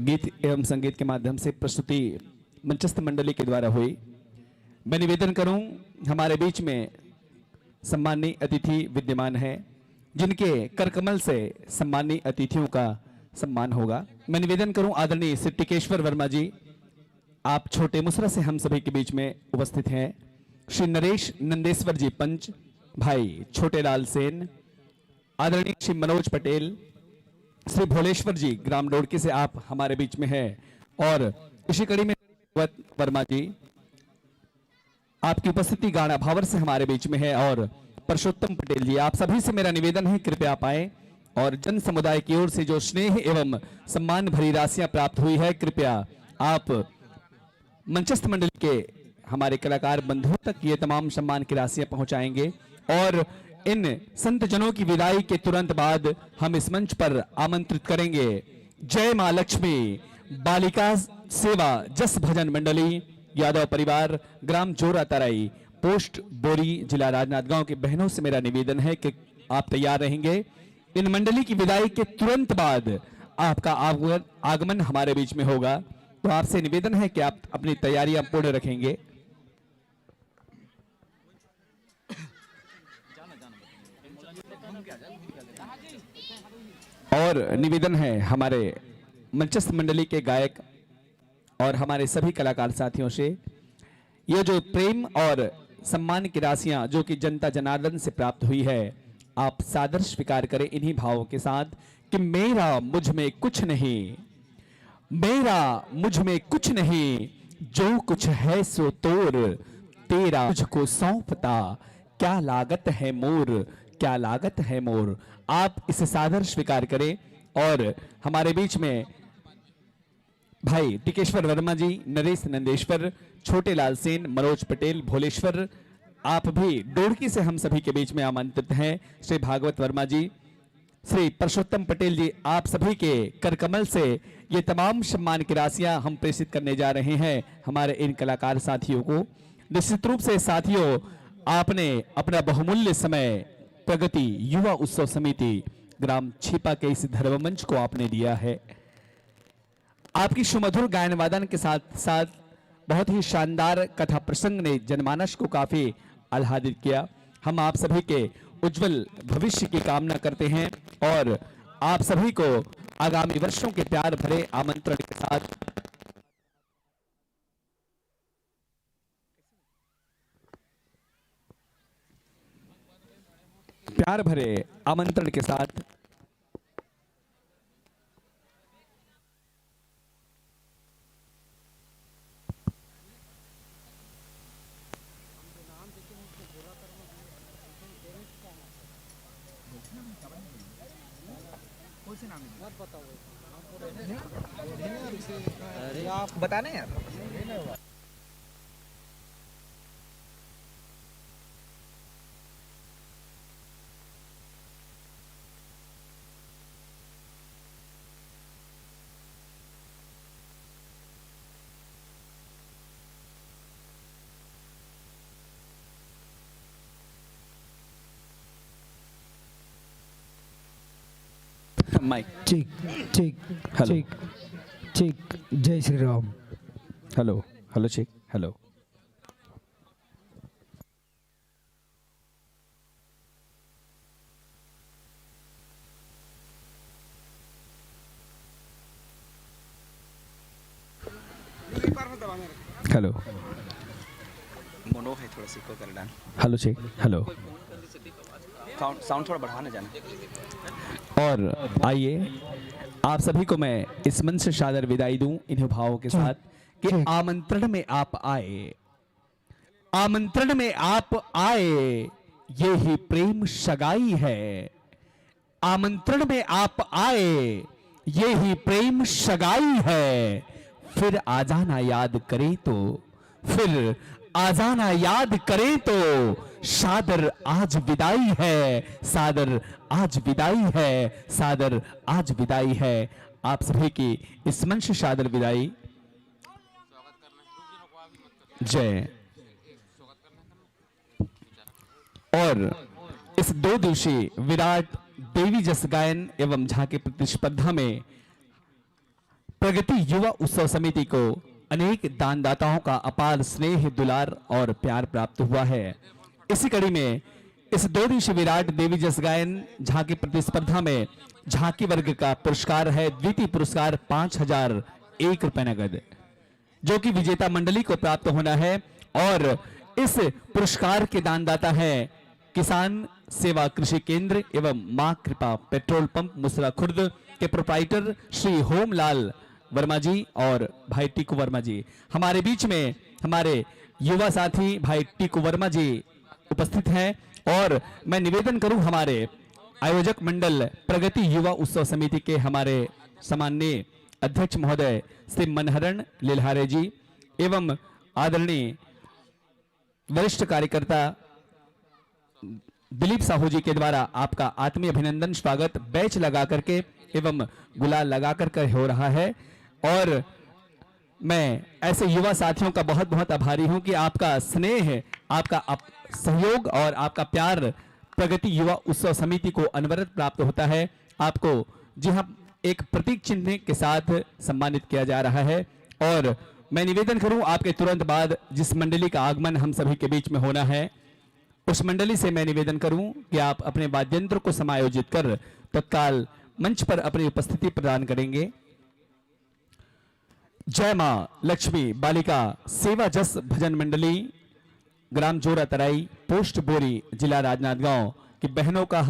गीत एवं संगीत के माध्यम से प्रस्तुति मंचस्थ मंडली के द्वारा हुई। मैं निवेदन करूं, हमारे बीच में सम्मानीय अतिथि विद्यमान है, जिनके करकमल से सम्मानीय अतिथियों का सम्मान होगा। मैं निवेदन करूं आदरणीय श्री टिकेश्वर वर्मा जी, आप छोटे मुसरा से हम सभी के बीच में उपस्थित हैं। श्री नरेश नंदेश्वर जी पंच, भाई छोटेलाल सेन, आदरणीय श्री मनोज पटेल, श्री भोलेश्वर जी ग्राम डोड़की से आप हमारे बीच में है। और इसी कड़ी में वर्मा जी आपकी उपस्थिति गाना भावर से हमारे बीच में है। और परशोत्तम पटेल जी, आप सभी से मेरा निवेदन है कृपया आप आए और जन समुदाय की ओर से जो स्नेह एवं सम्मान भरी राशियां प्राप्त हुई है, कृपया आप मंचस्थ मंडल के हमारे कलाकार बंधुओं तक ये तमाम सम्मान की राशियां पहुंचाएंगे। और इन संत जनों की विदाई के तुरंत बाद हम इस मंच पर आमंत्रित करेंगे जय मां लक्ष्मी बालिका सेवा जस भजन मंडली यादव परिवार ग्राम जोरा तराई पोस्ट बोरी जिला राजनांदगांव के बहनों से मेरा निवेदन है कि आप तैयार रहेंगे। इन मंडली की विदाई के तुरंत बाद आपका आगमन हमारे बीच में होगा, तो आपसे निवेदन है कि आप अपनी तैयारियां पूर्ण रखेंगे। और निवेदन है हमारे मंचस्थ मंडली के गायक और हमारे सभी कलाकार साथियों से, ये जो प्रेम और सम्मान की राशियां जो कि जनता जनार्दन से प्राप्त हुई है, आप सादर स्वीकार करें इन्हीं भावों के साथ कि मेरा मुझ में कुछ नहीं, मेरा मुझ में कुछ नहीं, जो कुछ है सो तोर, तेरा मुझको सौंपता, क्या लागत है मोर, क्या लागत है मोर। आप इसे सादर स्वीकार करें। और हमारे बीच में भाई टिकेश्वर वर्मा जी, नरेश नंदेश्वर, छोटे लाल सेन, मनोज पटेल, भोलेश्वर, आप भी डोड़की से हम सभी के बीच में आमंत्रित हैं। श्री भागवत वर्मा जी, श्री परशोत्तम पटेल जी, आप सभी के करकमल से ये तमाम सम्मान की राशियां हम प्रेषित करने जा रहे हैं हमारे इन कलाकार साथियों को। निश्चित रूप से साथियों, आपने अपना बहुमूल्य समय प्रगति युवा उत्सव समिति ग्राम छिपा के इस धर्म मंच को आपने दिया है। आपकी सुमधुर गायन वादन के साथ साथ बहुत ही शानदार कथा प्रसंग ने जनमानस को काफी आह्लादित किया। हम आप सभी के उज्जवल भविष्य की कामना करते हैं और आप सभी को आगामी वर्षों के प्यार भरे आमंत्रण के साथ अरे आप बताने यार। माइक ठीक ठीक हेलो ठीक ठीक। जय Shri Ram. Hello hello check hello. Hello mono है, थोड़ा सिको कर डाल। Hello check hello. साउंड थोड़ा बढ़ाने जाना। और आइए आप सभी को मैं इस मंच से सादर विदाई दूं इन्हीं भावों के साथ कि आमंत्रण में आप आए, आमंत्रण में आप आए, ये ही प्रेम सगाई है। आमंत्रण में आप आए, ये ही प्रेम सगाई है। फिर आ जाना याद करें तो, फिर आ जाना याद करें तो, सादर आज विदाई है, सादर आज विदाई है, सादर आज विदाई है। आप सभी की इस मंच से सादर विदाई। जय। और इस 2 दिवसीय विराट देवी जस गायन एवं झांकी प्रतिस्पर्धा में प्रगति युवा उत्सव समिति को अनेक दानदाताओं का अपार स्नेह, दुलार और प्यार प्राप्त हुआ है। इसी कड़ी में इस 2 दिवसीय विराट देवी जस गायन झांकी प्रतिस्पर्धा में झांकी वर्ग का पुरस्कार है, द्वितीय पुरस्कार 5001 रुपए नगद, जो कि विजेता मंडली को प्राप्त होना है। और इस पुरस्कार के दानदाता है किसान सेवा कृषि केंद्र एवं मां कृपा पेट्रोल पंप मुसरा खुर्द के प्रोप्राइटर श्री होमलाल वर्मा जी और भाई टीकू वर्मा जी। हमारे बीच में हमारे युवा साथी भाई टीकू वर्मा जी उपस्थित हैं और मैं निवेदन करूं हमारे आयोजक मंडल प्रगति युवा उत्सव समिति के हमारे सम्माननीय अध्यक्ष महोदय श्री मनहरण लिल्हारे जी एवं आदरणीय वरिष्ठ कार्यकर्ता दिलीप साहू जी के द्वारा आपका आत्मीय अभिनंदन स्वागत बैच लगा करके एवं गुलाल लगा करके हो रहा है। और मैं ऐसे युवा साथियों का बहुत बहुत आभारी हूं कि आपका स्नेह, आपका सहयोग और आपका प्यार प्रगति युवा उत्सव समिति को अनवरत प्राप्त होता है। आपको जी हाँ एक प्रतीक चिन्ह के साथ सम्मानित किया जा रहा है। और मैं निवेदन करूं आपके तुरंत बाद जिस मंडली का आगमन हम सभी के बीच में होना है उस मंडली से मैं निवेदन करूं कि आप अपने वाद्यंत्र को समायोजित कर तत्काल मंच पर अपनी उपस्थिति प्रदान करेंगे। जय मां लक्ष्मी बालिका सेवा जस भजन मंडली ग्राम जोरा तराई पोस्ट बोरी जिला राजनांदगांव की बहनों का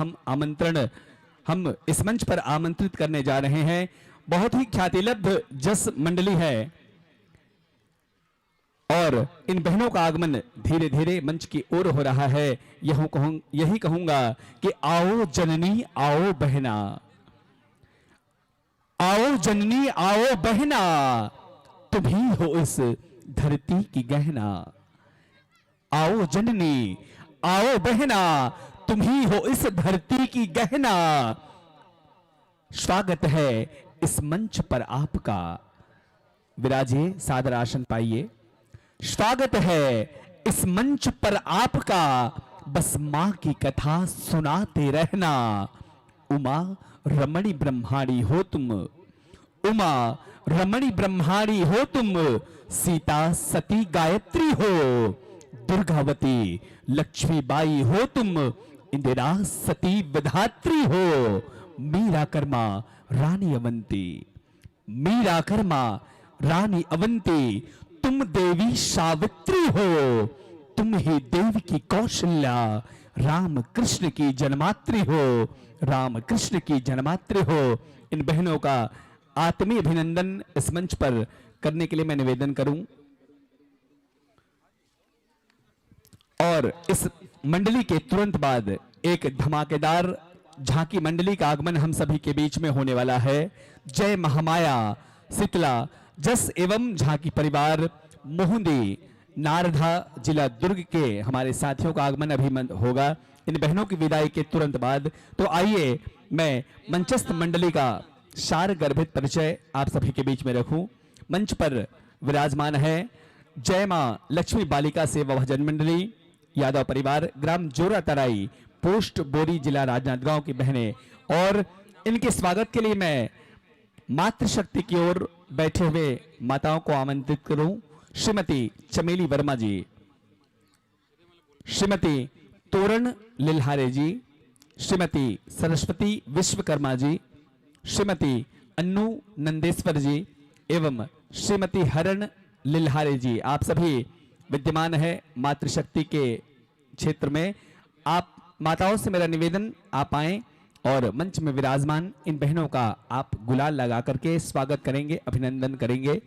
हम इस मंच पर आमंत्रित करने जा रहे हैं। बहुत ही ख्यातिलब्ध जस मंडली है और इन बहनों का आगमन धीरे धीरे मंच की ओर हो रहा है। यही कहूंगा कि आओ जननी आओ बहना, आओ जननी आओ बहना, तुम ही हो इस धरती की गहना। आओ जननी आओ बहना, तुम ही हो इस धरती की गहना। स्वागत है इस मंच पर आपका, विराजिए सादर आसन पाइए। स्वागत है इस मंच पर आपका, बस मां की कथा सुनाते रहना। उमा रमणी ब्रह्माणी हो तुम, उमा रमणी ब्रह्माणी हो तुम, सीता सती गायत्री हो, दुर्गावती लक्ष्मीबाई हो तुम, इंदिरा सती विधात्री हो, मीरा कर्मा रानी अवंती, मीरा कर्मा रानी अवंती, तुम देवी सावित्री हो, तुम ही देवी की कौशल्या, राम कृष्ण की जन्मात्री हो, राम कृष्ण की जन्मात्री हो। इन बहनों का आत्मीय अभिनंदन इस मंच पर करने के लिए मैं निवेदन करूं। और इस मंडली के तुरंत बाद एक धमाकेदार झांकी मंडली का आगमन हम सभी के बीच में होने वाला है। जय महामाया शीतला जस एवं झांकी परिवार मोहुंदी नारधा जिला दुर्ग के हमारे साथियों का आगमन अभी होगा इन बहनों की विदाई के तुरंत बाद। तो आइए मैं मंचस्थ मंडली का सार गर्भित परिचय आप सभी के बीच में रखूं। मंच पर विराजमान है जय मां लक्ष्मी बालिका सेवा भजन मंडली यादव परिवार ग्राम जोरा तराई पोस्ट बोरी जिला राजनांदगांव की बहनें। और इनके स्वागत के लिए मैं मातृशक्ति की ओर बैठे हुए माताओं को आमंत्रित करूं। श्रीमती चमेली वर्मा जी, श्रीमती तोरण लिल्हारे जी, श्रीमती सरस्वती विश्वकर्मा जी, श्रीमती अन्नू नंदेश्वर जी एवं श्रीमती हरण लिल्हारे जी। आप सभी विद्यमान है मातृशक्ति के क्षेत्र में। आप माताओं से मेरा निवेदन आप आए और मंच में विराजमान इन बहनों का आप गुलाल लगा करके स्वागत करेंगे, अभिनंदन करेंगे।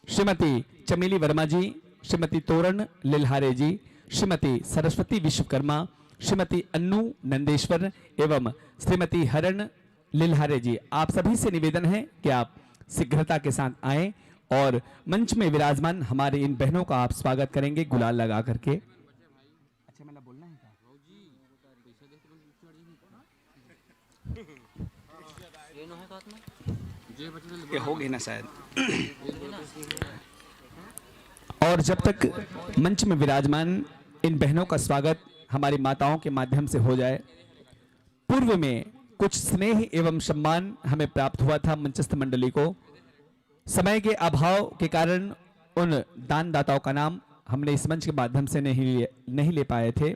श्रीमती चमेली वर्मा जी, श्रीमती तोरण लिल्हारे जी, श्रीमती सरस्वती विश्वकर्मा, श्रीमती अन्नू नंदेश्वर एवं श्रीमती हरण लिल्हारे जी। आप सभी से निवेदन है कि आप शीघ्रता के साथ आए और मंच में विराजमान हमारे इन बहनों का आप स्वागत करेंगे गुलाल लगा करके। ये होगी ना शायद। और जब तक मंच में विराजमान इन बहनों का स्वागत हमारी माताओं के माध्यम से हो जाए, पूर्व में कुछ स्नेह एवं सम्मान हमें प्राप्त हुआ था मंचस्थ मंडली को। समय के अभाव के कारण उन दानदाताओं का नाम हमने इस मंच के माध्यम से नहीं ले पाए थे।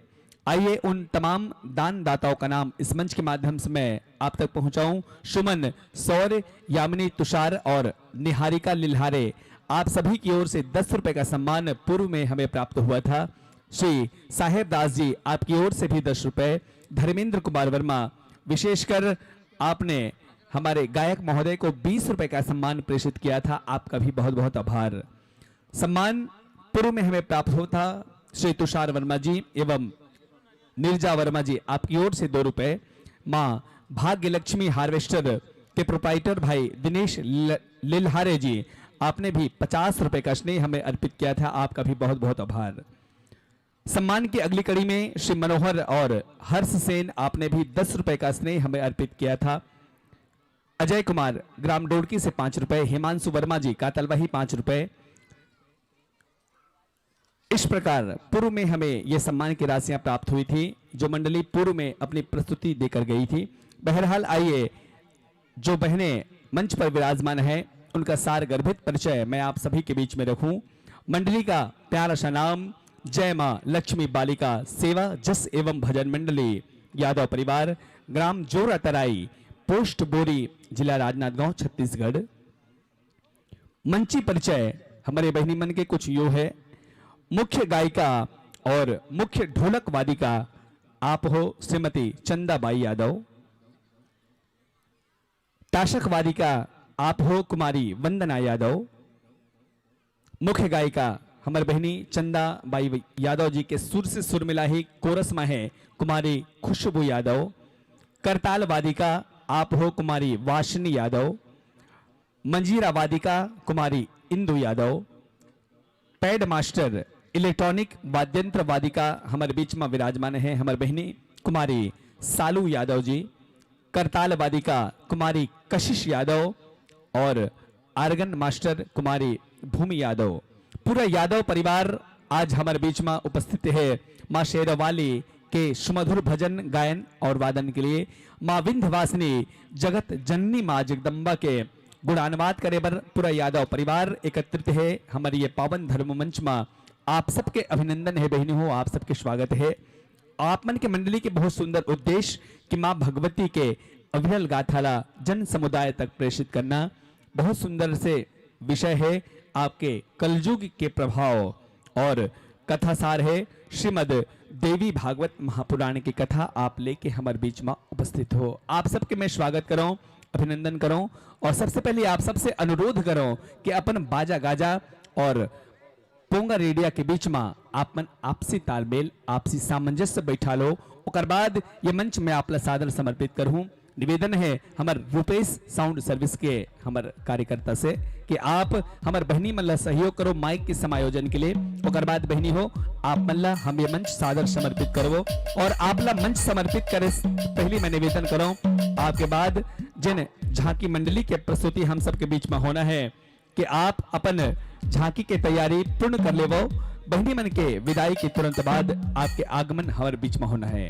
आइए उन तमाम दानदाताओं का नाम इस मंच के माध्यम से मैं आप तक पहुंचाऊं। सुमन, सौर्य, यामिनी, तुषार और निहारिका लिल्हारे, आप सभी की ओर से 10 रुपए का सम्मान पूर्व में हमें प्राप्त हुआ था। श्री साहेब दास जी, आपकी ओर से भी 10 रुपए। धर्मेंद्र कुमार वर्मा, विशेषकर आपने हमारे गायक महोदय को 20 रुपए का सम्मान प्रेषित किया था, आपका भी बहुत बहुत आभार। सम्मान पूर्व में हमें प्राप्त होता श्री तुषार वर्मा जी एवं नीरजा वर्मा जी, आपकी ओर से 2 रुपए। मां भाग्य लक्ष्मी हार्वेस्टर के प्रोप्राइटर भाई दिनेश लिलहारे जी, आपने भी 50 रुपए का स्नेह हमें अर्पित किया था, आपका भी बहुत बहुत आभार। सम्मान की अगली कड़ी में श्री मनोहर और हर्ष सेन, आपने भी 10 रुपए का स्नेह हमें अर्पित किया था। अजय कुमार ग्राम डोडकी से 5 रुपए, हिमांशु वर्मा जी कातलवाही 5 रुपए। इस प्रकार पूर्व में हमें ये सम्मान की राशियां प्राप्त हुई थी, जो मंडली पूर्व में अपनी प्रस्तुति देकर गई थी। बहरहाल आइए, जो बहनें मंच पर विराजमान है उनका सार गर्भित परिचय मैं आप सभी के बीच में रखूं। मंडली का प्यारा सा नाम जय मां लक्ष्मी बालिका सेवा जस एवं भजन मंडली यादव परिवार, ग्राम जोरा तराई, पोस्ट बोरी, जिला राजनांदगांव, छत्तीसगढ़। मंची परिचय हमारे बहनी मन के कुछ यो है। मुख्य गायिका और मुख्य ढोलक वादिका आप हो श्रीमती चंदाबाई यादव। ताशक वादिका आप हो कुमारी वंदना यादव। मुख्य गायिका हमारी बहनी चंदाबाई यादव जी के सुर से सुर मिला ही कोरस में है कुमारी खुशबू यादव। करताल वादिका आप हो कुमारी वाशनी यादव। मंजीरा वादिका Kumari Indu Yadav. Pad master electronic वाद्यंत्र वादिका हमारे बीच में विराजमान है हमारी बहनी कुमारी सालू यादव जी। करताल वादिका कुमारी कशिश यादव और आर्गन मास्टर कुमारी भूमि यादव। पूरा यादव परिवार आज हमारे बीच में उपस्थित है मां शेरवाली के सुमधुर भजन गायन और वादन के लिए। मां विंध्यवासिनी जगत जननी मां जगदम्बा के गुणानुवाद करे बर पूरा यादव परिवार एकत्रित है हमारी ये पावन धर्म मंच में। आप सबके अभिनंदन है बहनी हो, आप सबके स्वागत है। आप मन के मंडली के बहुत सुंदर उद्देश्य कि मां भगवती के अविरल गाथाला जन समुदाय तक प्रेषित करना, बहुत सुंदर से विषय है आपके कलयुग के प्रभाव और कथासार है श्रीमद देवी भागवत महापुराण की कथा आप लेके हमारे बीच में उपस्थित हो। आप सबके मैं स्वागत करूं, अभिनंदन करूं और सबसे पहले आप सबसे अनुरोध करूं कि अपन बाजा गाजा और पोंगा रेडिया के बीच में आपमन आपसी तालमेल आपसी सामंजस्य बैठा लो। ओकर बाद ये मंच में आपला सादर समर्पित करूं। निवेदन है हमार रुपेश साउंड सर्विस के हमार कार्यकर्ता से कि आप हमार बहनी मल्ला सहयोग करो माइक के समायोजन के लिए। ओकर बाद बहनी हो आप मल्ला हम ये मंच सादर समर्पित करो और आपला मंच समर्पित करे पहले मैं निवेदन करो आपके बाद जिन झांकी मंडली के प्रस्तुति हम सबके बीच में होना है कि आप अपन झांकी के तैयारी पूर्ण कर लेवो। बहनी मन के विदाई के तुरंत बाद आपके आगमन हमारे बीच में होना है।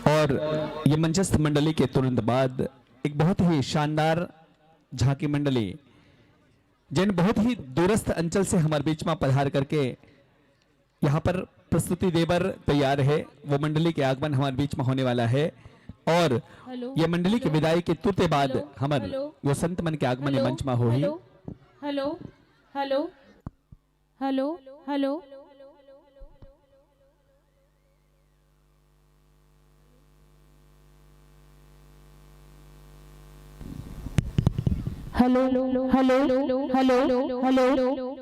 और ये मंचस्थ मंडली के तुरंत बाद एक बहुत ही शानदार झांकी मंडली जिन बहुत ही दूरस्थ अंचल से हमारे बीच में पधार करके यहाँ पर प्रस्तुति देवर तैयार है, वो मंडली के आगमन हमारे बीच में होने वाला है। और ये मंडली की विदाई के तुरंत बाद हमारे वो संत मन के आगमन मंच में हो ही। Hello hello hello hello hello hello hello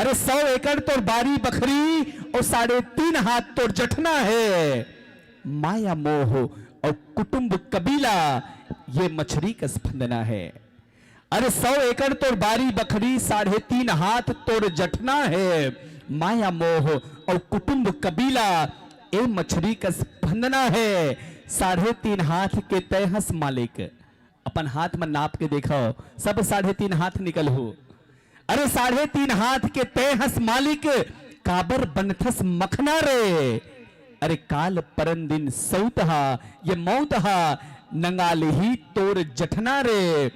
अरे 100 एकड़ तोर बारी बखरी और 3.5 हाथ तोर जठना है। माया मोह और कुटुंब कबीला ये मछली का स्पंदना है। अरे 100 एकड़ तोर बारी बखरी 3.5 हाथ तोर जठना है। माया मोह और कुटुंब कबीला ये मछली का स्पंदना है। 3.5 हाथ के तय हंस मालिक, अपन हाथ में नाप के देखो सब 3.5 हाथ निकल हो। अरे 3.5 हाथ के तय हंस मालिक, काबर बनथस मखना रे। अरे काल परन दिन सौतहा ये मौतहा, नंगाल ही तोर जठना रे।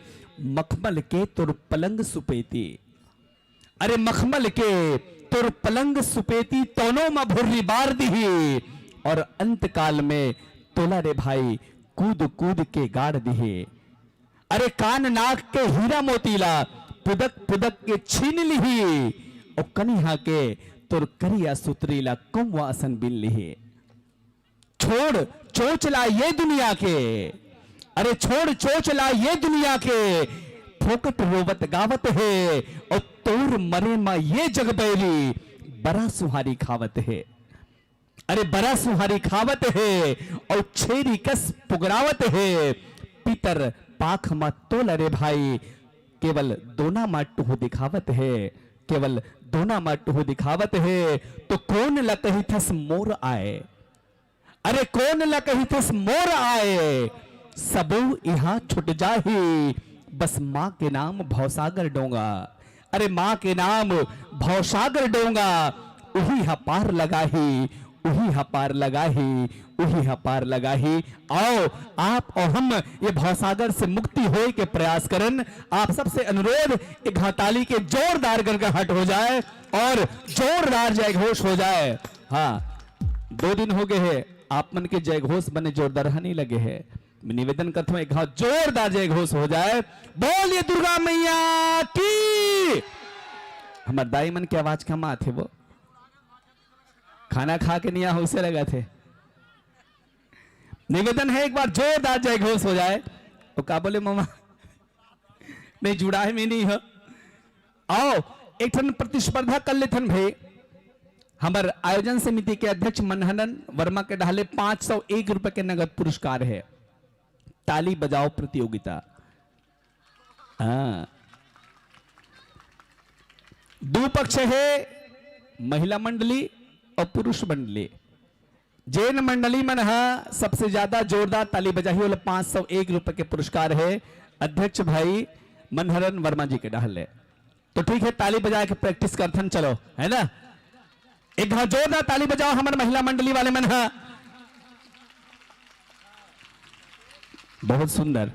मखमल के तोर पलंग सुपेती, अरे मखमल के तोर पलंग सुपेती, तोनो में भुर्री बार दी और अंत काल में तोला रे भाई कूद कूद के गाड़ दिहे। अरे कान नाक के हीरा मोतीला पुदक पुदक के छीन लिही और कनिहा के तोर करिया सुतरीला कौवा असन बिन लिही। छोड़ चोचला ये दुनिया के, अरे छोड़ चोचला ये दुनिया के, फोकट रोवत गावत है और तोर मरे मा ये जग बैली बड़ा सुहारी खावत है। अरे बड़ा सुहारी खावत है और छेरी कस पुगरावत है। पितर पाख मा तोल रे भाई, केवल दोना माटू दिखावत है, केवल दोना माटू दिखावत है। तो कौन ल कही थस मोर आए, अरे कौन ल कही थस मोर आए। सबू यहाँ छुट जाही, बस माँ के नाम भवसागर डोंगा। अरे माँ के नाम भवसागर डोंगा, उही हा पार लगाही, उही हा पार लगाही, उही हा पार लगाही। आओ आप और हम ये भवसागर से मुक्ति होए के प्रयास करन। आप सबसे अनुरोध एक हड़ताली के जोरदार गड़गड़ाहट हो जाए और जोरदार जय घोष हो जाए। हाँ 2 दिन हो गए हैं, आप मन के जय घोष बने जोरदार नहीं लगे हैं। मैं निवेदन करता हूं एक जोरदार जय घोष हो जाए। बोलिए दुर्गा मैया की। हमारे दाई मन की आवाज कम आते, वो खाना खा के नहीं आ उसे लगा थे। निवेदन है एक बार जोरदार जय घोष हो जाए। तो क्या बोले मामा नहीं जुड़ा है मैं नहीं हो। आओ एक ठन प्रतिस्पर्धा कर ले थन भाई। हमारे आयोजन समिति के अध्यक्ष मनहरन वर्मा के ढाले 501 रुपए के नगद पुरस्कार है। ताली बजाओ प्रतियोगिता। दो पक्ष है, महिला मंडली और पुरुष मंडली। जैन मंडली मन सबसे ज्यादा जोरदार ताली बजाई वाले 501 रुपए के पुरस्कार है अध्यक्ष भाई मनहरन वर्मा जी के ढाले। तो ठीक है ताली बजा के प्रैक्टिस करथन चलो, है ना। एक जोरदार ताली बजाओ हमारे महिला मंडली वाले मन। बहुत सुंदर।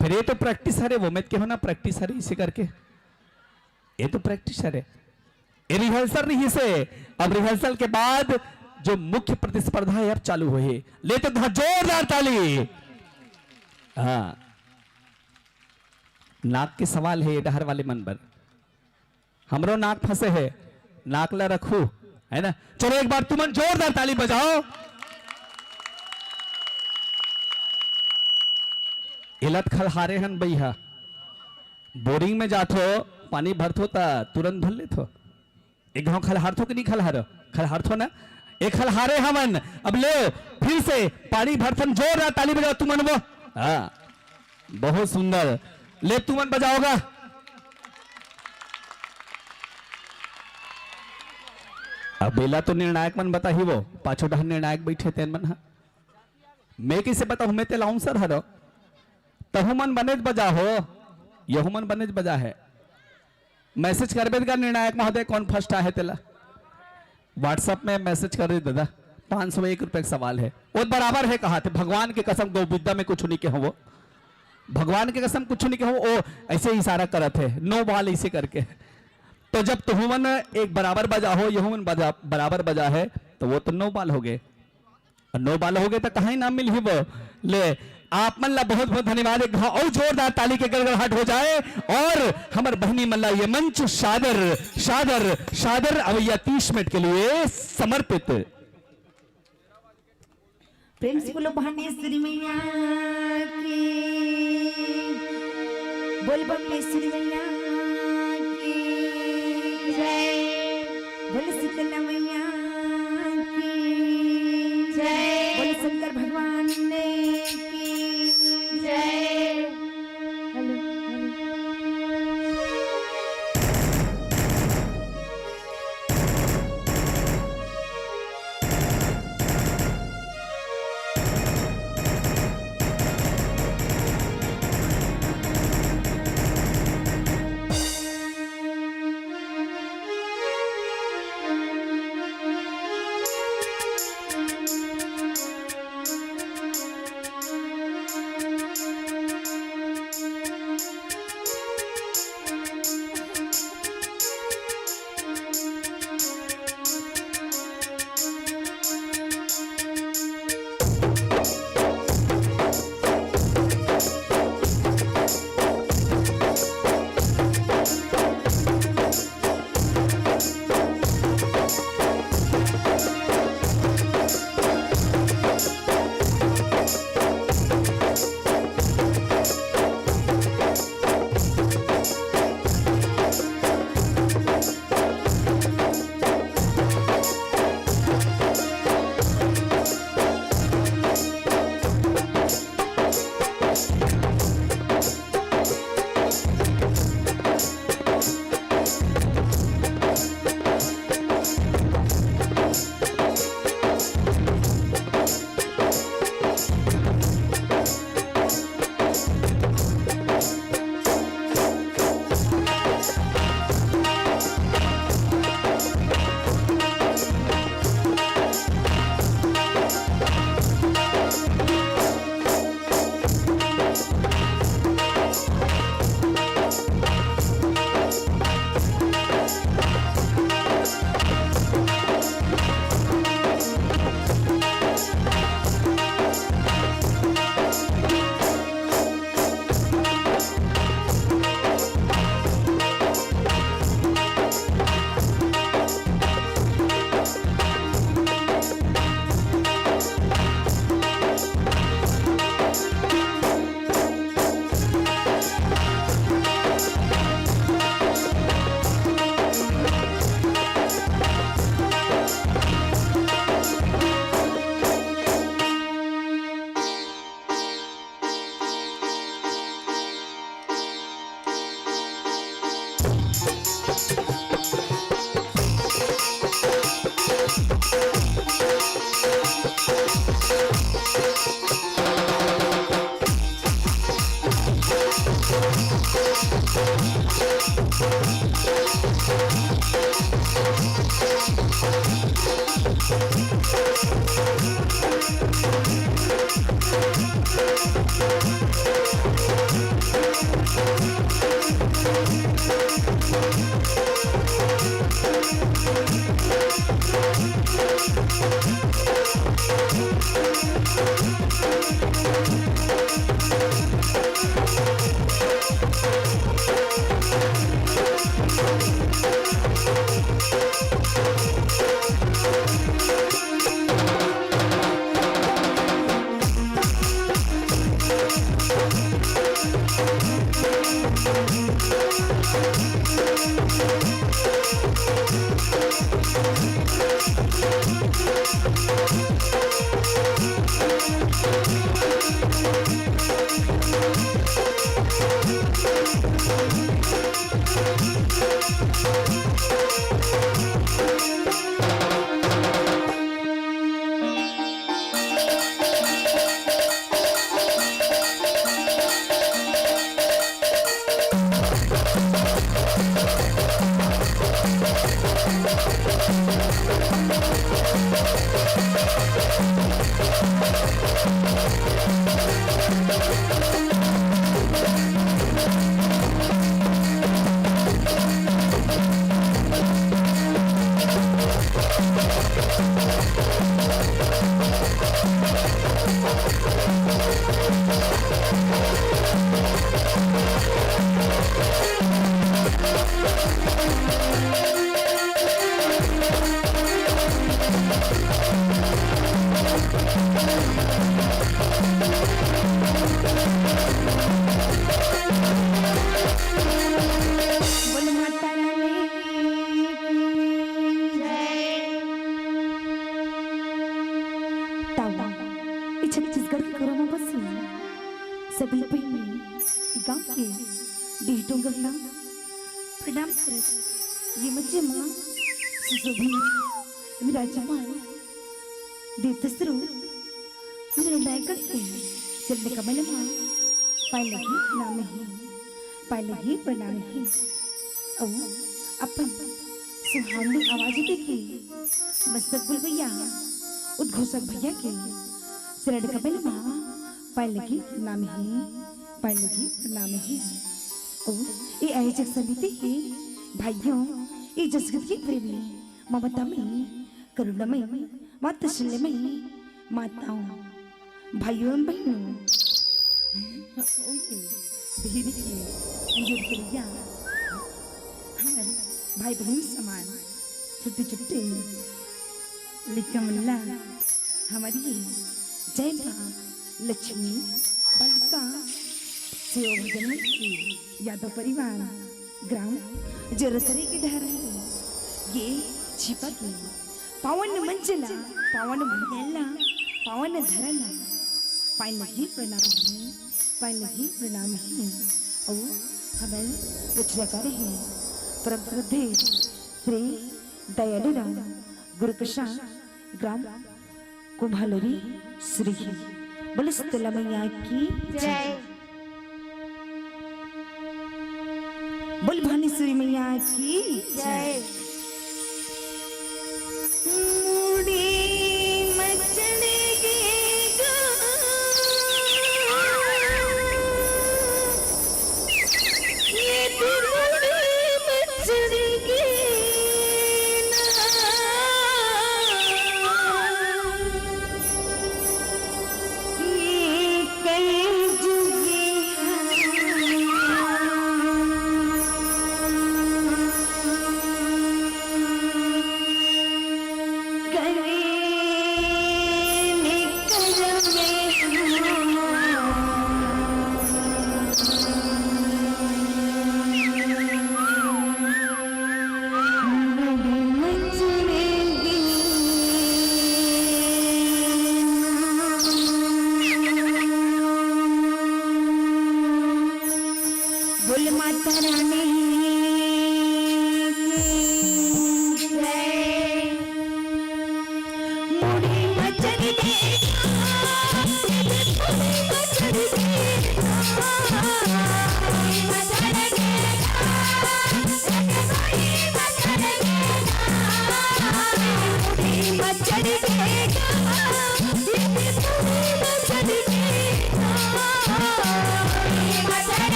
फिर ये तो प्रैक्टिस है, वो मैं कहूं ना प्रैक्टिस है इसे करके, ये तो प्रैक्टिस है, ये रिहर्सल नहीं से। अब रिहर्सल के बाद जो मुख्य प्रतिस्पर्धा है अब चालू हुई। ले तो जोरदार ताली। हाँ नाक के सवाल है डहर वाले मन पर। हमरो नाक फंसे है, नाक ला रखू, है ना। चलो एक बार तुम जोरदार ताली बजाओ। इलत खलहारे हन भैया, बोरिंग में जाथो पानी भरथो ता तुरंत भर लेथो। एक गांव खलहारथो कि नहीं खलहारो, खलहारथो ना। एक खलहारे हमन अब ले फिर से पानी भरथन। जोरदार ताली बजाओ तुमन वो। हाँ बहुत सुंदर। ले तुमन बजाओगा। अब बेला तो निर्णायक मन बता ही वो पाछो ढहन निर्णायक बैठे तेन मन। हाँ मैं किसे बताऊं, मैं ते लाउंसर हरो। तहु मन बनेज बजा हो, यहु मन बनेज बजा है। मैसेज करबे का निर्णायक महोदय कौन फर्स्ट आए तेला व्हाट्सएप में मैसेज कर रहे दादा। 501 रुपए का सवाल है, वो बराबर है। कहा थे भगवान के कसम गौ विद्या में कुछ नहीं कहो, वो भगवान के कसम कुछ नहीं कहो। वो ऐसे इशारा करत है नो बॉल ऐसे करके। तो जब तुमन एक बराबर बजा हो, यहुमन बराबर बजा है, तो वो तो 9 बॉल हो गए। 9 बॉल हो गए तो कहीं ना मिल ही वो। ले आप मन ला बहुत बहुत धन्यवाद। एक और जोरदार ताली के गड़गड़ाहट हो जाए। और हमारे बहनी मल्ला ये मंच शादर शादर शादर अवैया 30 मिनट के लिए समर्पित। प्रेम से बोलो भानेश्वरी मैया की, बोल बम्लेश्वरी मैया की। जय बोल शीतला मैया की जय बोल शंकर भगवान ने की जय। हेलो छत्तीसगढ़ के कोरमा बसी सभी बहनी गांव के डेटों गहना प्रणाम करत ये मजे मां सुशोभित विराजमान देवतस्रो निर्णायक के चलने कमल मां पाए लगी नाम ही पाए लगी प्रणाम ही औ अपन सुहावनी आवाज देखी मस्तकबुल भैया उद्घोषक भैया के शरण कमल मां पाए लगी नाम ही पाए लगी प्रणाम ही ओ ये आयोजक समिति के भाइयों ये जसगत के प्रेमी ममतामयी करुणामयी वात्सल्यमयी माताओं भाइयों एवं बहनों भाई बहन समान छोटे छोटे लिकमल्ला हमारी जय माँ लक्ष्मी बालिका सेवा की यादव परिवार ग्राम जरसरे के ढहरे ये छिपा की पावन मंचला पावन भंगेला पावन धरला पाए लगी प्रणाम है पाए लगी प्रणाम है और हमें रचनाकार है परम श्रद्धे श्री दयालु राम गुरुप्रसाद ग्राम कुम्हालरी श्री बोले शीतला मैया की जय बोल भानेश्वरी मैया की जय Thank you.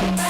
बनेगा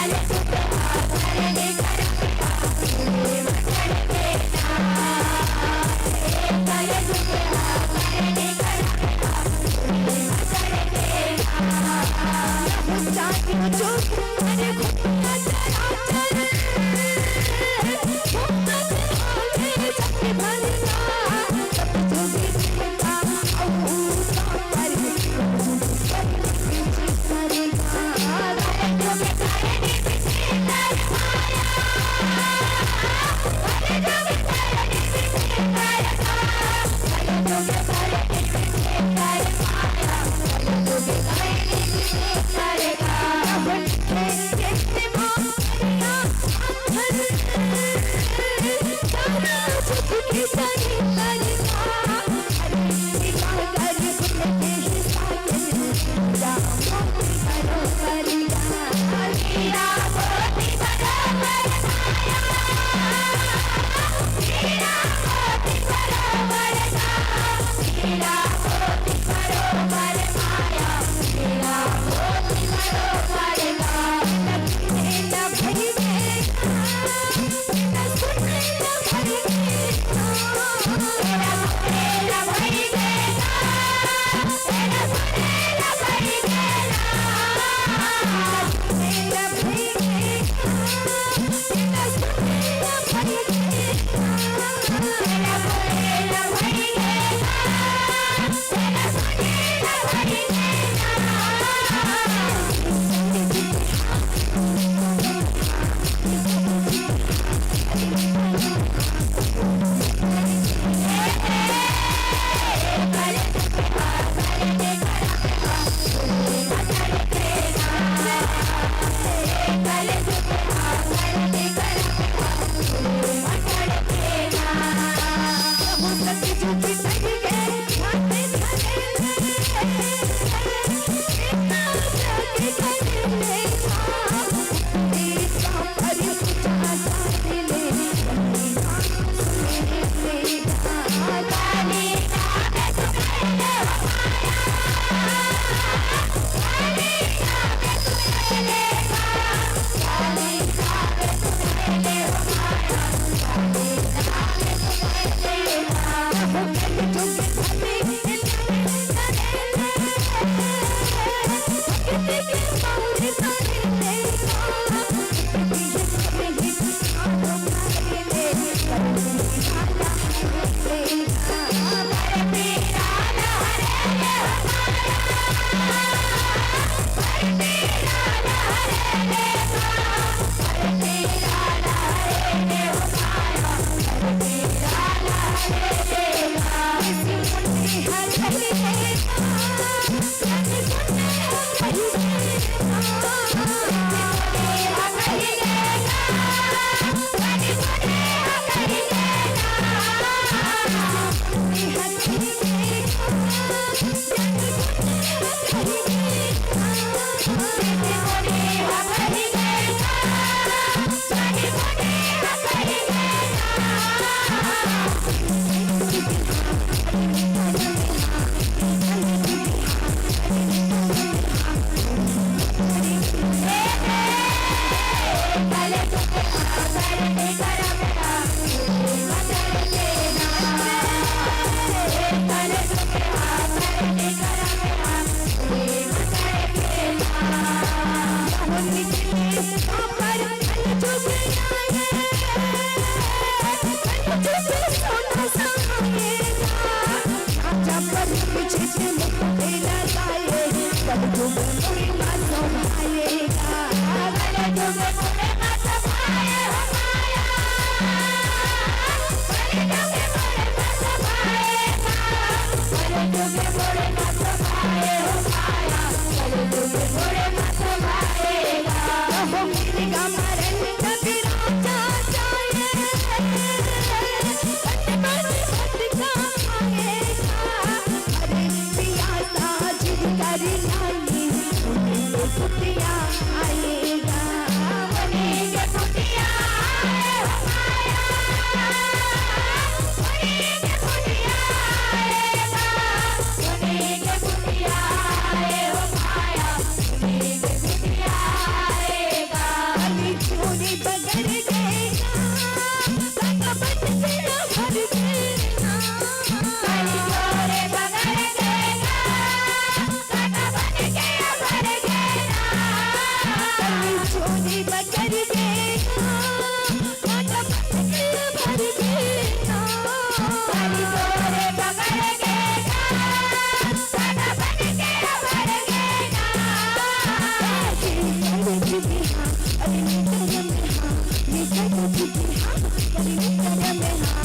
चुकी हाँ अरे मैं करम में हाँ मैं कर चुकी हाँ अरे मैं करम में हाँ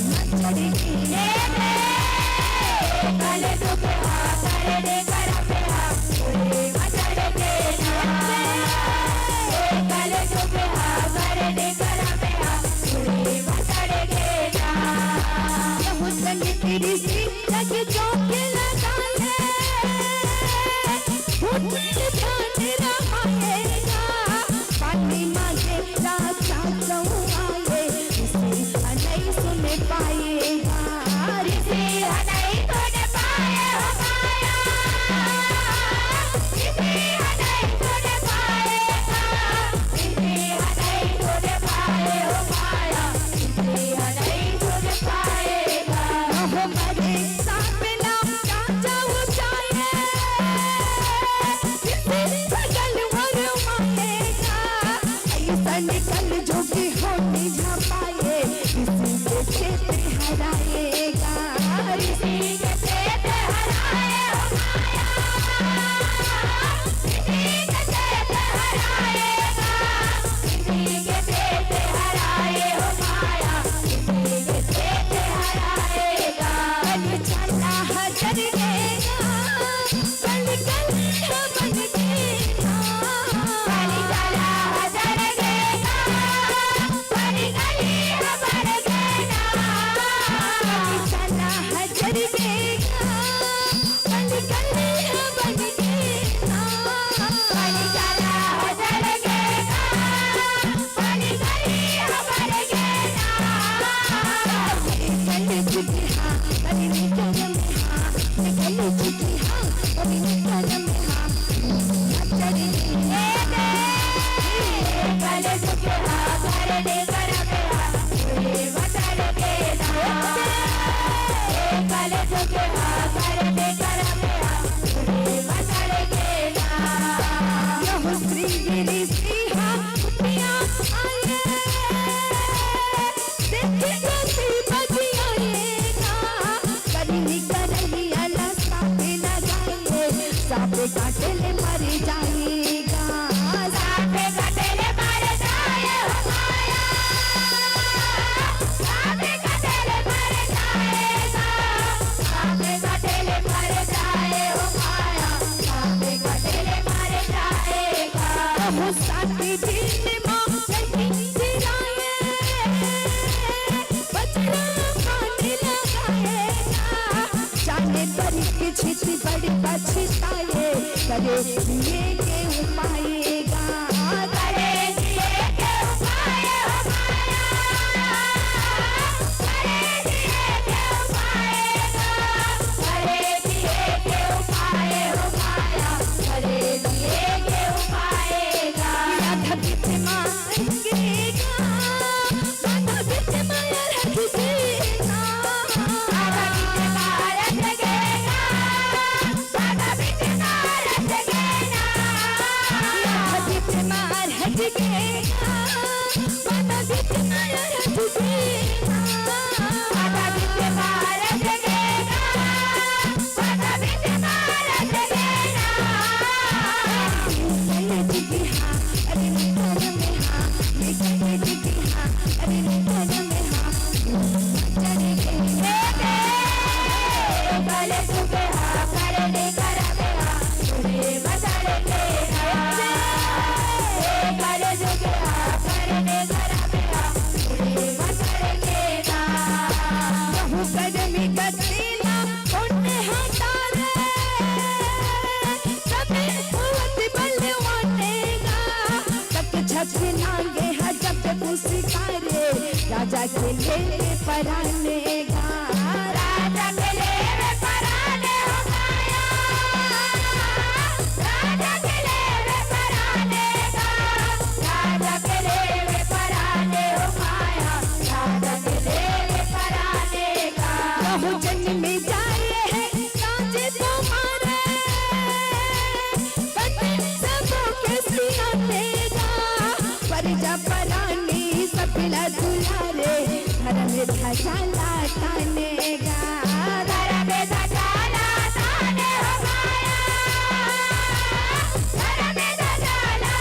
मत चढ़ेगी काले तो पे हाँ करे दे करम में हाँ मत चढ़ेगी काले तो पे हाँ करे दे करम में हाँ मत चढ़ेगी ये हुस्न तेरी सी लगे चौके लगा ले मुझे ध्यान रहाएगा पानी मांगे राजा आए इसे नहीं सुन पाएगा इसे नहीं सुन पाए हो पाया इसे नहीं सुन पाएगा इसे नहीं सुन पाए हो पाया इसे नहीं सुन पाएगा हो मरे सामना राजा ऊंचाए निकल जो भी हो नहीं जा पाए किसी के चेते हराएगा किसी के चेते हराए हो माया किसी के चेते हराएगा किसी के चेते हराए हो माया किसी के चेते हराएगा कल चला हजर देगा कल कल बन देगा कल चला हजर काटेले मर जाएगा सापे काटेले मर जाए हो माया सापे काटेले मर जाएगा सापे काटेले मर जाए हो माया सापे काटेले मर जाएगा वो साथी दिन में नहीं सिराए बचना पानी लगाएगा जाने पर किसी बड़ी पछताए करे दिए के उपाएगा करे दिए के उपाए हो माया करे दिए के उपाएगा करे दिए के उपाए हो माया करे दिए के उपाएगा राधा बिच मारेगा राधा बिच मारेगा राधा बिच मारेगा राधा बिच राजा के ले पराने गा राजा के ले पराने हो माया राजा के ले पराने गा राजा के ले पराने हो माया राजा के ले पराने गा बहु जन्म में जाए है राजे तुम्हारे बंदे सबों के सियाने गा परिजा परानी सपिला दुलारे घर में धजाला ताने गा घर में धजाला ताने हो माया घर में धजाला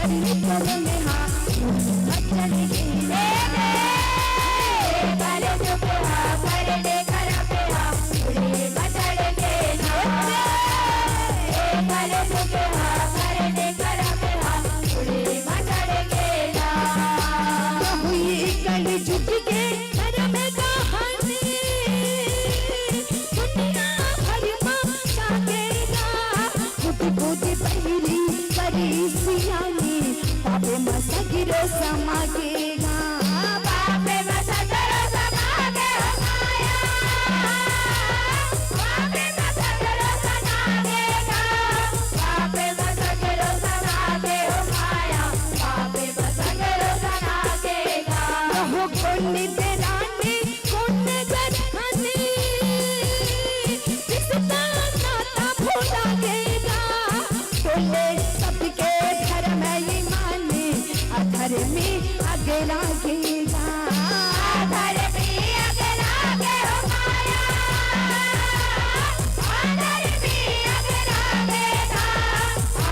करने कर में हाँ मचल के ले करे जो के हाँ करने कर पे हाँ उड़े मचल के ना करे जो के हाँ करने कर पे हाँ उड़े मचल के ना हुई कल झुक के कर में कहानी दुनिया भर में जागेगा खुद खुद पहली करी सियानी बाबे मसगिरो समागेगा बाबे मसगिरो समागे हो माया बाबे मसगिरो समागेगा बाबे मसगिरो समागे हो माया बाबे मसगिरो समागेगा हो कौन तेरानी कौन जरखानी किसका नाता भूला गेगा तोले सबके घर में ईमानी अधर में आगे लागेगा अधर में आगे लागे हो माया अधर में आगे लागेगा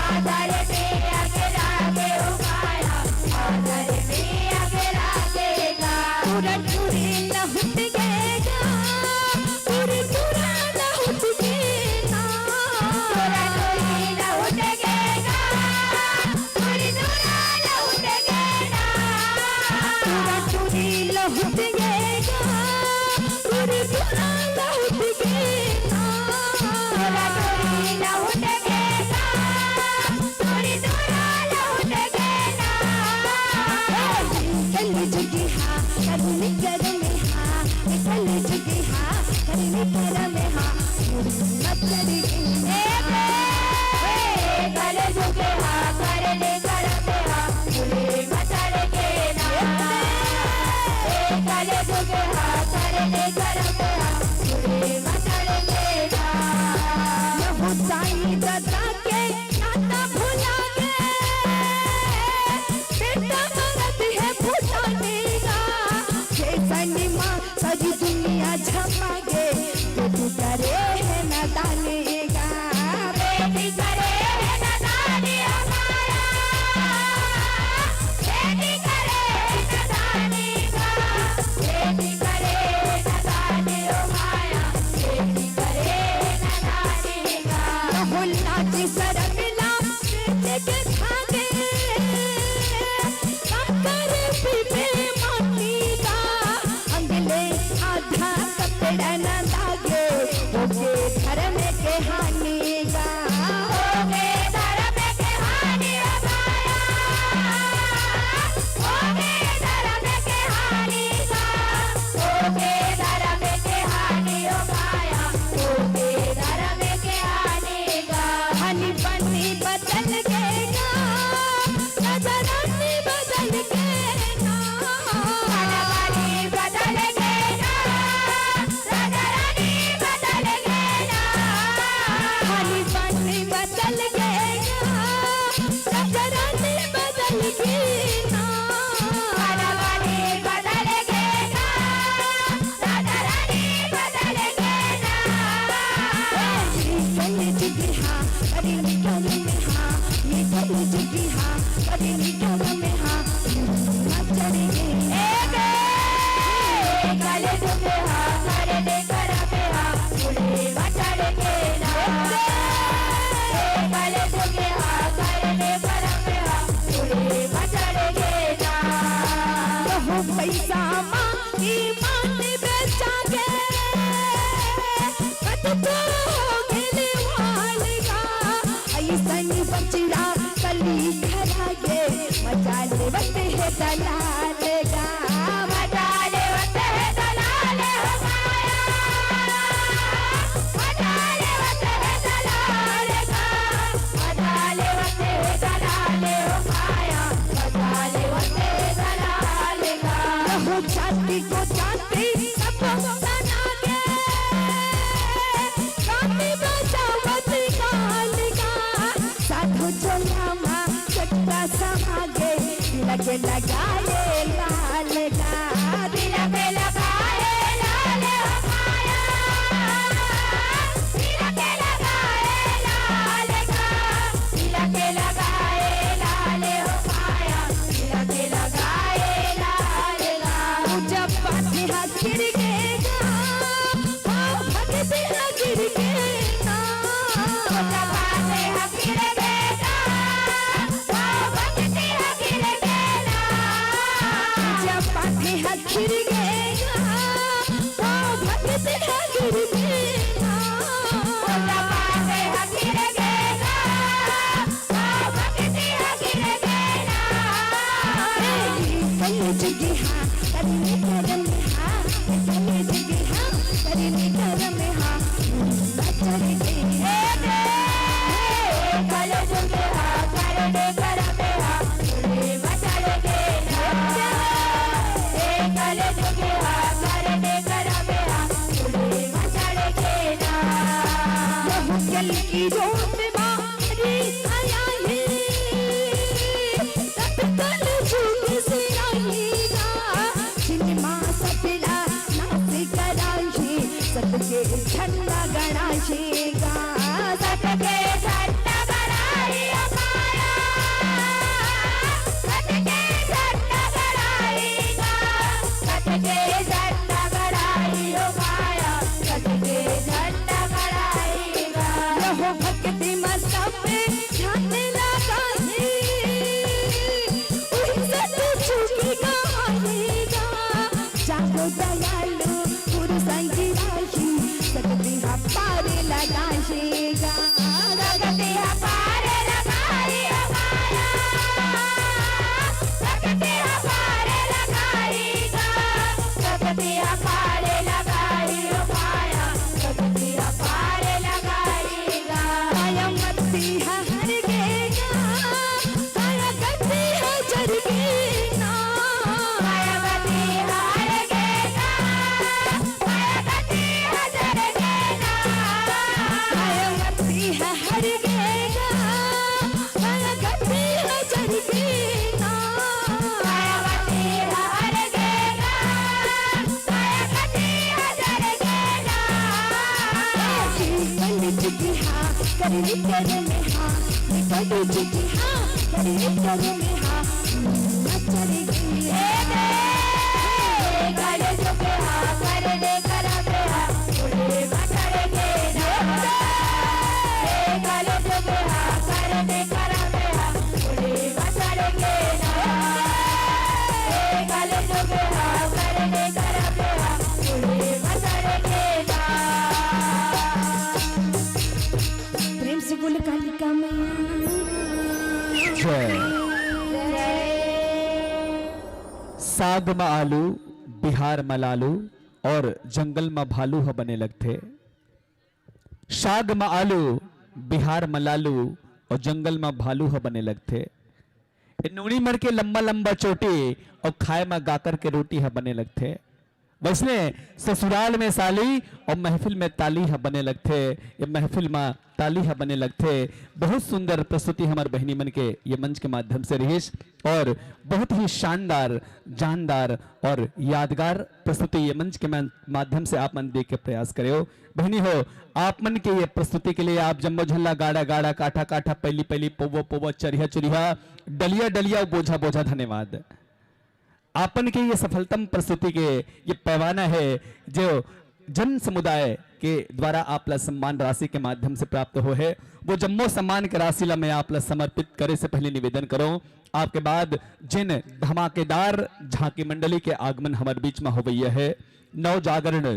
अधर में आगे लागे हो माया अधर में आगे लागेगा पूरा चूरी न हुटकेगा पूरी चूरा न हुटकेगा पूरा चूरी न हुटकेगा पूरी चूरा न हुटकेगा पूरा चूरी न हुटकेगा पूरी चूरा न हुटकेगा पूरा चूरी न हुटकेगा पूरी चूरा न हुटकेगा कल जुगी हाँ करने कर में हाँ कल जुगी हाँ करने कर में हाँ मचल के कल जुगे हाँ करने कर में हाँ उड़े मचल के ना कल जुगे हाँ करने कर में हाँ उड़े मचल के ना यहू साईं दादा के नाता भुला के बेटा मरद है भुलाने का जैसनी माँ सजी दुनिया झमागे बेटी करे है न दानेगा बेटी करे है न दाने हमारा बेटी करे है न दानेगा बेटी करे है न दाने हो माया बेटी करे है न दानेगा हुल्ला जी सरमिला बेटे के खागे काकर पीपे माटीगा अंगले आधा कपड़ा न दागे होगे घर में के हानिगा होगे घर में के हानि हो माया होगे घर में के हानिगा होगे घर में के हानि हो माया होगे घर में के हानिगा हनी बनी बदल गेगा नजरानी बदल गेगा हनी बदल गेगा नजरानी बदल गेगा हनी बनी बदल गेगा नजरानी बदल गेगा हनी बदल गेगा नजरानी बदल गेगा कल जुगी हाँ करी निकल में हाँ ये कल जुगी हाँ करी निकल में हाँ मचल के कल जुगे हाँ करने कर में हाँ उड़े मचल के ना कल जुगे हाँ करने कर में हाँ उड़े मचल के ना कहूँ पैसा माँ ईमान बेचा के कत तो गिले वालेगा ऐसनी बचड़ा कली खरागे मजा ले वक्त है दलालेगा मजा ले वक्त है दलाले हो माया मजा ले वक्त है दलालेगा मजा ले वक्त है दलाले हो माया मजा ले वक्त है दलालेगा कहूँ छाती को छाती सब बना के कामी बचावत कालिका साधु चोला चट्टा समागे लगे लगाए लाल का दिल पे लगाए लाल हो माया दिल पे लगाए लाल का दिल पे लगाए लाल हो पाथे हाथ गिर गेगा हाँ भगते हाथ गिर गेगा मोटा पाथे हाथ गिर गेगा हाँ भगते हाथ गिर गेगा जब पाथे हाथ गिर गेगा हाँ भगते हाथ गिर गेगा मोटा पाथे हाथ गिर गेगा हाँ भगते हाथ गिर गेगा कहीं जगी हाँ करने करम हाँ कहीं जगी हाँ करने करम हाँ बचर गई कले जगे हाँ करने करम हाँ बचर गई कले जगे हाँ करने करम हाँ बचर गई मुश्किल की रोड मारी आया है तब कल झूठ से आएगा सिनेमा सपना नाच कराशी सबके झंडा गड़ाशेगा सबके झंडा गड़ाई माया सबके झंडा गड़ाएगा सबके झंडा गड़ाई माया सबके झंडा गड़ाएगा रहो भक्ति मस्तक पे ध्यान लगा है उनसे तो झुकेगा आएगा जागो दयालु पुरुषांची राशि सकते हा पारे लगाशेगा सकते हा पारे लगाई माया सकते हा पारे लगाएगा सकते हा पारे लगाई माया सकते हा पारे लगाएगा माया मत्ती हा हर गेगा माया गति हा चढ़ गेगा माया गति हा हर गेगा माया गति हा चढ़ गेगा माया मत्ती हा हर गेगा माया गति हा चढ़ गेगा माया गति हा हर गेगा माया गति हा चढ़ गेगा पंडित जी हाँ करने करम हाँ पंडित जी हाँ करने करम हाँ बचर गई गले झुके हाँ करने करम हाँ बचर गई गले झुके हाँ करने करम हाँ बचर गई गले झुके हाँ करने करम हाँ बचर गई प्रेम से बोल कालिका मैया जय साग में आलू बिहार में लालू और जंगल में भालू ह बने लगते साग में आलू बिहार में लालू और जंगल में भालू ह बने लगते नूनी मर के लंबा लंबा चोटी और खाए में गाकर के रोटी ह बने लगते वैसने ससुराल में साली और महफिल में ताली ह बने लगते ये महफिल में ताली ह बने लगते बहुत सुंदर प्रस्तुति हमारे बहनी मन के ये मंच के माध्यम से रहीश और बहुत ही शानदार जानदार और यादगार प्रस्तुति ये मंच के माध्यम से आप मन देख के प्रयास करे हो बहनी हो आप मन के ये प्रस्तुति के लिए आप जम्बो झल्ला गाड़ा गाड़ा काठा काठा पहली पहली पोवो पोवो चरिया चुरिया डलिया डलिया बोझा बोझा धन्यवाद आपन के ये सफलतम प्रस्तुति के ये पैमाना है जो जन समुदाय के द्वारा आपला सम्मान राशि के माध्यम से प्राप्त हो है वो जम्मो सम्मान के राशि ला मैं आपला समर्पित करे से पहले निवेदन करो आपके बाद जिन धमाकेदार झांकी मंडली के आगमन हमारे बीच में हो गई है नव जागरण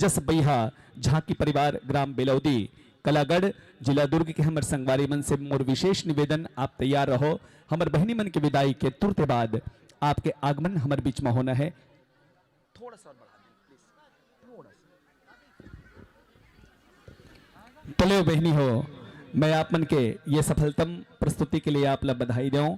जस बैहा झांकी परिवार ग्राम बेलौदी कलागढ़ जिला दुर्ग के हमारे संगवारी मन से मोर विशेष निवेदन आप तैयार रहो हमारे बहनी मन की विदाई के तुरंत बाद आपके आगमन हमारे बीच में होना है थोड़ा सा बढ़ा दें प्लीज चलो बहनी हो मैं आप मन के ये सफलतम प्रस्तुति के लिए आप ला बधाई दूं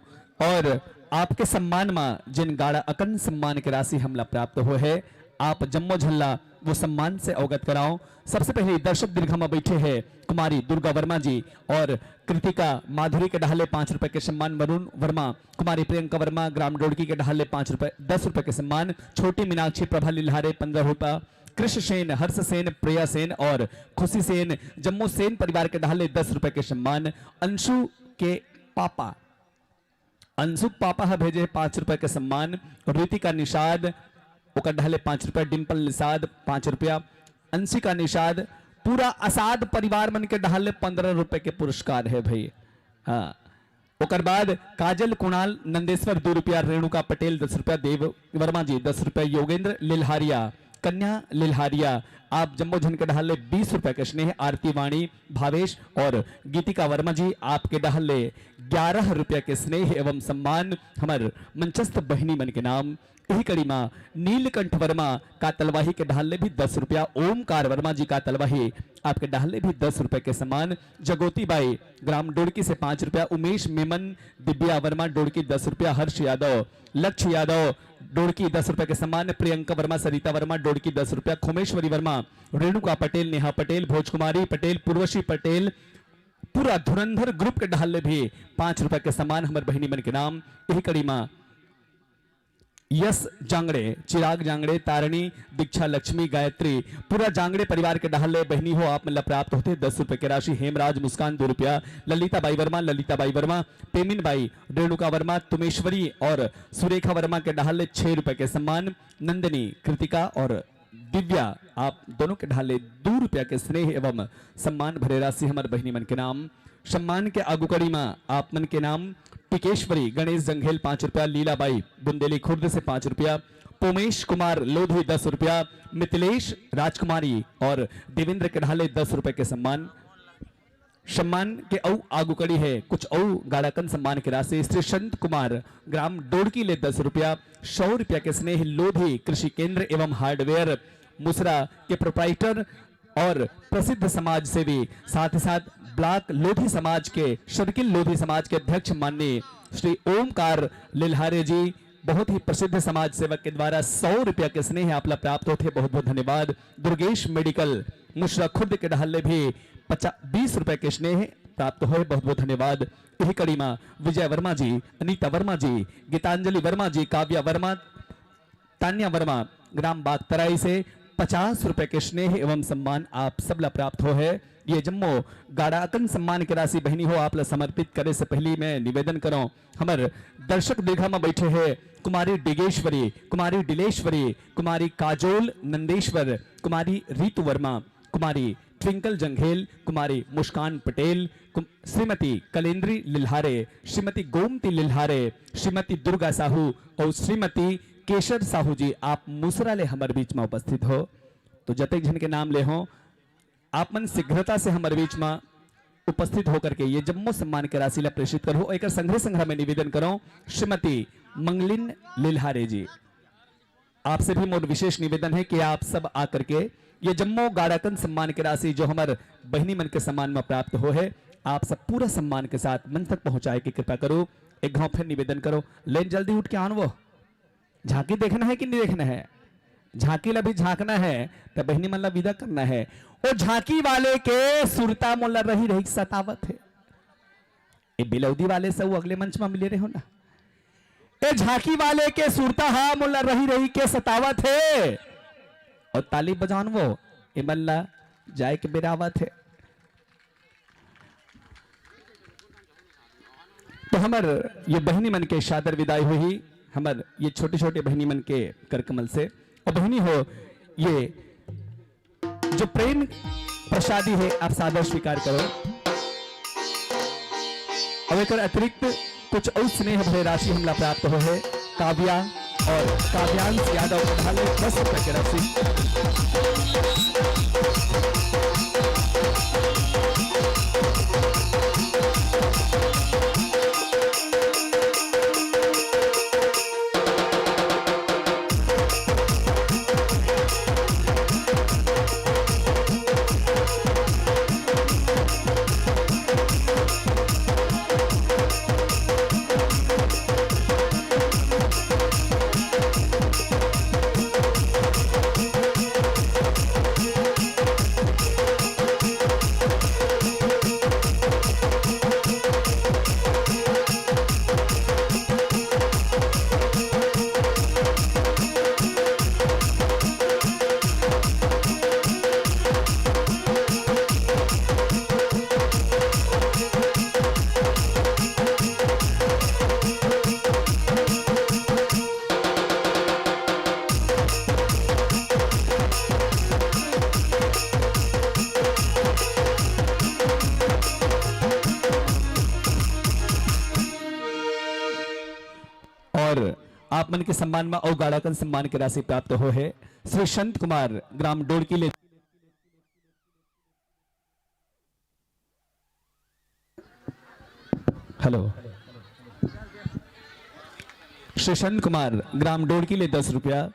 और आपके सम्मान में जिन गाड़ा अकन सम्मान के राशि हमला प्राप्त हो है आप जम्मो झल्ला वो सम्मान से अवगत कराओ सबसे पहले दर्शक दीर्घ में बैठे हैं कुमारी दुर्गा वर्मा जी और कृतिका माधुरी के ढाले 5 रुपए के सम्मान वरुण वर्मा कुमारी प्रियंका वर्मा ग्राम डोडकी के ढाले 10 रुपए के सम्मान छोटी मीनाक्षी प्रभा लिल्हारे 15 रुपए कृष्ण सेन हर्ष सेन प्रिया सेन और खुशी सेन जम्मू सेन परिवार के ढाले 10 रुपए के सम्मान अंशु के पापा अंशु पापा है भेजे 5 रुपए के सम्मान रीतिका निषाद ओकर ढाले 5 रुपया, डिम्पल निषाद 5 रुपया, अंशिका निषाद, पूरा असाद परिवार मन के ढाले 15 रुपए के पुरस्कार है भाई। हाँ, ओकर बाद काजल कुणाल नंदेश्वर 2 रुपया, रेणुका पटेल 10 रुपया, देव वर्मा जी 10 रुपया, योगेंद्र लिल्हारिया, कन्या लिल्हारिया, आप जम्मो झन के ढाले 20 रुपए के स्नेह, आरती वाणी, भावेश और गीतिका वर्मा जी आपके ढाले 11 रुपया के स्नेह एवं सम्मान हमार मंचस्थ बहिनी मन के नाम। यही कड़ी मां नीलकंठ वर्मा का तलवाही के ढाले भी 10 रुपया, ओमकार वर्मा जी का तलवाही आपके ढाले भी 10 रुपए के सम्मान, जगोती बाई ग्राम डोड़की से 5 रुपया, उमेश मेमन दिव्या वर्मा डोड़की 10 रुपया, हर्ष यादव, लक्ष्य यादव डोड़की 10 रुपए के सम्मान, प्रियंका वर्मा, सरिता वर्मा डोड़की 10 रुपया, खोमेश्वरी वर्मा, रेणुका पटेल, नेहा पटेल, भोजकुमारी पटेल, पूर्वशी पटेल, पूरा धुरंधर ग्रुप के ढाले भी 5 रुपए के सम्मान हमारे बहिनी मन के नाम। यही कड़ी मां यश जांगड़े, चिराग जांगड़े, तारणी, दीक्षा, लक्ष्मी, गायत्री, पूरा जांगड़े परिवार के ढाले बहनी हो आप मतलब प्राप्त होते 10 रुपए की राशि। हेमराज मुस्कान 2 रुपया, ललिता बाई वर्मा, पेमिन बाई, रेणुका वर्मा, तुमेश्वरी और सुरेखा वर्मा के ढाले 6 रुपए के सम्मान। नंदिनी, कृतिका और दिव्या आप दोनों के ढाले 2 रुपया के स्नेह एवं सम्मान भरे राशि हमारे बहनी मन के नाम। सम्मान के आगुकड़ी मां आप मन के नाम टिकेश्वरी गणेश जंघेल 5 रुपया, लीलाबाई बुंदेली खुर्द से 5 रुपया, पोमेश कुमार लोधी 10 रुपया, मिथिलेश राजकुमारी और देवेंद्र के ढाले 10 रुपए के सम्मान। सम्मान के औ आगुकड़ी है कुछ औ गाड़ाकन सम्मान के राशि। श्री संत कुमार ग्राम डोड़की ले 10 रुपया, 100 रुपया के स्नेह लोधी कृषि केंद्र एवं हार्डवेयर मुसरा के प्रोप्राइटर और प्रसिद्ध समाज सेवी, साथ ही साथ ब्लॉक लोधी समाज के सर्किल लोधी समाज के अध्यक्ष माननीय श्री ओमकार लिल्हारे जी, बहुत ही प्रसिद्ध समाज सेवक के द्वारा 100 रुपया के स्नेह आपला प्राप्त होते, बहुत बहुत धन्यवाद। दुर्गेश मेडिकल मुशरा खुर्द के ढाले भी 20 रुपए के स्नेह प्राप्त हुए, बहुत बहुत धन्यवाद। यही कड़ी मां विजय वर्मा जी, अनीता वर्मा जी, गीतांजलि वर्मा जी, काव्या वर्मा, तान्या वर्मा ग्राम बागतराई से 50 रुपए के स्नेह एवं सम्मान आप सबला प्राप्त हो है। ये जम्मो गाड़ाकन सम्मान की राशि बहनी हो आप समर्पित करे से पहले मैं निवेदन करो हमार दर्शक दीर्घा में बैठे हैं कुमारी डिगेश्वरी, कुमारी डिलेश्वरी, कुमारी काजोल नंदेश्वर, कुमारी रीतु वर्मा, कुमारी ट्विंकल जंघेल, कुमारी मुस्कान पटेल, श्रीमती कलेंद्री लिल्हारे, श्रीमती गोमती लिल्हारे, श्रीमती दुर्गा साहू और श्रीमती केशर साहू जी आप मुसरा ले हमारे बीच में उपस्थित हो। तो जतक जन के नाम ले हो आप मन शीघ्रता से हमारे बीच में उपस्थित होकर के ये जम्मो सम्मान के राशि ला प्रेषित करो। एक संग्रह में निवेदन करो श्रीमती मंगलिन लिल्हारे जी, आपसे भी मोर विशेष निवेदन है कि आप सब आकर के ये जम्मो गाड़ाकन सम्मान की राशि जो हमारे बहनी मन के सम्मान में प्राप्त हो है आप सब पूरा सम्मान के साथ मन तक पहुंचाए की कृपा करो। एक गांव फिर निवेदन करो, लेन जल्दी उठ के आन वो झांकी देखना है कि नहीं देखना है, झांकी ला भी झांकना है तो बहनी मन ला विदा करना है। और झांकी वाले के सुरता मोला रही रही सतावत है, ये बिलौदी वाले से वो अगले मंच में मिले रहे हो ना, ये झांकी वाले के सुरता हा मोला रही रही के सतावत है और ताली बजान वो ये मल्ला जाए के बिरावत है। तो हमार ये बहनी मन के शादर विदाई हुई हमार ये छोटे छोटे बहनी मन के करकमल से। और बहनी हो ये जो प्रेम प्रसादी है आप सादर स्वीकार करो। और एक अतिरिक्त कुछ और स्नेह भरे राशि हमला प्राप्त हो है काव्या और काव्यांश यादव 10 रुपए की राशि। आप मन के सम्मान में औगाड़ाकन सम्मान की राशि प्राप्त हो है श्री संत कुमार ग्राम डोड़की ले हेलो श्री संत कुमार ग्राम डोड़की ले 10 रुपया,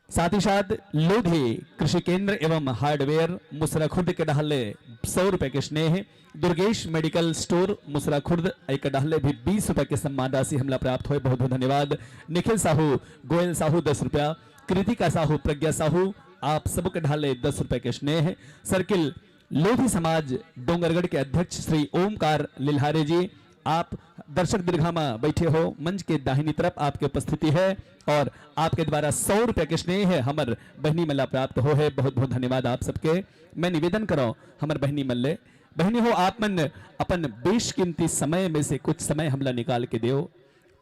साथ ही साथ लोधी कृषि केंद्र एवं हार्डवेयर मुसरा खुर्द के डहले 100 रुपए के स्नेह, दुर्गेश मेडिकल स्टोर मुसरा खुर्द एक डहले भी 20 रुपए के सम्मान राशि हमला प्राप्त हुए, बहुत बहुत धन्यवाद। निखिल साहू गोयल साहू 10 रुपया, कृतिका साहू प्रज्ञा साहू आप सबके ढाले 10 रुपए के स्नेह। सर्किल लोधी समाज डोंगरगढ़ के अध्यक्ष श्री ओमकार लिल्हारे जी आप दर्शक दीर्घा में बैठे हो, मंच के दाहिनी तरफ आपकी उपस्थिति है और आपके द्वारा 100 रुपए के स्नेह है हमर बहनी मल्ला प्राप्त हो है, बहुत बहुत धन्यवाद आप सबके। मैं निवेदन करो हमर बहनी मल्ले बहनी हो आप मन अपन बेशकीमती समय में से कुछ समय हमला निकाल के दो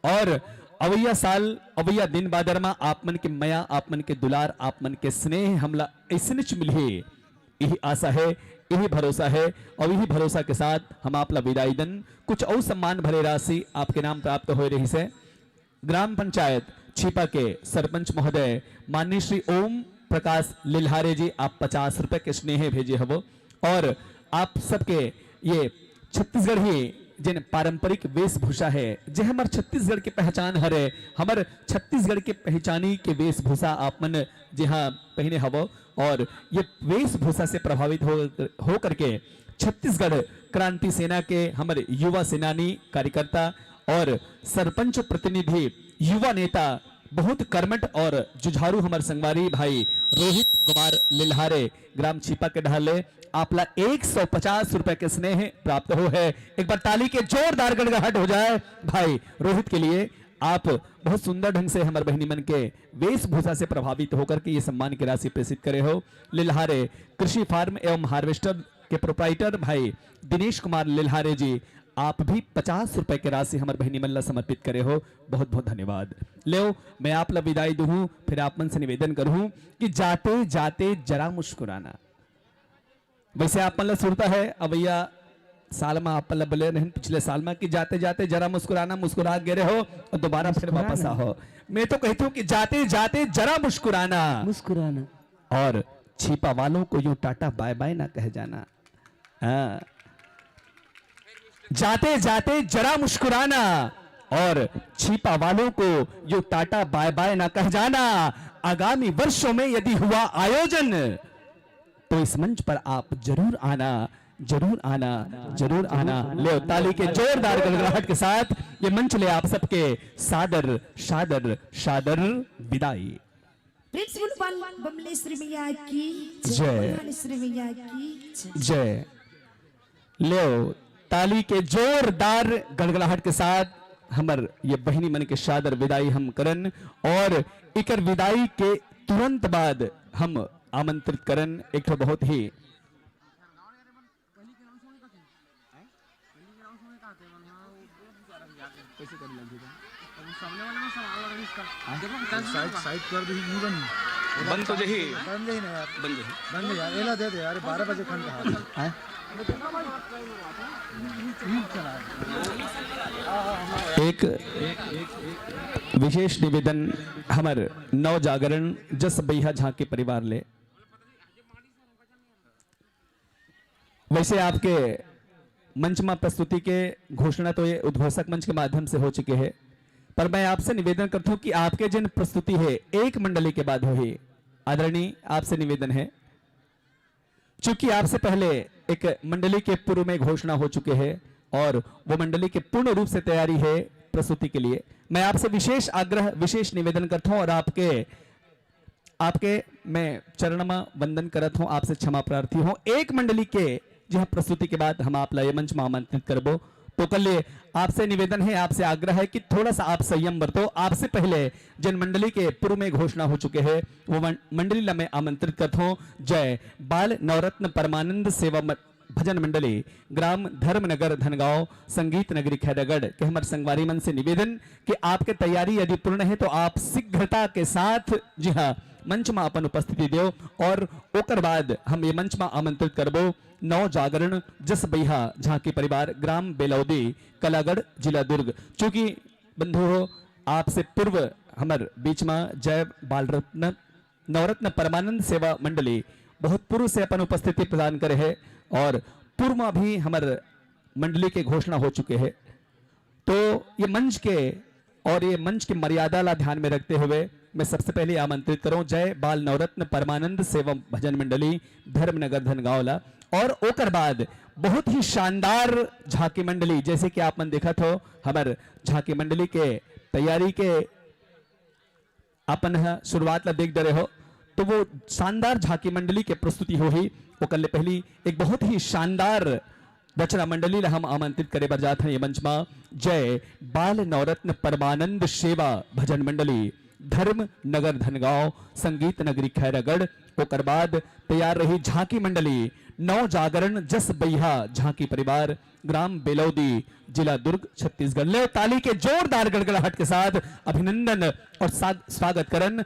और अवैया साल अवैया दिन बादरमा आप मन के मया आप मन के दुलार आप मन के स्नेह हमला ऐसे मिले, यही आशा है यही भरोसा है और यही भरोसा के साथ हम आपला विदाई दन कुछ और सम्मान भरे राशि आपके नाम प्राप्त हो रही से। ग्राम पंचायत छिपा के सरपंच महोदय माननीय श्री ओम प्रकाश लिल्हारे जी आप 50 रुपए के स्नेह भेजे हवो और आप सबके ये छत्तीसगढ़ ही जिन पारंपरिक वेशभूषा है जे हमार छत्तीसगढ़ के पहचान हरे, हमार छत्तीसगढ़ के पहचानी के वेशभूषा आप मन जहाँ पहने हवो और ये वेशभूषा से प्रभावित हो करके छत्तीसगढ़ क्रांति सेना के हमारे युवा सेनानी कार्यकर्ता और सरपंच प्रतिनिधि युवा नेता बहुत कर्मठ और जुझारू हमारे संगवारी भाई रोहित कुमार लिल्हारे ग्राम छिपा के ढाले आपला 150 रुपए के स्नेह प्राप्त हो है। एक बार ताली के जोरदार गड़गड़ाहट हो जाए भाई रोहित के लिए। आप बहुत सुंदर ढंग से हमारे बहनी मन के वेशभूषा से प्रभावित होकर के ये सम्मान की राशि प्रेषित करे हो। लिल्हारे कृषि फार्म एवं हार्वेस्टर के प्रोप्राइटर भाई दिनेश कुमार लिल्हारे जी आप भी 50 रुपए की राशि हमारे बहनी मल्ला समर्पित करे हो, बहुत बहुत धन्यवाद। ले मैं आप ला विदाई दूं, फिर आप मन से निवेदन करूं कि जाते जाते जरा मुस्कुराना। वैसे आप मन ला सुनता है अवैया साल में आप ला बोले नहीं पिछले साल में कि जाते जाते जरा मुस्कुराना, मुस्कुरा गिरे हो और दोबारा फिर वापस आओ। मैं तो कहती हूँ कि जाते जाते जरा मुस्कुराना मुस्कुराना और छिपा वालों को यूं टाटा बाय बाय ना कह जाना। हाँ जाते जाते जरा मुस्कुराना और छिपा वालों को यूं टाटा बाय बाय ना कह जाना। आगामी वर्षों में यदि हुआ आयोजन तो इस मंच पर आप जरूर आना, जरूर आना, जरूर आना। ले ताली के जोरदार गड़गड़ाहट के साथ ये मंच ले आप सबके सादर सादर सादर विदाई। प्रिंसिपल बमलेश्वरी मैया की जय, बमलेश्वरी मैया की जय। ले ताली के जोरदार गड़गड़ाहट के साथ हमर ये बहनी मन के सादर विदाई हम करन और इकर विदाई के तुरंत बाद हम आमंत्रित करन एक तो बहुत ही साइड कर दी बंद तो जही बंद ही नहीं यार, बंद यार एला दे दे यार 12 बजे खंड कहा है। एक विशेष निवेदन हमार नव जागरण जस बैहा झांकी परिवार ले। वैसे आपके मंच में प्रस्तुति के घोषणा तो ये उद्घोषक मंच के माध्यम से हो चुके हैं, पर मैं आपसे निवेदन करता हूं कि आपके जिन प्रस्तुति है एक मंडली के बाद हुई। आदरणीय आपसे निवेदन है, चूंकि आपसे पहले एक मंडली के पूर्व में घोषणा हो चुके हैं और वो मंडली के पूर्ण रूप से तैयारी है प्रस्तुति के लिए, मैं आपसे विशेष आग्रह विशेष निवेदन करता हूं और आपके मैं चरण में वंदन करत हूं, आपसे क्षमा प्रार्थी हूं। एक मंडली के जो प्रस्तुति के बाद हम आप ये मंच में आमंत्रित करबो तो कल आपसे निवेदन है, आपसे आग्रह है कि थोड़ा सा आप संयम बरतो। आपसे पहले जिन मंडली के पूर्व में घोषणा हो चुके हैं वो मंडली ला मैं आमंत्रित करता हूं। जय बाल नवरत्न परमानंद सेवा भजन मंडली ग्राम धर्मनगर धनगांव संगीत नगरी खैरागढ़ के हमारे संगवारी मन से निवेदन कि आपके तैयारी यदि पूर्ण है तो आप शीघ्रता के साथ जी हाँ मंच में अपन उपस्थिति दो और ओकर बाद हम ये मंच में आमंत्रित करबो नौ जागरण जस बैहा झांकी परिवार ग्राम बेलौदी कलागढ़ जिला दुर्ग। चूंकि बंधु हो आपसे पूर्व हमर बीच में जय बाल रत्न नवरत्न परमानंद सेवा मंडली बहुत पूर्व से अपन उपस्थिति प्रदान करे है और पूर्व में भी हमर मंडली के घोषणा हो चुके हैं। तो ये मंच के और ये मंच की मर्यादा ला ध्यान में रखते हुए मैं सबसे पहले आमंत्रित करूं जय बाल नवरत्न परमानंद सेवा भजन मंडली धर्मनगर धनगांव ला और ओकर बाद बहुत ही शानदार झांकी मंडली जैसे कि आप मन देखत हो हमर झांकी मंडली के तैयारी के अपन शुरुआत ला देख दे हो तो वो शानदार झांकी मंडली के प्रस्तुति हो ही ओकर ले पहली एक बहुत ही शानदार रचना मंडली ला हम आमंत्रित करे बर जात हैं ये मंच में जय बाल नवरत्न परमानंद सेवा भजन मंडली धर्म नगर धनगांव संगीत नगरी खैरागढ़ ओकर बाद तैयार रही झांकी मंडली नौ जागरण जस बैहा झांकी परिवार ग्राम बेलौदी जिला दुर्ग छत्तीसगढ़। ले ताली के जोरदार गड़गड़ाहट के साथ अभिनंदन और स्वागत करन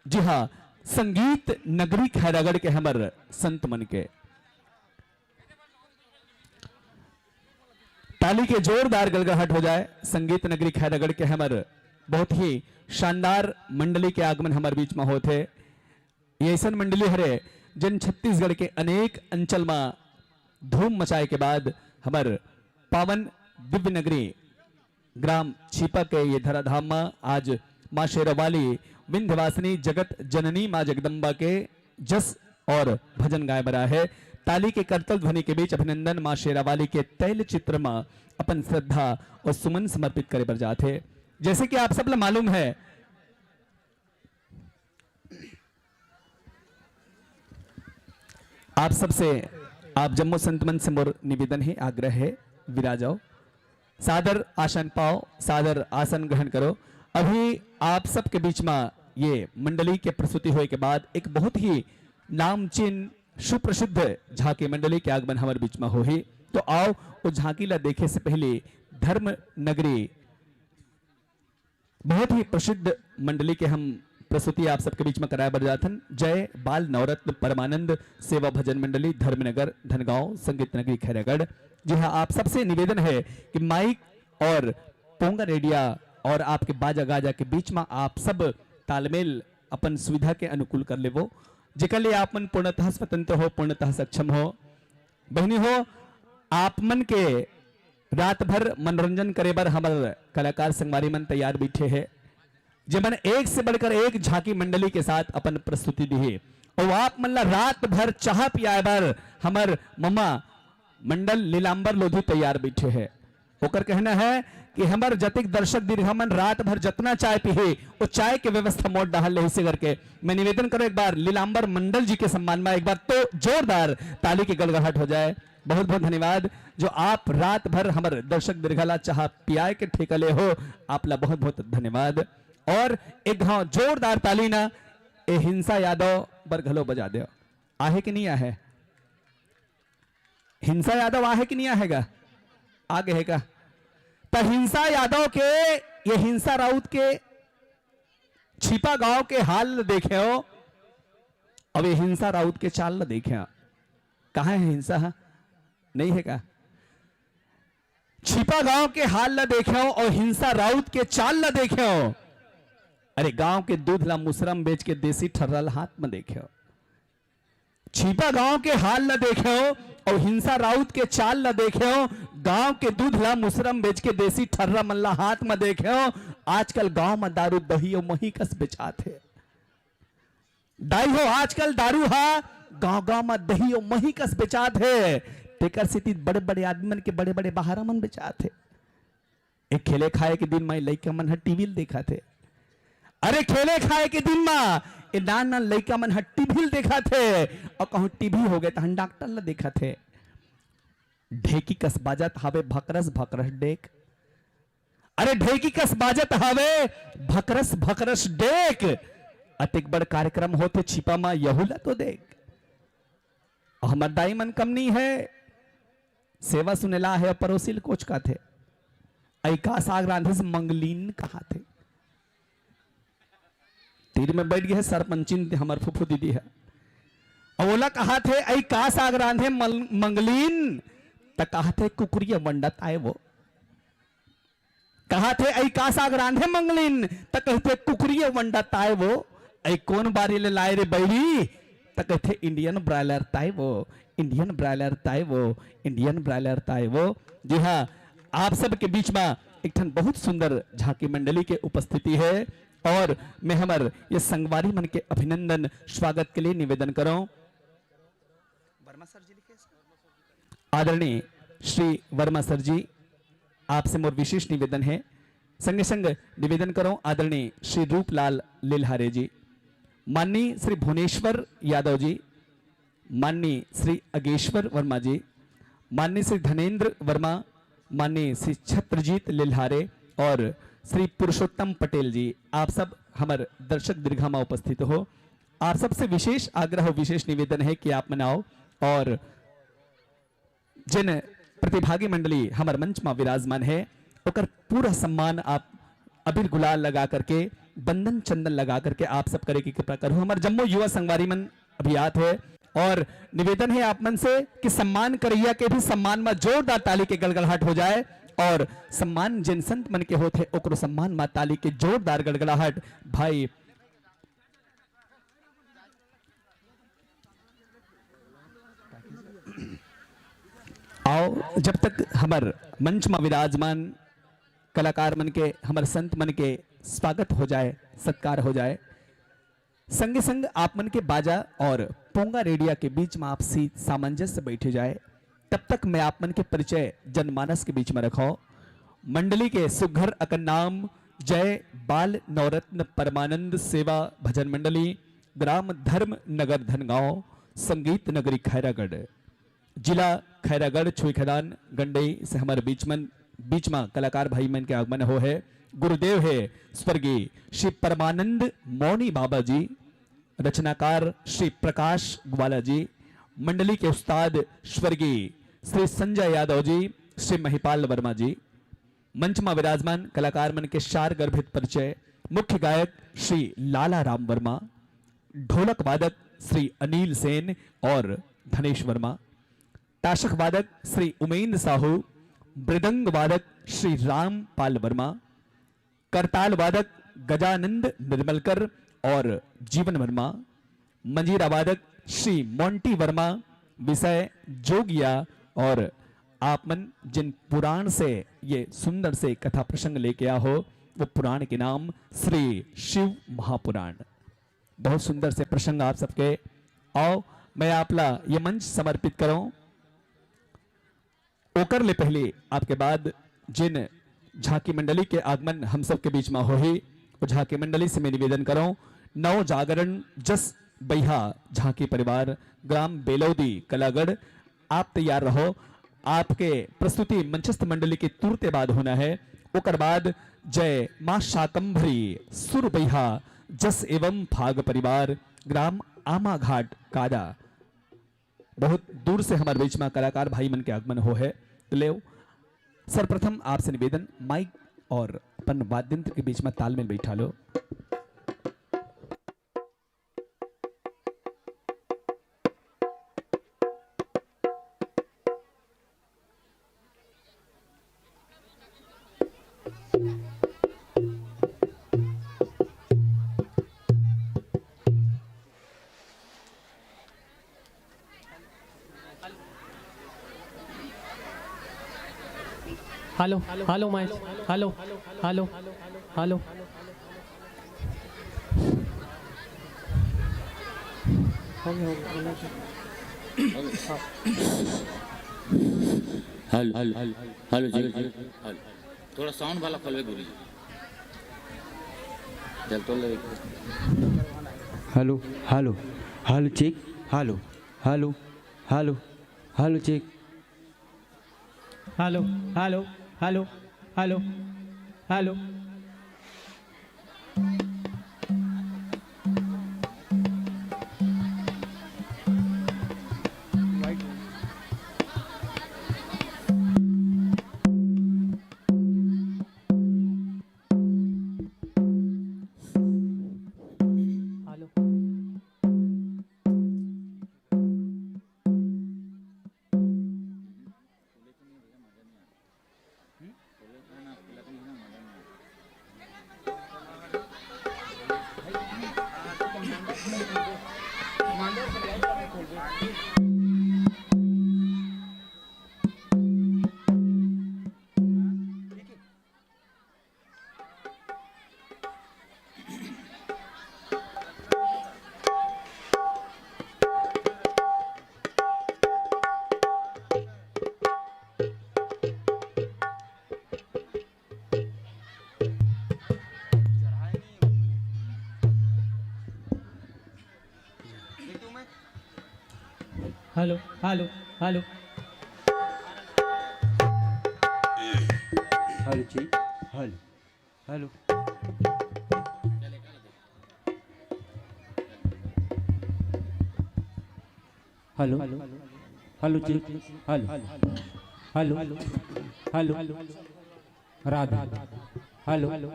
जी हाँ संगीत नगरी खैरागढ़ के हमर संत मन के ताली के जोरदार गड़गड़ाहट हो जाए। संगीत नगरी खैरागढ़ के हमर बहुत ही शानदार मंडली के आगमन हमारे बीच में होते ये ऐसा मंडली हरे जिन छत्तीसगढ़ के अनेक अंचल में धूम मचाए के बाद हमार पावन दिव्य नगरी ग्राम छिपा के ये धराधाम में आज माँ शेरावाली विंध्यवासिनी जगत जननी माँ जगदम्बा के जस और भजन गाय बरा है। ताली के करतल ध्वनि के बीच अभिनंदन माँ शेरावाली के तैल चित्र में अपन श्रद्धा और सुमन समर्पित करे बर जाते। जैसे कि आप सब मालूम है आप सबसे आप जम्मू संत मन से मोर निवेदन है आग्रह है विराजाओ सादर आसन पाओ सादर आसन ग्रहण करो। अभी आप सबके बीच में ये मंडली के प्रस्तुति होने के बाद एक बहुत ही नामचीन सुप्रसिद्ध झांकी मंडली के आगमन हमारे बीच में हो ही तो आओ वो झांकी ला देखे से पहले धर्म नगरी बहुत ही प्रसिद्ध मंडली के हम प्रस्तुति आप सबके बीच में कराया बर जाथन जय बाल नवरत्न परमानंद सेवा भजन मंडली धर्मनगर धनगांव संगीत नगरी खैरागढ़। जी हाँ आप सबसे निवेदन है कि माइक और पोंगा रेडिया और आपके बाजा गाजा के बीच में आप सब तालमेल अपन सुविधा के अनुकूल कर ले वो जेकर लिए आप मन पूर्णतः स्वतंत्र हो पूर्णतः सक्षम हो। बहनी हो आप मन के रात भर मनोरंजन करे बर हमारे कलाकार संगवारी मन तैयार बैठे हैं जब एक से बढ़कर एक झांकी मंडली के साथ अपन प्रस्तुति दी है और आप मन रात भर चाह पियाए बर हमार मम्मा मंडल लीलांबर लोधी तैयार बैठे हैं। ओकर कहना है कि हमार जतिक दर्शक दीर्घमन रात भर जितना चाय पिए वो चाय के व्यवस्था मोड़ डाल ले इसे करके मैं निवेदन करूं एक बार लीलांबर मंडल जी के सम्मान में एक बार तो जोरदार ताली की गड़गड़ाहट हो जाए। बहुत बहुत धन्यवाद जो आप रात भर हमारे दर्शक दीर्घला चाह पियाए के ठेकले हो आप ला बहुत बहुत धन्यवाद। और एक हाँ जोरदार ताली ना ए हिंसा यादव बर घलो बजा दो आहे कि नहीं आहे हिंसा यादव आहे कि नहीं आहेगा आगे है का तो हिंसा यादव के ये हिंसा राउत के छिपा गांव के हाल देखे हो अब ये हिंसा राउत के चाल देखे कहा है हिंसा नहीं है का छिपा गांव के हाल देखे हो और हिंसा राउत के चाल देखे हो। अरे गांव के दूध ला मुसरम बेच के देसी ठर्रल हाथ में देखे हो छिपा गांव के हाल न देखे हो और हिंसा राउत के चाल न देखे हो गांव के दूध ला मुसरम बेच के देसी ठर्रा मल्ला हाथ में देखे हो। आजकल गांव में दारू दही और मही कस बेचाते दाई हो आजकल दारू हा गांव गांव में दही और मही कस बेचाते तेकर स्थिति बड़े बड़े आदमी मन के बड़े बड़े बाहर मन बेचाते। एक खेले खाए के दिन में लइका मन टीवी देखा थे अरे खेले खाए के दिन में ए नान लइका मन टीवी देखा थे और कहूं टीवी हो गए तो हम डॉक्टर ला देखा थे ढेकी कस बाजत हावे भकरस भकरस डेक अरे ढेकी कस बाजत हावे भकरस भकरस डेक अतिक बड़ कार्यक्रम होते छिपा मा यहुला तो देख हमार दाई मन कम नहीं है सेवा सुनेला है पड़ोसिल कोच का थे ऐका साग रांधे से मंगलीन कहा थे तीर में बैठ गए सरपंचिन हमार फुफू दीदी है और ओला कहा थे ऐ का साग रांधे मंगलीन त कहा थे कुकुरिया मंडत आए वो कहा थे ऐ कासा रांधे मंगलिन त कहते कुकरिए वंडा ताए वो ऐ कौन बारी ले लाए रे बैरी त कहते इंडियन ब्रायलर ताए वो इंडियन ब्रायलर ताए वो इंडियन ब्रायलर ताए वो। जी हाँ, आप सब के बीच में एक ठन बहुत सुंदर झांकी मंडली के उपस्थिति है और मैं हमर ये संगवारी मन के अभिनंदन स्वागत के लिए निवेदन करो। वर्मा सर जी लिखे आदरणीय श्री वर्मा सर जी, आपसे मोर विशेष निवेदन है। संगे संग निवेदन करो आदरणीय श्री रूपलाल लिलहारे जी, माननीय श्री भुवनेश्वर यादव जी, माननीय श्री अगेश्वर वर्मा जी, माननीय श्री धनेन्द्र वर्मा, माननीय श्री छत्रजीत लिलहारे और श्री पुरुषोत्तम पटेल जी, आप सब हमारे दर्शक दीर्घा में उपस्थित हो। आप सबसे विशेष आग्रह विशेष निवेदन है कि आप मनाओ और जिन प्रतिभागी मंडली हमारे मंच में विराजमान है ओकर पूरा सम्मान आप अबीर गुलाल लगा करके बंधन चंदन लगा करके आप सब करे की कृपा करो। हमारे जम्मू युवा संगवारी मन अभियात है और निवेदन है आप मन से कि सम्मान करिया के भी सम्मान में जोरदार ताली के गड़गड़ाहट हो जाए और सम्मान जिन संत मन के होते ओकरो सम्मान में ताली के जोरदार गड़गड़ाहट। भाई आओ, जब तक हमार मंच में विराजमान कलाकार मन के हमारे संत मन के स्वागत हो जाए, सत्कार हो जाए, संगे संग आप मन के बाजा और पोंगा रेडिया के बीच में आपसी सामंजस्य बैठे जाए, तब तक मैं आप मन के परिचय जनमानस के बीच में रखो। मंडली के सुघर अकन नाम जय बाल नवरत्न परमानंद सेवा भजन मंडली, ग्राम धर्म नगर धनगांव, संगीत नगरी खैरागढ़, जिला खैरागढ़, छुईखदान गंडई से हमारे बीच में कलाकार भाई मन के आगमन हो है। गुरुदेव है स्वर्गीय श्री परमानंद मौनी बाबा जी, रचनाकार श्री प्रकाश ग्वाला जी, मंडली के उस्ताद स्वर्गीय श्री संजय यादव जी, श्री महिपाल वर्मा जी, मंच में विराजमान कलाकार मन के शार गर्भित परिचय। मुख्य गायक श्री लाला राम वर्मा, ढोलक वादक श्री अनिल सेन और धनेश वर्मा, ताशक वादक श्री उमेंद्र साहू, मृदंग वादक श्री राम पाल वर्मा, करताल वादक गजानंद निर्मलकर और जीवन वर्मा, मंजीरा वादक श्री मोंटी वर्मा, विषय जोगिया और आप मन जिन पुराण से ये सुंदर से कथा प्रसंग लेके आ हो वो पुराण के नाम श्री शिव महापुराण। बहुत सुंदर से प्रसंग आप सबके। आओ मैं आपला ये मंच समर्पित करूं। ओकर ले पहले आपके बाद जिन झांकी मंडली के आगमन हम सब के बीच में हो ही वो झांकी मंडली से मैं निवेदन करूं, नव जागरण जस बैहा झांकी परिवार, ग्राम बेलौदी कलागढ़, आप तैयार रहो। आपके प्रस्तुति मंचस्थ मंडली के तुरते बाद होना है। ओकर बाद जय मां शाकंभरी सुर बैहा जस एवं फाग परिवार, ग्राम आमा घाट कादा। बहुत दूर से हमारे बीच में कलाकार भाई मन के आगमन हो है। तो ले सर्वप्रथम आपसे निवेदन, माइक और अपन वाद्य यंत्र के बीच में तालमेल बैठा लो। Hello hello mike, hello hello hello hello hello जी, थोड़ा साउंड वाला खोलो गुरु जी। चल तो ले। Hello hello hello check, hello hello hello hello check, hello hello hello hello hello hello hello hello hello जी हेलो हेलो हेलो हेलो जी hello hello hello Radha hello hello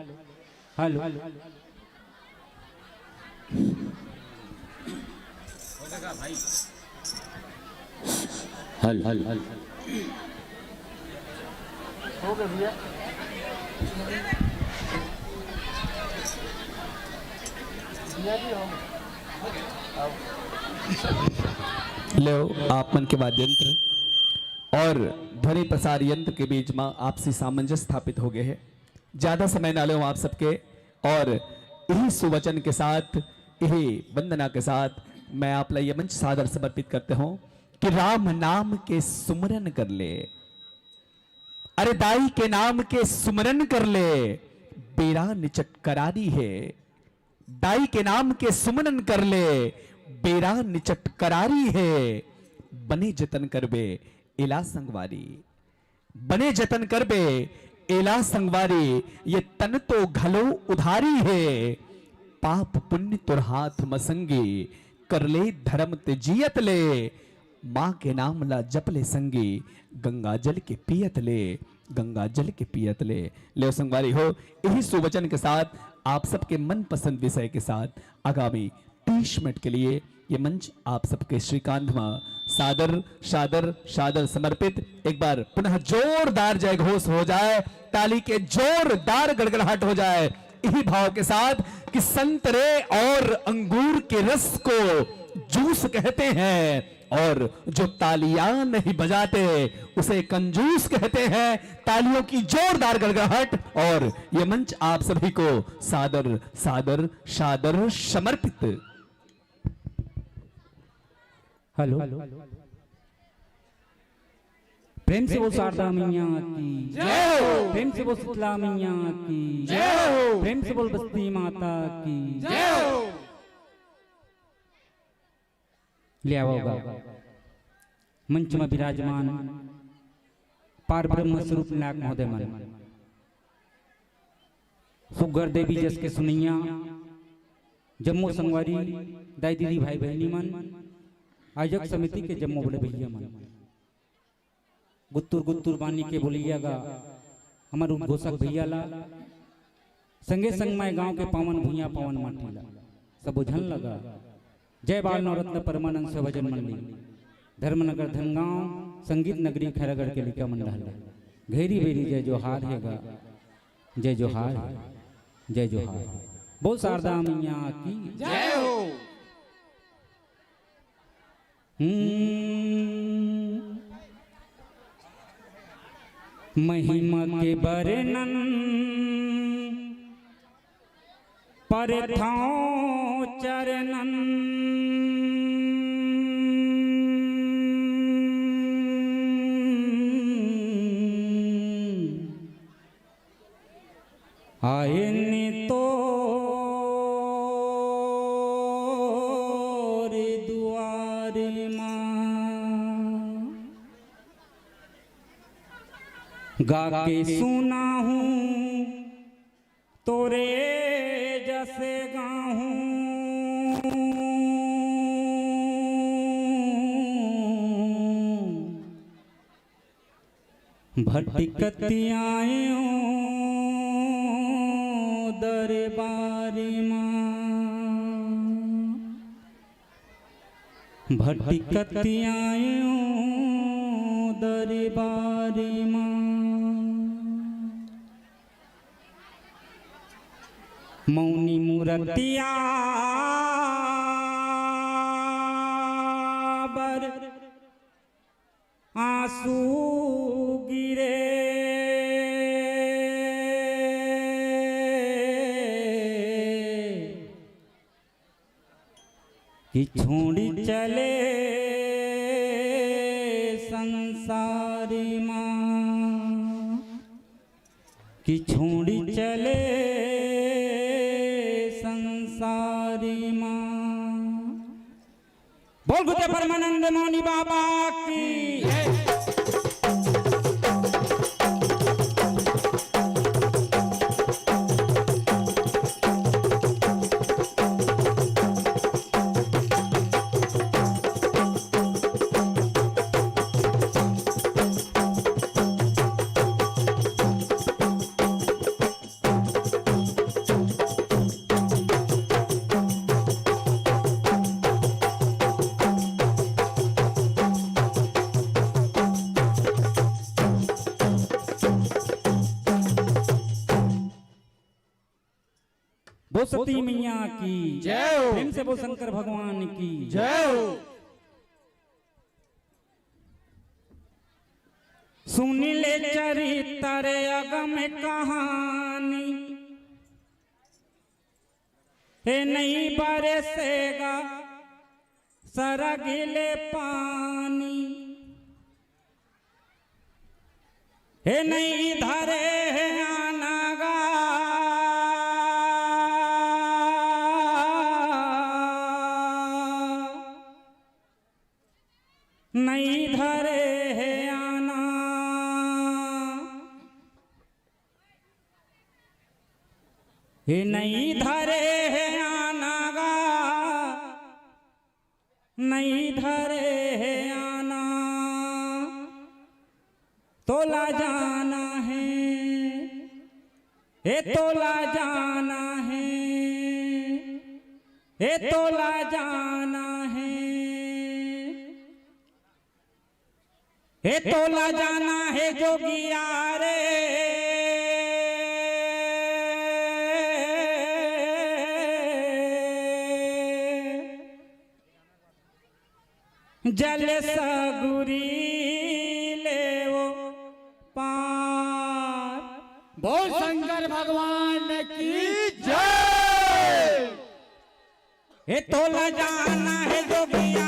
hello hello हल हो गया भैया लो आप मन के वाद्य यंत्र और ध्वनि प्रसार यंत्र के बीच में आपसी सामंजस्य स्थापित हो गए हैं। ज्यादा समय ना लो आप सबके, और यही सुवचन के साथ, यही वंदना के साथ मैं आप ला ये मंच सादर समर्पित करते हूं कि राम नाम के सुमरन कर ले, अरे दाई के नाम के सुमरन कर ले, बेरा निचट करारी है। दाई के नाम के सुमरन कर ले, बेरा निचट करारी है। बने जतन करबे एला संगवारी, बने जतन करबे एला संगवारी, ये तन तो घलो उधारी है। पाप पुण्य तुर हाथ मसंगी, कर ले धर्म ते जियत ले। माँ के नाम ला जप ले संगी, गंगा जल के पियत ले, गंगा जल के पियत ले। ले संगवारी हो, यही सुवचन के साथ आप सबके मनपसंद विषय के साथ आगामी 30 मिनट के लिए ये मंच आप सबके श्रीकांत में सादर शादर शादर समर्पित। एक बार पुनः जोरदार जय घोष हो जाए, ताली के जोरदार गड़गड़ाहट हो जाए, यही भाव के साथ कि संतरे और अंगूर के रस को जूस कहते हैं, और जो तालियां नहीं बजाते उसे कंजूस कहते हैं। तालियों की जोरदार गड़गड़ाहट, और ये मंच आप सभी को सादर सादर शादर समर्पित। हेलो प्रेम से वो शारदा मैया की जय हो, प्रेम से वो शीतला मैया की जय हो, प्रेम से बोल बस्ती माता की जय हो। लिया होगा मंच में विराजमान पार ब्रह्म स्वरूप नायक महोदय मन, सुगर देवी जस के सुनैया, जम्मू संगवारी दाई दीदी भाई बहनी मन, आयोजक समिति के जम्मू बड़े भैया मन, गुत्तुर गुत्तुर बानी के बोलिएगा हमारे उद्घोषक भैया ला, संगे संग मैं गांव के पावन भूया पावन माटी ला सब बुझन लगा। जय बाल नवरत्न परमानंद से भजन मंडली, धर्मनगर धनगांव संगीत नगरी खैरागढ़ के लिखा मंडल, घेरी बेरी जय जोहार हैगा, जय जोहार जय जोहार, बोल शारदा मैया की जय हो। महिमा के वर्णन परथाओ चरणन, आए ने तो गा के सुना हूँ तोरे जैसे गाहूँ, भटकती आयो दरबारी माँ, भटकती आयो दरबारी माँ। मौनी मूर्तिया बर आंसू गिरे कि छोड़ी चले संसारी माँ कि छोड़ी चले संसारी माँ। बोल गुते परमानंद मौनी बाबा की वो सती मैया की जय हो। प्रेम से वो शंकर भगवान की जय हो। सुन ले चरित्र अगम कहानी हे नहीं बरसेगा सरगिले पानी हे नहीं धरे है आनागा नहीं धरे है आना हे नहीं धरे है आना गा नहीं धरे है आना तोला जाना है हे तोला जाना है हे तोला जाना है हे तोला जाना है जोगिया रे जल सगुरी ले वो पार। बोल शंकर भगवान की जय। हे तोला जाना है जोगिया